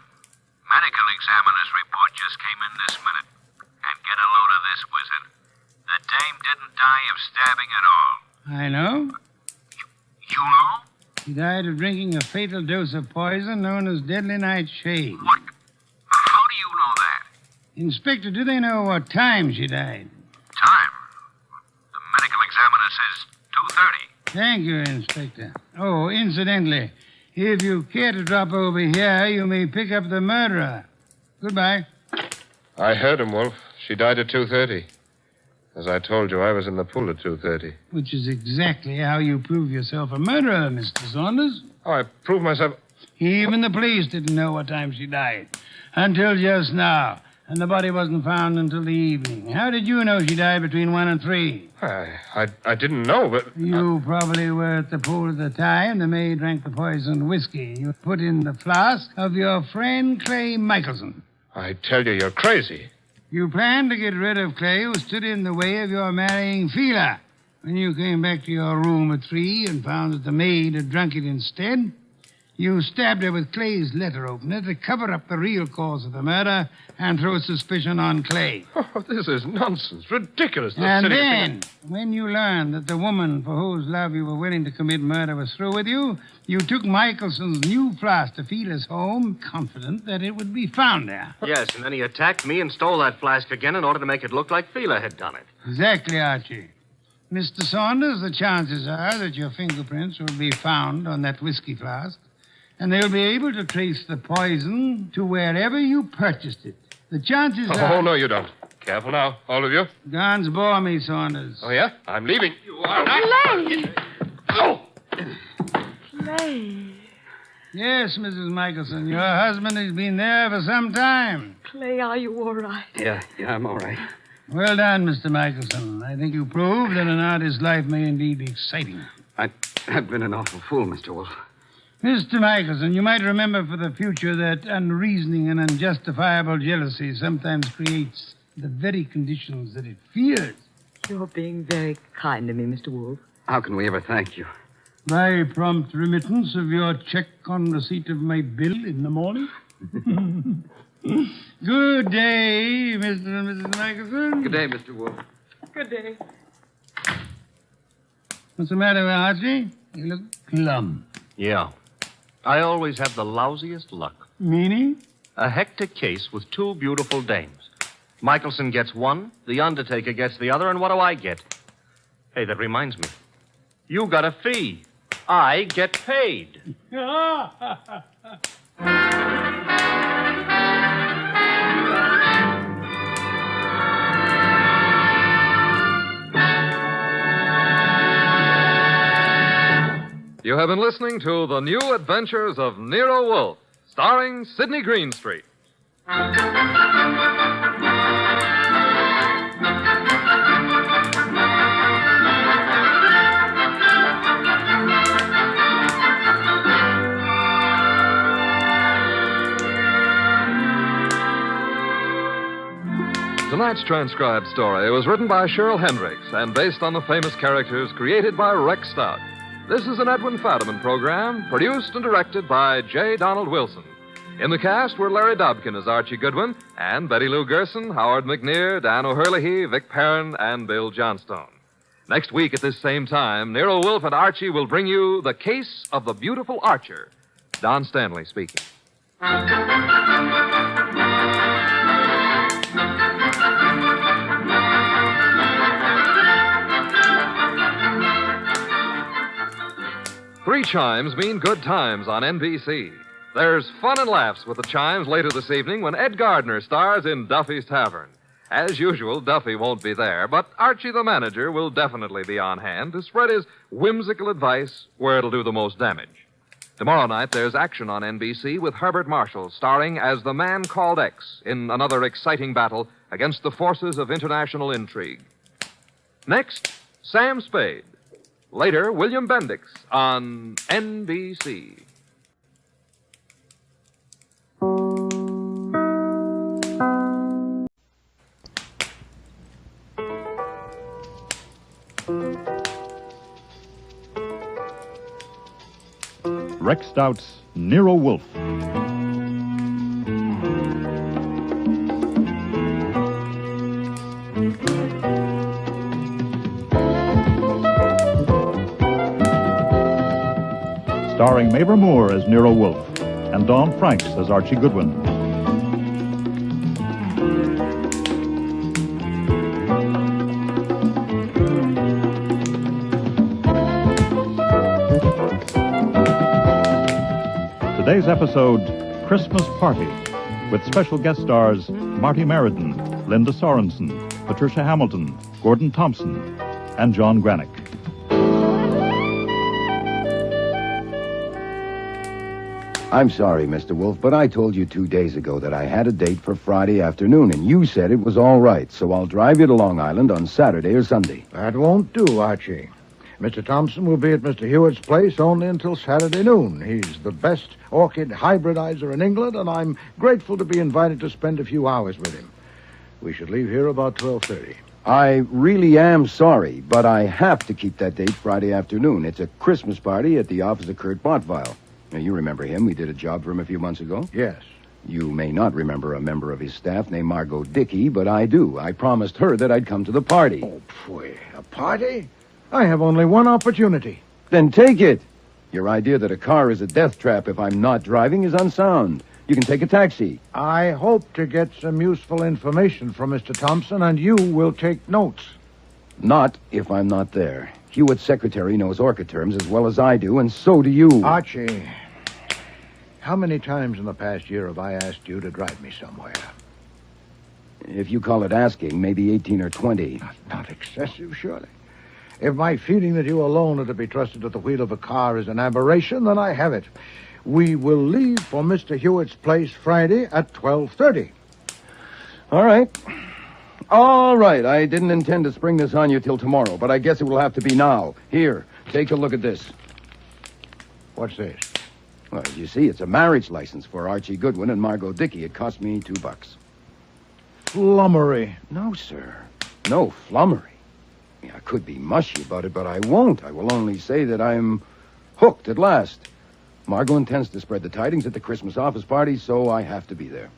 medical examiner's report just came in this minute. And get a load of this, wizard. The dame didn't die of stabbing at all. I know. You know? She died of drinking a fatal dose of poison known as deadly nightshade. What? How do you know that? Inspector, do they know what time she died? Time? The medical examiner says 2:30. Thank you, Inspector. Oh, incidentally, if you care to drop over here, you may pick up the murderer. Goodbye. I heard him, Wolf. She died at 2:30. As I told you, I was in the pool at 2:30. Which is exactly how you prove yourself a murderer, Mr. Saunders. Oh, I proved myself... Even the police didn't know what time she died. Until just now. and the body wasn't found until the evening. How did you know she died between 1 and 3? I didn't know, but... You probably were at the pool at the time. The maid drank the poisoned whiskey you put in the flask of your friend Clay Michelson. I tell you, you're crazy. You planned to get rid of Clay, who stood in the way of your marrying Fila. When you came back to your room at 3 and found that the maid had drunk it instead, you stabbed her with Clay's letter opener to cover up the real cause of the murder and throw suspicion on Clay. Oh, this is nonsense. Ridiculous. And then, when you learned that the woman for whose love you were willing to commit murder was through with you, you took Michelson's new flask to Fila's home, confident that it would be found there. Yes, and then he attacked me and stole that flask again in order to make it look like Fila had done it. Exactly, Archie. Mr. Saunders, the chances are that your fingerprints will be found on that whiskey flask, and they'll be able to trace the poison to wherever you purchased it. The chances are... Oh, no, you don't. Careful now, all of you. Guns bore me, Saunders. Oh, yeah? I'm leaving. You are Clay! Oh! Clay. Yes, Mrs. Michelson, your husband has been there for some time. Clay, are you all right? Yeah, I'm all right. Well done, Mr. Michelson. I think you proved that an artist's life may indeed be exciting. I've been an awful fool, Mr. Wolfe. Mr. Michelson, you might remember for the future that unreasoning and unjustifiable jealousy sometimes creates the very conditions that it fears. You're being very kind to me, Mr. Wolfe. How can we ever thank you? By prompt remittance of your check on receipt of my bill in the morning. Good day, Mr. and Mrs. Michelson. Good day, Mr. Wolfe. Good day. What's the matter with Archie? You look glum. Yeah. I always have the lousiest luck. Meaning? A hectic case with 2 beautiful dames. Michelson gets one, the Undertaker gets the other, and what do I get? Hey, that reminds me. You got a fee. I get paid. You have been listening to The New Adventures of Nero Wolfe, starring Sidney Greenstreet. Tonight's transcribed story was written by Cheryl Hendricks and based on the famous characters created by Rex Stout. This is an Edwin Fadiman program, produced and directed by J. Donald Wilson. In the cast were Larry Dobkin as Archie Goodwin, and Betty Lou Gerson, Howard McNear, Dan O'Hurley, Vic Perrin, and Bill Johnstone. Next week at this same time, Nero Wolfe and Archie will bring you The Case of the Beautiful Archer. Don Stanley speaking. Three chimes mean good times on NBC. There's fun and laughs with the chimes later this evening when Ed Gardner stars in Duffy's Tavern. As usual, Duffy won't be there, but Archie the manager will definitely be on hand to spread his whimsical advice where it'll do the most damage. Tomorrow night, there's action on NBC with Herbert Marshall starring as the Man Called X in another exciting battle against the forces of international intrigue. Next, Sam Spade. Later, William Bendix on NBC. Rex Stout's Nero Wolfe. Starring Mavor Moore as Nero Wolfe and Dawn Franks as Archie Goodwin. Today's episode, Christmas Party, with special guest stars Marty Meriden, Linda Sorensen, Patricia Hamilton, Gordon Thompson, and John Granick. I'm sorry, Mr. Wolfe, but I told you 2 days ago that I had a date for Friday afternoon, and you said it was all right, so I'll drive you to Long Island on Saturday or Sunday. That won't do, Archie. Mr. Thompson will be at Mr. Hewitt's place only until Saturday noon. He's the best orchid hybridizer in England, and I'm grateful to be invited to spend a few hours with him. We should leave here about 12:30. I really am sorry, but I have to keep that date Friday afternoon. It's a Christmas party at the office of Kurt Botvile. Now, you remember him. We did a job for him a few months ago. Yes. You may not remember a member of his staff named Margot Dickey, but I do. I promised her that I'd come to the party. Oh, pfui. A party? I have only one opportunity. Then take it. Your idea that a car is a death trap if I'm not driving is unsound. You can take a taxi. I hope to get some useful information from Mr. Thompson, and you will take notes. Not if I'm not there. Hewitt's secretary knows orchid terms as well as I do, and so do you. Archie, how many times in the past year have I asked you to drive me somewhere? If you call it asking, maybe 18 or 20. Not excessive, surely. If my feeling that you alone are to be trusted at the wheel of a car is an aberration, then I have it. We will leave for Mr. Hewitt's place Friday at 12:30. All right. All right. I didn't intend to spring this on you till tomorrow, but I guess it will have to be now. Here, take a look at this. What's this? Well, as you see, it's a marriage license for Archie Goodwin and Margot Dickey. It cost me $2. Flummery. No, sir. No flummery. I could be mushy about it, but I won't. I will only say that I'm hooked at last. Margot intends to spread the tidings at the Christmas office party, so I have to be there.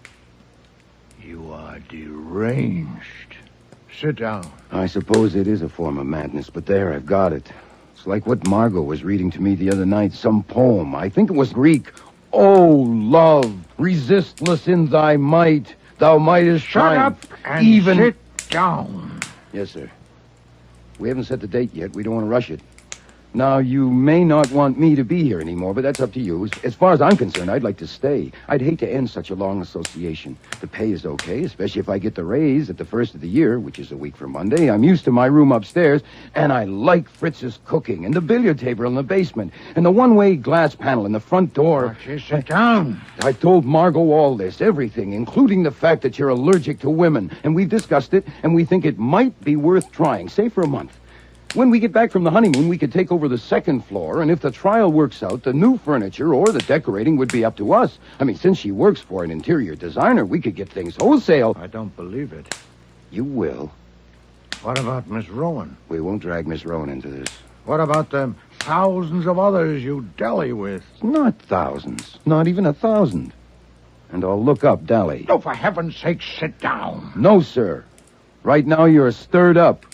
You are deranged. Sit down. I suppose it is a form of madness, but there, I've got it. It's like what Margot was reading to me the other night, some poem. I think it was Greek. Oh, love, resistless in thy might, thou mightest Shut triumph. up and sit down. Yes, sir. We haven't set the date yet. We don't want to rush it. Now, you may not want me to be here anymore, but that's up to you. As far as I'm concerned, I'd like to stay. I'd hate to end such a long association. The pay is okay, especially if I get the raise at the first of the year, which is a week from Monday. I'm used to my room upstairs, and I like Fritz's cooking, and the billiard table in the basement, and the one-way glass panel in the front door. Archie, sit down. I've told Margot all this, everything, including the fact that you're allergic to women, and we've discussed it, and we think it might be worth trying, say for a month. When we get back from the honeymoon, we could take over the second floor, and if the trial works out, the new furniture or the decorating would be up to us. I mean, since she works for an interior designer, we could get things wholesale. I don't believe it. You will. What about Miss Rowan? We won't drag Miss Rowan into this. What about the thousands of others you dally with? Not thousands. Not even 1,000. And I'll look up Dally. Oh, for heaven's sake, sit down. No, sir. Right now, you're stirred up.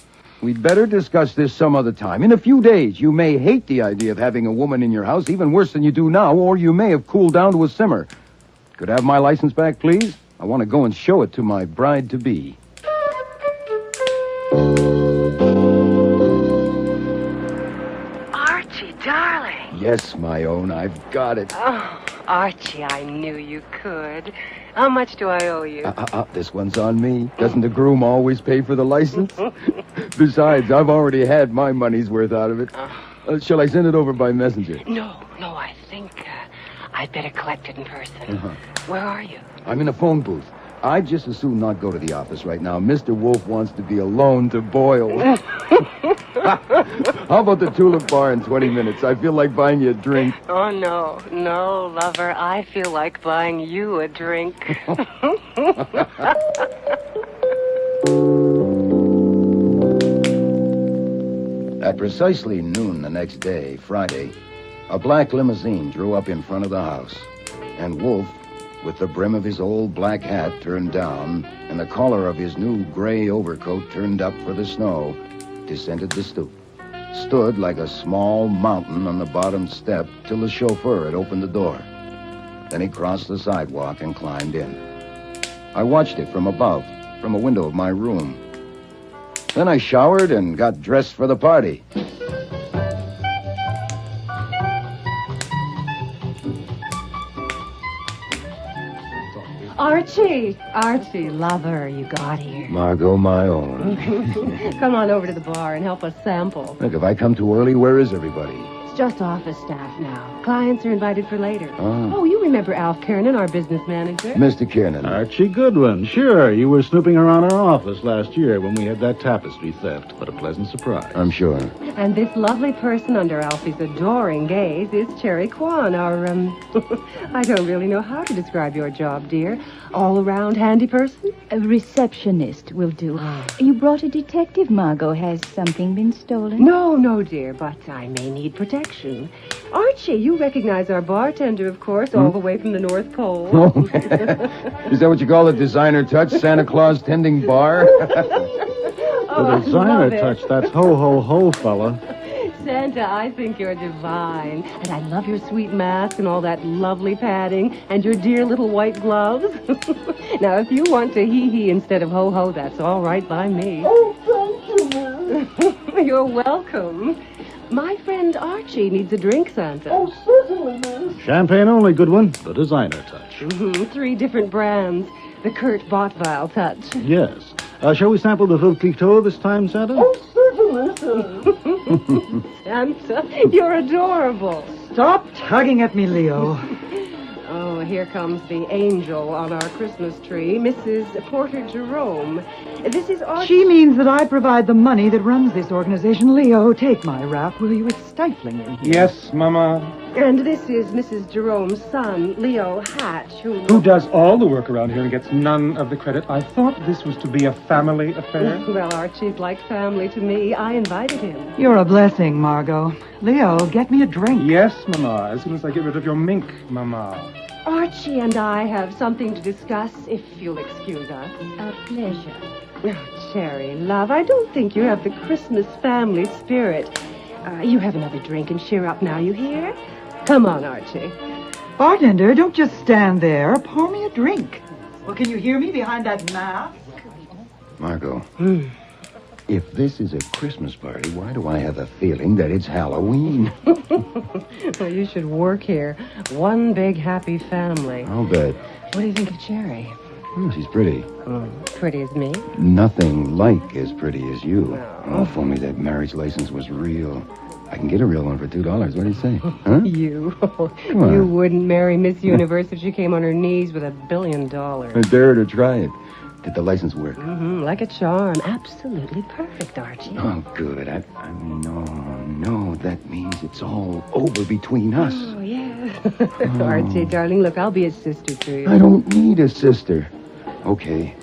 We'd better discuss this some other time. In a few days, you may hate the idea of having a woman in your house, even worse than you do now, or you may have cooled down to a simmer. Could I have my license back, please? I want to go and show it to my bride-to-be. Archie, darling. Yes, my own. I've got it. Oh, Archie, I knew you could. How much do I owe you? This one's on me. Doesn't the groom always pay for the license? Besides, I've already had my money's worth out of it. Shall I send it over by messenger? No, I think I'd better collect it in person. Where are you? I'm in a phone booth. I'd just as soon not go to the office right now. Mr. Wolfe wants to be alone to boil. How about the Tulip Bar in 20 minutes? I feel like buying you a drink. Oh, no, lover. I feel like buying you a drink. At precisely noon the next day, Friday, a black limousine drew up in front of the house, and Wolfe, with the brim of his old black hat turned down and the collar of his new gray overcoat turned up for the snow, descended the stoop, stood like a small mountain on the bottom step till the chauffeur had opened the door. Then he crossed the sidewalk and climbed in. I watched it from above, from a window of my room. Then I showered and got dressed for the party. Archie, lover, you got here. Margot, my own. Come on over to the bar and help us sample. Look, if I come too early, where is everybody? just office staff now. Clients are invited for later. Oh. Oh, you remember Alf Kiernan, our business manager? Mr. Kiernan. Archie Goodwin. Sure, you were snooping around our office last year when we had that tapestry theft. What a pleasant surprise. I'm sure. And this lovely person under Alfie's adoring gaze is Cherry Kwan, our, I don't really know how to describe your job, dear. All-around handy person? A receptionist will do. You brought a detective, Margot. Has something been stolen? No, dear, but I may need protection. Archie, you recognize our bartender, of course, all the way from the North Pole. Oh, is that what you call a designer touch? Santa Claus tending bar? The designer touch, that's ho, fella. Santa, I think you're divine. And I love your sweet mask and all that lovely padding and your dear little white gloves. Now, if you want to hee-hee instead of ho-ho, that's all right by me. Oh, thank you, Miss. You're welcome. My friend Archie needs a drink, Santa. Oh, certainly, Miss. Champagne only, Goodwin. The designer touch. 3 different brands. The Kurt Bottweil touch. Yes. Shall we sample the Veuve Clicquot this time, Santa? Oh, certainly, sir. Santa, you're adorable. Stop tugging at me, Leo. Oh, here comes the angel on our Christmas tree, Mrs. Porter Jerome. This is Archie. She means that I provide the money that runs this organization. Leo, take my wrap, will you? It's stifling in here. Yes, Mama. And this is Mrs. Jerome's son, Leo Hatch, Who does all the work around here and gets none of the credit? I thought this was to be a family affair. Well, Archie's like family to me. I invited him. You're a blessing, Margot. Leo, get me a drink. Yes, Mama, as soon as I get rid of your mink, Mama. Archie and I have something to discuss, if you'll excuse us. A pleasure. Oh, Cherry, love, I don't think you have the Christmas family spirit. You have another drink and cheer up now, you hear? Come on, Archie. Bartender, don't just stand there. Pour me a drink. Well, can you hear me behind that mask? Margot, if this is a Christmas party, why do I have a feeling that it's Halloween? Well, you should work here. One big happy family. I'll bet. What do you think of Cherry? She's pretty. Pretty as me? Nothing like as pretty as you. Oh, if only that marriage license was real. I can get a real one for $2. What do you say? Huh? You wouldn't marry Miss Universe if she came on her knees with $1 billion. I dare her to try it. Did the license work? Like a charm. Absolutely perfect, Archie. Oh, good. No, that means it's all over between us. Oh, yes. Archie, darling, look, I'll be a sister to you. I don't need a sister. Okay.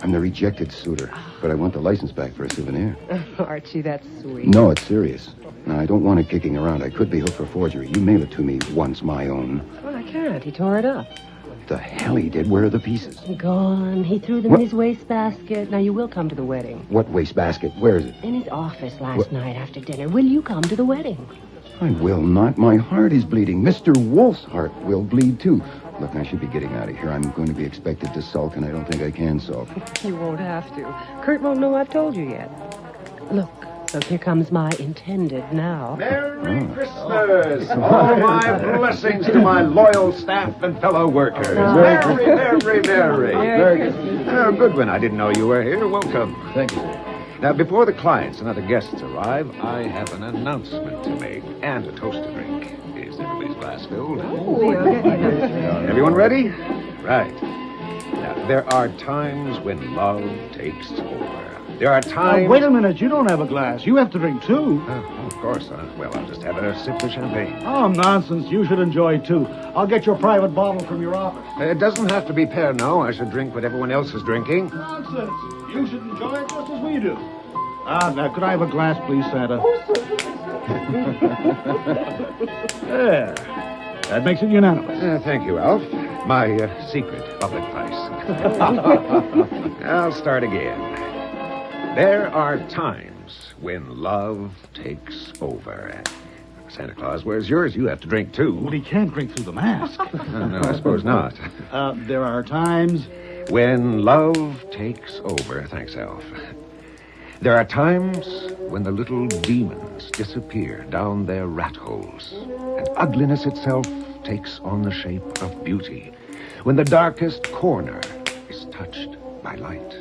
I'm the rejected suitor, but I want the license back for a souvenir. Archie, that's sweet. No, it's serious. No, I don't want it kicking around. I could be hooked for forgery. You mail it to me once my own. Well, I can't. He tore it up. The hell he did? Where are the pieces? Gone. He threw them in his wastebasket. Now, you will come to the wedding. What wastebasket? Where is it? In his office last night after dinner. Will you come to the wedding? I will not. My heart is bleeding. Mr. Wolfe's heart will bleed, too. Look, I should be getting out of here. I'm going to be expected to sulk, and I don't think I can sulk. You won't have to. Kurt won't know I've told you yet. Look, here comes my intended now. Merry Christmas! All my blessings to my loyal staff and fellow workers. Merry. Goodwin, I didn't know you were here. Welcome. Thank you. Now, before the clients and other guests arrive, I have an announcement to make and a toast to drink. Is everybody's glass filled? Everyone ready? Right. Now, there are times when love takes over. There are times... wait a minute. You don't have a glass. You have to drink, too. Of course. Well, I'll just have a sip of champagne. Oh, nonsense. You should enjoy, too. I'll get your private bottle from your office. It doesn't have to be Pernod. I should drink what everyone else is drinking. Nonsense. You should enjoy it just as we do. Now, could I have a glass, please, Santa? There. That makes it unanimous. Thank you, Alf. My secret public place. I'll start again. There are times when love takes over. Santa Claus, where's yours? You have to drink, too. Well, he can't drink through the mask. No, I suppose not. There are times... when love takes over. Thanks, Alf. There are times when the little demons disappear down their rat holes, and ugliness itself takes on the shape of beauty. When the darkest corner is touched by light.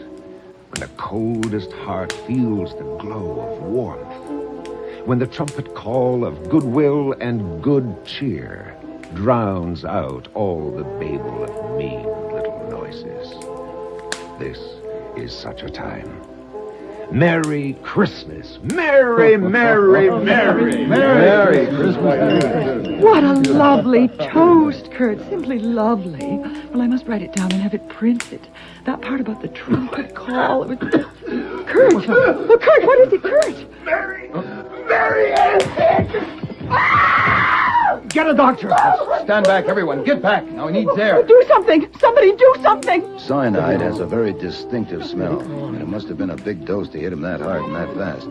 When the coldest heart feels the glow of warmth. when the trumpet call of goodwill and good cheer drowns out all the babel of mean little noises. This is such a time. Merry Christmas. Merry, merry, merry, merry Christmas. What a lovely toast, Kurt. Simply lovely. Well, I must write it down and have it printed. That part about the trumpet call. Kurt! Oh, Kurt, what is it, Kurt? Mary Get a doctor. Stand back, everyone. Get back. Now he needs air. Do something! Somebody do something! Cyanide has a very distinctive smell, and it must have been a big dose to hit him that hard and that fast.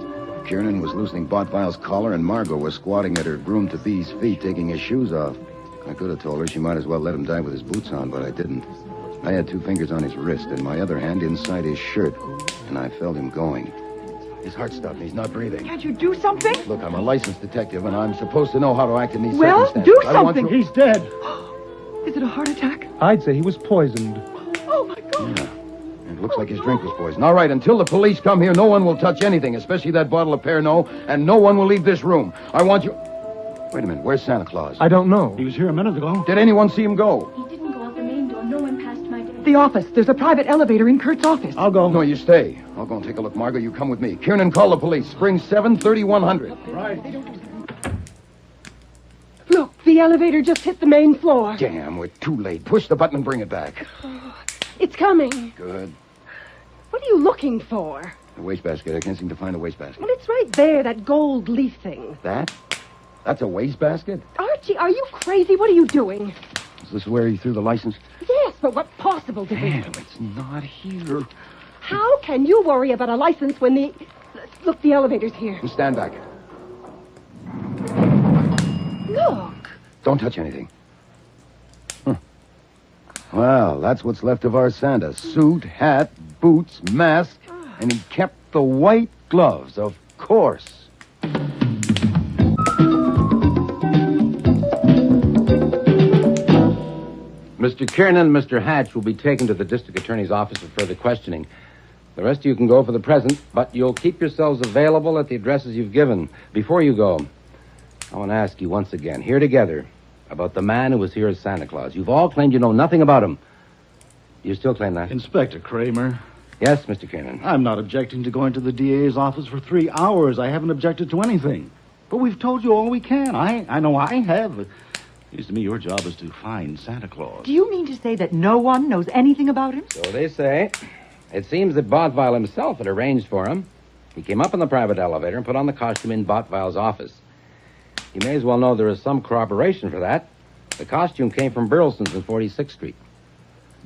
Kiernan was loosening Botvile's collar, and Margot was squatting at her groom-to-be's feet, taking his shoes off. I could have told her she might as well let him die with his boots on, but I didn't. I had 2 fingers on his wrist and my other hand inside his shirt, and I felt him going. His heart stopped and he's not breathing. Can't you do something? Look, I'm a licensed detective, and I'm supposed to know how to act in these Well, circumstances. do something. He's dead. Is it a heart attack? I'd say he was poisoned. Oh, my God. Yeah. It looks like his drink was poisoned. All right, until the police come here, no one will touch anything, especially that bottle of Pernod, and no one will leave this room. I want you... Wait a minute, where's Santa Claus? I don't know. He was here a minute ago. Did anyone see him go? He didn't go out the main door. No one passed my desk. The office. There's a private elevator in Kurt's office. I'll go. No, you stay. I'll go and take a look. Margot, you come with me. Kiernan, call the police. Spring 7, 3100. Right. Look, the elevator just hit the main floor. Damn, we're too late. Push the button and bring it back. It's coming. Good. What are you looking for? The wastebasket. I can't seem to find the wastebasket. Well, it's right there, that gold leaf thing. That? That's a wastebasket? Archie, are you crazy? What are you doing? Is this where he threw the license? Yes, but what possible difference? Damn, it's not here. How can you worry about a license when the... Look, the elevator's here. You stand back. Look. Don't touch anything. Well, that's what's left of our Santa. Suit, hat, boots, mask, and he kept the white gloves, of course. Mr. Kiernan and Mr. Hatch will be taken to the district attorney's office for further questioning. The rest of you can go for the present, but you'll keep yourselves available at the addresses you've given. Before you go, I want to ask you once again, here together, about the man who was here as Santa Claus. You've all claimed you know nothing about him. Do you still claim that? Inspector Kramer. Yes, Mr. Kiernan. I'm not objecting to going to the DA's office for 3 hours. I haven't objected to anything. But we've told you all we can. I know I have. Seems to me your job is to find Santa Claus. Do you mean to say that no one knows anything about him? So they say. It seems that Botvile himself had arranged for him. He came up in the private elevator and put on the costume in Botvile's office. You may as well know there is some corroboration for that. The costume came from Burleson's on 46th Street.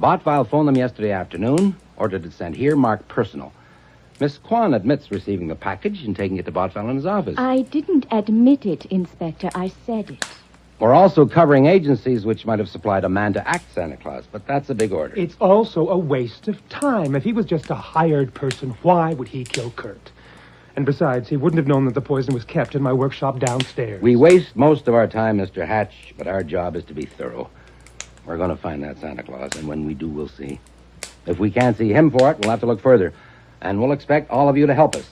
Botvile phoned them yesterday afternoon, ordered it sent here, marked personal. Miss Kwan admits receiving the package and taking it to Botvile in his office. I didn't admit it, Inspector. I said it. We're also covering agencies which might have supplied a man to act Santa Claus, but that's a big order. It's also a waste of time. If he was just a hired person, why would he kill Kurt? And besides, he wouldn't have known that the poison was kept in my workshop downstairs. We waste most of our time, Mr. Hatch, but our job is to be thorough. We're going to find that Santa Claus, and when we do, we'll see. If we can't see him for it, we'll have to look further. And we'll expect all of you to help us.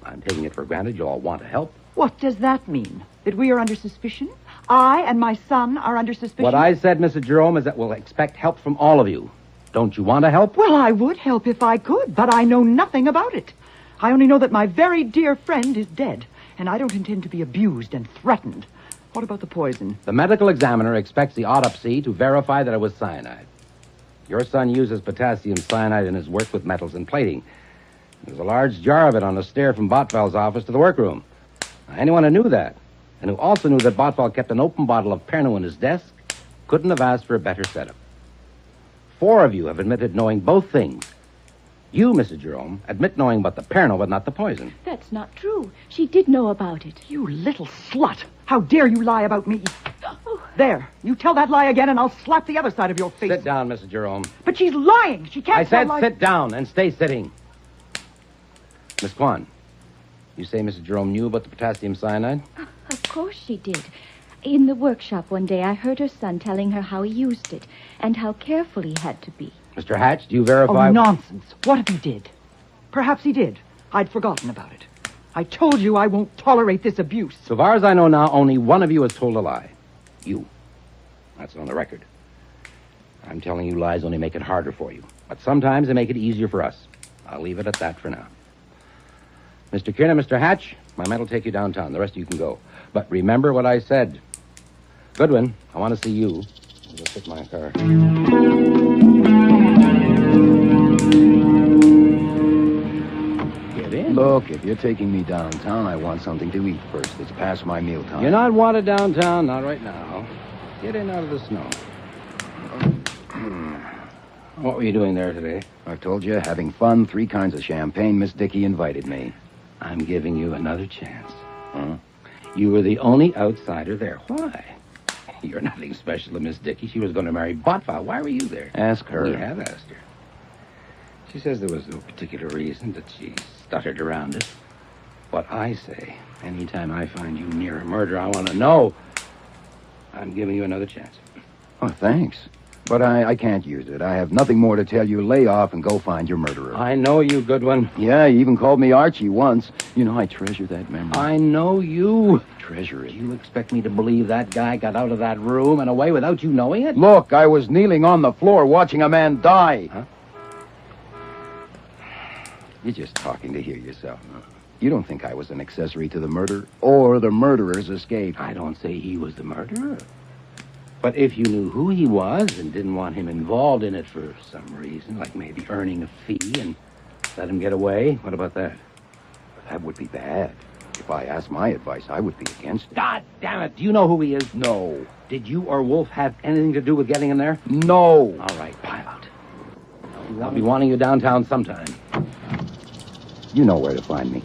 I'm taking it for granted you all want to help. What does that mean? That we are under suspicion? I and my son are under suspicion? What I said, Mrs. Jerome, is that we'll expect help from all of you. Don't you want to help? Well, I would help if I could, but I know nothing about it. I only know that my very dear friend is dead, and I don't intend to be abused and threatened. What about the poison? The medical examiner expects the autopsy to verify that it was cyanide. Your son uses potassium cyanide in his work with metals and plating. There's a large jar of it on a stair from Botvile's office to the workroom. Now, anyone who knew that, and who also knew that Botvile kept an open bottle of Pernod in his desk, couldn't have asked for a better setup. 4 of you have admitted knowing both things. You, Mrs. Jerome, admit knowing about the Pernod, but not the poison. That's not true. She did know about it. You little slut. How dare you lie about me? There. You tell that lie again, and I'll slap the other side of your face. Sit down, Mrs. Jerome. But she's lying. She can't I said tell sit down and stay sitting. Miss Kwan, you say Mrs. Jerome knew about the potassium cyanide? Of course she did. In the workshop one day, I heard her son telling her how he used it and how careful he had to be. Mr. Hatch, do you verify... Oh, nonsense. What if he did? Perhaps he did. I'd forgotten about it. I told you I won't tolerate this abuse. So far as I know now, only one of you has told a lie. You. That's on the record. I'm telling you lies only make it harder for you. But sometimes they make it easier for us. I'll leave it at that for now. Mr. Kiernan, Mr. Hatch, my men will take you downtown. The rest of you can go. But remember what I said. Goodwin, I want to see you. I'll go sit in my car. Get in. Look, if you're taking me downtown, I want something to eat first. It's past my mealtime. You're not wanted downtown, not right now. Get in out of the snow. What were you doing there today? I told you, having fun, 3 kinds of champagne. Miss Dickey invited me. I'm giving you another chance. Huh? You were the only outsider there. Why? You're nothing special to Miss Dickey. She was going to marry Botfile. Why were you there? Ask her. We have asked her. She says there was no particular reason, that she stuttered around it. What I say, anytime I find you near a murder, I want to know. I'm giving you another chance. Oh, thanks. But I can't use it. I have nothing more to tell you. Lay off and go find your murderer. I know you, Goodwin. Yeah, you even called me Archie once. You know, I treasure that memory. I know you. Treasure it. Do you expect me to believe that guy got out of that room and away without you knowing it? Look, I was kneeling on the floor watching a man die. Huh? You're just talking to hear yourself. You don't think I was an accessory to the murder or the murderer's escape? I don't say he was the murderer. But if you knew who he was and didn't want him involved in it for some reason, like maybe earning a fee and let him get away, what about that? That would be bad. If I asked my advice, I would be against it. God damn it. Do you know who he is? No. Did you or Wolfe have anything to do with getting him there? No. All right, pile out. I'll be wanting you downtown sometime. You know where to find me.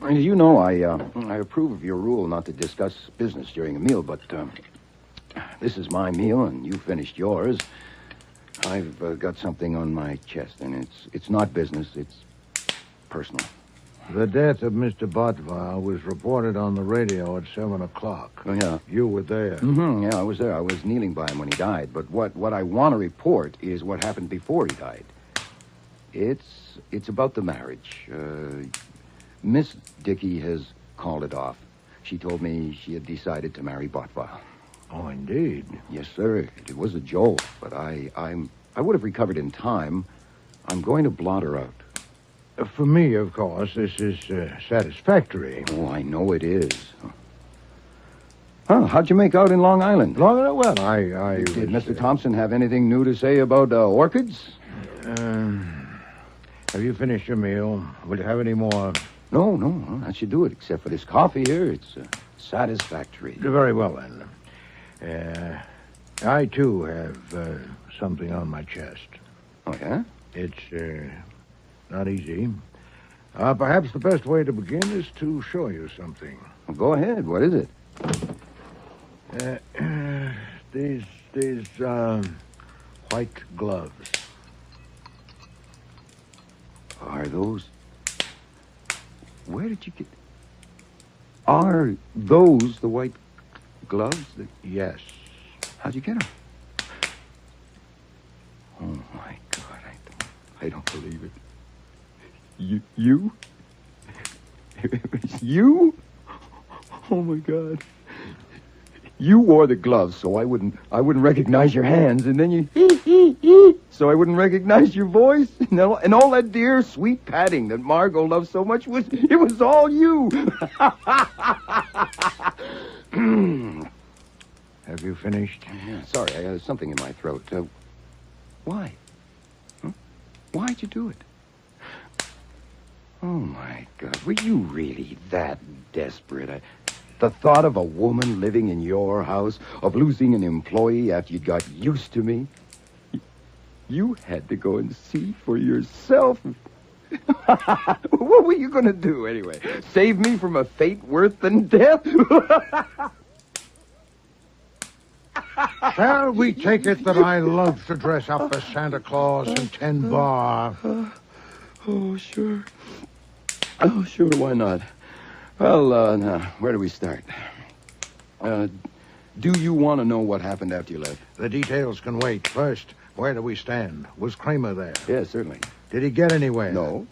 As you know, I approve of your rule not to discuss business during a meal, but this is my meal, and you finished yours. I've got something on my chest, and it's not business, it's personal. The death of Mr. Bottvile was reported on the radio at 7 o'clock. Oh, yeah. You were there. Mm-hmm, yeah, I was there. I was kneeling by him when he died. But what I want to report is what happened before he died. It's about the marriage. Miss Dickey has called it off. She told me she had decided to marry Bottvile. Oh, indeed. Yes, sir. It was a jolt, but I would have recovered in time. I'm going to blot her out. For me, of course, this is satisfactory. Oh, I know it is. Huh, how'd you make out in Long Island? Well, Did Mr. Thompson have anything new to say about orchids? Have you finished your meal? Will you have any more? No, that should do it, except for this coffee here. It's satisfactory. Very well, then. I, too, have something on my chest. Oh, yeah? It's not easy. Perhaps the best way to begin is to show you something. Well, go ahead. What is it? These white gloves. Are those... Where did you get... Are those the white gloves? Yes. How'd you get them? Oh, my God, I don't believe it. You? You? Oh, my God. You wore the gloves so I wouldn't recognize your hands, and then you so I wouldn't recognize your voice, and all that dear sweet patting that Margot loves so much was all you. Have you finished? Yeah, sorry, I got something in my throat. Why? Huh? Why'd you do it? Oh, my God, were you really that desperate? The thought of a woman living in your house, of losing an employee after you got used to me? You had to go and see for yourself. What were you going to do, anyway? Save me from a fate worse than death? Shall we take it that I love to dress up as Santa Claus and tend bar? Oh, sure. Oh, sure, why not? Well, now, where do we start? Do you want to know what happened after you left? The details can wait. First, Where do we stand? Was Kramer there? Yes, certainly. Did he get anywhere? No.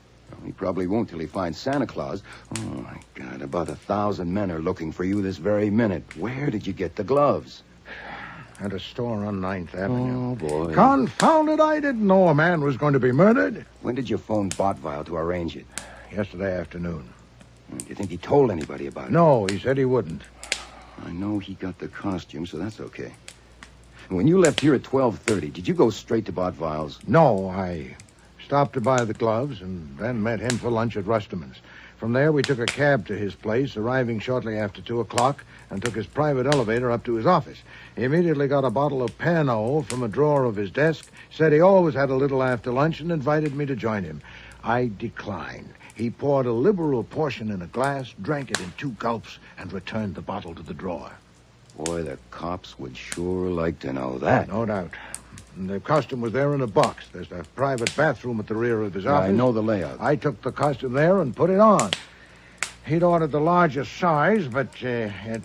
He probably won't till he finds Santa Claus. Oh, my God, about 1,000 men are looking for you this very minute. Where did you get the gloves? At a store on 9th Avenue. Oh, boy. Confound it, I didn't know a man was going to be murdered. When did you phone Botvile to arrange it? Yesterday afternoon. Do you think he told anybody about it? No, he said he wouldn't. I know he got the costume, so that's okay. When you left here at 12:30, did you go straight to Botvile's? No, I stopped to buy the gloves and then met him for lunch at Rusterman's. From there, we took a cab to his place, arriving shortly after 2 o'clock, and took his private elevator up to his office. He immediately got a bottle of Pernod from a drawer of his desk, said he always had a little after lunch, and invited me to join him. I declined. He poured a liberal portion in a glass, drank it in 2 gulps, and returned the bottle to the drawer. Boy, the cops would sure like to know that. No doubt. And the costume was there in a box. There's a private bathroom at the rear of his Yeah, office. I know the layout. I took the costume there and put it on. He'd ordered the largest size, but it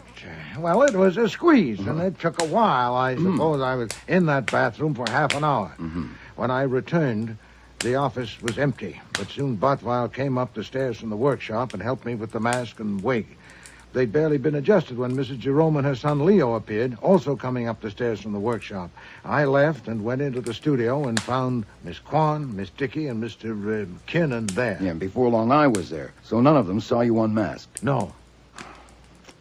was a squeeze, and it took a while. I suppose I was in that bathroom for half an hour. When I returned, the office was empty, but soon Botvile came up the stairs from the workshop and helped me with the mask and wig. They'd barely been adjusted when Mrs. Jerome and her son Leo appeared, also coming up the stairs from the workshop. I left and went into the studio and found Miss Kwan, Miss Dickey, and Mr. Kinnan there. Yeah, and before long I was there, so none of them saw you unmasked. No.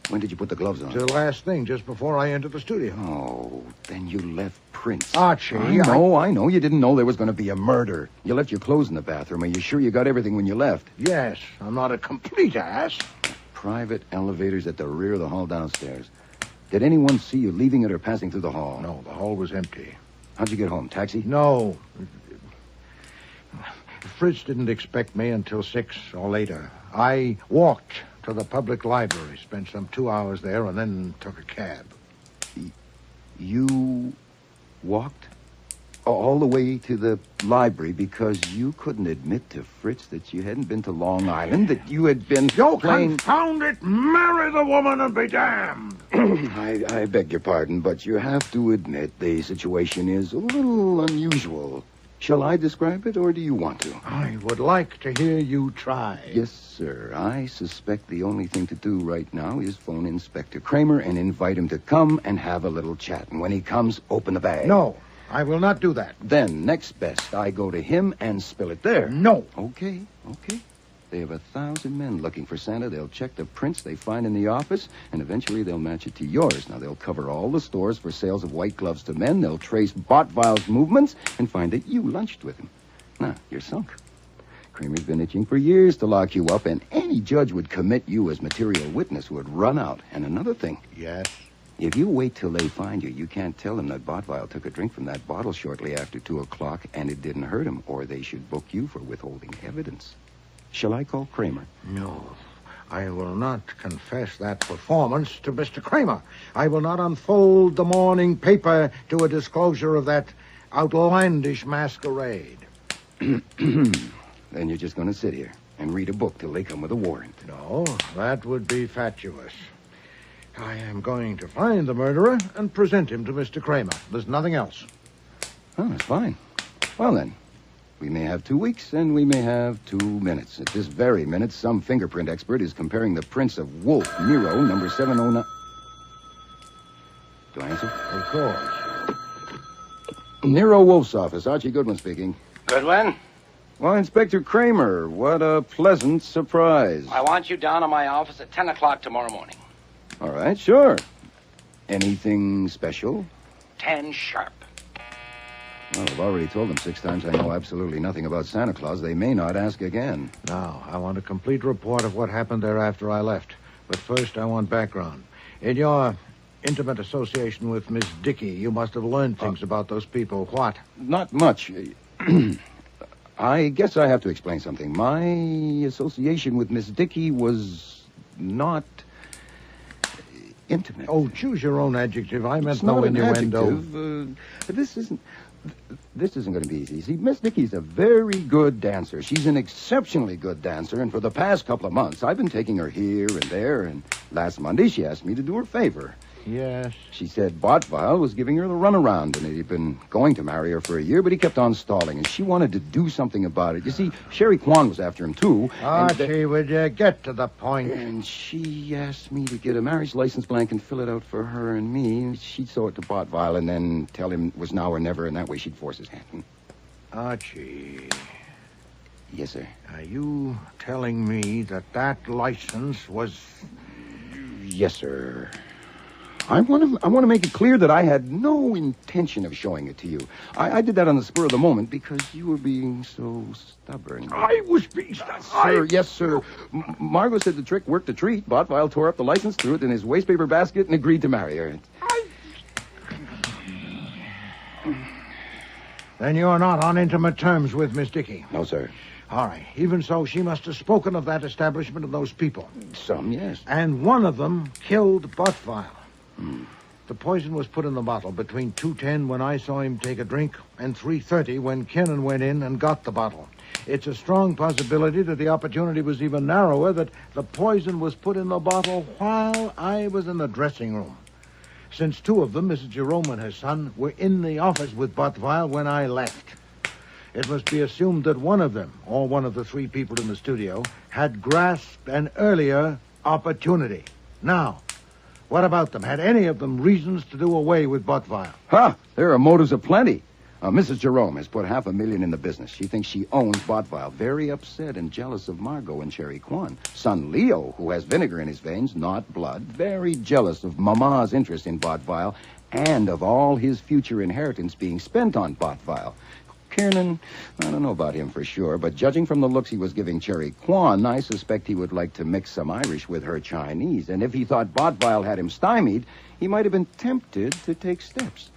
When did you put the gloves on? The last thing, just before I entered the studio. Oh, then you left prints. Archie, I know. You didn't know there was going to be a murder. You left your clothes in the bathroom. Are you sure you got everything when you left? Yes, I'm not a complete ass. Private elevators at the rear of the hall downstairs. Did anyone see you leaving it or passing through the hall? No, the hall was empty. How'd you get home? Taxi? No. Fritz didn't expect me until 6 or later. I walked to the public library, spent some 2 hours there, and then took a cab. You walked all the way to the library because you couldn't admit to Fritz that you hadn't been to Long Island, that you had been playing... Confound it! Marry the woman and be damned! I beg your pardon, but you have to admit the situation is a little unusual. Shall I describe it, or do you want to? I would like to hear you try. Yes, sir. I suspect the only thing to do right now is phone Inspector Kramer and invite him to come and have a little chat. And when he comes, open the bag. No, I will not do that. Then, next best, I go to him and spill it there. No. Okay. They have 1,000 men looking for Santa. They'll check the prints they find in the office, and eventually they'll match it to yours. Now, they'll cover all the stores for sales of white gloves to men. They'll trace Botvile's movements and find that you lunched with him. Now, you're sunk. Kramer's been itching for years to lock you up, and any judge would commit you as material witness who would run out. And another thing. Yes? If you wait till they find you, you can't tell them that Botvile took a drink from that bottle shortly after 2 o'clock, and it didn't hurt him, or they should book you for withholding evidence. Shall I call Kramer? No. I will not confess that performance to Mr. Kramer. I will not unfold the morning paper to a disclosure of that outlandish masquerade. Then you're just going to sit here and read a book till they come with a warrant. No, that would be fatuous. I am going to find the murderer and present him to Mr. Kramer. There's nothing else. Oh, that's fine. Well, then, we may have 2 weeks, and we may have 2 minutes. At this very minute, some fingerprint expert is comparing the prints of Wolfe, Nero, number 709... Do I answer? Of course. Nero Wolfe's office. Archie Goodwin speaking. Goodwin? Well, Inspector Kramer, what a pleasant surprise. I want you down at my office at 10 o'clock tomorrow morning. All right, sure. Anything special? 10 sharp. Well, I've already told them 6 times I know absolutely nothing about Santa Claus. They may not ask again. Now, I want a complete report of what happened there after I left. But first, I want background. In your intimate association with Miss Dickey, you must have learned things about those people. What? Not much. I guess I have to explain something. My association with Miss Dickey was not intimate. Oh, choose your own adjective. I meant It's no not an innuendo. adjective. This isn't going to be easy. See, Miss Dickey's a very good dancer. She's an exceptionally good dancer, and for the past couple of months, I've been taking her here and there, and last Monday she asked me to do her a favor. Yes. She said Botvile was giving her the runaround, and he'd been going to marry her for a year, but he kept on stalling, and she wanted to do something about it. You see, Sherry Kwan was after him, too. Archie, would you get to the point? And she asked me to get a marriage license blank and fill it out for her and me. She'd show it to Botvile and then tell him it was now or never, and that way she'd force his hand. Archie. Yes, sir. Are you telling me that license was... Yes, sir. I want to make it clear that I had no intention of showing it to you. I did that on the spur of the moment because you were being so stubborn. I was being stubborn. Sir, yes, sir. Margot said the trick worked a treat. Botvile tore up the license, threw it in his wastepaper basket, and agreed to marry her. Then you're not on intimate terms with Miss Dickey? No, sir. All right. Even so, she must have spoken of that establishment and those people. Some, yes. And one of them killed Botvile. The poison was put in the bottle between 2:10 when I saw him take a drink and 3:30 when Kennan went in and got the bottle. It's a strong possibility that the opportunity was even narrower, that the poison was put in the bottle while I was in the dressing room. Since two of them, Mrs. Jerome and her son, were in the office with Botvile when I left. It must be assumed that one of them, or one of the three people in the studio, had grasped an earlier opportunity. Now, what about them? Had any of them reasons to do away with Botvile? There are motives aplenty. Mrs. Jerome has put $500,000 in the business. She thinks she owns Botvile. Very upset and jealous of Margot and Sherry Kwan. Son Leo, who has vinegar in his veins, not blood, very jealous of Mama's interest in Botvile and of all his future inheritance being spent on Botvile. Kiernan, I don't know about him for sure, but judging from the looks he was giving Sherry Kwan, I suspect he would like to mix some Irish with her Chinese. And if he thought Botvile had him stymied, he might have been tempted to take steps.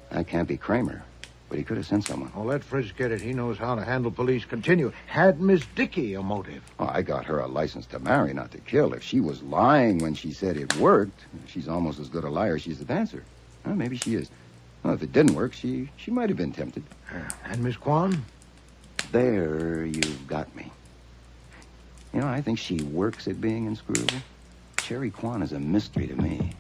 That can't be Kramer, but he could have sent someone. Oh, let Fritz get it. He knows how to handle police. Continue. Had Miss Dickey a motive? Oh, I got her a license to marry, not to kill. If she was lying when she said it worked, she's almost as good a liar as she's a dancer. Well, maybe she is. Well, if it didn't work, she might have been tempted. And Miss Kwan? There you've got me. You know, I think she works at being inscrutable. Sherry Kwan is a mystery to me.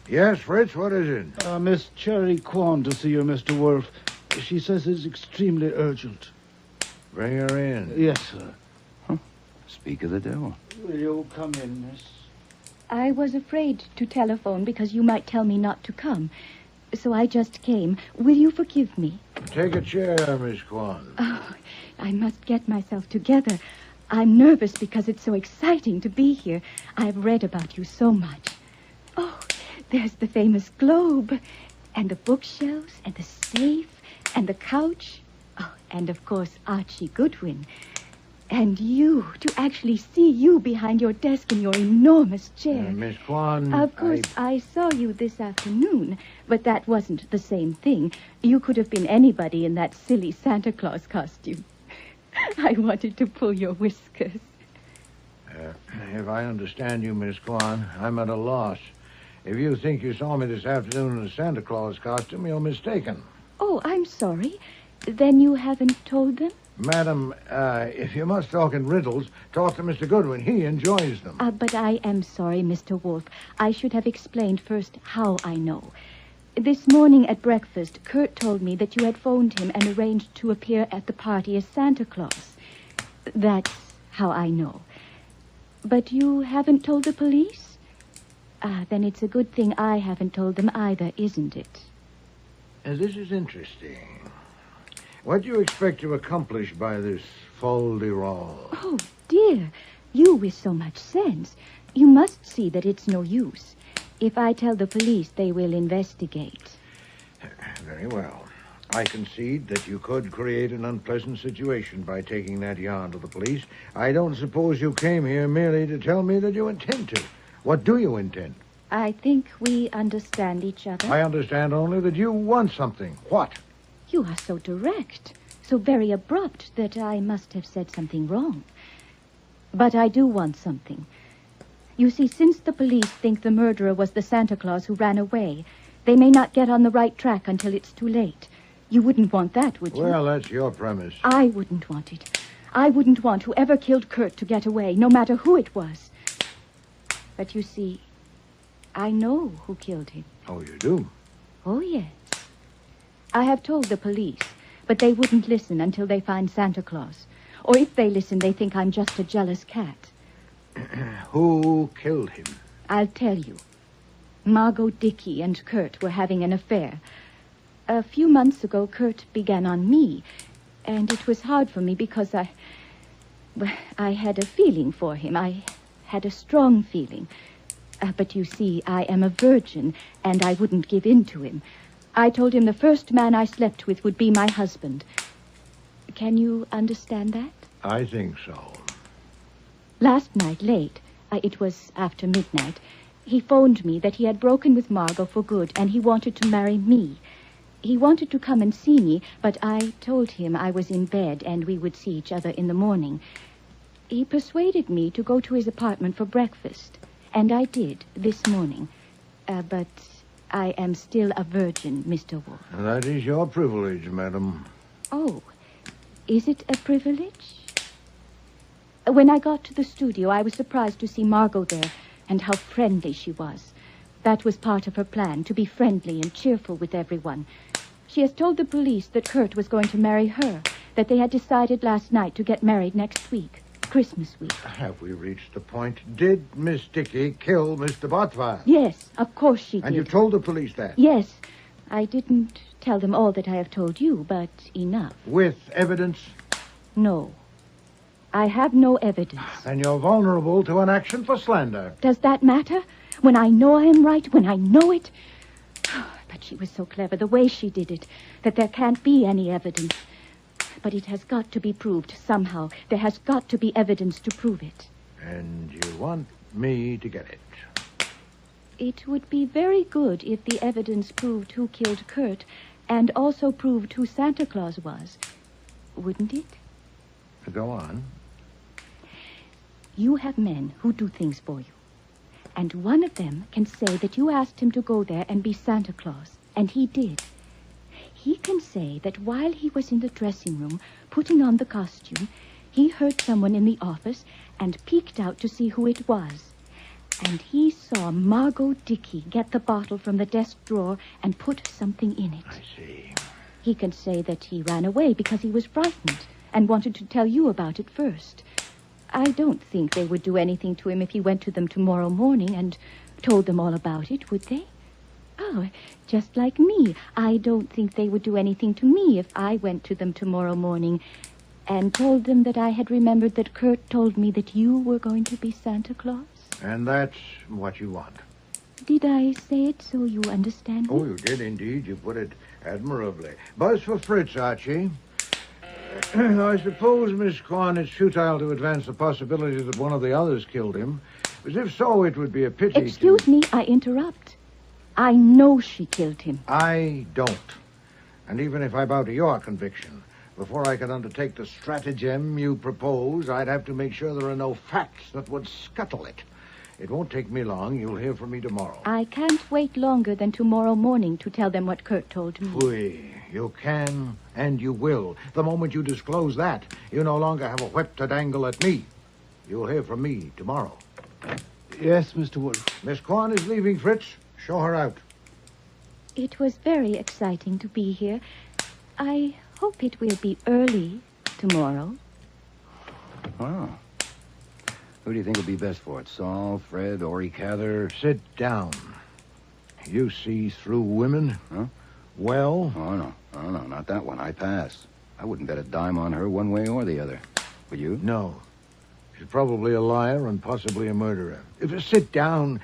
Yes, Fritz, what is it? Miss Cherry Kwan to see you, Mr. Wolfe. She says it's extremely urgent. Bring her in. Yes, sir. Speak of the devil. Will you come in, miss? I was afraid to telephone because you might tell me not to come. So I just came. Will you forgive me? Take a chair, Miss Kwan. Oh, I must get myself together. I'm nervous because it's so exciting to be here. I've read about you so much. Oh, there's the famous globe, and the bookshelves, and the safe, and the couch. Oh, and of course, Archie Goodwin. And you, to actually see you behind your desk in your enormous chair. Miss Kwan, Of course, I saw you this afternoon, but that wasn't the same thing. You could have been anybody in that silly Santa Claus costume. I wanted to pull your whiskers. If I understand you, Miss Kwan, I'm at a loss. If you think you saw me this afternoon in a Santa Claus costume, you're mistaken. Oh, I'm sorry. Then you haven't told them? Madam, if you must talk in riddles, talk to Mr. Goodwin. He enjoys them. But I am sorry, Mr. Wolfe. I should have explained first how I know. This morning at breakfast, Kurt told me that you had phoned him and arranged to appear at the party as Santa Claus. That's how I know. But you haven't told the police? Then it's a good thing I haven't told them either, isn't it? This is interesting. What do you expect to accomplish by this fol-de-rol? Oh, dear. You with so much sense. You must see that it's no use. If I tell the police, they will investigate. Very well. I concede that you could create an unpleasant situation by taking that yarn to the police. I don't suppose you came here merely to tell me that you intend to. What do you intend? I think we understand each other. I understand only that you want something. What? You are so direct, so very abrupt that I must have said something wrong. But I do want something. You see, since the police think the murderer was the Santa Claus who ran away, they may not get on the right track until it's too late. You wouldn't want that, would you? Well, that's your premise. I wouldn't want it. I wouldn't want whoever killed Kurt to get away, no matter who it was. But you see, I know who killed him. Oh, you do? Oh, yes. I have told the police, but they wouldn't listen until they find Santa Claus. Or if they listen, they think I'm just a jealous cat. Who killed him? I'll tell you. Margot Dickey and Kurt were having an affair. A few months ago, Kurt began on me, and it was hard for me because I had a feeling for him. I had a strong feeling. But you see, I am a virgin, and I wouldn't give in to him. I told him the first man I slept with would be my husband. Can you understand that? I think so. Last night, late, it was after midnight, he phoned me that he had broken with Margot for good, and he wanted to marry me. He wanted to come and see me, but I told him I was in bed and we would see each other in the morning. He persuaded me to go to his apartment for breakfast, and I did this morning. But I am still a virgin, Mr. Wolfe. That is your privilege, madam. Oh, is it a privilege? When I got to the studio, I was surprised to see Margot there and how friendly she was. That was part of her plan, to be friendly and cheerful with everyone. She has told the police that Kurt was going to marry her, that they had decided last night to get married next week, Christmas week. Have we reached the point? Did Miss Dickey kill Mr. Botvile? Yes, of course she did. And you told the police that? Yes. I didn't tell them all that I have told you, but enough. With evidence? No. I have no evidence. Then you're vulnerable to an action for slander. Does that matter? When I know I am right, when I know it? But she was so clever, the way she did it, that there can't be any evidence. But it has got to be proved somehow. There has got to be evidence to prove it. And you want me to get it? It would be very good if the evidence proved who killed Kurt and also proved who Santa Claus was. Wouldn't it? Go on. You have men who do things for you. And one of them can say that you asked him to go there and be Santa Claus. And he did. He can say that while he was in the dressing room putting on the costume, he heard someone in the office and peeked out to see who it was. And he saw Margot Dickey get the bottle from the desk drawer and put something in it. I see. He can say that he ran away because he was frightened and wanted to tell you about it first. I don't think they would do anything to him if he went to them tomorrow morning and told them all about it, would they? Oh, just like me. I don't think they would do anything to me if I went to them tomorrow morning and told them that I had remembered that Kurt told me that you were going to be Santa Claus. And that's what you want. Did I say it so you understand me? Oh, you did indeed. You put it admirably. Buzz for Fritz, Archie. I suppose, Miss Corn, it's futile to advance the possibility that one of the others killed him. But if so, it would be a pity. Excuse me, I interrupt. I know she killed him. I don't. And even if I bow to your conviction, before I can undertake the stratagem you propose, I'd have to make sure there are no facts that would scuttle it. It won't take me long. You'll hear from me tomorrow. I can't wait longer than tomorrow morning to tell them what Kurt told me. Oui, you can and you will. The moment you disclose that, you no longer have a whip to dangle at me. You'll hear from me tomorrow. Yes, Mr. Wolfe. Miss Corn is leaving, Fritz. Show her out. It was very exciting to be here. I hope it will be early tomorrow. Oh. Who do you think will be best for it? Saul, Fred, Ori Cather? Sit down. You see through women? Huh? Well? Oh, no, not that one. I pass. I wouldn't bet a dime on her one way or the other. Would you? No. She's probably a liar and possibly a murderer. If you sit down,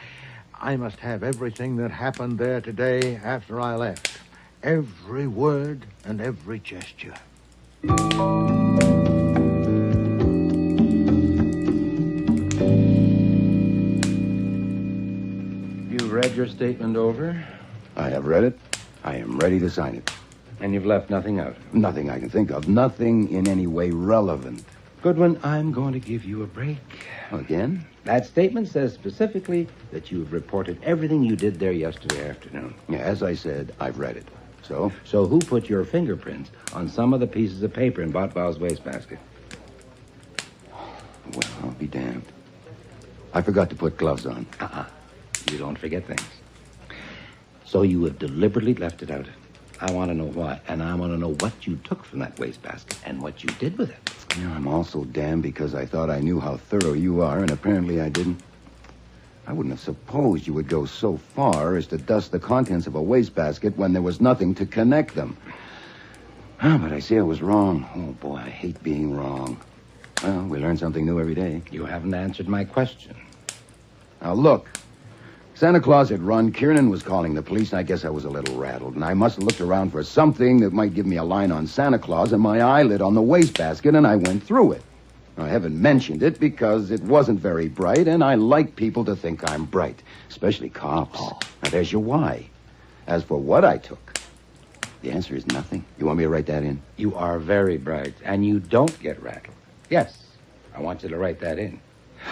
I must have everything that happened there today after I left. Every word and every gesture. Read your statement over? I have read it. I am ready to sign it. And you've left nothing out? Nothing I can think of. Nothing in any way relevant. Goodwin, I'm going to give you a break. Again? That statement says specifically that you've reported everything you did there yesterday afternoon. Yeah, as I said, I've read it. So? So who put your fingerprints on some of the pieces of paper in Botval's wastebasket? Well, I'll be damned. I forgot to put gloves on. You don't forget things. So you have deliberately left it out. I want to know why, and I want to know what you took from that wastebasket and what you did with it. I'm also damned because I thought I knew how thorough you are, and apparently I didn't. I wouldn't have supposed you would go so far as to dust the contents of a wastebasket when there was nothing to connect them. But I see I was wrong. Oh, boy, I hate being wrong. Well, we learn something new every day. You haven't answered my question. Now, look. Santa Claus had run. Kiernan was calling the police, and I guess I was a little rattled. And I must have looked around for something that might give me a line on Santa Claus, and my eye lit on the wastebasket, and I went through it. I haven't mentioned it because it wasn't very bright, and I like people to think I'm bright, especially cops. Now, there's your why. As for what I took, the answer is nothing. You want me to write that in? You are very bright, and you don't get rattled. Yes, I want you to write that in.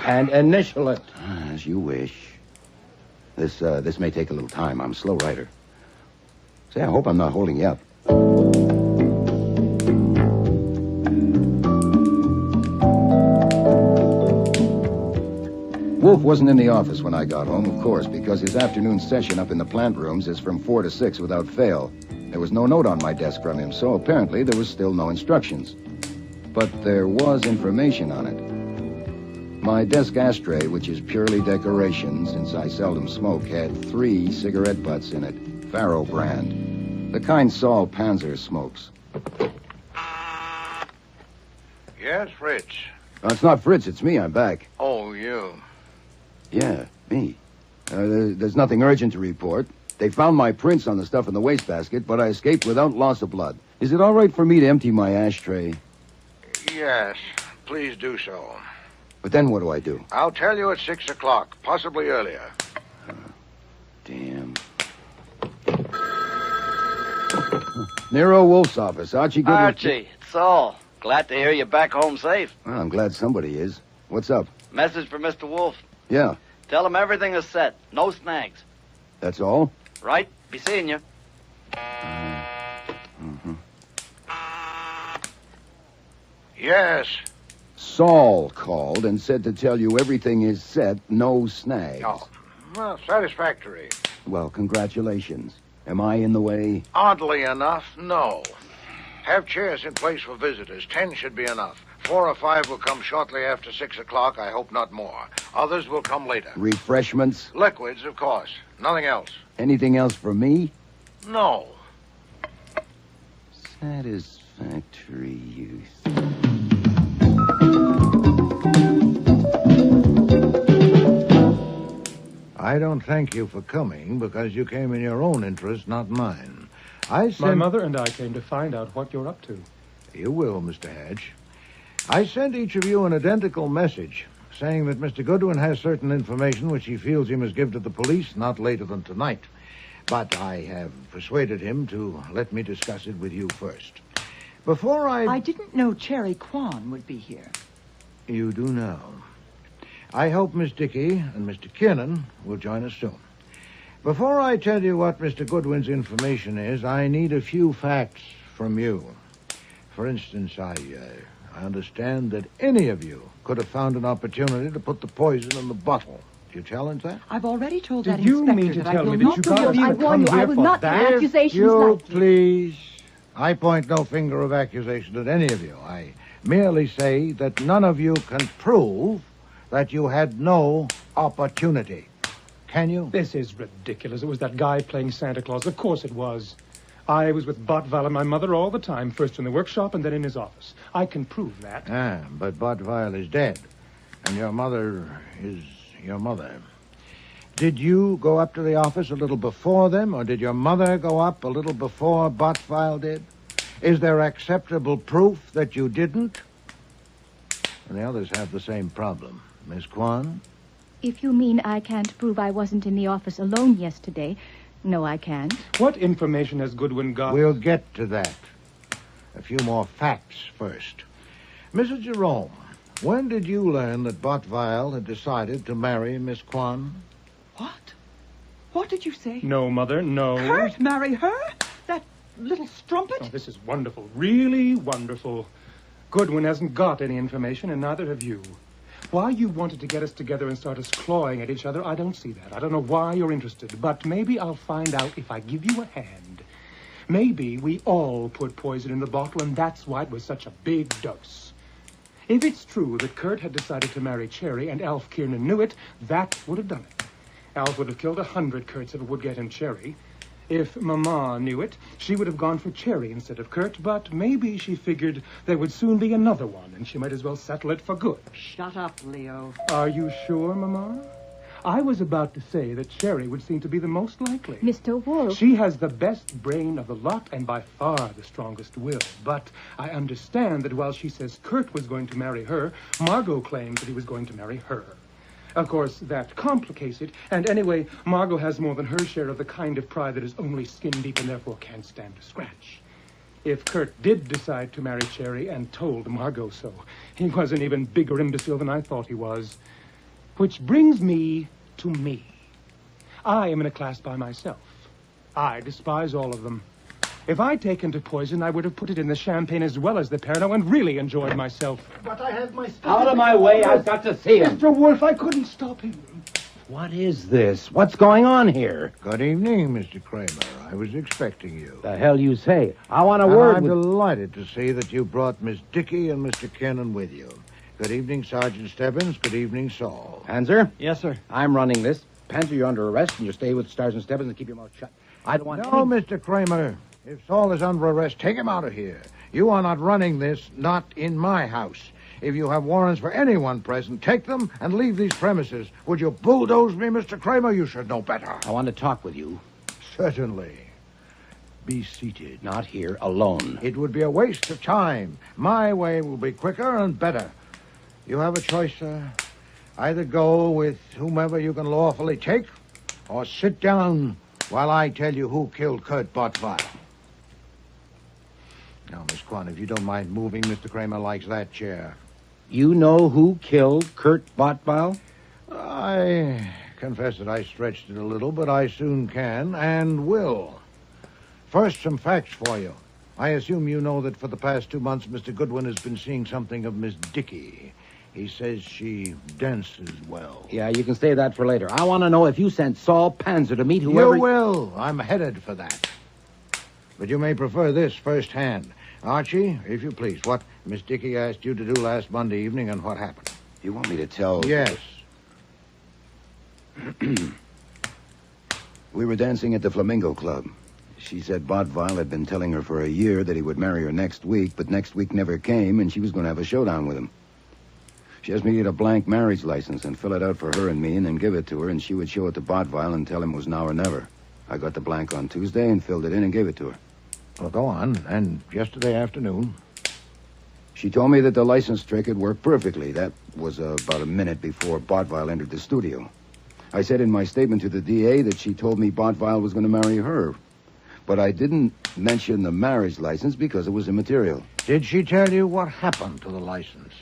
And initial it. As you wish. This may take a little time. I'm a slow writer. Say, I hope I'm not holding you up. Wolfe wasn't in the office when I got home, of course, because his afternoon session up in the plant rooms is from 4 to 6 without fail. There was no note on my desk from him, so apparently there was still no instructions. But there was information on it. My desk ashtray, which is purely decoration, since I seldom smoke, had 3 cigarette butts in it, Faro brand. The kind Saul Panzer smokes. Yes, Fritz. No, it's not Fritz, it's me. I'm back. Oh, you. Yeah, me. There's nothing urgent to report. They found my prints on the stuff in the wastebasket, but I escaped without loss of blood. Is it all right for me to empty my ashtray? Yes, please do so. But then what do I do? I'll tell you at 6 o'clock, possibly earlier. Damn. Nero Wolfe's office. Archie Goodwin. Archie, it's Saul. Glad to hear you're back home safe. Well, I'm glad somebody is. What's up? Message for Mr. Wolfe. Yeah, Tell him everything is set. No snags. that's all? Right? Be seeing you. Yes. Saul called and said to tell you everything is set, no snags. Oh, well, satisfactory. Well, congratulations. Am I in the way? Oddly enough, no. Have chairs in place for visitors. 10 should be enough. 4 or 5 will come shortly after 6 o'clock. I hope not more. Others will come later. Refreshments? Liquids, of course. Nothing else. Anything else for me? No. Satisfactory youth. I don't thank you for coming because you came in your own interest, not mine. My mother and I came to find out what you're up to. You will, Mr. Hatch. I sent each of you an identical message saying that Mr. Goodwin has certain information which he feels he must give to the police not later than tonight. But I have persuaded him to let me discuss it with you first. Before I didn't know Cherry Kwan would be here. You do now. I hope Miss Dickey and Mr. Kiernan will join us soon. Before I tell you what Mr. Goodwin's information is, I need a few facts from you. For instance, I understand that any of you could have found an opportunity to put the poison in the bottle. Do you challenge that? I've already told Do that you inspector mean to that tell I will me that not you do got what me I to warn come you. I here would for not that? make accusations You like please. I point no finger of accusation at any of you. I merely say that none of you can prove that you had no opportunity. Can you? This is ridiculous. It was that guy playing Santa Claus. Of course it was. I was with Botval and my mother all the time, first in the workshop and then in his office. I can prove that. But Botval is dead, and your mother is your mother. Did you go up to the office a little before them, or did your mother go up a little before Botval did? Is there acceptable proof that you didn't? And the others have the same problem. Miss Kwan? If you mean I can't prove I wasn't in the office alone yesterday, no, I can't. What information has Goodwin got? We'll get to that. A few more facts first. Mrs. Jerome, when did you learn that Botval had decided to marry Miss Kwan? What did you say? No, Mother, no. Kurt marry her? That little strumpet? Oh, this is wonderful. Really wonderful. Goodwin hasn't got any information, and neither have you. Why you wanted to get us together and start us clawing at each other, I don't see that. I don't know why you're interested, but maybe I'll find out if I give you a hand. Maybe we all put poison in the bottle, and that's why it was such a big dose. If it's true that Kurt had decided to marry Cherry and Alf Kiernan knew it, that would have done it. Alf would have killed 100 Kurts if it would get him Cherry. If Mama knew it, she would have gone for Cherry instead of Kurt, but maybe she figured there would soon be another one, and she might as well settle it for good. Shut up, Leo. Are you sure, Mama? I was about to say that Cherry would seem to be the most likely. Mr. Wolfe. She has the best brain of the lot and by far the strongest will. But I understand that while she says Kurt was going to marry her, Margot claims that he was going to marry her. Of course, that complicates it. And anyway, Margot has more than her share of the kind of pride that is only skin deep and therefore can't stand a scratch. If Kurt did decide to marry Cherry and told Margot so, he was an even bigger imbecile than I thought he was. Which brings me to me. I am in a class by myself. I despise all of them. If I'd taken to poison, I would have put it in the champagne as well as the Pernod and really enjoyed myself. But I have my... Out of my way, I've got to see him. Mr. Wolfe, I couldn't stop him. What is this? What's going on here? Good evening, Mr. Kramer. I was expecting you. The hell you say? I want a word I'm with... delighted to see that you brought Miss Dickey and Mr. Kiernan with you. Good evening, Sergeant Stebbins. Good evening, Saul. Panzer? Yes, sir. I'm running this. Panzer, you're under arrest, and you stay with Sergeant Stebbins and keep your mouth shut. I don't want... No, Mr. Kramer. If Saul is under arrest, take him out of here. You are not running this, not in my house. If you have warrants for anyone present, take them and leave these premises. Would you bulldoze me, Mr. Kramer? You should know better. I want to talk with you. Certainly. Be seated. Not here, alone. It would be a waste of time. My way will be quicker and better. You have a choice, sir. Either go with whomever you can lawfully take, or sit down while I tell you who killed Kurt Bottweiler. Now, Miss Quan, if you don't mind moving, Mr. Kramer likes that chair. You know who killed Kurt Bottweiler? I confess that I stretched it a little, but I soon can and will. First, some facts for you. I assume you know that for the past 2 months, Mr. Goodwin has been seeing something of Miss Dickey. He says she dances well. Yeah, you can say that for later. I want to know if you sent Saul Panzer to meet whoever... You will. I'm headed for that. But you may prefer this firsthand. Archie, if you please, what Miss Dickey asked you to do last Monday evening and what happened? You want me to tell... Yes. We were dancing at the Flamingo Club. She said Bottweiler had been telling her for a year that he would marry her next week, but next week never came, and she was going to have a showdown with him. She asked me to get a blank marriage license and fill it out for her and me and then give it to her, and she would show it to Bottweiler and tell him it was now or never. I got the blank on Tuesday and filled it in and gave it to her. Well, go on. And yesterday afternoon? She told me that the license trick had worked perfectly. That was about a minute before Bottweiler entered the studio. I said in my statement to the DA that she told me Bottweiler was going to marry her. But I didn't mention the marriage license because it was immaterial. Did she tell you what happened to the license?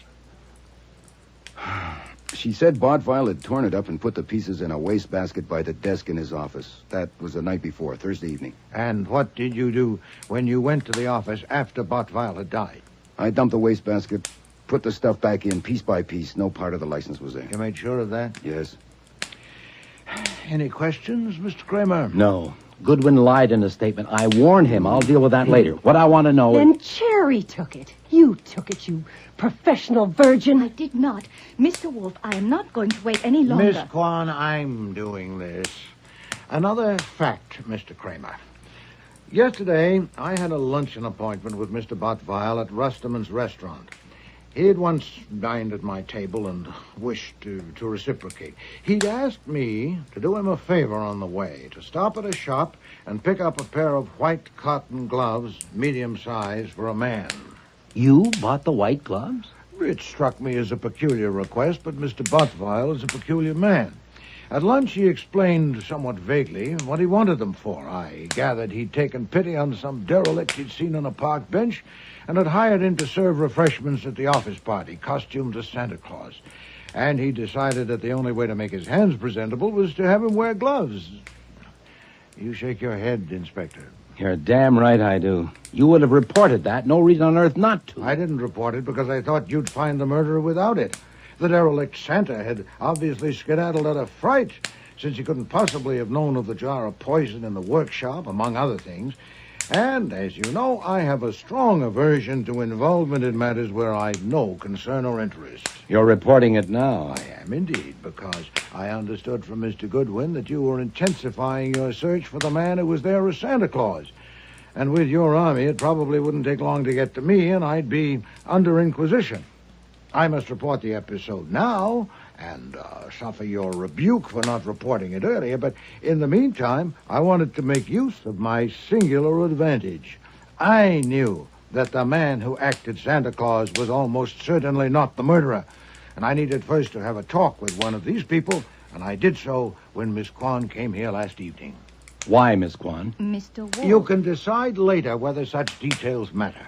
She said Bottweiler had torn it up and put the pieces in a wastebasket by the desk in his office. That was the night before, Thursday evening. And what did you do when you went to the office after Bottweiler had died? I dumped the wastebasket, put the stuff back in piece by piece. No part of the license was there. You made sure of that? Yes. Any questions, Mr. Kramer? No. Goodwin lied in his statement. I warned him. I'll deal with that later. What I want to know And Cherry took it. You took it, you professional virgin. I did not. Mr. Wolfe, I am not going to wait any longer. Miss Quan, I'm doing this. Another fact, Mr. Kramer. Yesterday, I had a luncheon appointment with Mr. Bottweiler at Rusterman's restaurant. He had once dined at my table and wished to reciprocate. He'd asked me to do him a favor on the way, to stop at a shop and pick up a pair of white cotton gloves, medium size, for a man. You bought the white gloves? It struck me as a peculiar request, but Mr. Bottweiler is a peculiar man. At lunch, he explained somewhat vaguely what he wanted them for. I gathered he'd taken pity on some derelict he'd seen on a park bench and had hired him to serve refreshments at the office party, costumed as Santa Claus. And he decided that the only way to make his hands presentable was to have him wear gloves. You shake your head, Inspector. You're damn right I do. You would have reported that. No reason on earth not to. I didn't report it because I thought you'd find the murderer without it. The derelict Santa had obviously skedaddled out of fright, since he couldn't possibly have known of the jar of poison in the workshop, among other things. And, as you know, I have a strong aversion to involvement in matters where I've no concern or interest. You're reporting it now. I am indeed, because I understood from Mr. Goodwin that you were intensifying your search for the man who was there as Santa Claus. And with your army, it probably wouldn't take long to get to me, and I'd be under inquisition. I must report the episode now, and suffer your rebuke for not reporting it earlier, but in the meantime, I wanted to make use of my singular advantage. I knew that the man who acted Santa Claus was almost certainly not the murderer, and I needed first to have a talk with one of these people, and I did so when Miss Kwan came here last evening. Why, Miss Kwan? Mr. Wolfe. You can decide later whether such details matter.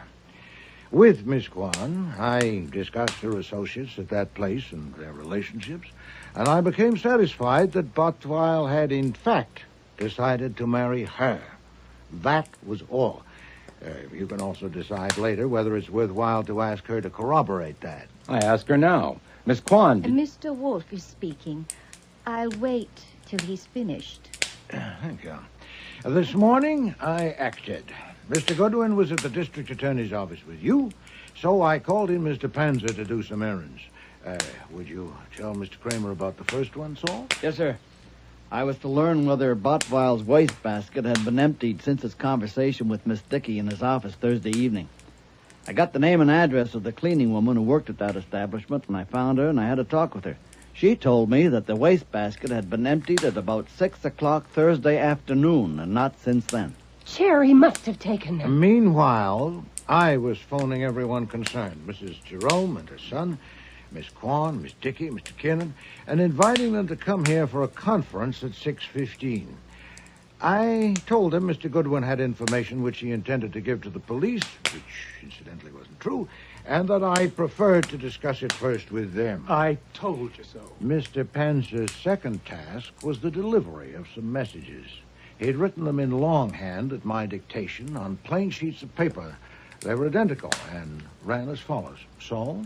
With Miss Kwan, I discussed her associates at that place and their relationships, and I became satisfied that Bottweil had, in fact, decided to marry her. That was all. You can also decide later whether it's worthwhile to ask her to corroborate that. I ask her now. Miss Kwan... Mr. Wolfe is speaking. I'll wait till he's finished. Thank you. This morning, I acted. Mr. Goodwin was at the district attorney's office with you, so I called in Mr. Panzer to do some errands. Would you tell Mr. Kramer about the first one, Saul? Yes, sir. I was to learn whether Bottweil's wastebasket had been emptied since his conversation with Miss Dickey in his office Thursday evening. I got the name and address of the cleaning woman who worked at that establishment, and I found her, and I had a talk with her. She told me that the wastebasket had been emptied at about 6 o'clock Thursday afternoon, and not since then. Cherry must have taken them. Meanwhile, I was phoning everyone concerned, Mrs. Jerome and her son, Miss Kwan, Miss Dickey, Mr. Kiernan, and inviting them to come here for a conference at 6:15. I told them Mr. Goodwin had information which he intended to give to the police, which incidentally wasn't true, and that I preferred to discuss it first with them. I told you so. Mr. Panzer's second task was the delivery of some messages. He'd written them in longhand at my dictation on plain sheets of paper. They were identical and ran as follows. Saul?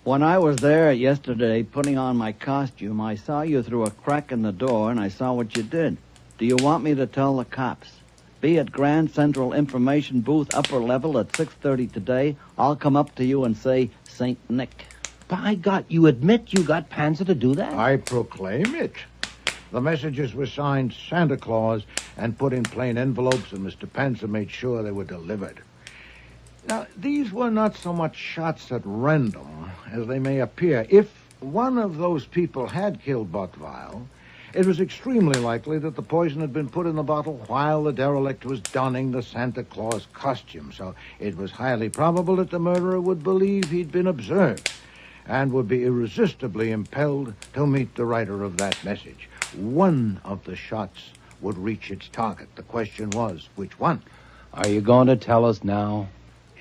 When I was there yesterday putting on my costume, I saw you through a crack in the door, and I saw what you did. Do you want me to tell the cops? Be at Grand Central Information Booth, upper level, at 6:30 today. I'll come up to you and say, St. Nick. By God, you admit you got Panzer to do that? I proclaim it. The messages were signed Santa Claus and put in plain envelopes, and Mr. Panzer made sure they were delivered. Now, these were not so much shots at random as they may appear. If one of those people had killed Bottweil, it was extremely likely that the poison had been put in the bottle while the derelict was donning the Santa Claus costume, so it was highly probable that the murderer would believe he'd been observed and would be irresistibly impelled to meet the writer of that message. One of the shots would reach its target. The question was, which one? Are you going to tell us now?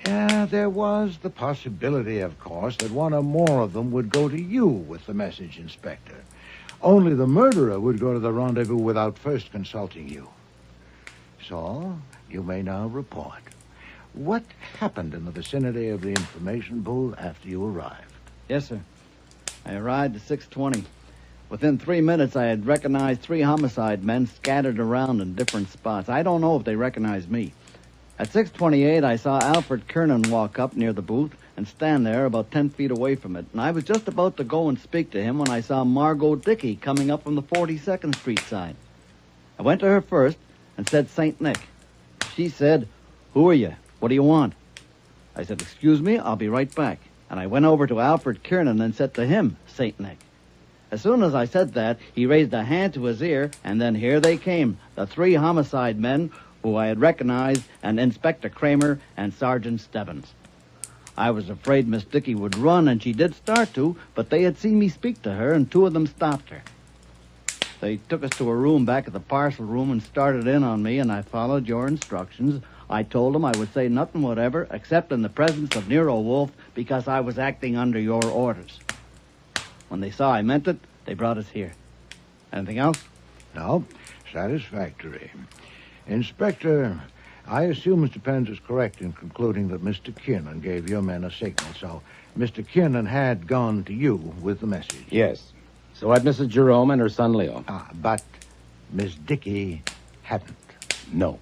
Yeah, there was the possibility, of course, that one or more of them would go to you with the message, Inspector. Only the murderer would go to the rendezvous without first consulting you. So, you may now report. What happened in the vicinity of the information booth after you arrived? Yes, sir. I arrived at 6:20. Within 3 minutes, I had recognized 3 homicide men scattered around in different spots. I don't know if they recognized me. At 6:28, I saw Alfred Kernan walk up near the booth and stand there about 10 feet away from it. And I was just about to go and speak to him when I saw Margot Dickey coming up from the 42nd Street side. I went to her first and said St. Nick. She said, "Who are you? What do you want?" I said, "Excuse me, I'll be right back." And I went over to Alfred Kernan and said to him, St. Nick. As soon as I said that, he raised a hand to his ear, and then here they came, the 3 homicide men who I had recognized, and Inspector Kramer and Sergeant Stebbins. I was afraid Miss Dickey would run, and she did start to, but they had seen me speak to her, and 2 of them stopped her. They took us to a room back at the parcel room and started in on me, and I followed your instructions. I told them I would say nothing whatever, except in the presence of Nero Wolfe, because I was acting under your orders. When they saw I meant it, they brought us here. Anything else? No. Satisfactory. Inspector, I assume Mr. Penns is correct in concluding that Mr. Kiernan gave your men a signal, so Mr. Kiernan had gone to you with the message. Yes. So had Mrs. Jerome and her son Leo. But Miss Dickey hadn't. No.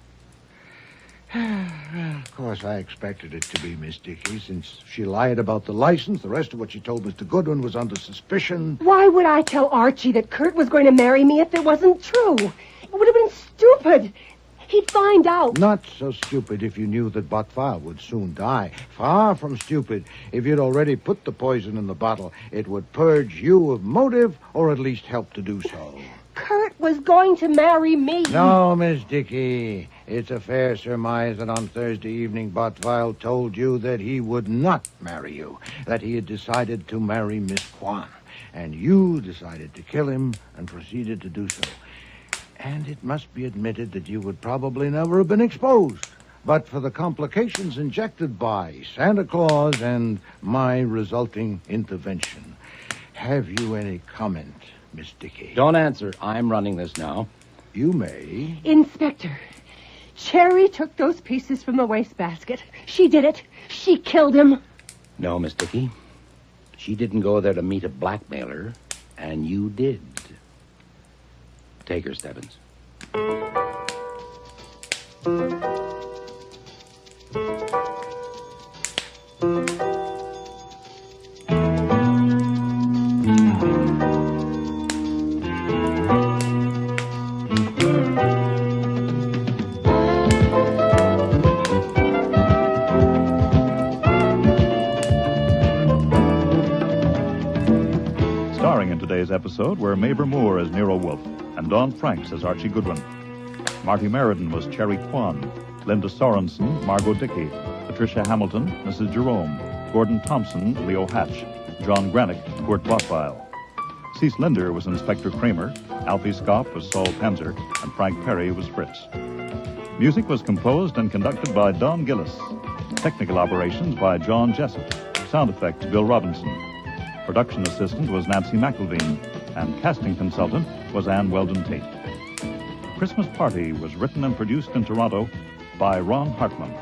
Of course, I expected it to be Miss Dickey, since she lied about the license. The rest of what she told Mr. Goodwin was under suspicion. Why would I tell Archie that Kurt was going to marry me if it wasn't true? It would have been stupid. He'd find out. Not so stupid if you knew that Bottfile would soon die. Far from stupid. If you'd already put the poison in the bottle, it would purge you of motive, or at least help to do so. Kurt was going to marry me. No, Miss Dickey. It's a fair surmise that on Thursday evening Bottfile told you that he would not marry you, that he had decided to marry Miss Kwan, and you decided to kill him and proceeded to do so. And it must be admitted that you would probably never have been exposed, but for the complications injected by Santa Claus and my resulting intervention. Have you any comment, Miss Dickey? Don't answer. I'm running this now. You may. Inspector, Cherry took those pieces from the wastebasket. She did it. She killed him. No, Miss Dickey. She didn't go there to meet a blackmailer, and you did. Take her, Stebbins. Starring in today's episode were Mabel Moore as Nero Wolfe and Don Franks as Archie Goodwin. Marty Meriden was Cherry Kwan, Linda Sorensen, Margot Dickey, Patricia Hamilton, Mrs. Jerome, Gordon Thompson, Leo Hatch, John Granick, Kurt Bottfile. Cease Linder was Inspector Kramer, Alfie Scoff was Saul Panzer, and Frank Perry was Fritz. Music was composed and conducted by Don Gillis. Technical operations by John Jessup. Sound effects, Bill Robinson. Production assistant was Nancy McElveen, and casting consultant was Ann Weldon Tate. Christmas Party was written and produced in Toronto by Ron Hartman.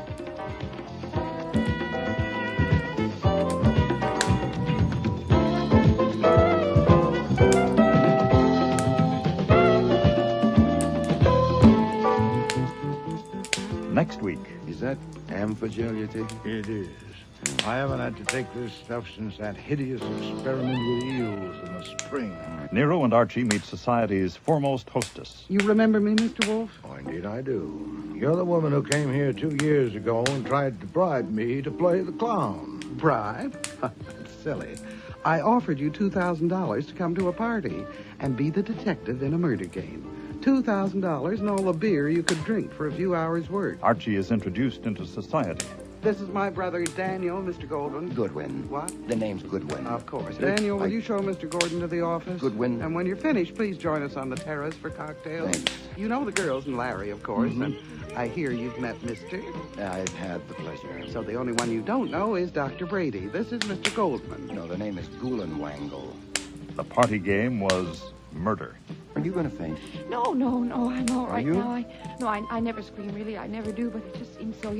Next week. Is that Amphagel you're taking? It is. I haven't had to take this stuff since that hideous experiment with eels in the spring. Nero and Archie meet society's foremost hostess. You remember me, Mr. Wolfe? Oh, indeed I do. You're the woman who came here 2 years ago and tried to bribe me to play the clown. Bribe? That's silly. I offered you $2,000 to come to a party and be the detective in a murder game. $2,000 and all the beer you could drink for a few hours' work. Archie is introduced into society. This is my brother Daniel, Mr. Goldwyn. Goodwin. What? The name's Goodwin. Of course. Daniel, will you show Mr. Gordon to the office? Goodwin. And when you're finished, please join us on the terrace for cocktails. Thanks. You know the girls and Larry, of course. Mhm. And I hear you've met Mr. I've had the pleasure. So the only one you don't know is Dr. Brady. This is Mr. Goldman. No, the name is Gulenwangle. The party game was murder. Are you going to faint? No, I'm all right you? now. I never scream, really. I never do, but it just seems so,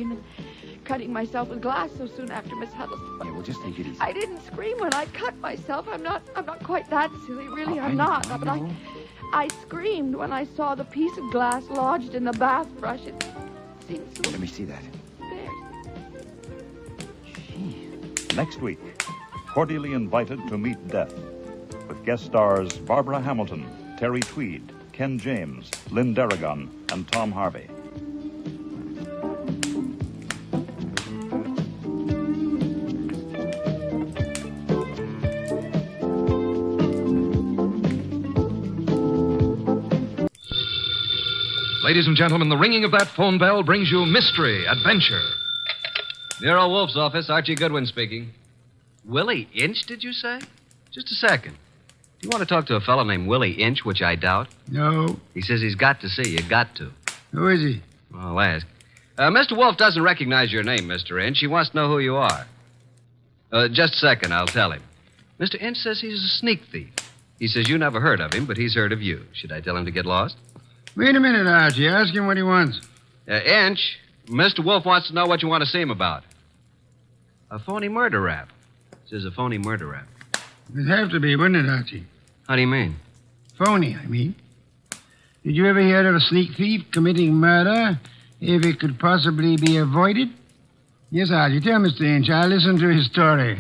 cutting myself with glass so soon after Miss Huddleston. Yeah, well, just take it easy. I didn't scream when I cut myself. I'm not quite that silly, really. I'm I not. know. But I screamed when I saw the piece of glass lodged in the bath brush. It seemed so... Let me see that. There. Next week, cordially invited to meet death, with guest stars Barbara Hamilton, Terry Tweed, Ken James, Lynn Darragon, and Tom Harvey. Ladies and gentlemen, the ringing of that phone bell brings you mystery, adventure. Nero Wolfe's office, Archie Goodwin speaking. Willie Inch, did you say? Just a second. Do you want to talk to a fellow named Willie Inch, which I doubt? No. He says he's got to see you. Got to. Who is he? I'll ask. Mr. Wolfe doesn't recognize your name, Mr. Inch. He wants to know who you are. Just a second, I'll tell him. Mr. Inch says he's a sneak thief. He says you never heard of him, but he's heard of you. Should I tell him to get lost? Wait a minute, Archie. Ask him what he wants. Inch, Mr. Wolfe wants to know what you want to see him about. A phony murder rap. This is a phony murder rap. It'd have to be, wouldn't it, Archie? How do you mean? Phony, I mean. Did you ever hear of a sneak thief committing murder if it could possibly be avoided? Yes, Archie. Tell Mr. Inch. I'll listen to his story.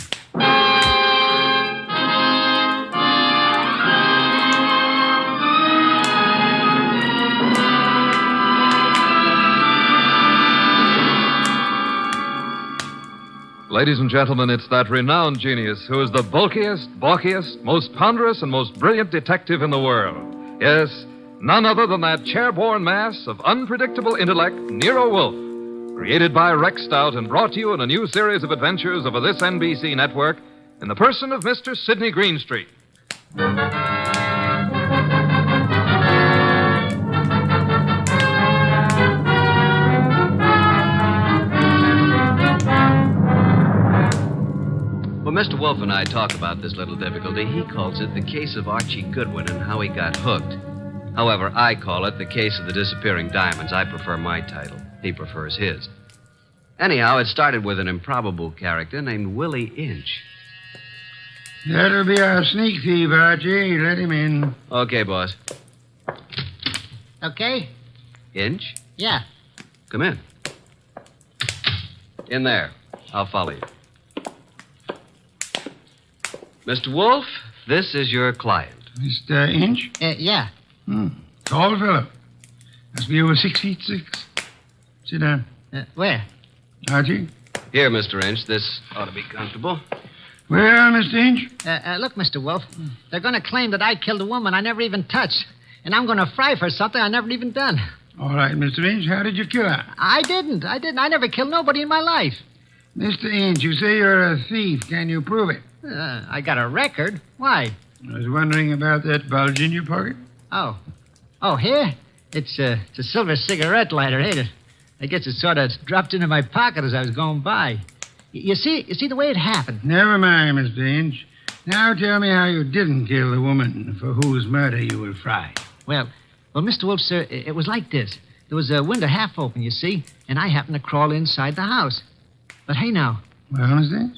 Ladies and gentlemen, it's that renowned genius who is the bulkiest, balkiest, most ponderous, and most brilliant detective in the world. Yes, none other than that chair-borne mass of unpredictable intellect, Nero Wolfe, created by Rex Stout and brought to you in a new series of adventures over this NBC network in the person of Mr. Sidney Greenstreet. When Mr. Wolfe and I talk about this little difficulty, he calls it the case of Archie Goodwin and how he got hooked. However, I call it the case of the disappearing diamonds. I prefer my title. He prefers his. Anyhow, it started with an improbable character named Willie Inch. That'll be our sneak thief, Archie. Let him in. Okay, boss. Okay? Inch? Yeah. Come in. In there. I'll follow you. Mr. Wolfe, this is your client. Mr. Inch? Yeah. Tall fellow. Must be over 6'6". Sit down. Where? Archie? Here, Mr. Inch. This ought to be comfortable. Well, Mr. Inch? Look, Mr. Wolfe, they're going to claim that I killed a woman I never even touched. And I'm going to fry for something I never even done. All right, Mr. Inch, how did you kill her? I didn't. I never killed nobody in my life. Mr. Inch, you say you're a thief. Can you prove it? I got a record. Why? I was wondering about that bulge in your pocket. Oh. Oh, here? It's a silver cigarette lighter, ain't it? I guess it sort of dropped into my pocket as I was going by. You see the way it happened? Never mind, Mr. Inch. Now tell me how you didn't kill the woman for whose murder you will fry. Well, Mr. Wolfe, sir, it was like this. There was a window half open, you see, and I happened to crawl inside the house. But hey, now. Well, Mr. Inch?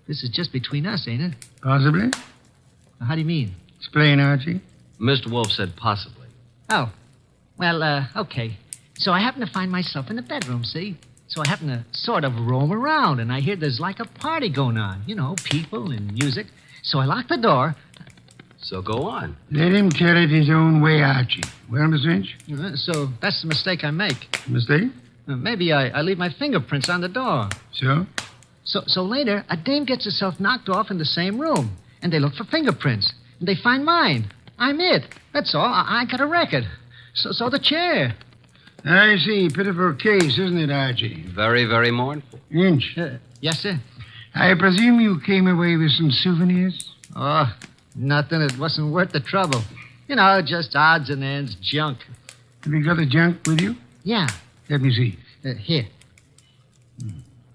This is just between us, ain't it? Possibly. How do you mean? Explain, Archie. Mr. Wolfe said possibly. Oh. Well, okay. So I happen to find myself in the bedroom, see? So I happen to sort of roam around, and I hear there's like a party going on. You know, people and music. So I lock the door. So go on. Let him tell it his own way, Archie. Well, Mr. Inch? So that's the mistake I make. Mistake? Maybe I leave my fingerprints on the door. So? So later, a dame gets herself knocked off in the same room, and they look for fingerprints, and they find mine. I'm it. That's all. I got a record. So the chair. I see. Pitiful case, isn't it, Archie? Very, very mournful. Inch. Yes, sir. I presume you came away with some souvenirs? Oh, nothing. It wasn't worth the trouble. You know, just odds and ends, junk. Have you got the junk with you? Yeah. Let me see. Here.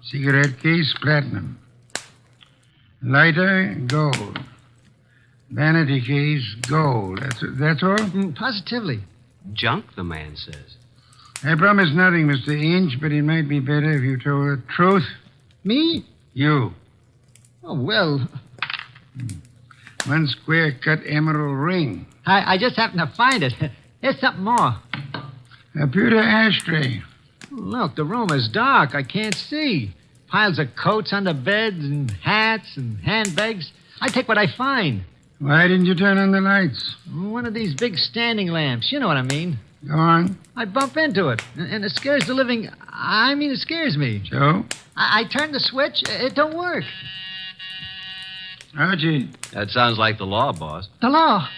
Cigarette case, platinum. Lighter, gold. Vanity case, gold. That's all? Positively. Junk, the man says. I promise nothing, Mr. Inch, but it might be better if you told the truth. Me? You. Oh, well. One square-cut emerald ring. I just happened to find it. Here's something more. A pewter ashtray. Look, the room is dark. I can't see. Piles of coats under beds and hats and handbags. I take what I find. Why didn't you turn on the lights? One of these big standing lamps. You know what I mean. Go on. I bump into it, and it scares the living... it scares me. So? I turn the switch. It don't work. Archie. That sounds like the law, boss. The law?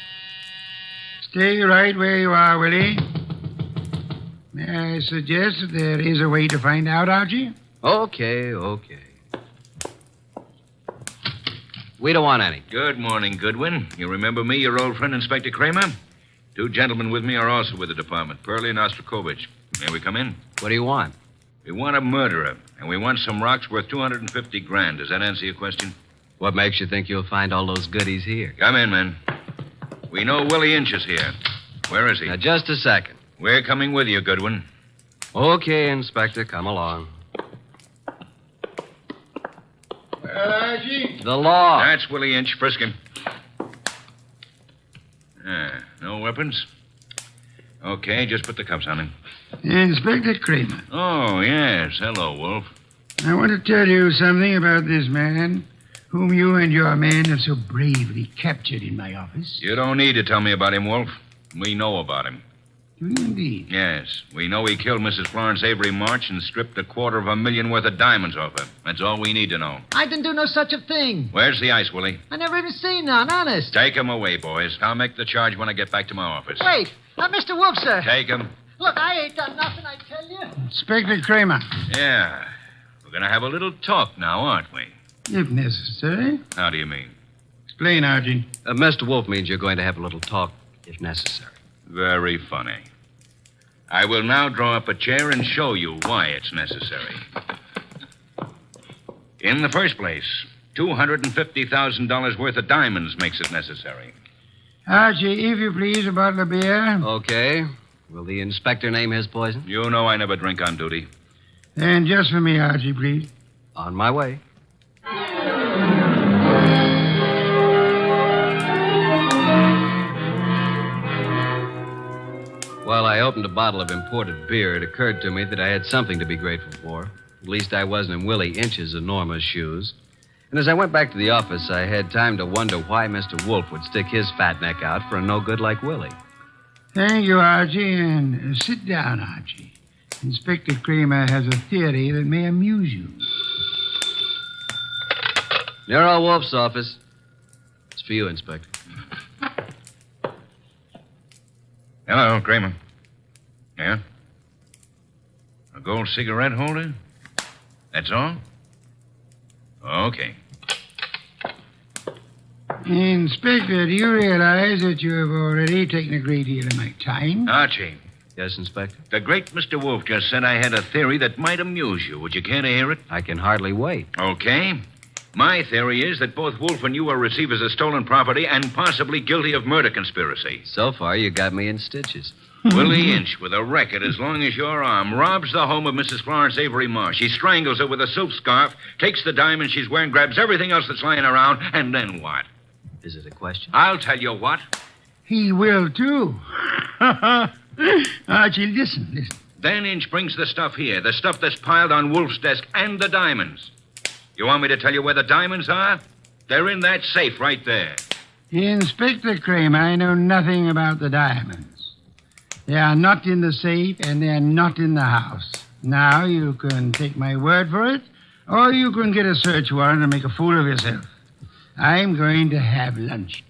Stay right where you are, Willie. May I suggest that there is a way to find out, Archie? Okay. We don't want any. Good morning, Goodwin. You remember me, your old friend, Inspector Kramer? Two gentlemen with me are also with the department, Pearlie and Ostrakovich. May we come in? What do you want? We want a murderer, and we want some rocks worth $250,000. Does that answer your question? What makes you think you'll find all those goodies here? Come in, men. We know Willie Inch is here. Where is he? Now, just a second. We're coming with you, Goodwin. Okay, Inspector, come along. Well, Archie? The law. That's Willie Inch. Frisk him. No weapons? Okay, just put the cuffs on him. Inspector Kramer. Oh, yes. Hello, Wolf. I want to tell you something about this man whom you and your men have so bravely captured in my office. You don't need to tell me about him, Wolf. We know about him. Do you indeed? Yes. We know he killed Mrs. Florence Avery March and stripped $250,000 worth of diamonds off her. That's all we need to know. I didn't do no such a thing. Where's the ice, Willie? I never even seen none, honest. Take him away, boys. I'll make the charge when I get back to my office. Wait, Mr. Wolf, sir. Take him. Look, I ain't done nothing, I tell you. Inspector Kramer. Yeah. We're going to have a little talk now, aren't we? If necessary. How do you mean? Explain, Archie. Mr. Wolf means you're going to have a little talk, if necessary. Very funny. I will now draw up a chair and show you why it's necessary. In the first place, $250,000 worth of diamonds makes it necessary. Archie, if you please, a bottle of beer. Okay. Will the inspector name his poison? You know I never drink on duty. And just for me, Archie, please. On my way. While I opened a bottle of imported beer, it occurred to me that I had something to be grateful for. At least I wasn't in Willie Inch's enormous shoes. And as I went back to the office, I had time to wonder why Mr. Wolfe would stick his fat neck out for a no-good like Willie. Thank you, Archie, and sit down, Archie. Inspector Kramer has a theory that may amuse you. Nero Wolfe's office. It's for you, Inspector. Hello, Kramer. Yeah? A gold cigarette holder? That's all? Okay. Inspector, do you realize that you have already taken a great deal of my time? Archie. Yes, Inspector? The great Mr. Wolfe just said I had a theory that might amuse you. Would you care to hear it? I can hardly wait. Okay. My theory is that both Wolfe and you are receivers of stolen property and possibly guilty of murder conspiracy. So far, you got me in stitches. Willie Inch, with a record as long as your arm, robs the home of Mrs. Florence Avery Marsh. He strangles her with a silk scarf, takes the diamond she's wearing, grabs everything else that's lying around, and then what? Is it a question? I'll tell you what. He will, too. Archie, listen. Then Inch brings the stuff here, the stuff that's piled on Wolfe's desk, and the diamonds. You want me to tell you where the diamonds are? They're in that safe right there. Inspector Kramer, I know nothing about the diamonds. They are not in the safe, and they are not in the house. Now, you can take my word for it, or you can get a search warrant and make a fool of yourself. I'm going to have lunch.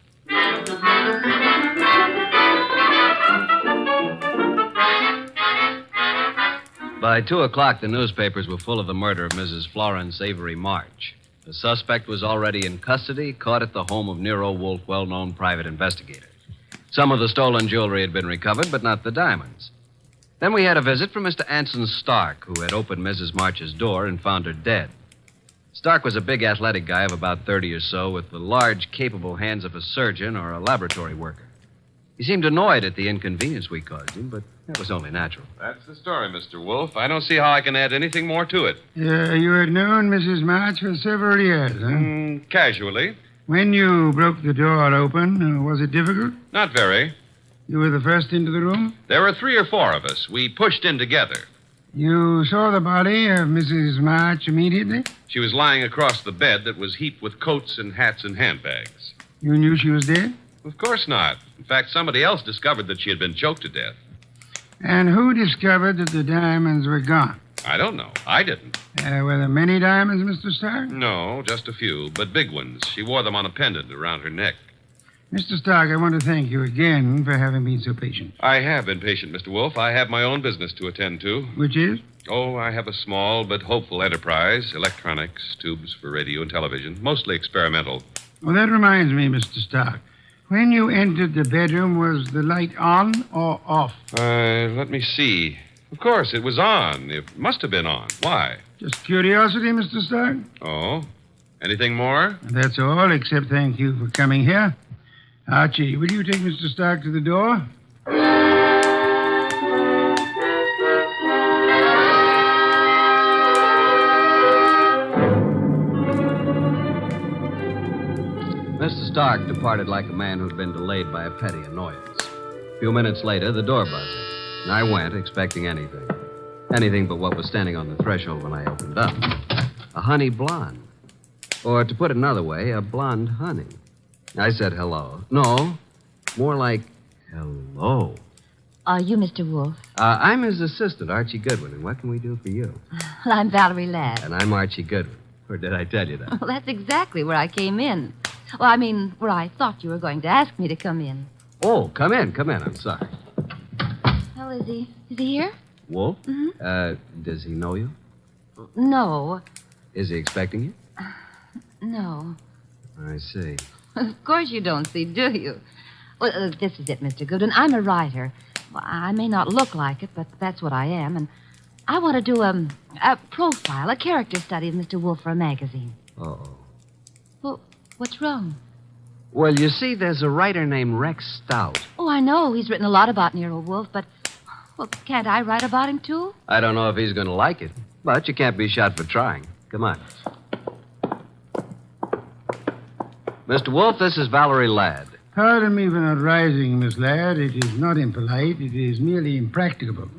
By 2 o'clock, the newspapers were full of the murder of Mrs. Florence Avery March. The suspect was already in custody, caught at the home of Nero Wolfe, well-known private investigator. Some of the stolen jewelry had been recovered, but not the diamonds. Then we had a visit from Mr. Anson Stark, who had opened Mrs. March's door and found her dead. Stark was a big athletic guy of about 30 or so, with the large, capable hands of a surgeon or a laboratory worker. He seemed annoyed at the inconvenience we caused him, but that was only natural. That's the story, Mr. Wolfe. I don't see how I can add anything more to it. You had known Mrs. March for several years, huh? Casually. When you broke the door open, was it difficult? Not very. You were the first into the room? There were 3 or 4 of us. We pushed in together. You saw the body of Mrs. March immediately? She was lying across the bed that was heaped with coats and hats and handbags. You knew she was dead? Of course not. In fact, somebody else discovered that she had been choked to death. And who discovered that the diamonds were gone? I don't know. I didn't. Were there many diamonds, Mr. Stark? No, just a few, but big ones. She wore them on a pendant around her neck. Mr. Stark, I want to thank you again for having been so patient. I have been patient, Mr. Wolfe. I have my own business to attend to. Which is? Oh, I have a small but hopeful enterprise. Electronics, tubes for radio and television, mostly experimental. Well, that reminds me, Mr. Stark. When you entered the bedroom, was the light on or off? Let me see. Of course, it was on. It must have been on. Why? Just curiosity, Mr. Stark. Oh? Anything more? That's all, except thank you for coming here. Archie, will you take Mr. Stark to the door? Clark departed like a man who'd been delayed by a petty annoyance. A few minutes later, the door buzzed. And I went, expecting anything. Anything but what was standing on the threshold when I opened up. A honey blonde. Or, to put it another way, a blonde honey. I said hello. No, more like hello. Are you Mr. Wolfe? I'm his assistant, Archie Goodwin, and what can we do for you? Well, I'm Valerie Ladd. And I'm Archie Goodwin. Or did I tell you that? Well, that's exactly where I came in. Well, I mean, where I thought you were going to ask me to come in. Oh, come in. I'm sorry. Well, is he here? Wolf? Mm-hmm. Does he know you? No. Is he expecting you? No. I see. Of course you don't see, do you? Well, this is it, Mr. Goodwin. I'm a writer. Well, I may not look like it, but that's what I am, and I want to do a profile, a character study of Mr. Wolfe for a magazine. Uh-oh. Well, what's wrong? Well, you see, there's a writer named Rex Stout. Oh, I know. He's written a lot about Nero Wolfe, but, well, can't I write about him, too? I don't know if he's going to like it, but you can't be shot for trying. Come on. Mr. Wolfe, this is Valerie Ladd. Pardon me for not rising, Miss Ladd. It is not impolite. It is merely impracticable.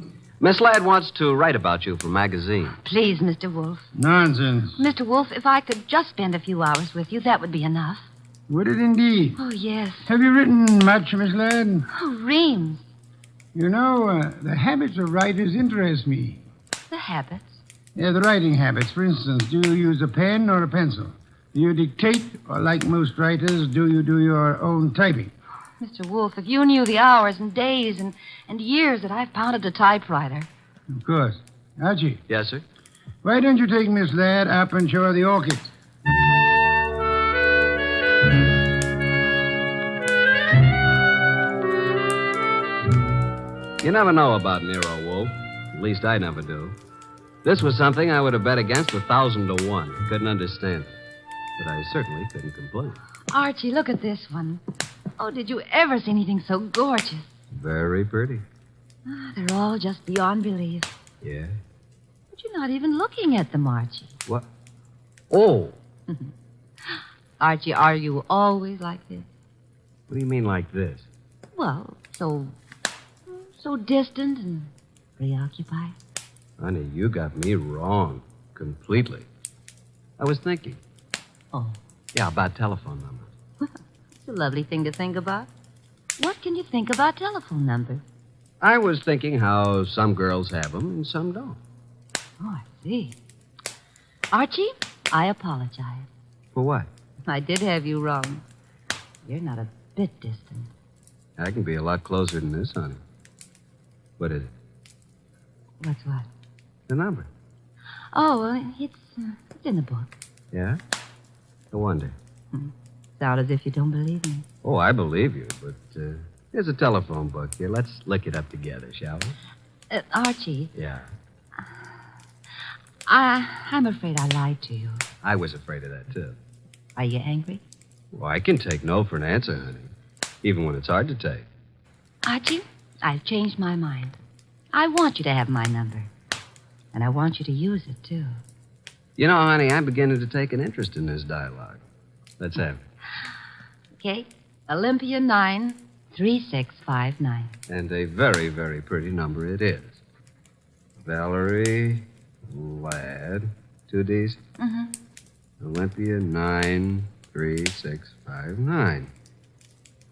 Miss Ladd wants to write about you for a magazine. Please, Mr. Wolfe. Nonsense. Mr. Wolfe, if I could just spend a few hours with you, that would be enough. Would it indeed? Oh, yes. Have you written much, Miss Ladd? Oh, reams. You know, the habits of writers interest me. The habits? Yeah, the writing habits. For instance, do you use a pen or a pencil? Do you dictate, or like most writers, do you do your own typing? Mr. Wolfe, if you knew the hours and days and years that I've pounded a typewriter. Of course. Archie. Yes, sir? Why don't you take Miss Ladd up and show her the orchids? You never know about Nero Wolfe. At least I never do. This was something I would have bet against 1,000 to 1. Couldn't understand it. But I certainly couldn't complain. Archie, look at this one. Oh, did you ever see anything so gorgeous? Very pretty. They're all just beyond belief. Yeah? But you're not even looking at them, Archie. What? Oh! Archie, are you always like this? What do you mean like this? Well, so distant and preoccupied. Honey, you got me wrong. Completely. I was thinking. Oh. Yeah, about telephone numbers. It's a lovely thing to think about. What can you think about telephone numbers? I was thinking how some girls have them and some don't. Oh, I see. Archie, I apologize. For what? I did have you wrong. You're not a bit distant. I can be a lot closer than this, honey. What is it? What's what? The number. Oh, well, it's in the book. Yeah? No wonder. Sound as if you don't believe me. Oh, I believe you, but here's a telephone book. Here, let's look it up together, shall we? Archie. Yeah. I'm afraid I lied to you. I was afraid of that, too. Are you angry? Well, I can take no for an answer, honey. Even when it's hard to take. Archie, I've changed my mind. I want you to have my number. And I want you to use it, too. You know, honey, I'm beginning to take an interest in this dialogue. Let's have it. Okay. Olympia 93659. And a very, very pretty number it is. Valerie Ladd. 2 D's? Mm-hmm. Olympia 93659.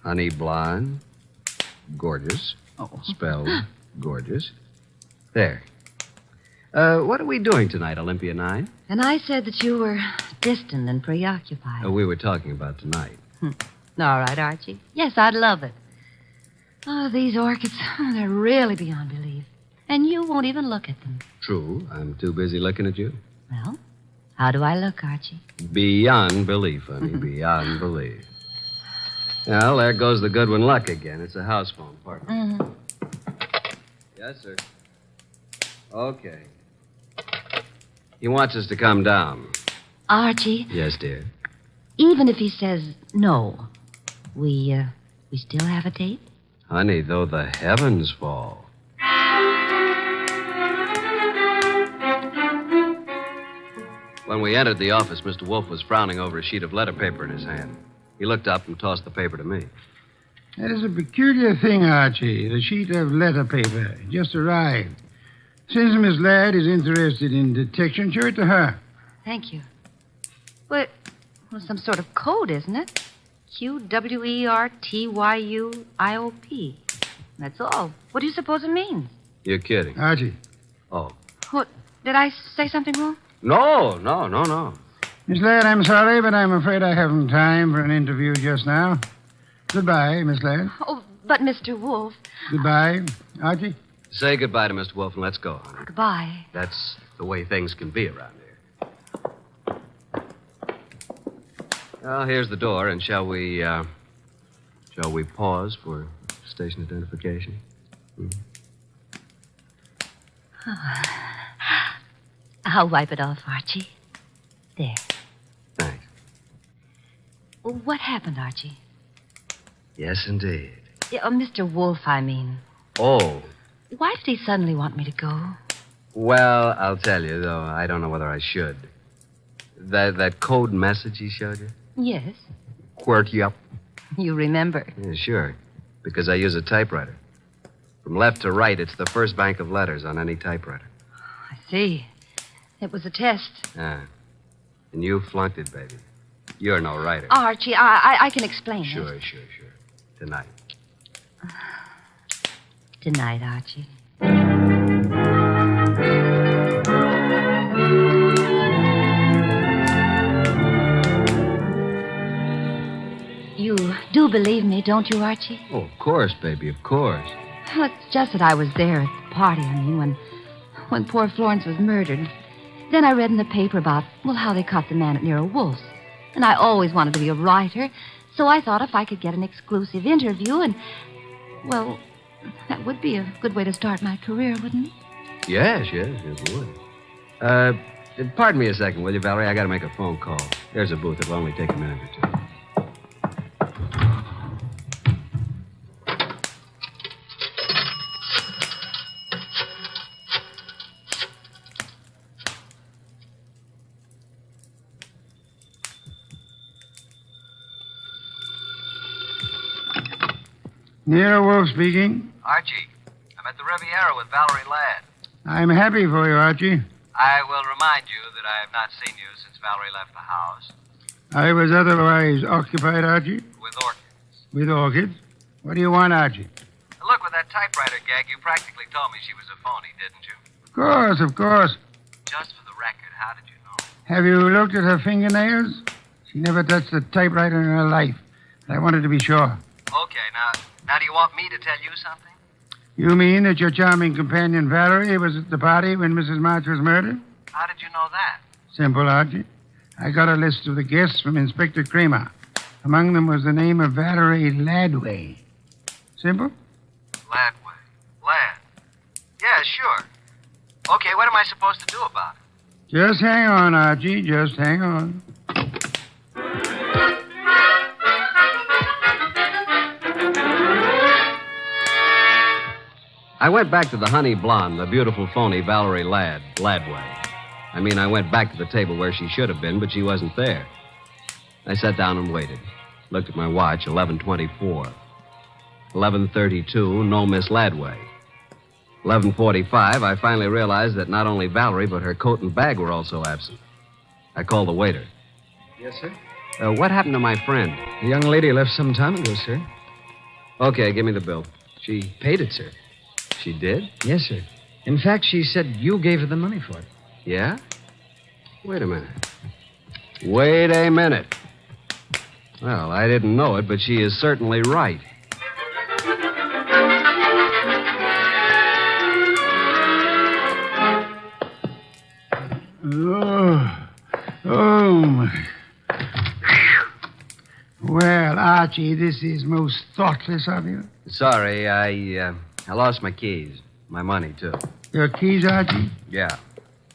Honey blonde. Gorgeous. Oh. Spelled gorgeous. There. What are we doing tonight, Olympia 9? And I said that you were distant and preoccupied. We were talking about tonight. All right, Archie. Yes, I'd love it. Oh, these orchids, they're really beyond belief. And you won't even look at them. True. I'm too busy looking at you. Well, how do I look, Archie? Beyond belief, honey. Beyond belief. Well, there goes the Goodwin luck again. It's a house phone, partner. Mm-hmm. Yes, sir. Okay. He wants us to come down. Archie, Yes, dear. even if he says no, we still have a date? Honey, though the heavens fall. When we entered the office, Mr. Wolfe was frowning over a sheet of letter paper in his hand. He looked up and tossed the paper to me. That is a peculiar thing, Archie. The sheet of letter paper just arrived. Since Miss Ladd is interested in detection, show it to her. Thank you. Well, some sort of code, isn't it? QWERTYUIOP. That's all. What do you suppose it means? You're kidding. Archie. Oh. What? Did I say something wrong? No. Miss Ladd, I'm sorry, but I'm afraid I haven't time for an interview just now. Goodbye, Miss Ladd. Oh, but Mr. Wolfe. Goodbye, Archie. Say goodbye to Mr. Wolfe and let's go, honey. Goodbye. That's the way things can be around here. Well, here's the door, and shall we pause for station identification? I'll wipe it off, Archie. There. Thanks. Well, what happened, Archie? Yes, indeed. Yeah, Mr. Wolfe, I mean. Oh, Why did he suddenly want me to go? well, I'll tell you, though I don't know whether I should. That code message he showed you? Yes. Quirt you up? You remember. Yeah, sure. Because I use a typewriter. From left to right, it's the first bank of letters on any typewriter. I see. It was a test. Ah. And you flunked it, baby. You're no writer. Archie, I can explain it. Sure. Tonight. Tonight, Archie. You do believe me, don't you, Archie? Oh, of course, baby, of course. Well, it's just that I was there at the party, when poor Florence was murdered. Then I read in the paper about, how they caught the man at Nero Wolfe's. And I always wanted to be a writer, so I thought if I could get an exclusive interview that would be a good way to start my career, wouldn't it? Yes, it would. Pardon me a second, will you, Valerie? I gotta make a phone call. There's a booth. It'll only take a minute or two. Nero Wolfe speaking. Archie, I'm at the Riviera with Valerie Ladd. I'm happy for you, Archie. I will remind you that I have not seen you since Valerie left the house. I was otherwise occupied, Archie. With orchids. With orchids? What do you want, Archie? Look, with that typewriter gag, you practically told me she was a phony, didn't you? Of course. Just for the record, how did you know? Have you looked at her fingernails? She never touched a typewriter in her life. I wanted to be sure. Okay, now do you want me to tell you something? You mean that your charming companion Valerie was at the party when Mrs. March was murdered? How did you know that? Simple, Archie. I got a list of the guests from Inspector Kramer. Among them was the name of Valerie Laddway. Simple? Ladd. Yeah, sure. Okay, what am I supposed to do about it? Just hang on, Archie. Just hang on. I went back to the honey blonde, the beautiful phony Valerie Laddway. I went back to the table where she should have been, but she wasn't there. I sat down and waited. Looked at my watch, 11:24. 11:32, no Miss Laddway. 11:45, I finally realized that not only Valerie, but her coat and bag were also absent. I called the waiter. Yes, sir? What happened to my friend? The young lady left some time ago, sir. Okay, give me the bill. She paid it, sir. She did? Yes, sir. In fact, she said you gave her the money for it. Yeah? Wait a minute. Wait a minute. Well, I didn't know it, but she is certainly right. Oh, my. Well, Archie, this is most thoughtless of you. Sorry, I lost my keys. My money, too. Your keys, Archie? Yeah.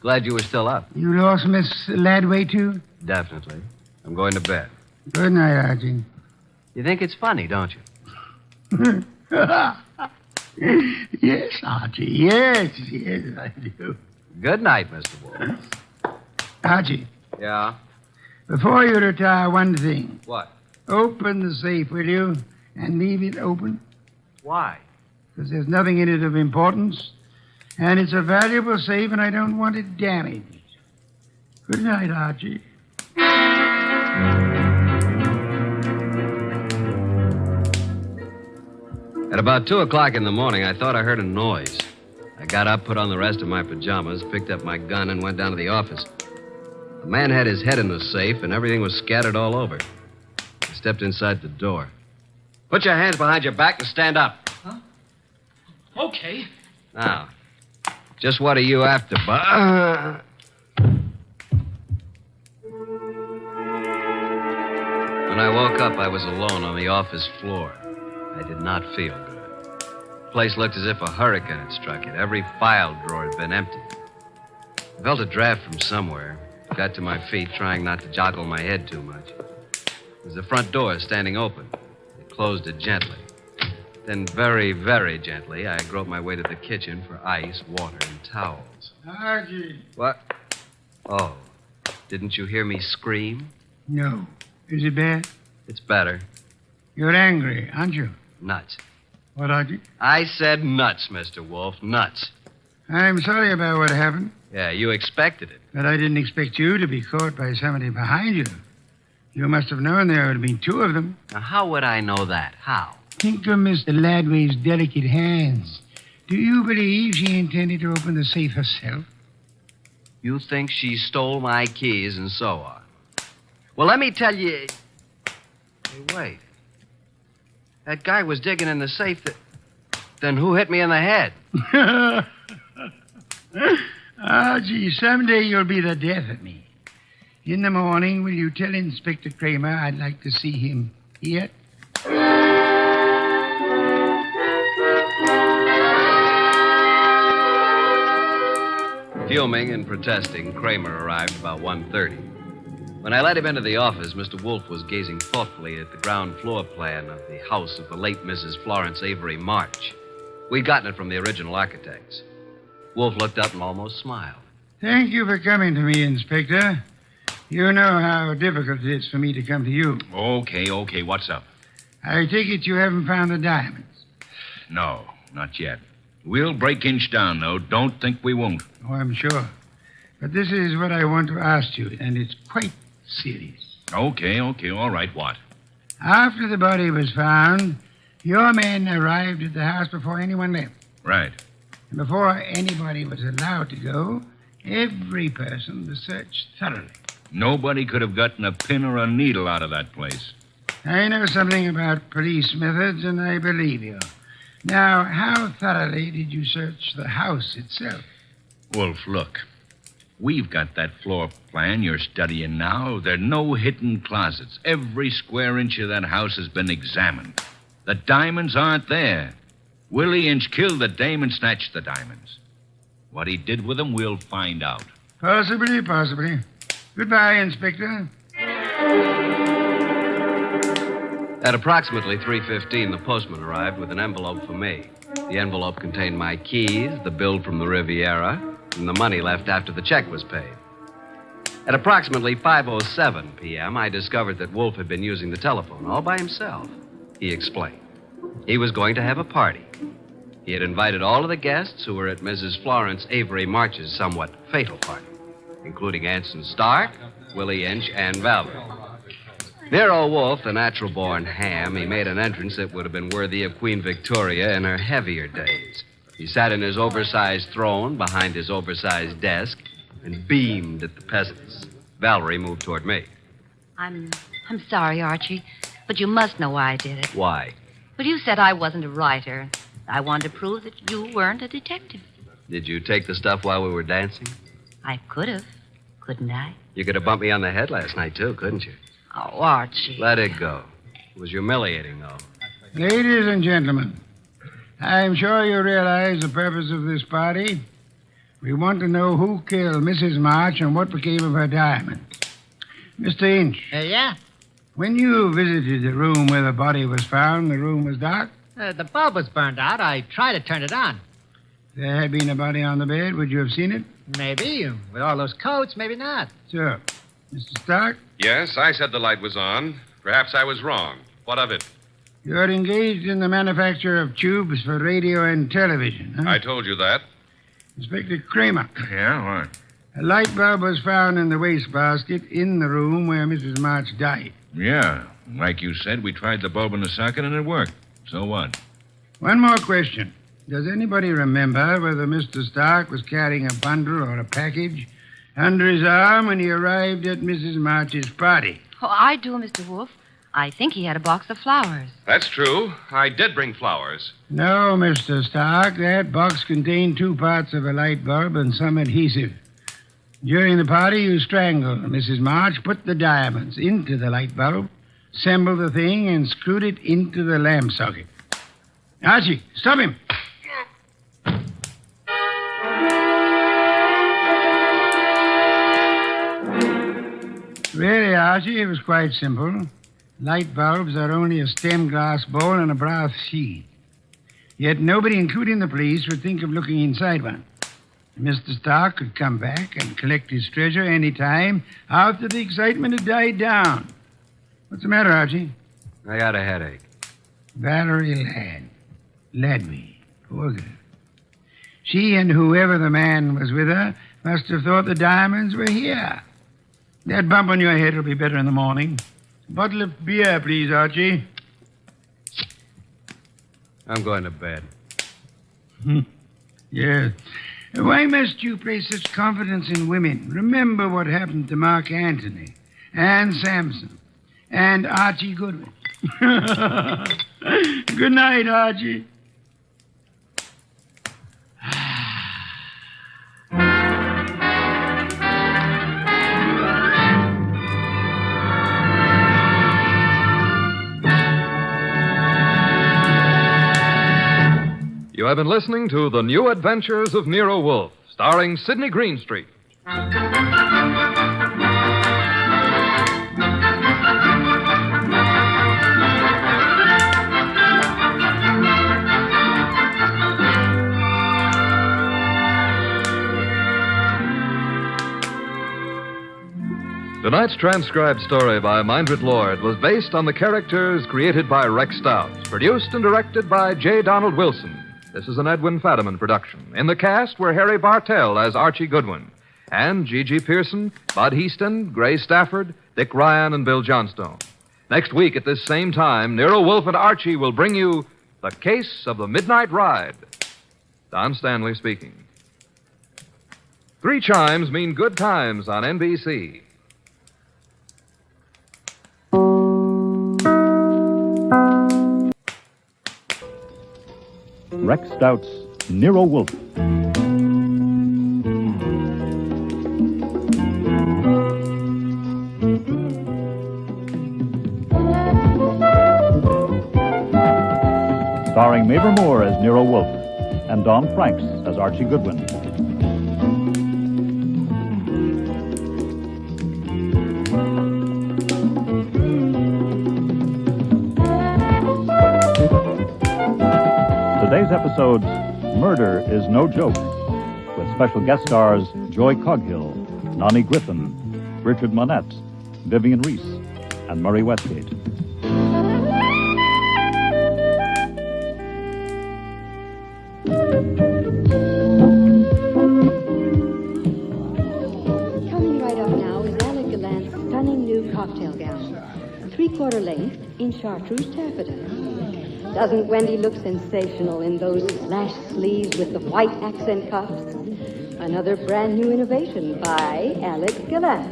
Glad you were still up. You lost Miss Laddway, too? Definitely. I'm going to bed. Good night, Archie. You think it's funny, don't you? Yes, Archie. Yes, I do. Good night, Mr. Wolfe. Archie, Yeah? before you retire, one thing. What? Open the safe, will you? And leave it open. Why? Because there's nothing in it of importance. And it's a valuable safe, and I don't want it damaged. Good night, Archie. At about 2 o'clock in the morning, I thought I heard a noise. I got up, put on the rest of my pajamas, picked up my gun, and went down to the office. The man had his head in the safe, and everything was scattered all over. I stepped inside the door. Put your hands behind your back and stand up. Huh? Okay. Now, just what are you after, Bud? When I woke up, I was alone on the office floor. I did not feel good. The place looked as if a hurricane had struck it. Every file drawer had been emptied. I felt a draft from somewhere. Got to my feet, trying not to joggle my head too much. There was the front door standing open. I closed it gently. Then very, very gently, I groped my way to the kitchen for ice, water, and towels. Archie. What? Oh, didn't you hear me scream? No. Is it bad? It's better. You're angry, aren't you? Nuts. What, Archie? I said nuts, Mr. Wolfe. Nuts. I'm sorry about what happened, Yeah, you expected it. but I didn't expect you to be caught by somebody behind you. You must have known there would have been two of them. Now, how would I know that? How? Think of Mr. Ladway's delicate hands. Do you believe she intended to open the safe herself? You think she stole my keys and so on. Well, let me tell you... Hey, wait. That guy was digging in the safe that... Then who hit me in the head? Archie, someday you'll be the death of me. In the morning, will you tell Inspector Kramer I'd like to see him here? Fuming and protesting, Kramer arrived about 1:30. When I let him into the office, Mr. Wolfe was gazing thoughtfully at the ground floor plan of the house of the late Mrs. Florence Avery March. We'd gotten it from the original architects. Wolfe looked up and almost smiled. Thank you for coming to me, Inspector. You know how difficult it is for me to come to you. Okay, what's up? I take it you haven't found the diamonds. No, not yet. We'll break inch down, though. Don't think we won't. Oh, I'm sure. But this is what I want to ask you, and it's quite serious. Okay, all right, what? After the body was found, your men arrived at the house before anyone left. Right. And before anybody was allowed to go, every person was searched thoroughly. Nobody could have gotten a pin or a needle out of that place. I know something about police methods, and I believe you. Now, how thoroughly did you search the house itself? Wolf, look. We've got that floor plan you're studying now. There are no hidden closets. Every square inch of that house has been examined. The diamonds aren't there. Willie Inch killed the dame and snatched the diamonds. What he did with them, we'll find out. Possibly. Goodbye, Inspector. At approximately 3:15, the postman arrived with an envelope for me. The envelope contained my keys, the bill from the Riviera, and the money left after the check was paid. At approximately 5:07 p.m., I discovered that Wolfe had been using the telephone all by himself. He explained. He was going to have a party. He had invited all of the guests who were at Mrs. Florence Avery March's somewhat fatal party, including Anson Stark, Willie Inch, and Valerie. Nero Wolfe, the natural-born ham, he made an entrance that would have been worthy of Queen Victoria in her heavier days. He sat in his oversized throne behind his oversized desk and beamed at the peasants. Valerie moved toward me. I'm sorry, Archie, but you must know why I did it. Why? Well, you said I wasn't a writer. I wanted to prove that you weren't a detective. Did you take the stuff while we were dancing? I could have, couldn't I? You could have bumped me on the head last night, too, couldn't you? Oh, Archie. Let it go. It was humiliating, though. Ladies and gentlemen, I'm sure you realize the purpose of this party. We want to know who killed Mrs. March and what became of her diamonds. Mr. Inch. Yeah? When you visited the room where the body was found, the room was dark? The bulb was burned out. I tried to turn it on. If there had been a body on the bed, would you have seen it? Maybe. With all those coats, maybe not. Sure. Mr. Stark? Yes, I said the light was on. Perhaps I was wrong. What of it? You're engaged in the manufacture of tubes for radio and television, huh? I told you that. Inspector Kramer. Yeah, what? A light bulb was found in the wastebasket in the room where Mrs. March died. Yeah. Like you said, we tried the bulb in the socket and it worked. So what? One more question. Does anybody remember whether Mr. Stark was carrying a bundle or a package under his arm when he arrived at Mrs. March's party? Oh, I do, Mr. Wolfe. I think he had a box of flowers. That's true. I did bring flowers. No, Mr. Stark. That box contained 2 parts of a light bulb and some adhesive. During the party, you strangled Mrs. March, put the diamonds into the light bulb, assembled the thing, and screwed it into the lamp socket. Archie, stop him. Really, Archie, it was quite simple. Light bulbs are only a stem glass bowl and a brass sheet. Yet nobody, including the police, would think of looking inside one. Mr. Stark could come back and collect his treasure any time after the excitement had died down. What's the matter, Archie? I got a headache. Valerie Ladby. Poor girl. She and whoever the man was with her must have thought the diamonds were here. That bump on your head will be better in the morning. A bottle of beer, please, Archie. I'm going to bed. Yes. Why must you place such confidence in women? Remember what happened to Mark Antony and Samson and Archie Goodwin. Good night, Archie. You have been listening to The New Adventures of Nero Wolfe, starring Sidney Greenstreet. Tonight's transcribed story by Mindred Lord was based on the characters created by Rex Stout, produced and directed by J. Donald Wilson. This is an Edwin Fadiman production. In the cast were Harry Bartell as Archie Goodwin, and G.G. Pearson, Bud Heaston, Gray Stafford, Dick Ryan, and Bill Johnstone. Next week at this same time, Nero Wolfe and Archie will bring you The Case of the Midnight Ride. Don Stanley speaking. 3 chimes mean good times on NBC. Rex Stout's Nero Wolfe. Starring Mavor Moore as Nero Wolfe and Don Franks as Archie Goodwin. Today's episode's Murder is No Joke, with special guest stars Joy Coghill, Nani Griffin, Richard Monette, Vivian Reese, and Murray Westgate. Coming right up now is Alec Gallant's stunning new cocktail gown. 3/4 length in chartreuse taffeta. Doesn't Wendy look sensational in those slash sleeves with the white accent cuffs? Another brand new innovation by Alec Gallant.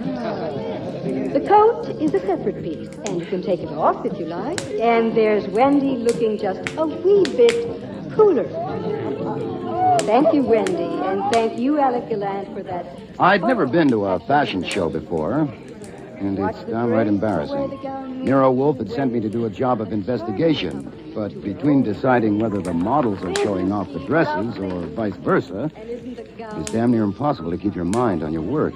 The coat is a separate piece, and you can take it off if you like. And there's Wendy looking just a wee bit cooler. Thank you, Wendy, and thank you, Alec Gallant, for that. I'd never been to a fashion show before, and it's downright embarrassing. Nero Wolfe had sent me to do a job of investigation, but between deciding whether the models are showing off the dresses or vice versa, it's damn near impossible to keep your mind on your work.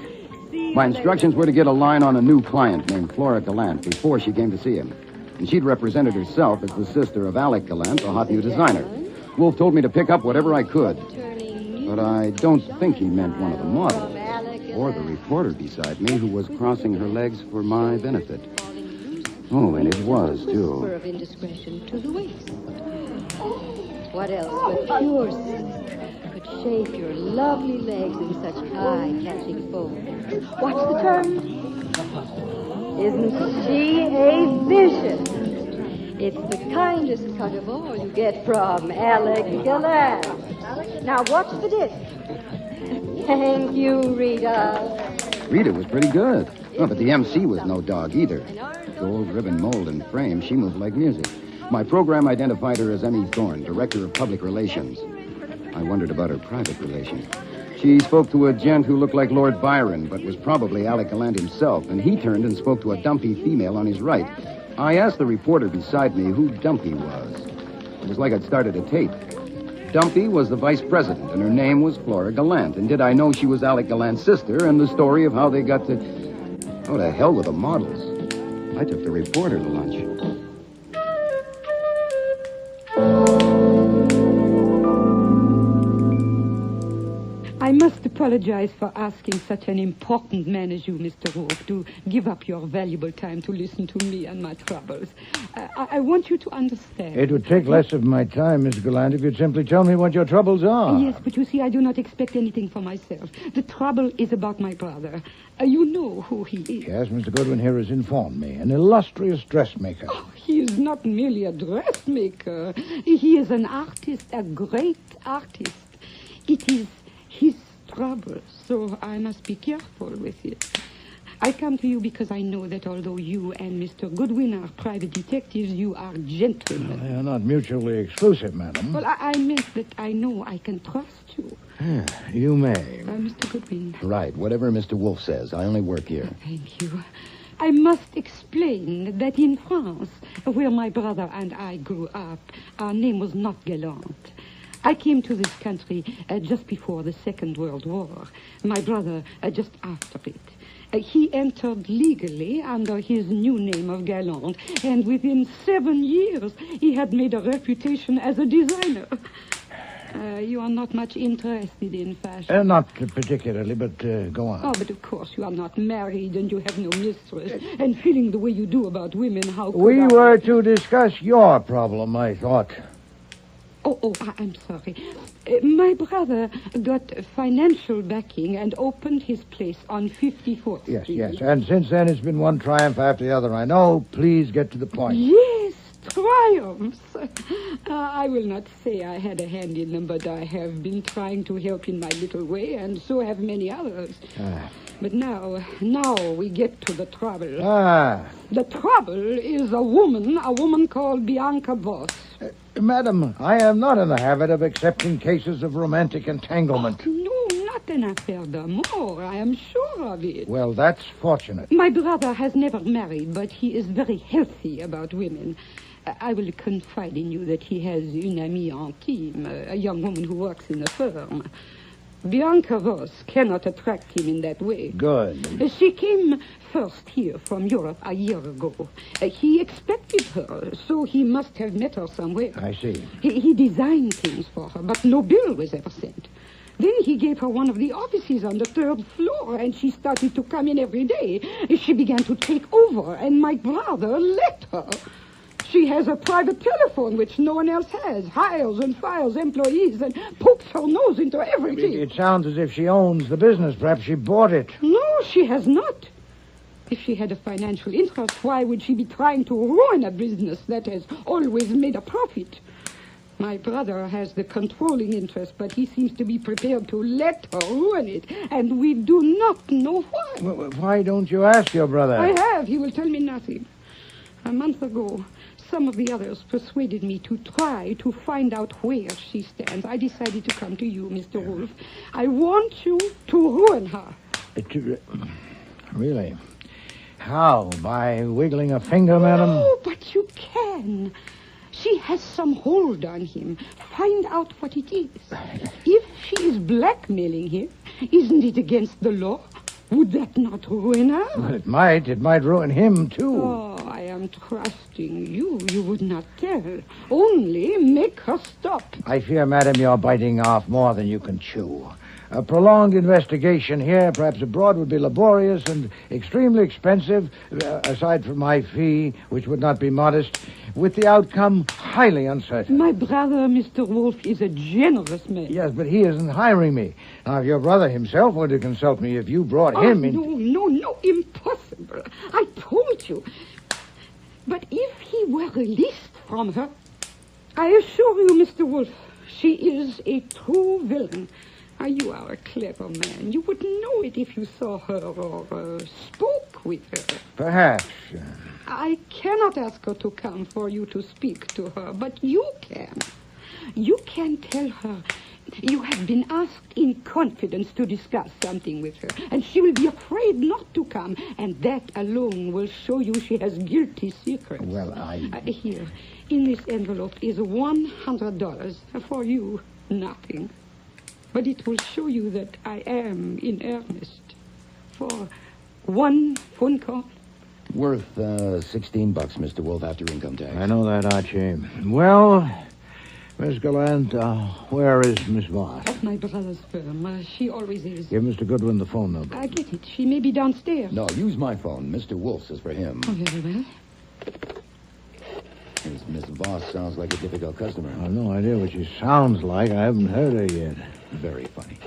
My instructions were to get a line on a new client named Flora Gallant before she came to see him. And she'd represented herself as the sister of Alec Gallant, a hot new designer. Wolfe told me to pick up whatever I could. But I don't think he meant one of the models, or the reporter beside me who was crossing her legs for my benefit. Oh, and it was, too. Whisper of indiscretion to the waist. What else but pure silk could shape your lovely legs in such high catching folds? What's the term? Isn't she a vision? It's the kindest cut of all you get from Alec Gallant. Now watch the disc. Thank you, Rita. Rita was pretty good. Oh, but the MC was no dog either. Gold ribbon mold and frame, she moved like music. My program identified her as Emmy Thorne, Director of Public Relations. I wondered about her private relations. She spoke to a gent who looked like Lord Byron, but was probably Alec Gallant himself, and he turned and spoke to a dumpy female on his right. I asked the reporter beside me who Dumpy was. It was like I'd started a tape. Dumpy was the vice president, and her name was Flora Gallant. And did I know she was Alec Gallant's sister, and the story of how they got to... Oh, to hell with the models. I took the reporter to lunch. I must apologize for asking such an important man as you, Mr. Wolfe, to give up your valuable time to listen to me and my troubles. I want you to understand. It would take less of my time, Miss Gallant, if you'd simply tell me what your troubles are. Yes, but you see, I do not expect anything for myself. The trouble is about my brother. You know who he is. Yes, Mr. Goodwin here has informed me. An illustrious dressmaker. Oh, he is not merely a dressmaker. He is an artist, a great artist. It is his trouble, so I must be careful with it. I come to you because I know that although you and Mr. Goodwin are private detectives, you are gentlemen. They are not mutually exclusive, madam. Well, I meant that I know I can trust you. You may. Mr. Goodwin. Right, whatever Mr. Wolfe says. I only work here. Thank you. I must explain that in France, where my brother and I grew up, our name was not Gallant. I came to this country just before the Second World War. My brother just after it. He entered legally under his new name of Gallant, and within 7 years he had made a reputation as a designer. You are not much interested in fashion. Not particularly, but go on. Oh, but of course you are not married and you have no mistress. And feeling the way you do about women, how could We I... were to discuss your problem, I thought. I'm sorry. My brother got financial backing and opened his place on 54th Street. Yes. And since then, it's been one triumph after the other. I know. Please get to the point. Yes, triumphs. I will not say I had a hand in them, but I have been trying to help in my little way, and so have many others. But now we get to the trouble. The trouble is a woman called Bianca Voss. Madam, I am not in the habit of accepting cases of romantic entanglement. Oh, no, not an affaire d'amour. I am sure of it. Well, that's fortunate. My brother has never married, but he is very healthy about women. I will confide in you that he has une amie intime, a young woman who works in a firm. Bianca Voss cannot attract him in that way. Good. She came first here from Europe a year ago. He expected her, so he must have met her somewhere. I see. He designed things for her, but no bill was ever sent. Then he gave her one of the offices on the 3rd floor, and she started to come in every day. She began to take over, and my brother let her. She has a private telephone, which no one else has. Hires and fires employees and pokes her nose into everything. It sounds as if she owns the business. Perhaps she bought it. No, she has not. If she had a financial interest, why would she be trying to ruin a business that has always made a profit? My brother has the controlling interest, but he seems to be prepared to let her ruin it, and we do not know why. Well, why don't you ask your brother? I have. He will tell me nothing. A month ago, some of the others persuaded me to try to find out where she stands. I decided to come to you, Mr. Wolfe. I want you to ruin her. Really? How? By wiggling a finger, madam? Oh, but you can. She has some hold on him. Find out what it is. If she is blackmailing him, isn't it against the law? Would that not ruin her? Well, it might. It might ruin him, too. Oh, I am trusting you. You would not tell. Only make her stop. I fear, madam, you're biting off more than you can chew. A prolonged investigation here, perhaps abroad, would be laborious and extremely expensive, aside from my fee, which would not be modest, with the outcome highly uncertain. My brother, Mr. Wolfe, is a generous man. Yes, but he isn't hiring me. Now, if your brother himself were to consult me, if you brought him in... No, impossible. I told you. But if he were released from her, I assure you, Mr. Wolfe, she is a true villain. You are a clever man. You would know it if you saw her or spoke with her. Perhaps. I cannot ask her to come for you to speak to her, but you can. You can tell her you have been asked in confidence to discuss something with her, and she will be afraid not to come, and that alone will show you she has guilty secrets. Well, Here, in this envelope is $100 for you. Nothing. But it will show you that I am in earnest. For one phone call. Worth $16, Mr. Wolfe, after income tax. I know that, Archie. Well, Miss Gallant, where is Miss Voss? At my brother's firm. She always is. Give Mr. Goodwin the phone number. I get it. She may be downstairs. No, use my phone. Mr. Wolfe's is for him. Oh, very well. This Miss Voss sounds like a difficult customer. I've no idea what she sounds like. I haven't heard her yet. Very funny.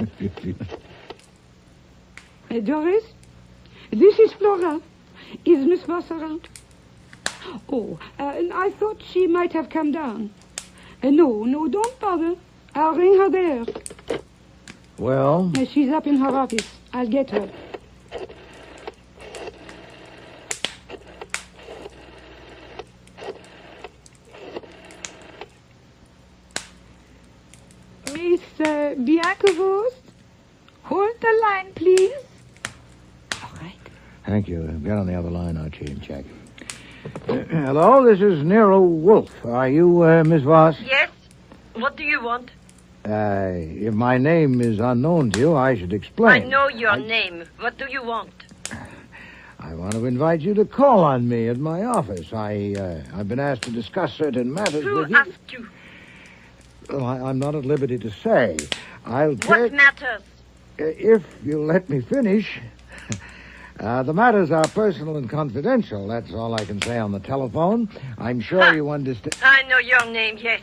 Doris, this is Flora. Is Miss Voss around? Oh, I thought she might have come down. No, don't bother. I'll ring her there. Well? She's up in her office. I'll get her. Miss Bianca-Voss, hold the line, please. All right. Thank you. Get on the other line, Archie. Check. Hello, this is Nero Wolfe. Are you Miss Voss? Yes. What do you want? If my name is unknown to you, I should explain. I know your name. What do you want? I want to invite you to call on me at my office. I've been asked to discuss certain matters with you. Who asked you? Well, I'm not at liberty to say. What matters? If you'll let me finish. The matters are personal and confidential. That's all I can say on the telephone. I'm sure you understand. I know your name, yes.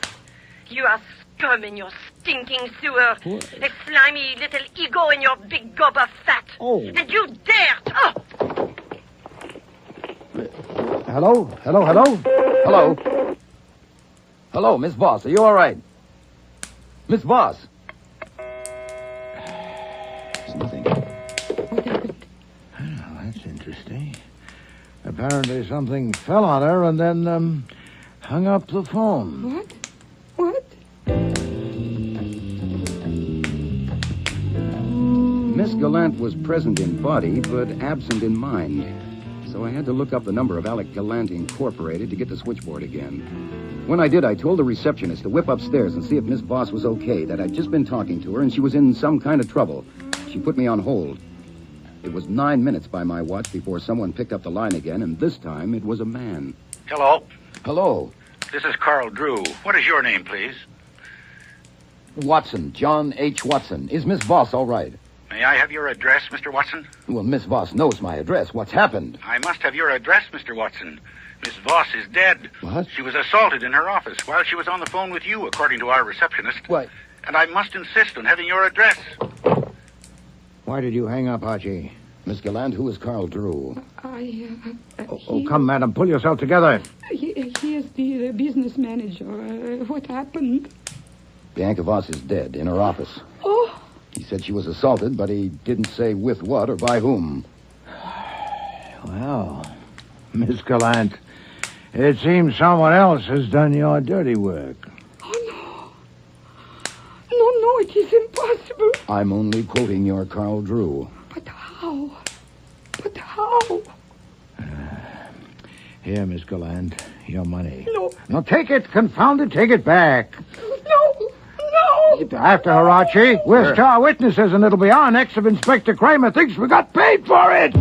You are scum in your stinking sewer. What? A slimy little ego in your big gob of fat. Oh. And you dared. Oh! Hello? Hello? Hello, Miss Voss. Are you all right? Miss Voss. There's nothing. Oh, that's interesting. Apparently something fell on her and then hung up the phone. What? Miss Gallant was present in body, but absent in mind. So I had to look up the number of Alec Gallant Incorporated to get the switchboard again. When I did, I told the receptionist to whip upstairs and see if Miss Voss was okay, that I'd just been talking to her and she was in some kind of trouble. She put me on hold. It was 9 minutes by my watch before someone picked up the line again, and this time it was a man. Hello. Hello. This is Carl Drew. What is your name, please? Watson, John H. Watson. Is Miss Voss all right? May I have your address, Mr. Watson? Well, Miss Voss knows my address. What's happened? I must have your address, Mr. Watson. Miss Voss is dead. What? She was assaulted in her office while she was on the phone with you, according to our receptionist. What? And I must insist on having your address. Why did you hang up, Archie? Miss Gallant, who is Carl Drew? Oh, come, madam. Pull yourself together. He is the business manager. What happened? Bianca Voss is dead in her office. Oh. He said she was assaulted, but he didn't say with what or by whom. Well, Miss Gallant, it seems someone else has done your dirty work. Oh, no, it is impossible. I'm only quoting your Carl Drew. But how? Here, Miss Gallant, your money. No. No, take it, confound it, take it back. No. After her, Archie. We're star witnesses, and it'll be our next if Inspector Kramer thinks we got paid for it.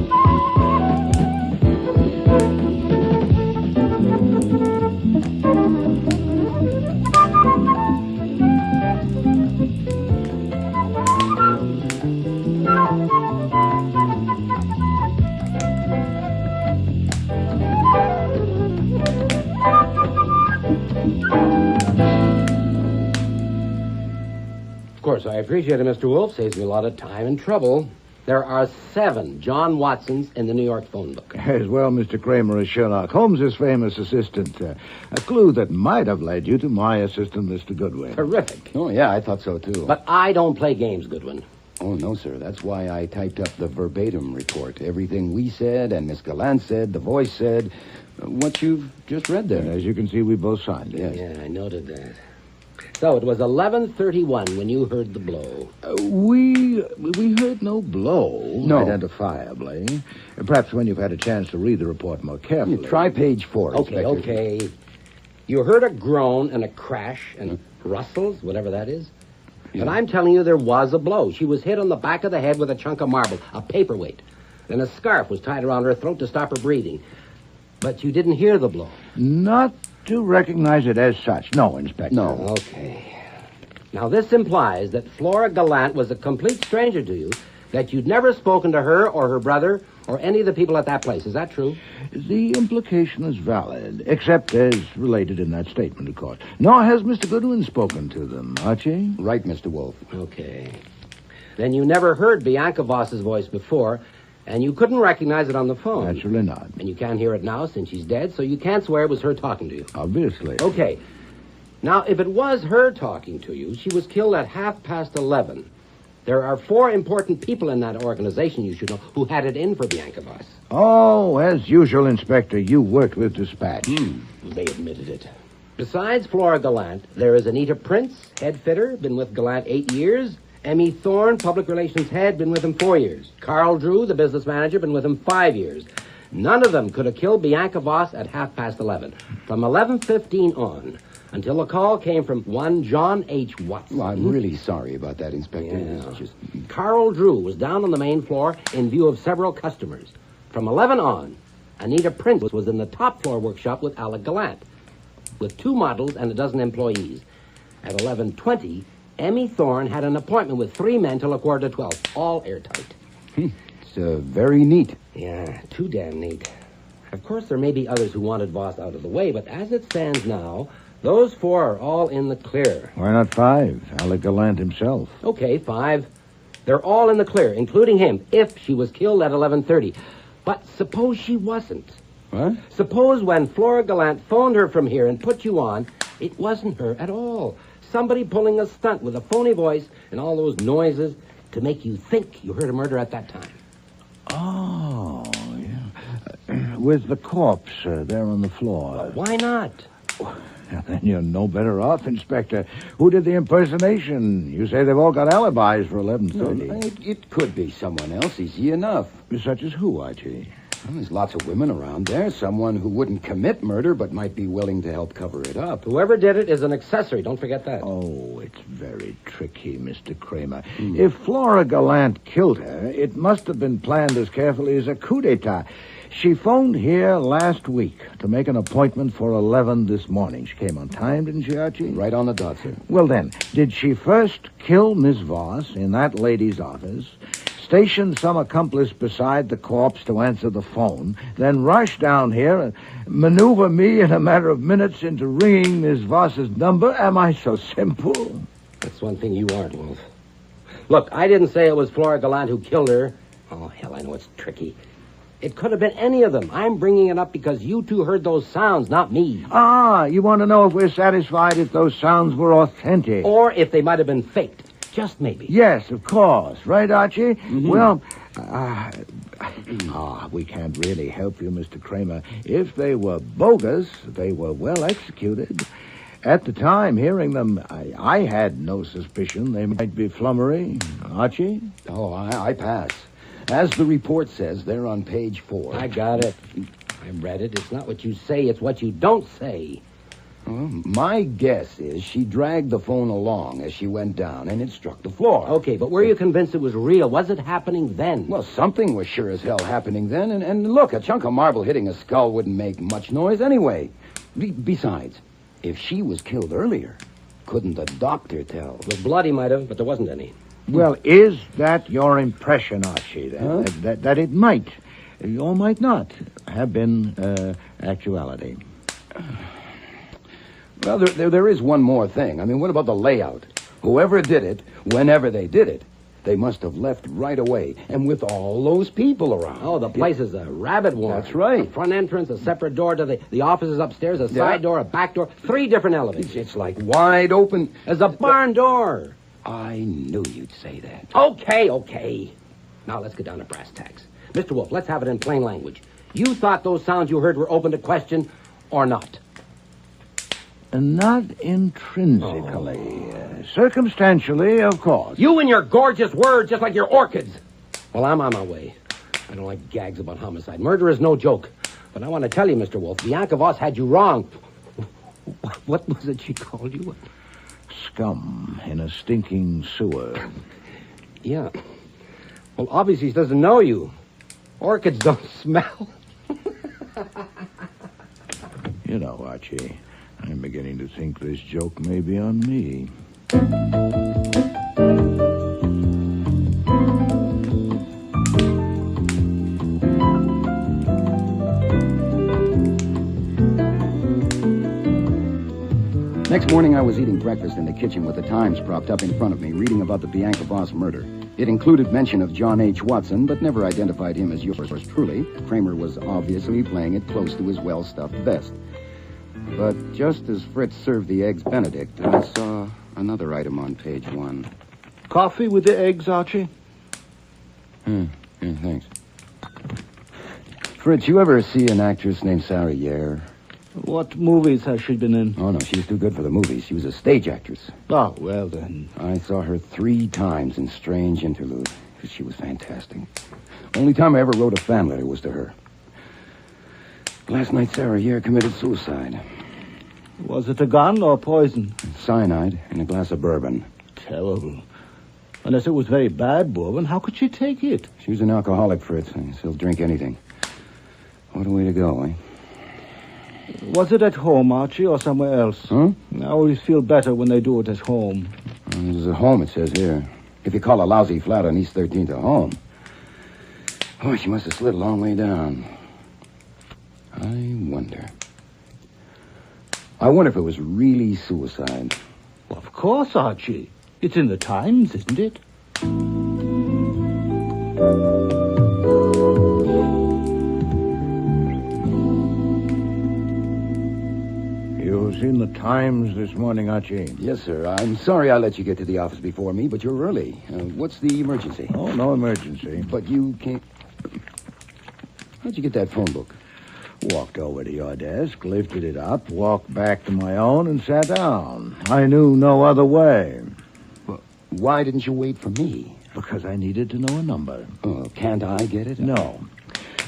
course, I appreciate it, Mr. Wolfe. Saves me a lot of time and trouble. There are 7 John Watsons in the New York phone book. As well, Mr. Kramer, as Sherlock Holmes' famous assistant. A clue that might have led you to my assistant, Mr. Goodwin. Terrific. Oh, yeah, I thought so, too. But I don't play games, Goodwin. Oh, no, sir. That's why I typed up the verbatim report. Everything we said and Miss Gallant said, the voice said, what you've just read there. As you can see, we both signed it. Yes. Yeah, I noted that. So it was 11:31 when you heard the blow. We heard no blow. No. Identifiably. Perhaps when you've had a chance to read the report more carefully. Try page 4, Okay, Inspector. okay. You heard a groan and a crash and rustles, whatever that is. Yeah. And I'm telling you there was a blow. She was hit on the back of the head with a chunk of marble, a paperweight. Then a scarf was tied around her throat to stop her breathing. But you didn't hear the blow. Not to recognize it as such. No, Inspector. No. Okay. Now, this implies that Flora Gallant was a complete stranger to you, that you'd never spoken to her or her brother or any of the people at that place. Is that true? The implication is valid, except as related in that statement, of course. Nor has Mr. Goodwin spoken to them, Archie. Right, Mr. Wolfe. Okay. Then you never heard Bianca Voss's voice before, and you couldn't recognize it on the phone. Naturally not. And you can't hear it now since she's dead, so you can't swear it was her talking to you. Obviously. Okay. Now, if it was her talking to you, she was killed at 11:30. There are 4 important people in that organization, you should know, who had it in for Bianca Voss. Oh, as usual, Inspector, you worked with dispatch. They admitted it. Besides Flora Gallant, there is Anita Prince, head fitter, been with Gallant 8 years. Emmy Thorne, public relations head, been with him 4 years. Carl Drew, the business manager, been with him 5 years. None of them could have killed Bianca Voss at 11:30. From 11:15 on, until a call came from one John H. Watson. Well, I'm really sorry about that, Inspector. Yeah. It's just... Carl Drew was down on the main floor in view of several customers. From 11 on, Anita Prince was in the top floor workshop with Alec Gallant, with 2 models and a dozen employees. At 11:20, Emmy Thorne had an appointment with 3 men till 11:45, all airtight. It's very neat. Yeah, too damn neat. Of course, there may be others who wanted Voss out of the way, but as it stands now, those 4 are all in the clear. Why not 5? Alec Gallant himself. Okay, 5. They're all in the clear, including him, if she was killed at 11:30. But suppose she wasn't. What? Suppose when Flora Gallant phoned her from here and put you on, it wasn't her at all. Somebody pulling a stunt with a phony voice and all those noises to make you think you heard a murder at that time. Oh, yeah. With the corpse there on the floor. Why not? Then you're no better off, Inspector. Who did the impersonation? You say they've all got alibis for 11:30. No, it could be someone else, easy enough. Such as who, Archie? Well, there's lots of women around there. Someone who wouldn't commit murder but might be willing to help cover it up. Whoever did it is an accessory. Don't forget that. Oh, it's very tricky, Mr. Kramer. If Flora Gallant killed her, it must have been planned as carefully as a coup d'etat. She phoned here last week to make an appointment for 11 this morning. She came on time, didn't she, Archie? Right on the dot, sir. Well, then, did she first kill Miss Voss in that lady's office, station some accomplice beside the corpse to answer the phone, then rush down here and maneuver me in a matter of minutes into ringing Miss Voss's number? Am I so simple? That's one thing you aren't, Wolf. Look, I didn't say it was Flora Gallant who killed her. Oh, hell, I know it's tricky. It could have been any of them. I'm bringing it up because you 2 heard those sounds, not me. Ah, you want to know if we're satisfied if those sounds were authentic? Or if they might have been faked. Just maybe. Yes, of course. Right, Archie? Mm-hmm. Well, we can't really help you, Mr. Kramer. If they were bogus, they were well executed. At the time, hearing them, I had no suspicion they might be flummery. Archie? Oh, I pass. As the report says, they're on page 4. I got it. I read it. It's not what you say, it's what you don't say. Well, my guess is she dragged the phone along as she went down, and it struck the floor. Okay, but were you convinced it was real? Was it happening then? Well, something was sure as hell happening then, and look, a chunk of marble hitting a skull wouldn't make much noise anyway. Besides, if she was killed earlier, couldn't the doctor tell? The blood he might have, but there wasn't any. Well, is that your impression, Archie, then? Huh? That it might, or might not, have been actuality? Well, there is one more thing. I mean, what about the layout? Whoever did it, whenever they did it, they must have left right away, and with all those people around. Oh, the place is a rabbit warren. That's right. A front entrance, a separate door to the offices upstairs, a side door, a back door, 3 different elevators. It's like wide open. There's a barn door. I knew you'd say that. Okay. Now let's get down to brass tacks. Mr. Wolfe, let's have it in plain language. You thought those sounds you heard were open to question or not? Not intrinsically. Circumstantially, of course. You and your gorgeous words, just like your orchids. Well, I'm on my way. I don't like gags about homicide. Murder is no joke. But I want to tell you, Mr. Wolfe, Bianca Voss had you wrong. What was it she called you? Scum in a stinking sewer. Yeah. Well, obviously she doesn't know you. Orchids don't smell. You know, Archie, I'm beginning to think this joke may be on me. Next morning, I was eating breakfast in the kitchen with the Times propped up in front of me, reading about the Bianca Voss murder. It included mention of John H. Watson, but never identified him as yours truly. Kramer was obviously playing it close to his well-stuffed vest. But just as Fritz served the eggs Benedict, I saw another item on page 1. Coffee with the eggs, Archie? Yeah, thanks. Fritz, you ever see an actress named Sarah Yair? What movies has she been in? Oh, no, she's too good for the movies. She was a stage actress. Oh, well, then. I saw her 3 times in Strange Interlude. She was fantastic. Only time I ever wrote a fan letter was to her. Last night, Sarah Yair committed suicide. Was it a gun or poison? Cyanide in a glass of bourbon. Terrible. Unless it was very bad bourbon, how could she take it? She was an alcoholic, Fritz. She'll drink anything. What a way to go, eh? Was it at home, Archie, or somewhere else? Huh? I always feel better when they do it at home. It was at home, it says here. If you call a lousy flat on East 13th a home. Boy, she must have slid a long way down. I wonder if it was really suicide. Well, of course, Archie. It's in the Times, isn't it? You've seen the Times this morning, Archie? Yes, sir. I'm sorry I let you get to the office before me, but you're early. What's the emergency? Oh, no emergency. But you can't... How'd you get that phone book? Walked over to your desk, lifted it up, walked back to my own, and sat down. I knew no other way. Well, why didn't you wait for me? Because I needed to know a number. Oh, can't I get it? No.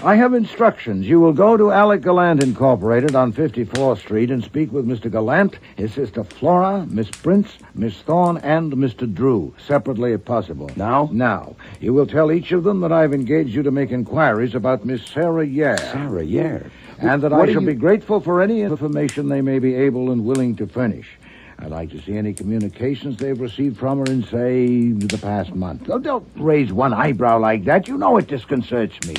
I have instructions. You will go to Alec Gallant Incorporated on 54th Street and speak with Mr. Gallant, his sister Flora, Miss Prince, Miss Thorne, and Mr. Drew, separately if possible. Now? Now. You will tell each of them that I've engaged you to make inquiries about Miss Sarah Yair. Sarah Yair? And that I shall be grateful for any information they may be able and willing to furnish. I'd like to see any communications they've received from her in, say, the past month. Oh, don't raise one eyebrow like that. You know it disconcerts me.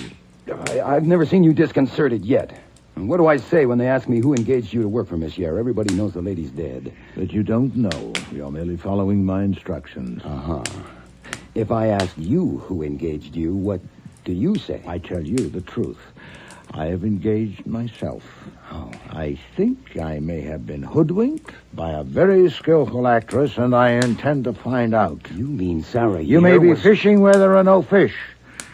I've never seen you disconcerted yet. And what do I say when they ask me who engaged you to work for Miss Yair? Everybody knows the lady's dead. That you don't know. You're merely following my instructions. Uh-huh. If I ask you who engaged you, what do you say? I tell you the truth. I have engaged myself. Oh. I think I may have been hoodwinked by a very skillful actress, and I intend to find out. You mean Sarah Yair? You may be fishing where there are no fish.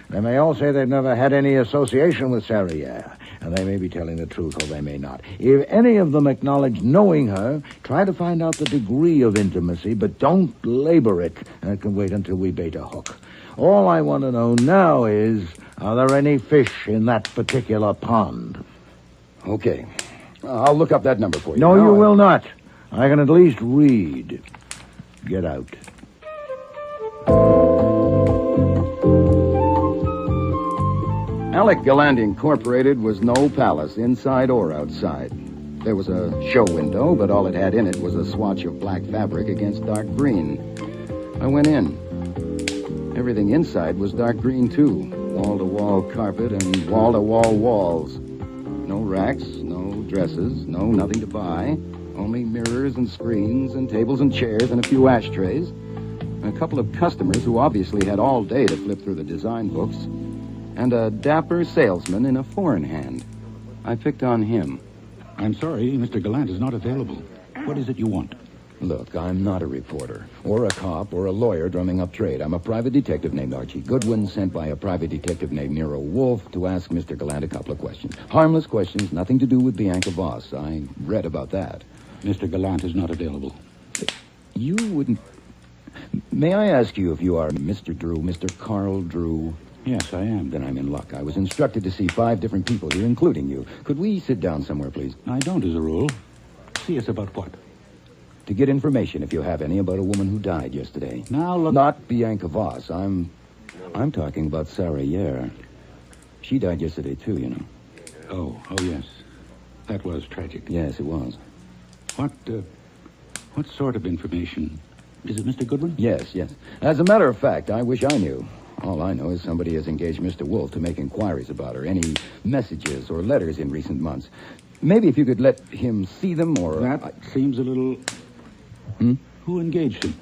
They may all say they've never had any association with Sarah Yair, and they may be telling the truth or they may not. If any of them acknowledge knowing her, try to find out the degree of intimacy, but don't labor it. That can wait until we bait a hook. All I want to know now is, are there any fish in that particular pond? Okay. I'll look up that number for you. No, you will not. I can at least read. Get out. Alec Gallant Incorporated was no palace, inside or outside. There was a show window, but all it had in it was a swatch of black fabric against dark green. I went in. Everything inside was dark green, too. Wall-to-wall carpet and wall-to-wall walls. No racks, no dresses, no nothing to buy. Only mirrors and screens and tables and chairs and a few ashtrays. And a couple of customers who obviously had all day to flip through the design books. And a dapper salesman in a four-in hand. I picked on him. I'm sorry, Mr. Gallant is not available. What is it you want? Look, I'm not a reporter, or a cop, or a lawyer drumming up trade. I'm a private detective named Archie Goodwin, sent by a private detective named Nero Wolfe to ask Mr. Gallant a couple of questions. Harmless questions, nothing to do with Bianca Voss. I read about that. Mr. Gallant is not available. You wouldn't... May I ask you if you are Mr. Drew, Mr. Carl Drew? Yes, I am. Then I'm in luck. I was instructed to see 5 different people here, including you. Could we sit down somewhere, please? I don't, as a rule. See us about what? To get information, if you have any, about a woman who died yesterday. Now, look... Not Bianca Voss. I'm talking about Sarah Yer. She died yesterday, too, you know. Oh, yes. That was tragic. Yes, it was. What sort of information? Is it Mr. Goodwin? Yes. As a matter of fact, I wish I knew. All I know is somebody has engaged Mr. Wolfe to make inquiries about her. Any messages or letters in recent months. Maybe if you could let him see them, or... That seems a little... Who engaged him?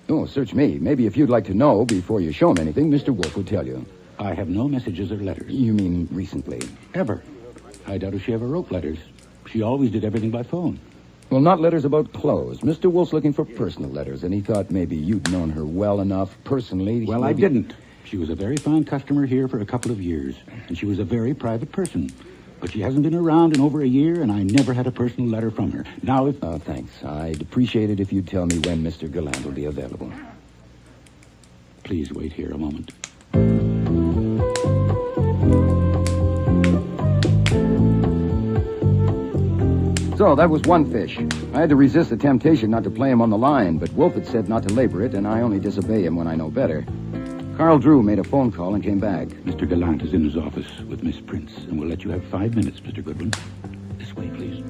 Oh, search me. Maybe if you'd like to know before you show him anything, Mr. Wolfe would tell you. I have no messages or letters. You mean recently? Ever. I doubt if she ever wrote letters. She always did everything by phone. Well, not letters about clothes. Mr. Wolfe's looking for personal letters, and he thought maybe you'd known her well enough personally. Well, I didn't. She was a very fine customer here for a couple of years, and she was a very private person. But she hasn't been around in over a year, and I never had a personal letter from her. Now, if... thanks. I'd appreciate it if you'd tell me when Mr. Gallant will be available. Please wait here a moment. So, that was one fish. I had to resist the temptation not to play him on the line, but Wolfe had said not to labor it, and I only disobey him when I know better. Carl Drew made a phone call and came back. Mr. Gallant is in his office with Miss Prince, and we'll let you have 5 minutes, Mr. Goodwin. This way, please.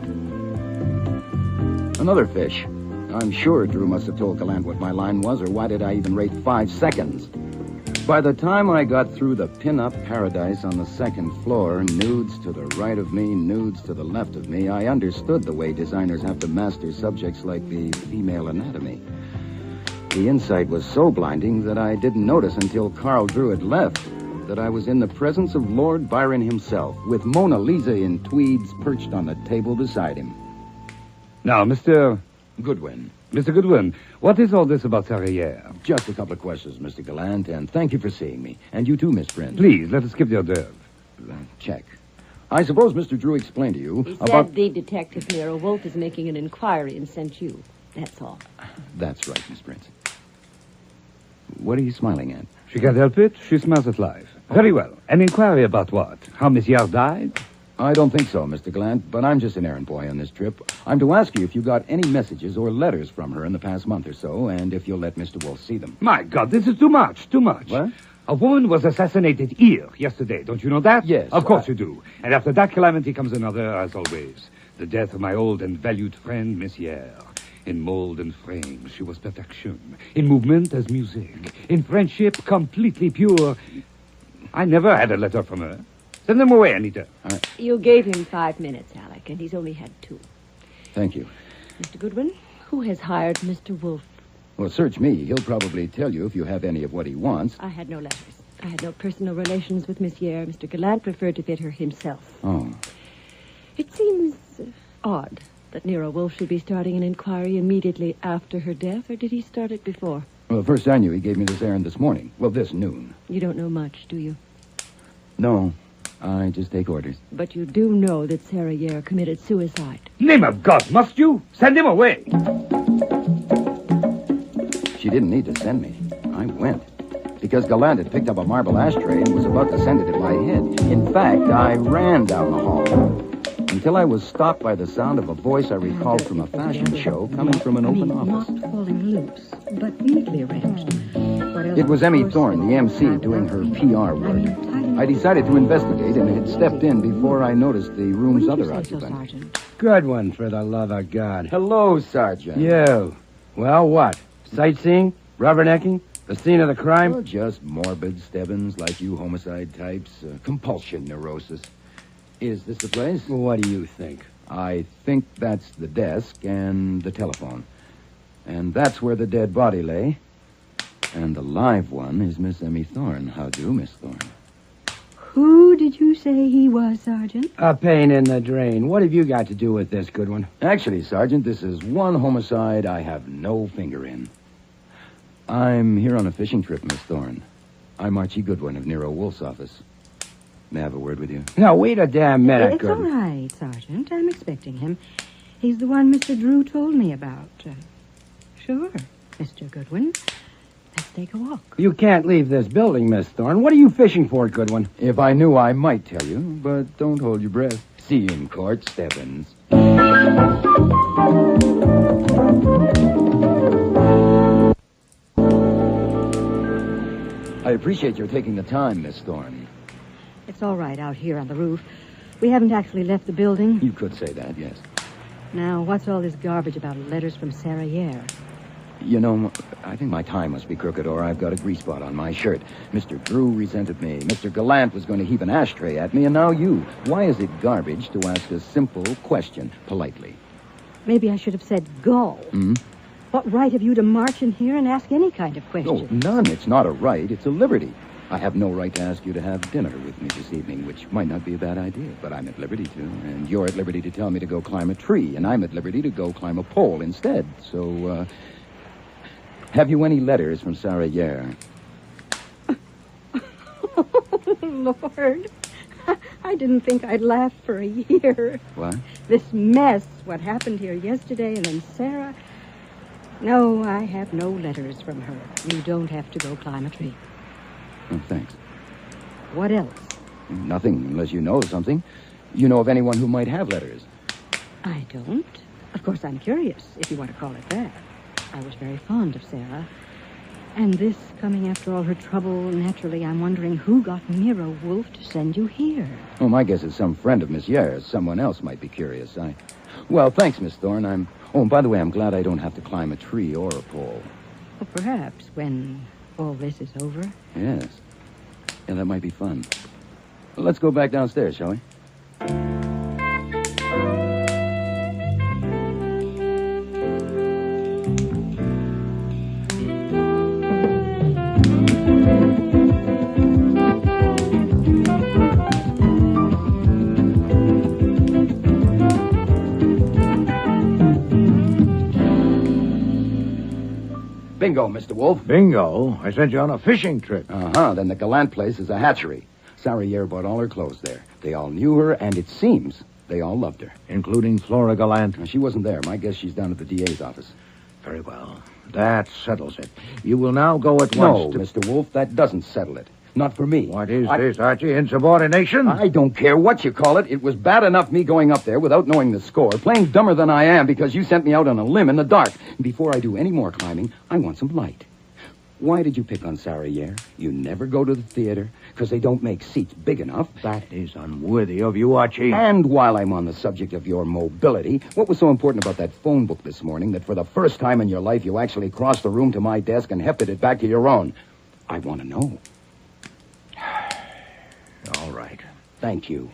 Another fish. I'm sure Drew must have told Gallant what my line was, or why did I even rate 5 seconds? By the time I got through the pin-up paradise on the second floor, nudes to the right of me, nudes to the left of me, I understood the way designers have to master subjects like the female anatomy. The insight was so blinding that I didn't notice until Carl Drew had left that I was in the presence of Lord Byron himself, with Mona Lisa in tweeds perched on the table beside him. Now, Mr. Goodwin. Mr. Goodwin, what is all this about Sarah Yer? Just a couple of questions, Mr. Gallant, and thank you for seeing me. And you too, Miss Prince. Please, let us skip the hors d'oeuvres. Check. I suppose Mr. Drew explained to you He about... said the detective Nero Wolfe is making an inquiry and sent you. That's all. That's right, Miss Prince. What are you smiling at? She can't help it. She smells at life. Very well. An inquiry about what? How Miss Yer died? I don't think so, Mr. Gallant, but I'm just an errand boy on this trip. I'm to ask you if you got any messages or letters from her in the past month or so, and if you'll let Mr. Wolfe see them. My God, this is too much. What? A woman was assassinated here yesterday. Don't you know that? Yes. Of course you do. And after that calamity comes another, as always. The death of my old and valued friend, Miss Yer. In mold and frame, she was perfection. In movement as music. In friendship, completely pure. I never had a letter from her. Send them away, Anita. You gave him 5 minutes, Alec, and he's only had 2. Thank you. Mr. Goodwin, who has hired Mr. Wolfe? Well, search me. He'll probably tell you if you have any of what he wants. I had no letters. I had no personal relations with Miss Yer. Mr. Gallant preferred to fit her himself. Oh. It seems odd that Nero Wolfe should be starting an inquiry immediately after her death, or did he start it before? Well, first I knew he gave me this errand this morning. Well, this noon. You don't know much, do you? No. I just take orders. But you do know that Sarah Yer committed suicide. Name of God, must you? Send him away. She didn't need to send me. I went. Because Gallant had picked up a marble ashtray and was about to send it at my head. In fact, I ran down the hall until I was stopped by the sound of a voice I recalled from a fashion show coming from an open office. Not falling loose, but neatly arranged. It was Emmy Thorne, the MC, doing her PR work. I decided to investigate and had stepped in before I noticed the room's other occupant. Good one, for the love of God. Hello, Sergeant. You. Well, what? Sightseeing? Rubbernecking? The scene of the crime? Well, just morbid Stebbins, like you homicide types. Compulsion neurosis. Is this the place? What do you think? I think that's the desk and the telephone. And that's where the dead body lay. And the live one is Miss Emmy Thorne. How do, Miss Thorne? Who did you say he was, Sergeant? A pain in the drain. What have you got to do with this, Goodwin? Actually, Sergeant, this is one homicide I have no finger in. I'm here on a fishing trip, Miss Thorne. I'm Archie Goodwin of Nero Wolfe's office. May I have a word with you? Now, wait a damn minute, It's all Goodwin. right, Sergeant. I'm expecting him. He's the one Mr. Drew told me about. Sure, Mr. Goodwin. Let's take a walk. You can't leave this building, Miss Thorne. What are you fishing for, Goodwin? If I knew, I might tell you, but don't hold your breath. See you in court, Stebbins. I appreciate your taking the time, Miss Thorne. It's all right out here on the roof. We haven't actually left the building. You could say that, yes. Now, what's all this garbage about letters from Sarah Yare? You know, I think my tie must be crooked, or I've got a grease spot on my shirt. Mr. Drew resented me. Mr. Gallant was going to heave an ashtray at me, and now you. Why is it garbage to ask a simple question politely? Maybe I should have said go. Hmm? What right have you to march in here and ask any kind of question? Oh, none. It's not a right. It's a liberty. I have no right to ask you to have dinner with me this evening, which might not be a bad idea, but I'm at liberty to. And you're at liberty to tell me to go climb a tree, and I'm at liberty to go climb a pole instead. So, have you any letters from Sarah Yare? Oh, Lord. I didn't think I'd laugh for a year. What? This mess, what happened here yesterday, and then Sarah. No, I have no letters from her. You don't have to go climb a tree. Oh, thanks. What else? Nothing, unless you know something. You know of anyone who might have letters? I don't. Of course, I'm curious, if you want to call it that. I was very fond of Sarah. And this coming after all her trouble, naturally, I'm wondering who got Nero Wolfe to send you here. Oh, my guess is some friend of Miss Yare's. Someone else might be curious. Well, thanks, Miss Thorne. Oh, and by the way, I'm glad I don't have to climb a tree or a pole. Well, perhaps when all this is over. Yes. Yeah, that might be fun. Let's go back downstairs, shall we? Bingo, Mr. Wolfe. Bingo? I sent you on a fishing trip. Uh-huh. Then the Gallant place is a hatchery. Sarah Yare bought all her clothes there. They all knew her, and it seems they all loved her. Including Flora Gallant? She wasn't there. My guess she's down at the DA's office. Very well. That settles it. You will now go at No, once to... Mr. Wolfe, that doesn't settle it. Not for me. What is this, Archie? Insubordination? I don't care what you call it. It was bad enough me going up there without knowing the score, playing dumber than I am because you sent me out on a limb in the dark. Before I do any more climbing, I want some light. Why did you pick on Sarah Yare? You never go to the theater because they don't make seats big enough. That is unworthy of you, Archie. And while I'm on the subject of your mobility, what was so important about that phone book this morning that for the first time in your life you actually crossed the room to my desk and hefted it back to your own? I want to know. All right. Thank you.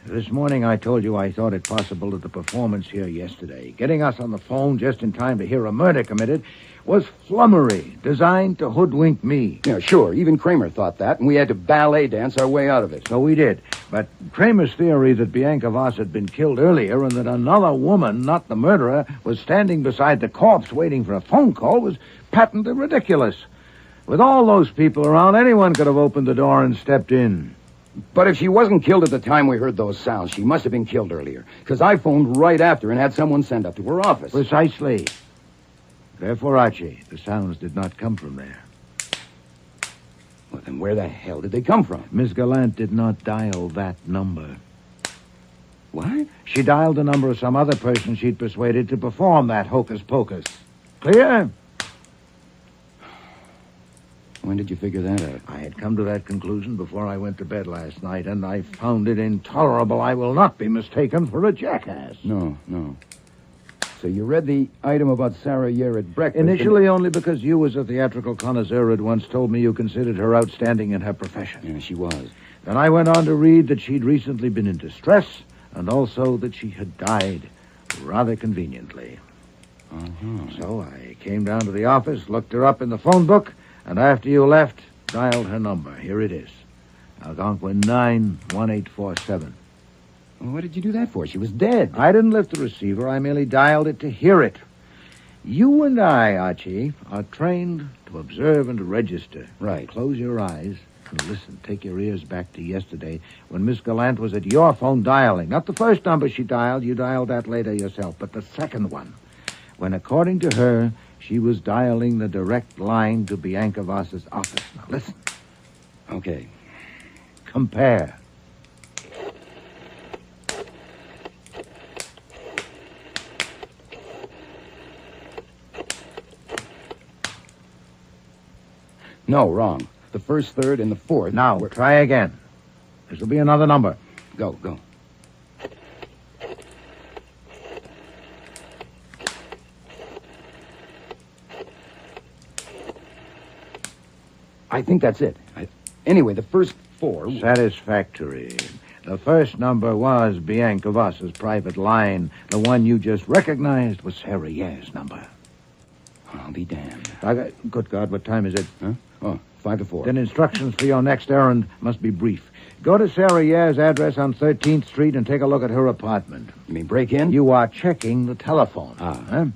This morning I told you I thought it possible that the performance here yesterday, getting us on the phone just in time to hear a murder committed, was flummery, designed to hoodwink me. Yeah, sure. Even Kramer thought that, and we had to ballet dance our way out of it. So we did. But Kramer's theory that Bianca Voss had been killed earlier and that another woman, not the murderer, was standing beside the corpse waiting for a phone call was patently ridiculous. With all those people around, anyone could have opened the door and stepped in. But if she wasn't killed at the time we heard those sounds, she must have been killed earlier. Because I phoned right after and had someone sent up to her office. Precisely. Therefore, Archie, the sounds did not come from there. Well, then where the hell did they come from? Miss Gallant did not dial that number. What? She dialed the number of some other person she'd persuaded to perform that hocus-pocus. Clear? When did you figure that out? I had come to that conclusion before I went to bed last night, and I found it intolerable. I will not be mistaken for a jackass. No. So you read the item about Sarah Yare at breakfast? Initially only because you, as a theatrical connoisseur, had once told me you considered her outstanding in her profession. Yeah, she was. Then I went on to read that she'd recently been in distress, and also that she had died rather conveniently. So I came down to the office, looked her up in the phone book, and after you left, dialed her number. Here it is. Algonquin 91847. Well, what did you do that for? She was dead. I didn't lift the receiver. I merely dialed it to hear it. You and I, Archie, are trained to observe and to register. Right. Close your eyes and listen. Take your ears back to yesterday when Miss Gallant was at your phone dialing. Not the first number she dialed. You dialed that later yourself. But the second one, when, according to her, she was dialing the direct line to Bianca Voss's office. Now, listen. Okay. Compare. No, wrong. The first, third, and the fourth. Now, try again. This will be another number. Go. I think that's it. Anyway, the first four... Satisfactory. The first number was Bianca Voss's private line. The one you just recognized was Sarah Yair's number. I'll be damned. Good God, what time is it? Huh? Oh, 5 to 4. Then instructions for your next errand must be brief. Go to Sarah Yair's address on 13th Street and take a look at her apartment. You mean break in? You are checking the telephone. Huh?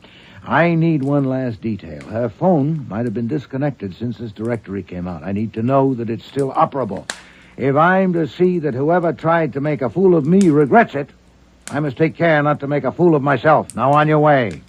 I need one last detail. Her phone might have been disconnected since this directory came out. I need to know that it's still operable. If I'm to see that whoever tried to make a fool of me regrets it, I must take care not to make a fool of myself. Now on your way.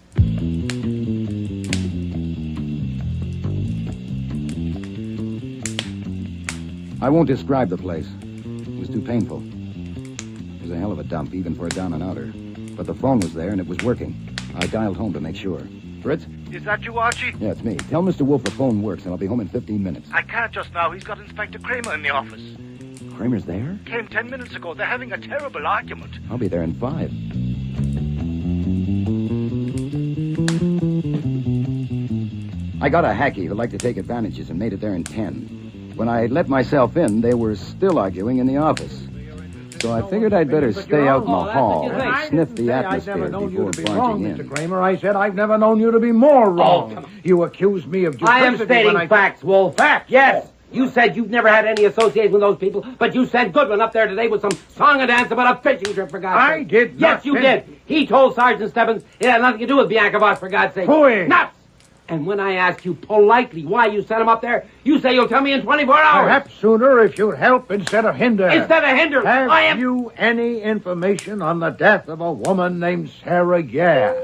I won't describe the place. It was too painful. It was a hell of a dump, even for a down and outer. But the phone was there, and it was working. I dialed home to make sure. Fritz? Is that you, Archie? Yeah, it's me. Tell Mr. Wolfe the phone works, and I'll be home in 15 minutes. I can't just now. He's got Inspector Kramer in the office. Kramer's there? Came 10 minutes ago. They're having a terrible argument. I'll be there in 5. I got a hacky that liked to take advantages and made it there in 10. When I let myself in, they were still arguing in the office. So I figured I'd better stay out in the hall and sniff the atmosphere before barging in. Mr. Kramer, I said I've never known you to be more wrong. You accused me of I am duplicity stating when facts, Wolf. Facts? Yes. You said you've never had any association with those people, but you sent Goodwin up there today with some song and dance about a fishing trip, for God's sake. I did not. Yes, you did. He told Sergeant Stebbins it had nothing to do with Bianca Voss, for God's sake. Phooey. Nuts! And when I ask you politely why you sent him up there, you say you'll tell me in 24 hours. Perhaps sooner if you'd help instead of hinder. Instead of hinder, Have you any information on the death of a woman named Sarah Yair?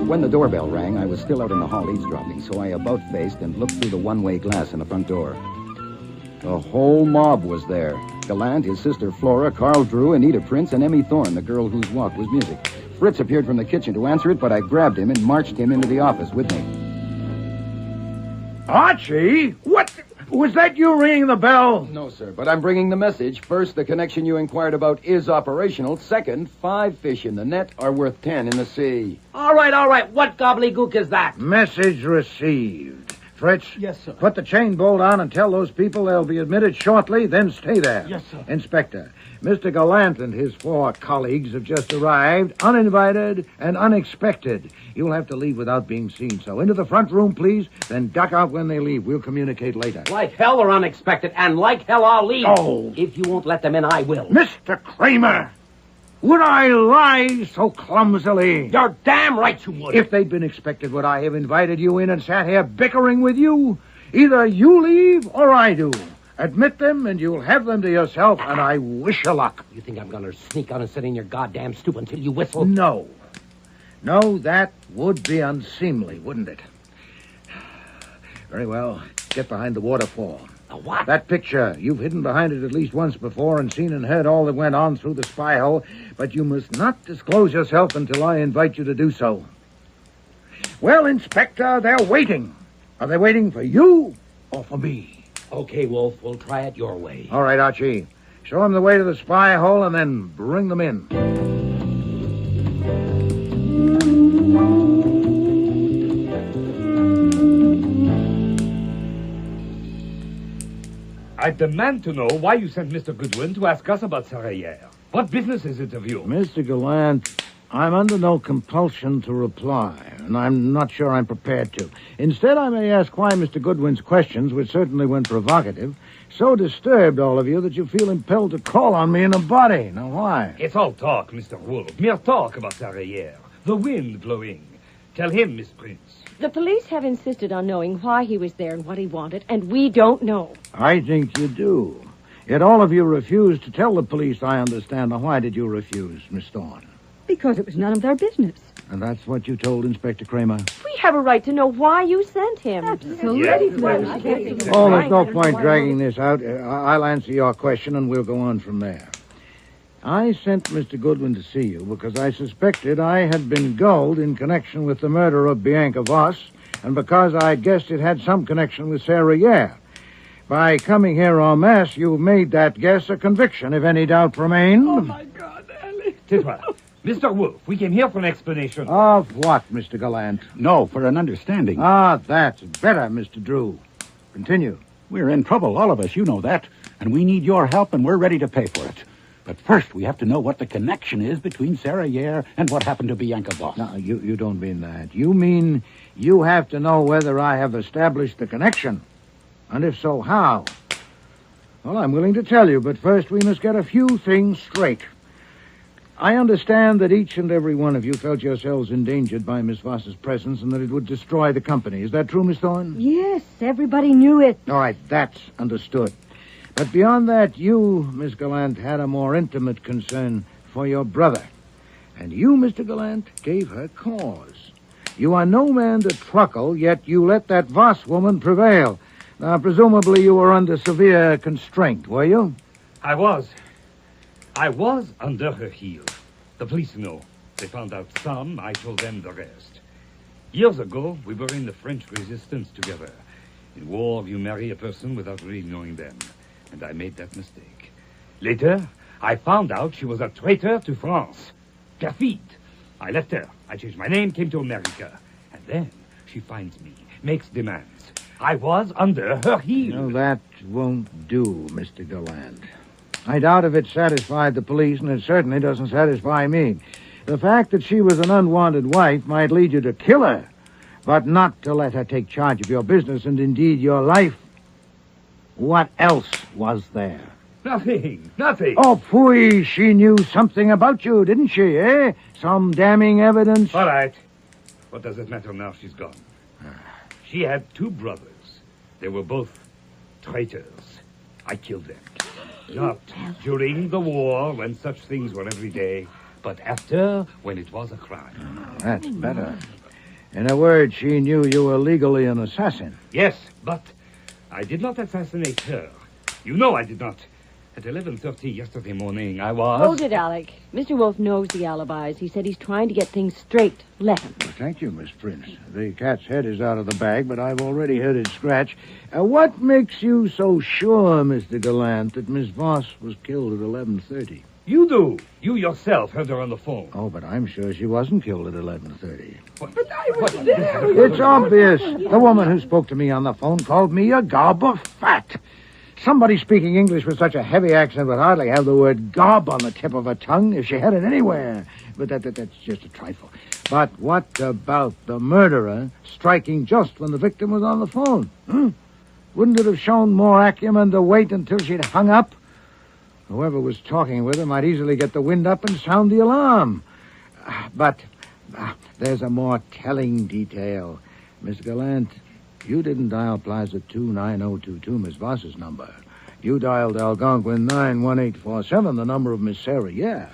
When the doorbell rang, I was still out in the hall eavesdropping, so I about-faced and looked through the one-way glass in the front door. The whole mob was there. Gallant, his sister Flora, Carl Drew, Anita Prince, and Emmy Thorne, the girl whose walk was music. Fritz appeared from the kitchen to answer it, but I grabbed him and marched him into the office with me. Archie? What? Was that you ringing the bell? No, sir, but I'm bringing the message. First, the connection you inquired about is operational. Second, 5 fish in the net are worth 10 in the sea. All right. What gobbledygook is that? Message received. Fritz? Yes, sir. Put the chain bolt on and tell those people they'll be admitted shortly, then stay there. Yes, sir. Inspector, Mr. Gallant and his 4 colleagues have just arrived, uninvited and unexpected. You'll have to leave without being seen, so into the front room, please, then duck out when they leave. We'll communicate later. Like hell they're unexpected, and like hell I'll leave. Oh. If you won't let them in, I will. Mr. Kramer! Would I lie so clumsily? You're damn right you would. If they'd been expected, would I have invited you in and sat here bickering with you? Either you leave or I do. Admit them, and you'll have them to yourself, and I wish you luck. You think I'm going to sneak out and sit in your goddamn stoop until you whistle? No. No, that would be unseemly, wouldn't it? Very well. Get behind the waterfall. The what? That picture. You've hidden behind it at least once before and seen and heard all that went on through the spy hole, but you must not disclose yourself until I invite you to do so. Well, Inspector, they're waiting. Are they waiting for you or for me? Okay, Wolf, we'll try it your way. All right, Archie. Show them the way to the spy hole and then bring them in. I demand to know why you sent Mr. Goodwin to ask us about Sarah. What business is it of yours? Mr. Gallant, I'm under no compulsion to reply, and I'm not sure I'm prepared to. Instead, I may ask why Mr. Goodwin's questions, which certainly when provocative, so disturbed all of you that you feel impelled to call on me in a body. Now, why? It's all talk, Mr. Wolfe. Mere talk about Sarah. The wind blowing. Tell him, Miss Prince. The police have insisted on knowing why he was there and what he wanted, and we don't know. I think you do. Yet all of you refused to tell the police, I understand. Now, why did you refuse, Miss Thorne? Because it was none of their business. And that's what you told Inspector Kramer? We have a right to know why you sent him. Absolutely. Oh, there's no point dragging this out. I'll answer your question, and we'll go on from there. I sent Mr. Goodwin to see you because I suspected I had been gulled in connection with the murder of Bianca Voss, and because I guessed it had some connection with Sarah. By coming here en masse, you made that guess a conviction, if any doubt remained. Oh, my God, Alex. Titwa, Mr. Wolfe, we came here for an explanation. Of what, Mr. Gallant? No, for an understanding. Ah, that's better, Mr. Drew. Continue. We're in trouble, all of us, you know that. And we need your help, and we're ready to pay for it. But first, we have to know what the connection is between Sarah and what happened to Bianca Voss. No, you don't mean that. You mean you have to know whether I have established the connection. And if so, how? Well, I'm willing to tell you, but first we must get a few things straight. I understand that each and every one of you felt yourselves endangered by Miss Voss's presence and that it would destroy the company. Is that true, Miss Thorne? Yes, everybody knew it. All right, that's understood. But beyond that, you, Miss Gallant, had a more intimate concern for your brother. And you, Mr. Gallant, gave her cause. You are no man to truckle, yet you let that Voss woman prevail. Now, presumably you were under severe constraint, were you? I was under her heel. The police know. They found out some, I told them the rest. Years ago, we were in the French resistance together. In war, you marry a person without really knowing them. And I made that mistake. Later, I found out she was a traitor to France. Perfide. I left her. I changed my name, came to America. And then she finds me, makes demands. I was under her heel. No, that won't do, Mr. Gallant. I doubt if it satisfied the police, and it certainly doesn't satisfy me. The fact that she was an unwanted wife might lead you to kill her, but not to let her take charge of your business and indeed your life. What else was there? Nothing. Oh, phooey, she knew something about you, didn't she, eh? Some damning evidence? All right. What does it matter now she's gone? She had two brothers. They were both traitors. I killed them. Not during the war, when such things were every day, but after, when it was a crime. That's better. In a word, she knew you were legally an assassin. Yes, but I did not assassinate her. You know I did not. At 11:30 yesterday morning, I was... Hold it, Alec. Mr. Wolfe knows the alibis. He said he's trying to get things straight. Let him. Well, thank you, Miss Prince. The cat's head is out of the bag, but I've already heard it scratch. What makes you so sure, Mr. Gallant, that Miss Voss was killed at 11:30? You do. You yourself heard her on the phone. Oh, but I'm sure she wasn't killed at 11:30. But I was there. It's obvious. The woman who spoke to me on the phone called me a gob of fat. Somebody speaking English with such a heavy accent would hardly have the word gob on the tip of her tongue if she had it anywhere. But that's just a trifle. But what about the murderer striking just when the victim was on the phone? Wouldn't it have shown more acumen to wait until she'd hung up? Whoever was talking with her might easily get the wind up and sound the alarm. But there's a more telling detail. Miss Gallant, you didn't dial Plaza 29022, Miss Voss's number. You dialed Algonquin 91847, the number of Miss Sarah.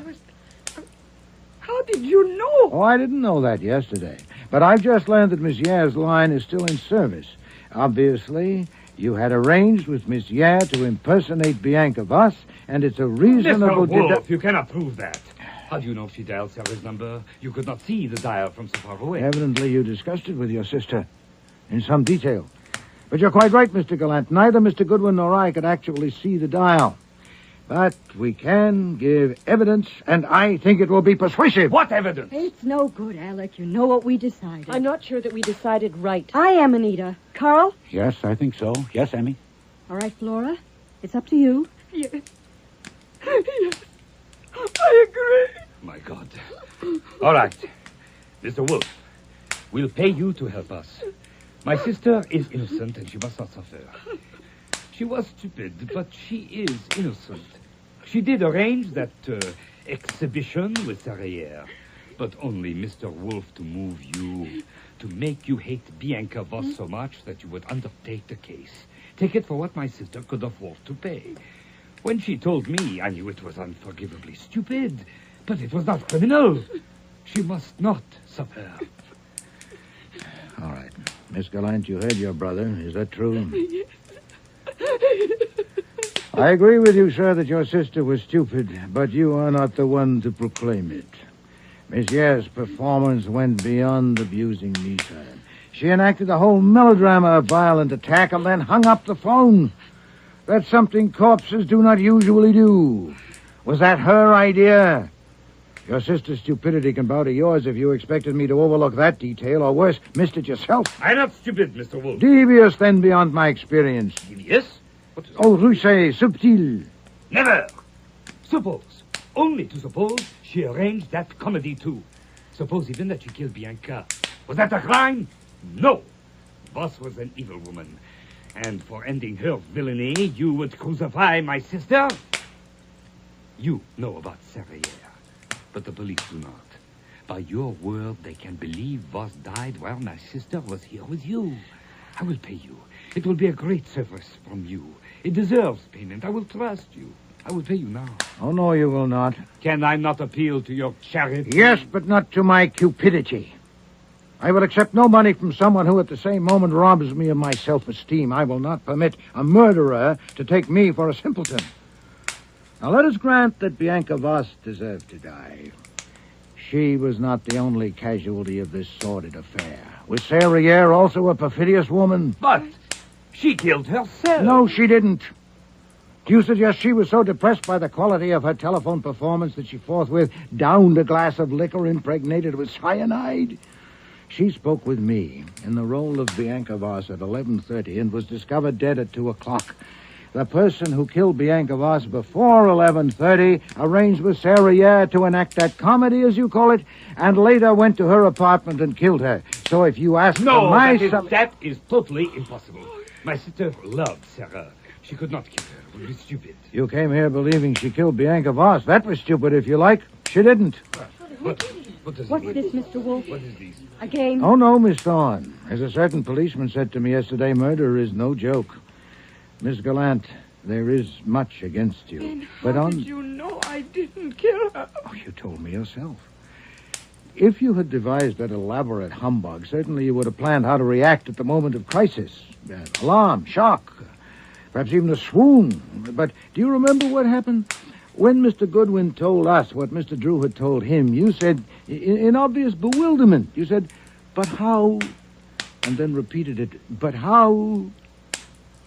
How did you know? Oh, I didn't know that yesterday. But I've just learned that Miss Yair's line is still in service. Obviously, you had arranged with Miss Yair to impersonate Bianca Voss, and it's a reasonable... Mr. Wolfe, you cannot prove that. How do you know she dialed Sarah's number? You could not see the dial from so far away. Evidently, you discussed it with your sister in some detail. But you're quite right, Mr. Gallant. Neither Mr. Goodwin nor I could actually see the dial. But we can give evidence, and I think it will be persuasive. What evidence? It's no good, Alec. You know what we decided. I'm not sure that we decided right. I am, Anita. Carl? Yes, I think so. Yes, Emmy? All right, Flora. It's up to you. Yes. Yes. I agree. My God. All right. Mr. Wolfe, we'll pay you to help us. My sister is innocent and she must not suffer. She was stupid, but she is innocent. She did arrange that exhibition with Sarriere, but only Mr. Wolfe to move you, to make you hate Bianca Voss so much that you would undertake the case. Take it for what my sister could afford to pay. When she told me, I knew it was unforgivably stupid, but it was not criminal. She must not suffer. All right. Miss Gallant, you heard your brother. Is that true? Yes. I agree with you, sir, that your sister was stupid, but you are not the one to proclaim it. Monsieur's performance went beyond abusing me, sir. She enacted a whole melodrama of violent attack and then hung up the phone. That's something corpses do not usually do. Was that her idea? Your sister's stupidity can bow to yours if you expected me to overlook that detail, or worse, missed it yourself. I'm not stupid, Mr. Wolfe. Devious, then, beyond my experience. Devious? What is Oh, rusé, subtil. Never! Suppose, only to suppose, she arranged that comedy too. Suppose even that she killed Bianca. Was that a crime? No. Voss was an evil woman. And for ending her villainy, you would crucify my sister? You know about Sarriere, but the police do not. By your word, they can believe Voss died while my sister was here with you. I will pay you. It will be a great service from you. It deserves payment. I will trust you. I will pay you now. Oh, no, you will not. Can I not appeal to your charity? Yes, but not to my cupidity. I will accept no money from someone who at the same moment robs me of my self-esteem. I will not permit a murderer to take me for a simpleton. Now, let us grant that Bianca Voss deserved to die. She was not the only casualty of this sordid affair. Was Sarriere also a perfidious woman? But she killed herself. No, she didn't. Do you suggest she was so depressed by the quality of her telephone performance that she forthwith downed a glass of liquor impregnated with cyanide? She spoke with me in the role of Bianca Voss at 11:30 and was discovered dead at 2 o'clock. The person who killed Bianca Voss before 11:30 arranged with Sarriere to enact that comedy, as you call it, and later went to her apartment and killed her. So if you ask No, for my... that is totally impossible. My sister loved Sarah. She could not kill her. It would be stupid. You came here believing she killed Bianca Voss. That was stupid, if you like. She didn't. What does What's it mean? this, Mr. Wolfe? What is this? A game? Oh, no, Miss Thorne. As a certain policeman said to me yesterday, murder is no joke. Miss Gallant, there is much against you. Then But how on... did you know I didn't kill her? Oh, you told me yourself. If you had devised that elaborate humbug, certainly you would have planned how to react at the moment of crisis. Alarm, shock, perhaps even a swoon. But do you remember what happened? When Mr. Goodwin told us what Mr. Drew had told him, you said, in obvious bewilderment, you said, "But how?" And then repeated it, "But how?"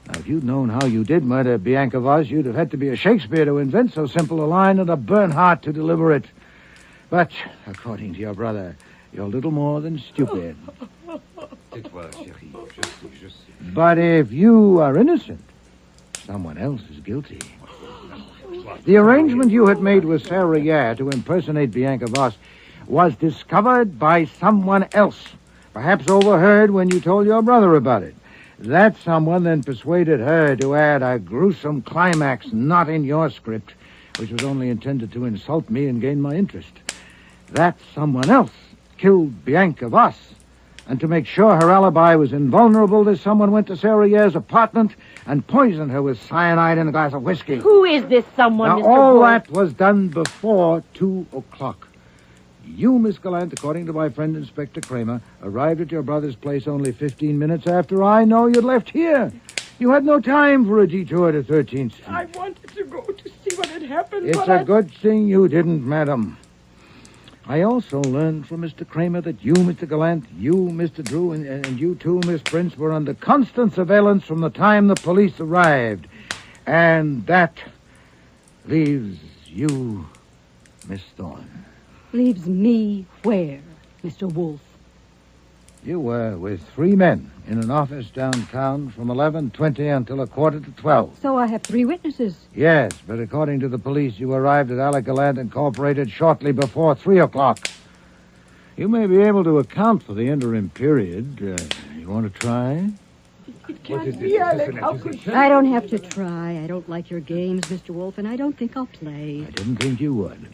Now, if you'd known how you did murder Bianca Voss, you'd have had to be a Shakespeare to invent so simple a line and a Bernhardt to deliver it. But, according to your brother, you're little more than stupid. Tais-toi, chérie. Je sais. But if you are innocent, someone else is guilty. The arrangement you had made with Sarriere to impersonate Bianca Voss was discovered by someone else, perhaps overheard when you told your brother about it. That someone then persuaded her to add a gruesome climax not in your script, which was only intended to insult me and gain my interest. That someone else killed Bianca Voss. And to make sure her alibi was invulnerable, this someone went to Sarriere's apartment and poisoned her with cyanide in a glass of whiskey. Who is this someone, Now, Mr. all Wolfe? that was done before 2 o'clock. You, Miss Gallant, according to my friend Inspector Kramer, arrived at your brother's place only 15 minutes after I know you'd left here. You had no time for a detour to 13th Street. I wanted to go to see what had happened, It's but a good thing you didn't, madam. I also learned from Mr. Kramer that you, Mr. Gallant, you, Mr. Drew, and you too, Miss Prince, were under constant surveillance from the time the police arrived. And that leaves you, Miss Thorne. Leaves me where, Mr. Wolfe? You were with 3 men in an office downtown from 11:20 until 11:45. So I have 3 witnesses. Yes, but according to the police, you arrived at Alec Gallant Incorporated shortly before 3 o'clock. You may be able to account for the interim period. You want to try? It can't be, Alec. How could she? I don't have to try. I don't like your games, Mr. Wolfe, and I don't think I'll play. I didn't think you would.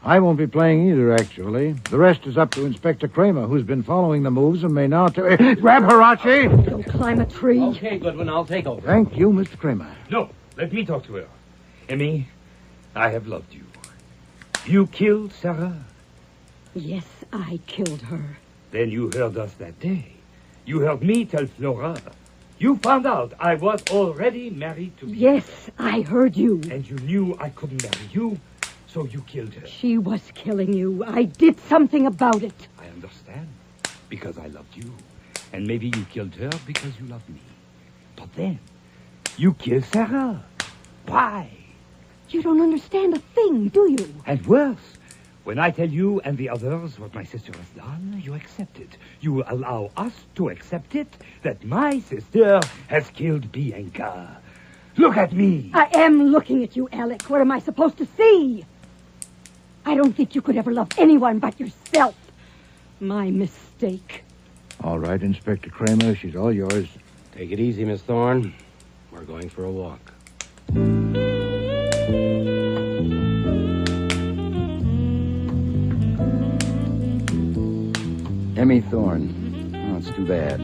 I won't be playing either, actually. The rest is up to Inspector Kramer, who's been following the moves and may now... Grab her, Archie! Don't climb a tree. Okay, Goodwin, I'll take over. Thank you, Mr. Kramer. No, let me talk to her. Emmy, I have loved you. You killed Sarah? Yes, I killed her. Then you heard us that day. You heard me tell Flora. You found out I was already married to me. Yes, I heard you. And you knew I couldn't marry you, so you killed her. She was killing you. I did something about it. I understand. Because I loved you. And maybe you killed her because you loved me. But then, you killed Sarah. Why? You don't understand a thing, do you? And worse, when I tell you and the others what my sister has done, you accept it. You will allow us to accept it that my sister has killed Bianca. Look at me. I am looking at you, Alec. What am I supposed to see? I don't think you could ever love anyone but yourself. My mistake. All right, Inspector Kramer, she's all yours. Take it easy, Miss Thorne. We're going for a walk. Emmy Thorne. Oh, it's too bad.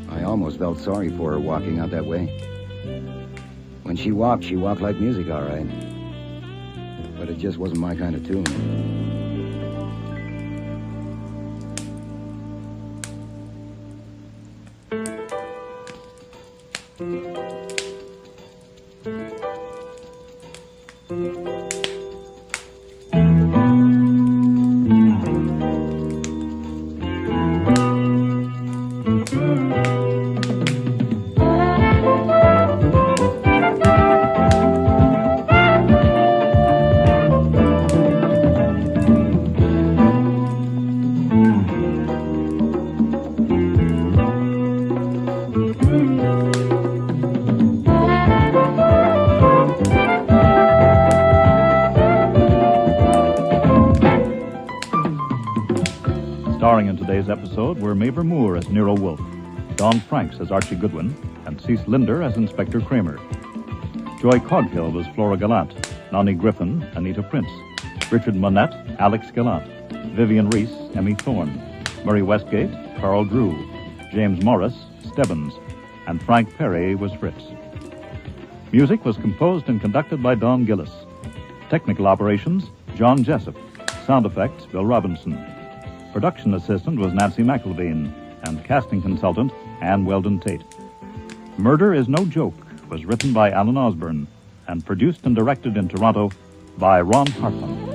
I almost felt sorry for her walking out that way. When she walked like music, all right. But it just wasn't my kind of tune. Starring in today's episode were Mavor Moore as Nero Wolfe, Don Franks as Archie Goodwin, and Cece Linder as Inspector Kramer. Joy Coghill was Flora Gallant, Nonnie Griffin, Anita Prince, Richard Monette, Alex Gallant, Vivian Reese, Emmy Thorne, Murray Westgate, Carl Drew, James Morris, Stebbins, and Frank Perry was Fritz. Music was composed and conducted by Don Gillis. Technical operations, John Jessup. Sound effects, Bill Robinson. Production assistant was Nancy McElveen, and casting consultant, Ann Weldon Tate. Murder is No Joke was written by Alan Osborne and produced and directed in Toronto by Ron Hartman.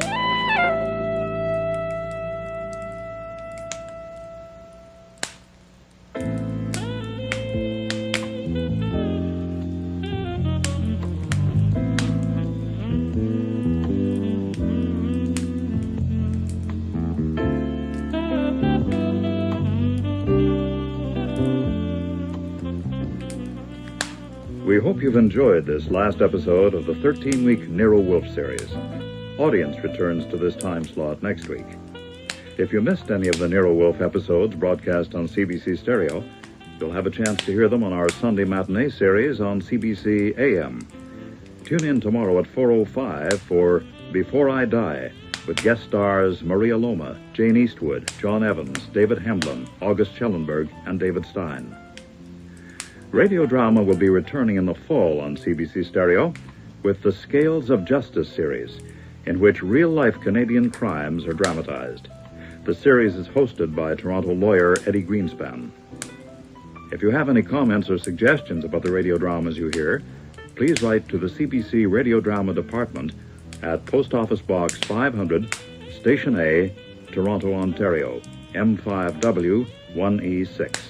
We hope you've enjoyed this last episode of the 13-week Nero Wolfe series. Audience returns to this time slot next week. If you missed any of the Nero Wolfe episodes broadcast on CBC Stereo, you'll have a chance to hear them on our Sunday matinee series on CBC AM. Tune in tomorrow at 4:05 for Before I Die, with guest stars Maria Loma, Jane Eastwood, John Evans, David Hemblin, August Schellenberg, and David Stein. Radio drama will be returning in the fall on CBC Stereo with the Scales of Justice series, in which real-life Canadian crimes are dramatized. The series is hosted by Toronto lawyer Eddie Greenspan. If you have any comments or suggestions about the radio dramas you hear, please write to the CBC Radio Drama Department at Post Office Box 500, Station A, Toronto, Ontario, M5W 1E6.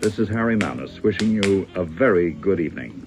This is Harry Manus wishing you a very good evening.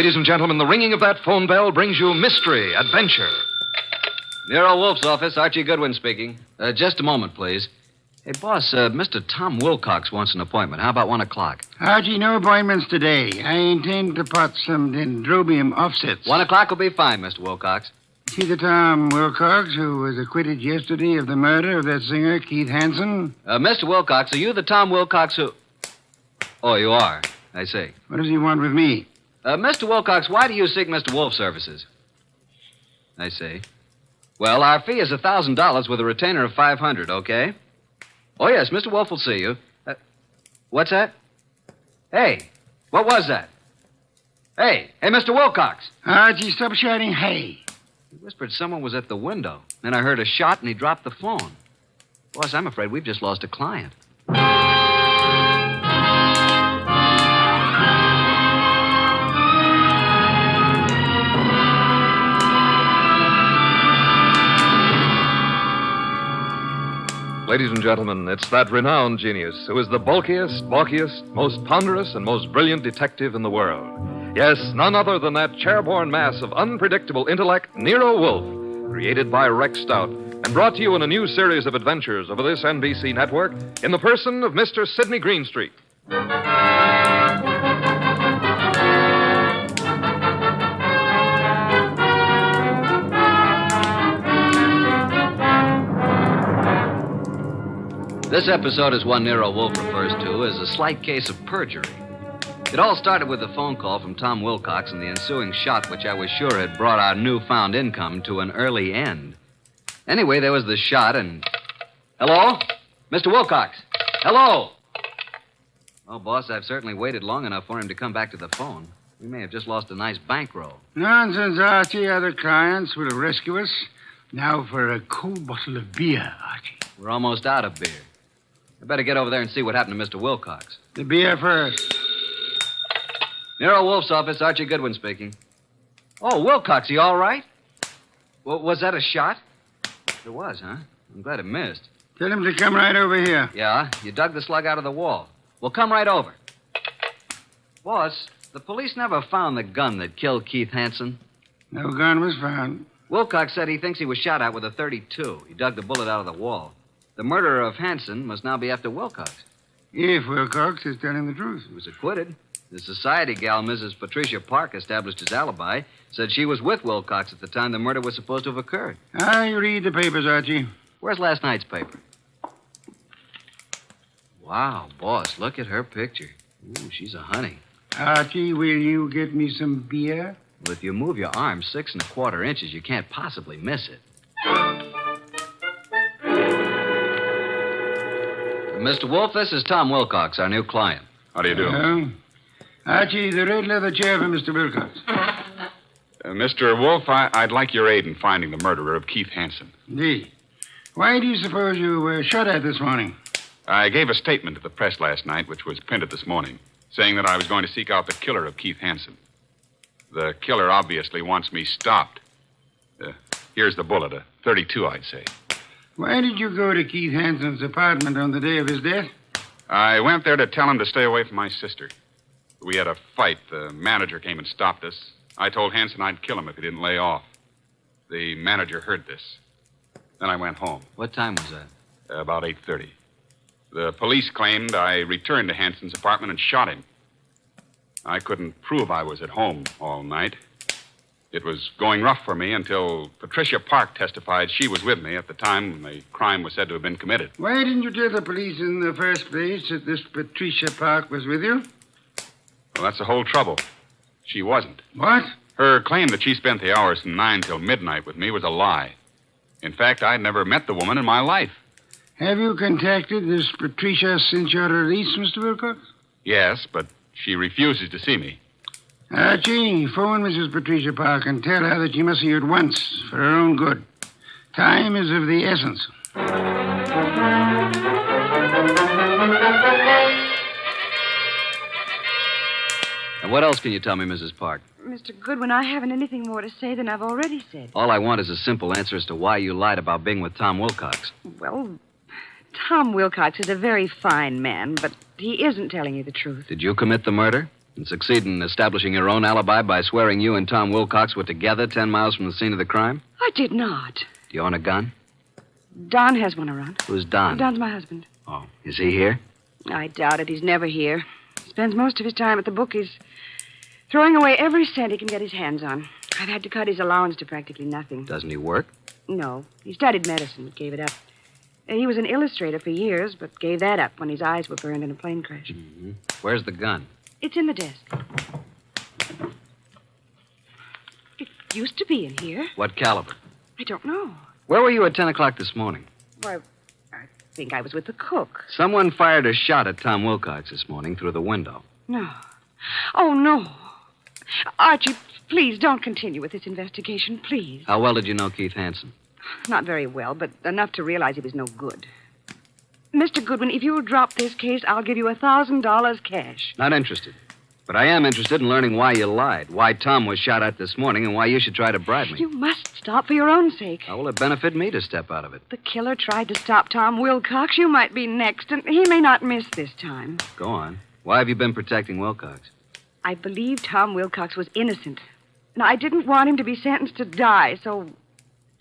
Ladies and gentlemen, the ringing of that phone bell brings you mystery, adventure. Nero Wolfe's office, Archie Goodwin speaking. Just a moment, please. Hey, boss, Mr. Tom Wilcox wants an appointment. How about 1 o'clock? Archie, no appointments today. I intend to pot some dendrobium offsets. 1 o'clock will be fine, Mr. Wilcox. See the Tom Wilcox who was acquitted yesterday of the murder of that singer, Keith Hansen? Mr. Wilcox, are you the Tom Wilcox who... Oh, you are. I see. What does he want with me? Mr. Wilcox, why do you seek Mr. Wolfe's services? I see. Well, our fee is $1,000 with a retainer of $500, okay? Oh, yes, Mr. Wolfe will see you. What's that? Hey, what was that? Hey, Mr. Wilcox. Archie, stop shouting, hey. He whispered someone was at the window. Then I heard a shot and he dropped the phone. Boss, I'm afraid we've just lost a client. Ladies and gentlemen, it's that renowned genius who is the bulkiest, most ponderous, and most brilliant detective in the world. Yes, none other than that chairborne mass of unpredictable intellect, Nero Wolfe, created by Rex Stout, and brought to you in a new series of adventures over this NBC network in the person of Mr. Sidney Greenstreet. This episode is one Nero Wolfe refers to as a slight case of perjury. It all started with a phone call from Tom Wilcox and the ensuing shot, which I was sure had brought our newfound income to an early end. Anyway, there was the shot and... Hello? Mr. Wilcox? Hello? Oh, boss, I've certainly waited long enough for him to come back to the phone. We may have just lost a nice bankroll. Nonsense, Archie. Other clients will rescue us. Now for a cold bottle of beer, Archie. We're almost out of beer. I better get over there and see what happened to Mr. Wilcox. The beer first. Nero Wolfe's office, Archie Goodwin speaking. Oh, Wilcox, you all right? Well, was that a shot? It was, huh? I'm glad it missed. Tell him to come right over here. Yeah, you dug the slug out of the wall. Well, come right over. Boss, the police never found the gun that killed Keith Hansen. No gun was found. Wilcox said he thinks he was shot at with a .32. He dug the bullet out of the wall. The murderer of Hansen must now be after Wilcox. If Wilcox is telling the truth. He was acquitted. The society gal, Mrs. Patricia Park, established his alibi, said she was with Wilcox at the time the murder was supposed to have occurred. I read the papers, Archie. Where's last night's paper? Wow, boss, look at her picture. Ooh, she's a honey. Archie, will you get me some beer? Well, if you move your arm 6 1/4 inches, you can't possibly miss it. Mr. Wolfe, this is Tom Wilcox, our new client. How do you do? Archie, the red leather chair for Mr. Wilcox. Mr. Wolfe, I'd like your aid in finding the murderer of Keith Hansen. Indeed. Why do you suppose you were shot at this morning? I gave a statement to the press last night, which was printed this morning, saying that I was going to seek out the killer of Keith Hansen. The killer obviously wants me stopped. Here's the bullet, a .32, I'd say. Why did you go to Keith Hansen's apartment on the day of his death? I went there to tell him to stay away from my sister. We had a fight. The manager came and stopped us. I told Hansen I'd kill him if he didn't lay off. The manager heard this. Then I went home. What time was that? About 8:30. The police claimed I returned to Hansen's apartment and shot him. I couldn't prove I was at home all night. It was going rough for me until Patricia Park testified she was with me at the time when the crime was said to have been committed. Why didn't you tell the police in the first place that this Patricia Park was with you? Well, that's the whole trouble. She wasn't. What? Her claim that she spent the hours from 9 till midnight with me was a lie. In fact, I'd never met the woman in my life. Have you contacted this Patricia since your release, Mr. Wilcox? Yes, but she refuses to see me. Archie, phone Mrs. Patricia Park and tell her that she must see you at once for her own good. Time is of the essence. And what else can you tell me, Mrs. Park? Mr. Goodwin, I haven't anything more to say than I've already said. All I want is a simple answer as to why you lied about being with Tom Wilcox. Well, Tom Wilcox is a very fine man, but he isn't telling you the truth. Did you commit the murder? And succeed in establishing your own alibi by swearing you and Tom Wilcox were together 10 miles from the scene of the crime? I did not. Do you own a gun? Don has one around. Who's Don? Don's my husband. Oh, is he here? I doubt it. He's never here. Spends most of his time at the bookies, throwing away every cent he can get his hands on. I've had to cut his allowance to practically nothing. Doesn't he work? No. He studied medicine, but gave it up. He was an illustrator for years, but gave that up when his eyes were burned in a plane crash. Mm-hmm. Where's the gun? It's in the desk. It used to be in here. What caliber? I don't know. Where were you at 10 o'clock this morning? Why, I think I was with the cook. Someone fired a shot at Tom Wilcox this morning through the window. No. Oh, no. Archie, please don't continue with this investigation, please. How well did you know Keith Hansen? Not very well, but enough to realize he was no good. Mr. Goodwin, if you'll drop this case, I'll give you $1,000 cash. Not interested. But I am interested in learning why you lied, why Tom was shot at this morning, and why you should try to bribe me. You must stop for your own sake. How will it benefit me to step out of it? The killer tried to stop Tom Wilcox. You might be next, and he may not miss this time. Go on. Why have you been protecting Wilcox? I believe Tom Wilcox was innocent. And I didn't want him to be sentenced to die, so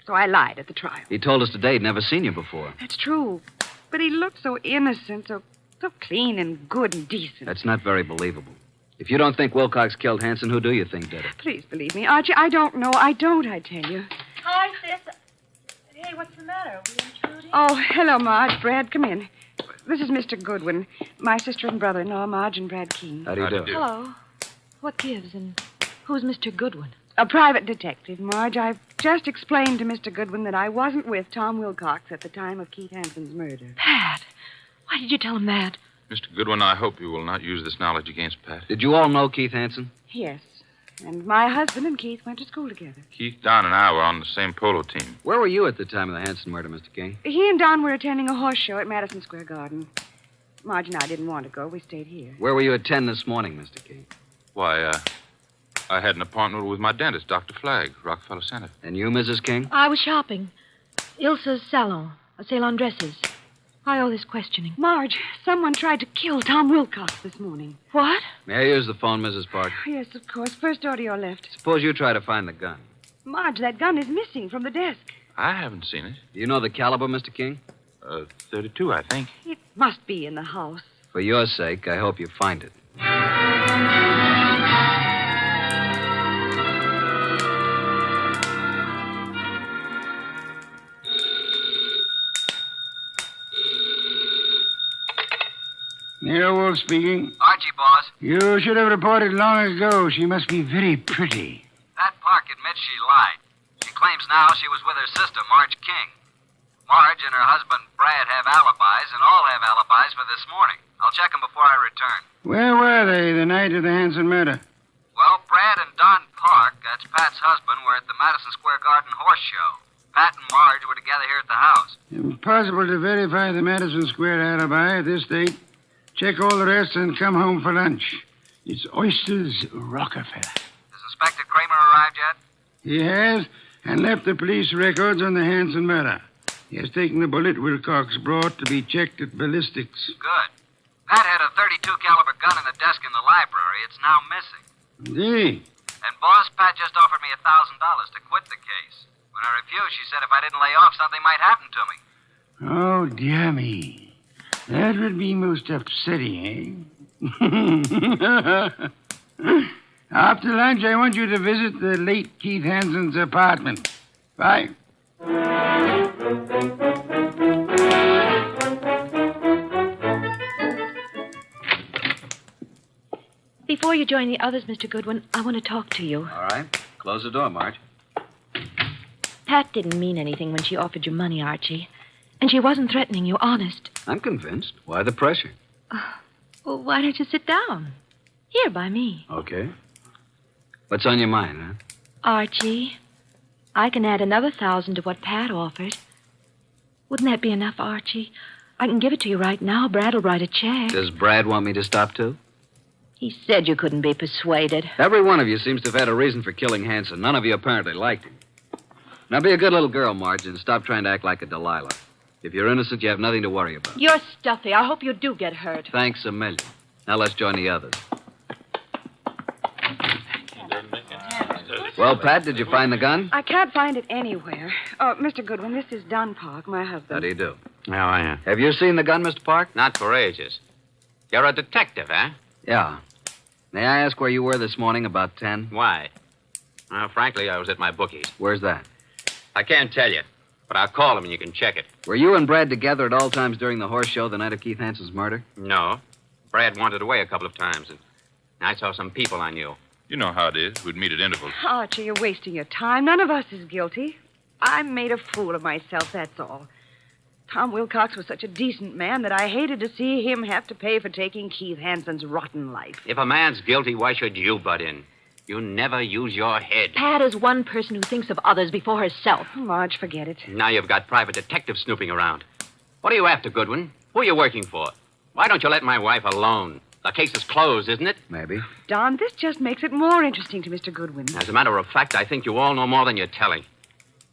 I lied at the trial. He told us today he'd never seen you before. That's true. But he looked so innocent, so clean and good and decent. That's not very believable. If you don't think Wilcox killed Hansen, who do you think did it? Please believe me, Archie. I don't know. I tell you. Hi, sis. Hey, what's the matter? Are we intruding? Oh, hello, Marge. Brad, come in. This is Mr. Goodwin, my sister and brother-in-law, Marge and Brad Keene. How do you do? Hello. What gives, and who's Mr. Goodwin? A private detective, Marge. I've just explained to Mr. Goodwin that I wasn't with Tom Wilcox at the time of Keith Hansen's murder. Pat, why did you tell him that? Mr. Goodwin, I hope you will not use this knowledge against Pat. Did you all know Keith Hansen? Yes. And my husband and Keith went to school together. Keith, Don, and I were on the same polo team. Where were you at the time of the Hansen murder, Mr. King? He and Don were attending a horse show at Madison Square Garden. Marge and I didn't want to go. We stayed here. Where were you at 10 this morning, Mr. King? Why, I had an appointment with my dentist, Dr. Flagg, Rockefeller Center. And you, Mrs. King? I was shopping. Ilsa's salon, a sale on dresses. Why all this questioning? Marge, someone tried to kill Tom Wilcox this morning. What? May I use the phone, Mrs. Park? Yes, of course. First door to your left. Suppose you try to find the gun. Marge, that gun is missing from the desk. I haven't seen it. Do you know the caliber, Mr. King? 32, I think. It must be in the house. For your sake, I hope you find it. Nero Wolfe speaking. Archie, boss. You should have reported long ago. She must be very pretty. Pat Park admits she lied. She claims now she was with her sister, Marge King. Marge and her husband, Brad, have alibis, and all have alibis for this morning. I'll check them before I return. Where were they the night of the Hansen murder? Well, Brad and Don Park, that's Pat's husband, were at the Madison Square Garden horse show. Pat and Marge were together here at the house. Impossible to verify the Madison Square alibi at this date. Check all the rest and come home for lunch. It's Oysters Rockefeller. Has Inspector Kramer arrived yet? He has, and left the police records on the Hansen murder. He has taken the bullet Wilcox brought to be checked at ballistics. Good. Pat had a 32 caliber gun in the desk in the library. It's now missing. Indeed. And, boss, Pat just offered me $1,000 to quit the case. When I refused, she said if I didn't lay off, something might happen to me. Oh, dear me. That would be most upsetting, eh? After lunch, I want you to visit the late Keith Hansen's apartment. Bye. Before you join the others, Mr. Goodwin, I want to talk to you. All right. Close the door, Marge. Pat didn't mean anything when she offered you money, Archie. And she wasn't threatening you, honest. I'm convinced. Why the pressure? Well, why don't you sit down? Here, by me. Okay. What's on your mind, huh? Archie, I can add another 1,000 to what Pat offered. Wouldn't that be enough, Archie? I can give it to you right now. Brad will write a check. Does Brad want me to stop, too? He said you couldn't be persuaded. Every one of you seems to have had a reason for killing Hansen. None of you apparently liked him. Now, be a good little girl, Marge, and stop trying to act like a Delilah. If you're innocent, you have nothing to worry about. You're stuffy. I hope you do get hurt. Thanks a million. Now let's join the others. Well, Pat, did you find the gun? I can't find it anywhere. Oh, Mr. Goodwin, this is Don Park, my husband. How do you do? How are you? Have you seen the gun, Mr. Park? Not for ages. You're a detective, eh? Yeah. May I ask where you were this morning about 10? Why? Well, frankly, I was at my bookie's. Where's that? I can't tell you, but I'll call him and you can check it. Were you and Brad together at all times during the horse show the night of Keith Hanson's murder? No. Brad wandered away a couple of times, and I saw some people I knew. You know how it is. We'd meet at intervals. Archie, you're wasting your time. None of us is guilty. I made a fool of myself, that's all. Tom Wilcox was such a decent man that I hated to see him have to pay for taking Keith Hanson's rotten life. If a man's guilty, why should you butt in? You never use your head. Pat is one person who thinks of others before herself. Marge, forget it. Now you've got private detectives snooping around. What are you after, Goodwin? Who are you working for? Why don't you let my wife alone? The case is closed, isn't it? Maybe. Don, this just makes it more interesting to Mr. Goodwin. As a matter of fact, I think you all know more than you're telling.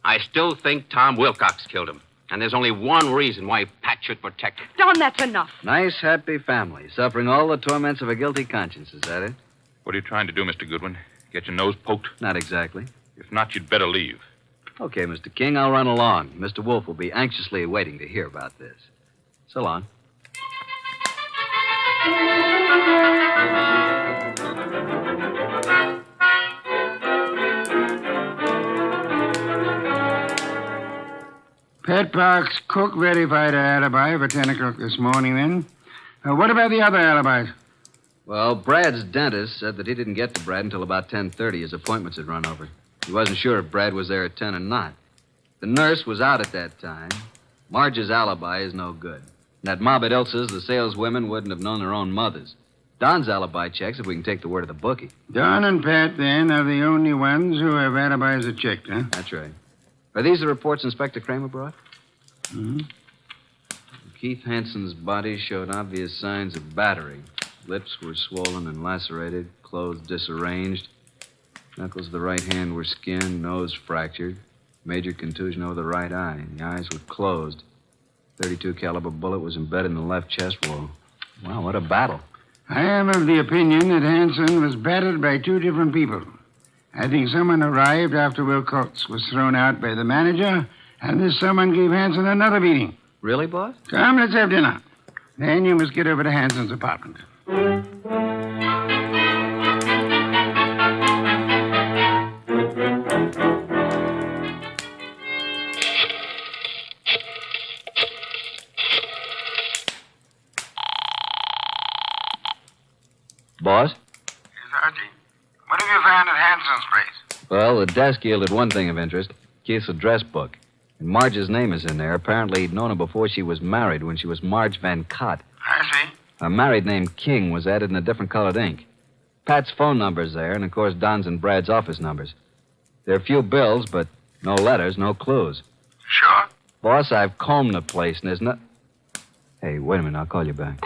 I still think Tom Wilcox killed him. And there's only one reason why Pat should protect him. Don, that's enough. Nice, happy family, suffering all the torments of a guilty conscience. Is that it? What are you trying to do, Mr. Goodwin? Get your nose poked? Not exactly. If not, you'd better leave. Okay, Mr. King, I'll run along. Mr. Wolfe will be anxiously waiting to hear about this. So long. Pat Park's cook verified her alibi for 10 o'clock this morning, then. What about the other alibis? Well, Brad's dentist said that he didn't get to Brad until about 10:30. His appointments had run over. He wasn't sure if Brad was there at 10 or not. The nurse was out at that time. Marge's alibi is no good. That mob at Ilsa's, the saleswomen wouldn't have known their own mothers. Don's alibi checks if we can take the word of the bookie. Don and Pat, then, are the only ones who have alibis that checked, huh? That's right. Are these the reports Inspector Kramer brought? Mm-hmm. Keith Hanson's body showed obvious signs of battery. Lips were swollen and lacerated, clothes disarranged. Knuckles of the right hand were skinned, nose fractured. Major contusion over the right eye. The eyes were closed. .32 caliber bullet was embedded in the left chest wall. Wow, what a battle. I am of the opinion that Hanson was battered by two different people. I think someone arrived after Wilcox was thrown out by the manager, and this someone gave Hanson another beating. Really, boss? Come, let's have dinner. Then you must get over to Hanson's apartment. Boss? Yes, Archie? What have you found at Hanson's place? Well, the desk yielded one thing of interest. Keith's address book. And Marge's name is in there. Apparently, he'd known her before she was married, when she was Marge Van Cott. I see. A married name King was added in a different colored ink. Pat's phone number's there, and of course Don's and Brad's office numbers. There are a few bills, but no letters, no clues. Sure? Boss, I've combed the place, and there's no... Hey, wait a minute, I'll call you back.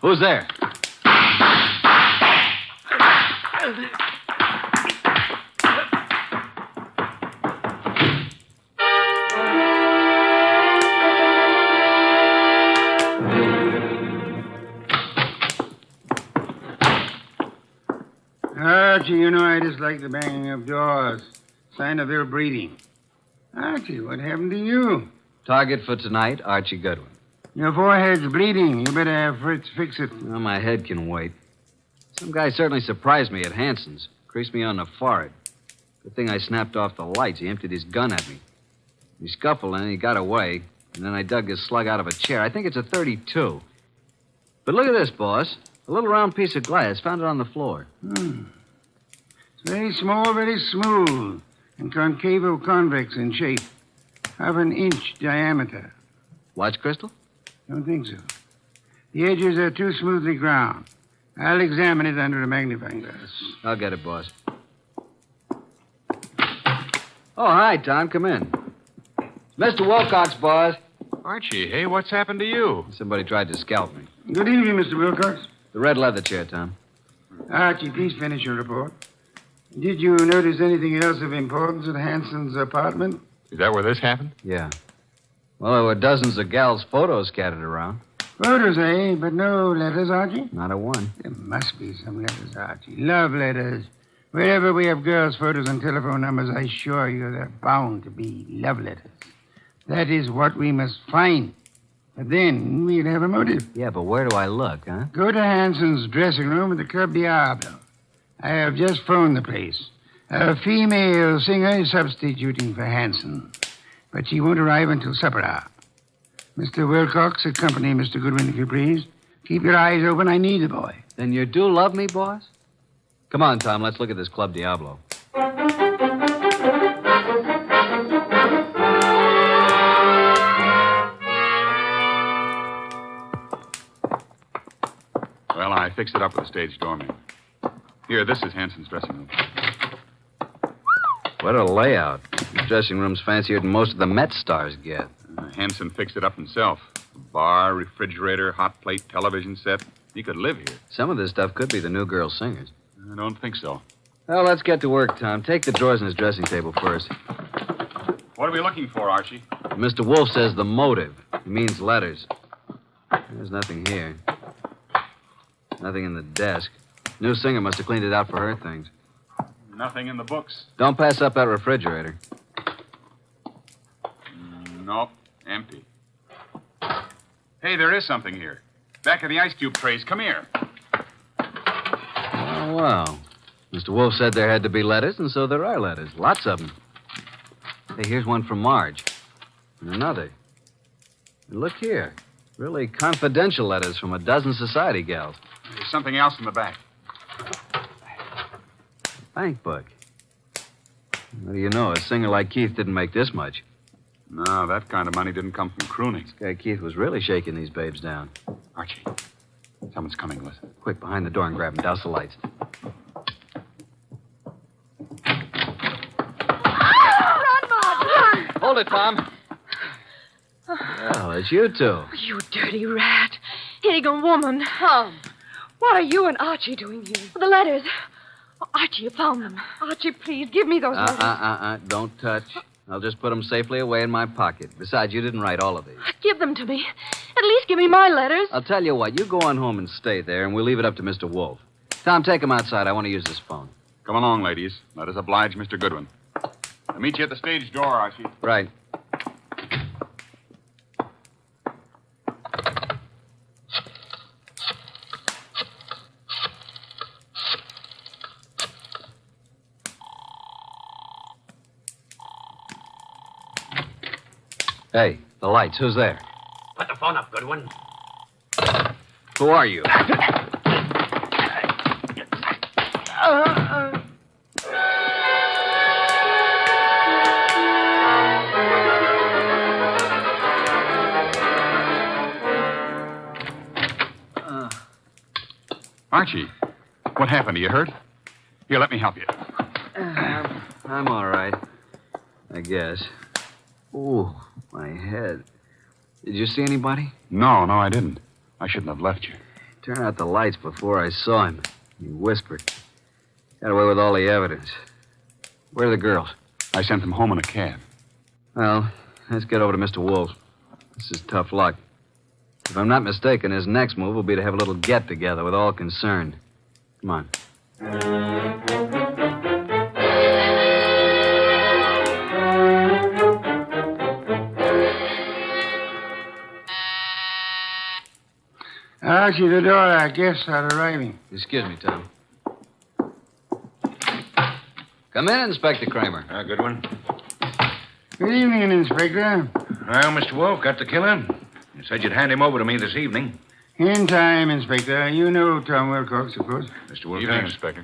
Who's there? Archie, you know I dislike the banging of doors. Sign of ill breeding. Archie, what happened to you? Target for tonight, Archie Goodwin. Your forehead's bleeding. You better have Fritz fix it. Well, my head can wait. Some guy certainly surprised me at Hanson's. Creased me on the forehead. Good thing I snapped off the lights. He emptied his gun at me. We scuffled and he got away. And then I dug his slug out of a chair. I think it's a .32. But look at this, boss. A little round piece of glass. Found it on the floor. It's very small, very smooth, and concavo-convex in shape. Half an inch diameter. Watch crystal? Don't think so. The edges are too smoothly ground. I'll examine it under a magnifying glass. I'll get it, boss. Oh, hi, Tom. Come in. Mr. Wilcox, boss. Archie, hey, what's happened to you? Somebody tried to scalp me. Good evening, Mr. Wilcox. The red leather chair, Tom. Archie, please finish your report. Did you notice anything else of importance at Hanson's apartment? Is that where this happened? Yeah. Well, there were dozens of gals' photos scattered around. Photos, eh? But no letters, Archie? Not a one. There must be some letters, Archie. Love letters. Wherever we have girls' photos and telephone numbers, I assure you they're bound to be love letters. That is what we must find. But then we'll have a motive. Yeah, but where do I look, huh? Go to Hanson's dressing room at the Club Diablo. I have just phoned the place. A female singer is substituting for Hanson, but she won't arrive until supper hour. Mr. Wilcox, accompany Mr. Goodwin, if you please. Keep your eyes open. I need the boy. Then you do love me, boss? Come on, Tom. Let's look at this Club Diablo. Well, I fixed it up with the stage doorman. Here, this is Hanson's dressing room. What a layout. This dressing room's fancier than most of the Met stars get. Hanson fixed it up himself. Bar, refrigerator, hot plate, television set. He could live here. Some of this stuff could be the new girl singers. I don't think so. Well, let's get to work, Tom. Take the drawers in his dressing table first. What are we looking for, Archie? Mr. Wolfe says the motive. He means letters. There's nothing here. Nothing in the desk. New singer must have cleaned it out for her things. Nothing in the books. Don't pass up that refrigerator. Nope, empty. Hey, there is something here. Back of the ice cube trays. Come here. Oh, well. Mr. Wolfe said there had to be letters, and so there are letters. Lots of them. Hey, here's one from Marge. And another. And look here. Really confidential letters from a dozen society gals. There's something else in the back. Bank book. What do you know? A singer like Keith didn't make this much. No, that kind of money didn't come from crooning. This guy Keith was really shaking these babes down. Archie, someone's coming, listen. Quick, behind the door and grab him. Douse the lights. Run, Marge, run! Hold it, Tom. Well, it's you two. You dirty rat. Eagle woman. Tom, what are you and Archie doing here? The letters. Oh, Archie, you found them. Archie, please, give me those letters. Don't touch. I'll just put them safely away in my pocket. Besides, you didn't write all of these. Give them to me. At least give me my letters. I'll tell you what. You go on home and stay there, and we'll leave it up to Mr. Wolfe. Tom, take him outside. I want to use this phone. Come along, ladies. Let us oblige Mr. Goodwin. I'll meet you at the stage door, Archie. Right. Hey, the lights. Who's there? Put the phone up, Goodwin. Who are you? Archie, what happened? Are you hurt? Here, let me help you. I'm all right. I guess. Ooh, my head. Did you see anybody? No, I didn't. I shouldn't have left you. Turn out the lights before I saw him. He whispered. Got away with all the evidence. Where are the girls? I sent them home in a cab. Well, let's get over to Mr. Wolfe. This is tough luck. If I'm not mistaken, his next move will be to have a little get-together with all concerned. Come on. Archie, the door, our guests are arriving. Excuse me, Tom. Come in, Inspector Kramer. Goodwin. Good evening, Inspector. Well, Mr. Wolfe, got the killer? You said you'd hand him over to me this evening. In time, Inspector. You know Tom Wilcox, of course. Mr. Wolfe. Evening, Inspector.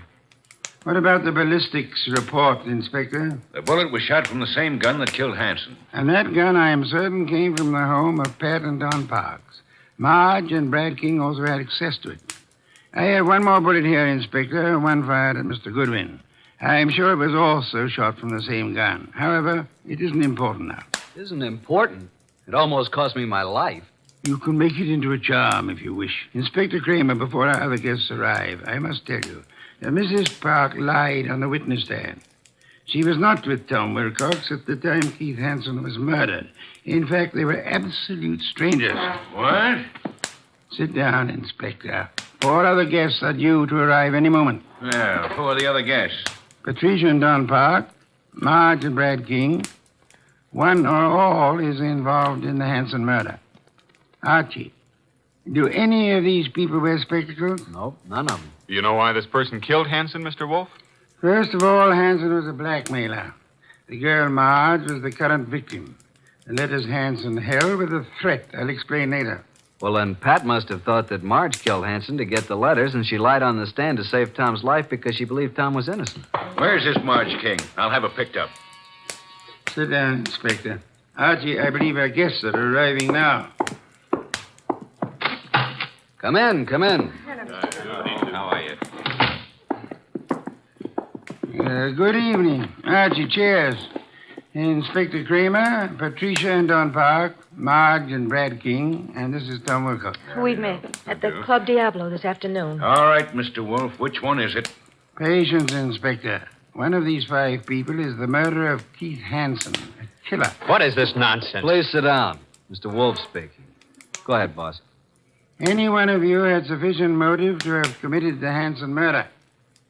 What about the ballistics report, Inspector? The bullet was shot from the same gun that killed Hanson. And that gun, I am certain, came from the home of Pat and Don Parks. Marge and Brad King also had access to it. I have one more bullet here, Inspector, one fired at Mr. Goodwin. I am sure it was also shot from the same gun. However, it isn't important now. Isn't important? It almost cost me my life. You can make it into a charm if you wish. Inspector Kramer, before our other guests arrive, I must tell you that Mrs. Park lied on the witness stand. She was not with Tom Wilcox at the time Keith Hanson was murdered. In fact, they were absolute strangers. What? Sit down, Inspector. 4 other guests are due to arrive any moment. Well, who are the other guests? Patricia and Don Park, Marge and Brad King. One or all is involved in the Hanson murder. Archie, do any of these people wear spectacles? Nope, none of them. You know why this person killed Hanson, Mr. Wolfe? First of all, Hanson was a blackmailer. The girl Marge was the current victim. The letters Hanson held were the threat. I'll explain later. Well, then Pat must have thought that Marge killed Hanson to get the letters, and she lied on the stand to save Tom's life because she believed Tom was innocent. Where's this Marge King? I'll have her picked up. Sit down, Inspector. Archie, I believe our guests are arriving now. Come in, come in. How are you? Good evening. Archie, chairs. Inspector Kramer, Patricia and Don Park, Marge and Brad King, and this is Tom Wilcox. We met at the Club Diablo this afternoon. All right, Mr. Wolfe, which one is it? Patience, Inspector. One of these 5 people is the murderer of Keith Hanson, a killer. What is this nonsense? Please sit down. Mr. Wolfe speaking. Go ahead, boss. Any one of you had sufficient motive to have committed the Hanson murder.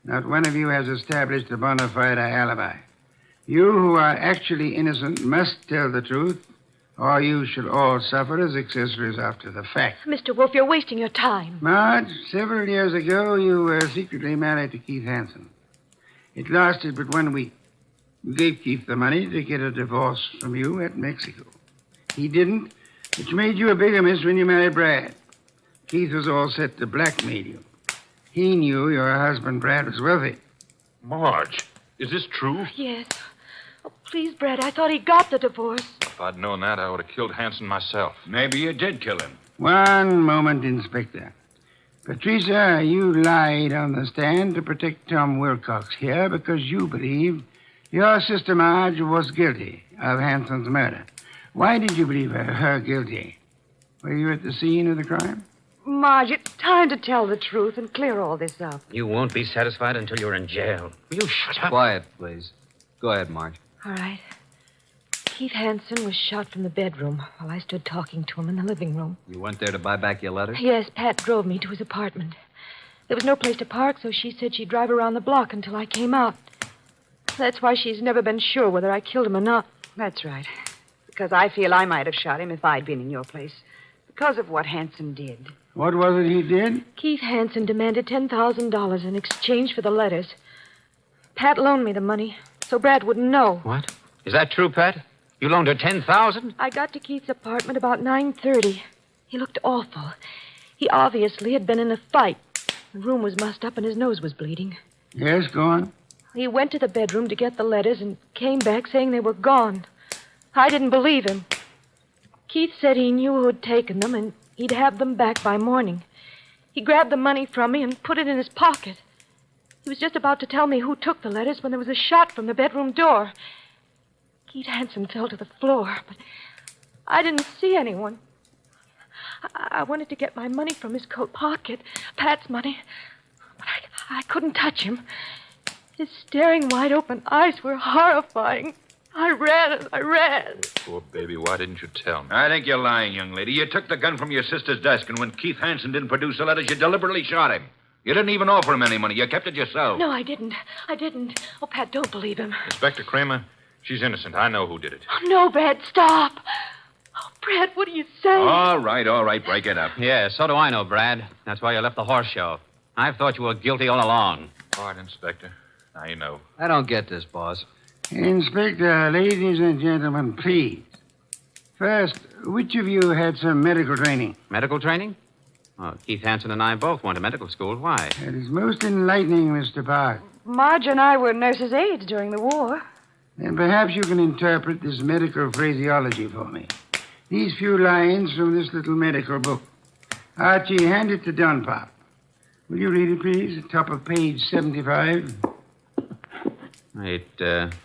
Not one of you has established a bona fide alibi. You who are actually innocent must tell the truth, or you shall all suffer as accessories after the fact. Mr. Wolfe, you're wasting your time. Marge, several years ago, you were secretly married to Keith Hanson. It lasted but 1 week. You gave Keith the money to get a divorce from you at Mexico. He didn't, which made you a bigamist when you married Brad. Keith was all set to blackmail you. He knew your husband, Brad, was wealthy. Marge, is this true? Yes. Oh, please, Brad, I thought he got the divorce. If I'd known that, I would have killed Hanson myself. Maybe you did kill him. One moment, Inspector. Patricia, you lied on the stand to protect Tom Wilcox here because you believed your sister Marge was guilty of Hanson's murder. Why did you believe her guilty? Were you at the scene of the crime? Marge, it's time to tell the truth and clear all this up. You won't be satisfied until you're in jail. Will you shut up? Quiet, please. Go ahead, Marge. All right. Keith Hanson was shot from the bedroom while I stood talking to him in the living room. You went there to buy back your letters? Yes, Pat drove me to his apartment. There was no place to park, so she said she'd drive around the block until I came out. That's why she's never been sure whether I killed him or not. That's right. Because I feel I might have shot him if I'd been in your place. Because of what Hanson did. What was it he did? Keith Hanson demanded $10,000 in exchange for the letters. Pat loaned me the money, so Brad wouldn't know. What? Is that true, Pat? You loaned her $10,000? I got to Keith's apartment about 9:30. He looked awful. He obviously had been in a fight. The room was mussed up and his nose was bleeding. Yes, go on. He went to the bedroom to get the letters and came back saying they were gone. I didn't believe him. Keith said he knew who had taken them and he'd have them back by morning. He grabbed the money from me and put it in his pocket. He was just about to tell me who took the letters when there was a shot from the bedroom door. Keith Hanson fell to the floor, but I didn't see anyone. I wanted to get my money from his coat pocket, Pat's money, but I couldn't touch him. His staring, wide-open eyes were horrifying. I ran. Poor baby, why didn't you tell me? I think you're lying, young lady. You took the gun from your sister's desk, and when Keith Hanson didn't produce the letters, you deliberately shot him. You didn't even offer him any money. You kept it yourself. No, I didn't. Oh, Pat, don't believe him. Inspector Kramer, she's innocent. I know who did it. Oh, no, Brad, stop. Oh, Brad, what are you saying? All right. Break it up. Yeah, so do I know, Brad. That's why you left the horse show. I've thought you were guilty all along. All right, Inspector. Now you know. I don't get this, boss. Inspector, ladies and gentlemen, please. First, which of you had some medical training? Medical training? Oh, Keith Hanson and I both went to medical school. Why? That is most enlightening, Mr. Park. Marge and I were nurses' aides during the war. Then perhaps you can interpret this medical phraseology for me. These few lines from this little medical book. Archie, hand it to Don Park. Will you read it, please? Top of page 75. It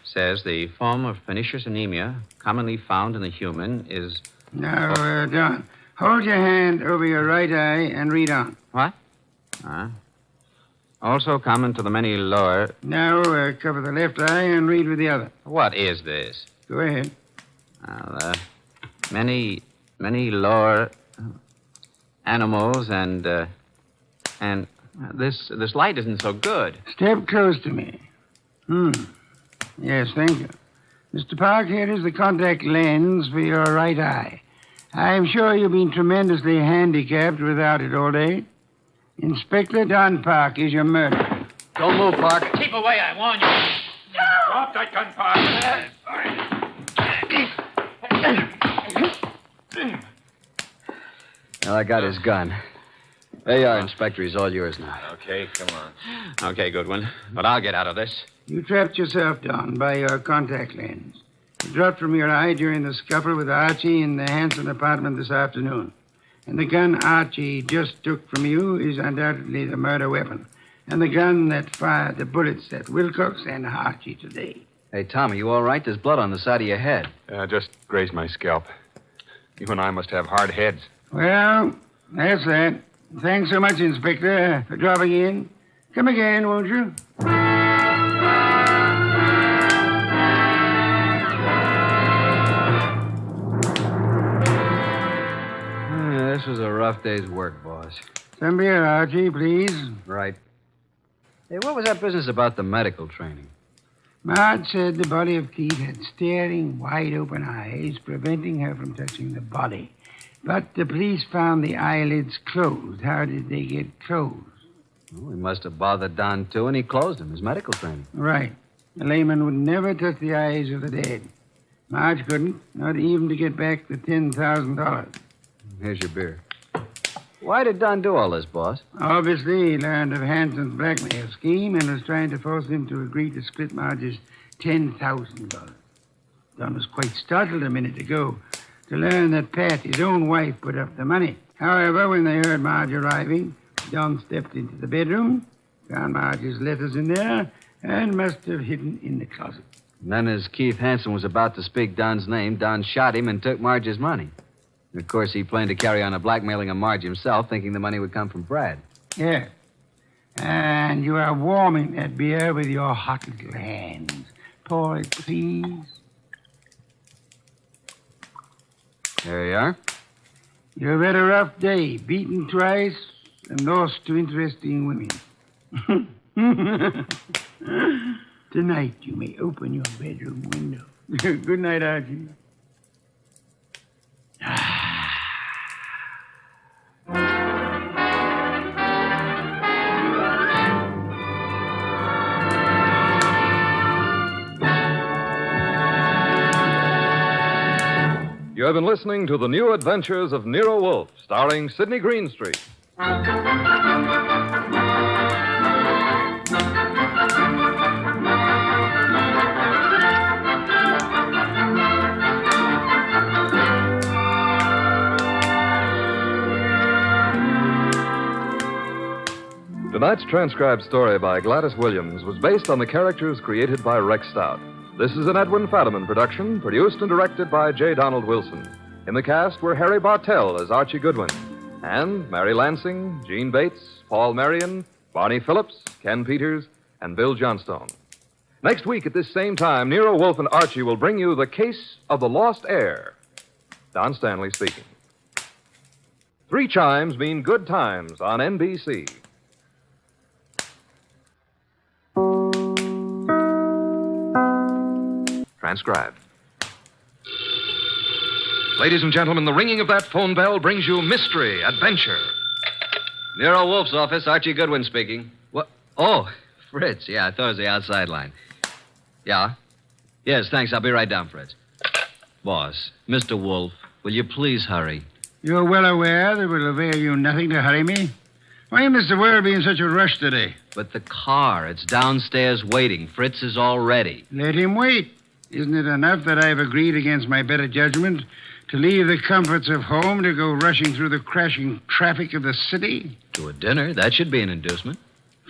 says the form of pernicious anemia commonly found in the human is... Now, Don, hold your hand over your right eye and read on. What? Also common to the many lower... Now, cover the left eye and read with the other. What is this? Go ahead. Many lower animals and this light isn't so good. Step close to me. Yes, thank you. Mr. Park, here is the contact lens for your right eye. I'm sure you've been tremendously handicapped without it all day. Inspector Don Park is your murderer. Don't move, Park. Keep away, I warn you. Drop that gun, Park. Well, I got his gun. There you are, Inspector. He's all yours now. Okay, come on. Okay, Goodwin. But I'll get out of this. You trapped yourself, Don, by your contact lens. It dropped from your eye during the scuffle with Archie in the Hanson apartment this afternoon. And the gun Archie just took from you is undoubtedly the murder weapon. And the gun that fired the bullets at Wilcox and Archie today. Hey, Tom, are you all right? There's blood on the side of your head. Just grazed my scalp. You and I must have hard heads. Well, that's that. Thanks so much, Inspector, for dropping in. Come again, won't you? This was a rough day's work, boss. Some beer, Archie, please. Right. Hey, what was that business about the medical training? Marge said the body of Keith had staring, wide-open eyes, preventing her from touching the body. But the police found the eyelids closed. How did they get closed? Well, he must have bothered Don, too, and he closed him, his medical training. Right. A layman would never touch the eyes of the dead. Marge couldn't, not even to get back the $10,000. Here's your beer. Why did Don do all this, boss? Obviously, he learned of Hanson's blackmail scheme and was trying to force him to agree to split Marge's $10,000. Don was quite startled a minute ago to learn that Pat, his own wife, put up the money. However, when they heard Marge arriving, Don stepped into the bedroom, found Marge's letters in there, and must have hidden in the closet. And then as Keith Hanson was about to speak Don's name, Don shot him and took Marge's money. Of course, he planned to carry on a blackmailing of Marge himself, thinking the money would come from Brad. Yeah. And you are warming that beer with your hot little hands. Pour it, please. There you are. You've had a rough day, beaten twice and lost to interesting women. Tonight you may open your bedroom window. Good night, Archie. You have been listening to The New Adventures of Nero Wolfe, starring Sidney Greenstreet. Tonight's transcribed story by Gladys Williams was based on the characters created by Rex Stout. This is an Edwin Fadiman production, produced and directed by J. Donald Wilson. In the cast were Harry Bartell as Archie Goodwin, and Mary Lansing, Gene Bates, Paul Marion, Barney Phillips, Ken Peters, and Bill Johnstone. Next week at this same time, Nero Wolfe and Archie will bring you The Case of the Lost Heir. Don Stanley speaking. 3 chimes mean good times on NBC. Transcribed. Ladies and gentlemen, the ringing of that phone bell brings you mystery, adventure. Nero Wolfe's office, Archie Goodwin speaking. What? Oh, Fritz. Yeah, I thought it was the outside line. Yeah? Yes, thanks. I'll be right down, Fritz. Boss, Mr. Wolfe, will you please hurry? You're well aware that it will avail you nothing to hurry me. Why, Mr. World, be in such a rush today? But the car, it's downstairs waiting. Fritz is all ready. Let him wait. Isn't it enough that I've agreed against my better judgment to leave the comforts of home to go rushing through the crashing traffic of the city? To a dinner? That should be an inducement.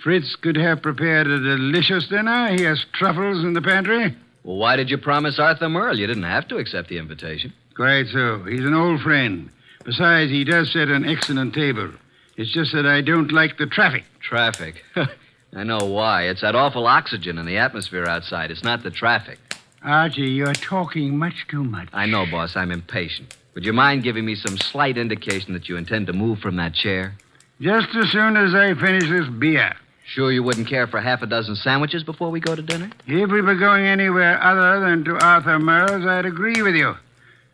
Fritz could have prepared a delicious dinner. He has truffles in the pantry. Well, why did you promise Arthur Merle? You didn't have to accept the invitation. Quite so. He's an old friend. Besides, he does set an excellent table. It's just that I don't like the traffic. Traffic? I know why. It's that awful oxygen in the atmosphere outside. It's not the traffic. Archie, you're talking much too much. I know, boss. I'm impatient. Would you mind giving me some slight indication that you intend to move from that chair? Just as soon as I finish this beer. Sure you wouldn't care for half a dozen sandwiches before we go to dinner? If we were going anywhere other than to Arthur Merle's, I'd agree with you.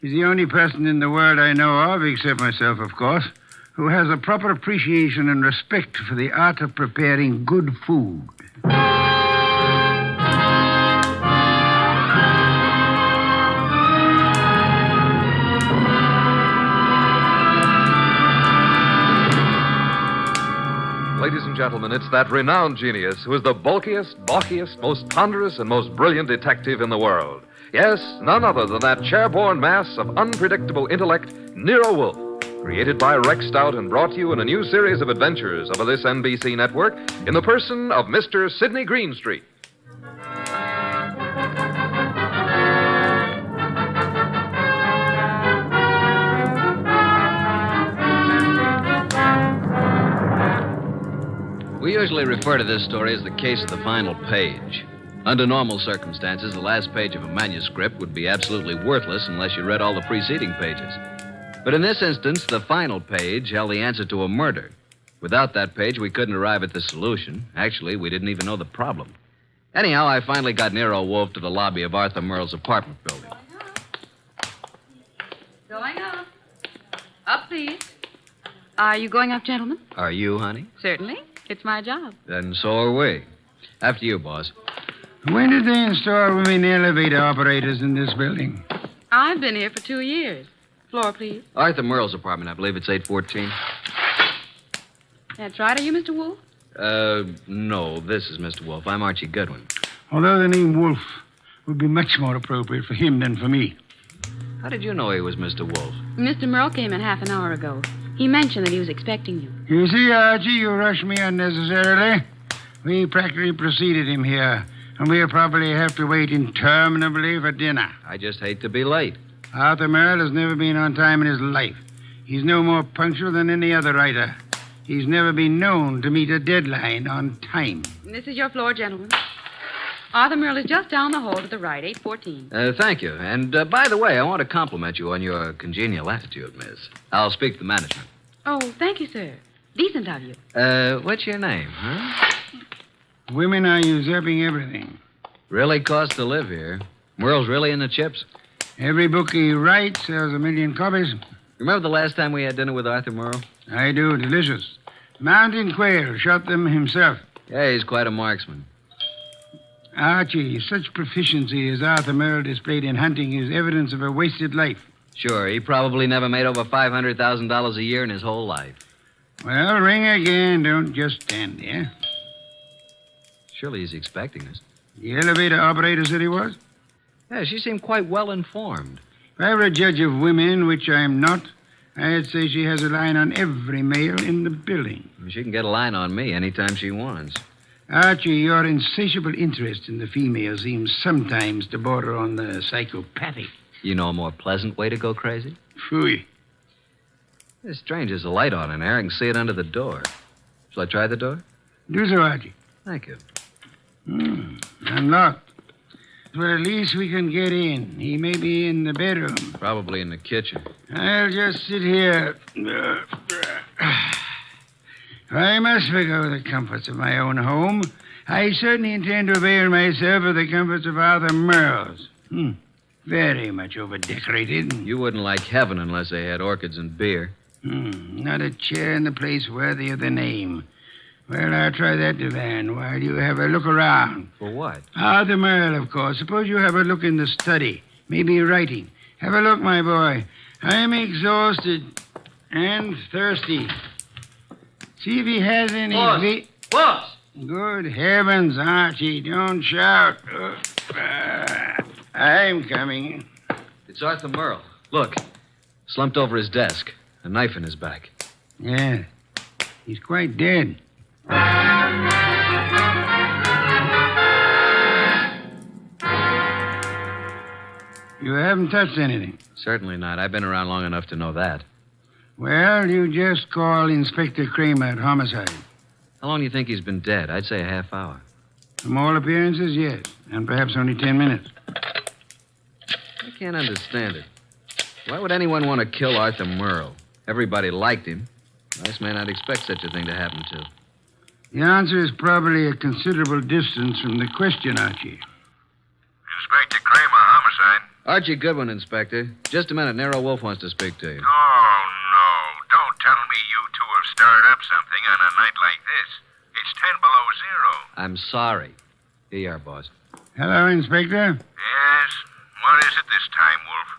He's the only person in the world I know of, except myself, of course, who has a proper appreciation and respect for the art of preparing good food. Ladies and gentlemen, it's that renowned genius who is the bulkiest, balkiest, most ponderous, and most brilliant detective in the world. Yes, none other than that chair-borne mass of unpredictable intellect, Nero Wolfe, created by Rex Stout and brought to you in a new series of adventures over this NBC network in the person of Mr. Sidney Greenstreet. We usually refer to this story as the case of the final page. Under normal circumstances, the last page of a manuscript would be absolutely worthless unless you read all the preceding pages. But in this instance, the final page held the answer to a murder. Without that page, we couldn't arrive at the solution. Actually, we didn't even know the problem. Anyhow, I finally got Nero Wolfe to the lobby of Arthur Merle's apartment building. Going up. Up, please. Are you going up, gentlemen? Are you, honey? Certainly. It's my job. Then so are we. After you, boss. When did they install women elevator operators in this building? I've been here for 2 years. Floor, please. Arthur Merle's apartment, I believe it's 814. That's right. Are you Mr. Wolfe? No, this is Mr. Wolfe. I'm Archie Goodwin. Although the name Wolfe would be much more appropriate for him than for me. How did you know he was Mr. Wolfe? Mr. Merle came in half an hour ago. He mentioned that he was expecting you. You see, Archie, you rushed me unnecessarily. We practically preceded him here, and we'll probably have to wait interminably for dinner. I just hate to be late. Arthur Merle has never been on time in his life. He's no more punctual than any other writer. He's never been known to meet a deadline on time. This is your floor, gentlemen. Arthur Merle is just down the hall to the right, 814. Thank you. And by the way, I want to compliment you on your congenial attitude, miss. I'll speak to the management. Oh, thank you, sir. Decent of you. What's your name, huh? Women are usurping everything. Really costs to live here. Merle's really in the chips. Every book he writes sells 1 million copies. Remember the last time we had dinner with Arthur Merle? I do. Delicious. Mountain quail. Shot them himself. Yeah, he's quite a marksman. Archie, such proficiency as Arthur Merle displayed in hunting is evidence of a wasted life. Sure, he probably never made over $500,000 a year in his whole life. Well, ring again. Don't just stand there. Surely he's expecting us. The elevator operator said he was? Yeah, she seemed quite well informed. If I were a judge of women, which I'm not, I'd say she has a line on every male in the building. She can get a line on me anytime she wants. Archie, your insatiable interest in the female seems sometimes to border on the psychopathic. You know a more pleasant way to go crazy? Phooey. It's strange, there's a light on in there. I can see it under the door. Shall I try the door? Do so, Archie. Thank you. Unlocked. But at least we can get in. He may be in the bedroom. Probably in the kitchen. I'll just sit here. I must forgo the comforts of my own home. I certainly intend to avail myself of the comforts of Arthur Merle's. Very much over-decorated. You wouldn't like heaven unless they had orchids and beer. Not a chair in the place worthy of the name. Well, I'll try that divan while you have a look around. For what? Arthur Merle, of course. Suppose you have a look in the study. Maybe writing. Have a look, my boy. I'm exhausted and thirsty. See if he has any... Boss! Good heavens, Archie, don't shout. I'm coming. It's Arthur Merle. Look, slumped over his desk, a knife in his back. Yeah, he's quite dead. You haven't touched anything? Certainly not. I've been around long enough to know that. Well, you just call Inspector Kramer at homicide. How long do you think he's been dead? I'd say a half hour. From all appearances, yes. And perhaps only 10 minutes. I can't understand it. Why would anyone want to kill Arthur Merle? Everybody liked him. Nice man I'd expect such a thing to happen to. The answer is probably a considerable distance from the question, Archie. Inspector Kramer, homicide. Archie Goodwin, Inspector. Just a minute. Nero Wolfe wants to speak to you. Oh, no. Don't tell me you two have stirred up something on a night like this. It's 10 below zero. I'm sorry. Here you are, boss. Hello, Inspector. Yes? What is it this time, Wolf?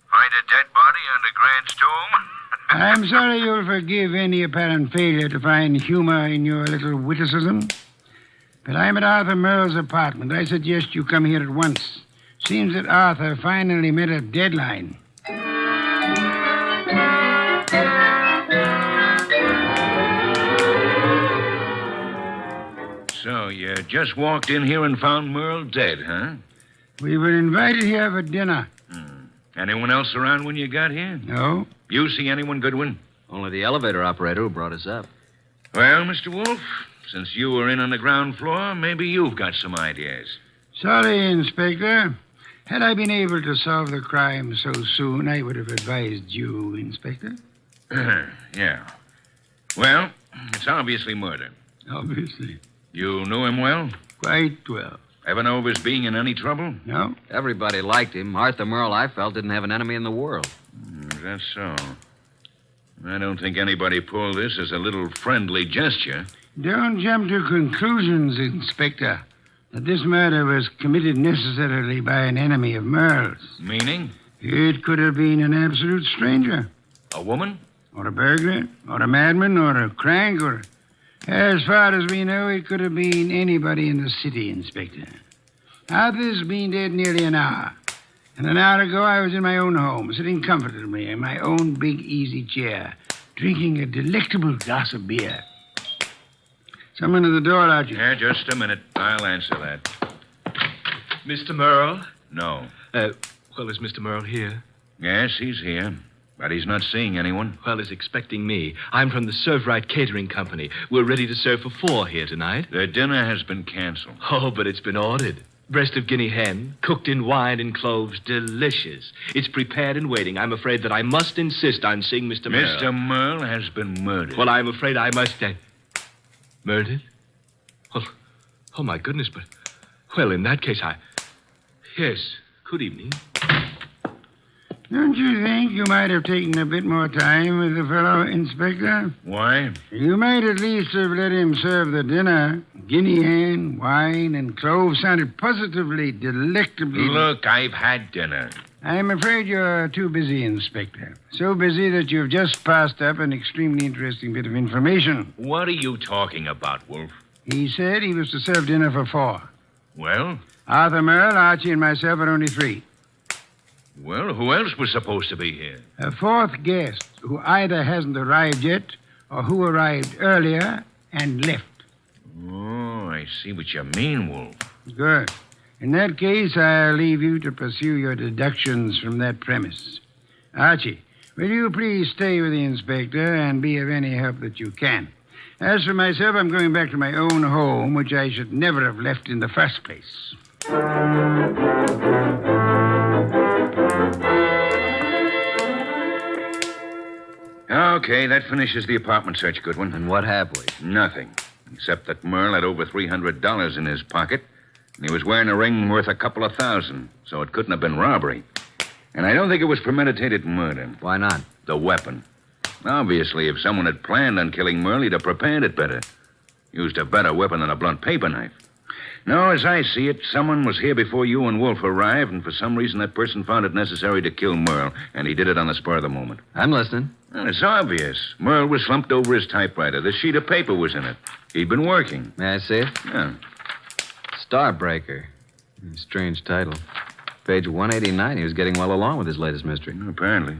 Find a dead body under Grant's tomb? I'm sorry you'll forgive any apparent failure to find humor in your little witticism. But I'm at Arthur Merle's apartment. I suggest you come here at once. Seems that Arthur finally met a deadline. So, you just walked in here and found Merle dead, huh? We were invited here for dinner. Anyone else around when you got here? No. You see anyone, Goodwin? Only the elevator operator who brought us up. Well, Mr. Wolfe, since you were in on the ground floor, maybe you've got some ideas. Sorry, Inspector. Had I been able to solve the crime so soon, I would have advised you, Inspector. Yeah. Well, it's obviously murder. Obviously. You knew him well? Quite well. Ever know of his being in any trouble? No. Everybody liked him. Arthur Merle, I felt, didn't have an enemy in the world. Is that so? I don't think anybody pulled this as a little friendly gesture. Don't jump to conclusions, Inspector, that this murder was committed necessarily by an enemy of Merle's. Meaning? It could have been an absolute stranger. A woman? Or a burglar, or a madman, or a crank, or... As far as we know, it could have been anybody in the city, Inspector. Arthur's been dead nearly an hour. And an hour ago, I was in my own home, sitting comfortably in my own big easy chair, drinking a delectable glass of beer. Someone at the door, Archie. Yeah, just a minute. I'll answer that. Mr. Merle? No. Well, is Mr. Merle here? Yes, he's here. But he's not seeing anyone. Well, he's expecting me. I'm from the Serve Right Catering Company. We're ready to serve for 4 here tonight. The dinner has been canceled. Oh, but it's been ordered. Breast of guinea hen, cooked in wine and cloves, delicious. It's prepared and waiting. I'm afraid that I must insist on seeing Mr. Merle. Mr. Merle has been murdered. Well, I'm afraid I must... Murdered? Well, oh, my goodness, but... Well, in that case, Yes, good evening. Don't you think you might have taken a bit more time with the fellow, Inspector? Why? You might at least have let him serve the dinner. Guinea hen, wine, and cloves sounded positively delectably... Look, I've had dinner. I'm afraid you're too busy, Inspector. So busy that you've just passed up an extremely interesting bit of information. What are you talking about, Wolf? He said he was to serve dinner for 4. Well? Arthur Merle, Archie, and myself are only 3. Well, who else was supposed to be here? A 4th guest who either hasn't arrived yet or who arrived earlier and left. Oh, I see what you mean, Wolf. Good. In that case, I'll leave you to pursue your deductions from that premise. Archie, will you please stay with the inspector and be of any help that you can? As for myself, I'm going back to my own home, which I should never have left in the first place. Okay, that finishes the apartment search, Goodwin. And what have we? Nothing. Except that Merle had over $300 in his pocket, and he was wearing a ring worth a couple of $1,000, so it couldn't have been robbery. And I don't think it was premeditated murder. Why not? The weapon. Obviously, if someone had planned on killing Merle, he'd have prepared it better. Used a better weapon than a blunt paper knife. No, as I see it, someone was here before you and Wolfe arrived, and for some reason that person found it necessary to kill Merle, and he did it on the spur of the moment. I'm listening. Well, it's obvious. Merle was slumped over his typewriter. This sheet of paper was in it. He'd been working. May I see it? Yeah. Starbreaker. Strange title. Page 189. He was getting well along with his latest mystery. Apparently.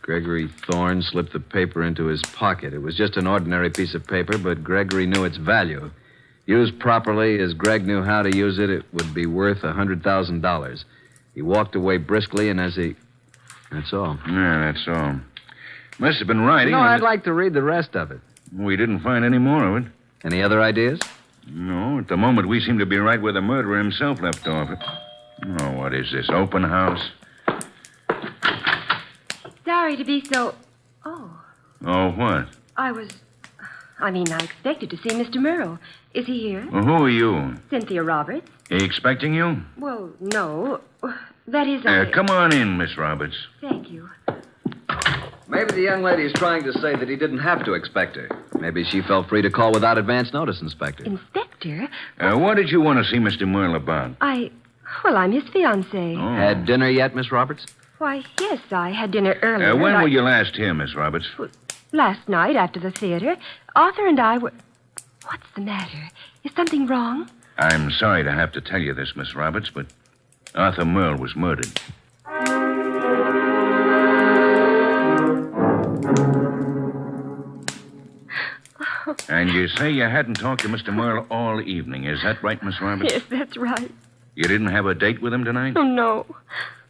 Gregory Thorne slipped the paper into his pocket. It was just an ordinary piece of paper, but Gregory knew its value. Used properly, as Greg knew how to use it, it would be worth $100,000. He walked away briskly, and as he... That's all. Yeah, that's all. Must have been writing. No, I'd like to read the rest of it. We didn't find any more of it. Any other ideas? No, at the moment we seem to be right where the murderer himself left off. Oh, what is this, open house? Sorry to be so... Oh, Oh, what? I was I expected to see Mr. Merle. Is he here? Well, who are you? Cynthia Roberts. He expecting you? Well, no. That is, Come on in, Miss Roberts. Thank you. Maybe the young lady's trying to say that he didn't have to expect her. Maybe she felt free to call without advance notice, Inspector. Inspector? What did you want to see Mr. Merle about? Well, I'm his fiancée. Oh. Had dinner yet, Miss Roberts? Why, yes, I had dinner earlier. When were you last here, Miss Roberts? Last night after the theater. Arthur and I were... What's the matter? Is something wrong? I'm sorry to have to tell you this, Miss Roberts, but Arthur Merle was murdered. And you say you hadn't talked to Mr. Merle all evening. Is that right, Miss Roberts? Yes, that's right. You didn't have a date with him tonight? Oh, no.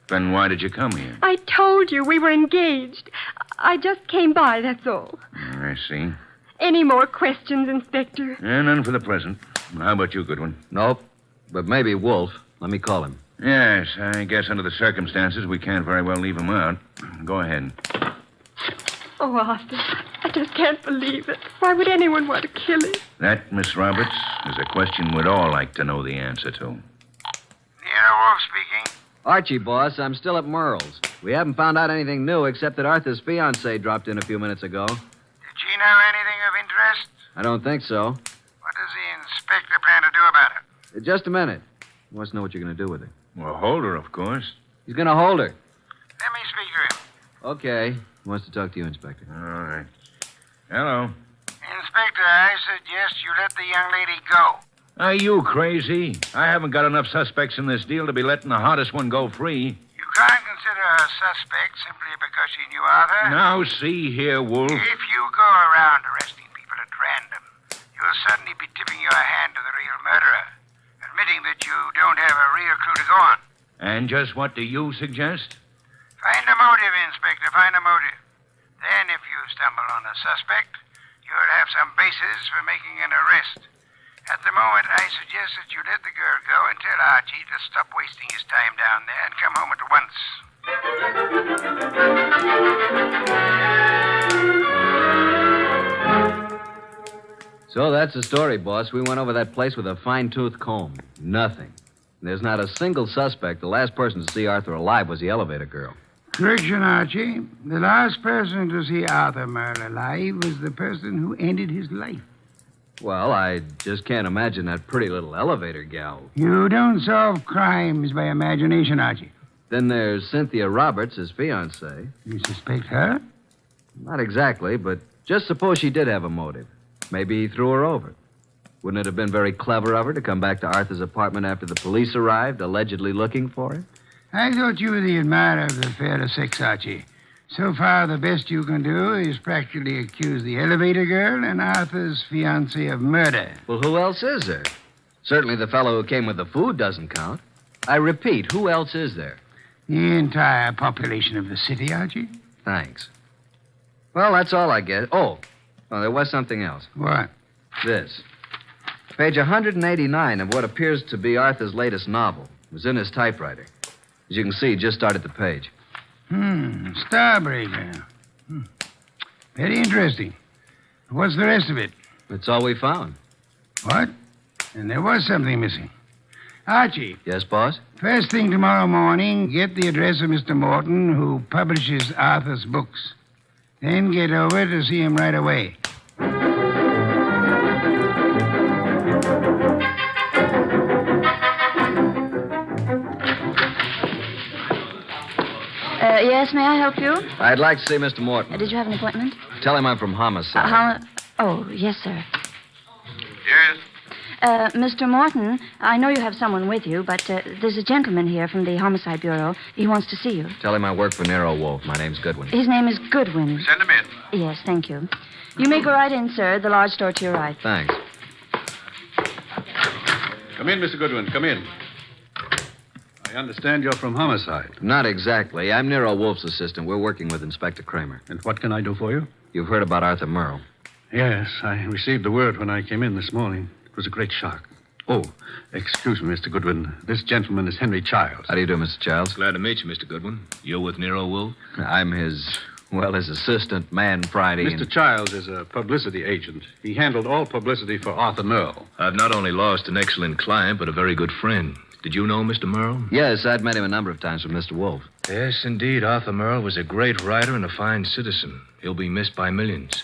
Then why did you come here? I told you we were engaged. I just came by, that's all. I see. Any more questions, Inspector? None for the present. How about you, Goodwin? Nope. But maybe Wolfe. Let me call him. Yes, I guess under the circumstances, we can't very well leave him out. Go ahead. Oh, Arthur, I just can't believe it. Why would anyone want to kill him? That, Miss Roberts, is a question we'd all like to know the answer to. Nero Wolfe speaking. Archie, boss, I'm still at Merle's. We haven't found out anything new except that Arthur's fiancée dropped in a few minutes ago. Did she know anything of interest? I don't think so. What does the inspector plan to do about it? Just a minute. He wants to know what you're going to do with her. Well, hold her, of course. He's going to hold her. Let me speak to him. Okay. He wants to talk to you, Inspector. All right. Hello. Inspector, I suggest you let the young lady go. Are you crazy? I haven't got enough suspects in this deal to be letting the hottest one go free. You can't consider her a suspect simply because she knew Arthur. Now, see here, Wolf. If you go around arresting people at random, you'll suddenly be tipping your hand to the real murderer, admitting that you don't have a real clue to go on. And just what do you suggest? Find a motive, Inspector, find a motive. Then, if you stumble on a suspect, you'll have some basis for making an arrest. At the moment, I suggest that you let the girl go and tell Archie to stop wasting his time down there and come home at once. So that's the story, boss. We went over that place with a fine-tooth comb. Nothing. There's not a single suspect. The last person to see Arthur alive was the elevator girl. Correction, Archie. The last person to see Arthur Merle alive was the person who ended his life. Well, I just can't imagine that pretty little elevator gal. You don't solve crimes by imagination, Archie. Then there's Cynthia Roberts, his fiancée. You suspect her? Not exactly, but just suppose she did have a motive. Maybe he threw her over. Wouldn't it have been very clever of her to come back to Arthur's apartment after the police arrived, allegedly looking for her? I thought you were the admirer of the fairer sex, Archie. So far, the best you can do is practically accuse the elevator girl and Arthur's fiancé of murder. Well, who else is there? Certainly the fellow who came with the food doesn't count. I repeat, who else is there? The entire population of the city, Archie. Thanks. Well, that's all, I guess. Oh, there was something else. What? This. Page 189 of what appears to be Arthur's latest novel. It was in his typewriter. As you can see, just started the page. Starbreaker. Very interesting. What's the rest of it? That's all we found. What? And there was something missing. Archie. Yes, boss? First thing tomorrow morning, get the address of Mr. Morton, who publishes Arthur's books. Then get over to see him right away. Yes, may I help you? I'd like to see Mr. Morton. Did you have an appointment? Tell him I'm from Homicide. Oh, yes, sir. Yes? Mr. Morton, I know you have someone with you, but there's a gentleman here from the Homicide Bureau. He wants to see you. Tell him I work for Nero Wolfe. My name's Goodwin. His name is Goodwin. Send him in. Yes, thank you. You may go right in, sir. The large door to your right. Thanks. Come in, Mr. Goodwin. Come in. I understand you're from Homicide. Not exactly. I'm Nero Wolfe's assistant. We're working with Inspector Kramer. And what can I do for you? You've heard about Arthur Merle. Yes, I received the word when I came in this morning. It was a great shock. Oh, excuse me, Mr. Goodwin. This gentleman is Henry Childs. How do you do, Mr. Childs? Glad to meet you, Mr. Goodwin. You're with Nero Wolfe? I'm his... Well, his assistant, Man Friday. Mr. Childs is a publicity agent. He handled all publicity for Arthur Merle. I've not only lost an excellent client, but a very good friend. Did you know Mr. Merle? Yes, I'd met him a number of times with Mr. Wolfe. Yes, indeed. Arthur Merle was a great writer and a fine citizen. He'll be missed by millions.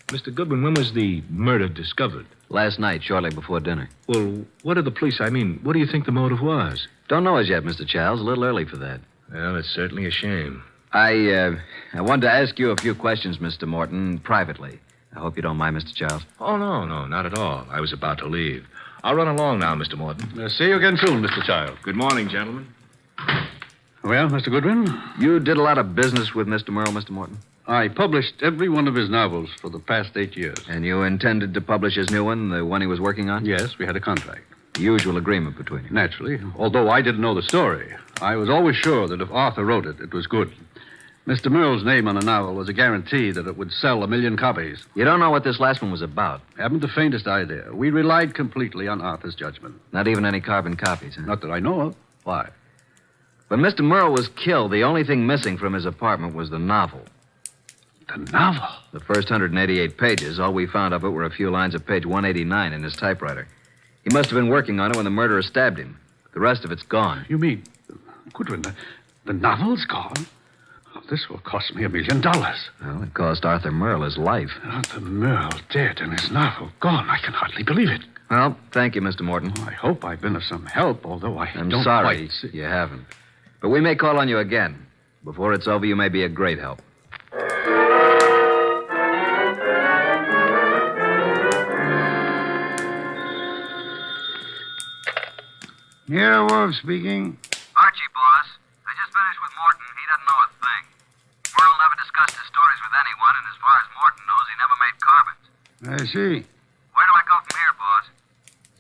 Mr. Goodwin, when was the murder discovered? Last night, shortly before dinner. Well, what did the police... what do you think the motive was? Don't know as yet, Mr. Childs. A little early for that. Well, it's certainly a shame. I wanted to ask you a few questions, Mr. Morton, privately. I hope you don't mind, Mr. Childs. Oh, no, not at all. I was about to leave. I'll run along now, Mr. Morton. See you again soon, Mr. Childs. Good morning, gentlemen. Well, Mr. Goodwin? You did a lot of business with Mr. Merle, Mr. Morton? I published every one of his novels for the past 8 years. And you intended to publish his new one, the one he was working on? Yes, we had a contract. The usual agreement between you. Naturally. Although I didn't know the story, I was always sure that if Arthur wrote it, it was good. Mr. Merle's name on the novel was a guarantee that it would sell 1 million copies. You don't know what this last one was about? Haven't the faintest idea. We relied completely on Arthur's judgment. Not even any carbon copies, huh? Not that I know of. Why? When Mr. Merle was killed, the only thing missing from his apartment was the novel. The novel? The first 188 pages, all we found of it were a few lines of page 189 in his typewriter. He must have been working on it when the murderer stabbed him. The rest of it's gone. You mean, Goodwin, the novel's gone? Oh, this will cost me $1 million. Well, it cost Arthur Merle his life. Arthur Merle dead and his novel gone. I can hardly believe it. Well, thank you, Mr. Morton. I hope I've been of some help, although I'm don't sorry quite see. You haven't. But we may call on you again. Before it's over, you may be a great help. Nero Wolfe speaking. Archie, boss. I just finished with Morton. He doesn't know a thing. Merle never discussed his stories with anyone, and as far as Morton knows, he never made carbons. I see. Where do I go from here, boss?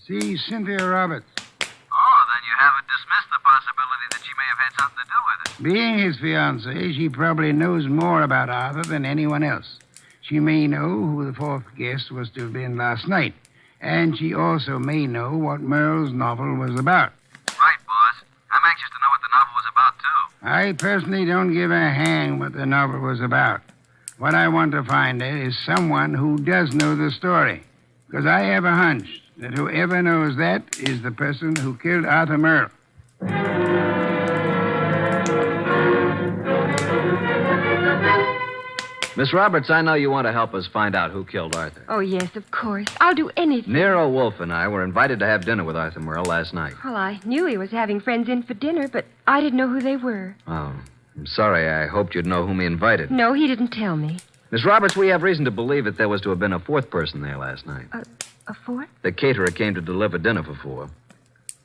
See Cynthia Roberts. Oh, then you haven't dismissed the possibility that she may have had something to do with it. Being his fiancée, she probably knows more about Arthur than anyone else. She may know who the fourth guest was to have been last night, and she also may know what Merle's novel was about. Right, boss. I'm anxious to know what the novel was about, too. I personally don't give a hang what the novel was about. What I want to find out is someone who does know the story, because I have a hunch that whoever knows that is the person who killed Arthur Merle. Miss Roberts, I know you want to help us find out who killed Arthur. Oh, yes, of course. I'll do anything. Nero Wolfe and I were invited to have dinner with Arthur Merle last night. Well, I knew he was having friends in for dinner, but I didn't know who they were. Oh, I'm sorry. I hoped you'd know whom he invited. No, he didn't tell me. Miss Roberts, we have reason to believe that there was to have been a fourth person there last night. A fourth? The caterer came to deliver dinner for 4.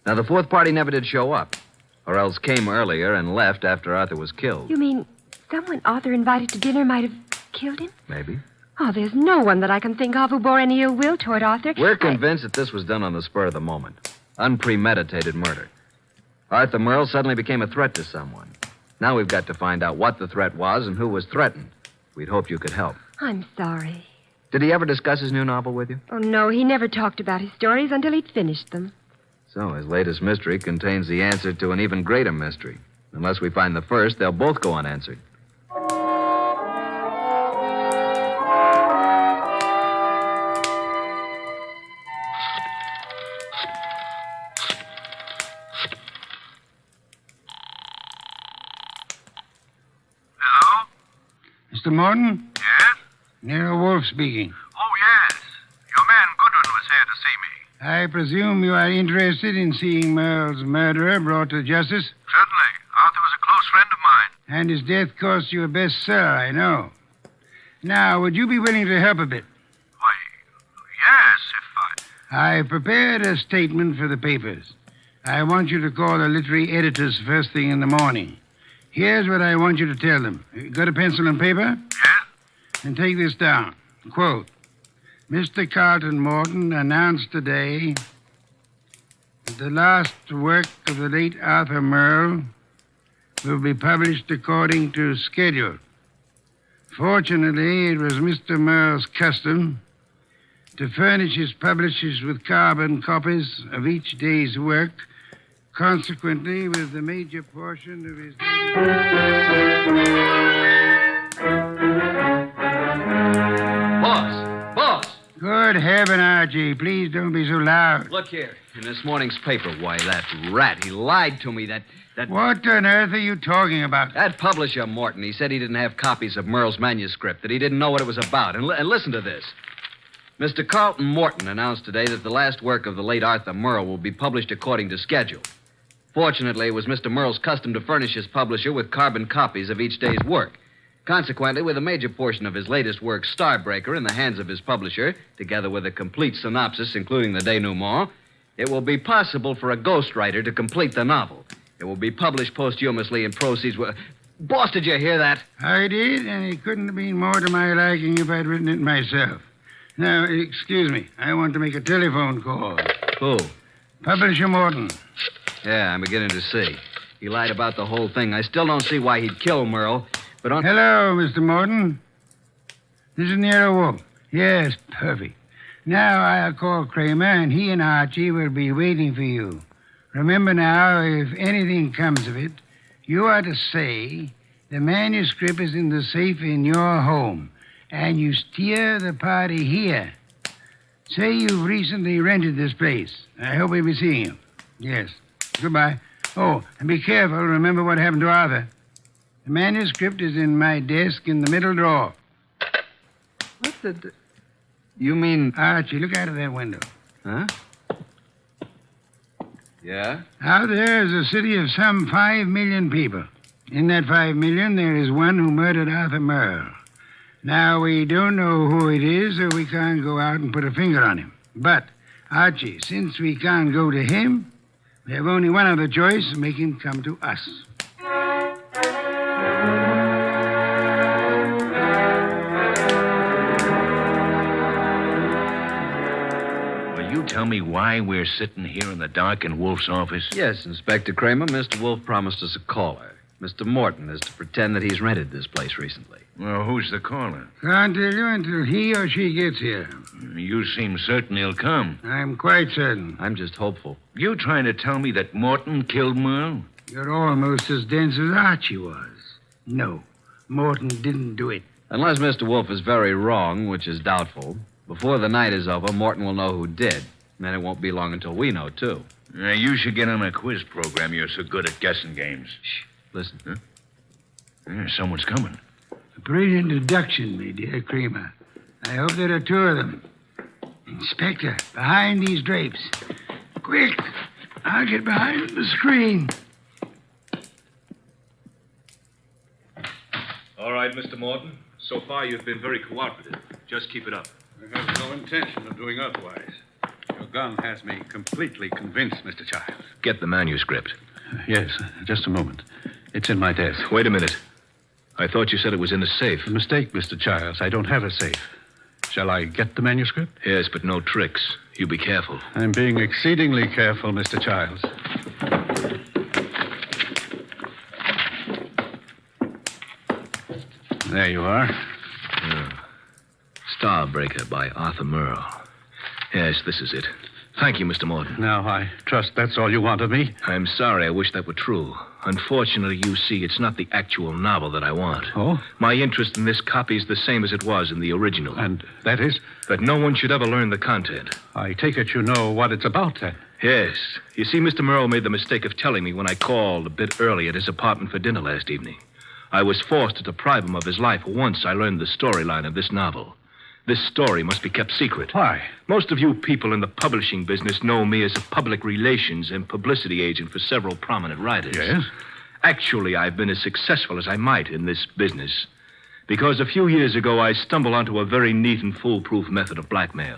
Now, the fourth party never did show up, or else came earlier and left after Arthur was killed. You mean someone Arthur invited to dinner might have killed him? Maybe. Oh, there's no one that I can think of who bore any ill will toward Arthur. We're convinced that this was done on the spur of the moment. Unpremeditated murder. Arthur Merle suddenly became a threat to someone. Now we've got to find out what the threat was and who was threatened. We'd hoped you could help. I'm sorry. Did he ever discuss his new novel with you? Oh, no, he never talked about his stories until he'd finished them. So his latest mystery contains the answer to an even greater mystery. Unless we find the first, they'll both go unanswered. Hello? Mr. Morton? Yes? Nero Wolfe speaking. Oh, yes. Your man Goodwin was here to see me. I presume you are interested in seeing Merle's murderer brought to justice? Certainly. Arthur was a close friend of mine. And his death cost you a bestseller, I know. Now, would you be willing to help a bit? Why, yes, if I prepared a statement for the papers. I want you to call the literary editors first thing in the morning. Here's what I want you to tell them. Got a pencil and paper? Yes. And take this down. Quote, Mr. Carlton Morton announced today that the last work of the late Arthur Merle will be published according to schedule. Fortunately, it was Mr. Merle's custom to furnish his publishers with carbon copies of each day's work. Consequently, with the major portion of his... Good heaven, Archie. Please don't be so loud. Look here. In this morning's paper, why, that rat, he lied to me. That What on earth are you talking about? That publisher, Morton, he said he didn't have copies of Merle's manuscript, that he didn't know what it was about. And listen to this. Mr. Carlton Morton announced today that the last work of the late Arthur Merle will be published according to schedule. Fortunately, it was Mr. Merle's custom to furnish his publisher with carbon copies of each day's work. Consequently, with a major portion of his latest work, Starbreaker, in the hands of his publisher, together with a complete synopsis, including the denouement, it will be possible for a ghostwriter to complete the novel. It will be published posthumously and proceeds with... Boss, did you hear that? I did, and it couldn't have been more to my liking if I'd written it myself. Now, excuse me. I want to make a telephone call. Who? Publisher Morton. Yeah, I'm beginning to see. He lied about the whole thing. I still don't see why he'd kill Merle, but on... Hello, Mr. Morton. This is Nero Wolfe. Yes, perfect. Now I'll call Kramer, and he and Archie will be waiting for you. Remember now, if anything comes of it, you are to say the manuscript is in the safe in your home, and you steer the party here. Say you've recently rented this place. I hope we'll be seeing you. Yes. Goodbye. Oh, and be careful. Remember what happened to Arthur. The manuscript is in my desk in the middle drawer. What the... You mean... Archie, look out of that window. Huh? Yeah? Out there is a city of some 5 million people. In that 5 million, there is one who murdered Arthur Merle. Now, we don't know who it is, so we can't go out and put a finger on him. But, Archie, since we can't go to him, we have only one other choice, make him come to us. Will you tell me why we're sitting here in the dark in Wolfe's office? Yes, Inspector Kramer. Mr. Wolfe promised us a caller. Mr. Morton is to pretend that he's rented this place recently. Well, who's the caller? Can't tell you until he or she gets here. You seem certain he'll come. I'm quite certain. I'm just hopeful. You trying to tell me that Morton killed Merle? You're almost as dense as Archie was. No, Morton didn't do it. Unless Mr. Wolfe is very wrong, which is doubtful, before the night is over, Morton will know who did. And then it won't be long until we know, too. You should get on a quiz program. You're so good at guessing games. Shh. Listen. Huh? Someone's coming. A brilliant deduction, my dear Kramer. I hope there are two of them. Inspector, behind these drapes. Quick! I'll get behind the screen. All right, Mr. Morton. So far, you've been very cooperative. Just keep it up. I have no intention of doing otherwise. Your gun has me completely convinced, Mr. Childs. Get the manuscript. Yes, just a moment. It's in my desk. Wait a minute. I thought you said it was in the safe. A mistake, Mr. Childs. I don't have a safe. Shall I get the manuscript? Yes, but no tricks. You be careful. I'm being exceedingly careful, Mr. Childs. There you are. Starbreaker by Arthur Merle. Yes, this is it. Thank you, Mr. Morton. Now, I trust that's all you want of me. I'm sorry. I wish that were true. Unfortunately, you see, it's not the actual novel that I want. Oh? My interest in this copy is the same as it was in the original. And that is? That no one should ever learn the content. I take it you know what it's about, then. Yes. You see, Mr. Merle made the mistake of telling me when I called a bit early at his apartment for dinner last evening. I was forced to deprive him of his life once I learned the storyline of this novel. This story must be kept secret. Why? Most of you people in the publishing business know me as a public relations and publicity agent for several prominent writers. Yes? Actually, I've been as successful as I might in this business. Because a few years ago, I stumbled onto a very neat and foolproof method of blackmail.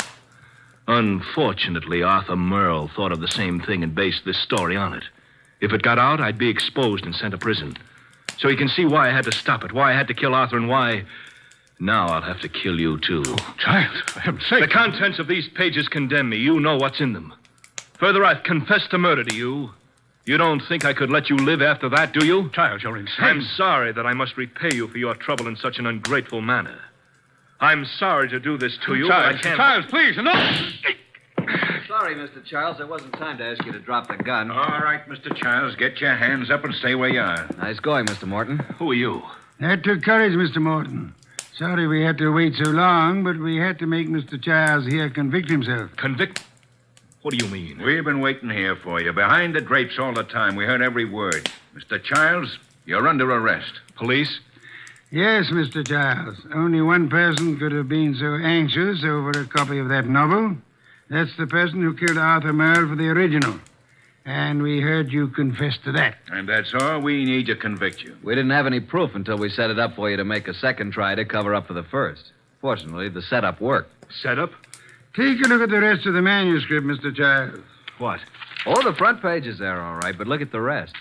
Unfortunately, Arthur Merle thought of the same thing and based this story on it. If it got out, I'd be exposed and sent to prison. So you can see why I had to stop it, why I had to kill Arthur, and why... Now I'll have to kill you, too. Oh, child, for heaven's sake. The contents of these pages condemn me. You know what's in them. Further, I've confessed to murder to you. You don't think I could let you live after that, do you? Child, you're insane. I'm sorry that I must repay you for your trouble in such an ungrateful manner. I'm sorry to do this to you, Child, but I can't... Child, please, enough! Sorry, Mr. Childs. There wasn't time to ask you to drop the gun. All right, Mr. Childs, get your hands up and stay where you are. Nice going, Mr. Morton. Who are you? That took courage, Mr. Morton. Sorry we had to wait so long, but we had to make Mr. Childs here convict himself. Convict? What do you mean? We've been waiting here for you, behind the drapes all the time. We heard every word. Mr. Childs, you're under arrest. Police? Yes, Mr. Childs. Only one person could have been so anxious over a copy of that novel. That's the person who killed Arthur Merle for the original. And we heard you confess to that. And that's all we need to convict you. We didn't have any proof until we set it up for you to make a second try to cover up for the first. Fortunately, the setup worked. Setup? Take a look at the rest of the manuscript, Mr. Childs. What? Oh, the front page is there, all right, but look at the rest.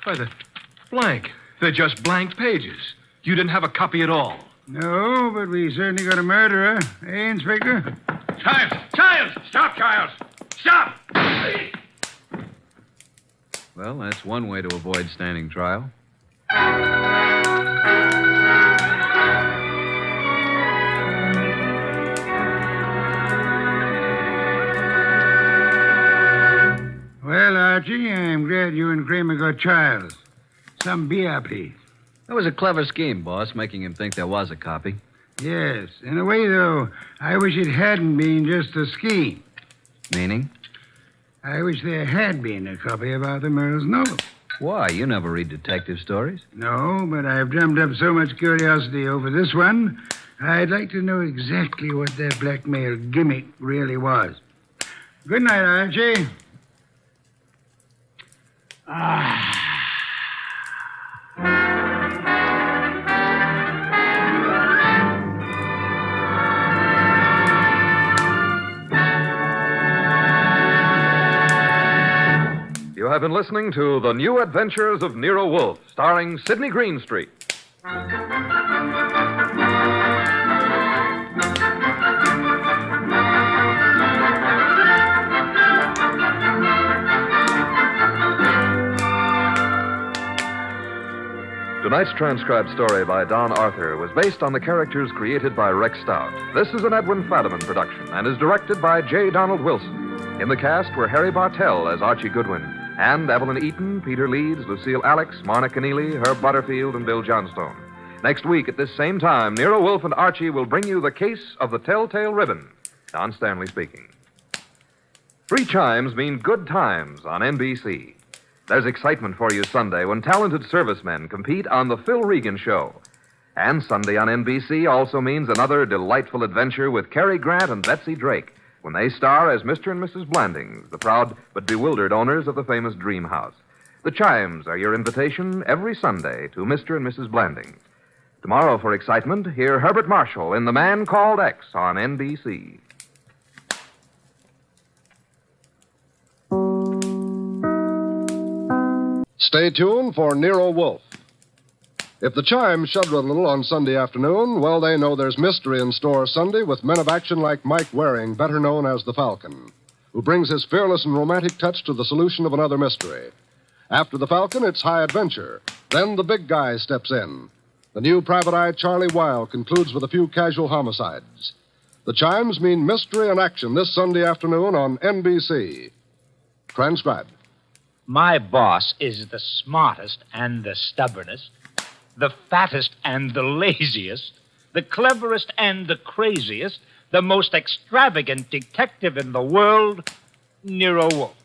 Why, they're blank. They're just blank pages. You didn't have a copy at all. No, but we certainly got a murderer. Eh, Inspector? Childs! Childs! Stop, Childs! Stop! Well, that's one way to avoid standing trial. Well, Archie, I'm glad you and Kramer got Childs. Some beer, please. That was a clever scheme, boss, making him think there was a copy. Yes. In a way, though, I wish it hadn't been just a scheme. Meaning? I wish there had been a copy of Arthur Merle's novel. Why? You never read detective stories. No, but I've drummed up so much curiosity over this one, I'd like to know exactly what that blackmail gimmick really was. Good night, Archie. You have been listening to The New Adventures of Nero Wolfe, starring Sidney Greenstreet. Tonight's transcribed story by Don Arthur was based on the characters created by Rex Stout. This is an Edwin Fadiman production and is directed by J. Donald Wilson. In the cast were Harry Bartell as Archie Goodwin, and Evelyn Eaton, Peter Leeds, Lucille Alex, Marna Keneally, Herb Butterfield, and Bill Johnstone. Next week at this same time, Nero Wolfe and Archie will bring you The Case of the Telltale Ribbon. Don Stanley speaking. 3 chimes mean good times on NBC. There's excitement for you Sunday when talented servicemen compete on The Phil Regan Show. And Sunday on NBC also means another delightful adventure with Cary Grant and Betsy Drake when they star as Mr. and Mrs. Blandings, the proud but bewildered owners of the famous Dream House. The chimes are your invitation every Sunday to Mr. and Mrs. Blandings. Tomorrow for excitement, hear Herbert Marshall in The Man Called X on NBC. Stay tuned for Nero Wolfe. If the chimes shudder a little on Sunday afternoon, well, they know there's mystery in store Sunday with men of action like Mike Waring, better known as the Falcon, who brings his fearless and romantic touch to the solution of another mystery. After the Falcon, it's high adventure. Then the big guy steps in. The new private eye Charlie Wilde concludes with a few casual homicides. The chimes mean mystery and action this Sunday afternoon on NBC. Transcribed. My boss is the smartest and the stubbornest, the fattest and the laziest, the cleverest and the craziest, the most extravagant detective in the world, Nero Wolfe.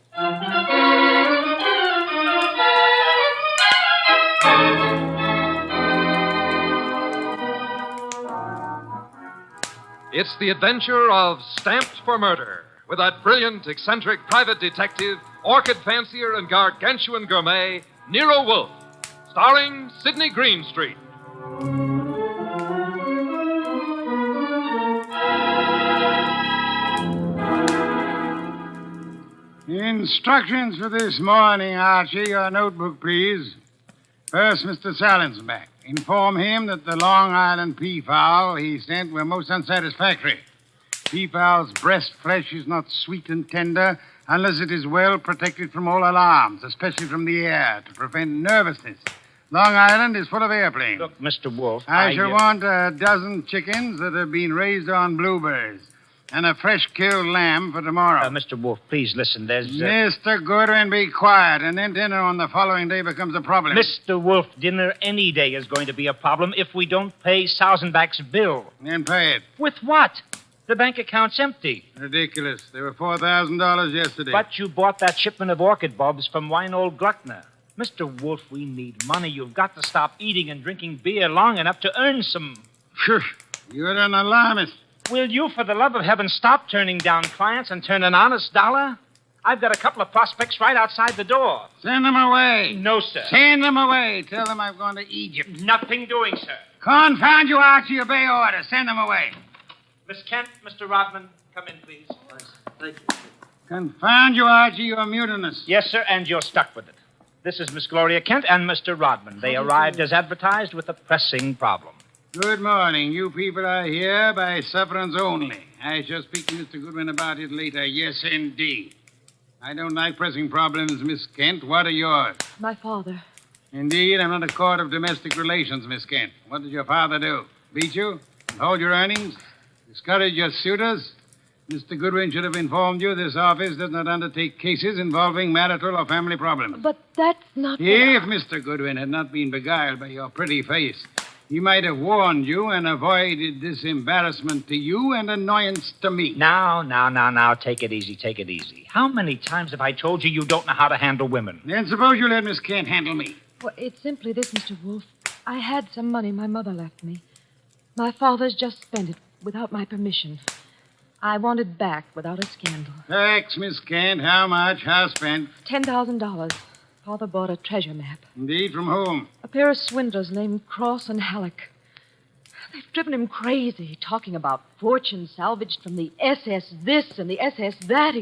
It's the adventure of Stamped for Murder, with that brilliant, eccentric private detective, orchid fancier, and gargantuan gourmet, Nero Wolfe, starring Sidney Greenstreet. Instructions for this morning, Archie. Your notebook, please. First, Mr. Salinsbeck. Inform him that the Long Island peafowl he sent were most unsatisfactory. Peafowl's breast flesh is not sweet and tender unless it is well protected from all alarms, especially from the air, to prevent nervousness. Long Island is full of airplanes. Look, Mr. Wolfe, I shall want a dozen chickens that have been raised on blueberries. and a fresh killed lamb for tomorrow. Mr. Wolfe, please listen. There's. Mr. Goodwin, be quiet, and then dinner on the following day becomes a problem. Mr. Wolfe, dinner any day is going to be a problem if we don't pay Sausenbach's bill. Then pay it. With what? The bank account's empty. Ridiculous. There were $4,000 yesterday. But you bought that shipment of orchid bulbs from Winold Gluckner. Mr. Wolfe, we need money. You've got to stop eating and drinking beer long enough to earn some. Shush. You're an alarmist. Will you, for the love of heaven, stop turning down clients and turn an honest dollar? I've got a couple of prospects right outside the door. Send them away. No, sir. Send them away. Tell them I've gone to Egypt. Nothing doing, sir. Confound you, Archie. Obey orders. Send them away. Miss Kent, Mr. Rodman, come in, please. Thank you. Confound you, Archie. You're mutinous. Yes, sir, and you're stuck with it. This is Miss Gloria Kent and Mr. Rodman. They arrived as advertised with a pressing problem. Good morning. You people are here by sufferance only. I shall speak to Mr. Goodwin about it later. Yes, indeed. I don't like pressing problems, Miss Kent. What are yours? My father. Indeed, I'm not a court of domestic relations, Miss Kent. What did your father do? Beat you? Hold your earnings? Discourage your suitors? Mr. Goodwin should have informed you this office does not undertake cases involving marital or family problems. But that's not... If Mr. Goodwin had not been beguiled by your pretty face, he might have warned you and avoided this embarrassment to you and annoyance to me. Now, take it easy, take it easy. How many times have I told you you don't know how to handle women? Then suppose you let Miss Kent handle me. Well, it's simply this, Mr. Wolfe. I had some money my mother left me. My father's just spent it without my permission. I want it back without a scandal. Thanks, Miss Kent. How much? How spent? $10,000. Father bought a treasure map. Indeed, from whom? A pair of swindlers named Cross and Halleck. They've driven him crazy, talking about fortune salvaged from the SS this and the SS that.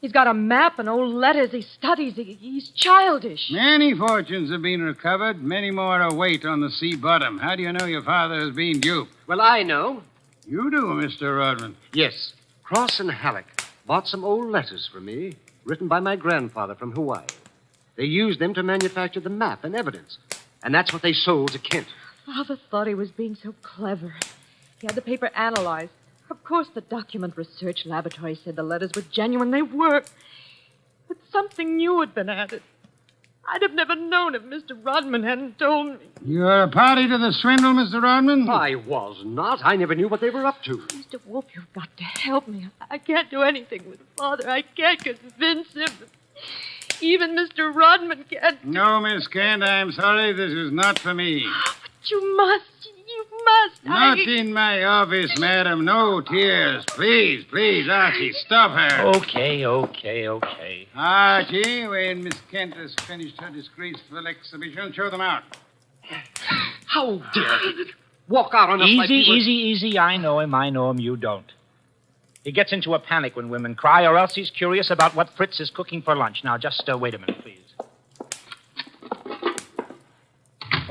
He's got a map and old letters he studies. He's childish. Many fortunes have been recovered. Many more await on the sea bottom. How do you know your father has been duped? Well, I know. You do, Mr. Rodman. Yes. Cross and Halleck bought some old letters for me, written by my grandfather from Hawaii. They used them to manufacture the map and evidence. And that's what they sold to Kent. Father thought he was being so clever. He had the paper analyzed. Of course, the document research laboratory said the letters were genuine. They were. But something new had been added. I'd have never known if Mr. Rodman hadn't told me. You're a party to the swindle, Mr. Rodman? I was not. I never knew what they were up to. Mr. Wolfe, you've got to help me. I can't do anything with Father. I can't convince him. Even Mr. Rodman can't. No, Miss Kent, I'm sorry. This is not for me. But you must. You must. Not in my office, madam. No tears. Please, Archie, stop her. Okay. Archie, when Miss Kent has finished her disgraceful exhibition, show them out. How dare he walk out on us like he was... Easy. I know him. You don't. He gets into a panic when women cry, or else he's curious about what Fritz is cooking for lunch. Now, just wait a minute, please.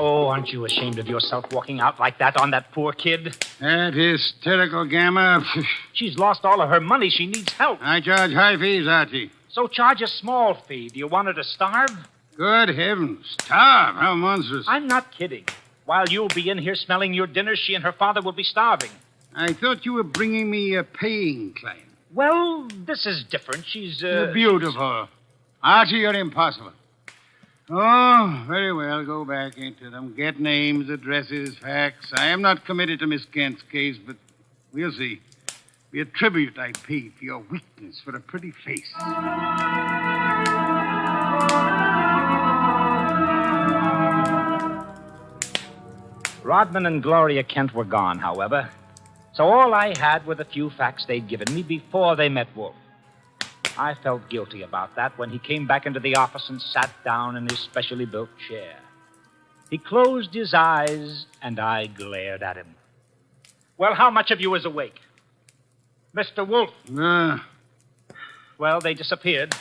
Oh, aren't you ashamed of yourself walking out like that on that poor kid? That hysterical gamma. She's lost all of her money. She needs help. I charge high fees, Archie. So charge a small fee. Do you want her to starve? Good heavens. Starve? How monstrous. I'm not kidding. While you'll be in here smelling your dinner, she and her father will be starving. I thought you were bringing me a paying client. Well, this is different. She's, You're beautiful. Archie, you're impossible. Oh, very well. Go back into them. Get names, addresses, facts. I am not committed to Miss Kent's case, but we'll see. Be a tribute I paid for your weakness for a pretty face. Rodman and Gloria Kent were gone, however. So all I had were the few facts they'd given me before they met Wolfe. I felt guilty about that when he came back into the office and sat down in his specially built chair. He closed his eyes, and I glared at him. Well, how much of you is awake? Mr. Wolfe. Well, they disappeared.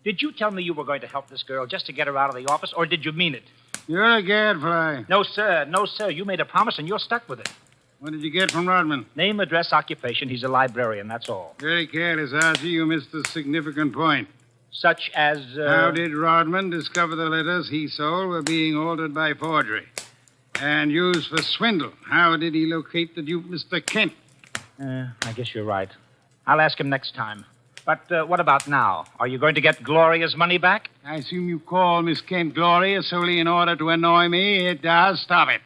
Did you tell me you were going to help this girl just to get her out of the office, or did you mean it? You're a gadfly. No, sir. You made a promise, and you're stuck with it. What did you get from Rodman? Name, address, occupation. He's a librarian, that's all. Very careless, Archie. You missed a significant point. Such as, How did Rodman discover the letters he sold were being altered by forgery and used for swindle? How did he locate the dupe, Mr. Kent? I guess you're right. I'll ask him next time. But what about now? Are you going to get Gloria's money back? I assume you call Miss Kent Gloria solely in order to annoy me. It does. Stop it.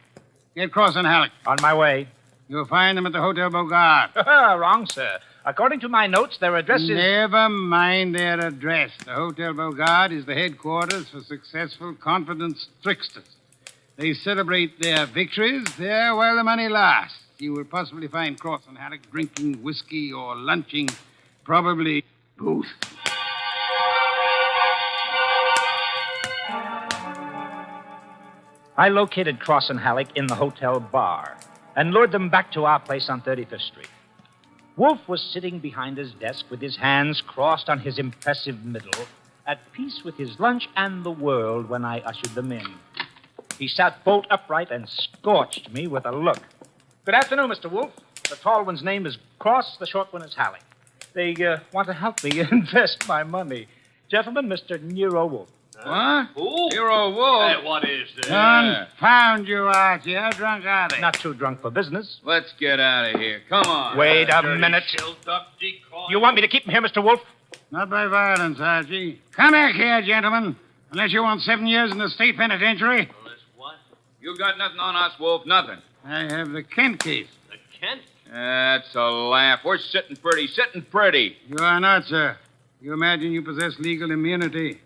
Get Cross and Halleck. On my way. You'll find them at the Hotel Bogart. Wrong, sir. According to my notes, their address is... Never mind their address. The Hotel Bogart is the headquarters for successful confidence tricksters. They celebrate their victories there while the money lasts. You will possibly find Cross and Halleck drinking whiskey or lunching, probably both. I located Cross and Halleck in the hotel bar and lured them back to our place on 35th Street. Wolfe was sitting behind his desk with his hands crossed on his impressive middle, at peace with his lunch and the world when I ushered them in. He sat bolt upright and scorched me with a look. Good afternoon, Mr. Wolfe. The tall one's name is Cross, the short one is Halleck. They want to help me invest my money. Gentlemen, Mr. Nero Wolfe. What? Who? Nero Wolfe. Hey, what is this? Confound you, Archie. How drunk are they? Not too drunk for business. Let's get out of here. Come on. Wait a minute. You want me to keep him here, Mr. Wolfe? Not by violence, Archie. Come back here, gentlemen. Unless you want 7 years in the state penitentiary. You got nothing on us, Wolf, nothing. I have the Kent case. The Kent? That's a laugh. We're sitting pretty. You are not, sir. You imagine you possess legal immunity.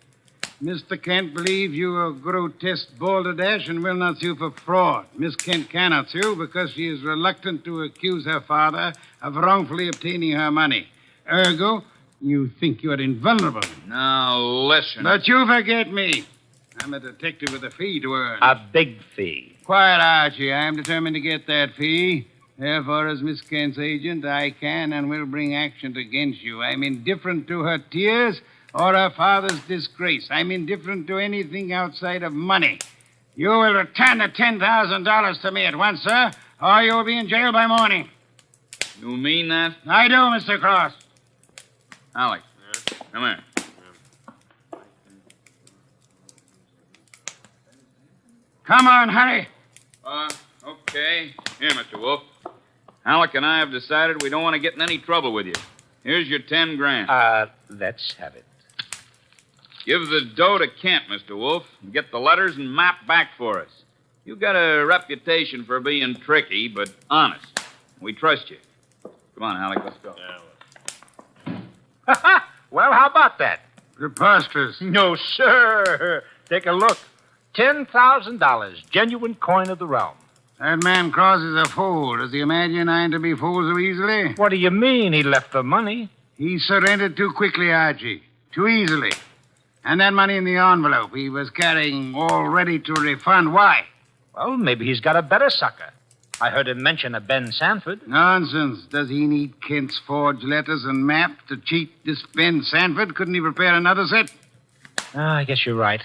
Mr. Kent believes you are a grotesque balderdash and will not sue for fraud. Miss Kent cannot sue because she is reluctant to accuse her father of wrongfully obtaining her money. Ergo, you think you are invulnerable. Now, listen. But you forget me. I'm a detective with a fee to earn. A big fee. Quiet, Archie. I am determined to get that fee. Therefore, as Miss Kent's agent, I can and will bring action against you. I'm indifferent to her tears or her father's disgrace. I'm indifferent to anything outside of money. You will return the $10,000 to me at once, sir, or you will be in jail by morning. You mean that? I do, Mr. Cross. Alex, come here. Come on, hurry. Okay. Here, Mr. Wolf. Halleck and I have decided we don't want to get in any trouble with you. Here's your 10 grand. Let's have it. Give the dough to Kent, Mr. Wolf, and get the letters and map back for us. You've got a reputation for being tricky, but honest. We trust you. Come on, Halleck, let's go. Well, how about that? Preposterous. No, sir. Take a look. $10,000, genuine coin of the realm. That man Cross is a fool. Does he imagine I'm to be fooled so easily? What do you mean he left the money? He surrendered too quickly, Archie. Too easily. And that money in the envelope he was carrying all ready to refund. Why? Well, maybe he's got a better sucker. I heard him mention a Ben Sanford. Nonsense. Does he need Kent's forged letters and map to cheat this Ben Sanford? Couldn't he prepare another set? I guess you're right.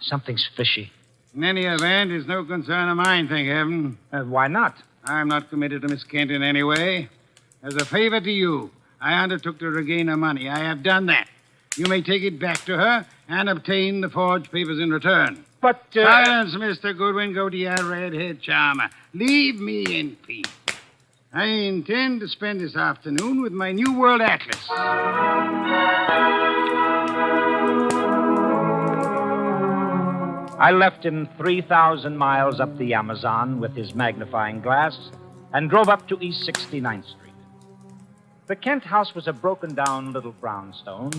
Something's fishy. In any event, it's no concern of mine, thank heaven. Why not? I'm not committed to Miss Kent in any way. As a favor to you, I undertook to regain her money. I have done that. You may take it back to her and obtain the forged papers in return. But, Silence, Mr. Goodwin. Go to your redhead charmer. Leave me in peace. I intend to spend this afternoon with my New World Atlas. I left him 3,000 miles up the Amazon with his magnifying glass and drove up to East 69th Street. The Kent house was a broken-down little brownstone,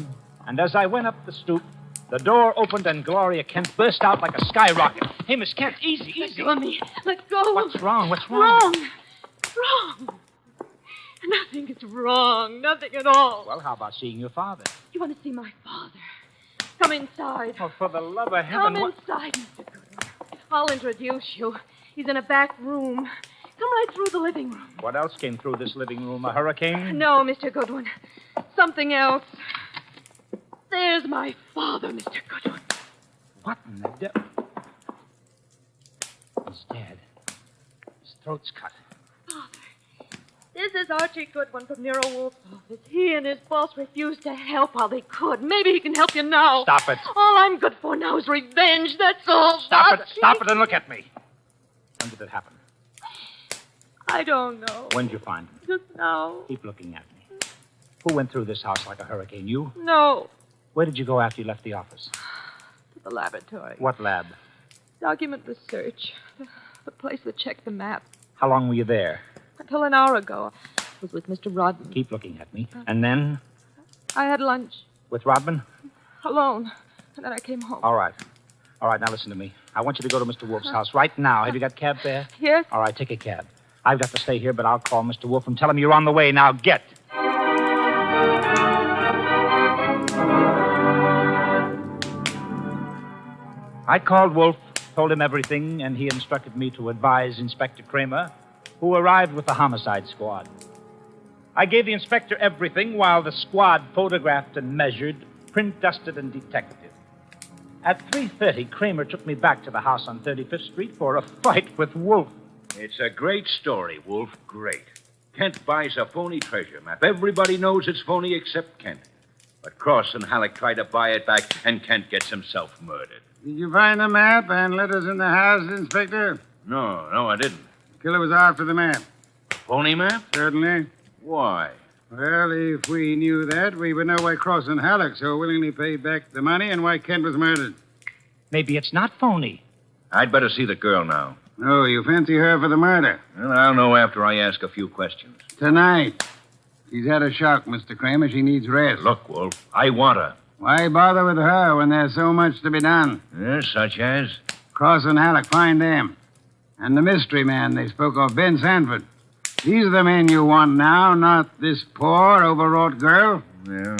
and as I went up the stoop, the door opened and Gloria Kent burst out like a skyrocket. Hey, Miss Kent, easy. Let go of me. Let go. What's wrong? Wrong. Nothing is wrong. Nothing at all. Well, how about seeing your father? You want to see my father? Come inside. Oh, for the love of heaven. Come inside, Mr. Goodwin. I'll introduce you. He's in a back room. Come right through the living room. What else came through this living room? A hurricane? No, Mr. Goodwin. Something else. There's my father, Mr. Goodwin. What in the devil? He's dead. His throat's cut. Father, this is Archie Goodwin from Nero Wolfe's office. He and his boss refused to help while they could. Maybe he can help you now. Stop it. All I'm good for now is revenge, that's all. Stop it and look at me. When did it happen? I don't know. When'd you find him? Just now. Keep looking at me. Who went through this house like a hurricane? You? No. Where did you go after you left the office? To the laboratory. What lab? Document research. The place that checked the map. How long were you there? Until an hour ago. I was with Mr. Rodman. Keep looking at me. And then? I had lunch. With Rodman? Alone. And then I came home. All right. All right, now listen to me. I want you to go to Mr. Wolfe's house right now. Have you got a cab there? Yes. All right, take a cab. I've got to stay here, but I'll call Mr. Wolfe and tell him you're on the way. Now, get. I called Wolfe, told him everything, and he instructed me to advise Inspector Kramer, who arrived with the homicide squad. I gave the inspector everything while the squad photographed and measured, print dusted and detected. At 3:30, Kramer took me back to the house on 35th Street for a fight with Wolfe. It's a great story, Wolf. Great. Kent buys a phony treasure map. Everybody knows it's phony except Kent. But Cross and Halleck try to buy it back, and Kent gets himself murdered. Did you find the map and letters in the house, Inspector? No, I didn't. The killer was after the map. Phony map? Certainly. Why? Well, if we knew that, we would know why Cross and Halleck so willingly paid back the money and why Kent was murdered. Maybe it's not phony. I'd better see the girl now. Oh, you fancy her for the murder? Well, I'll know after I ask a few questions. Tonight. She's had a shock, Mr. Kramer. She needs rest. Look, Wolf, I want her. Why bother with her when there's so much to be done? Yes, such as? Cross and Halleck, find them. And the mystery man they spoke of, Ben Sanford. These are the men you want now, not this poor, overwrought girl. Yeah.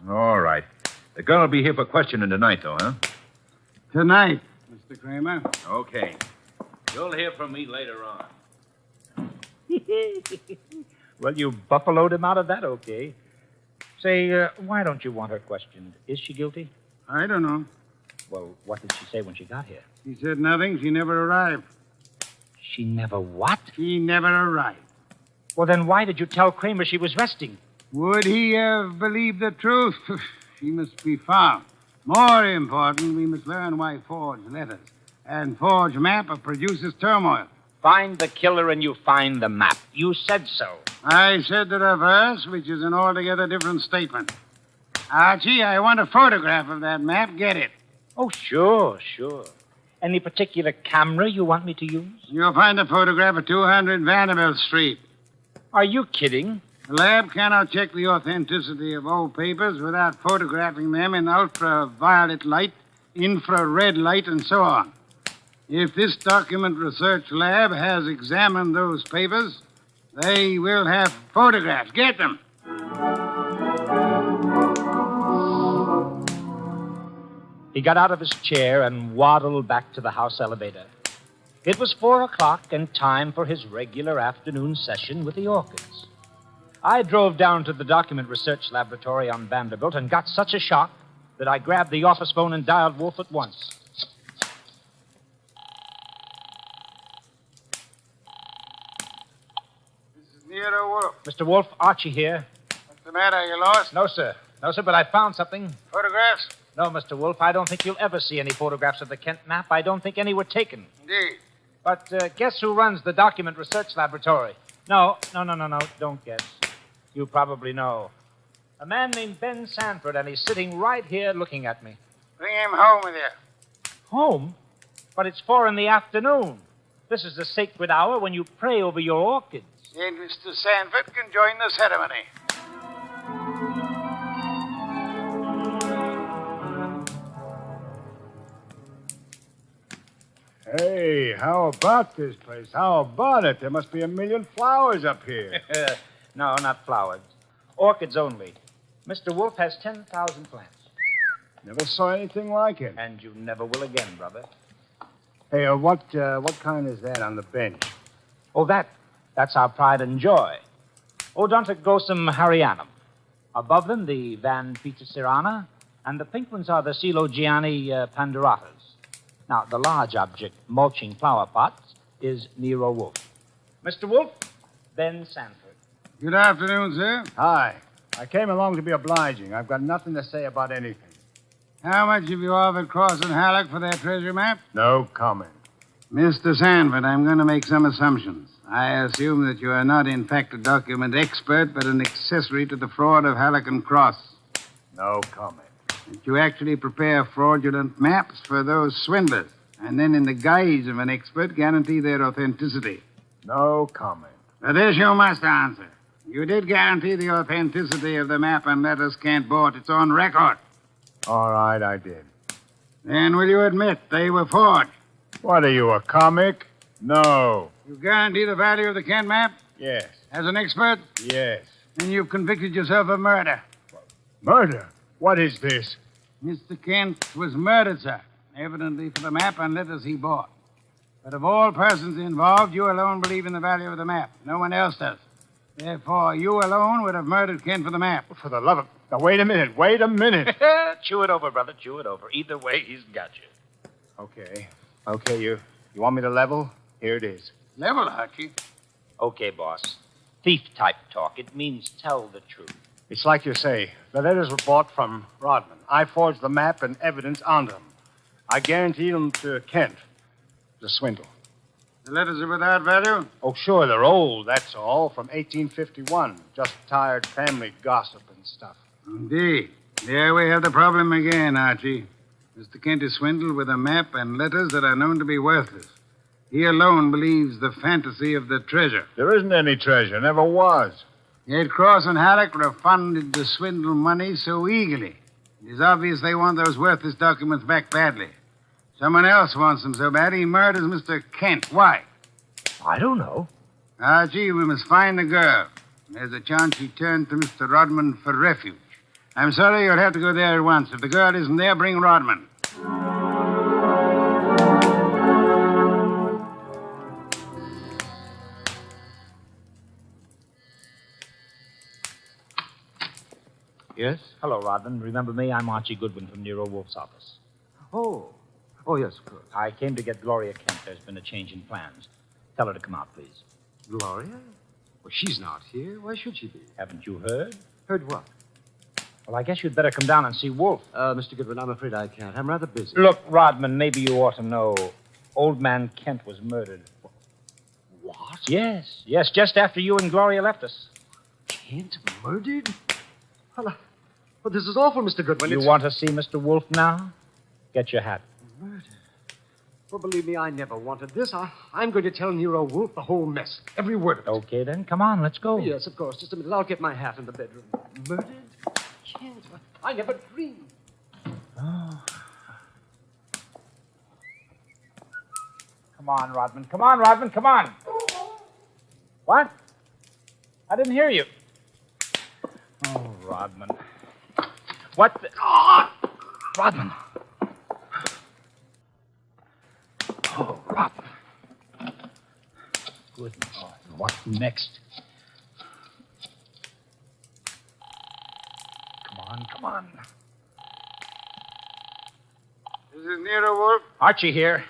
All right. The girl will be here for questioning tonight, though, huh? Tonight, Mr. Kramer. Okay. You'll hear from me later on. Well, you buffaloed him out of that, okay. Say, why don't you want her questioned? Is she guilty? I don't know. Well, what did she say when she got here? She said nothing. She never arrived. She never what? She never arrived. Well, then why did you tell Kramer she was resting? Would he have believed the truth? She must be found. More important, we must learn why forged letters and forged map produces turmoil. Find the killer and you find the map. You said so. I said the reverse, which is an altogether different statement. Archie, I want a photograph of that map. Get it. Oh, sure. Any particular camera you want me to use? You'll find a photograph of 200 Vanderbilt Street. Are you kidding? The lab cannot check the authenticity of old papers without photographing them in ultraviolet light, infrared light, and so on. If this document research lab has examined those papers, they will have photographs. Get them. He got out of his chair and waddled back to the house elevator. It was 4:00 and time for his regular afternoon session with the orchids. I drove down to the document research laboratory on Vanderbilt and got such a shock that I grabbed the office phone and dialed Wolfe at once. This is Nero Wolfe. Mr. Wolfe, Archie here. What's the matter? You lost? No, sir, but I found something. Photographs? No, Mr. Wolfe, I don't think you'll ever see any photographs of the Kent map. I don't think any were taken. Indeed. But guess who runs the document research laboratory? No, don't guess. You probably know. A man named Ben Sanford, and he's sitting right here looking at me. Bring him home with you. Home? But it's 4 p.m. This is the sacred hour when you pray over your orchids. Then Mr. Sanford can join the ceremony. Hey, how about this place? How about it? There must be a million flowers up here. No, not flowers. Orchids only. Mr. Wolfe has 10,000 plants. Never saw anything like it. And you never will again, brother. Hey, what kind is that on the bench? Oh, that's our pride and joy. Odontoglossum harryanum. Above them, the Van Petersirana, and the pink ones are the Coelogiani panduratas. Now, the large object, mulching flower pots, is Nero Wolfe. Mr. Wolfe, Ben Sanford. Good afternoon, sir. Hi. I came along to be obliging. I've got nothing to say about anything. How much have you offered Cross and Halleck for their treasure map? No comment. Mr. Sanford, I'm going to make some assumptions. I assume that you are not, in fact, a document expert, but an accessory to the fraud of Halleck and Cross. No comment. That you actually prepare fraudulent maps for those swindlers, and then, in the guise of an expert, guarantee their authenticity. No comment. But this you must answer. You did guarantee the authenticity of the map and letters Kent bought. It's on record. All right, I did. Then will you admit they were forged? What are you, a comic? No. You guarantee the value of the Kent map? Yes. As an expert? Yes. Then you've convicted yourself of murder. Murder? What is this? Mr. Kent was murdered, sir. Evidently for the map and letters he bought. But of all persons involved, you alone believe in the value of the map. No one else does. Therefore, you alone would have murdered Kent for the map. For the love of... Now, wait a minute. Chew it over, brother. Chew it over. Either way, he's got you. Okay, you want me to level? Here it is. Level, Archie. Okay, boss. Thief-type talk. It means tell the truth. It's like you say. The letters were bought from Rodman. I forged the map and evidence on them. I guaranteed them to Kent. It was a swindle. The letters are without value? Oh, sure, they're old, that's all, from 1851. Just tired family gossip and stuff. Indeed. There we have the problem again, Archie. Mr. Kent is swindled with a map and letters that are known to be worthless. He alone believes the fantasy of the treasure. There isn't any treasure, never was. Yet Cross and Halleck refunded the swindle money so eagerly. It is obvious they want those worthless documents back badly. Someone else wants them so bad he murders Mr. Kent. Why? I don't know. Archie, we must find the girl. There's a chance she turned to Mr. Rodman for refuge. I'm sorry you'll have to go there at once. If the girl isn't there, bring Rodman. Yes? Hello, Rodman. Remember me? I'm Archie Goodwin from Nero Wolfe's office. Oh, yes, of course. I came to get Gloria Kent. There's been a change in plans. Tell her to come out, please. Gloria? Well, she's not here. Why should she be? Haven't you heard? Heard what? Well, I guess you'd better come down and see Wolfe. Mr. Goodwin, I'm afraid I can't. I'm rather busy. Look, Rodman, maybe you ought to know. Old man Kent was murdered. What? Yes, just after you and Gloria left us. Kent murdered? Well, this is awful, Mr. Goodwin. You want to see Mr. Wolfe now? Get your hat. Murder? Well, believe me, I never wanted this. I'm going to tell Nero Wolfe the whole mess. Every word of it. Okay, then. Come on, let's go. Yes, of course. Just a minute. I'll get my hat in the bedroom. Murdered? Kent? I never dreamed. Oh. Come on, Rodman. Come on, Rodman. Come on. What? I didn't hear you. Oh, Rodman. What the... Oh! Rodman. Oh, Rodman. Goodness. Oh, what next? Come on. This is Nero Wolfe. Archie here.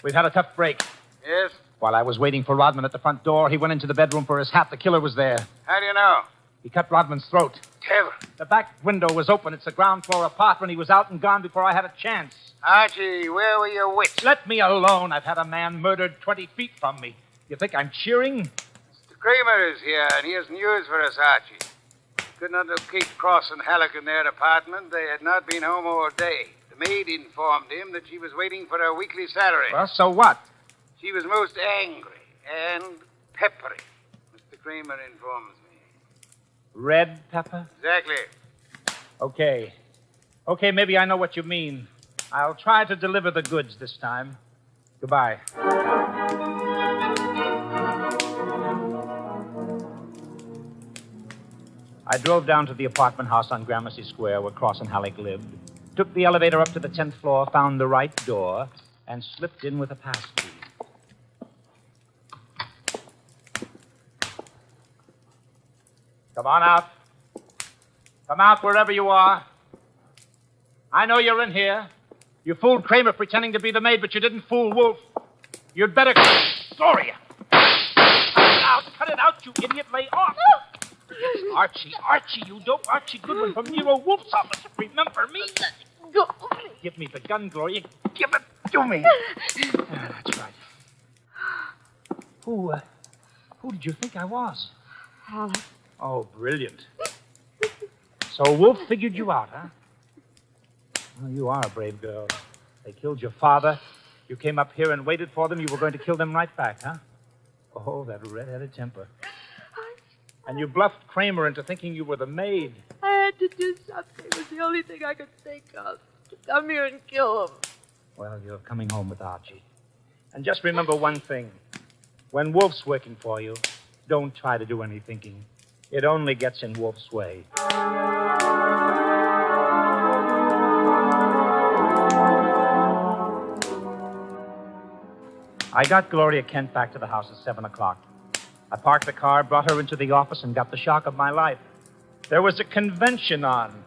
We've had a tough break. Yes? While I was waiting for Rodman at the front door, he went into the bedroom for his hat. The killer was there. How do you know? He cut Rodman's throat. Tell. The back window was open. It's a ground floor apartment. He was out and gone before I had a chance. Archie, where were your wits? Let me alone. I've had a man murdered 20 feet from me. You think I'm cheering? Mr. Kramer is here, and he has news for us, Archie. Could not locate Cross and Halleck in their apartment. They had not been home all day. The maid informed him that she was waiting for her weekly salary. Well, so what? She was most angry and peppery. Mr. Kramer informs me. Red pepper? Exactly. Okay, maybe I know what you mean. I'll try to deliver the goods this time. Goodbye. I drove down to the apartment house on Gramercy Square where Cross and Halleck lived, took the elevator up to the 10th floor, found the right door, and slipped in with a passkey. Come on out. Come out wherever you are. I know you're in here. You fooled Kramer pretending to be the maid, but you didn't fool Wolfe. You'd better... Gloria! Cut it out, you idiot. Lay off. Archie, you dope. Archie Goodwin from Nero Wolfe's office. Remember me? Go. Give me the gun, Gloria. Give it to me. That's right. Who did you think I was? Halleck. Oh, brilliant. So Wolf figured you out, huh? Well, you are a brave girl. They killed your father. You came up here and waited for them. You were going to kill them right back, huh? Oh, that red-headed temper. And you bluffed Kramer into thinking you were the maid. I had to do something. It was the only thing I could think of. To come here and kill him. Well, you're coming home with Archie. And just remember one thing. When Wolf's working for you, don't try to do any thinking. It only gets in Wolf's way. I got Gloria Kent back to the house at 7 o'clock. I parked the car, brought her into the office, and got the shock of my life. There was a convention on.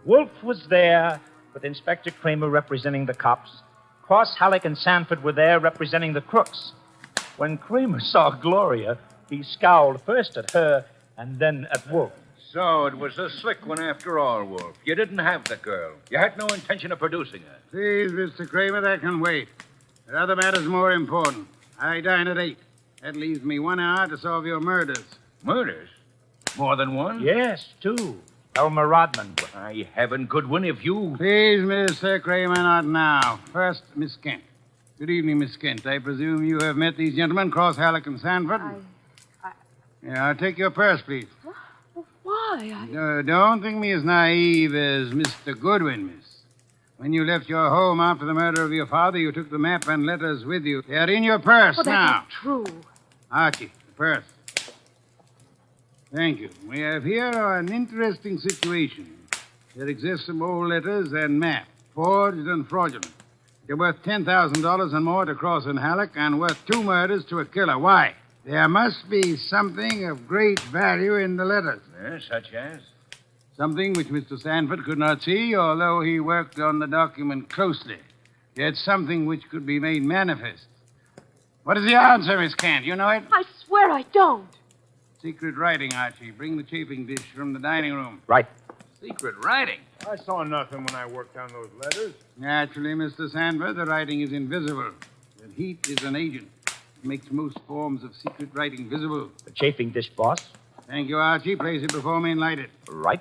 Wolf was there, with Inspector Kramer representing the cops. Cross, Halleck, and Sanford were there representing the crooks. When Kramer saw Gloria, he scowled first at her and then at Wolf. So it was a slick one after all, Wolf. You didn't have the girl. You had no intention of producing her. Please, Mr. Kramer, that can wait. There are other matters more important. I dine at 8. That leaves me 1 hour to solve your murders. Murders? More than one? Yes, 2. Elmer Rodman. I haven't, Goodwin, if you... Please, Mr. Kramer, not now. First, Miss Kent. Good evening, Miss Kent. I presume you have met these gentlemen, Cross, Halleck, and Sanford? Yeah, take your purse, please. Why? Don't think me as naive as Mr. Goodwin, miss. When you left your home after the murder of your father, you took the map and letters with you. They are in your purse Well, now. that's not true. Archie, the purse. Thank you. We have here an interesting situation. There exist some old letters and map, forged and fraudulent. They're worth $10,000 and more to Cross and Halleck, and worth 2 murders to a killer. Why? There must be something of great value in the letters. Such as? Something which Mr. Sanford could not see, although he worked on the document closely. Yet something which could be made manifest. What is the answer, Miss Kent? You know it? I swear I don't. Secret writing, Archie. Bring the chafing dish from the dining room. Right. Secret writing? I saw nothing when I worked on those letters. Naturally, Mr. Sanford, the writing is invisible. But heat is an agent. It makes most forms of secret writing visible. The chafing dish, boss. Thank you, Archie. Place it before me and light it. Right.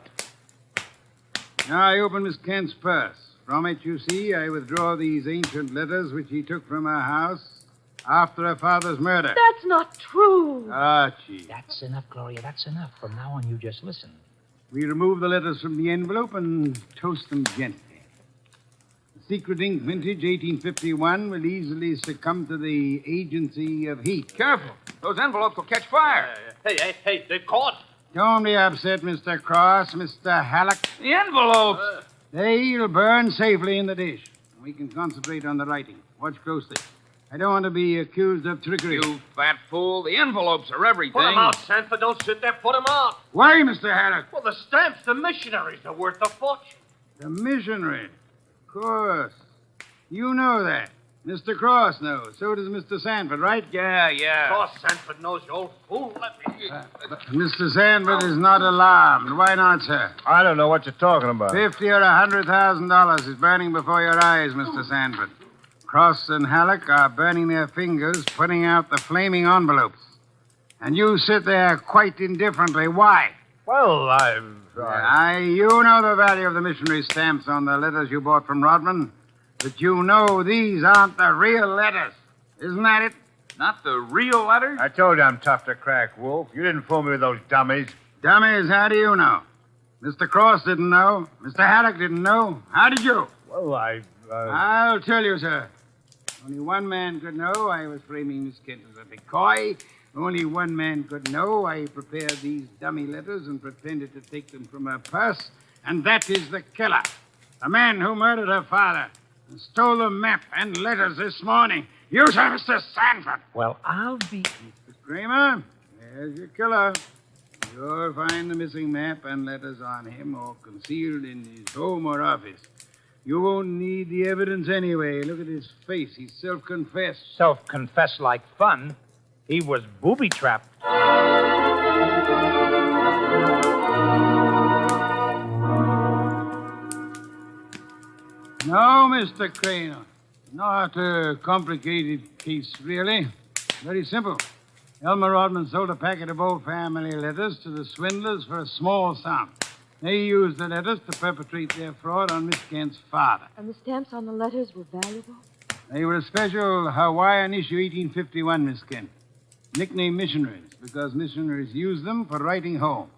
Now I open Miss Kent's purse. From it, you see, I withdraw these ancient letters which he took from her house after her father's murder. That's not true. Archie. That's enough, Gloria. That's enough. From now on, you just listen. We remove the letters from the envelope and toast them gently. The secret ink vintage 1851 will easily succumb to the agency of heat. Careful. Those envelopes will catch fire. Hey, they're caught. Don't be upset, Mr. Cross, Mr. Halleck. The envelopes! They'll burn safely in the dish. We can concentrate on the writing. Watch closely. I don't want to be accused of trickery. You fat fool. The envelopes are everything. Put 'em out, Sanford. Don't sit there. Put 'em out. Why, Mr. Halleck? Well, the stamps, the missionaries are worth a fortune. The missionary. Of course. You know that. Mr. Cross knows. So does Mr. Sanford, right? Yeah. Cross Sanford knows, you old fool. Let me... Mr. Sanford is not alarmed. Why not, sir? I don't know what you're talking about. $50,000 or $100,000 is burning before your eyes, Mr. Sanford. Cross and Halleck are burning their fingers, putting out the flaming envelopes. And you sit there quite indifferently. Why? Well, You know the value of the missionary stamps on the letters you bought from Rodman. But you know these aren't the real letters. Isn't that it? Not the real letters? I told you I'm tough to crack, Wolf. You didn't fool me with those dummies. Dummies, how do you know? Mr. Cross didn't know. Mr. Haddock didn't know. How did you? Well, I'll tell you, sir. Only one man could know I was framing Miss Kent as a decoy. Only one man could know I prepared these dummy letters and pretended to take them from her purse. And that is the killer. The man who murdered her father and stole the map and letters this morning. You, sir, Mr. Sanford. Well, I'll be... Mr. Kramer, there's your killer. You'll find the missing map and letters on him or concealed in his home or office. You won't need the evidence anyway. Look at his face. He's self-confessed. Self-confessed like fun. He was booby-trapped. No, Mr. Kramer. Not a complicated case, really. Very simple. Elmer Rodman sold a packet of old family letters to the swindlers for a small sum. They used the letters to perpetrate their fraud on Miss Kent's father. And the stamps on the letters were valuable? They were a special Hawaiian issue 1851, Miss Kent. Nicknamed missionaries, because missionaries used them for writing home.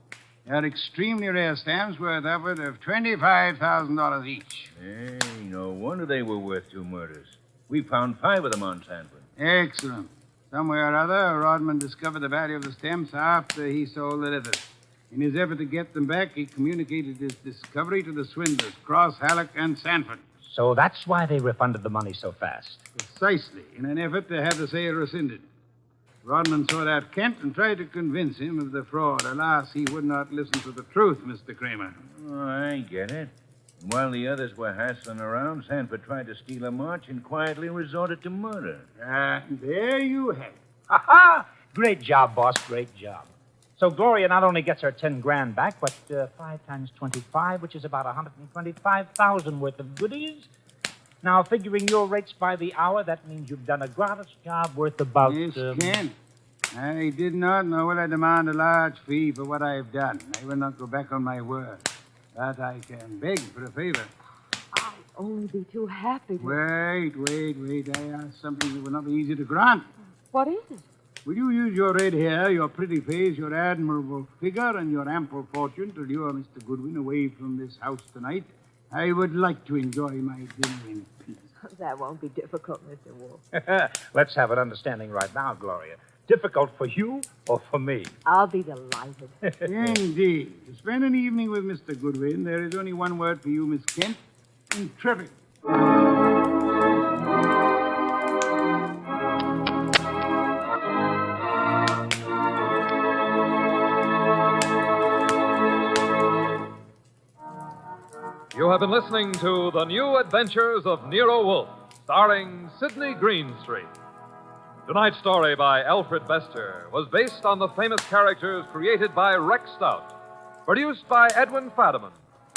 They are extremely rare stamps worth upward of $25,000 each. Hey, no wonder they were worth 2 murders. We found 5 of them on Sanford. Excellent. Some way or other, Rodman discovered the value of the stamps after he sold the letters. In his effort to get them back, he communicated his discovery to the swindlers, Cross, Halleck, and Sanford. So that's why they refunded the money so fast. Precisely, in an effort to have the sale rescinded. Rodman sought out Kent and tried to convince him of the fraud. Alas, he would not listen to the truth, Mr. Kramer. Oh, I get it. While the others were hassling around, Sanford tried to steal a march and quietly resorted to murder. There you have it. Ha-ha! Great job, boss. Great job. So Gloria not only gets her 10 grand back, but 5 times 25, which is about 125,000 worth of goodies. Now, figuring your rates by the hour, that means you've done a gratis job worth about... Yes, Kent. I did not, nor will I demand a large fee for what I have done. I will not go back on my word. But I can beg for a favor. I'll only be too happy to... Wait. I ask something that will not be easy to grant. What is it? Will you use your red hair, your pretty face, your admirable figure, and your ample fortune to lure Mr. Goodwin away from this house tonight? I would like to enjoy my dinner in peace. That won't be difficult, Mr. Wolfe. Let's have an understanding right now, Gloria. Difficult for you or for me? I'll be delighted. Indeed. To spend an evening with Mr. Goodwin, there is only one word for you, Miss Kent. Intrepid. You have been listening to The New Adventures of Nero Wolfe, starring Sidney Greenstreet. Tonight's story by Alfred Bester was based on the famous characters created by Rex Stout, produced by Edwin Fadiman,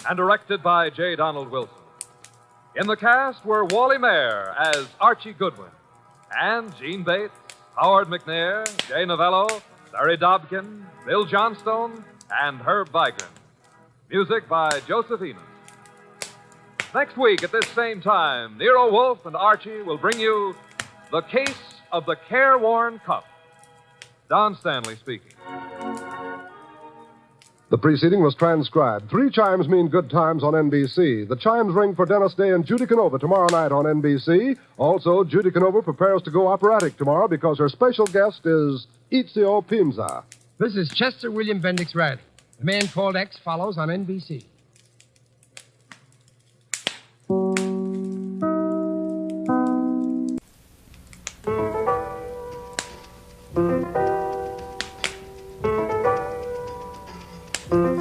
and directed by J. Donald Wilson. In the cast were Wally Mayer as Archie Goodwin, and Gene Bates, Howard McNair, Jay Novello, Larry Dobkin, Bill Johnstone, and Herb Vigran. Music by Joseph Enos. Next week at this same time, Nero Wolfe and Archie will bring you The Case of the Careworn Cup. Don Stanley speaking. The preceding was transcribed. 3 chimes mean good times on NBC. The chimes ring for Dennis Day and Judy Canova tomorrow night on NBC. Also, Judy Canova prepares to go operatic tomorrow because her special guest is Ezio Pinza. This is Chester William Bendix Riley. The Man Called X follows on NBC.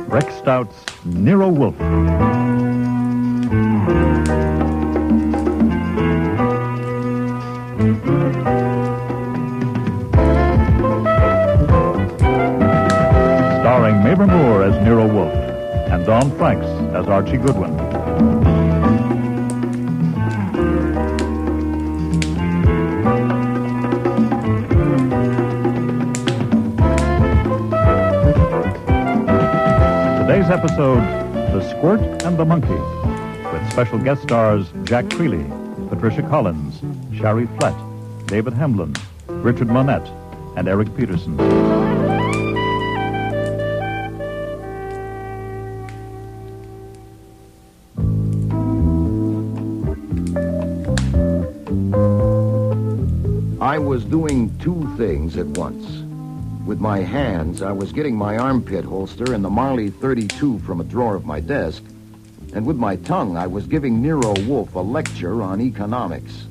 Rex Stout's Nero Wolfe. Starring Mabel Moore as Nero Wolfe and Don Franks as Archie Goodwin. Today's episode, The Squirt and the Monkey, with special guest stars Jack Creeley, Patricia Collins, Shari Flett, David Hemlin, Richard Monette, and Eric Peterson. I was doing 2 things at once. With my hands, I was getting my armpit holster and the Marley 32 from a drawer of my desk. And with my tongue, I was giving Nero Wolfe a lecture on economics.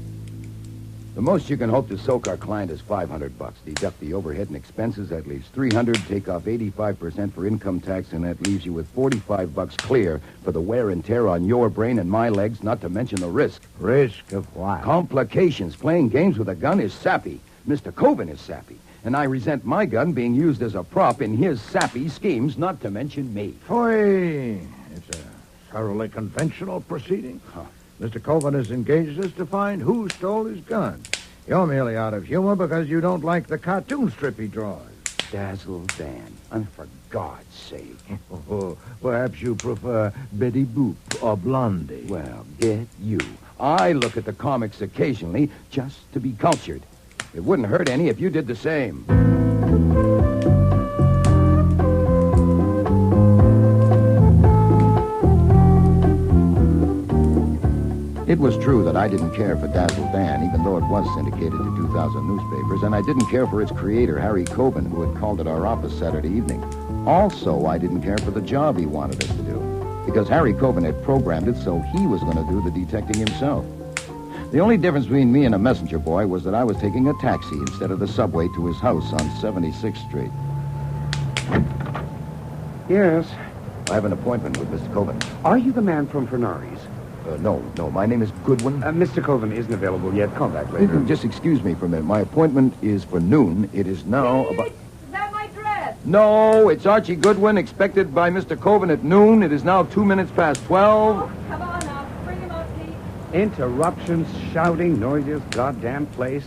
The most you can hope to soak our client is $500. Deduct the overhead and expenses, that leaves $300. Take off 85% for income tax, and that leaves you with $45 clear for the wear and tear on your brain and my legs, not to mention the risk. Risk of what? Complications. Playing games with a gun is sappy. Mr. Coven is sappy. And I resent my gun being used as a prop in his sappy schemes, not to mention me. Hoy! It's a thoroughly conventional proceeding. Mr. Coven has engaged us to find who stole his gun. You're merely out of humor because you don't like the cartoon strip he draws. Dazzle Dan. And for God's sake. Perhaps you prefer Betty Boop or Blondie. Well, get you. I look at the comics occasionally just to be cultured. It wouldn't hurt any if you did the same. It was true that I didn't care for Dazzle Dan, even though it was syndicated to 2,000 newspapers, and I didn't care for its creator, Harry Coben, who had called at our office Saturday evening. Also, I didn't care for the job he wanted us to do, because Harry Coben had programmed it so he was going to do the detecting himself. The only difference between me and a messenger boy was that I was taking a taxi instead of the subway to his house on 76th Street. Yes? I have an appointment with Mr. Coben. Are you the man from Fernari's? No. My name is Goodwin. Mr. Coven isn't available yet. Call back later. Just excuse me for a minute. My appointment is for noon. It is now about... Is that my dress? No, it's Archie Goodwin, expected by Mr. Coven at noon. It is now 2 minutes past 12. Oh, come on now. Bring him up, Pete. Interruptions, shouting, noisiest goddamn place.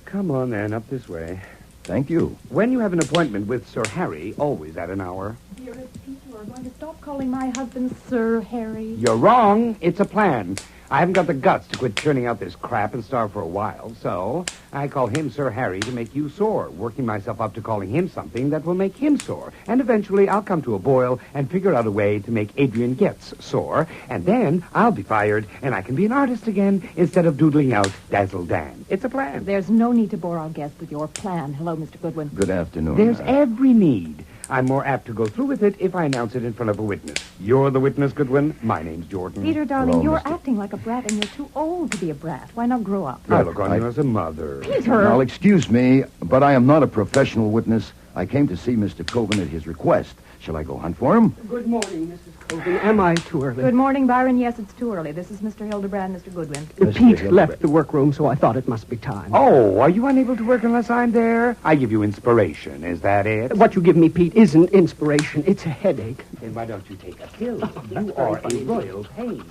Come on, then, up this way. Thank you. When you have an appointment with Sir Harry, always at an hour. Dearest Pete, you are going to stop calling my husband Sir Harry. You're wrong. It's a plan. I haven't got the guts to quit churning out this crap and starve for a while, so I call him Sir Harry to make you sore, working myself up to calling him something that will make him sore. And eventually I'll come to a boil and figure out a way to make Adrian Getz sore, and then I'll be fired and I can be an artist again instead of doodling out Dazzle Dan. It's a plan. There's no need to bore our guest with your plan. Hello, Mr. Goodwin. Good afternoon. There's every need. I'm more apt to go through with it if I announce it in front of a witness. You're the witness, Goodwin. My name's Jordan. Peter, darling, you're acting like a brat, and you're too old to be a brat. Why not grow up? I look on you as a mother. Peter! Now, excuse me, but I am not a professional witness. I came to see Mr. Coven at his request. Shall I go hunt for him? Good morning, Mrs. Coven. Am I too early? Good morning, Byron. Yes, it's too early. This is Mr. Hildebrand, Mr. Goodwin. Pete left the workroom, so I thought it must be time. Oh, are you unable to work unless I'm there? I give you inspiration. Is that it? What you give me, Pete, isn't inspiration. It's a headache. Then why don't you take a pill? You are a royal pain.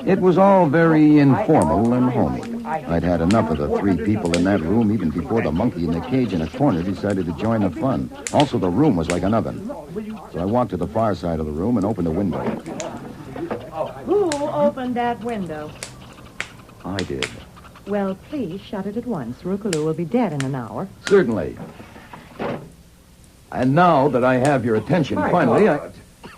It was all very informal and homey. I'd had enough of the three people in that room even before the monkey in the cage in a corner decided to join the fun. Also, the room was like an oven. So I walked to the far side of the room and opened a window. Who opened that window? I did. Well, please shut it at once. Rukaloo will be dead in an hour. Certainly. And now that I have your attention, finally,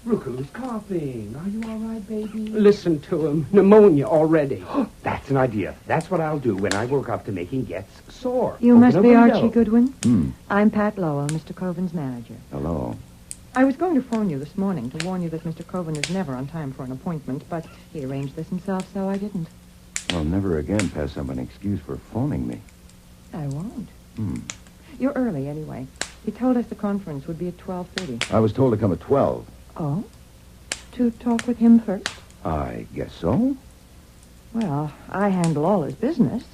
Rukaloo's coughing. Are you all right, baby? Listen to him. Pneumonia already. That's an idea. That's what I'll do when I woke up to making Getz sore. You must be Archie Goodwin? Hmm. I'm Pat Lowell, Mr. Coven's manager. Hello. I was going to phone you this morning to warn you that Mr. Coven is never on time for an appointment, but he arranged this himself, so I didn't. Well, never again pass up an excuse for phoning me. I won't. You're early, anyway. He told us the conference would be at 12:30. I was told to come at 12. Oh? To talk with him first? I guess so. Well, I handle all his business.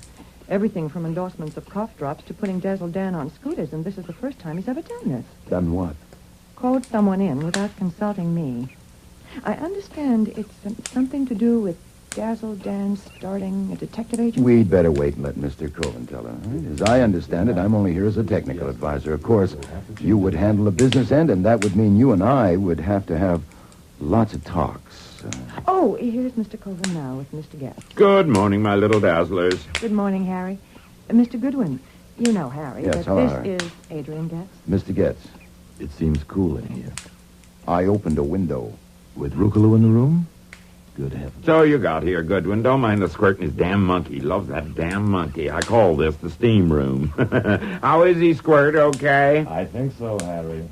Everything from endorsements of cough drops to putting Dazzle Dan on scooters, and this is the first time he's ever done this. Done what? Called someone in without consulting me. I understand it's something to do with Dazzle Dan starting a detective agency. We'd better wait and let Mr. Coven tell her. As I understand it, I'm only here as a technical advisor. Of course, you would handle the business end, and that would mean you and I would have to have lots of talks. Oh, here's Mr. Coven now with Mr. Getz. Good morning, my little dazzlers. Good morning, Harry. Mr. Goodwin, you know Harry. Yes, but hello, this Harry. is Adrian Getz. Mr. Getz, it seems cool in here. I opened a window. With Rukaloo in the room? Good heavens. So you got here, Goodwin. Don't mind the squirting his damn monkey. Loves that damn monkey. I call this the steam room. How is he, Squirt? Okay? I think so, Harry.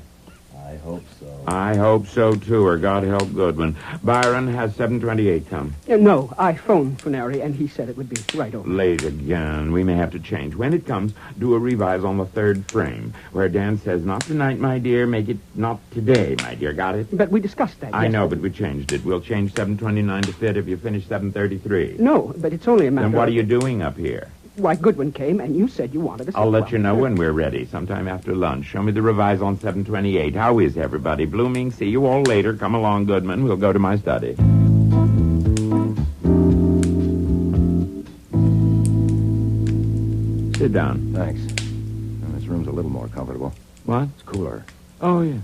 I hope so. I hope so, too, or God help Goodwin. Byron has 7:28 come. No, I phoned Fernari, and he said it would be right over. Late again. We may have to change. When it comes, do a revise on the third frame, where Dan says, not tonight, my dear, make it not today, my dear. Got it? But we discussed that. I know, but we changed it. We'll change 7:29 to fit if you finish 7:33. No, but it's only a matter Then what of... are you doing up here? Why, Goodwin came, and you said you wanted us to... I'll let you know when we're ready, sometime after lunch. Show me the revise on 7:28. How is everybody? Blooming, see you all later. Come along, Goodman. We'll go to my study. sit down. Thanks. And this room's a little more comfortable. What? It's cooler. Oh, yeah.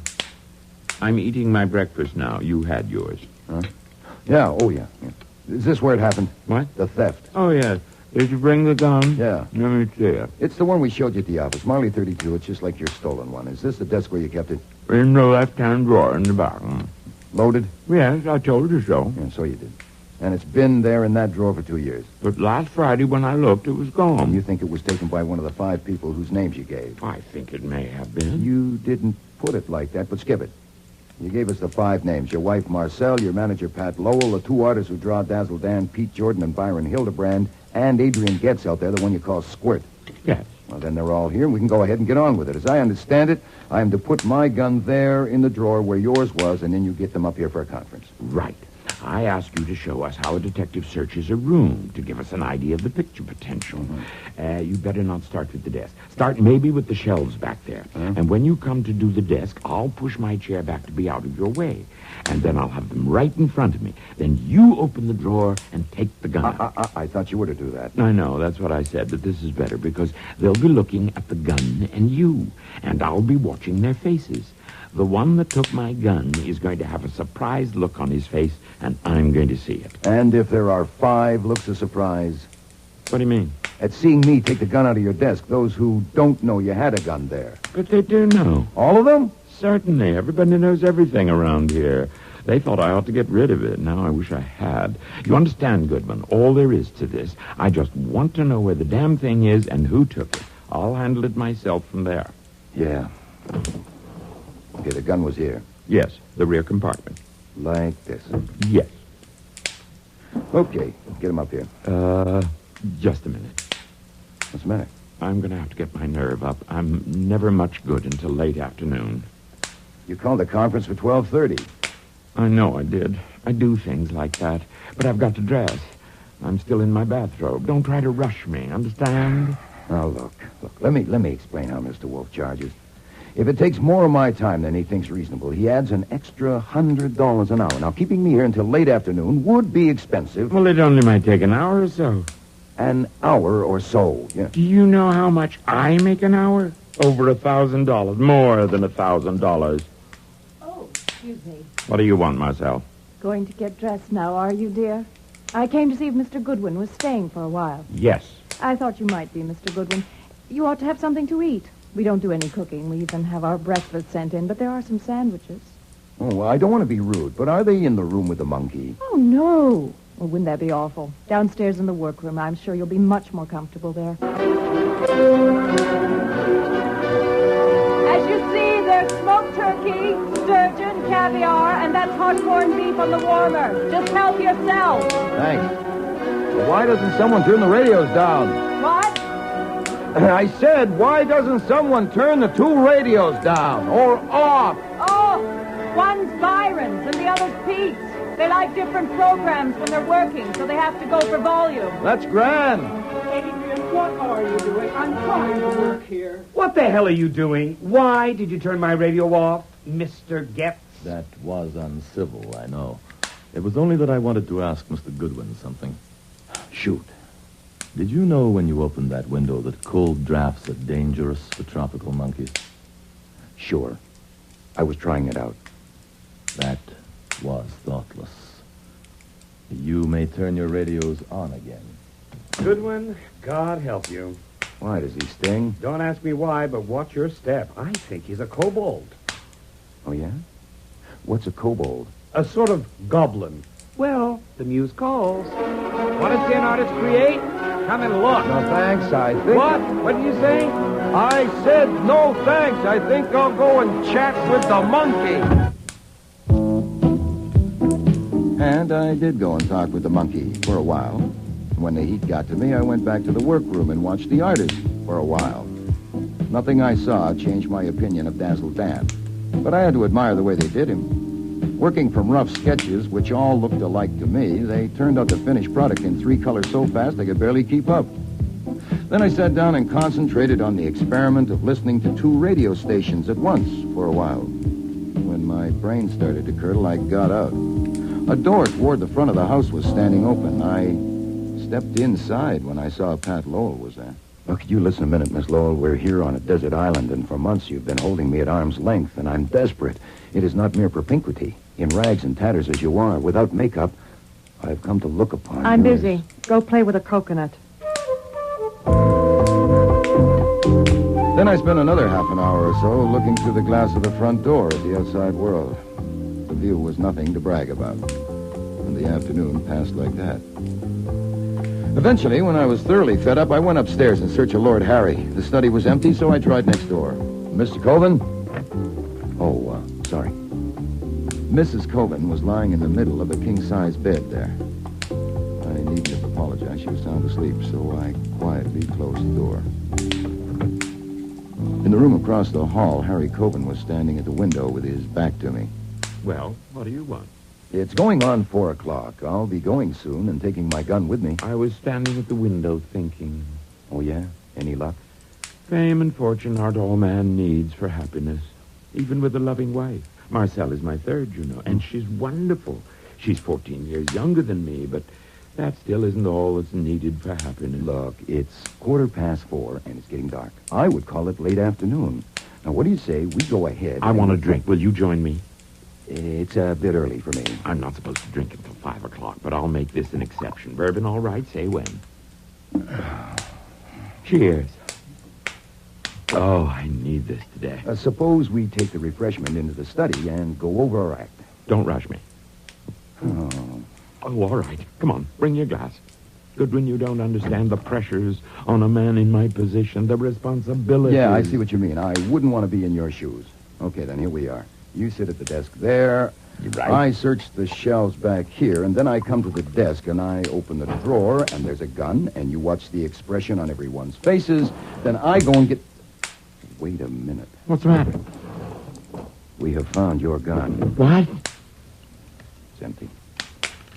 I'm eating my breakfast now. You had yours. Huh? Yeah, oh, yeah. Is this where it happened? What? The theft. Oh, yeah. Did you bring the gun? Yeah. Let me see it. It's the one we showed you at the office. Marley 32. It's just like your stolen one. Is this the desk where you kept it? In the left-hand drawer in the back. Loaded? Yes, I told you so. Yeah, so you did. And it's been there in that drawer for 2 years. But last Friday when I looked, it was gone. You think it was taken by one of the 5 people whose names you gave? I think it may have been. You didn't put it like that, but skip it. You gave us the 5 names. Your wife, Marcel, your manager, Pat Lowell, the 2 artists who draw Dazzle Dan, Pete Jordan and Byron Hildebrand, and Adrian Getz out there, the one you call Squirt. Yes. Well, then they're all here, and we can go ahead and get on with it. As I understand it, I am to put my gun there in the drawer where yours was, and then you get them up here for a conference. Right. I ask you to show us how a detective searches a room to give us an idea of the picture potential. You better not start with the desk. Start maybe with the shelves back there. And when you come to do the desk, I'll push my chair back to be out of your way. And then I'll have them right in front of me. Then you open the drawer and take the gun out. I thought you were to do that. I know, that's what I said, but this is better because they'll be looking at the gun and you. And I'll be watching their faces. The one that took my gun is going to have a surprised look on his face, and I'm going to see it. And if there are 5 looks of surprise? What do you mean? At seeing me take the gun out of your desk, those who don't know you had a gun there. But they do know. All of them? Certainly. Everybody knows everything around here. They thought I ought to get rid of it. Now I wish I had. You understand, Goodwin, all there is to this. I just want to know where the damn thing is and who took it. I'll handle it myself from there. Yeah. Okay, the gun was here. Yes, the rear compartment. Like this? Yes. Okay, get him up here. Just a minute. What's the matter? I'm going to have to get my nerve up. I'm never much good until late afternoon. You called the conference for 12:30. I know I did. I do things like that. But I've got to dress. I'm still in my bathrobe. Don't try to rush me, understand? Now, look. Let me explain how Mr. Wolfe charges. If it takes more of my time than he thinks reasonable, he adds an extra $100 an hour. Now, keeping me here until late afternoon would be expensive. Well, it only might take an hour or so. An hour or so, yeah. Do you know how much I make an hour? Over $1,000. More than $1,000. Oh, excuse me. What do you want, Marcel? Going to get dressed now, are you, dear? I came to see if Mr. Goodwin was staying for a while. Yes. I thought you might be, Mr. Goodwin. You ought to have something to eat. We don't do any cooking. We even have our breakfast sent in, but there are some sandwiches. Oh, well, I don't want to be rude, but are they in the room with the monkey? Oh, no. Well, wouldn't that be awful? Downstairs in the workroom. I'm sure you'll be much more comfortable there. As you see, there's smoked turkey, sturgeon, caviar, and that's hot corned beef on the warmer. Just help yourself. Thanks. Well, why doesn't someone turn the radios down? What? I said, why doesn't someone turn the 2 radios down or off? Oh, one's Byron's and the other's Pete's. They like different programs when they're working, so they have to go for volume. That's grand. Adrian, what are you doing? I'm trying to work here. What the hell are you doing? Why did you turn my radio off, Mr. Getz? That was uncivil, I know. It was only that I wanted to ask Mr. Goodwin something. Shoot. Did you know when you opened that window that cold drafts are dangerous for tropical monkeys? Sure. I was trying it out. That was thoughtless. You may turn your radios on again. Goodwin, God help you. Why, does he sting? Don't ask me why, but watch your step. I think he's a kobold. Oh, yeah? What's a kobold? A sort of goblin. Well, the muse calls. Want to see an artist create? Come and look. No, thanks, I think... What? What did you say? I said no thanks. I think I'll go and chat with the monkey. And I did go and talk with the monkey for a while. When the heat got to me, I went back to the workroom and watched the artist for a while. Nothing I saw changed my opinion of Dazzle Dan. But I had to admire the way they did him. Working from rough sketches, which all looked alike to me, they turned out the finished product in 3 colors so fast I could barely keep up. Then I sat down and concentrated on the experiment of listening to 2 radio stations at once for a while. When my brain started to curdle, I got out. A door toward the front of the house was standing open. I stepped inside when I saw Pat Lowell was there. Look, you listen a minute, Miss Lowell. We're here on a desert island, and for months you've been holding me at arm's length, and I'm desperate. It is not mere propinquity. In rags and tatters as you are, without makeup, I've come to look upon I'm you as- busy. Go play with a coconut. Then I spent another half an hour or so looking through the glass of the front door at the outside world. The view was nothing to brag about. And the afternoon passed like that. Eventually, when I was thoroughly fed up, I went upstairs in search of Lord Harry. The study was empty, so I tried next door. Mr. Coven? Oh, sorry. Mrs. Coven was lying in the middle of a king-size bed there. I needn't have apologized. She was sound asleep, so I quietly closed the door. In the room across the hall, Harry Coben was standing at the window with his back to me. Well, what do you want? It's going on 4 o'clock. I'll be going soon and taking my gun with me. I was standing at the window thinking. Oh, yeah? Any luck? Fame and fortune aren't all man needs for happiness, even with a loving wife. Marcelle is my third, you know, and she's wonderful. She's 14 years younger than me, but that still isn't all that's needed for happiness. Look, it's 4:15, and it's getting dark. I would call it late afternoon. Now, what do you say we go ahead? I want a drink. Will you join me? It's a bit early for me. I'm not supposed to drink until 5 o'clock, but I'll make this an exception. Bourbon, all right? Say when. Cheers. Oh, I need this today. Suppose we take the refreshment into the study and go over our act. Don't rush me. Oh, all right. Come on, bring your glass. Goodwin, you don't understand the pressures on a man in my position, the responsibilities. yeah, I see what you mean. I wouldn't want to be in your shoes. Okay, then here we are. You sit at the desk there. Right. I search the shelves back here, and then I come to the desk, and I open the drawer, and there's a gun, and you watch the expression on everyone's faces. Then I go and get... Wait a minute. What's the matter? We have found your gun. What? It's empty.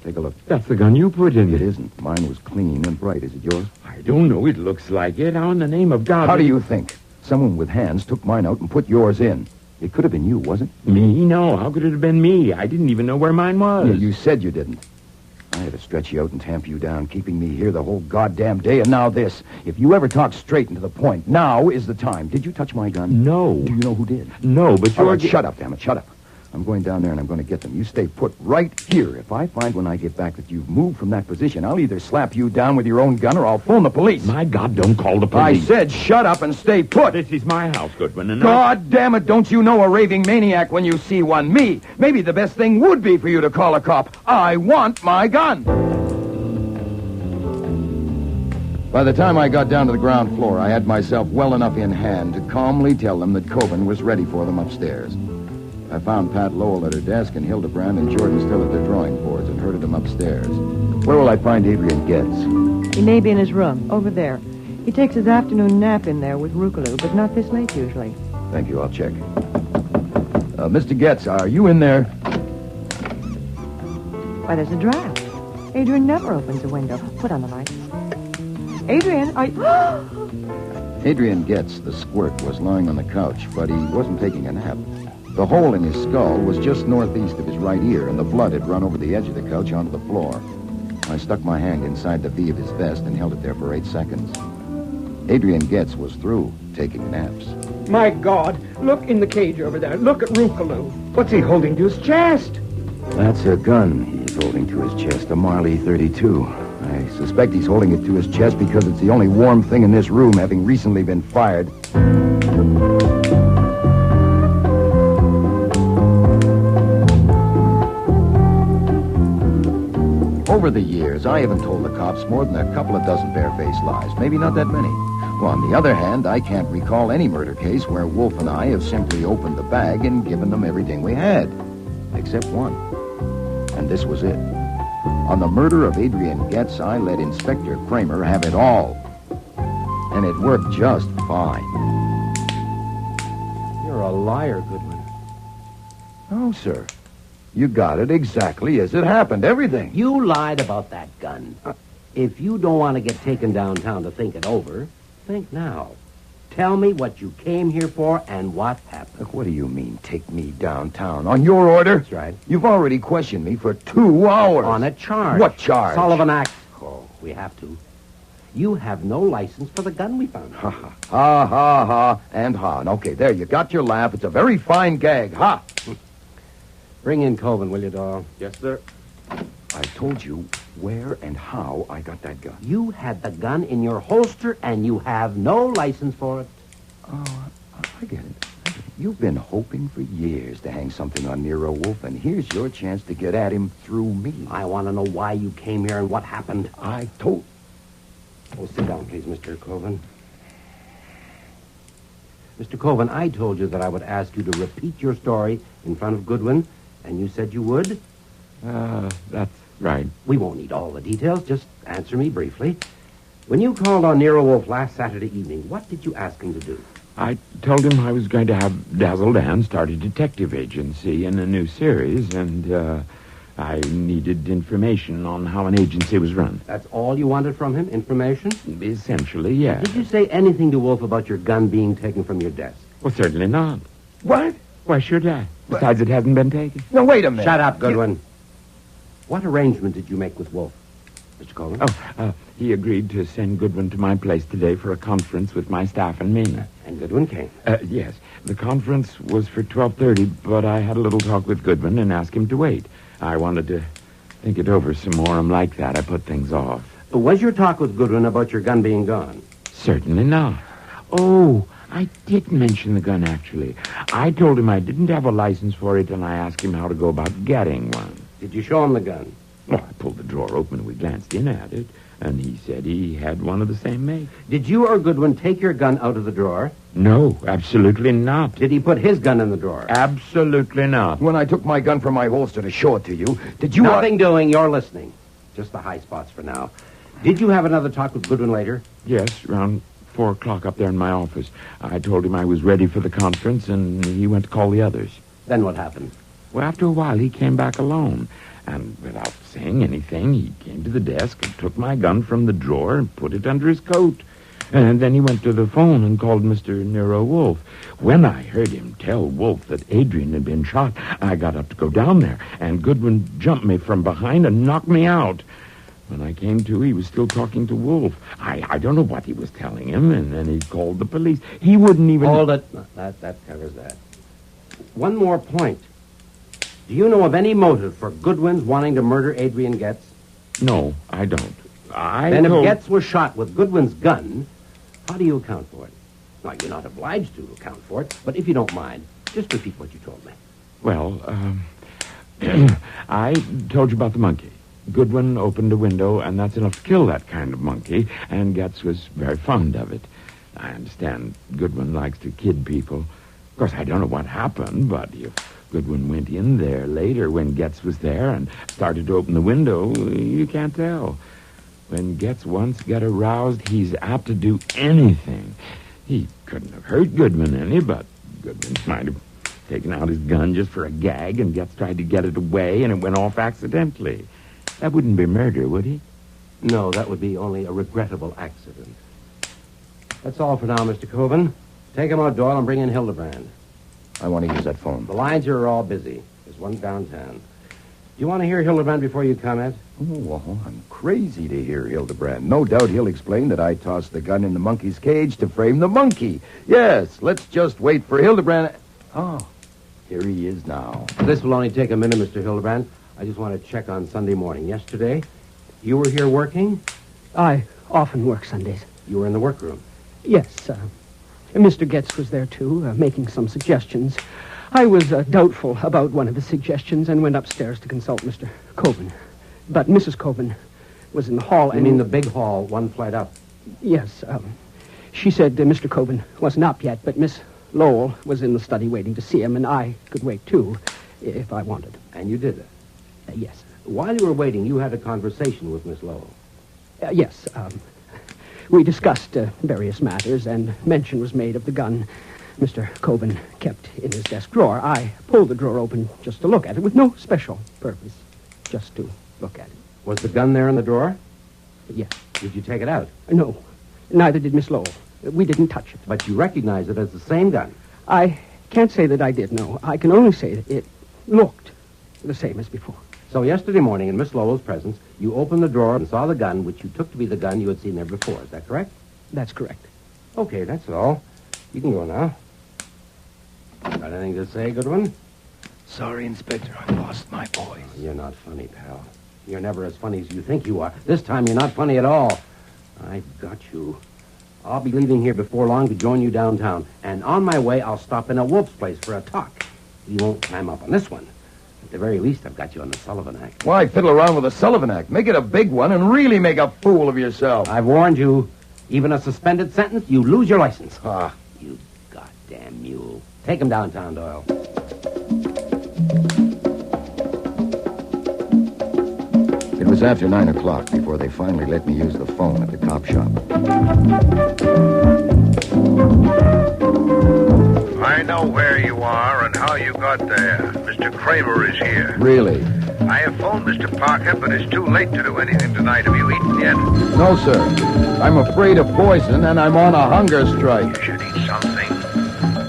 Take a look. That's the gun you put in It it. isn't. Mine was clean and bright. Is it yours? I don't know. It looks like it. How in the name of God... How do you think? Someone with hands took mine out and put yours in. It could have been you, wasn't it? Me? No. How could it have been me? I didn't even know where mine was. Yeah, you said you didn't. I had to stretch you out and tamp you down, keeping me here the whole goddamn day, and now this. If you ever talk straight and to the point, now is the time. Did you touch my gun? No. Do you know who did? No, but All you're... right, shut up, damn it, shut up. I'm going down there and I'm going to get them. You stay put right here. If I find when I get back that you've moved from that position, I'll either slap you down with your own gun or I'll phone the police. My God, don't call the I police. said shut up and stay put. This is my house, Goodwin, and God damn it, don't you know a raving maniac when you see one? Me. Maybe the best thing would be for you to call a cop. I want my gun. By the time I got down to the ground floor, I had myself well enough in hand to calmly tell them that Coben was ready for them upstairs. I found Pat Lowell at her desk and Hildebrand and Jordan still at their drawing boards and herded them upstairs. Where will I find Adrian Getz? He may be in his room, over there. He takes his afternoon nap in there with Rukaloo, but not this late usually. Thank you, I'll check. Mr. Getz, are you in there? Why, there's a draft. Adrian never opens a window. Put on the lights. Adrian, Adrian Getz, the squirt, was lying on the couch, but he wasn't taking a nap. The hole in his skull was just northeast of his right ear, and the blood had run over the edge of the couch onto the floor. I stuck my hand inside the V of his vest and held it there for 8 seconds. Adrian Getz was through taking naps. My God, look in the cage over there. Look at Rukaloo. What's he holding to his chest? That's a gun he's holding to his chest, a Marley 32. I suspect he's holding it to his chest because it's the only warm thing in this room, having recently been fired. Over the years, I haven't told the cops more than a couple of dozen barefaced lies. Maybe not that many. Well, on the other hand, I can't recall any murder case where Wolfe and I have simply opened the bag and given them everything we had. Except one. And this was it. On the murder of Adrian Getz, I let Inspector Kramer have it all. And it worked just fine. You're a liar, Goodwin. Oh, sir. You got it exactly as it happened. Everything. You lied about that gun. If you don't want to get taken downtown to think it over, think now. Tell me what you came here for and what happened. Look, what do you mean, take me downtown? On your order? That's right. You've already questioned me for 2 hours. On a charge. What charge? Sullivan Act. Oh, we have to. You have no license for the gun we found. Ha, ha, ha, ha, ha, and ha. Okay, there, you got your laugh. It's a very fine gag. Ha! Bring in Coben, will you, Doyle? Yes, sir. I told you where and how I got that gun. You had the gun in your holster, and you have no license for it. Oh, I get it. You've been hoping for years to hang something on Nero Wolfe, and here's your chance to get at him through me. I want to know why you came here and what happened. I told... Oh, sit down, please, Mr. Coben. Mr. Coben, I told you that I would ask you to repeat your story in front of Goodwin, and you said you would? That's right. We won't need all the details. Just answer me briefly. When you called on Nero Wolfe last Saturday evening, what did you ask him to do? I told him I was going to have Dazzle Dan start a detective agency in a new series, and I needed information on how an agency was run. That's all you wanted from him? Information? Essentially, yes. Did you say anything to Wolfe about your gun being taken from your desk? Well, certainly not. What? Why should I? Besides, it hasn't been taken. No, wait a minute. Shut up, Goodwin. What arrangement did you make with Wolfe, Mr. Coben? He agreed to send Goodwin to my place today for a conference with my staff and me. And Goodwin came? Yes. The conference was for 12:30, but I had a little talk with Goodwin and asked him to wait. I wanted to think it over some more. I'm like that. I put things off. Was your talk with Goodwin about your gun being gone? Certainly not. Oh, I did mention the gun, actually. I told him I didn't have a license for it, and I asked him how to go about getting one. Did you show him the gun? Well, I pulled the drawer open and we glanced in at it, and he said he had one of the same make. Did you or Goodwin take your gun out of the drawer? No, absolutely not. Did he put his gun in the drawer? Absolutely not. When I took my gun from my holster to show it to you, did you... Nothing doing. You're listening. Just the high spots for now. Did you have another talk with Goodwin later? Yes, around 4 o'clock up there in my office. I told him I was ready for the conference, and he went to call the others. Then what happened? Well, after a while, he came back alone. And without saying anything, he came to the desk and took my gun from the drawer and put it under his coat. And then he went to the phone and called Mr. Nero Wolfe. When I heard him tell Wolfe that Adrian had been shot, I got up to go down there, and Goodwin jumped me from behind and knocked me out. When I came to, he was still talking to Wolfe. I don't know what he was telling him, and then he called the police. He wouldn't even... Hold it. That covers that. One more point. Do you know of any motive for Goodwin's wanting to murder Adrian Getz? No, I don't. Then if Getz was shot with Goodwin's gun, how do you account for it? Now, you're not obliged to account for it, but if you don't mind, just repeat what you told me. Well, I told you about the monkey. Goodwin opened a window, and that's enough to kill that kind of monkey, and Getz was very fond of it. I understand Goodwin likes to kid people. Of course, I don't know what happened, but if Goodwin went in there later when Getz was there and started to open the window, you can't tell. When Getz once got aroused, he's apt to do anything. He couldn't have hurt Goodwin any, but Goodwin might have taken out his gun just for a gag, and Getz tried to get it away, and it went off accidentally. That wouldn't be murder, would he? No, that would be only a regrettable accident. That's all for now, Mr. Coben. Take him out, Doyle, and bring in Hildebrand. I want to use that phone. The lines here are all busy. There's one downtown. Do you want to hear Hildebrand before you comment? Oh, well, I'm crazy to hear Hildebrand. No doubt he'll explain that I tossed the gun in the monkey's cage to frame the monkey. Yes, let's just wait for Hildebrand. Oh, here he is now. This will only take a minute, Mr. Hildebrand. I just want to check on Sunday morning. Yesterday, you were here working? I often work Sundays. You were in the workroom? Yes, Mr. Getz was there, too, making some suggestions. I was doubtful about one of his suggestions and went upstairs to consult Mr. Coben. But Mrs. Coben was in the hall and... You mean the big hall, one flight up? Yes. She said Mr. Coben wasn't up yet, but Miss Lowell was in the study waiting to see him, and I could wait, too, if I wanted. And you did that? Yes. While you were waiting, you had a conversation with Miss Lowell? Yes. We discussed various matters, and mention was made of the gun Mr. Coben kept in his desk drawer. I pulled the drawer open just to look at it, with no special purpose, just to look at it. Was the gun there in the drawer? Yes. Did you take it out? No. Neither did Miss Lowell. We didn't touch it. But you recognize it as the same gun? I can't say that I did, no. I can only say that it looked the same as before. So yesterday morning, in Miss Lowell's presence, you opened the drawer and saw the gun, which you took to be the gun you had seen there before. Is that correct? That's correct. Okay, that's all. You can go now. Got anything to say, Goodwin? Sorry, Inspector. I lost my voice. You're not funny, pal. You're never as funny as you think you are. This time, you're not funny at all. I've got you. I'll be leaving here before long to join you downtown. And on my way, I'll stop in at Wolf's place for a talk. You won't climb up on this one. At the very least, I've got you on the Sullivan Act. Why fiddle around with the Sullivan Act? Make it a big one and really make a fool of yourself. I've warned you. Even a suspended sentence, you lose your license. Ah. You goddamn mule. Take him downtown, Doyle. It was after 9 o'clock before they finally let me use the phone at the cop shop. I know where you are and how you got there. Mr. Kramer is here. Really? I have phoned Mr. Parker, but it's too late to do anything tonight. Have you eaten yet? No, sir. I'm afraid of poison, and I'm on a hunger strike. You should eat something.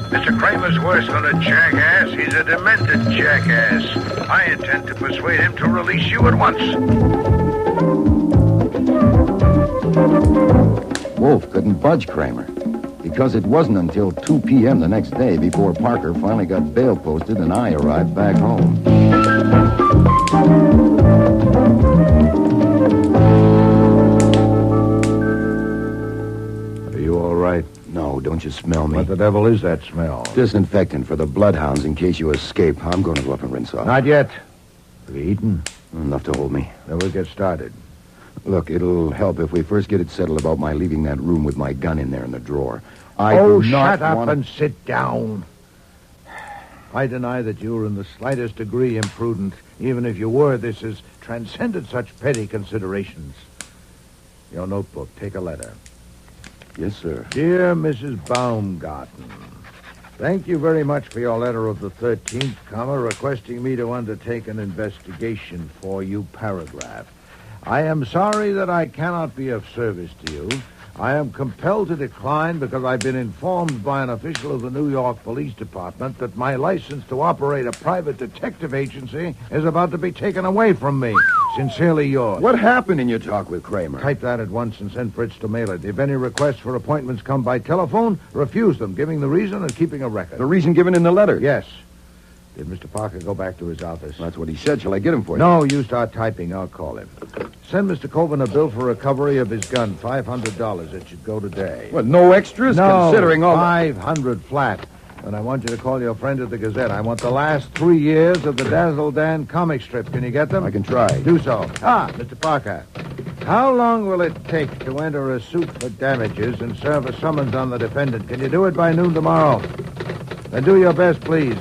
Mr. Kramer's worse than a jackass. He's a demented jackass. I intend to persuade him to release you at once. Wolfe couldn't budge Kramer because it wasn't until 2 p.m. the next day before Parker finally got bail posted and I arrived back home. Are you all right? No, don't you smell me? What the devil is that smell? Disinfectant for the bloodhounds in case you escape. I'm going to go up and rinse off. Not yet. Have you eaten? Enough to hold me. Then we'll get started. Look, it'll help if we first get it settled about my leaving that room with my gun in there in the drawer. Shut up and sit down. I deny that you were in the slightest degree imprudent. Even if you were, this has transcended such petty considerations. Your notebook, take a letter. Yes, sir. Dear Mrs. Baumgarten, thank you very much for your letter of the 13th, requesting me to undertake an investigation for you, paragraph. I am sorry that I cannot be of service to you. I am compelled to decline because I've been informed by an official of the New York Police Department that my license to operate a private detective agency is about to be taken away from me. Sincerely yours. What happened in your talk with Kramer? Type that at once and send Fritz to mail it. If any requests for appointments come by telephone, refuse them, giving the reason and keeping a record. The reason given in the letter? Yes. Did Mr. Parker go back to his office? That's what he said. Shall I get him for you? No, you start typing. I'll call him. Send Mr. Coben a bill for recovery of his gun. $500. It should go today. What, no extras? No, considering all $500 flat. And I want you to call your friend at the Gazette. I want the last 3 years of the Dazzle Dan comic strip. Can you get them? I can try. Do so. Mr. Parker. How long will it take to enter a suit for damages and serve a summons on the defendant? Can you do it by noon tomorrow? Then do your best, please.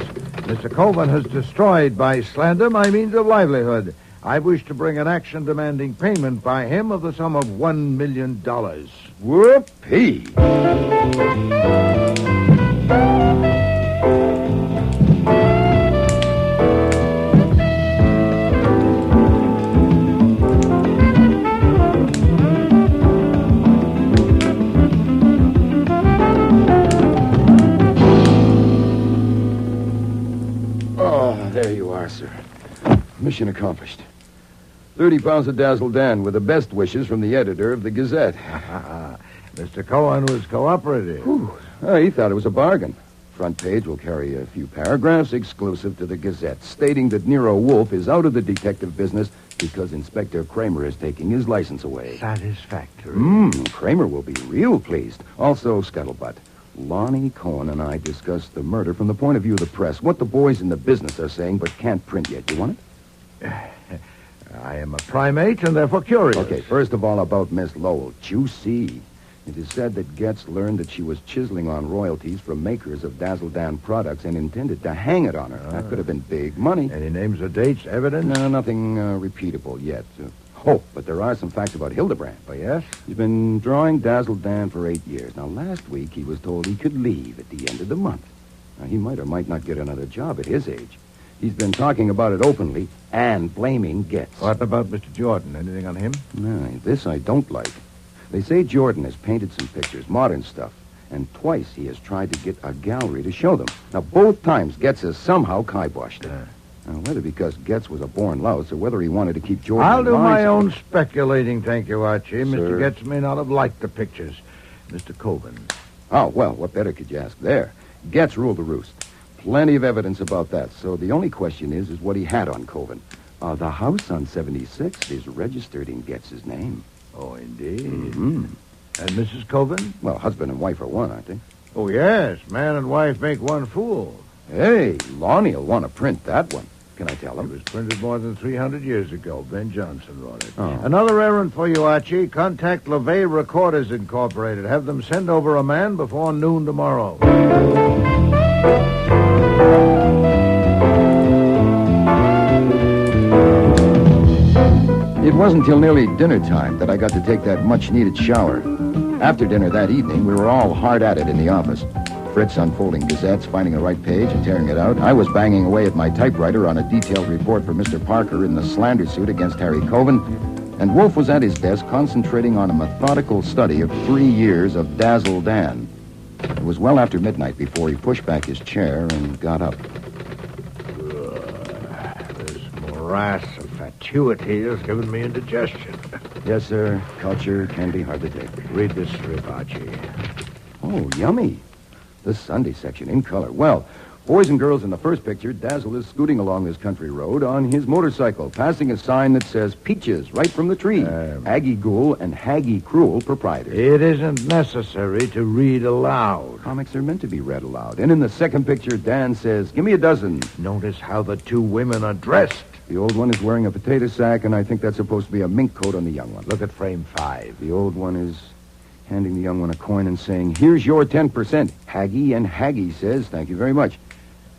Mr. Colvin has destroyed by slander my means of livelihood. I wish to bring an action demanding payment by him of the sum of $1 million. Whoopee! There you are, sir. Mission accomplished. 30 pounds of Dazzle Dan with the best wishes from the editor of the Gazette. Mr. Cohen was cooperative. He thought it was a bargain. Front page will carry a few paragraphs exclusive to the Gazette, stating that Nero Wolfe is out of the detective business because Inspector Kramer is taking his license away. Satisfactory. Kramer will be real pleased. Also, scuttlebutt. Lonnie Cohen and I discussed the murder from the point of view of the press, what the boys in the business are saying but can't print yet. You want it? I am a primate and therefore curious. Okay, first of all about Miss Lowell. Juicy. It is said that Getz learned that she was chiseling on royalties from makers of Dazzle Dan products and intended to hang it on her. That could have been big money. Any names or dates, evidence? No, nothing repeatable yet. But there are some facts about Hildebrand. Oh, yes? He's been drawing Dazzle Dan for 8 years. Now, last week he was told he could leave at the end of the month. Now, he might or might not get another job at his age. He's been talking about it openly and blaming Getz. What about Mr. Jordan? Anything on him? No, this I don't like. They say Jordan has painted some pictures, modern stuff, and twice he has tried to get a gallery to show them. Now, both times Getz has somehow kiboshed it. Whether because Getz was a born louse or whether he wanted to keep Jordan I'll do alive... my own speculating, thank you, Archie. Sir. Mr. Getz may not have liked the pictures. Mr. Coben. Oh, well, what better could you ask there? Getz ruled the roost. Plenty of evidence about that. So the only question is what he had on Coben. The house on 76th is registered in Getz's name. Oh, indeed. Mm-hmm. And Mrs. Coben? Well, husband and wife are one, aren't they? Oh, yes. Man and wife make one fool. Hey, Lonnie'll want to print that one. Can I tell him? It was printed more than 300 years ago. Ben Jonson wrote it. Oh. Another errand for you, Archie. Contact LeVay Recorders Incorporated. Have them send over a man before noon tomorrow. It wasn't till nearly dinner time that I got to take that much-needed shower. After dinner that evening, we were all hard at it in the office. Fritz unfolding gazettes, finding the right page, and tearing it out. I was banging away at my typewriter on a detailed report for Mr. Parker in the slander suit against Harry Coben. And Wolfe was at his desk concentrating on a methodical study of 3 years of Dazzle Dan. It was well after midnight before he pushed back his chair and got up. This morass of fatuity has given me indigestion. Yes, sir. Culture can be hard to take. Read this strip, Archie. Oh, yummy. The Sunday section in color. Well, boys and girls in the first picture, Dazzle is scooting along this country road on his motorcycle, passing a sign that says Peaches right from the tree. Aggie Ghoul and Haggie Cruel proprietors. It isn't necessary to read aloud. Comics are meant to be read aloud. And in the second picture, Dan says, give me a dozen. Notice how the two women are dressed. The old one is wearing a potato sack, and I think that's supposed to be a mink coat on the young one. Look at frame 5. The old one is handing the young one a coin and saying, here's your 10%. Haggie, and Haggie says, thank you very much.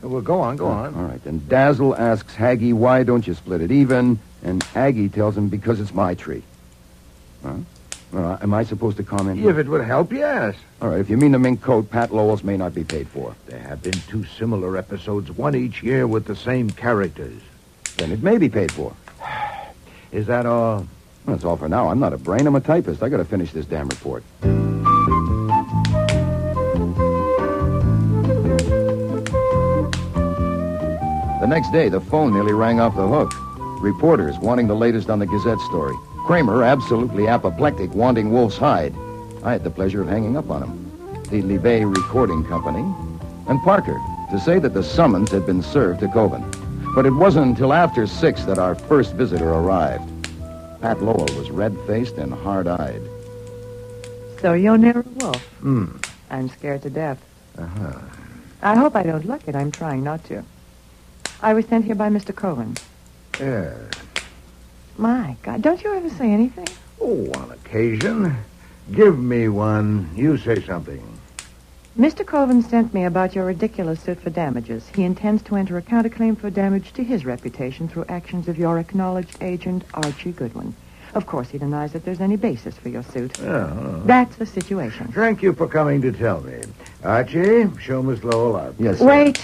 Well, go on. All right. And Dazzle asks Haggie, why don't you split it even? And Aggie tells him, because it's my tree. Huh? Am I supposed to comment? If it would help, yes. All right. If you mean the mink coat, Pat Lowell's may not be paid for. There have been 2 similar episodes, one each year with the same characters. Then it may be paid for. Is that all? Well, that's all for now. I'm not a brain. I'm a typist. I got to finish this damn report. The next day, the phone nearly rang off the hook. Reporters wanting the latest on the Gazette story. Kramer, absolutely apoplectic, wanting Wolfe's hide. I had the pleasure of hanging up on him. The Libet Recording Company. And Parker, to say that the summons had been served to Coben. But it wasn't until after 6 that our first visitor arrived. Pat Lowell was red-faced and hard-eyed. So you're Nero Wolfe? I'm scared to death. Uh-huh. I hope I don't look it. I'm trying not to. I was sent here by Mr. Coben. Yes. My God, don't you ever say anything? Oh, on occasion. Give me one. You say something. Mr. Coben sent me about your ridiculous suit for damages. He intends to enter a counterclaim for damage to his reputation through actions of your acknowledged agent, Archie Goodwin. Of course, he denies that there's any basis for your suit. Oh. That's the situation. Thank you for coming to tell me. Archie, show Miss Lowell up. Yes, sir. Wait.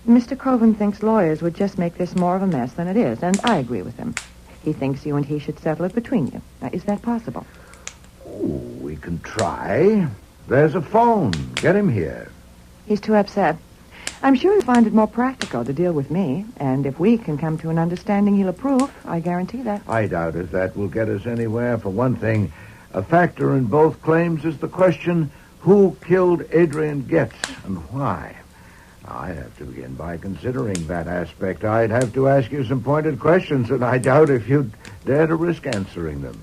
Mr. Coben thinks lawyers would just make this more of a mess than it is, and I agree with him. He thinks you and he should settle it between you. Now, is that possible? Oh, we can try. There's a phone. Get him here. He's too upset. I'm sure he'll find it more practical to deal with me, and if we can come to an understanding, he'll approve. I guarantee that. I doubt if that will get us anywhere. For one thing, a factor in both claims is the question, who killed Adrian Getz and why? I'd have to begin by considering that aspect. I'd have to ask you some pointed questions, and I doubt if you'd dare to risk answering them.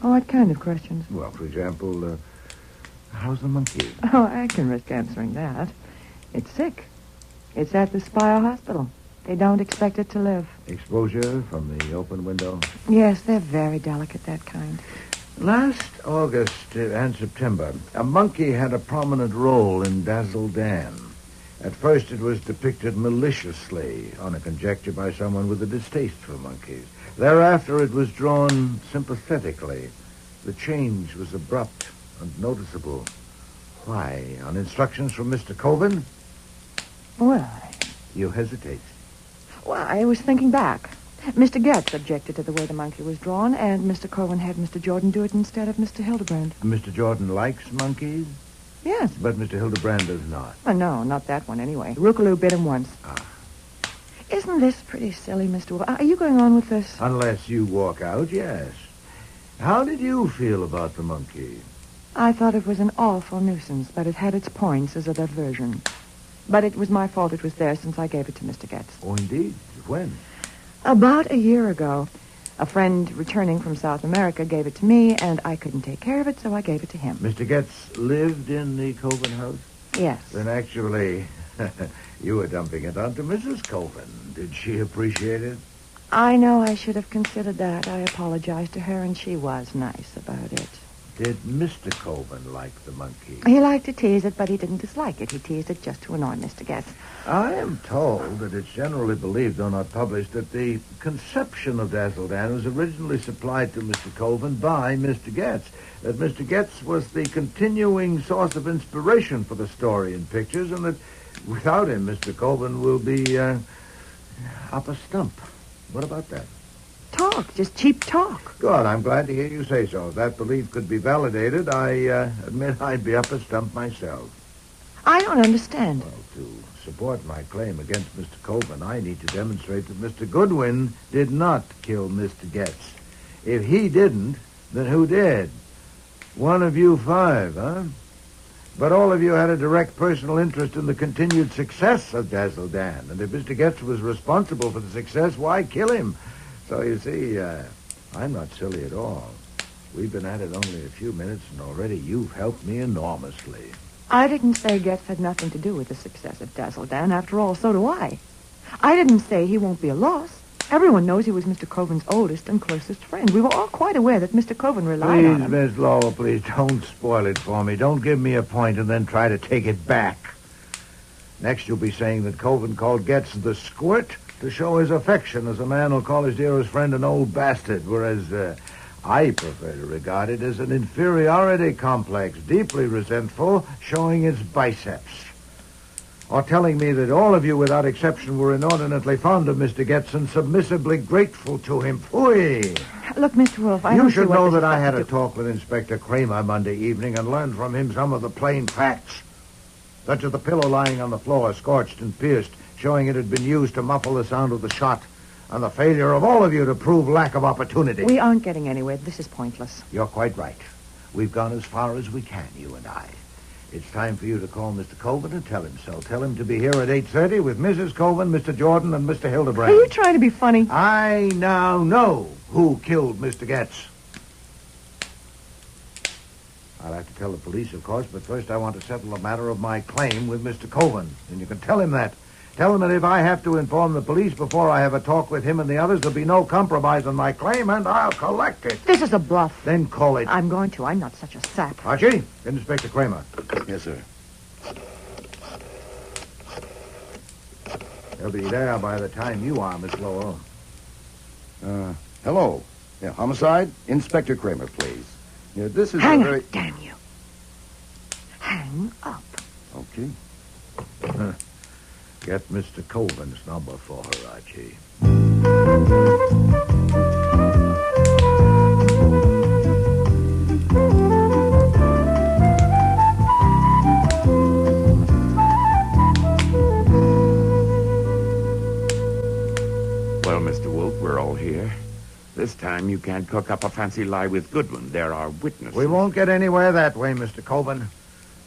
Oh, what kind of questions? Well, for example, how's the monkey? Oh, I can risk answering that. It's sick. It's at the Spire Hospital. They don't expect it to live. Exposure from the open window? Yes, they're very delicate, that kind. Last August and September, a monkey had a prominent role in Dazzle Dan. At first, it was depicted maliciously, on a conjecture by someone with a distaste for monkeys. Thereafter, it was drawn sympathetically. The change was abrupt and noticeable. Why? On instructions from Mr. Coben? Well, You hesitate. Well, I was thinking back. Mr. Getz objected to the way the monkey was drawn, and Mr. Coben had Mr. Jordan do it instead of Mr. Hildebrand. Mr. Jordan likes monkeys? Yes. But Mr. Hildebrand does not. Oh, no, not that one anyway. Rookaloo bit him once. Isn't this pretty silly, Mr. Wolfe? Are you going on with this? Unless you walk out, yes. How did you feel about the monkey? I thought it was an awful nuisance, but it had its points as a diversion. But it was my fault it was there since I gave it to Mr. Getz. Oh, indeed? When? About a year ago. A friend returning from South America gave it to me, and I couldn't take care of it, so I gave it to him. Mr. Getz lived in the Coven house? Yes. Then actually, you were dumping it onto Mrs. Coven. Did she appreciate it? I know I should have considered that. I apologized to her, and she was nice about it. Did Mr. Coven like the monkey? He liked to tease it, but he didn't dislike it. He teased it just to annoy Mr. Getz. I am told that it's generally believed, though not published, that the conception of Dazzle Dan was originally supplied to Mr. Coven by Mr. Getz. That Mr. Getz was the continuing source of inspiration for the story and pictures, and that without him, Mr. Coven will be up a stump. What about that? Talk, just cheap talk. Good, I'm glad to hear you say so. If that belief could be validated, I admit I'd be up a stump myself. I don't understand. Well, to support my claim against Mr. Coven, I need to demonstrate that Mr. Goodwin did not kill Mr. Getz. If he didn't, then who did? One of you 5, huh? But all of you had a direct personal interest in the continued success of Dazzle Dan. And if Mr. Getz was responsible for the success, why kill him? So you see, I'm not silly at all. We've been at it only a few minutes, and already you've helped me enormously. I didn't say Getz had nothing to do with the success of Dazzle Dan. After all, so do I. I didn't say he won't be a loss. Everyone knows he was Mr. Coven's oldest and closest friend. We were all quite aware that Mr. Coven relied on Please, him. Miss Lowell, please don't spoil it for me. Don't give me a point and then try to take it back. Next, you'll be saying that Coven called Getz the squirt to show his affection, as a man will call his dearest friend an old bastard, whereas I prefer to regard it as an inferiority complex, deeply resentful, showing its biceps. Or telling me that all of you, without exception, were inordinately fond of Mr. Getz and submissively grateful to him. Phooey! Look, Mr. Wolfe, I You don't should see what know this that I has had to a do- talk with Inspector Kramer Monday evening and learned from him some of the plain facts, such as the pillow lying on the floor, scorched and pierced, showing it had been used to muffle the sound of the shot, and the failure of all of you to prove lack of opportunity. We aren't getting anywhere. This is pointless. You're quite right. We've gone as far as we can, you and I. It's time for you to call Mr. Coven and tell him so. Tell him to be here at 8:30 with Mrs. Coven, Mr. Jordan, and Mr. Hildebrand. Are you trying to be funny? I now know who killed Mr. Getz. I'll have to tell the police, of course, but first I want to settle the matter of my claim with Mr. Coven. And you can tell him that. Tell him that if I have to inform the police before I have a talk with him and the others, there'll be no compromise on my claim, and I'll collect it. This is a bluff. Then call it. I'm going to. I'm not such a sap. Archie, get Inspector Kramer. Yes, sir. He'll be there by the time you are, Miss Lowell. Hello. Yeah, homicide? Inspector Kramer, please. Yeah, this is Hang a very... up, damn you. Hang up. Okay. Get Mr. Coven's number for her, Archie. Well, Mr. Wolfe, we're all here. This time you can't cook up a fancy lie with Goodwin. There are witnesses. We won't get anywhere that way, Mr. Coven.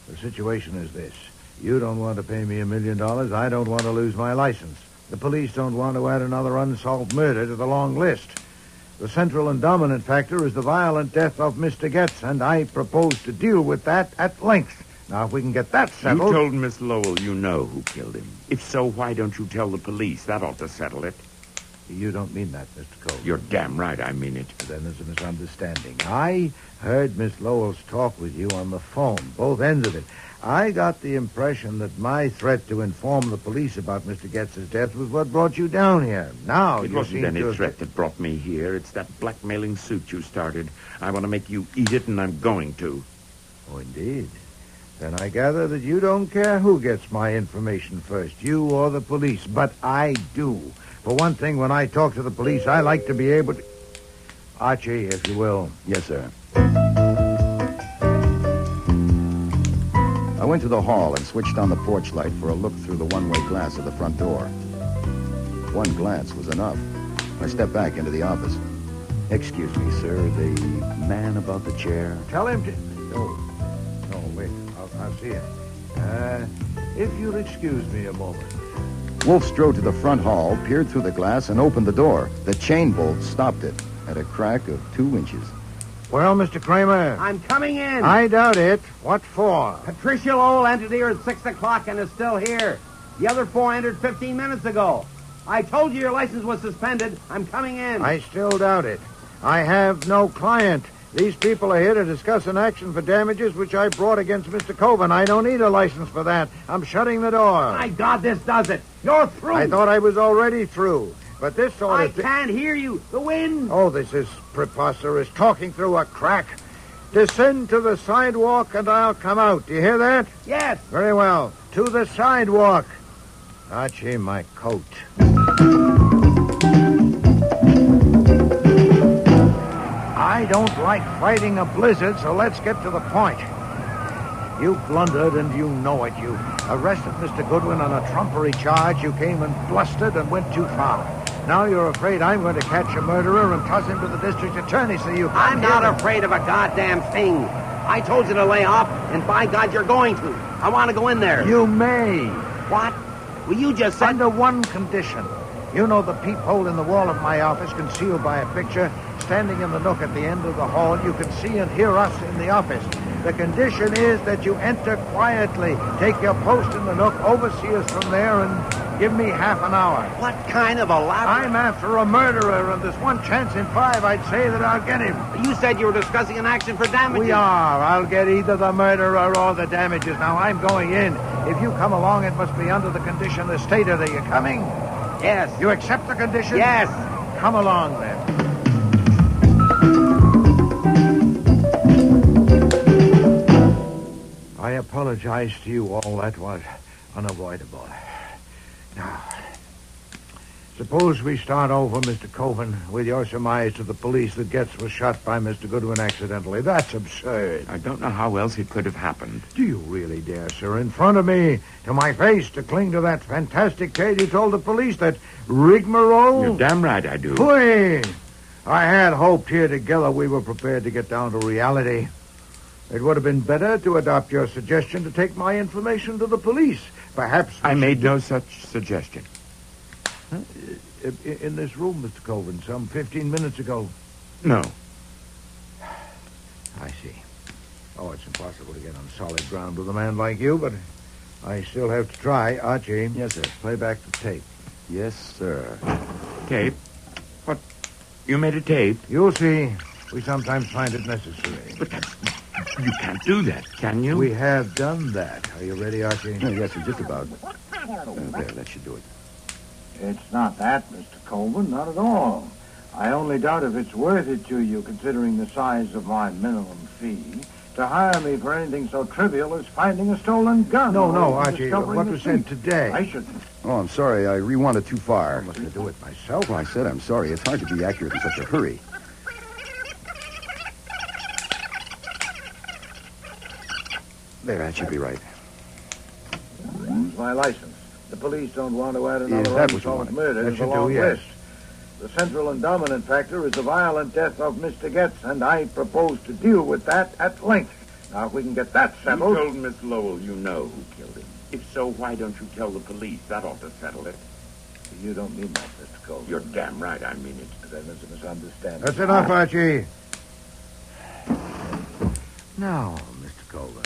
The situation is this. You don't want to pay me $1 million. I don't want to lose my license. The police don't want to add another unsolved murder to the long list. The central and dominant factor is the violent death of Mr. Getz, and I propose to deal with that at length. Now, if we can get that settled... You told Miss Lowell you know who killed him. If so, why don't you tell the police? That ought to settle it. You don't mean that, Mr. Coven. You're damn right I mean it. Then there's a misunderstanding. I heard Miss Lowell's talk with you on the phone, both ends of it. I got the impression that my threat to inform the police about Mr. Getz's death was what brought you down here. Now, It you wasn't seem any to... threat that brought me here. It's that blackmailing suit you started. I want to make you eat it, and I'm going to. Oh, indeed. Then I gather that you don't care who gets my information first, you or the police. But I do. For one thing, when I talk to the police, I like to be able to... Archie, if you will. Yes, sir. I went to the hall and switched on the porch light for a look through the one-way glass of the front door. one glance was enough. I stepped back into the office. Excuse me, sir, the man above the chair. Tell him to... No, wait. I'll see him. If you'll excuse me a moment. Wolfe strode to the front hall, peered through the glass, and opened the door. The chain bolt stopped it at a crack of 2 inches. Well, Mr. Kramer. I'm coming in. I doubt it. What for? Patricia Lowell entered here at 6 o'clock and is still here. The other 4 entered 15 minutes ago. I told you your license was suspended. I'm coming in. I still doubt it. I have no client. These people are here to discuss an action for damages which I brought against Mr. Coven. I don't need a license for that. I'm shutting the door. My God, this does it. You're through. I thought I was already through. But this sort I of thing... can't hear you. The wind. Oh, this is preposterous. Talking through a crack. Descend to the sidewalk and I'll come out. Do you hear that? Yes. Very well. To the sidewalk. Archie, my coat. I don't like fighting a blizzard, so let's get to the point. You blundered, and you know it. You arrested Mr. Goodwin on a trumpery charge. You came and blustered and went too far. Now you're afraid I'm going to catch a murderer and toss him to the district attorney, so you... I'm not afraid of a goddamn thing. I told you to lay off, and by God, you're going to. I want to go in there. You may. What? Well, you just said... Under one condition. You know the peephole in the wall of my office, concealed by a picture. Standing in the nook at the end of the hall, you can see and hear us in the office. The condition is that you enter quietly, take your post in the nook, oversee us from there, and give me half an hour. What kind of a elaborate... I'm after a murderer, and there's one chance in 5 I'd say that I'll get him. You said you were discussing an action for damages. We are. I'll get either the murderer or the damages. Now, I'm going in. If you come along, it must be under the condition as stated. Are you coming? Yes. You accept the condition? Yes. Come along, then. I apologize to you all. That was unavoidable. Now, suppose we start over, Mr. Coven, with your surmise to the police that Getz was shot by Mr. Goodwin accidentally. That's absurd. I don't know how else it could have happened. Do you really dare, sir, in front of me, to my face, to cling to that fantastic tale you told the police, that rigmarole? You're damn right I do. Pooey! I had hoped here together we were prepared to get down to reality. It would have been better to adopt your suggestion to take my information to the police. Perhaps... I made no such suggestion. In this room, Mr. Coven, some 15 minutes ago. No. I see. Oh, it's impossible to get on solid ground with a man like you, but I still have to try. Archie. Yes, sir. Play back the tape. Yes, sir. Tape? What? You made a tape? You'll see. We sometimes find it necessary. But you can't do that, can you? We have done that. Are you ready, Archie? Yes, sir, just about. There, that should do it. It's not that, Mr. Coleman, not at all. I only doubt if it's worth it to you, considering the size of my minimum fee, to hire me for anything so trivial as finding a stolen gun. No, Archie, what was said today? I shouldn't. Oh, I'm sorry. I rewound it too far. I must do it myself. Well, I said I'm sorry. It's hard to be accurate in such a hurry. There, that should be right. It's my license. The police don't want to add Is another that what you unsolved wanted? murder to the long list. The central and dominant factor is the violent death of Mr. Getz, and I propose to deal with that at length. Now, if we can get that settled... You told Miss Lowell you know who killed him. If so, why don't you tell the police? That ought to settle it. You don't mean that, Mr. Cole. You're damn right I mean it. Then there's a misunderstanding. That's enough, Archie. Now, Mr. Colvin,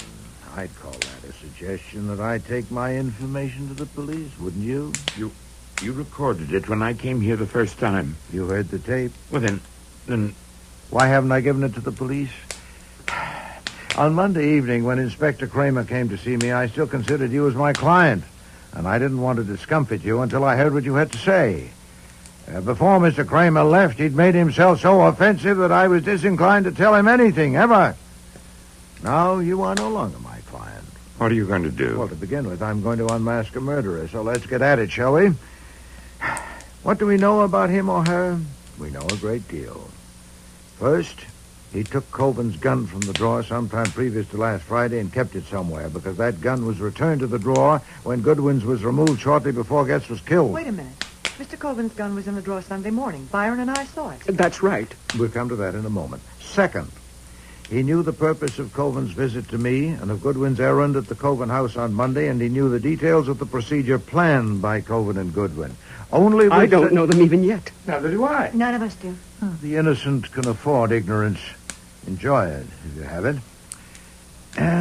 I'd call that a suggestion that I take my information to the police, wouldn't you? You recorded it when I came here the first time. You heard the tape? Well, then... Why haven't I given it to the police? On Monday evening, when Inspector Kramer came to see me, I still considered you as my client, and I didn't want to discomfort you until I heard what you had to say. Before Mr. Kramer left, he'd made himself so offensive that I was disinclined to tell him anything, ever. Now you are no longer my client. What are you going to do? Well, to begin with, I'm going to unmask a murderer, so let's get at it, shall we? What do we know about him or her? We know a great deal. First, he took Coven's gun from the drawer sometime previous to last Friday and kept it somewhere, because that gun was returned to the drawer when Goodwin's was removed shortly before Getz was killed. Wait a minute. Mr. Colvin's gun was in the drawer Sunday morning. Byron and I saw it. That's right. We'll come to that in a moment. Second, he knew the purpose of Coven's visit to me and of Goodwin's errand at the Coven house on Monday, and he knew the details of the procedure planned by Coven and Goodwin. Only I don't know them even yet. Neither do I. None of us do. The innocent can afford ignorance. Enjoy it, if you have it.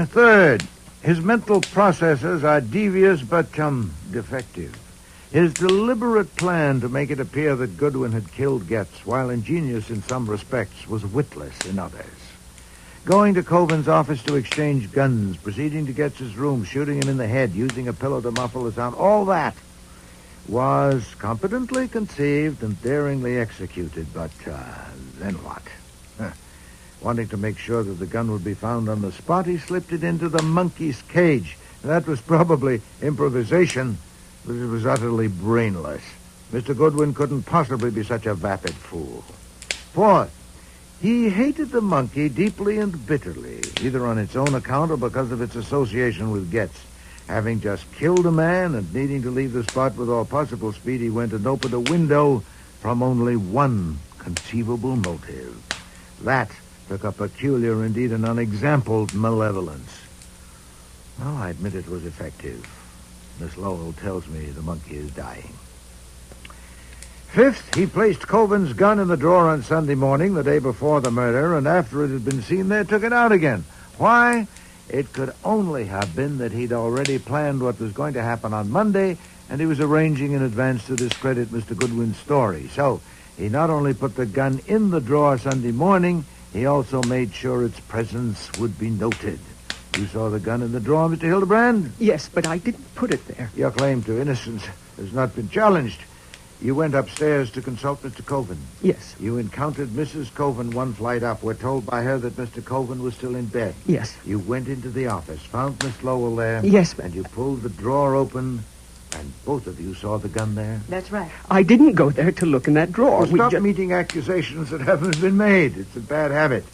Third, his mental processes are devious but defective. His deliberate plan to make it appear that Goodwin had killed Getz, while ingenious in some respects, was witless in others. Going to Coven's office to exchange guns, proceeding to Getz's room, shooting him in the head, using a pillow to muffle the sound, all that was competently conceived and daringly executed. But then what? Wanting to make sure that the gun would be found on the spot, he slipped it into the monkey's cage. That was probably improvisation, but it was utterly brainless. Mr. Goodwin couldn't possibly be such a vapid fool. Fourth, he hated the monkey deeply and bitterly, either on its own account or because of its association with Getz. Having just killed a man and needing to leave the spot with all possible speed, he went and opened a window from only one conceivable motive. That took a peculiar, indeed an unexampled malevolence. Well, I admit it was effective. Miss Lowell tells me the monkey is dying. Fifth, he placed Coven's gun in the drawer on Sunday morning, the day before the murder, and after it had been seen there, took it out again. Why? It could only have been that he'd already planned what was going to happen on Monday, and he was arranging in advance to discredit Mr. Goodwin's story. So he not only put the gun in the drawer Sunday morning, he also made sure its presence would be noted. You saw the gun in the drawer, Mr. Hildebrand? Yes, but I didn't put it there. Your claim to innocence has not been challenged. You went upstairs to consult Mr. Coven. Yes. You encountered Mrs. Coven one flight up. We're told by her that Mr. Coven was still in bed. Yes. You went into the office, found Miss Lowell there. Yes, but... And you pulled the drawer open, and both of you saw the gun there. That's right. I didn't go there to look in that drawer. Well, stop meeting accusations that haven't been made. It's a bad habit.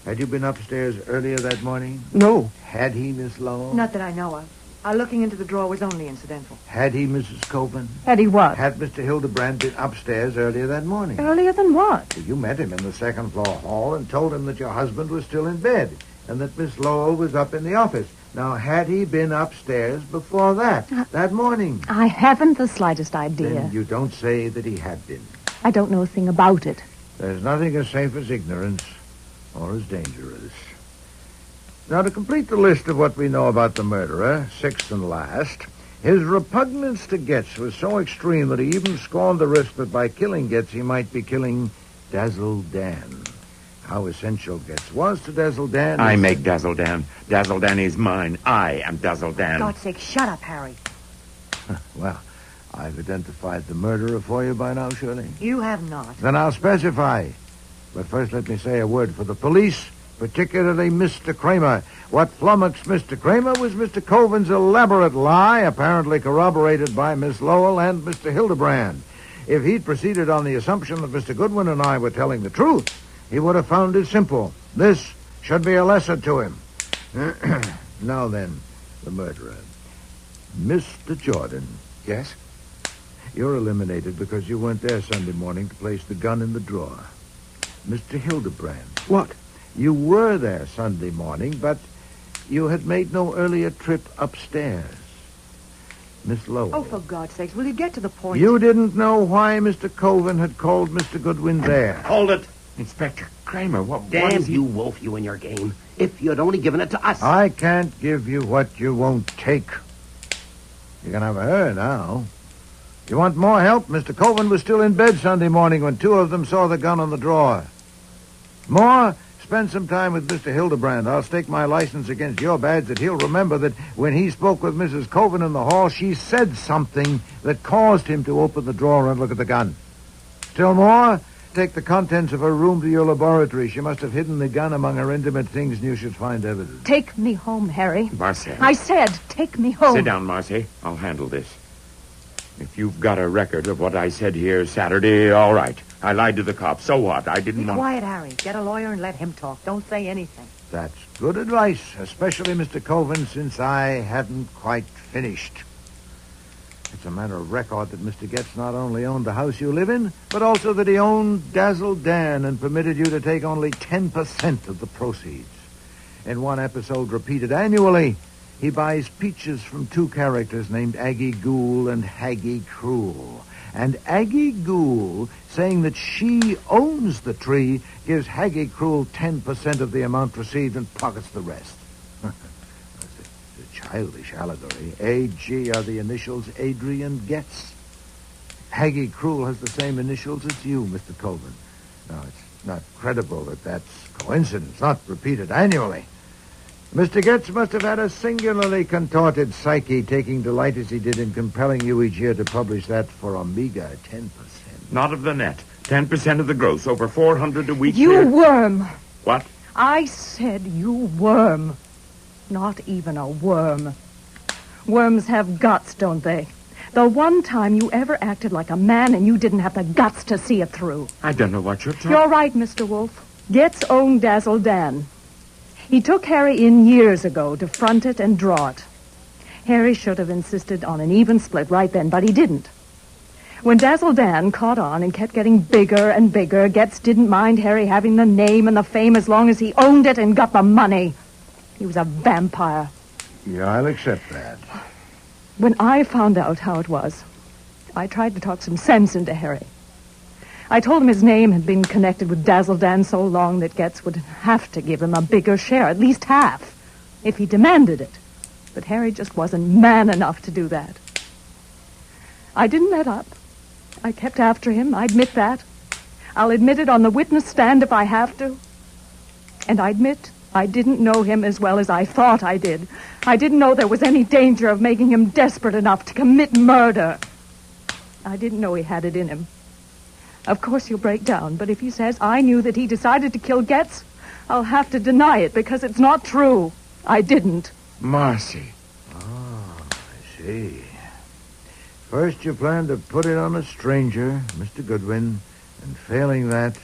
Had you been upstairs earlier that morning? No. Had he, Miss Lowell? Not that I know of. Our looking into the drawer was only incidental. Had he, Mrs. Coven? Had he what? Had Mr. Hildebrand been upstairs earlier that morning? Earlier than what? You met him in the second-floor hall and told him that your husband was still in bed and that Miss Lowell was up in the office. Now, had he been upstairs before that morning? I haven't the slightest idea. Then you don't say that he had been. I don't know a thing about it. There's nothing as safe as ignorance or as dangerous. Now, to complete the list of what we know about the murderer, sixth and last, his repugnance to Getz was so extreme that he even scorned the risk that by killing Getz he might be killing Dazzle Dan. How essential Getz was to Dazzle Dan... I make Dazzle Dan. Dazzle Dan is mine. I am Dazzle Dan. For God's sake, shut up, Harry. Well, I've identified the murderer for you by now, surely? You have not. Then I'll specify. But first let me say a word for the police, particularly Mr. Kramer. What flummoxed Mr. Kramer was Mr. Coven's elaborate lie, apparently corroborated by Miss Lowell and Mr. Hildebrand. If he'd proceeded on the assumption that Mr. Goodwin and I were telling the truth, he would have found it simple. This should be a lesson to him. Now then, the murderer. Mr. Jordan. Yes? You're eliminated because you weren't there Sunday morning to place the gun in the drawer. Mr. Hildebrand. What? You were there Sunday morning, but you had made no earlier trip upstairs. Miss Lowell. Oh, for God's sake, will you get to the point? You didn't know why Mr. Coven had called Mr. Goodwin there. Hold it. Inspector Kramer, what Damn is you, Wolfe, you and your game. If you'd only given it to us. I can't give you what you won't take. You can have her now. You want more help? Mr. Coven was still in bed Sunday morning when two of them saw the gun on the drawer. More? Spend some time with Mr. Hildebrand. I'll stake my license against your badge that he'll remember that when he spoke with Mrs. Coven in the hall, she said something that caused him to open the drawer and look at the gun. Still more? Take the contents of her room to your laboratory. She must have hidden the gun among her intimate things, and you should find evidence. Take me home, Harry. Marcy. I said, take me home. Sit down, Marcy. I'll handle this. If you've got a record of what I said here Saturday, all right. I lied to the cops. So what? I didn't Be want... quiet, Harry. Get a lawyer and let him talk. Don't say anything. That's good advice, especially Mr. Coven, since I hadn't quite finished. It's a matter of record that Mr. Getz not only owned the house you live in, but also that he owned Dazzle Dan and permitted you to take only 10% of the proceeds. In one episode repeated annually, he buys peaches from two characters named Aggie Ghoul and Haggie Cruel. And Aggie Ghoul, saying that she owns the tree, gives Haggie Cruel 10% of the amount received and pockets the rest. It's a childish allegory. A.G. are the initials Adrian Getz. Haggie Cruel has the same initials as you, Mr. Coburn. Now, it's not credible that that's coincidence, not repeated annually. Mr. Getz must have had a singularly contorted psyche, taking delight as he did in compelling you each year to publish that for a meager 10%. Not of the net. 10% of the gross, over 400 a week. You worm. What? I said you worm. Not even a worm. Worms have guts, don't they? The one time you ever acted like a man and you didn't have the guts to see it through. I don't know what you're talking... You're right, Mr. Wolfe. Getz owned Dazzle Dan. He took Harry in years ago to front it and draw it. Harry should have insisted on an even split right then, but he didn't. When Dazzle Dan caught on and kept getting bigger and bigger, Getz didn't mind Harry having the name and the fame as long as he owned it and got the money. He was a vampire. Yeah, I'll accept that. When I found out how it was, I tried to talk some sense into Harry. I told him his name had been connected with Dazzle Dan so long that Getz would have to give him a bigger share, at least half, if he demanded it. But Harry just wasn't man enough to do that. I didn't let up. I kept after him, I admit that. I'll admit it on the witness stand if I have to. And I admit I didn't know him as well as I thought I did. I didn't know there was any danger of making him desperate enough to commit murder. I didn't know he had it in him. Of course he'll break down, but if he says I knew that he decided to kill Getz, I'll have to deny it because it's not true. I didn't. Marcy. Oh, I see. First you planned to put it on a stranger, Mr. Goodwin, and failing that,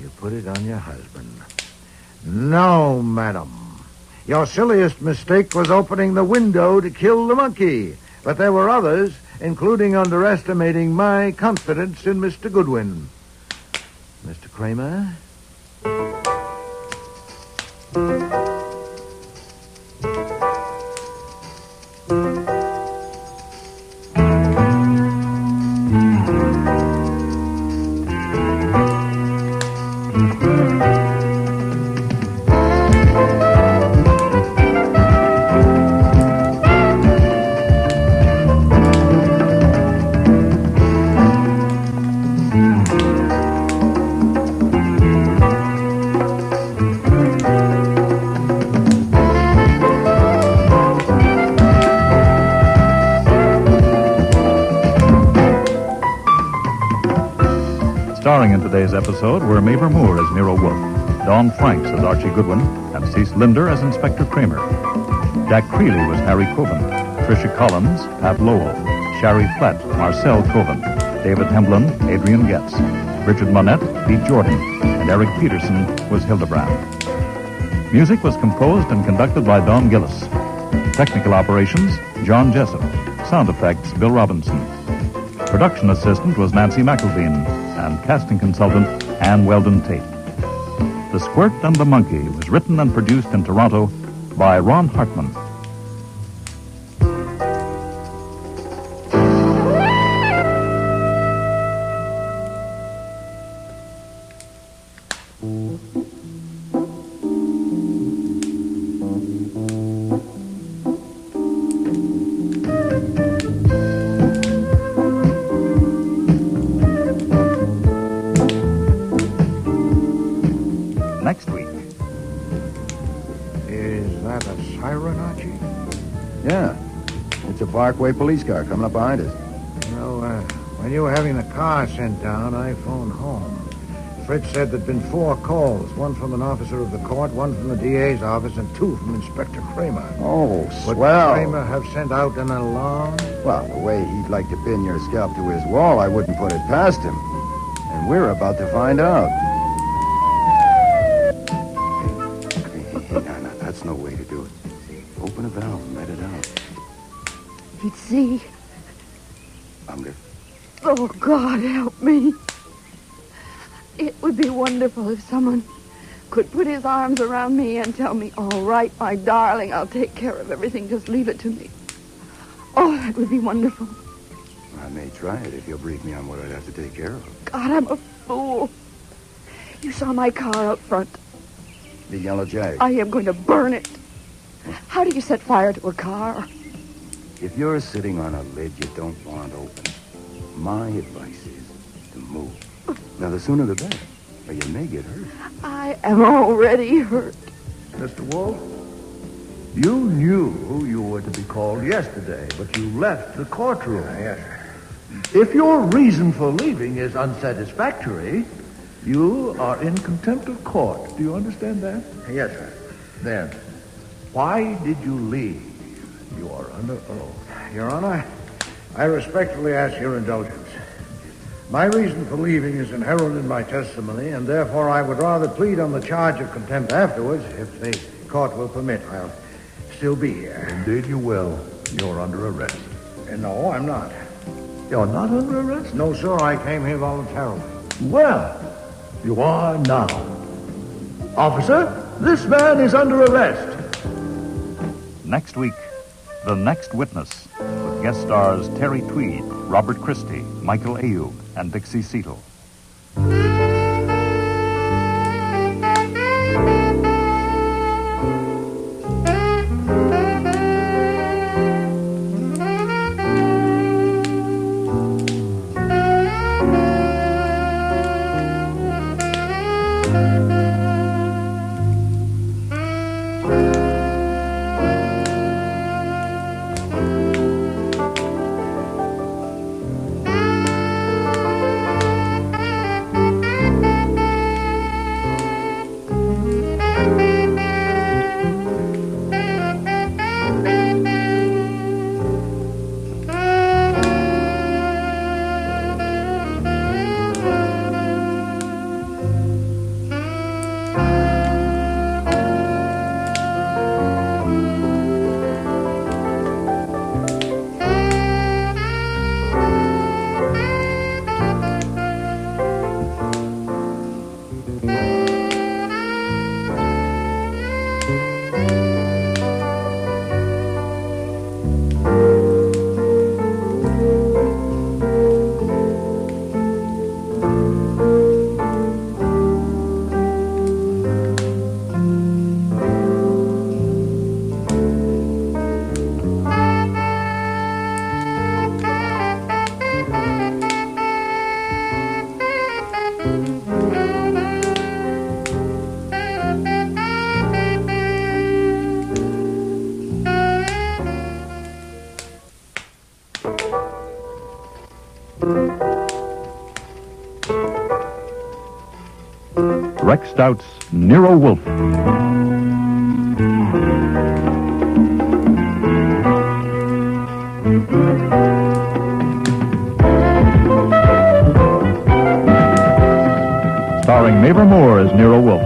you put it on your husband. No, madam. Your silliest mistake was opening the window to kill the monkey. But there were others, including underestimating my confidence in Mr. Goodwin. Mr. Kramer? Starring in today's episode were Mavor Moore as Nero Wolfe, Dawn Franks as Archie Goodwin, and Cease Linder as Inspector Kramer. Jack Creeley was Harry Coben, Tricia Collins, Pat Lowell, Shari Flett, Marcel Coben, David Hemblin, Adrian Getz, Richard Monette, Pete Jordan, and Eric Peterson was Hildebrand. Music was composed and conducted by Don Gillis. Technical operations, John Jessup. Sound effects, Bill Robinson. Production assistant was Nancy McElveen, and casting consultant, Ann Weldon Tate. The Squirt and the Monkey was written and produced in Toronto by Ron Hartman. Next week. Is that a siren, Archie? Yeah. It's a Parkway police car coming up behind us. You know, when you were having the car sent down, I phoned home. Fritz said there'd been 4 calls, one from an officer of the court, one from the DA's office, and 2 from Inspector Kramer. Oh, Would swell. Kramer have sent out an alarm? Well, the way he'd like to pin your scalp to his wall, I wouldn't put it past him. And we're about to find out. Hey, no, that's no way to do it. Open a valve and let it out. He'd see. Unger. Oh, God, help me. It would be wonderful if someone could put his arms around me and tell me, all right, my darling, I'll take care of everything. Just leave it to me. Oh, that would be wonderful. I may try it if you'll brief me on what I'd have to take care of. God, I'm a fool. You saw my car out front. The yellow Jag. I am going to burn it. How do you set fire to a car? If you're sitting on a lid you don't want open, my advice is to move. Now, the sooner the better, or you may get hurt. I am already hurt. Mr. Wolfe, you knew you were to be called yesterday, but you left the courtroom. Yes, sir. If your reason for leaving is unsatisfactory, you are in contempt of court. Do you understand that? Yes, sir. Then, why did you leave? You are under oath. Your Honor, I respectfully ask your indulgence. My reason for leaving is inherent in my testimony, and therefore I would rather plead on the charge of contempt afterwards, if the court will permit. I'll still be here. Indeed you will. You're under arrest. No, I'm not. You're not under arrest? No, sir, I came here voluntarily. Well, you are now. Officer, this man is under arrest. Next week, The Next Witness, with guest stars Terry Tweed, Robert Christie, Michael Ayub, and Dixie Seatle. Rex Stout's Nero Wolfe. Starring Mavor Moore as Nero Wolfe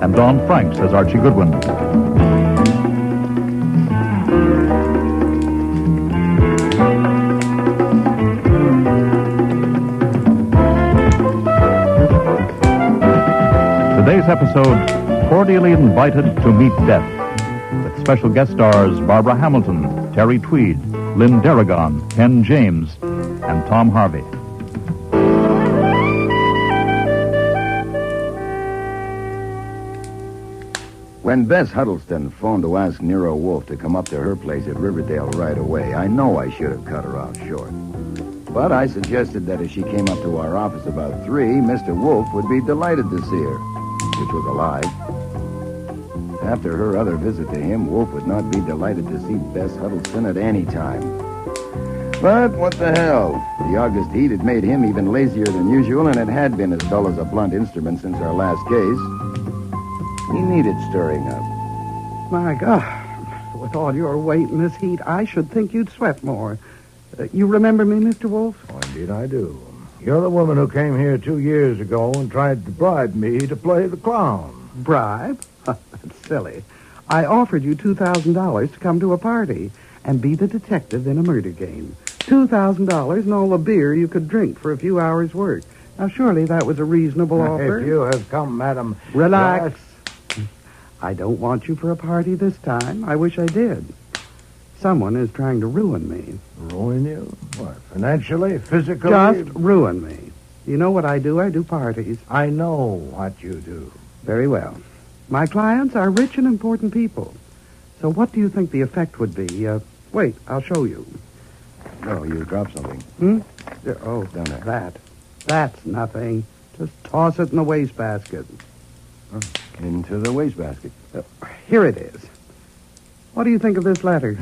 and Don Franks as Archie Goodwin. Today's episode, Cordially Invited to Meet Death, with special guest stars Barbara Hamilton, Terry Tweed, Lynn Darragon, Ken James, and Tom Harvey. When Bess Huddleston phoned to ask Nero Wolfe to come up to her place at Riverdale right away, I know I should have cut her off short. But I suggested that if she came up to our office about 3, Mr. Wolfe would be delighted to see her, which was a lie. After her other visit to him, Wolfe would not be delighted to see Bess Huddleston at any time. But what the hell? The August heat had made him even lazier than usual, and it had been as dull as a blunt instrument since our last case. He needed stirring up. My God, with all your weight in this heat, I should think you'd sweat more. You remember me, Mr. Wolfe? Oh, indeed I do. You're the woman who came here 2 years ago and tried to bribe me to play the clown. Bribe? That's silly. I offered you $2,000 to come to a party and be the detective in a murder game. $2,000 and all the beer you could drink for a few hours' work. Now, surely that was a reasonable offer. If you have come, madam... Relax. I don't want you for a party this time. I wish I did. Someone is trying to ruin me. Ruin you? What, financially, physically? Just ruin me. You know what I do? I do parties. I know what you do. Very well. My clients are rich and important people. So what do you think the effect would be? Wait, I'll show you. Oh, you dropped something. Oh, down there. That's nothing. Just toss it in the wastebasket. Into the wastebasket. Here it is. What do you think of this letter?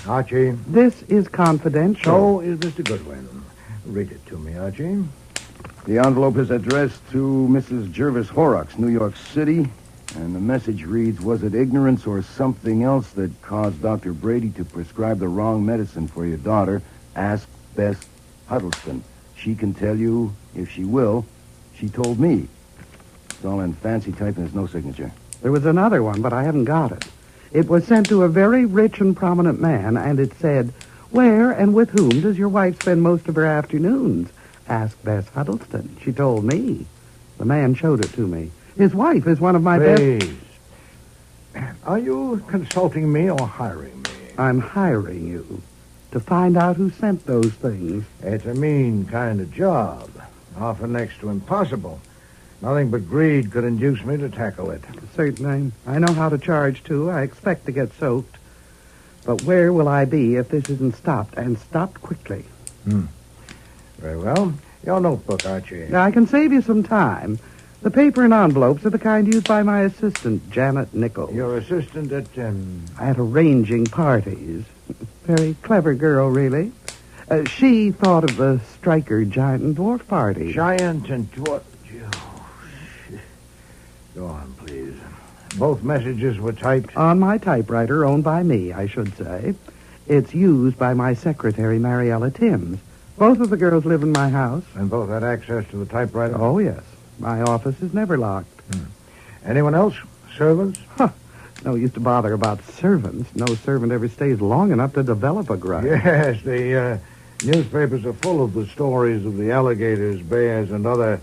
Archie. This is confidential. So is Mr. Goodwin. Read it to me, Archie. The envelope is addressed to Mrs. Jervis Horrocks, New York City, and the message reads, was it ignorance or something else that caused Dr. Brady to prescribe the wrong medicine for your daughter? Ask Bess Huddleston. She can tell you if she will. She told me. It's all in fancy type and there's no signature. There was another one, but I haven't got it. It was sent to a very rich and prominent man, and it said, where and with whom does your wife spend most of her afternoons? Ask Bess Huddleston. She told me. The man showed it to me. His wife is one of my best... Are you consulting me or hiring me? I'm hiring you to find out who sent those things. It's a mean kind of job. Often next to impossible. Nothing but greed could induce me to tackle it. Certainly. I know how to charge, too. I expect to get soaked. But where will I be if this isn't stopped, and stopped quickly? Very well. Your notebook, Archie. Now, I can save you some time. The paper and envelopes are the kind used by my assistant, Janet Nichols. Your assistant at... At arranging parties. Very clever girl, really. She thought of the Stryker Giant and Dwarf party. Giant and Dwarf... Go on, please. Both messages were typed? On my typewriter, owned by me, I should say. It's used by my secretary, Mariella Timms. Both of the girls live in my house. And both had access to the typewriter? Oh, yes. My office is never locked. Anyone else? Servants? No use to bother about servants. No servant ever stays long enough to develop a grudge. Yes, the newspapers are full of the stories of the alligators, bears, and other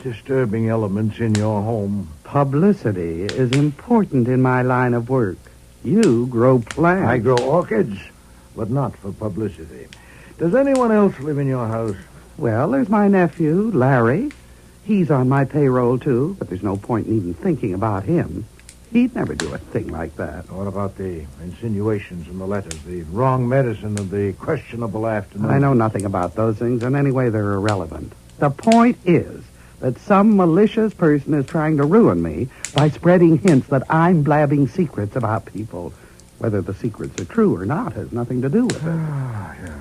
disturbing elements in your home. Publicity is important in my line of work. You grow plants. I grow orchids, but not for publicity. Does anyone else live in your house? Well, there's my nephew, Larry. He's on my payroll, too, but there's no point in even thinking about him. He'd never do a thing like that. What about the insinuations in the letters, the wrong medicine and the questionable afternoon? I know nothing about those things, and anyway, they're irrelevant. The point is that some malicious person is trying to ruin me by spreading hints that I'm blabbing secrets about people. Whether the secrets are true or not has nothing to do with it.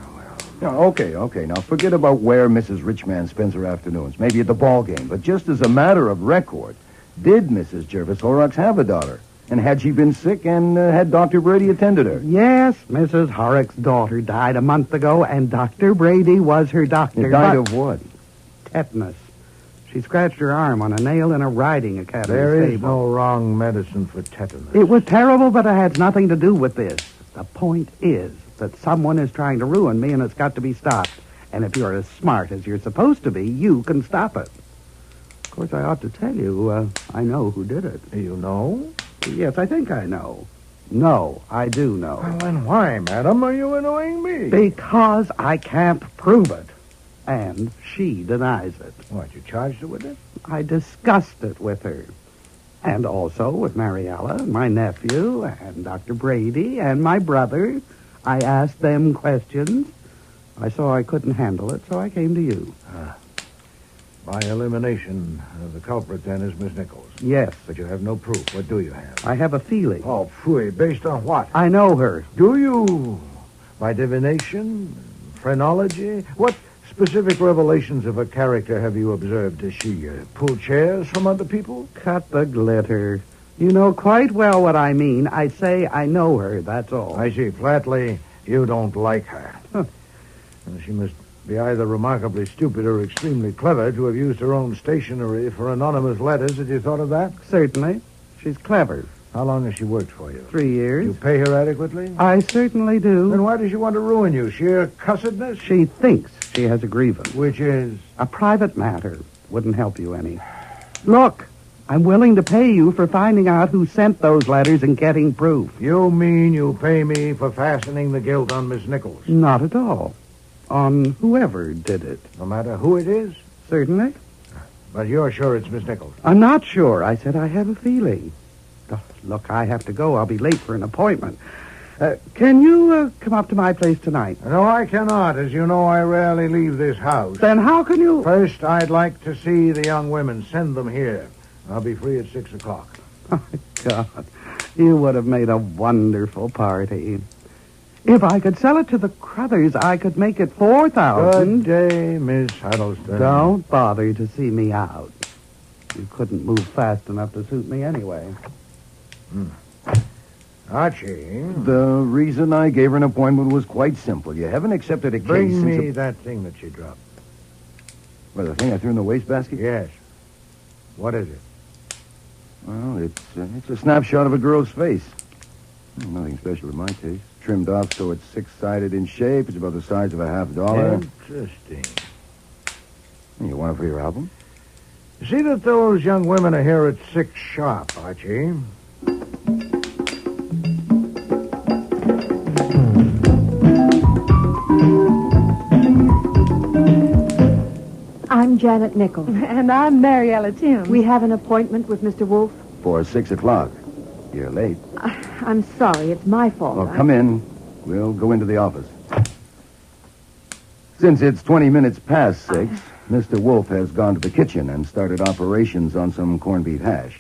Okay. Now, forget about where Mrs. Richman spends her afternoons. Maybe at the ball game. But just as a matter of record, did Mrs. Jervis Horrocks have a daughter? And had she been sick and had Dr. Brady attended her? Yes, Mrs. Horrocks' daughter died a month ago, and Dr. Brady was her doctor. He died of what? Tetanus. She scratched her arm on a nail in a riding academy There is stable. no wrong medicine for tetanus. It was terrible, but it had nothing to do with this. The point is that someone is trying to ruin me, and it's got to be stopped. And if you're as smart as you're supposed to be, you can stop it. Of course, I ought to tell you, I know who did it. You know? Yes, I think I know. No, I do know. Well, then why, madam, are you annoying me? Because I can't prove it. And she denies it. What, you charged her with it? I discussed it with her. And also with Mariella, and my nephew, and Dr. Brady, and my brother. I asked them questions. I saw I couldn't handle it, so I came to you. By elimination, the culprit then is Miss Nichols. Yes. But you have no proof. What do you have? I have a feeling. Oh, phooey. Based on what? I know her. Do you? By divination? Phrenology? What specific revelations of her character have you observed? Does she pull chairs from other people? Cut the glitter. You know quite well what I mean. I say I know her, that's all. I see. Flatly, you don't like her. She must be either remarkably stupid or extremely clever to have used her own stationery for anonymous letters. Had you thought of that? Certainly. She's clever. How long has she worked for you? 3 years. You pay her adequately? I certainly do. Then why does she want to ruin you? Sheer cussedness? She thinks she has a grievance. Which is? A private matter. Wouldn't help you any. Look, I'm willing to pay you for finding out who sent those letters and getting proof. You mean you pay me for fastening the guilt on Miss Nichols? Not at all. On whoever did it. No matter who it is? Certainly. But you're sure it's Miss Nichols? I'm not sure. I said I have a feeling. Oh, look, I have to go. I'll be late for an appointment. Can you come up to my place tonight? No, I cannot. As you know, I rarely leave this house. Then how can you... First, I'd like to see the young women. Send them here. I'll be free at 6 o'clock. Oh, God. You would have made a wonderful party. If I could sell it to the Crothers, I could make it $4,000. Good day, Miss Huddleston. Don't bother to see me out. You couldn't move fast enough to suit me anyway. Archie. The reason I gave her an appointment was quite simple. You haven't accepted a case Bring since... me that thing that she dropped. Well, the thing I threw in the wastebasket? Yes. What is it? Well, it's a snapshot of a girl's face. Well, nothing special in my taste. Trimmed off so it's six-sided in shape. It's about the size of a $50. Interesting. You want it for your album? See that those young women are here at 6 sharp, Archie. I'm Janet Nichols. And I'm Mariella Timms. We have an appointment with Mr. Wolfe. For 6 o'clock. You're late. I'm sorry. It's my fault. Well, come in. We'll go into the office. Since it's 20 minutes past 6, Mr. Wolfe has gone to the kitchen and started operations on some corned beef hash.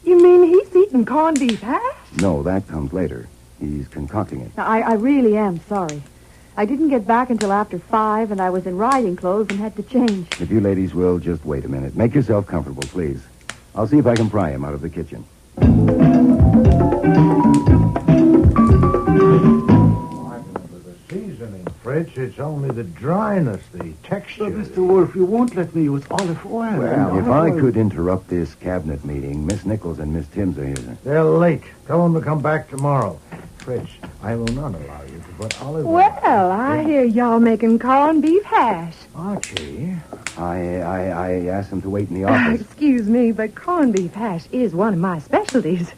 You mean he's eating corned beef hash? No, that comes later. He's concocting it. Now, I really am sorry. I didn't get back until after 5, and I was in riding clothes and had to change. If you ladies will, just wait a minute. Make yourself comfortable, please. I'll see if I can pry him out of the kitchen. Seasoning, Fritz. It's only the dryness, the texture. But, Mr. Wolfe, you won't let me use olive oil. Well, if I could interrupt this cabinet meeting, Miss Nichols and Miss Timms are here. They're late. Tell them to come back tomorrow. Fritz, I will not allow you to put olive oil. Well, I hear y'all making corned beef hash. Archie. I asked them to wait in the office. Excuse me, but corned beef hash is one of my specialties.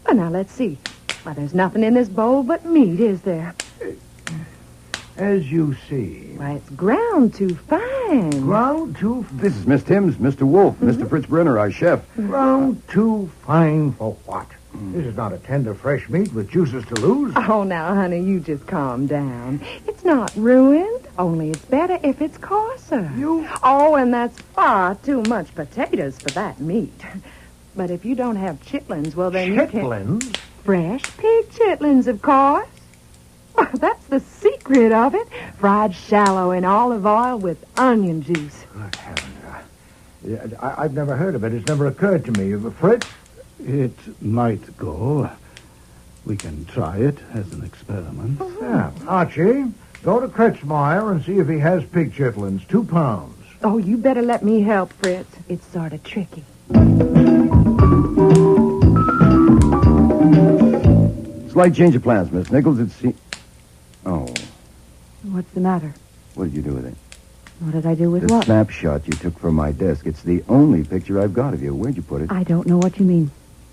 Well, now, let's see. Well, there's nothing in this bowl but meat, is there? As you see. Why, it's ground too fine. Ground too... This is Miss Timms, Mr. Wolfe, Mr. Fritz Brenner, our chef. Ground too fine for what? This is not a tender, fresh meat with juices to lose. Oh, now, honey, you just calm down. It's not ruined, only it's better if it's coarser. Oh, and that's far too much potatoes for that meat. But if you don't have chitlins, well, then you can... Chitlins? Fresh pig chitlins, of course. Well, that's the secret of it. Fried shallow in olive oil with onion juice. Good heavens. I've never heard of it. It's never occurred to me. Fritz? It might go. We can try it as an experiment. Yeah. Archie, go to Kretzmeyer and see if he has pig chitlins. 2 pounds. Oh, you better let me help, Fritz. It's sort of tricky. Slight change of plans, Miss Nichols. Oh, What's the matter? what did you do with it? What did I do with The what? snapshot you took from my desk. It's the only picture I've got of you. Where'd you put it? I don't know what you mean.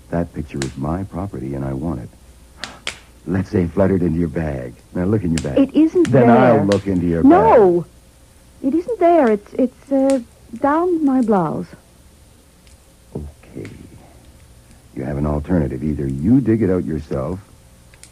That picture is my property, and I want it. Let's say fluttered into your bag. Now, look in your bag. It isn't then there. I'll look into your bag. No! It isn't there. It's down my blouse. Okay. You have an alternative. Either you dig it out yourself,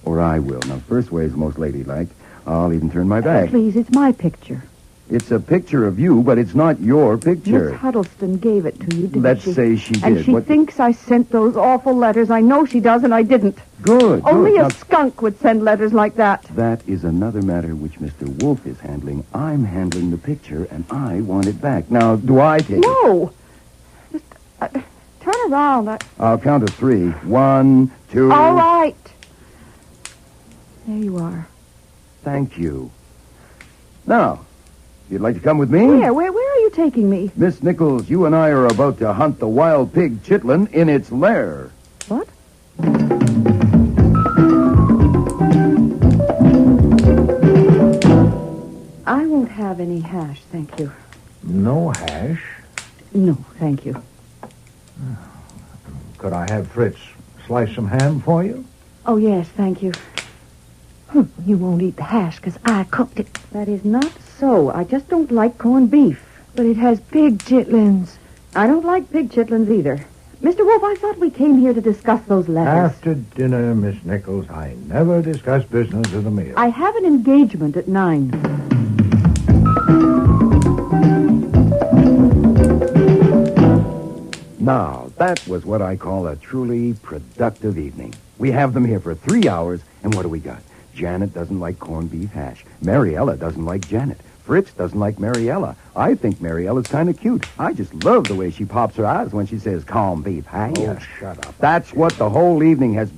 or I will. Now, first way is the most ladylike. I'll even turn my back. Please, it's my picture. It's a picture of you, but it's not your picture. Miss Huddleston gave it to you, didn't Let's she? say she did. And she What- thinks I sent those awful letters. I know she does, and I didn't. Good. Only good. a skunk would send letters like that. That is another matter which Mr. Wolfe is handling. I'm handling the picture, and I want it back. Now, do I take it? No. Just turn around. I'll count to 3. 1, 2... All right. There you are. Thank you. Now, you'd like to come with me? Where are you taking me? Miss Nichols, you and I are about to hunt the wild pig chitlin in its lair. What? won't have any hash, thank you. No hash? No, thank you. Could I have Fritz slice some ham for you? Oh, yes, thank you. You won't eat the hash because I cooked it. That is not so. I just don't like corned beef. But it has pig chitlins. I don't like pig chitlins either. Mr. Wolfe, I thought we came here to discuss those letters. After dinner, Miss Nichols, I never discuss business at a meal. I have an engagement at 9. Now, that was what I call a truly productive evening. We have them here for 3 hours, and what do we got? Janet doesn't like corned beef hash. Mariella doesn't like Janet. Fritz doesn't like Mariella. I think Mariella's kind of cute. I just love the way she pops her eyes when she says corned beef hash. Oh, shut up. That's what the whole evening has been.